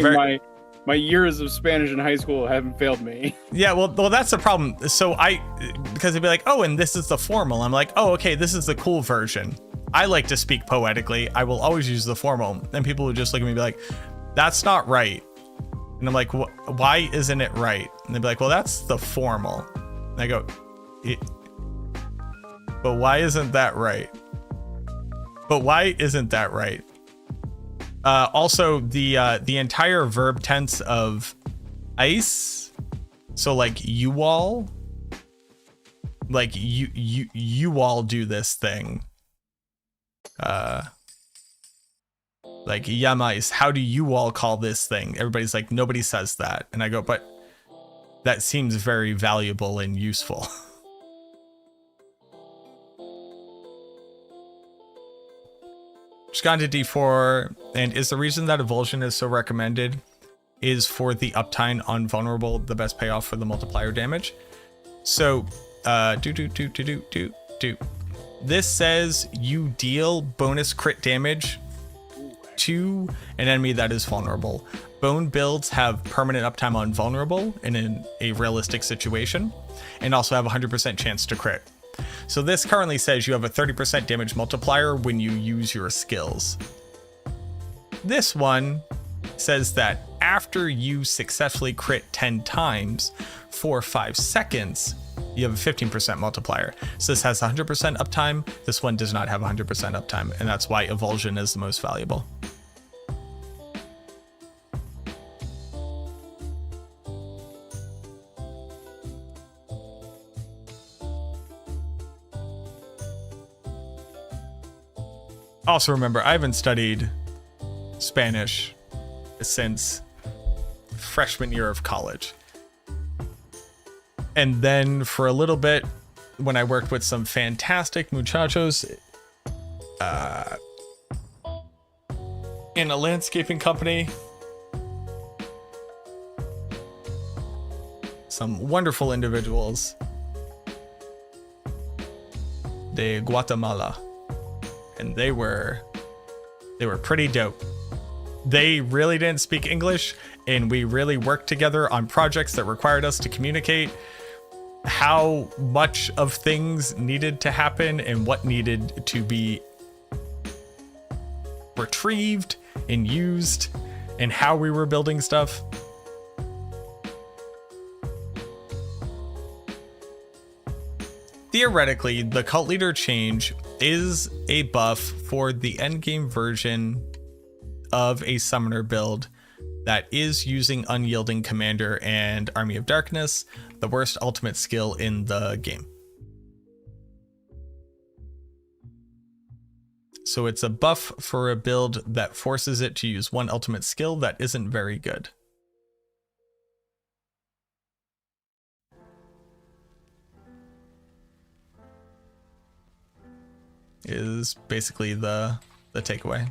my years of Spanish in high school haven't failed me. Yeah, well, that's the problem. So because they'd be like, oh, and this is the formal. I'm like, oh, okay, this is the cool version. I like to speak poetically. I will always use the formal. And people would just look at me and be like, that's not right. And I'm like, why isn't it right? And they'd be like, well, that's the formal. And I go, but why isn't that right? But why isn't that right? Also, the entire verb tense of ice, so like you all, like you all do this thing. Like llamais, how do you all call this thing? Everybody's like, nobody says that. And I go, but that seems very valuable and useful. Just gone to D4, and is the reason that Evulsion is so recommended is for the uptime on Vulnerable, the best payoff for the multiplier damage. So This says you deal bonus crit damage to an enemy that is vulnerable. Bone builds have permanent uptime on vulnerable in a realistic situation, and also have 100% chance to crit. So this currently says you have a 30% damage multiplier when you use your skills. This one says that after you successfully crit 10 times for 5 seconds, you have a 15% multiplier. So this has 100% uptime. This one does not have 100% uptime, and that's why Evulsion is the most valuable. Also remember, I haven't studied Spanish since freshman year of college. And then for a little bit, when I worked with some fantastic muchachos in a landscaping company, some wonderful individuals de Guatemala. And they were pretty dope. They really didn't speak English, and we really worked together on projects that required us to communicate how much of things needed to happen and what needed to be retrieved and used and how we were building stuff. Theoretically, the cult leader change is a buff for the endgame version of a summoner build that is using Unyielding Commander and Army of Darkness, the worst ultimate skill in the game. So it's a buff for a build that forces it to use one ultimate skill that isn't very good. Is basically the takeaway.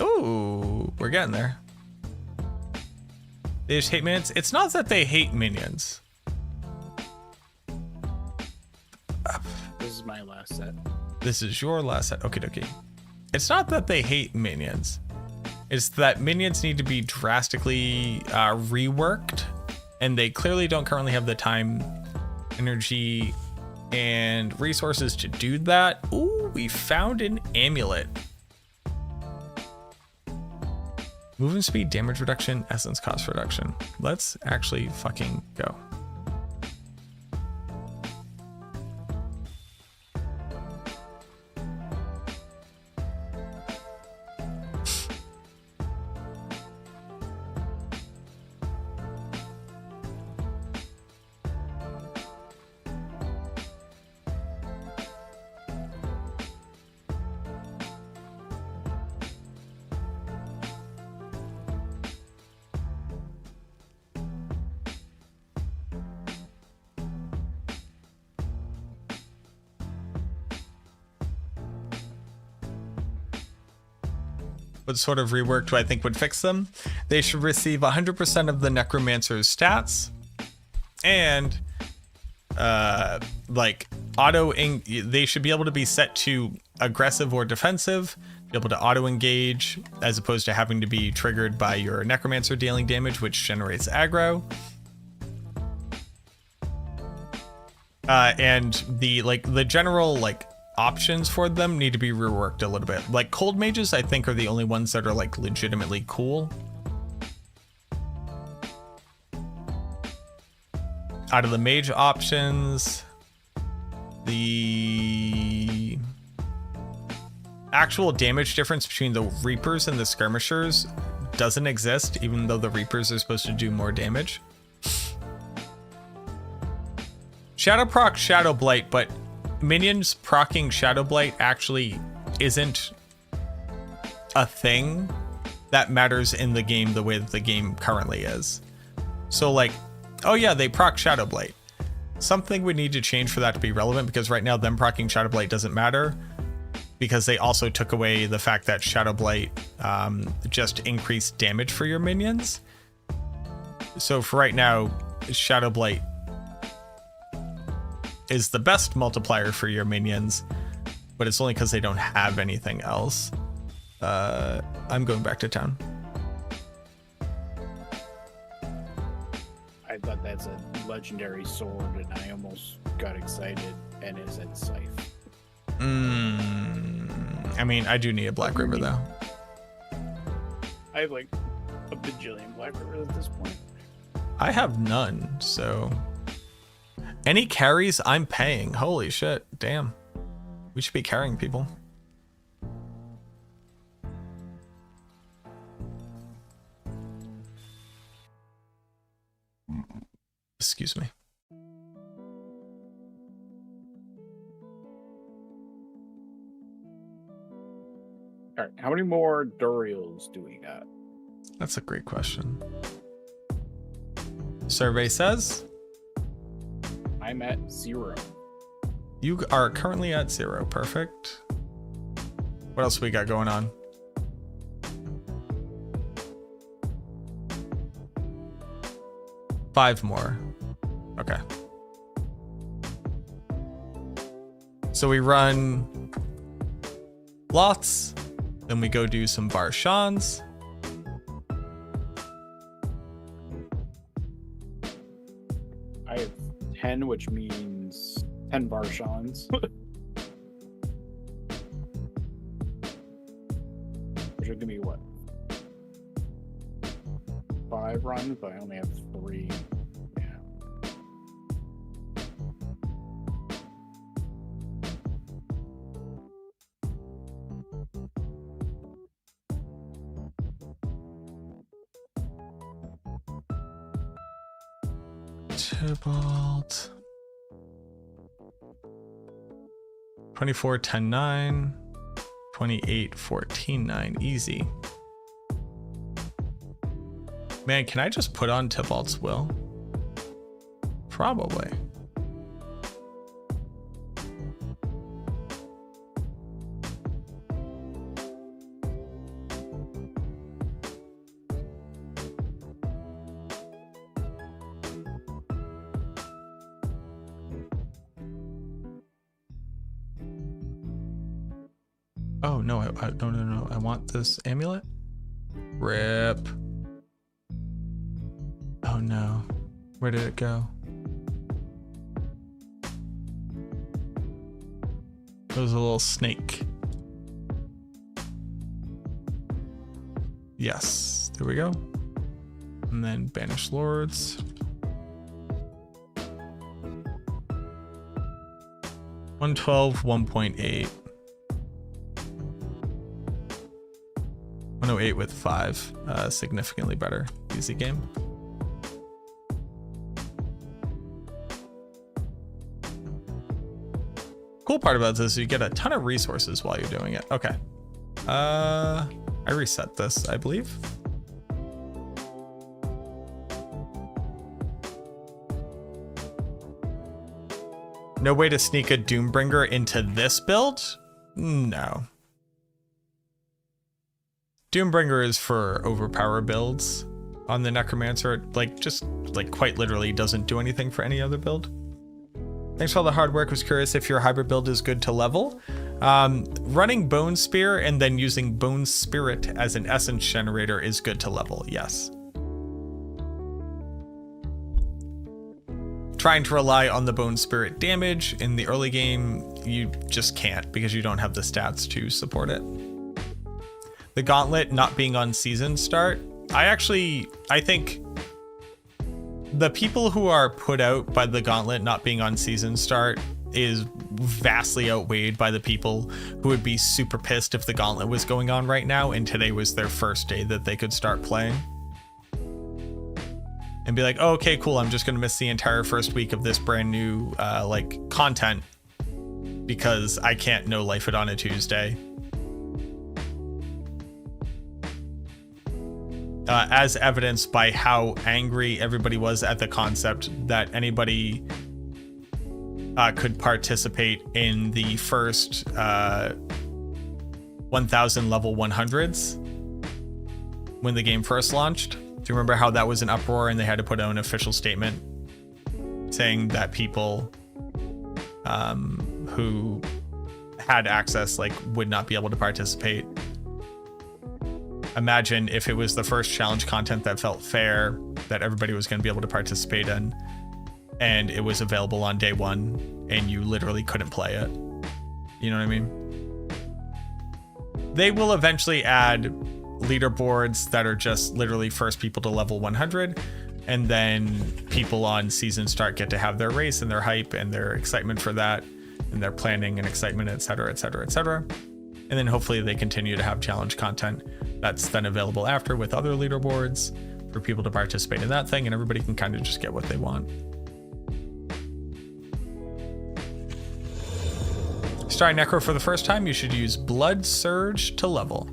Ooh, we're getting there. They just hate minions. It's not that they hate minions. This is my last set. This is your last set. Okie dokie. It's not that they hate minions. It's that minions need to be drastically reworked, and they clearly don't currently have the time, energy, and resources to do that. Ooh, we found an amulet. Movement speed, damage reduction, essence cost reduction. Let's actually fucking go. What sort of rework do I think would fix them? They should receive 100% of the Necromancer's stats, and like they should be able to be set to aggressive or defensive, be able to auto engage as opposed to having to be triggered by your Necromancer dealing damage, which generates aggro. And the general options for them need to be reworked a little bit. Like cold mages, I think, are the only ones that are legitimately cool. Out of the mage options, the actual damage difference between the Reapers and the Skirmishers doesn't exist, even though the Reapers are supposed to do more damage. Shadow proc Shadow Blight, but minions proccing Shadow Blight actually isn't a thing that matters in the game the way that the game currently is. So oh yeah, they proc Shadow Blight. Something would need to change for that to be relevant, because right now them proccing Shadow Blight doesn't matter. because they also took away the fact that Shadow Blight just increased damage for your minions. So for right now, Shadow Blight is the best multiplier for your minions, but it's only because they don't have anything else. I'm going back to town. I thought that's a legendary sword, and I almost got excited, and it's at Scythe. I mean, I do need a Black River, though. I have like a bajillion Black Rivers at this point. I have none, so... Any carries, I'm paying. Holy shit, damn. We should be carrying people. Excuse me. All right, how many more Duriels do we got? That's a great question. Survey says I'm at 0. you are currently at 0. Perfect. What else we got going on? Five more. Okay. So we run lots, then we go do some Varshans. I have 10, which means 10 Varshans. Which would give me what? 5 runs, but I only have 3. Yeah. Tybalt. 24, 10, 9. 28, 14, 9. Easy. Man, can I just put on Tybalt's Will? Probably. Oh no, no. I want this amulet. Rip. Oh no. Where did it go? It was a little snake. Yes, there we go. And then banish lords. 112, 1.8. 108 with 5. Significantly better. Easy game. Cool part about this is you get a ton of resources while you're doing it. Okay. I reset this, I believe. No way to sneak a Doombringer into this build? No. Doombringer is for overpower builds on the Necromancer. Just quite literally doesn't do anything for any other build. Thanks for all the hard work. Was curious if your hybrid build is good to level. Running Bone Spear and then using Bone Spirit as an essence generator is good to level, yes. Trying to rely on the Bone Spirit damage in the early game, you just can't because you don't have the stats to support it. The Gauntlet not being on season start, I think the people who are put out by the Gauntlet not being on season start is vastly outweighed by the people who would be super pissed if the Gauntlet was going on right now and today was their first day that they could start playing. And be like, oh, okay, cool, I'm just gonna miss the entire first week of this brand new content because I can't no life it on a Tuesday. As evidenced by how angry everybody was at the concept that anybody could participate in the first 1,000 level 100s when the game first launched. Do you remember how that was an uproar and they had to put out an official statement saying that people who had access like would not be able to participate? Imagine if it was the first challenge content that felt fair, that everybody was going to be able to participate in, and it was available on day one and you literally couldn't play it. You know what I mean? They will eventually add leaderboards that are just literally first people to level 100, and then people on season start get to have their race and their hype and their excitement for that and their planning and excitement, etc., etc., etc. And then hopefully they continue to have challenge content that's then available after with other leaderboards for people to participate in that thing, and everybody can kind of just get what they want. Starting Necro for the first time, you should use Blood Surge to level.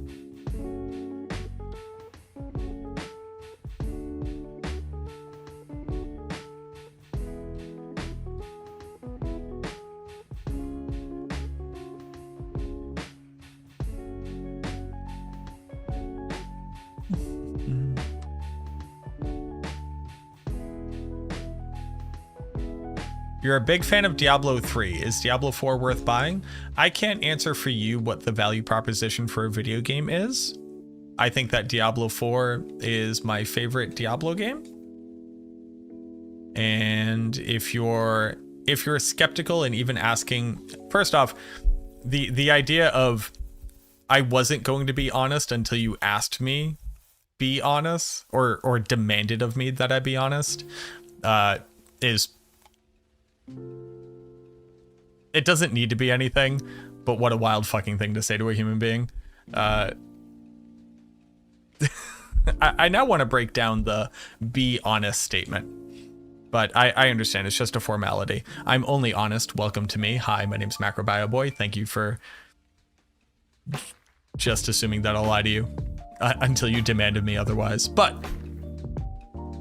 You're a big fan of Diablo 3. Is Diablo 4 worth buying? I can't answer for you what the value proposition for a video game is. I think that Diablo 4 is my favorite Diablo game. And if you're skeptical and even asking, first off, the idea of I wasn't going to be honest until you asked me be honest or demanded of me that I be honest is, it doesn't need to be anything, but what a wild fucking thing to say to a human being. I now want to break down the be honest statement, but I understand it's just a formality. I'm only honest. Welcome to me. Hi, my name's MacroBioBoi. Thank you for just assuming that I'll lie to you until you demanded me otherwise. But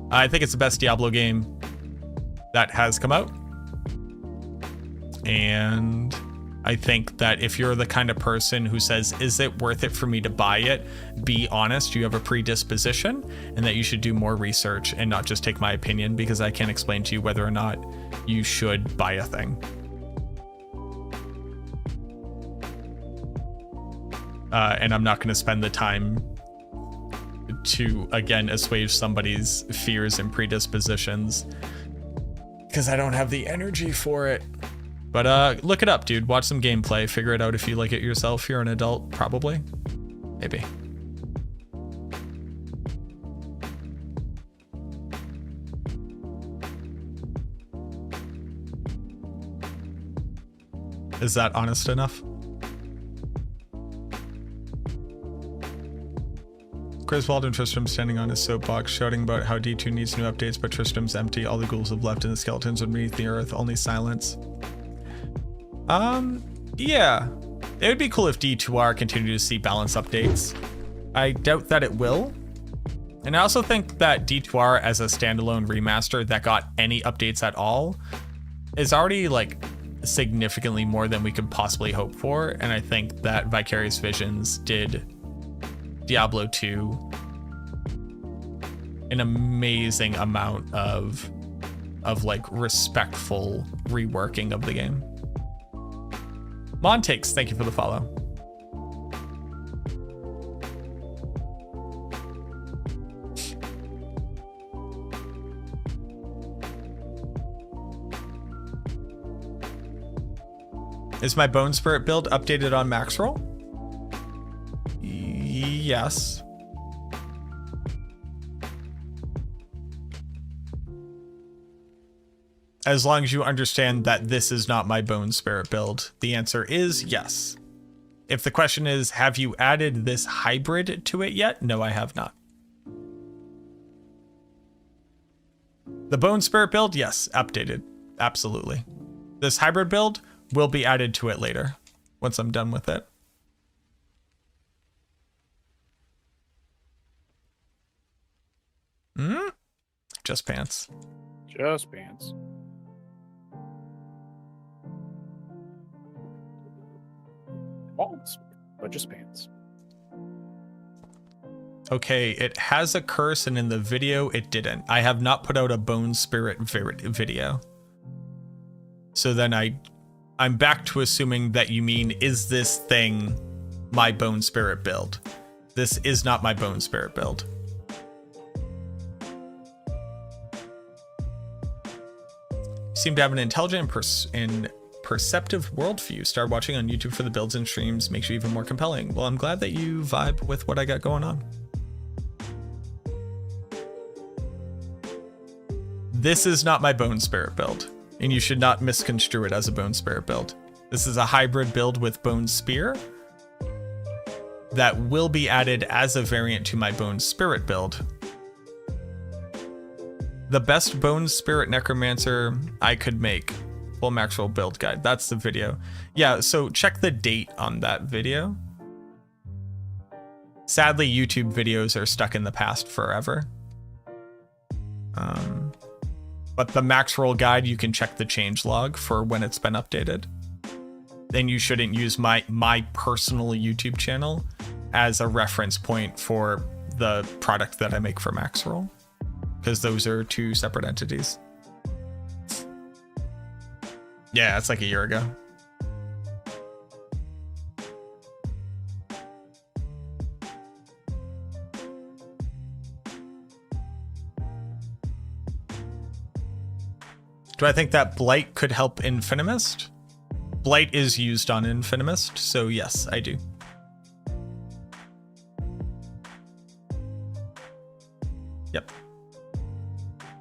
I think it's the best Diablo game that has come out. And I think that if you're the kind of person who says, is it worth it for me to buy it? Be honest, you have a predisposition, and that you should do more research and not just take my opinion, because I can't explain to you whether or not you should buy a thing. And I'm not going to spend the time to, again, assuage somebody's fears and predispositions, because I don't have the energy for it. But look it up, dude. Watch some gameplay. Figure it out if you like it yourself. You're an adult, probably. Maybe. Is that honest enough? Griswold and Tristram standing on his soapbox, shouting about how D2 needs new updates, but Tristram's empty. All the ghouls have left and the skeletons underneath the earth. Only silence. Yeah. It would be cool if D2R continued to see balance updates. I doubt that it will. And I also think that D2R as a standalone remaster that got any updates at all is already like significantly more than we could possibly hope for. And I think that Vicarious Visions did Diablo 2 an amazing amount of like respectful reworking of the game. Montakes, thank you for the follow. Is my Bone Spirit build updated on Maxroll? Yes. As long as you understand that this is not my Bone Spirit build, the answer is yes. If the question is, have you added this hybrid to it yet? No, I have not. The Bone Spirit build, yes, updated. Absolutely. This hybrid build will be added to it later, once I'm done with it. Just pants. Just pants. but just pants. Okay, it has a curse, and in the video it didn't. I have not put out a Bone Spirit video. So then I'm back to assuming that you mean, is this thing my Bone Spirit build? This is not my Bone Spirit build. You seem to have an intelligent and perceptive worldview. Start watching on YouTube for the builds and streams, makes you even more compelling. Well, I'm glad that you vibe with what I got going on. This is not my Bone Spirit build, and you should not misconstrue it as a Bone Spirit build. This is a hybrid build with Bone Spear that will be added as a variant to my Bone Spirit build. The best Bone Spirit Necromancer I could make. Full Maxwell build guide. That's the video. Yeah, so check the date on that video. Sadly, YouTube videos are stuck in the past forever. But the max roll guide, you can check the change log for when it's been updated. Then you shouldn't use my personal YouTube channel as a reference point for the product that I make for max roll, because those are two separate entities. Yeah, it's like a year ago. Do I think that Blight could help Infinimist? Blight is used on Infinimist, so yes, I do. Yep.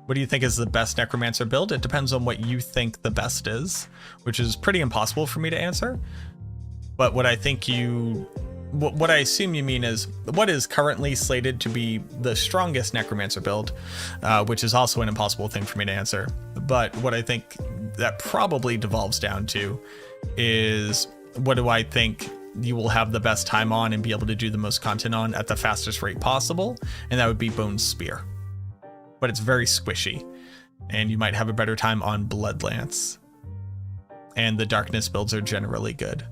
What do you think is the best Necromancer build? It depends on what you think the best is, which is pretty impossible for me to answer. But what I think what I assume you mean is what is currently slated to be the strongest Necromancer build, which is also an impossible thing for me to answer. But what I think that probably devolves down to is, what do I think you will have the best time on and be able to do the most content on at the fastest rate possible? And that would be Bone Spear. But it's very squishy, and you might have a better time on Bloodlance. And the Darkness builds are generally good.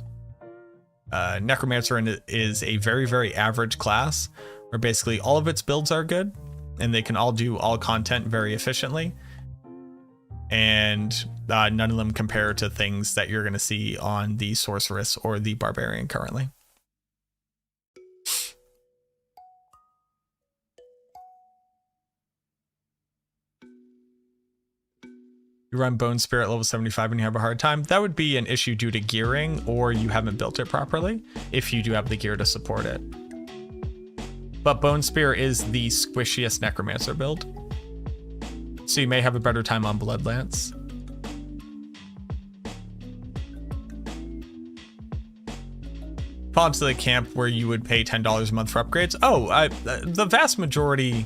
Necromancer is a very, very average class, where basically all of its builds are good, and they can all do all content very efficiently. And none of them compare to things that you're going to see on the Sorceress or the Barbarian currently. You run Bone Spirit level 75 and you have a hard time. That would be an issue due to gearing, or you haven't built it properly, if you do have the gear to support it. But Bone Spear is the squishiest Necromancer build, so you may have a better time on Bloodlance. Fall into the camp where you would pay $10 a month for upgrades. Oh, the vast majority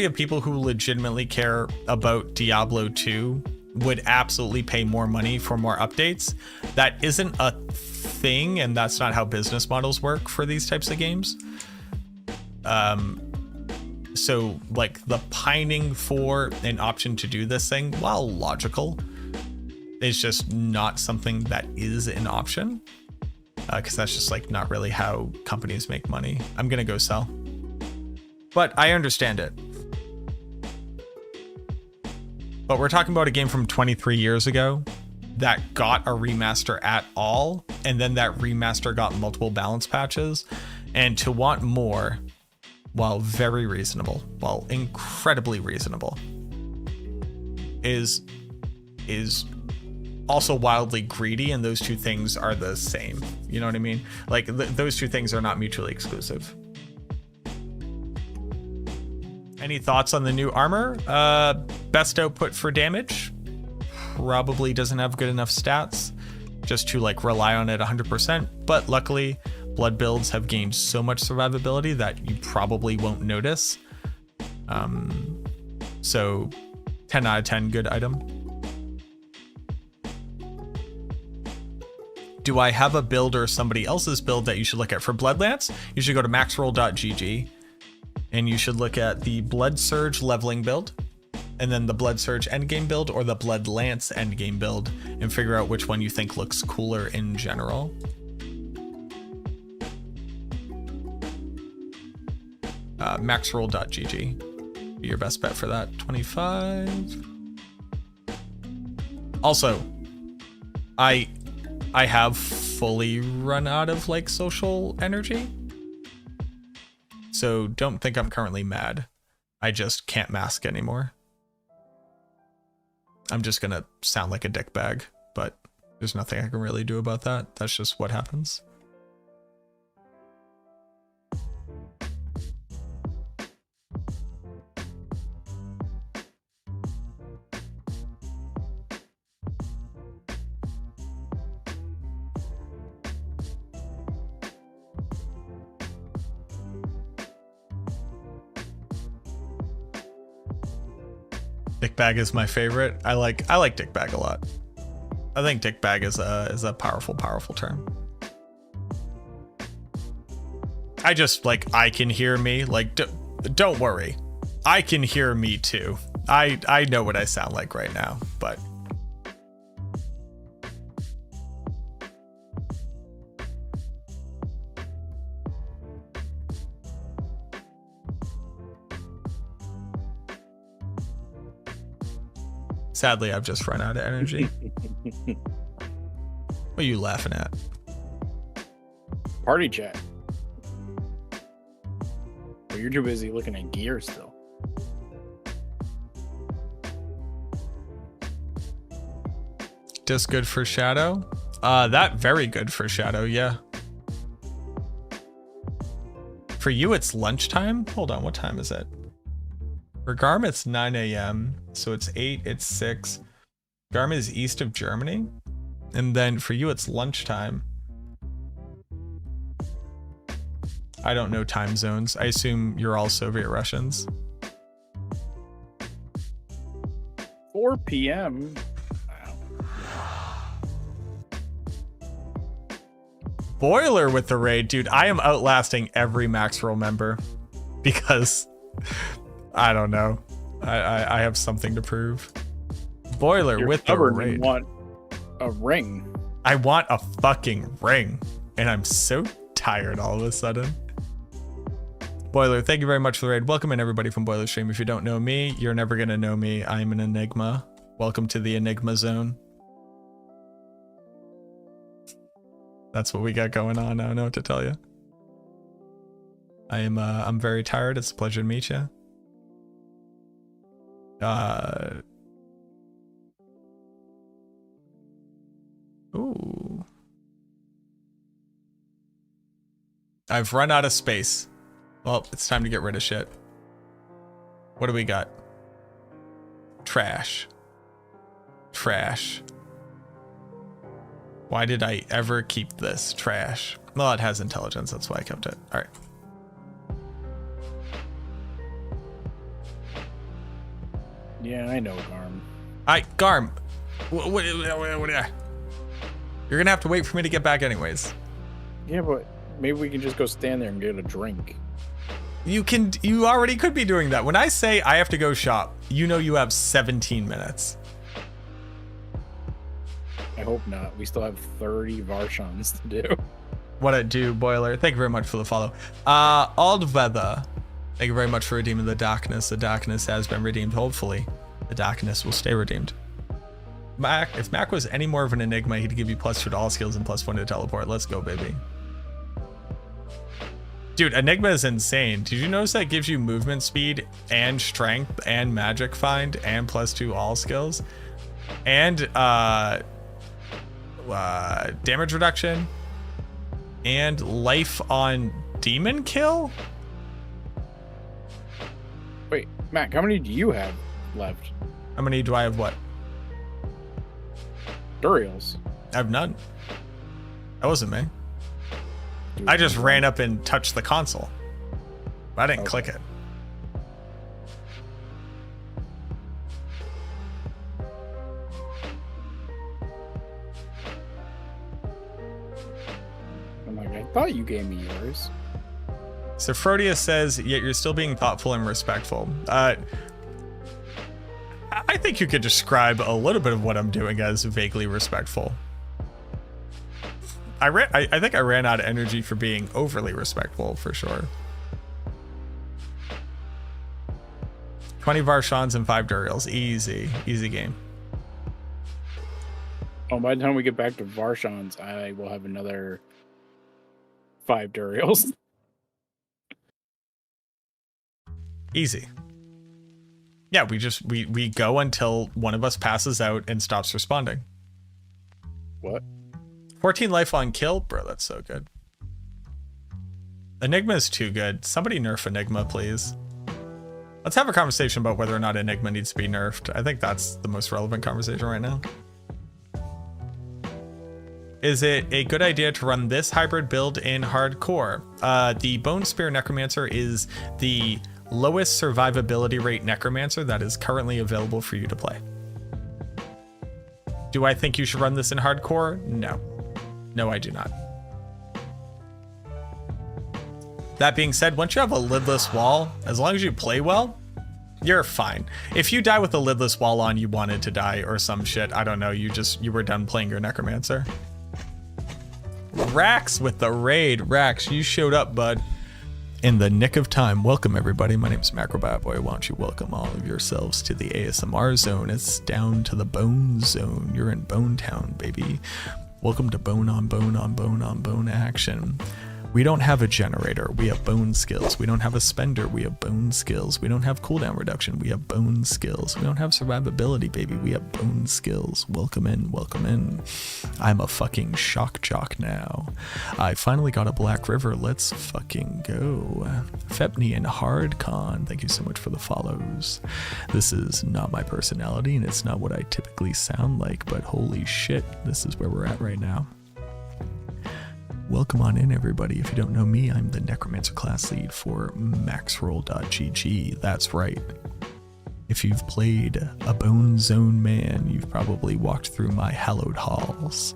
of people who legitimately care about Diablo 2 would absolutely pay more money for more updates. That isn't a thing, and that's not how business models work for these types of games. So like the pining for an option to do this thing, while logical, is just not something that is an option. Because that's just like not really how companies make money. I'm gonna go sell. But I understand it. But we're talking about a game from 23 years ago that got a remaster at all, and then that remaster got multiple balance patches. And to want more, while very reasonable, while incredibly reasonable, is also wildly greedy, and those two things are the same. You know what I mean? Like those two things are not mutually exclusive. Any thoughts on the new armor? Best output for damage. Probably doesn't have good enough stats just to like rely on it 100%. But luckily, blood builds have gained so much survivability that you probably won't notice. So 10 out of 10, good item. Do I have a build or somebody else's build that you should look at for Bloodlance? You should go to maxroll.gg. And you should look at the Blood Surge leveling build, and then the Blood Surge endgame build, or the Bloodlance endgame build, and figure out which one you think looks cooler in general. Maxroll.gg. Be your best bet for that. 25. Also, I have fully run out of like social energy. So don't think I'm currently mad. I just can't mask anymore. I'm just gonna sound like a dickbag, but there's nothing I can really do about that. That's just what happens. Dickbag is my favorite. I like dickbag a lot. I think dickbag is a powerful term. I just like, I can hear me. Like, don't worry, I can hear me too. I know what I sound like right now, but sadly, I've just run out of energy. What are you laughing at? Party chat. Well, you're too busy looking at gear still. Just good for Shadow? That very good for Shadow, yeah. For you, it's lunchtime? Hold on, what time is it? For Garm, it's 9 a.m. So it's 8, it's 6. Garm is east of Germany. And then for you, it's lunchtime. I don't know time zones. I assume you're all Soviet Russians. 4 p.m. Boiler with the raid. Dude, I am outlasting every Maxroll member. Because... I don't know. I have something to prove. Boiler You're with the raid. You want a ring. I want a fucking ring. And I'm so tired all of a sudden. Boiler, thank you very much for the raid. Welcome in everybody from Boiler Stream. If you don't know me, you're never gonna know me. I'm an enigma. Welcome to the Enigma Zone. That's what we got going on. I don't know what to tell you. I'm very tired. It's a pleasure to meet you. Ooh. I've run out of space. Well, it's time to get rid of shit. What do we got? Trash. Trash. Why did I ever keep this? Trash. Well, it has intelligence. That's why I kept it. All right. Yeah, I know, Garm. Garm. What, you're gonna have to wait for me to get back anyways. Yeah, but maybe we can just go stand there and get a drink. You already could be doing that. When I say I have to go shop, you know you have 17 minutes. I hope not. We still have 30 Varshans to do. What it do, Boiler? Thank you very much for the follow. Aldweather. Thank you very much for redeeming the darkness. The darkness has been redeemed. Hopefully, the darkness will stay redeemed. Mac, if Mac was any more of an enigma, he'd give you +2 to all skills and +1 to teleport. Let's go, baby. Dude, Enigma is insane. Did you notice that gives you movement speed and strength and magic find and +2 all skills? And damage reduction and life on demon kill? Wait, Mac, how many do you have left? How many do I have? What? Duriels. I have none. That wasn't me. I just ran up and touched the console. I didn't click it. I'm like, I thought you gave me yours. So Frodia says, yet you're still being thoughtful and respectful. I think you could describe a little bit of what I'm doing as vaguely respectful. I think I ran out of energy for being overly respectful, for sure. 20 Varshans and 5 Duriels. Easy. Easy game. Oh, by the time we get back to Varshans, I will have another 5 Duriels. Easy. Yeah, we go until one of us passes out and stops responding. What? 14 life on kill? Bro, that's so good. Enigma is too good. Somebody nerf Enigma, please. Let's have a conversation about whether or not Enigma needs to be nerfed. I think that's the most relevant conversation right now. Is it a good idea to run this hybrid build in hardcore? The Bone Spear Necromancer is the lowest survivability rate Necromancer that is currently available for you to play. Do I think you should run this in hardcore? No. No, I do not. That being said, once you have a lidless wall, as long as you play well, you're fine. If you die with a lidless wall on, you wanted to die or some shit, I don't know, you were done playing your Necromancer. Rax with the raid. Rax, you showed up, bud. In the nick of time. Welcome, everybody. My name is MacroBioBoi. Why don't you welcome all of yourselves to the ASMR zone? It's down to the bone zone. You're in Bone Town, baby. Welcome to bone on bone on bone on bone action. We don't have a generator, we have bone skills. We don't have a spender, we have bone skills. We don't have cooldown reduction, we have bone skills. We don't have survivability, baby, we have bone skills. Welcome in, welcome in. I'm a fucking shock jock now. I finally got a Black River, let's fucking go. Fepney and Hardcon, thank you so much for the follows. This is not my personality and it's not what I typically sound like, but holy shit, this is where we're at right now. Welcome on in, everybody. If you don't know me, I'm the Necromancer class lead for maxroll.gg. That's right. If you've played a Bone Zone man, you've probably walked through my hallowed halls.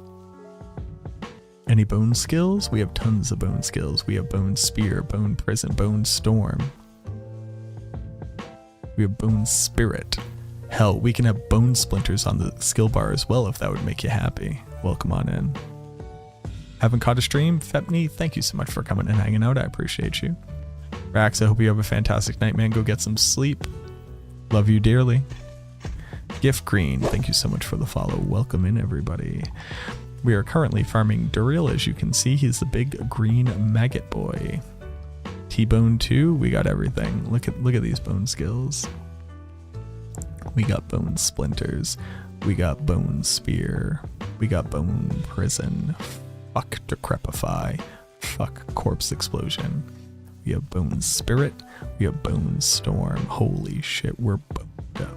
Any bone skills? We have tons of bone skills. We have Bone Spear, Bone Prison, Bone Storm. We have Bone Spirit. Hell, we can have Bone Splinters on the skill bar as well if that would make you happy. Welcome on in. Haven't caught a stream? Fepney, thank you so much for coming and hanging out. I appreciate you. Rax, I hope you have a fantastic night, man. Go get some sleep. Love you dearly. Gift Green, thank you so much for the follow. Welcome in, everybody. We are currently farming Duriel. As you can see, he's the big green maggot boy. T-Bone 2, we got everything. Look at these bone skills. We got Bone Splinters. We got Bone Spear. We got Bone Prison. Fuck Decrepify. Fuck Corpse Explosion. We have Bone Spirit. We have Bone Storm. Holy shit, we're boned up.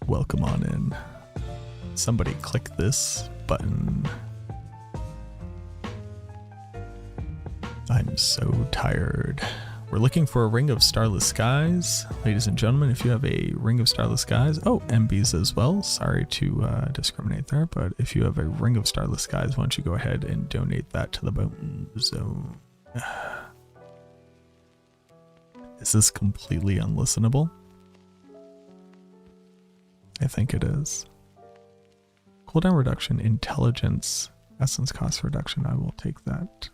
Welcome on in. Somebody click this button. I'm so tired. We're looking for a Ring of Starless Skies. Ladies and gentlemen, if you have a Ring of Starless Skies, oh, MBs as well. Sorry to discriminate there, but if you have a Ring of Starless Skies, why don't you go ahead and donate that to the Bone Zone. Is this completely unlistenable? I think it is. Cooldown reduction, intelligence, essence cost reduction. I will take that.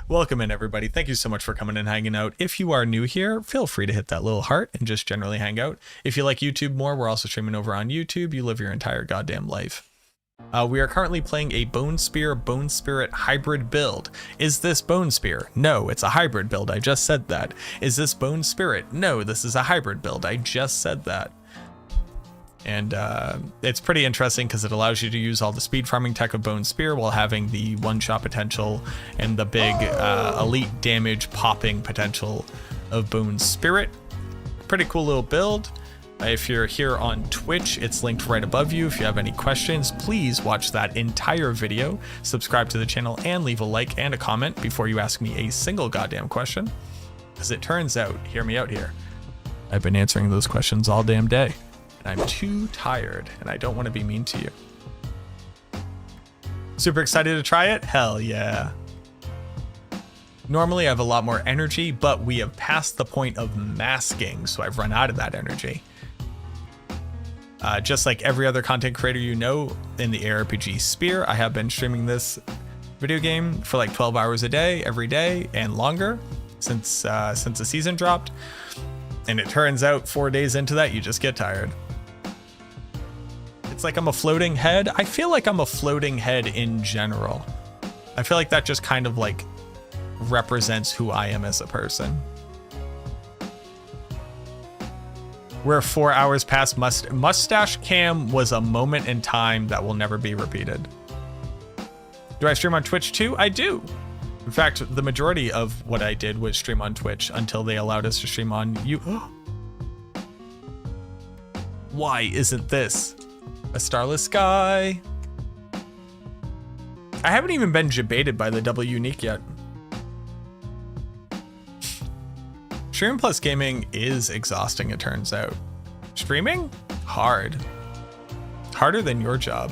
Welcome in, everybody. Thank you so much for coming and hanging out. If you are new here, feel free to hit that little heart and just generally hang out. If you like YouTube more, we're also streaming over on YouTube. You live your entire goddamn life. We are currently playing a Bone Spear, Bone Spirit hybrid build. Is this Bone Spear? No, it's a hybrid build. I just said that. Is this Bone Spirit? No, this is a hybrid build. I just said that. And it's pretty interesting because it allows you to use all the speed farming tech of Bone Spear while having the one-shot potential and the big elite damage popping potential of Bone Spirit. Pretty cool little build. If you're here on Twitch, it's linked right above you. If you have any questions, please watch that entire video, subscribe to the channel, and leave a like and a comment before you ask me a single goddamn question. As it turns out, hear me out here, I've been answering those questions all damn day. And I'm too tired, and I don't want to be mean to you. Super excited to try it? Hell yeah. Normally I have a lot more energy, but we have passed the point of masking, so I've run out of that energy. Just like every other content creator you know in the ARPG sphere, I have been streaming this video game for like 12 hours a day, every day, and longer since the season dropped. And it turns out 4 days into that, you just get tired. It's like I'm a floating head. I feel like I'm a floating head in general. I feel like that just kind of like represents who I am as a person. We're 4 hours past Mustache Cam was a moment in time that will never be repeated. Do I stream on Twitch too? I do. In fact, the majority of what I did was stream on Twitch until they allowed us to stream on you. Why isn't this a starless sky? I haven't even been debated by the double unique yet. Streaming plus gaming is exhausting, it turns out. Streaming? Hard. Harder than your job.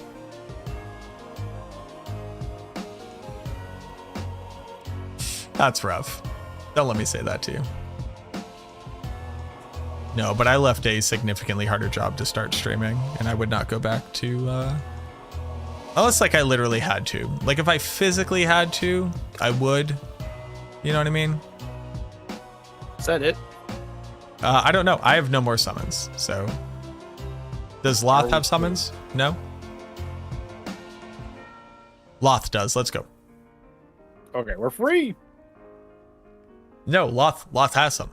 That's rough. Don't let me say that to you. No, but I left a significantly harder job to start streaming, and I would not go back to, unless like I literally had to. Like if I physically had to, I would. You know what I mean? Is that it? I don't know. I have no more summons, so. Does Loth have summons? No? Loth does. Let's go. Okay, we're free. No, Loth has some.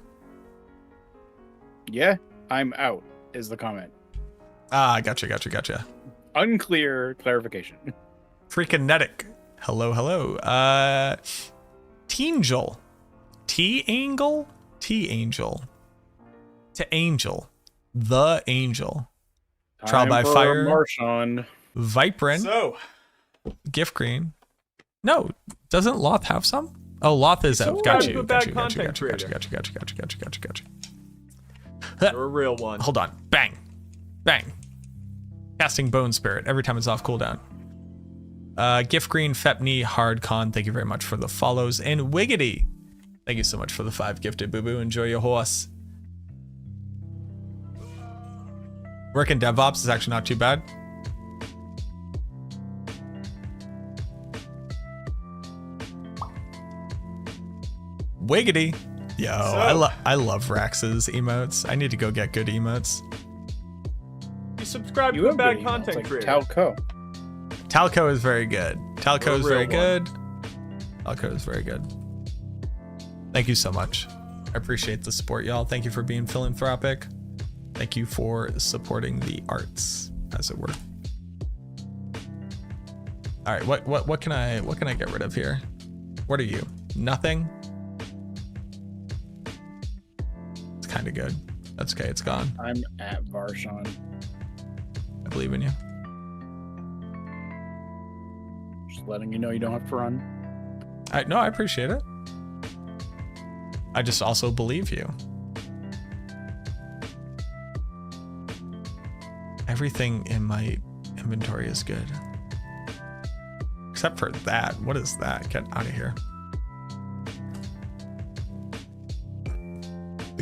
Yeah, I'm out, is the comment. Ah, gotcha. Unclear clarification. Freakinetic. Hello. Teangel. T-Angle? T-Angel. To Angel. The Angel. Trial by Fire. Marchand. Viprin. So, Gift Green. No, doesn't Loth have some? Oh, Loth is out. Got you. Gotcha. You're a real one. Hold on. Bang. Casting Bone Spirit every time it's off cooldown. Gift Green, Fepney, Hardcon, thank you very much for the follows. And Wiggity, thank you so much for the 5 gifted, boo-boo. Enjoy your horse. Working DevOps is actually not too bad. Wiggity. Yo, I love Rax's emotes. I need to go get good emotes. You subscribe to a bad content like creator. Talco is very good. Talco is very good. Thank you so much. I appreciate the support, y'all. Thank you for being philanthropic. Thank you for supporting the arts, as it were. All right, what can I get rid of here? What are you? Nothing. It's kind of good. That's okay. It's gone. I'm at Varshan. I believe in you. Just letting you know you don't have to run. No, I appreciate it. I just also believe you. Everything in my inventory is good. Except for that. What is that? Get out of here.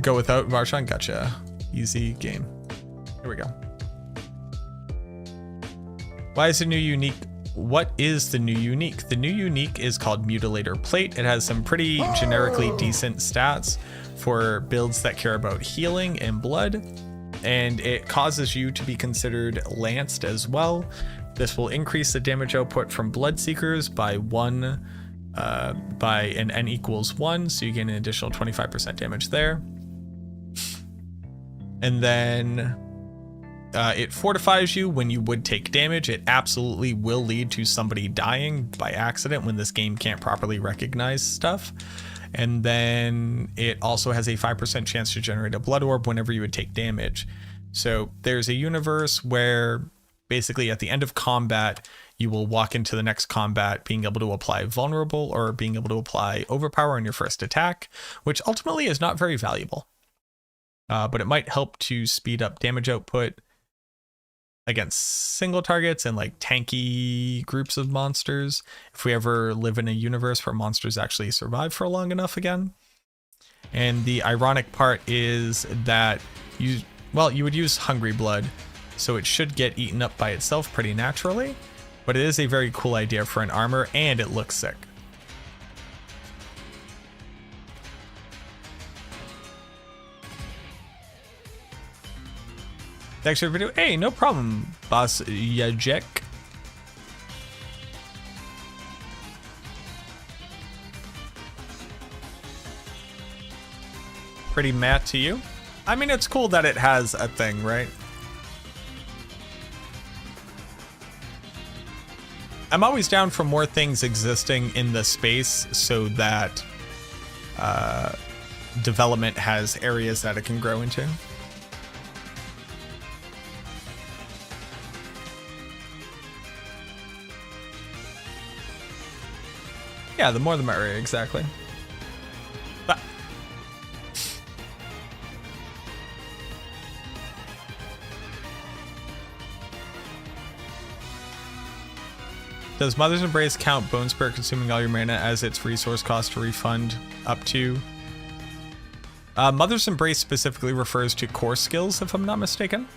Go without Varshan? Gotcha. Easy game. Here we go. Why is the new unique? What is the new unique? The new unique is called Mutilator Plate. It has some pretty generically decent stats for builds that care about healing and blood, and it causes you to be considered lanced as well. This will increase the damage output from Bloodseekers by an n equals 1, so you gain an additional 25% damage there. And then it fortifies you when you would take damage. It absolutely will lead to somebody dying by accident when this game can't properly recognize stuff. And then it also has a 5% chance to generate a blood orb whenever you would take damage. So there's a universe where basically at the end of combat, you will walk into the next combat being able to apply vulnerable or being able to apply overpower on your first attack, which ultimately is not very valuable. But it might help to speed up damage output against single targets and like tanky groups of monsters, if we ever live in a universe where monsters actually survive for long enough again. And the ironic part is that you would use hungry blood, so it should get eaten up by itself pretty naturally. But it is a very cool idea for an armor, and it looks sick. Thanks for the video. Hey, no problem, boss Yajek. Pretty matte to you? I mean, it's cool that it has a thing, right? I'm always down for more things existing in the space so that development has areas that it can grow into. Yeah, the more the merrier, exactly. But does Mother's Embrace count Bone Spirit consuming all your mana as its resource cost to refund up to? Mother's Embrace specifically refers to core skills, if I'm not mistaken.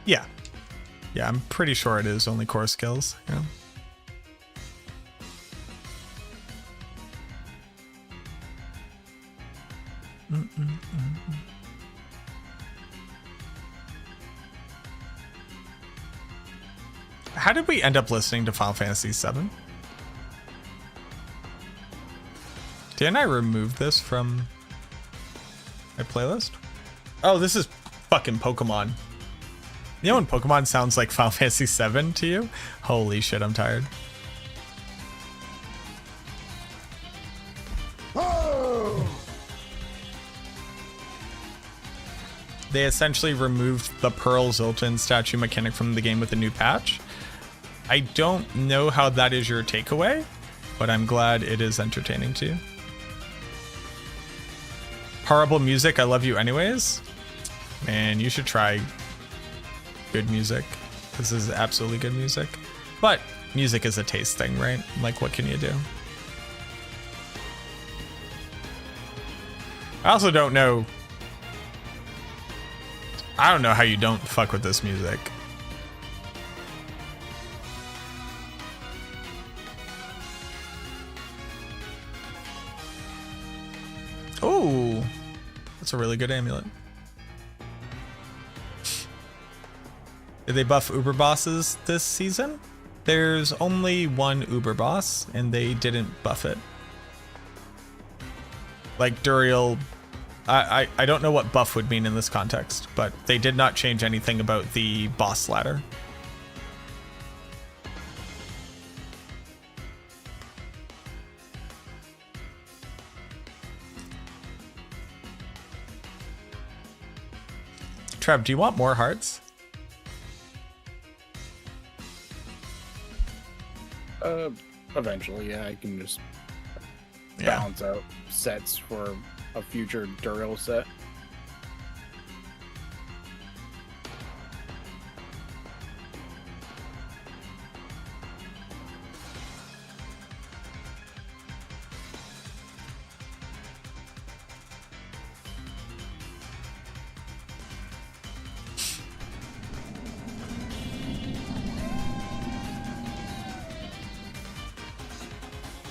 Yeah. Yeah, I'm pretty sure it is only core skills. Yeah. How did we end up listening to Final Fantasy VII? Didn't I remove this from my playlist? Oh, this is fucking Pokemon. You know when Pokemon sounds like Final Fantasy VII to you? Holy shit, I'm tired. They essentially removed the Pearl Zoltan statue mechanic from the game with a new patch. I don't know how that is your takeaway, but I'm glad it is entertaining to you. Horrible music, I love you anyways. Man, you should try good music. This is absolutely good music. But music is a taste thing, right? Like, what can you do? I also don't know. I don't know how you don't fuck with this music. Oh, that's a really good amulet. Did they buff Uber bosses this season? There's only one Uber boss, and they didn't buff it. Like Duriel, I don't know what buff would mean in this context, but they did not change anything about the boss ladder. Trev, do you want more hearts? Eventually, yeah, I can just balance out sets for a future Duriel set.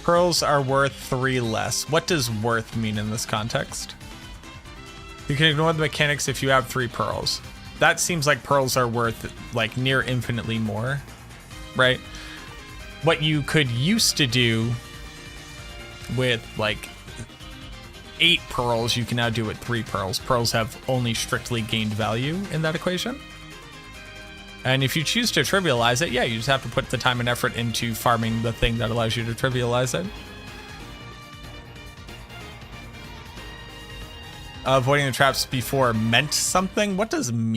Pearls are worth 3 less. What does worth mean in this context? You can ignore the mechanics if you have 3 pearls. That seems like pearls are worth like near infinitely more, right? What you could used to do with like 8 pearls, you can now do with 3 pearls. Pearls have only strictly gained value in that equation. And if you choose to trivialize it, yeah, you just have to put the time and effort into farming the thing that allows you to trivialize it. Avoiding the traps before meant something? What does mean?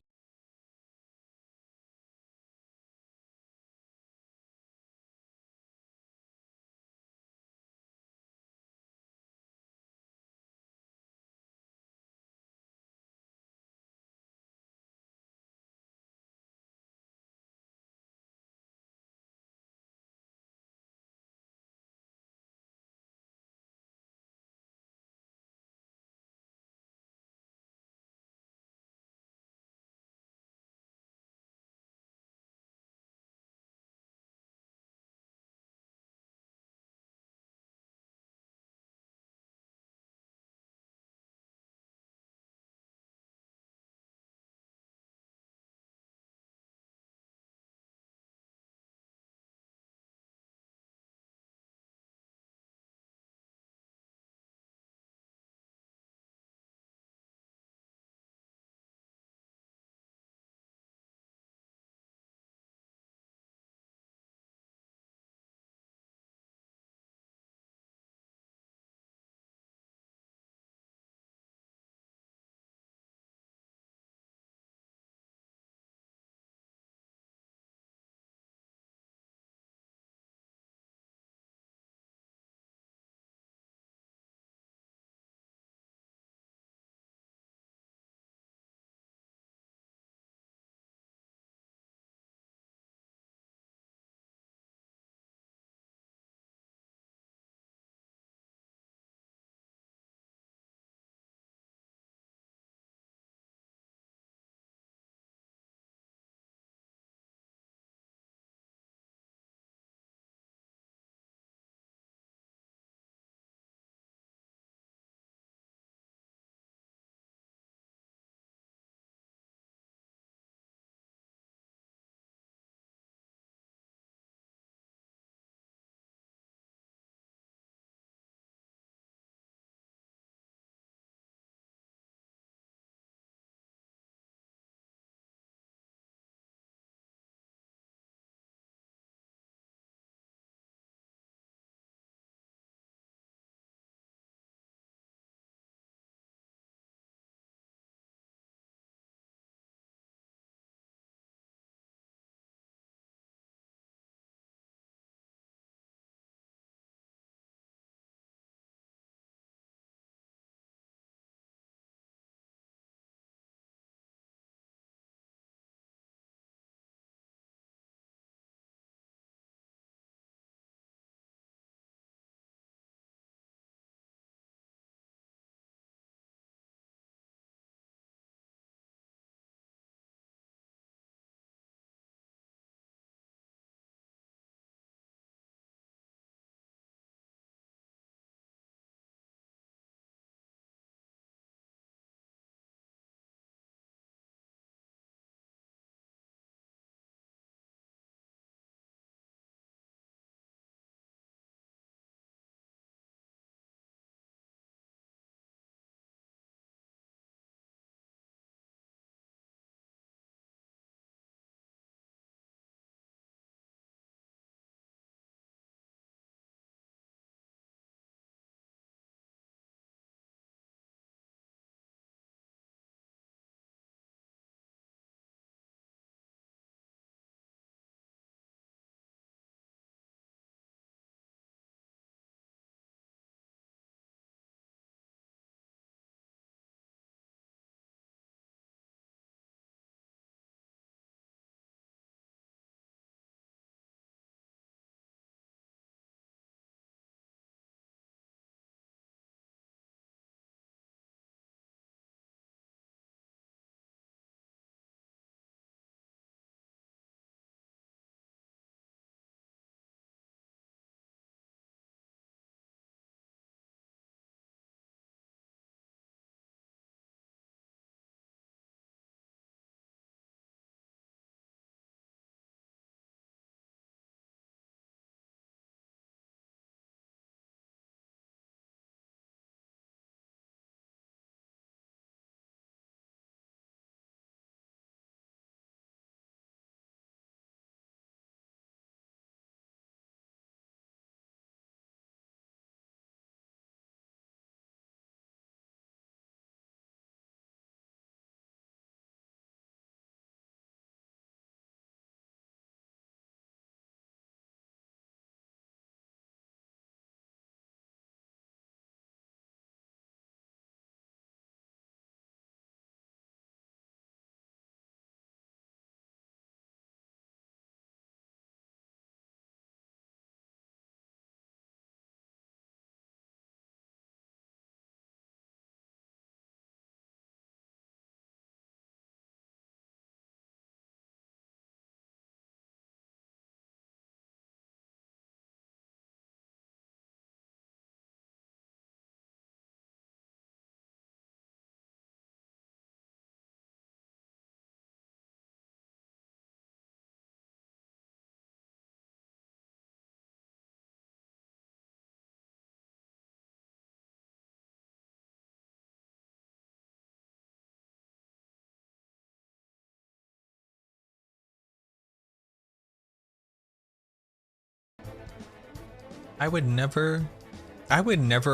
I would never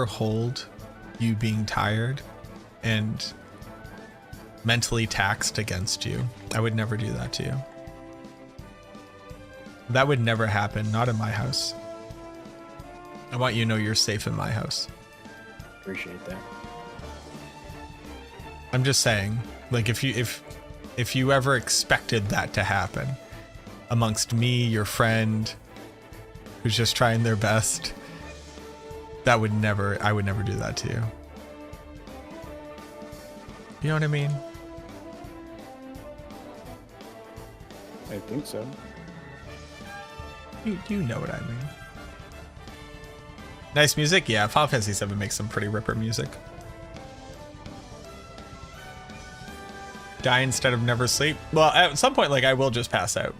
hold you being tired and mentally taxed against you. I would never do that to you. That would never happen, not in my house. I want you to know you're safe in my house. Appreciate that. I'm just saying, like if you ever expected that to happen amongst me, your friend who's just trying their best, I would never do that to you. You know what I mean? I think so. You know what I mean. Nice music? Yeah, Final Fantasy VII makes some pretty ripper music. Die instead of never sleep? Well, at some point, like, I will just pass out.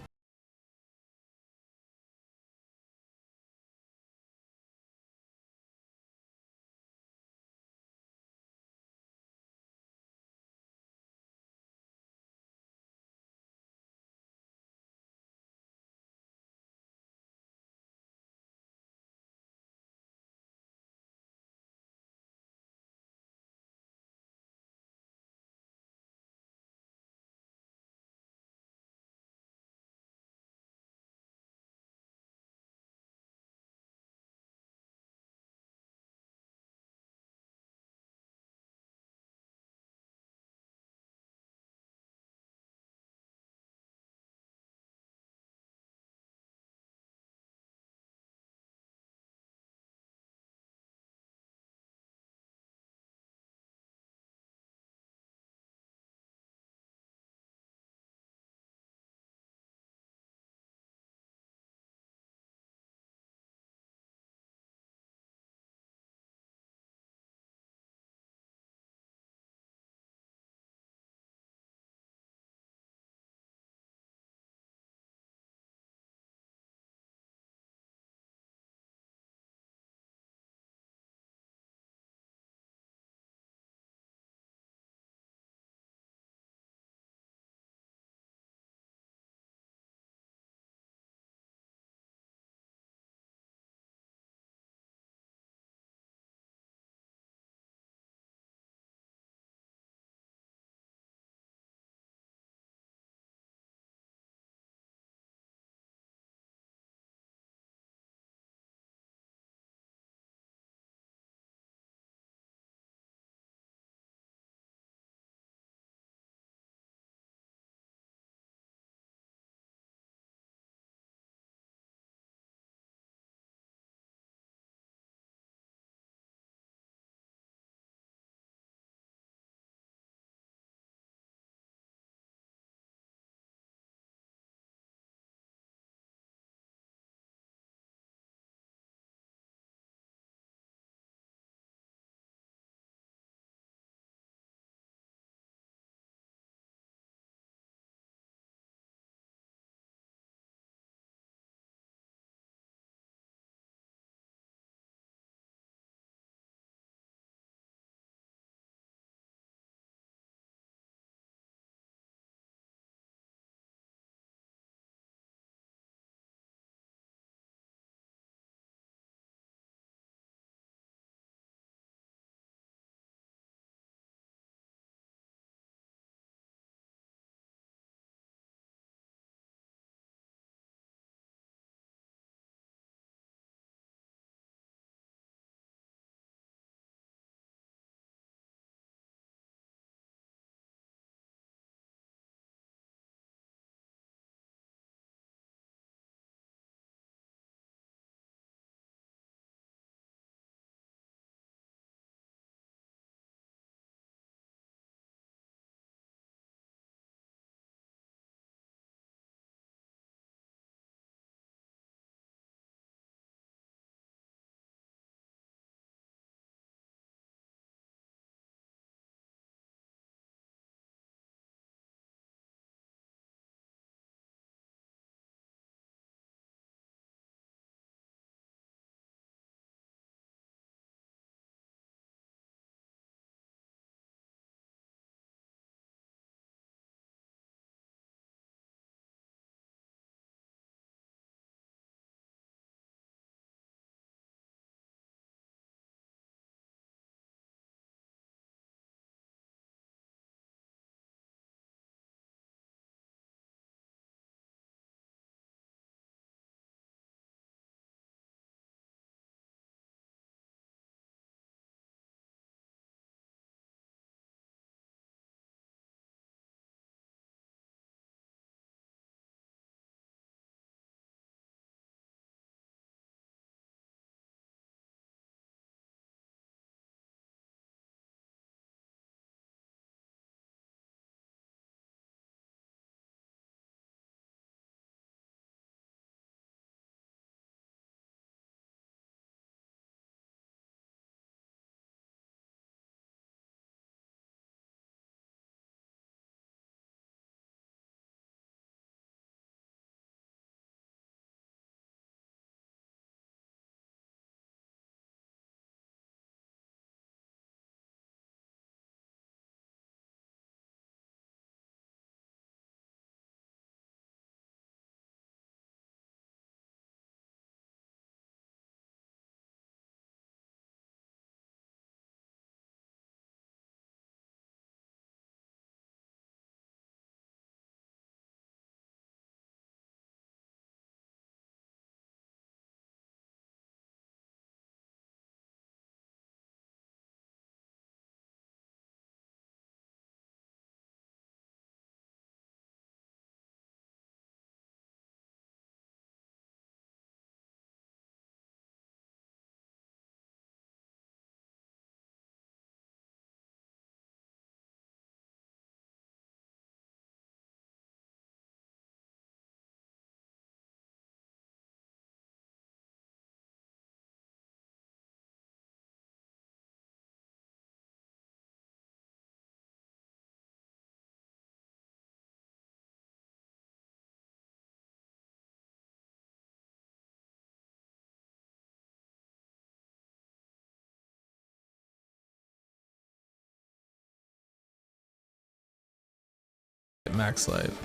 Max life.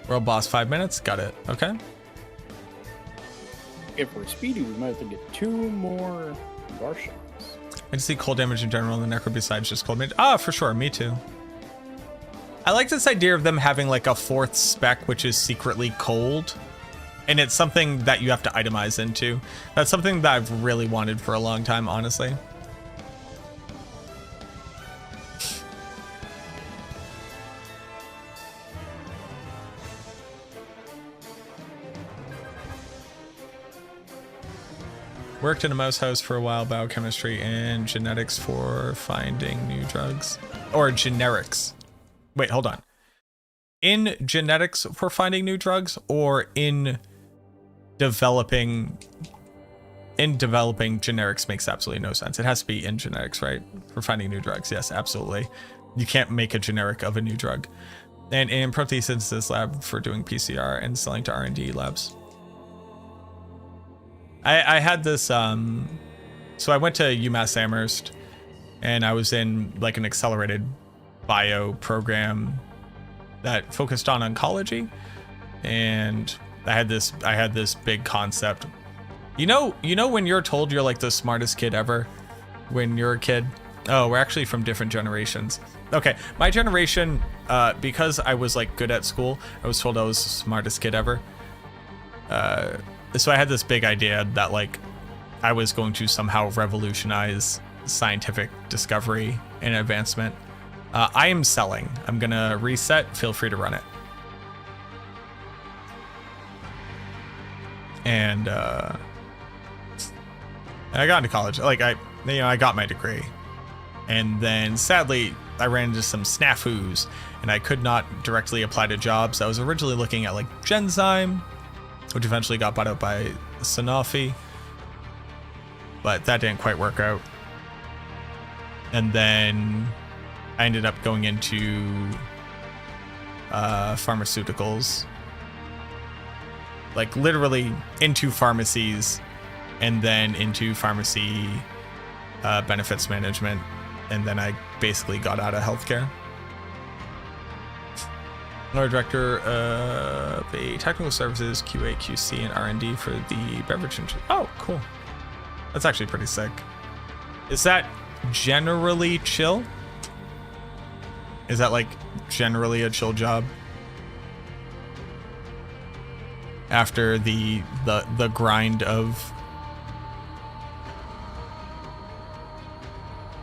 World boss 5 minutes. Got it. Okay. If we're speedy, we might have to get 2 more var shots. I just see cold damage in general in the Necro besides just cold damage. Ah, for sure. Me too. I like this idea of them having like a 4th spec, which is secretly cold. And it's something that you have to itemize into. That's something that I've really wanted for a long time, honestly. Worked in a mouse house for a while, biochemistry and genetics for finding new drugs. Or generics. Wait, hold on. In genetics for finding new drugs, or in developing generics makes absolutely no sense. It has to be in genetics, right? For finding new drugs. Yes, absolutely. You can't make a generic of a new drug. And in protein synthesis lab for doing PCR and selling to R&D labs. I had this, so I went to UMass Amherst and I was in like an accelerated bio program that focused on oncology. And I had this big concept. You know when you're told you're like the smartest kid ever when you're a kid? Oh, we're actually from different generations. Okay, my generation, because I was like good at school, I was told I was the smartest kid ever. So I had this big idea that like I was going to somehow revolutionize scientific discovery and advancement. I am selling. I'm gonna reset. Feel free to run it. And I got into college. Like I got my degree, and then sadly I ran into some snafus, and I could not directly apply to jobs. I was originally looking at like Genzyme, which eventually got bought out by Sanofi, but that didn't quite work out. And then I ended up going into pharmaceuticals, like literally into pharmacies, and then into pharmacy benefits management, and then I basically got out of healthcare. Our director of a technical services, QA, QC, and R&D for the beverage industry. Oh, cool. That's actually pretty sick. Is that generally chill? Is that like generally a chill job? After the grind of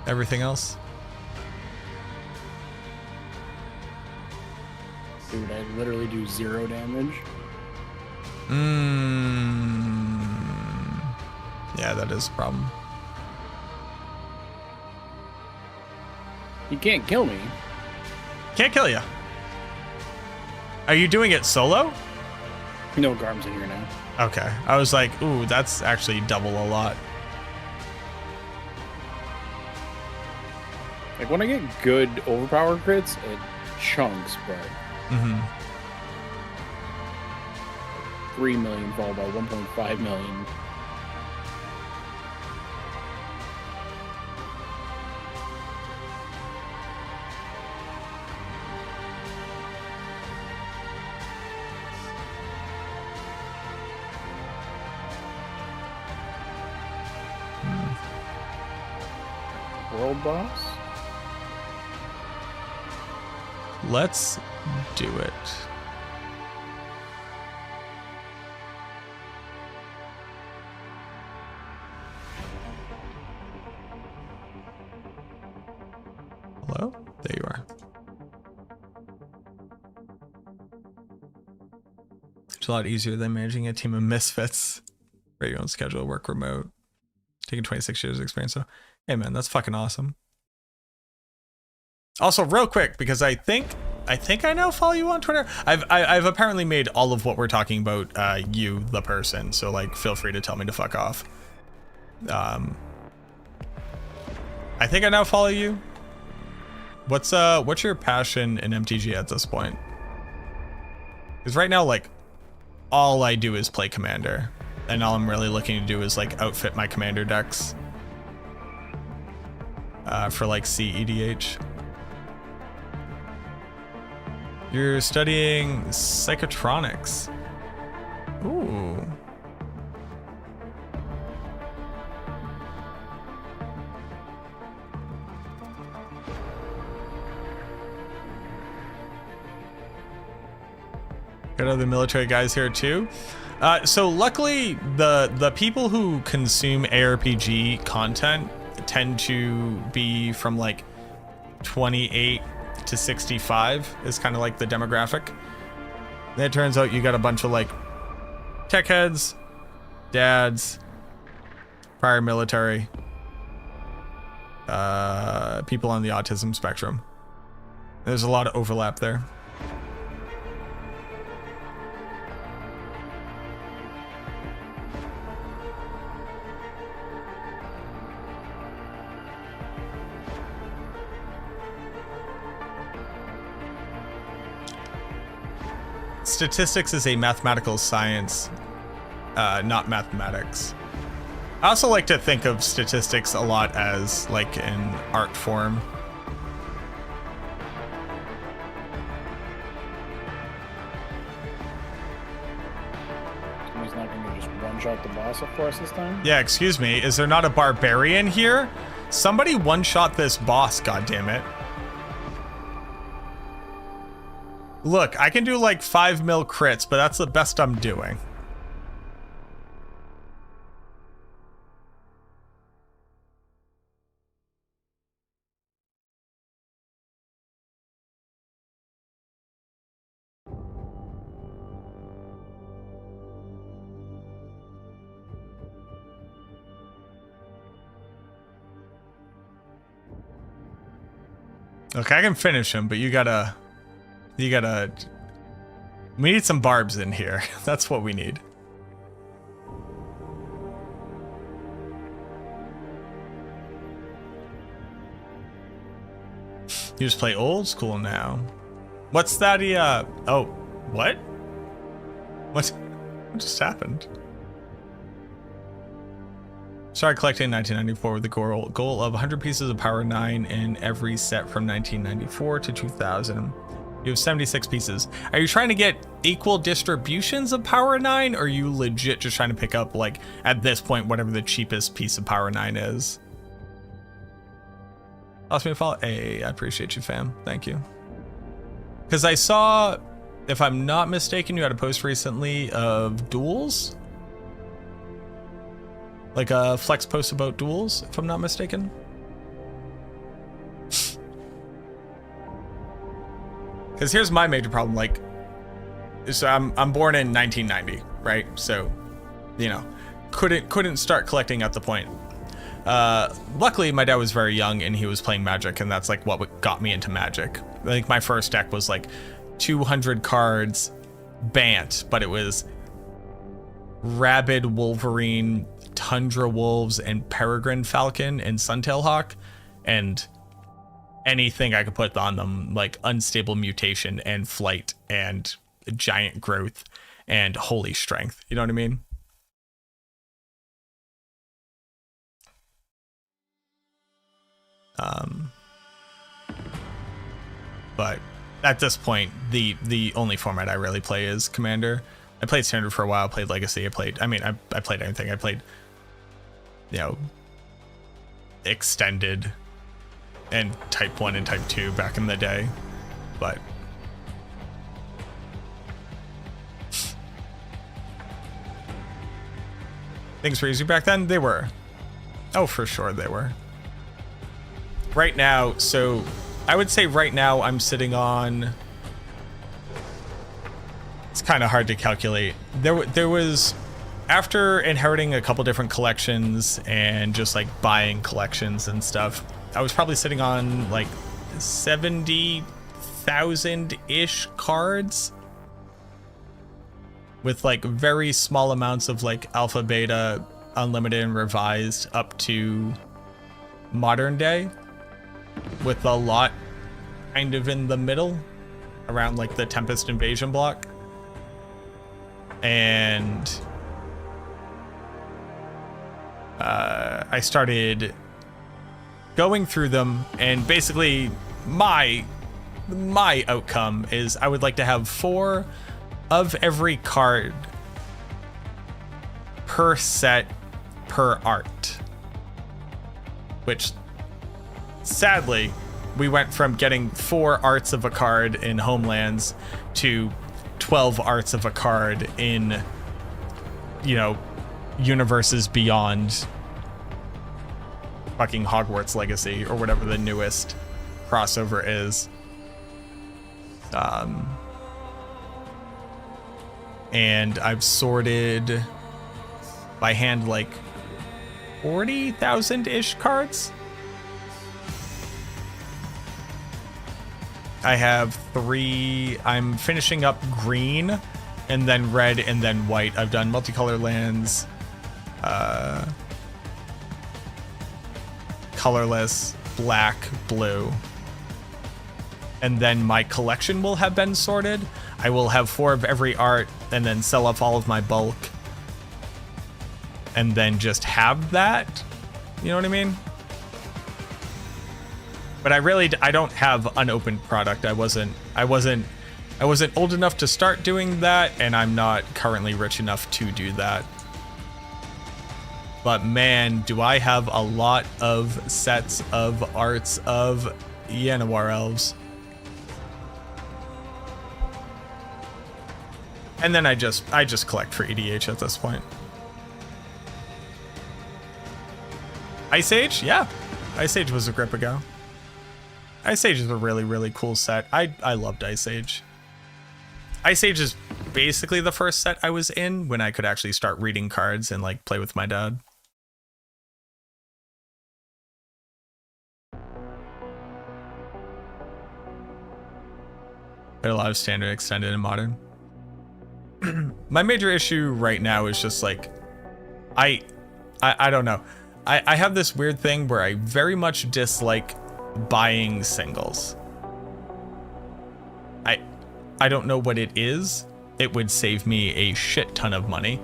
everything else? Dude, I literally do 0 damage. Yeah, that is a problem. You can't kill me. Can't kill you. Are you doing it solo? No, Garm's in here now. Okay. I was like, ooh, that's actually double a lot. Like when I get good overpower crits, it chunks, but 3 million fall by 1.5 million. World boss? Let's do it. Hello? There you are. It's a lot easier than managing a team of misfits. Write your own schedule, work remote. Taking 26 years of experience. So, hey man, that's fucking awesome. Also, real quick, because I think I now follow you on Twitter. I've apparently made all of what we're talking about you the person. So like, feel free to tell me to fuck off. I think I now follow you. What's your passion in MTG at this point? Because right now, like, all I do is play Commander, and all I'm really looking to do is like outfit my Commander decks for like CEDH. You're studying psychotronics. Ooh. Got other military guys here too. So luckily, the people who consume ARPG content tend to be from like 28 to 65 is kind of like the demographic. And it turns out you got a bunch of like tech heads, dads, prior military, people on the autism spectrum. There's a lot of overlap there. Statistics is a mathematical science, not mathematics. I also like to think of statistics a lot as like an art form. He's not going to just one-shot the boss, of course, this time? Yeah, excuse me. Is there not a barbarian here? Somebody one-shot this boss, goddammit. Look, I can do like 5 mil crits, but that's the best I'm doing. Okay, I can finish him, but you gotta... We need some barbs in here. That's what we need. You just play old school now. What's that? Oh, what? What just happened? Started collecting in 1994 with the goal of 100 pieces of Power 9 in every set from 1994 to 2000. You have 76 pieces. Are you trying to get equal distributions of Power 9, or are you legit just trying to pick up, like, at this point, whatever the cheapest piece of Power 9 is? Ask me to follow. Hey, I appreciate you, fam. Thank you. Because I saw, if I'm not mistaken, you had a post recently of duels. Like a flex post about duels, if I'm not mistaken. Because here's my major problem, like, so I'm born in 1990, right? So, you know, couldn't start collecting at the point. Luckily, my dad was very young and he was playing Magic, and that's like what got me into Magic. I think my first deck was like 200 cards, Bant, but it was Rabid Wolverine, Tundra Wolves, and Peregrine Falcon and Suntail Hawk, and anything I could put on them, like Unstable Mutation and Flight and Giant Growth and Holy Strength. You know what I mean? But at this point, the only format I really play is Commander. I played Standard for a while, played Legacy, I played everything. I played, you know, Extended and Type 1 and Type 2 back in the day, but things were easy back then. They were. Oh, for sure they were. Right now, so I would say right now I'm sitting on, it's kind of hard to calculate. There was, after inheriting a couple different collections and just like buying collections and stuff, I was probably sitting on like 70,000-ish cards with like very small amounts of like alpha, beta, unlimited, and revised up to modern day, with a lot kind of in the middle around like the Tempest Invasion block. And I started going through them, and basically my my outcome is I would like to have 4 of every card per set per art. Which, sadly, we went from getting 4 arts of a card in Homelands to 12 arts of a card in, you know, universes beyond fucking Hogwarts Legacy or whatever the newest crossover is. And I've sorted by hand like 40,000-ish cards. I have 3. I'm finishing up green and then red and then white. I've done multicolor lands, colorless, black, blue. And then my collection will have been sorted. I will have 4 of every art and then sell off all of my bulk. And then just have that. You know what I mean? But I don't have unopened product. I wasn't old enough to start doing that, and I'm not currently rich enough to do that. But man, do I have a lot of sets of arts of Llanowar elves. And then I just collect for EDH at this point. Ice Age? Yeah. Ice Age was a grip ago. Ice Age is a really, really cool set. I loved Ice Age. Ice Age is basically the first set I was in when I could actually start reading cards and like play with my dad. But a lot of standard, extended, and modern. My major issue right now is just like, I don't know. I have this weird thing where I very much dislike buying singles. I don't know what it is. It would save me a shit ton of money.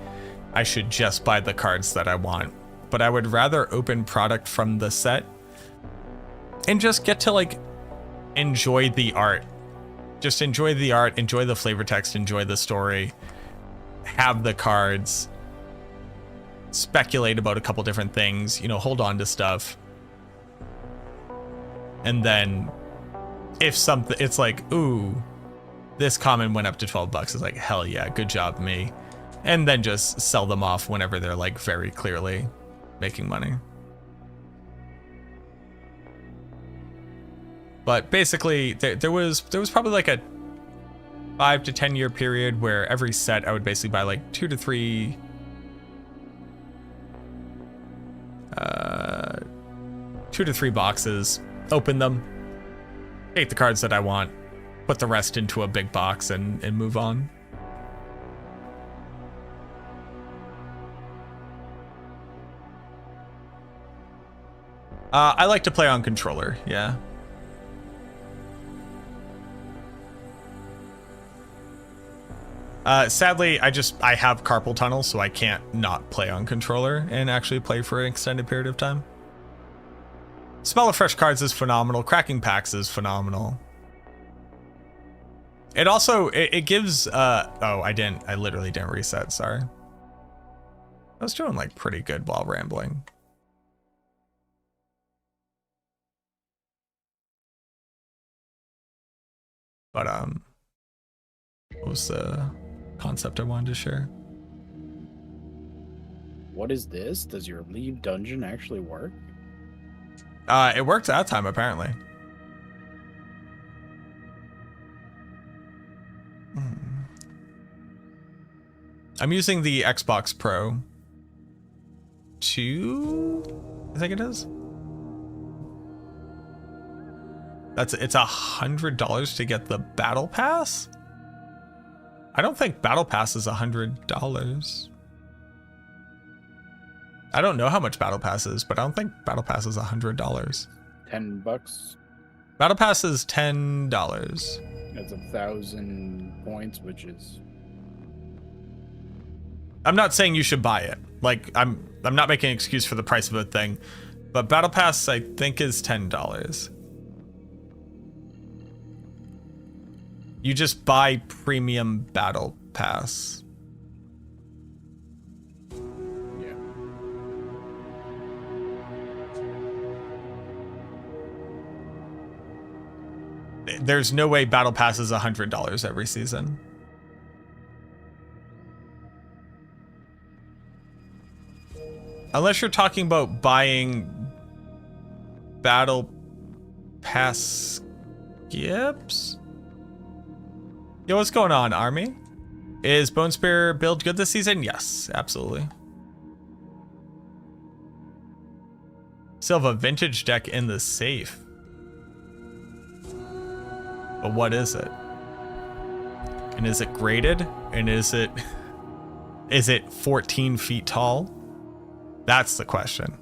I should just buy the cards that I want. But I would rather open product from the set and just get to like enjoy the art. Just enjoy the art, enjoy the flavor text, enjoy the story, have the cards, speculate about a couple different things, you know, hold on to stuff. And then if something, it's like, ooh, this common went up to 12 bucks. It's like, hell yeah, good job, me. And then just sell them off whenever they're like very clearly making money. But basically, there was probably like a 5 to 10 year period where every set I would basically buy like 2 to 3 boxes, open them, take the cards that I want, put the rest into a big box and move on. I like to play on controller, yeah. Sadly, I have carpal tunnel, so I can't not play on controller and actually play for an extended period of time. Smell of fresh cards is phenomenal. Cracking packs is phenomenal. It also, it gives, oh, I literally didn't reset, sorry. I was doing like pretty good while rambling. But, what was the concept I wanted to share? What is this? Does your lead dungeon actually work? It worked that time, apparently. I'm using the Xbox Pro 2, I think it is. It's $100 to get the Battle Pass? I don't think Battle Pass is $100. I don't know how much Battle Pass is, but I don't think Battle Pass is $100. $10. Battle Pass is $10. That's 1,000 points, which is. I'm not saying you should buy it. Like I'm not making an excuse for the price of a thing, but Battle Pass I think is $10. You just buy premium battle pass. Yeah. There's no way battle pass is $100 every season. Unless you're talking about buying battle pass skips. Yo, what's going on, Army? Is Bone Spear build good this season? Yes, absolutely. Still have a vintage deck in the safe. But what is it? And is it graded? And is it 14 feet tall? That's the question.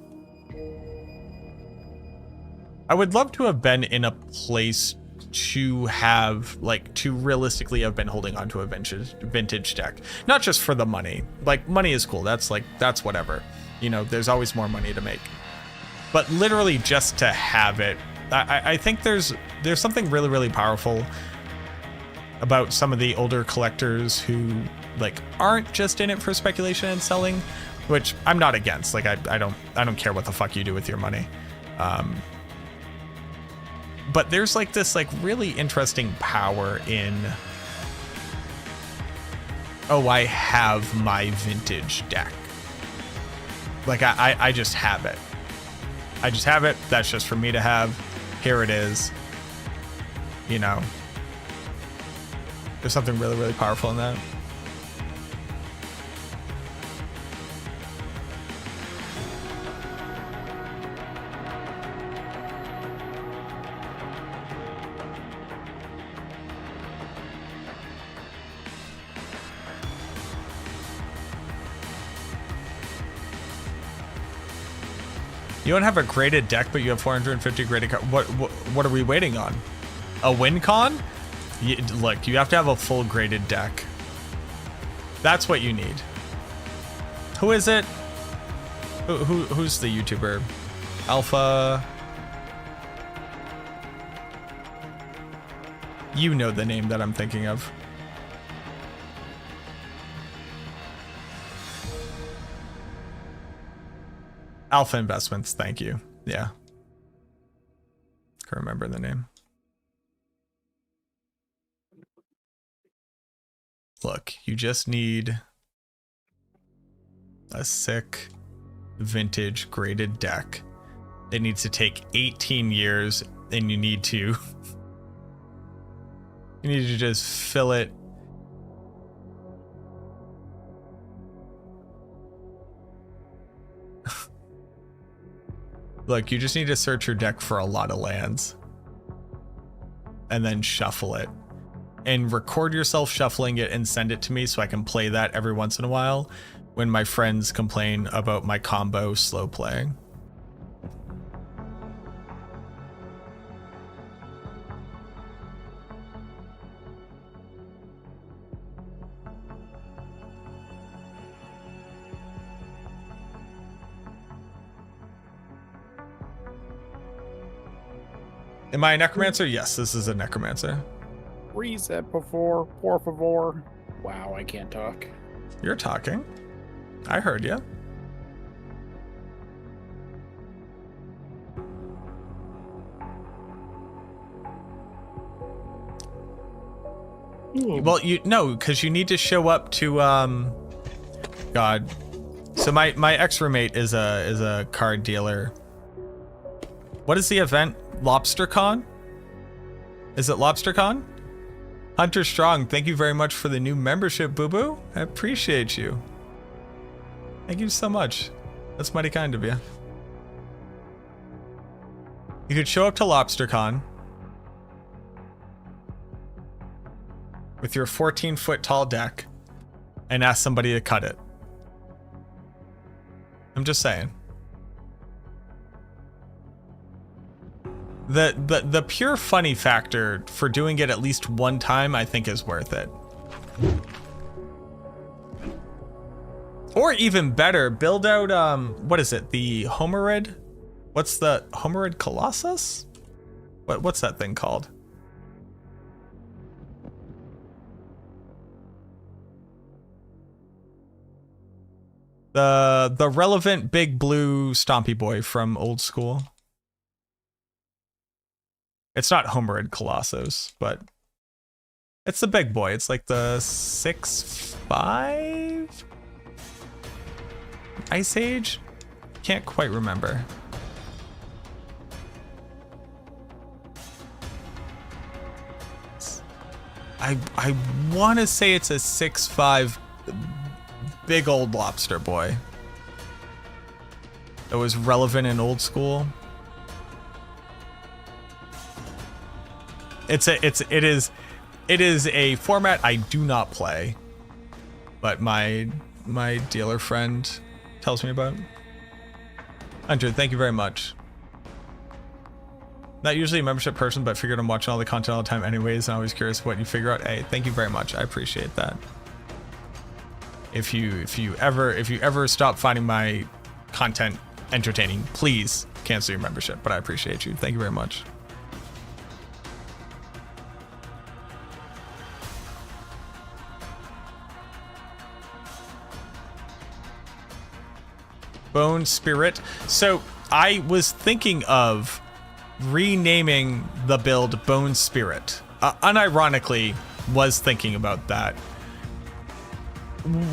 I would love to have been in a place to have, like, to realistically have been holding onto a vintage deck. Not just for the money. Like, money is cool. That's whatever. You know, there's always more money to make. But literally just to have it. I think there's something really, really powerful about some of the older collectors who, like, aren't just in it for speculation and selling, which I'm not against. Like, I don't care what the fuck you do with your money. But there's like this like really interesting power in, oh, I have my vintage deck. Like I just have it. I just have it. That's just for me to have. Here it is. You know, there's something really, really powerful in that. You don't have a graded deck, but you have 450 graded cards. What are we waiting on? A win con? Look, you have to have a full graded deck. That's what you need. Who is it? Who's the YouTuber? Alpha. You know the name that I'm thinking of. Alpha Investments, thank you. Yeah. Can't remember the name. Look, you just need a sick vintage graded deck. It needs to take 18 years and you need to just fill it. Look, you just need to search your deck for a lot of lands and then shuffle it and record yourself shuffling it and send it to me so I can play that every once in a while when my friends complain about my combo slow playing. Am I a necromancer? Yes, this is a necromancer. Reset before, por favor. Wow, I can't talk. You're talking. I heard you. Well, because you need to show up to God. So my ex-roommate is a card dealer. What is the event? LobsterCon? Is it LobsterCon? Hunter Strong, thank you very much for the new membership, Boo Boo. I appreciate you. Thank you so much. That's mighty kind of you. You could show up to LobsterCon with your 14-foot tall deck and ask somebody to cut it. I'm just saying. The pure funny factor for doing it at least one time, I think, is worth it. Or even better, build out what is it? The Homerid? What's the Homerid Colossus? What's that thing called? The relevant big blue stompy boy from old school. It's not Homerid Colossus, but it's the big boy. It's like the 6'5" Ice Age? Can't quite remember. I want to say it's a 6'5" big old lobster boy. That was relevant in old school. It is a format I do not play, but my dealer friend tells me about. 100, thank you very much. Not usually a membership person, but figured I'm watching all the content all the time anyways, and I'm always curious what you figure out. Hey, thank you very much. I appreciate that. If you ever stop finding my content entertaining, please cancel your membership, but I appreciate you. Thank you very much. Bone Spirit. So I was thinking of renaming the build Bone Spirit. Unironically, was thinking about that.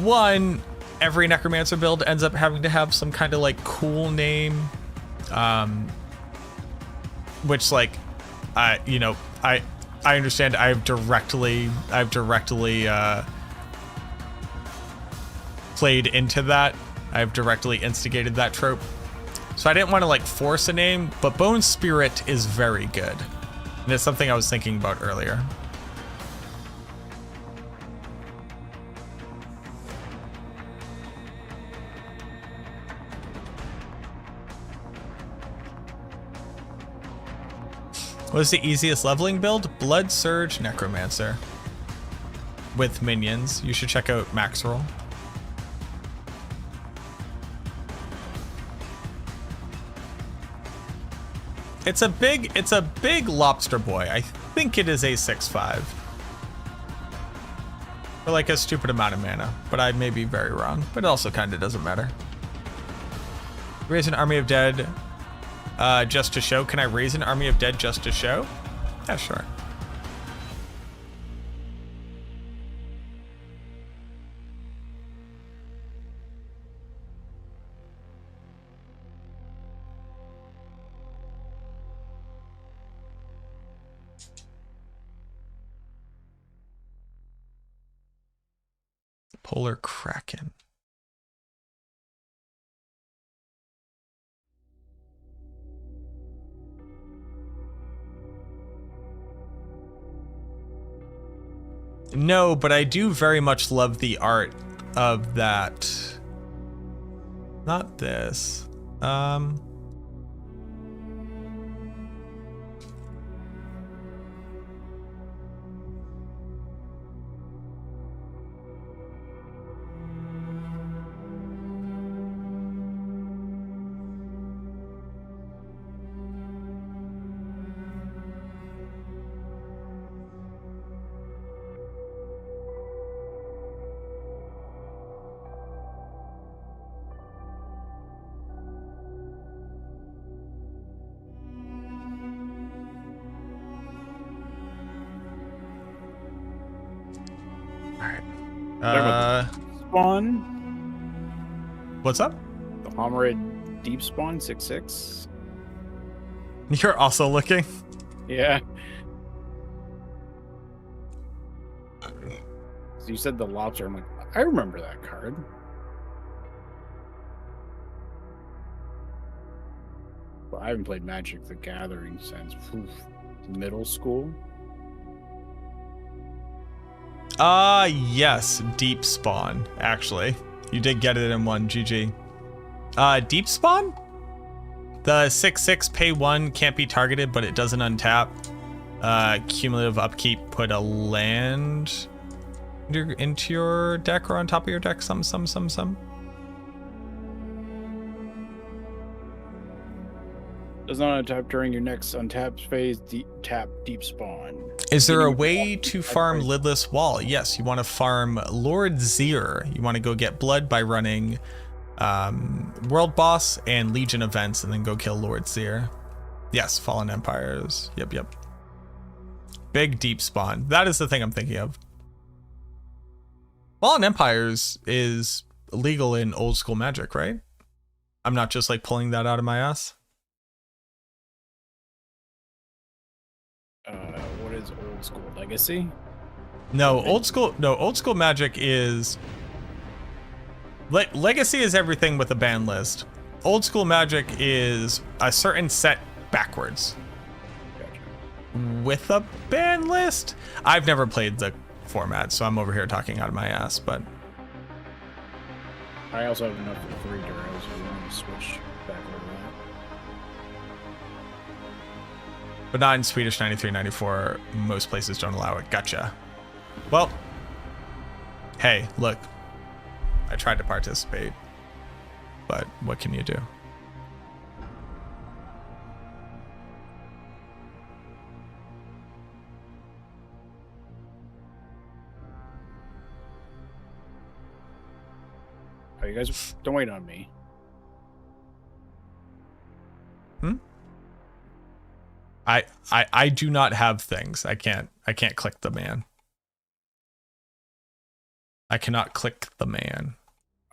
One, every Necromancer build ends up having to have some kind of like cool name, which like, I understand. I've directly played into that. I've directly instigated that trope. So I didn't want to like force a name, but Bone Spirit is very good. And it's something I was thinking about earlier. What is the easiest leveling build? Blood Surge Necromancer. With minions. You should check out Max Roll. It's a big lobster boy. I think it is a 6'5". For like a stupid amount of mana, but I may be very wrong. But it also kind of doesn't matter. Raise an army of dead just to show. Can I raise an army of dead just to show? Yeah, sure. Polar Kraken. No, but I do very much love the art of that. Not this. Spawn. What's up? The Homerid Deep Spawn 6'6". You're also looking? Yeah. So you said the lobster. I'm like, I remember that card. Well, I haven't played Magic the Gathering since middle school. Yes, Deep Spawn, actually. You did get it in one, GG. Deep Spawn? The 6/6 pay 1 can't be targeted, but it doesn't untap. Cumulative upkeep, put a land into your deck or on top of your deck, some. Does not untap during your next untapped phase. Tap Deep Spawn. Is there a way to farm Lidless Wall? Yes, you want to farm Lord Zir. You want to go get blood by running World Boss and Legion events, and then go kill Lord Seer. Yes, Fallen Empires. Yep. Big deep spawn. That is the thing I'm thinking of. Fallen Empires is legal in old school Magic, right? I'm not just like pulling that out of my ass. What is old school Legacy? No, old school Magic is Legacy is everything with a ban list. Old school Magic is a certain set backwards. Gotcha. With a ban list? I've never played the format, so I'm over here talking out of my ass, but I also have enough for 3 Duros if you want to switch back over that. but not in Swedish 93-94. Most places don't allow it. Gotcha. Well, hey, look, I tried to participate, but what can you do? Oh, you guys don't wait on me. I do not have things. I can't click the man. I cannot click the man.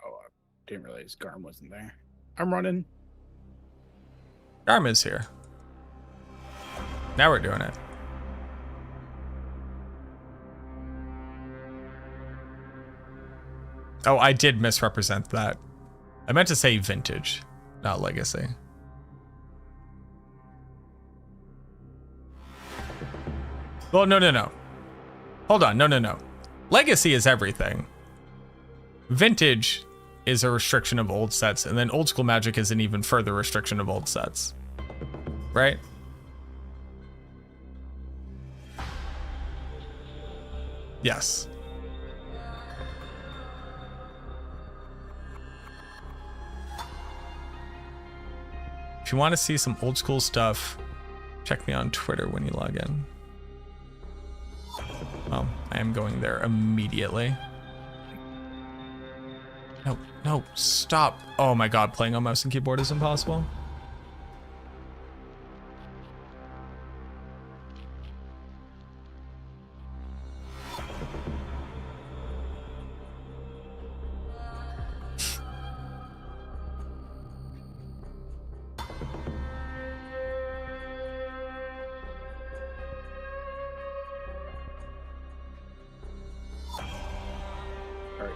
Oh, I didn't realize Garm wasn't there. I'm running. Garm is here. Now we're doing it. Oh, I did misrepresent that. I meant to say vintage, not legacy. Well, no. Hold on, no. Legacy is everything. Vintage is a restriction of old sets, and then old school Magic is an even further restriction of old sets. Right? Yes. If you want to see some old school stuff, check me on Twitter when you log in. Oh, I am going there immediately. No, stop. Oh my god, playing on mouse and keyboard is impossible.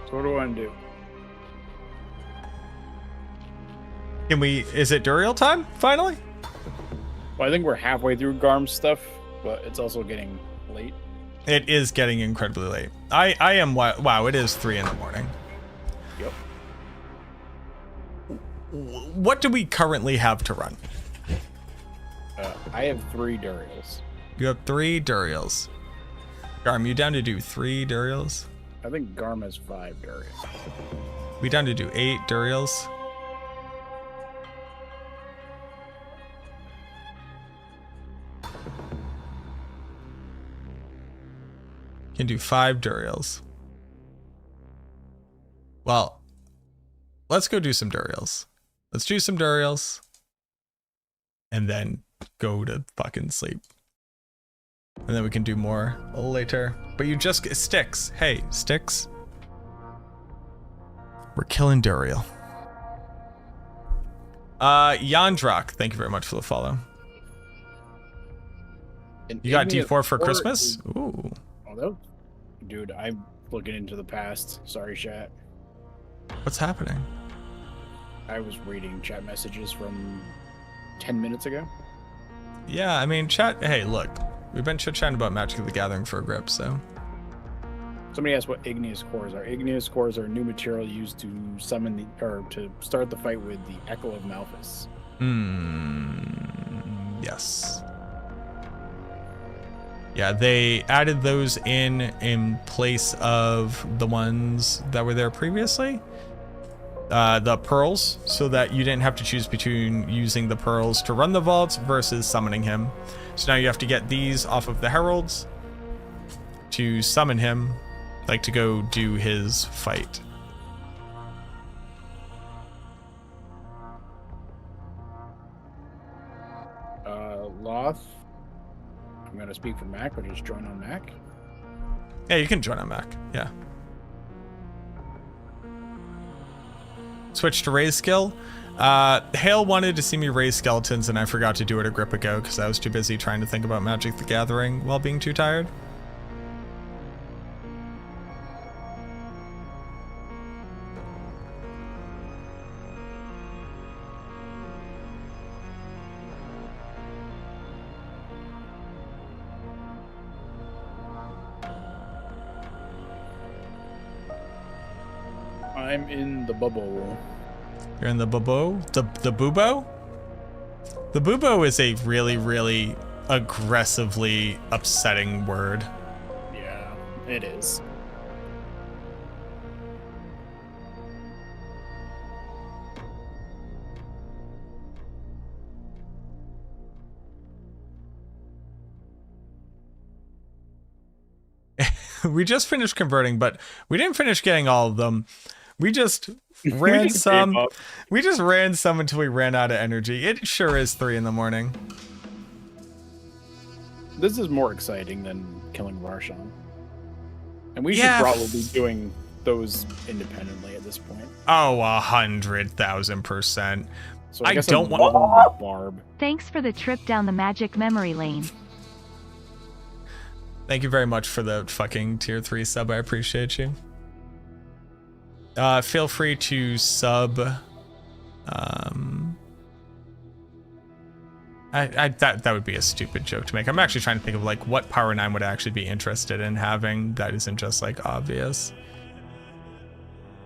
So what do I want to do? Can we, is it Duriel time, finally? Well, I think we're halfway through Garm's stuff, but it's also getting late. It is getting incredibly late. I am, wow, it is 3 in the morning. Yep. What do we currently have to run? I have 3 Duriels. You have 3 Duriels. Garm, you down to do 3 Duriels? I think Garm has 5 Duriels. We down to do 8 Duriels? Can do 5 Duriels. Well, let's go do some Duriels. Let's do some Duriels. And then go to fucking sleep. And then we can do more later. But you just get sticks. Hey, sticks. We're killing Duriel. Yandrak, thank you very much for the follow. You got D4 for Christmas? Ooh. Oh, dude, I'm looking into the past. Sorry, chat. What's happening? I was reading chat messages from 10 minutes ago. Yeah, I mean, chat. Hey, look, we've been chit-chatting about Magic the Gathering for a grip, so. Somebody asked what igneous cores are. Igneous cores are new material used to summon the, or to start the fight with the Echo of Malphus. Yes. Yeah, they added those in place of the ones that were there previously. The pearls, so that you didn't have to choose between using the pearls to run the vaults versus summoning him. So now you have to get these off of the heralds to summon him, like to go do his fight. off, I'm gonna speak for Mac, but just join on Mac. Yeah, you can join on Mac. Yeah. Switch to raise skill. Hale wanted to see me raise skeletons, and I forgot to do it a grip ago because I was too busy trying to think about Magic the Gathering while being too tired. I'm in the bubble. You're in the bubo? The bubo? The bubo is a really, really aggressively upsetting word. Yeah, it is. We just finished converting, but we didn't finish getting all of them. We just ran some. We just ran some until we ran out of energy. It sure is 3 in the morning. This is more exciting than killing Varshan. And we should probably be doing those independently at this point. Oh, 100,000%. So I guess don't I'm want Barb. Thanks for the trip down the magic memory lane. Thank you very much for the fucking tier 3 sub. I appreciate you. Feel free to sub. That would be a stupid joke to make. I'm actually trying to think of like what Power 9 would I actually be interested in having that isn't just like obvious.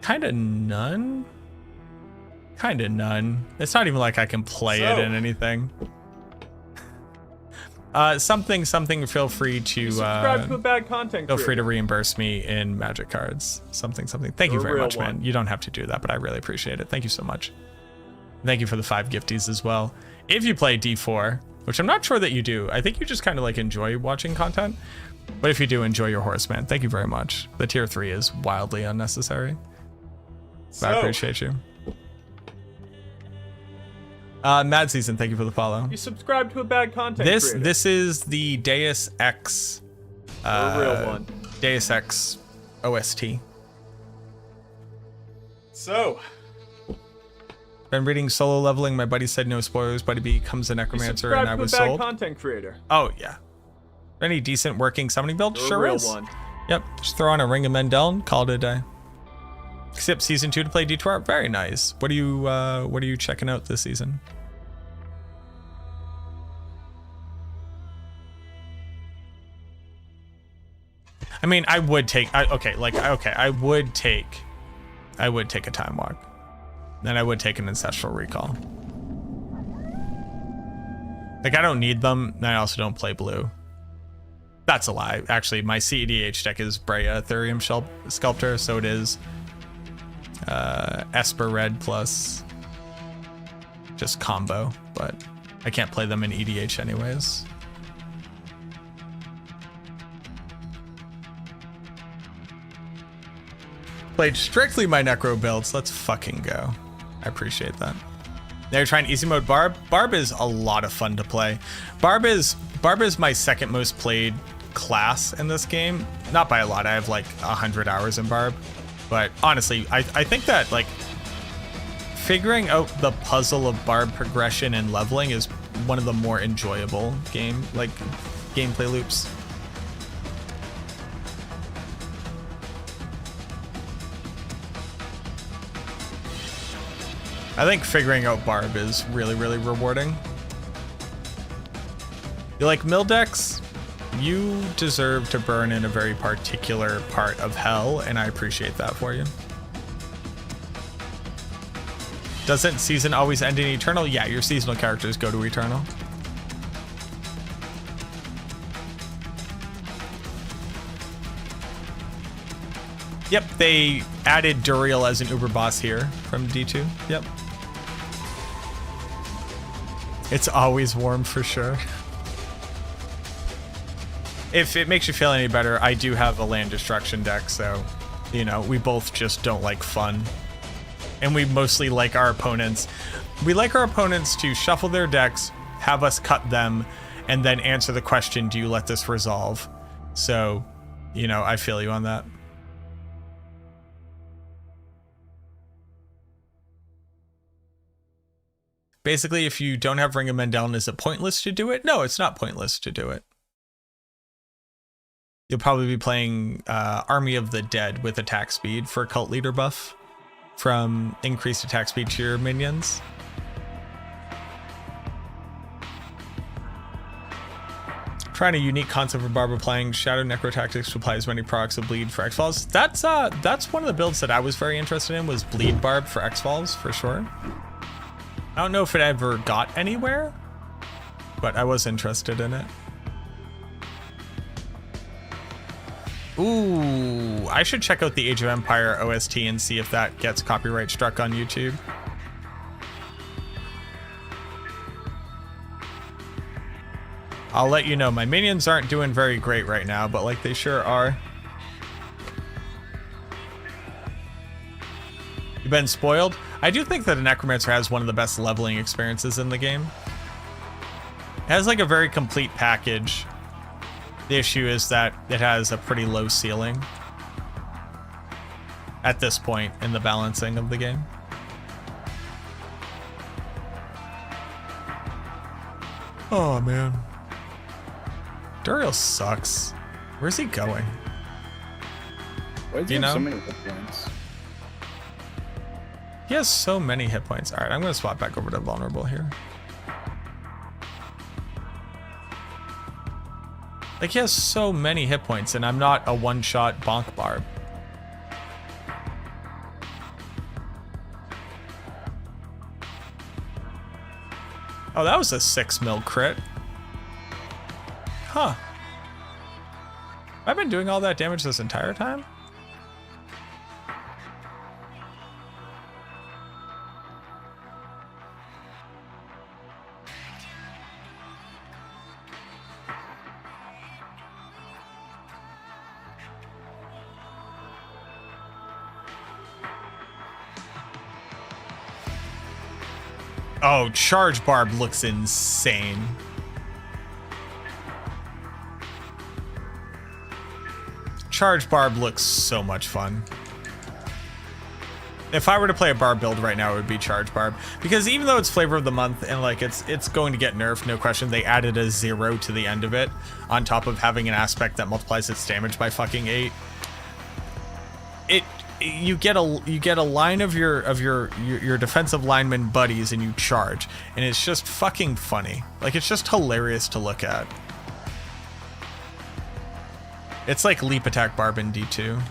Kinda none. It's not even like I can play it in anything. Something. Feel free to subscribe to a bad content. Feel free to reimburse me in magic cards. Something. Thank you very much, man. You don't have to do that, but I really appreciate it. Thank you so much. Thank you for the 5 gifties as well. If you play D4, which I'm not sure that you do, I think you just kind of like enjoy watching content. But if you do, enjoy your horse, man. Thank you very much. The tier 3 is wildly unnecessary. But I appreciate you. Mad Season, thank you for the follow. You subscribe to a bad content creator. This is the Deus Ex. The real one. Deus Ex OST. So. Been reading Solo Leveling. My buddy said no spoilers. Buddy becomes a Necromancer, and I was sold. sold. Bad content creator. Oh yeah. Any decent working summoning build? Sure real is. One. Yep. Just throw on a Ring of Mendel and call it a day. Skip season 2 to play D2R. Very nice. What are you checking out this season? I mean, I would take I would take a Time Walk. Then I would take an Ancestral Recall. Like, I don't need them, and I also don't play blue. That's a lie. Actually, my CEDH deck is Breya Ethereum Sculptor, so it is Esper Red plus just combo, but I can't play them in EDH anyways. Played strictly my Necro builds. Let's fucking go. I appreciate that. They're trying easy mode Barb. Barb is a lot of fun to play. Barb is my second most played class in this game. Not by a lot. I have like 100 hours in Barb. But honestly, I think that like figuring out the puzzle of Barb progression and leveling is one of the more enjoyable gameplay loops. I think figuring out Barb is really, really rewarding. You like mill decks? You deserve to burn in a very particular part of hell, and I appreciate that for you. Doesn't season always end in Eternal? Yeah, your seasonal characters go to Eternal. Yep, they added Duriel as an Uber boss here from D2. Yep. It's always warm for sure. If it makes you feel any better, I do have a land destruction deck, so, you know, we both just don't like fun. And we mostly like our opponents. We like our opponents to shuffle their decks, have us cut them, and then answer the question, do you let this resolve? So, you know, I feel you on that. Basically, if you don't have Ring of Mendeln, is it pointless to do it? No, it's not pointless to do it. You'll probably be playing Army of the Dead with attack speed for Cult Leader buff from increased attack speed to your minions. Trying a unique concept for Barber playing Shadow Necrotactics to apply as many procs of bleed for X-Falls. That's one of the builds that I was very interested in, was Bleed Barb for X-Falls for sure. I don't know if it ever got anywhere, but I was interested in it. Ooh, I should check out the Age of Empire OST and see if that gets copyright struck on YouTube. I'll let you know. My minions aren't doing very great right now, but like they sure are. You've been spoiled? I do think that a Necromancer has one of the best leveling experiences in the game. It has like a very complete package. The issue is that it has a pretty low ceiling at this point in the balancing of the game. Oh man. Duriel sucks. Where's he going? Why does he have so many hit points? He has so many hit points. All right, I'm going to swap back over to vulnerable here. Like, he has so many hit points, and I'm not a one-shot bonk barb. Oh, that was a 6 mil crit. Huh. I've been doing all that damage this entire time? Oh, Charge Barb looks insane. Charge Barb looks so much fun. If I were to play a Barb build right now, it would be Charge Barb. Because even though it's flavor of the month and like it's going to get nerfed, no question, they added a 0 to the end of it on top of having an aspect that multiplies its damage by fucking 8. You get a line of your defensive lineman buddies and you charge, and it's just fucking funny. Like, it's just hilarious to look at. It's like Leap Attack Barb in D2.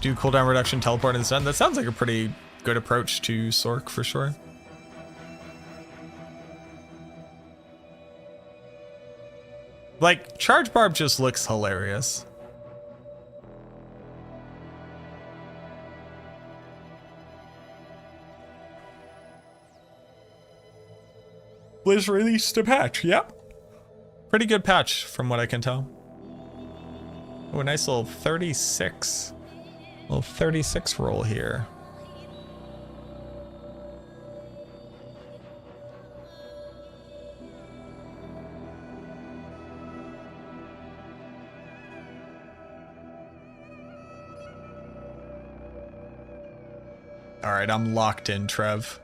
Do cooldown reduction, teleport, and stun. That sounds like a pretty good approach to Sork for sure. Like, Charge Barb just looks hilarious. Blizz released a patch, yep. Pretty good patch from what I can tell. Oh, a nice little 36. Little 36 roll here. All right, I'm locked in, Trev.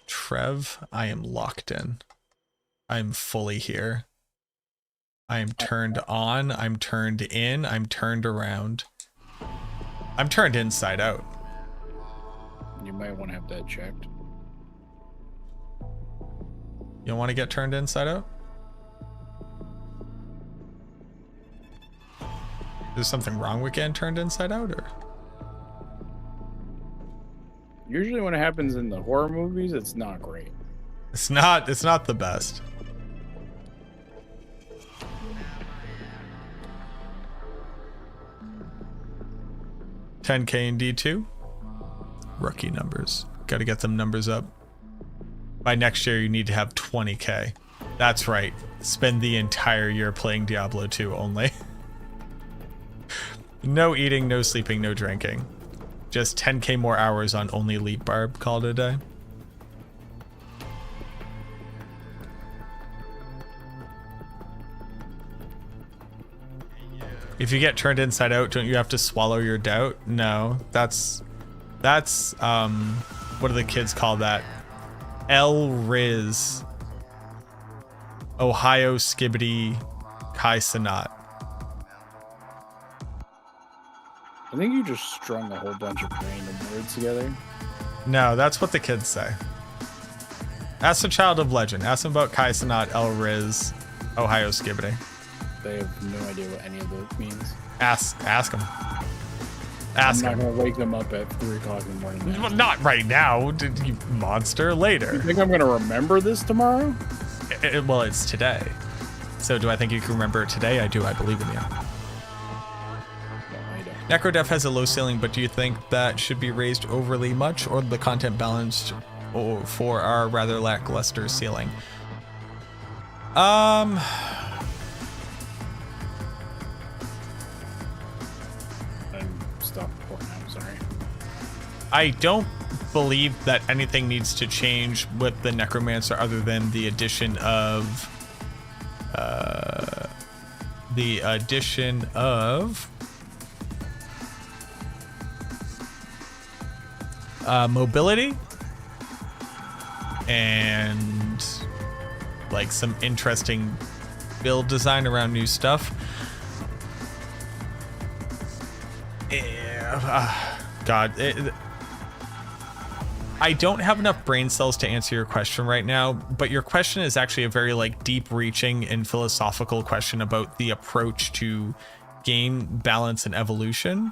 Trev, I am locked in. I am fully here. I am turned on. I'm turned in. I'm turned around. I'm turned inside out. You might want to have that checked. You don't want to get turned inside out? Is there something wrong with getting turned inside out, or? Usually when it happens in the horror movies, it's not great. It's not the best. $10K in D2. Rookie numbers. Got to get them numbers up. By next year, you need to have 20K. That's right. Spend the entire year playing Diablo 2 only. No eating, no sleeping, no drinking. Just 10k more hours on only Leap Barb. Call it a day. If you get turned inside out, don't you have to swallow your doubt? No, that's what do the kids call that? Riz. Ohio Skibbity Kai Sanat. I think you just strung a whole bunch of random words together. No, that's what the kids say. Ask the child of legend. Ask them about Kai Sanat, Riz, Ohio Skibbity. They have no idea what any of it means. Ask them. Ask I'm not them. gonna wake them up at 3 o'clock in the morning. Well, not right now, did you monster. Later. You think I'm gonna remember this tomorrow? Well, it's today. So do I think you can remember it today? I do. I believe in you. No, I don't. Necrodef has a low ceiling, but do you think that should be raised overly much, or the content balanced for our rather lackluster ceiling? Stop recording. I'm sorry. I don't believe that anything needs to change with the Necromancer other than the addition of mobility and like some interesting build design around new stuff. God, I don't have enough brain cells to answer your question right now, but your question is actually a very like deep reaching and philosophical question about the approach to game balance and evolution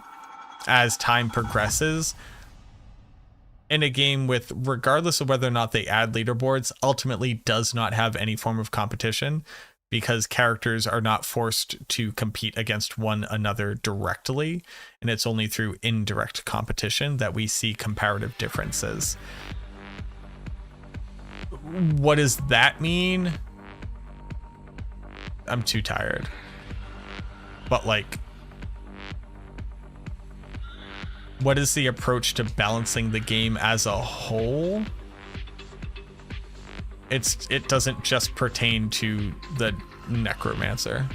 as time progresses in a game with, regardless of whether or not they add leaderboards, ultimately does not have any form of competition, because characters are not forced to compete against one another directly, and it's only through indirect competition that we see comparative differences. What does that mean? I'm too tired. But like, what is the approach to balancing the game as a whole? It doesn't just pertain to the Necromancer.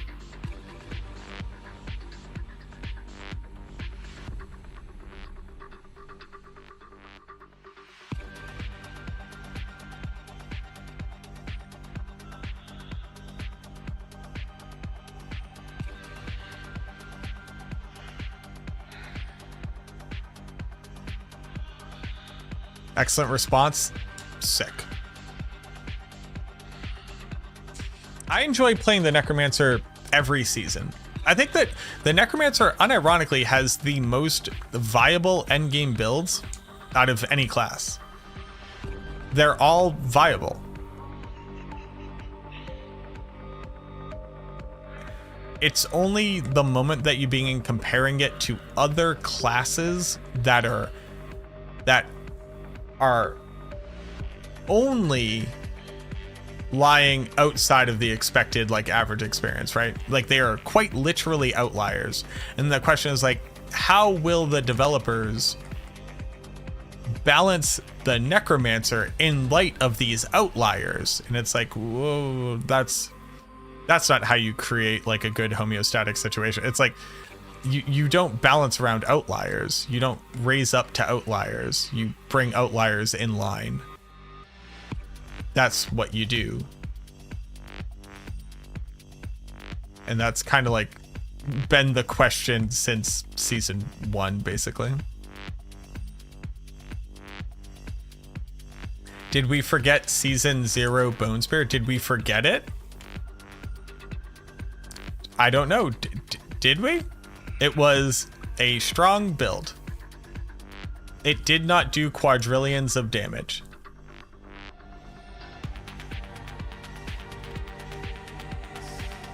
Excellent response. Sick. I enjoy playing the Necromancer every season. I think that the Necromancer unironically has the most viable endgame builds out of any class. They're all viable. It's only the moment that you begin comparing it to other classes that are only lying outside of the expected like average experience, right? Like they are quite literally outliers. And the question is like, how will the developers balance the Necromancer in light of these outliers? And it's like, whoa, that's not how you create like a good homeostatic situation. It's like you don't balance around outliers. You don't raise up to outliers. You bring outliers in line. That's what you do. And that's kind of like been the question since season 1, basically. Did we forget season 0 Bone Spear? Did we forget it? I don't know. Did we? It was a strong build. It did not do quadrillions of damage.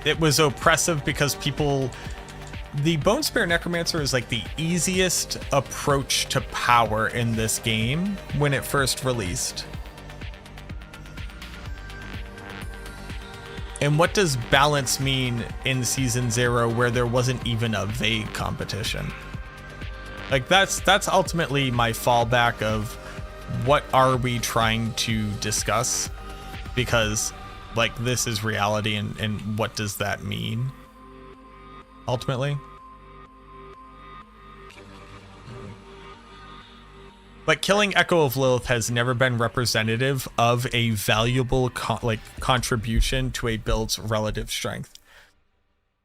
It was oppressive because the Bone Spear Necromancer is like the easiest approach to power in this game when it first released. And what does balance mean in season 0 where there wasn't even a vague competition? Like that's ultimately my fallback of what are we trying to discuss? Because like this is reality, and what does that mean ultimately? Like killing Echo of Lilith has never been representative of a valuable contribution to a build's relative strength.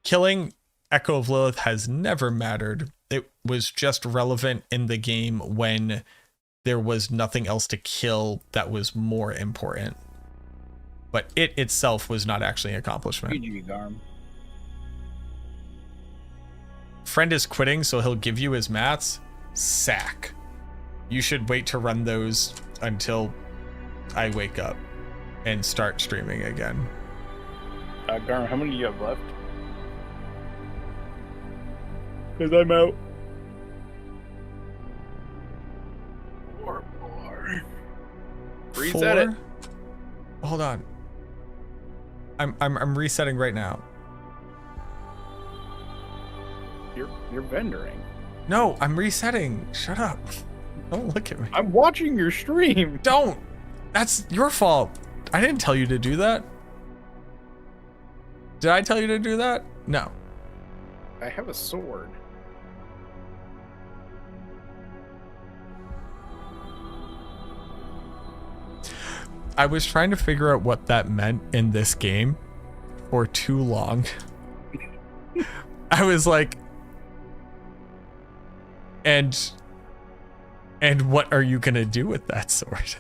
Killing Echo of Lilith has never mattered. It was just relevant in the game when there was nothing else to kill that was more important. But it itself was not actually an accomplishment. GG, Garm. Friend is quitting, so he'll give you his mats. Sack. You should wait to run those until I wake up and start streaming again. Garm, how many do you have left? Because I'm out. 4 more. Reset it. Hold on. I'm resetting right now. You're vendoring. No, I'm resetting. Shut up. Don't look at me. I'm watching your stream. Don't. That's your fault. I didn't tell you to do that. Did I tell you to do that? No. I have a sword. I was trying to figure out what that meant in this game for too long. I was like, and what are you gonna do with that sword?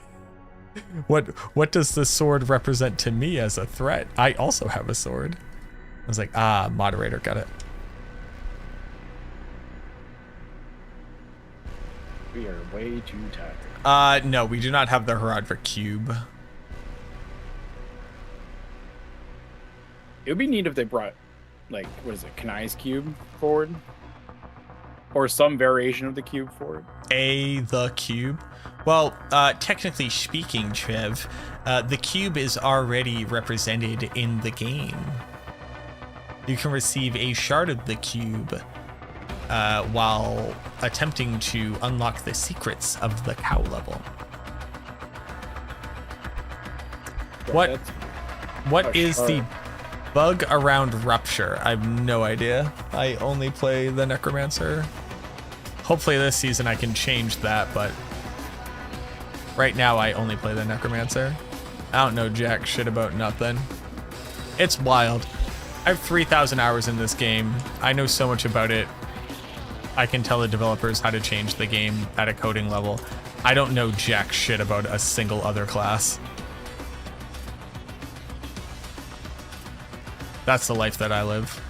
What does the sword represent to me as a threat? I also have a sword. I was like, moderator, got it. We are way too tired. No, we do not have the Herodric cube. It would be neat if they brought, like, what is it, Kanai's cube forward? Or some variation of the cube forward? The cube? Well, technically speaking, Trev, the cube is already represented in the game. You can receive a shard of the cube while attempting to unlock the secrets of the cow level. What is the bug around Rupture? I have no idea. I only play the Necromancer. Hopefully this season I can change that, but right now I only play the Necromancer. I don't know jack shit about nothing. It's wild. I have 3,000 hours in this game. I know so much about it. I can tell the developers how to change the game at a coding level. I don't know jack shit about a single other class. That's the life that I live.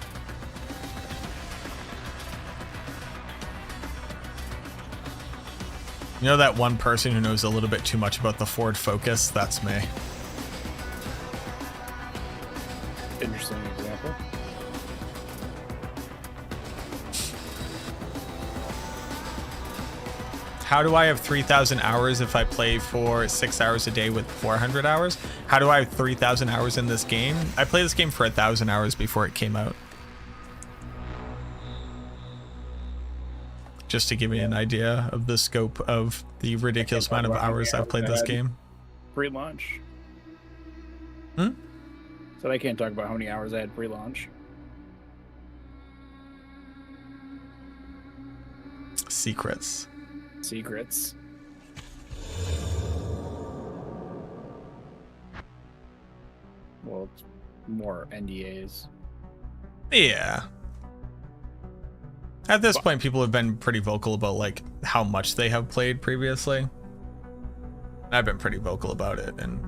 You know that one person who knows a little bit too much about the Ford Focus? That's me. Interesting example. How do I have 3,000 hours if I play for 6 hours a day with 400 hours? How do I have 3,000 hours in this game? I played this game for 1,000 hours before it came out. Just to give you an idea of the scope of the ridiculous amount of hours I've played this game. Pre-launch. Hmm? So I can't talk about how many hours I had pre-launch. Secrets. Secrets. Well, it's more NDAs. Yeah. At this point, people have been pretty vocal about like how much they have played previously. I've been pretty vocal about it, and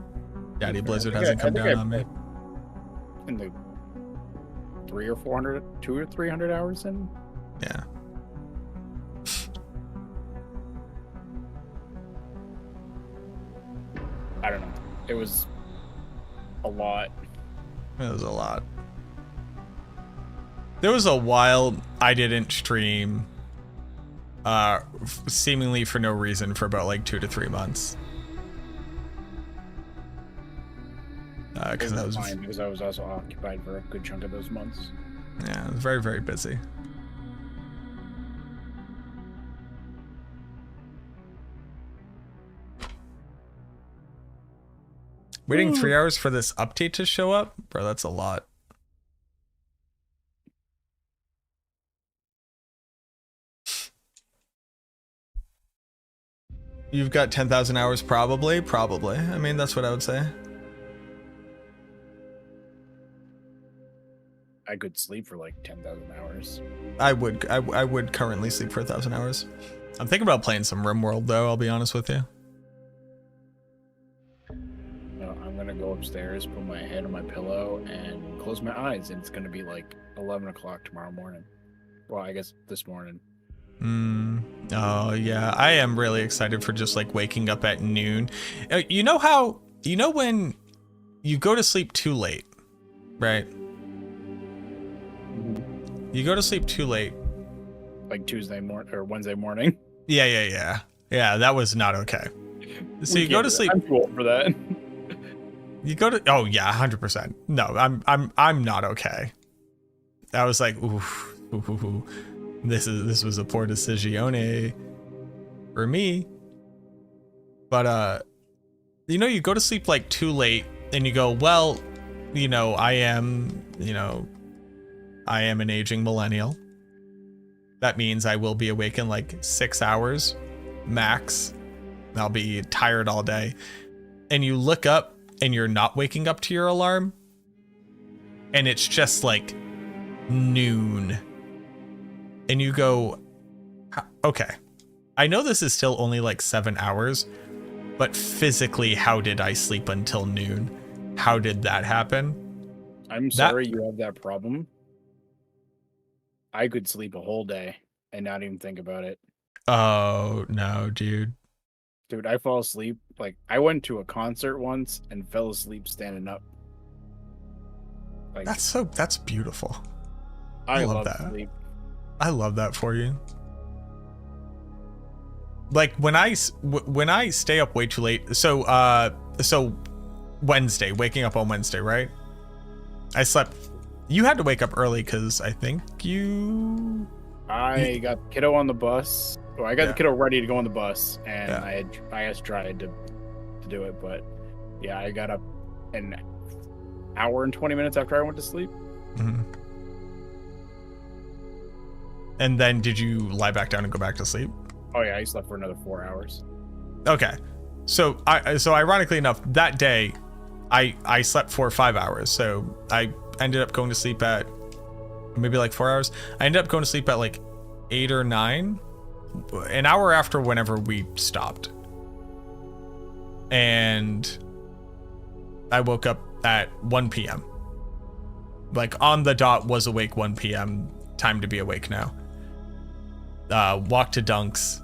Daddy Blizzard hasn't come down on me. In the 200 or 300 hours in. Yeah. I don't know. It was a lot. It was a lot. There was a while I didn't stream seemingly for no reason for about like 2 to 3 months. Because I was fine because I was also occupied for a good chunk of those months. Yeah, I was very, very busy. Waiting 3 hours for this update to show up? Bro, that's a lot. You've got 10,000 hours probably? Probably. I mean, that's what I would say. I could sleep for like 10,000 hours. I would currently sleep for 1,000 hours. I'm thinking about playing some RimWorld though, I'll be honest with you. No, I'm gonna go upstairs, put my head on my pillow, and close my eyes, and it's gonna be like 11 o'clock tomorrow morning. Well, I guess this morning. Oh yeah, I am really excited for just like waking up at noon. You know when you go to sleep too late, right? You go to sleep too late. Like Tuesday morning or Wednesday morning. Yeah, that was not okay. So you go to sleep. I'm too old for that. You go to, oh yeah, 100%. No, I'm not okay. I was like, ooh, this was a poor decision for me. But you go to sleep like too late, and you go, well, I am an aging millennial. That means I will be awake in like 6 hours max. I'll be tired all day. And you look up and you're not waking up to your alarm. And it's just like noon. And you go, okay, I know this is still only like 7 hours, but physically, how did I sleep until noon? How did that happen? I'm sorry you have that problem. I could sleep a whole day and not even think about it. Oh, no, dude. Dude, I fall asleep. Like, I went to a concert once and fell asleep standing up. Like, that's beautiful. I love that. Sleep. I love that for you. Like when I stay up way too late. So Wednesday, waking up on Wednesday, right? I slept. You had to wake up early because I think I got the kiddo on the bus. Well, I got the kiddo ready to go on the bus, and I had tried to do it, but yeah, I got up an hour and 20 minutes after I went to sleep. Mm-hmm. And then did you lie back down and go back to sleep? Oh yeah, I slept for another 4 hours. Okay, so ironically enough, that day, I slept for 5 hours. So I ended up going to sleep at maybe like 4 hours. I ended up going to sleep at like 8 or 9, an hour after whenever we stopped. And I woke up at 1 p.m. Like on the dot, was awake 1 p.m. Time to be awake now. Walked to Dunks,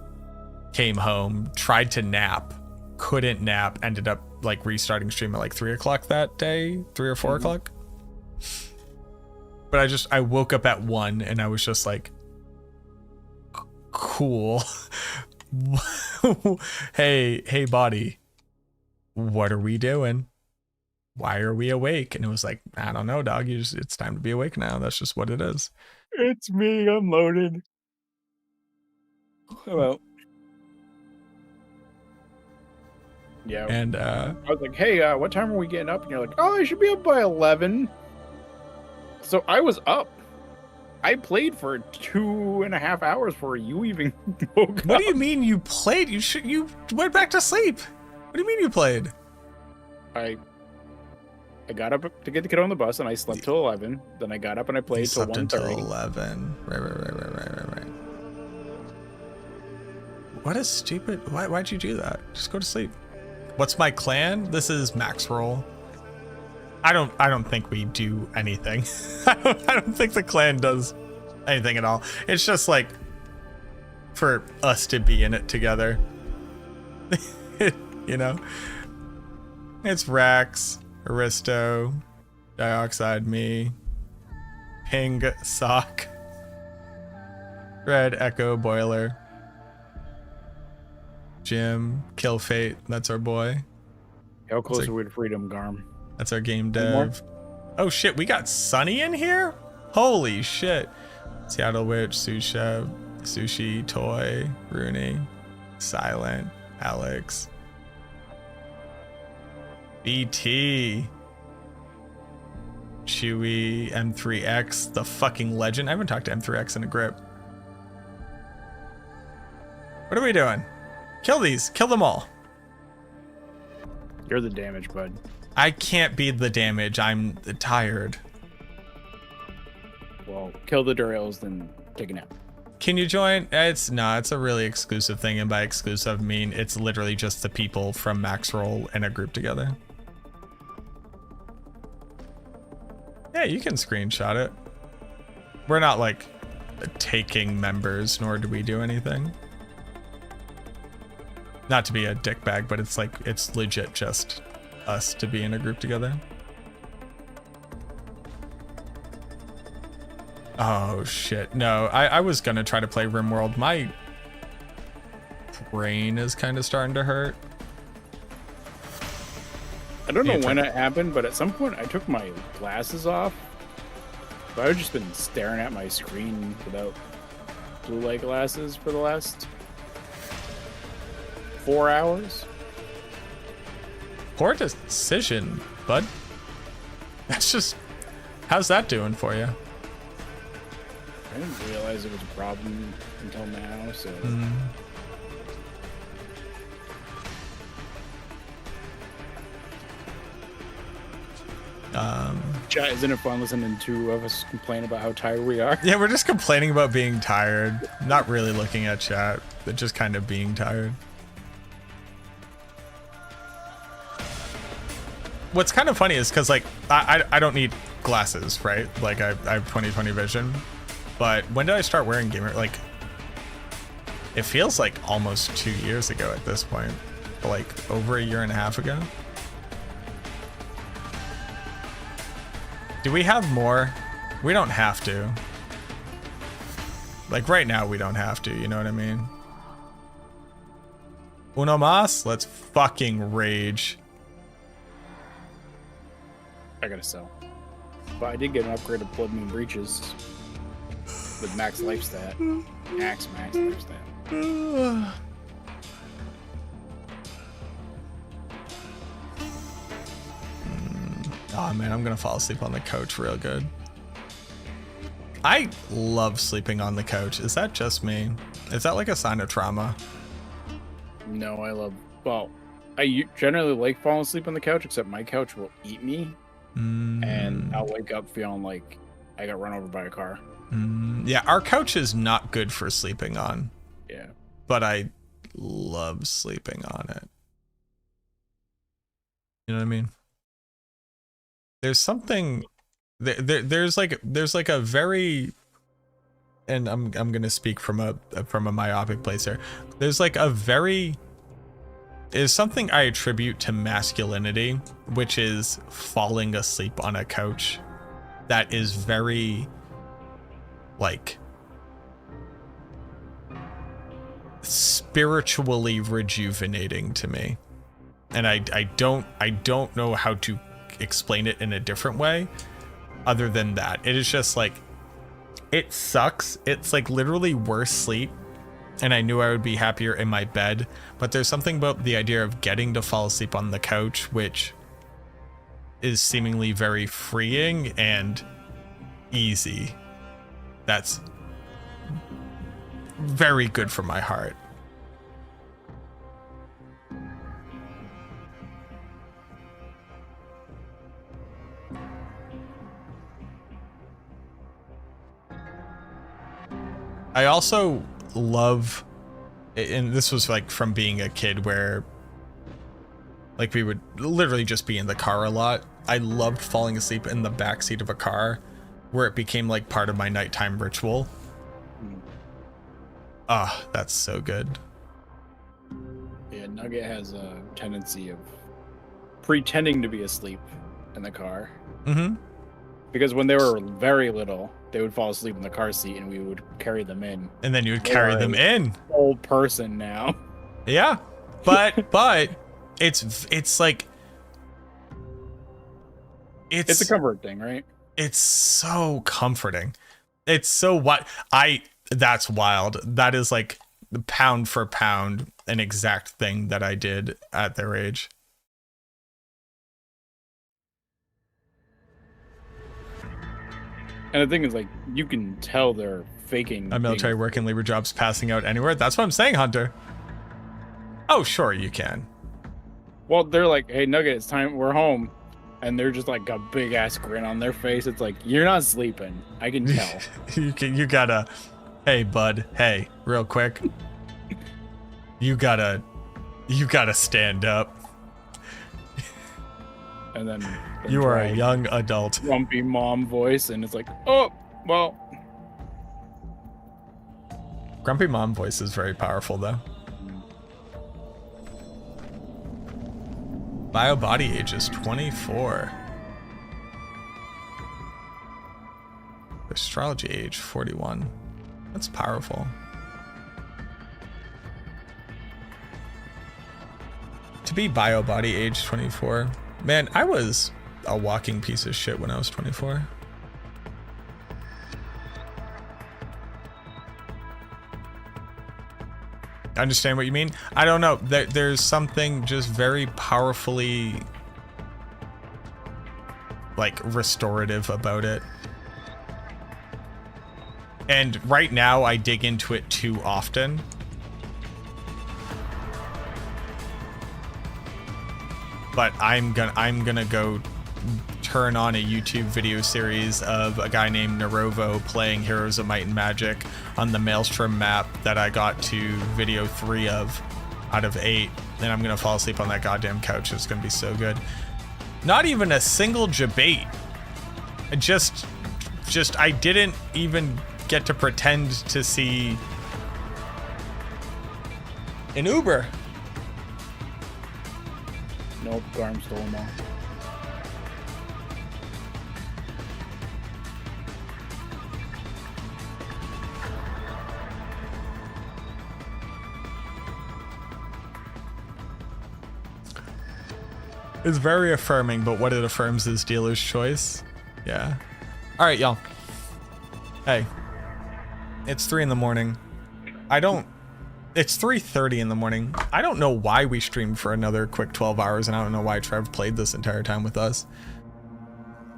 came home, tried to nap, couldn't nap, ended up like restarting stream at like 3 o'clock that day, 3 or 4 o'clock. But I woke up at 1 and I was just like, cool. hey body, what are we doing? Why are we awake? And it was like, I don't know, dog. It's time to be awake now. That's just what it is. It's me. I'm loaded. Well, yeah. And I was like, hey, what time are we getting up? And you're like, oh, I should be up by 11. So I was up. I played for 2.5 hours before you even woke up. What do you mean you played? You went back to sleep. What do you mean you played? I got up to get the kid on the bus and I slept till 11. Then I got up and I played till 1:30. Slept until 11. Right. What a stupid... Why'd you do that? Just go to sleep. What's my clan? This is Max Roll. I don't think we do anything. I don't think the clan does anything at all. It's just like for us to be in it together. You know? It's Rax, Aristo, Dioxide, me, Ping, Sock, Red, Echo, Boiler, Jim, Kill Fate, that's our boy. How close are we to freedom, Garm? That's our game Any more? dev. Oh shit, we got Sunny in here? Holy shit. Seattle Witch, Sushi, Toy, Rooney, Silent, Alex, BT, Chewy, M3X, the fucking legend. I haven't talked to M3X in a grip. What are we doing? Kill these. Kill them all. You're the damage, bud. I can't be the damage. I'm tired. Well, kill the Durails, then take a nap. Can you join? It's a really exclusive thing, and by exclusive I mean it's literally just the people from Max Roll in a group together. Yeah, you can screenshot it. We're not like taking members, nor do we do anything. Not to be a dickbag, but it's like it's legit just us to be in a group together. Oh shit, no, I was gonna try to play RimWorld. My brain is kind of starting to hurt. I don't know when it happened, but at some point I took my glasses off. But I've just been staring at my screen without blue light glasses for the last 4 hours. Poor decision, bud. That's just, how's that doing for you? I didn't realize it was a problem until now, so... Chat, isn't it fun listening to two of us complain about how tired we are? Yeah, we're just complaining about being tired. Not really looking at chat, but just kind of being tired. What's kind of funny is because like I don't need glasses, right? Like I have 20/20 vision, but when did I start wearing gamer? Like it feels like almost 2 years ago at this point, like over a year and a half ago. Do we have more? We don't have to. Like right now we don't have to, you know what I mean? Uno mas? Let's fucking rage. I gotta sell. But I did get an upgrade of Blood Moon Breaches with max life stat. Max life stat. Oh man, I'm gonna fall asleep on the couch real good. I love sleeping on the couch. Is that just me? Is that like a sign of trauma? No, well, I generally like falling asleep on the couch, except my couch will eat me. And I'll wake up feeling like I got run over by a car. Yeah, our couch is not good for sleeping on. Yeah. But I love sleeping on it. You know what I mean? There's something there's like a very, and I'm gonna speak from a myopic place here. There's like a very, is something I attribute to masculinity, which is falling asleep on a couch. That is very like spiritually rejuvenating to me. And I don't know how to explain it in a different way other than that. It is just like, it sucks. It's like literally worse sleep. And I knew I would be happier in my bed, but there's something about the idea of getting to fall asleep on the couch, which is seemingly very freeing and easy. That's very good for my heart. I also love, and this was like from being a kid where like we would literally just be in the car a lot. I loved falling asleep in the backseat of a car where it became like part of my nighttime ritual. Ah, that's so good. Yeah, Nugget has a tendency of pretending to be asleep in the car. Because when they were very little, they would fall asleep in the car seat and we would carry them in. And then you would carry them in. Old person now. Yeah. But it's like It's a comfort thing, right? It's so comforting. It's so that's wild. That is like pound for pound an exact thing that I did at their age. And the thing is, like, you can tell they're faking A military working labor job's passing out anywhere. That's what I'm saying, Hunter. Oh, sure, you can. Well, they're like, hey, Nugget, it's time, we're home. And they're just like a big ass grin on their face. It's like, you're not sleeping. I can tell. you gotta, hey, bud, hey, real quick. You gotta stand up. And then you are a young adult. Grumpy mom voice, and it's like, oh, well. Grumpy mom voice is very powerful, though. Bio body age is 24. Astrology age 41. That's powerful. To be bio body age 24. Man, I was a walking piece of shit when I was 24. I understand what you mean. I don't know. There's something just very powerfully like restorative about it. And right now I dig into it too often. But I'm gonna go turn on a YouTube video series of a guy named Narovo playing Heroes of Might and Magic on the Maelstrom map that I got to video 3 of out of 8, and I'm gonna fall asleep on that goddamn couch. It's gonna be so good. Not even a single debate. Just I didn't even get to pretend to see an Uber. Nope, Garm stole them all. It's very affirming, but what it affirms is dealer's choice. Yeah. All right, y'all. Hey, it's 3 in the morning. It's 3:30 in the morning. I don't know why we streamed for another quick 12 hours, and I don't know why Trev played this entire time with us.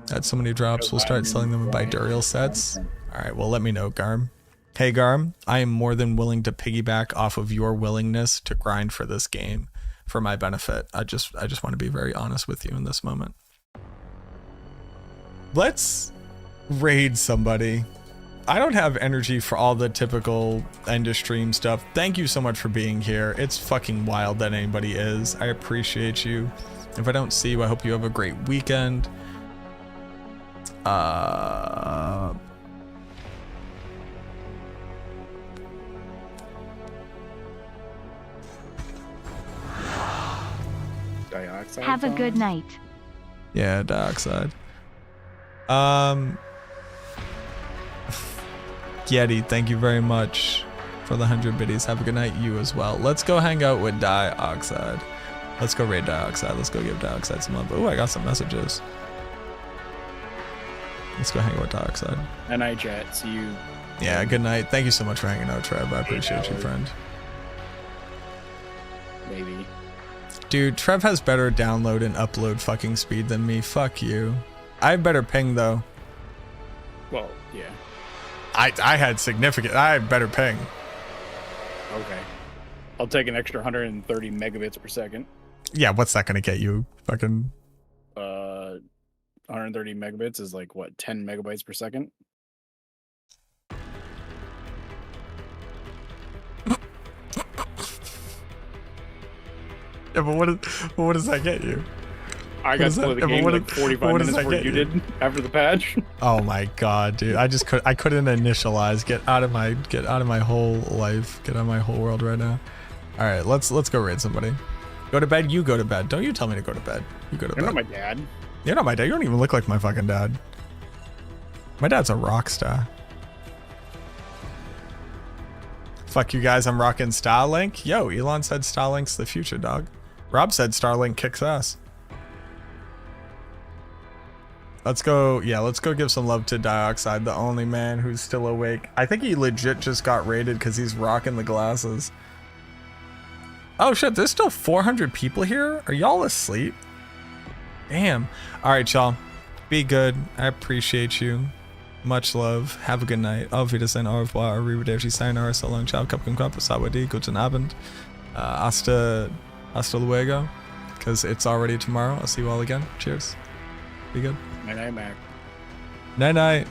Had so many drops, we'll start selling them by Duriel sets. All right, well, let me know, Garm. Hey, Garm, I am more than willing to piggyback off of your willingness to grind for this game for my benefit. I just want to be very honest with you in this moment. Let's raid somebody. I don't have energy for all the typical end of stream stuff. Thank you so much for being here. It's fucking wild that anybody is. I appreciate you. If I don't see you, I hope you have a great weekend. Dioxide. Have a good night. Yeah, dioxide. Yeti, thank you very much for the 100 biddies. Have a good night. You as well. Let's go hang out with Dioxide. Let's go raid Dioxide. Let's go give Dioxide some love. Oh, I got some messages. Let's go hang out with Dioxide. And I chat. See you. Yeah, good night. Thank you so much for hanging out, Trev. I appreciate you, friend. Maybe. Dude, Trev has better download and upload fucking speed than me. Fuck you. I have better ping, though. Well, yeah. I had better ping. Okay. I'll take an extra 130 megabits per second. Yeah, what's that gonna get you? Fucking 130 megabits is like what, 10 megabytes per second? Yeah, but what does that get you? I got to play the game like 45 minutes before you did after the patch. Oh my god, dude! I couldn't initialize. Get out of my whole life. Get out of my whole world right now. All right, let's go raid somebody. Go to bed. You go to bed. Don't you tell me to go to bed. You go to bed. You're not my dad. You're not my dad. You don't even look like my fucking dad. My dad's a rock star. Fuck you guys. I'm rocking Starlink. Yo, Elon said Starlink's the future, dog. Rob said Starlink kicks ass. let's go. Yeah, let's go give some love to Dioxide, the only man who's still awake. I think he legit just got raided because he's rocking the glasses. Oh shit, there's still 400 people here? Are y'all asleep? Damn. Alright, y'all. Be good. I appreciate you. Much love. Have a good night. Auf Wiedersehen, au revoir, arrivederci, sayonara, so long, ciao, kapkan kwapa, sawadi, guten Abend. Hasta luego. Because it's already tomorrow. I'll see you all again. Cheers. Be good. Night, Mac. Night, night.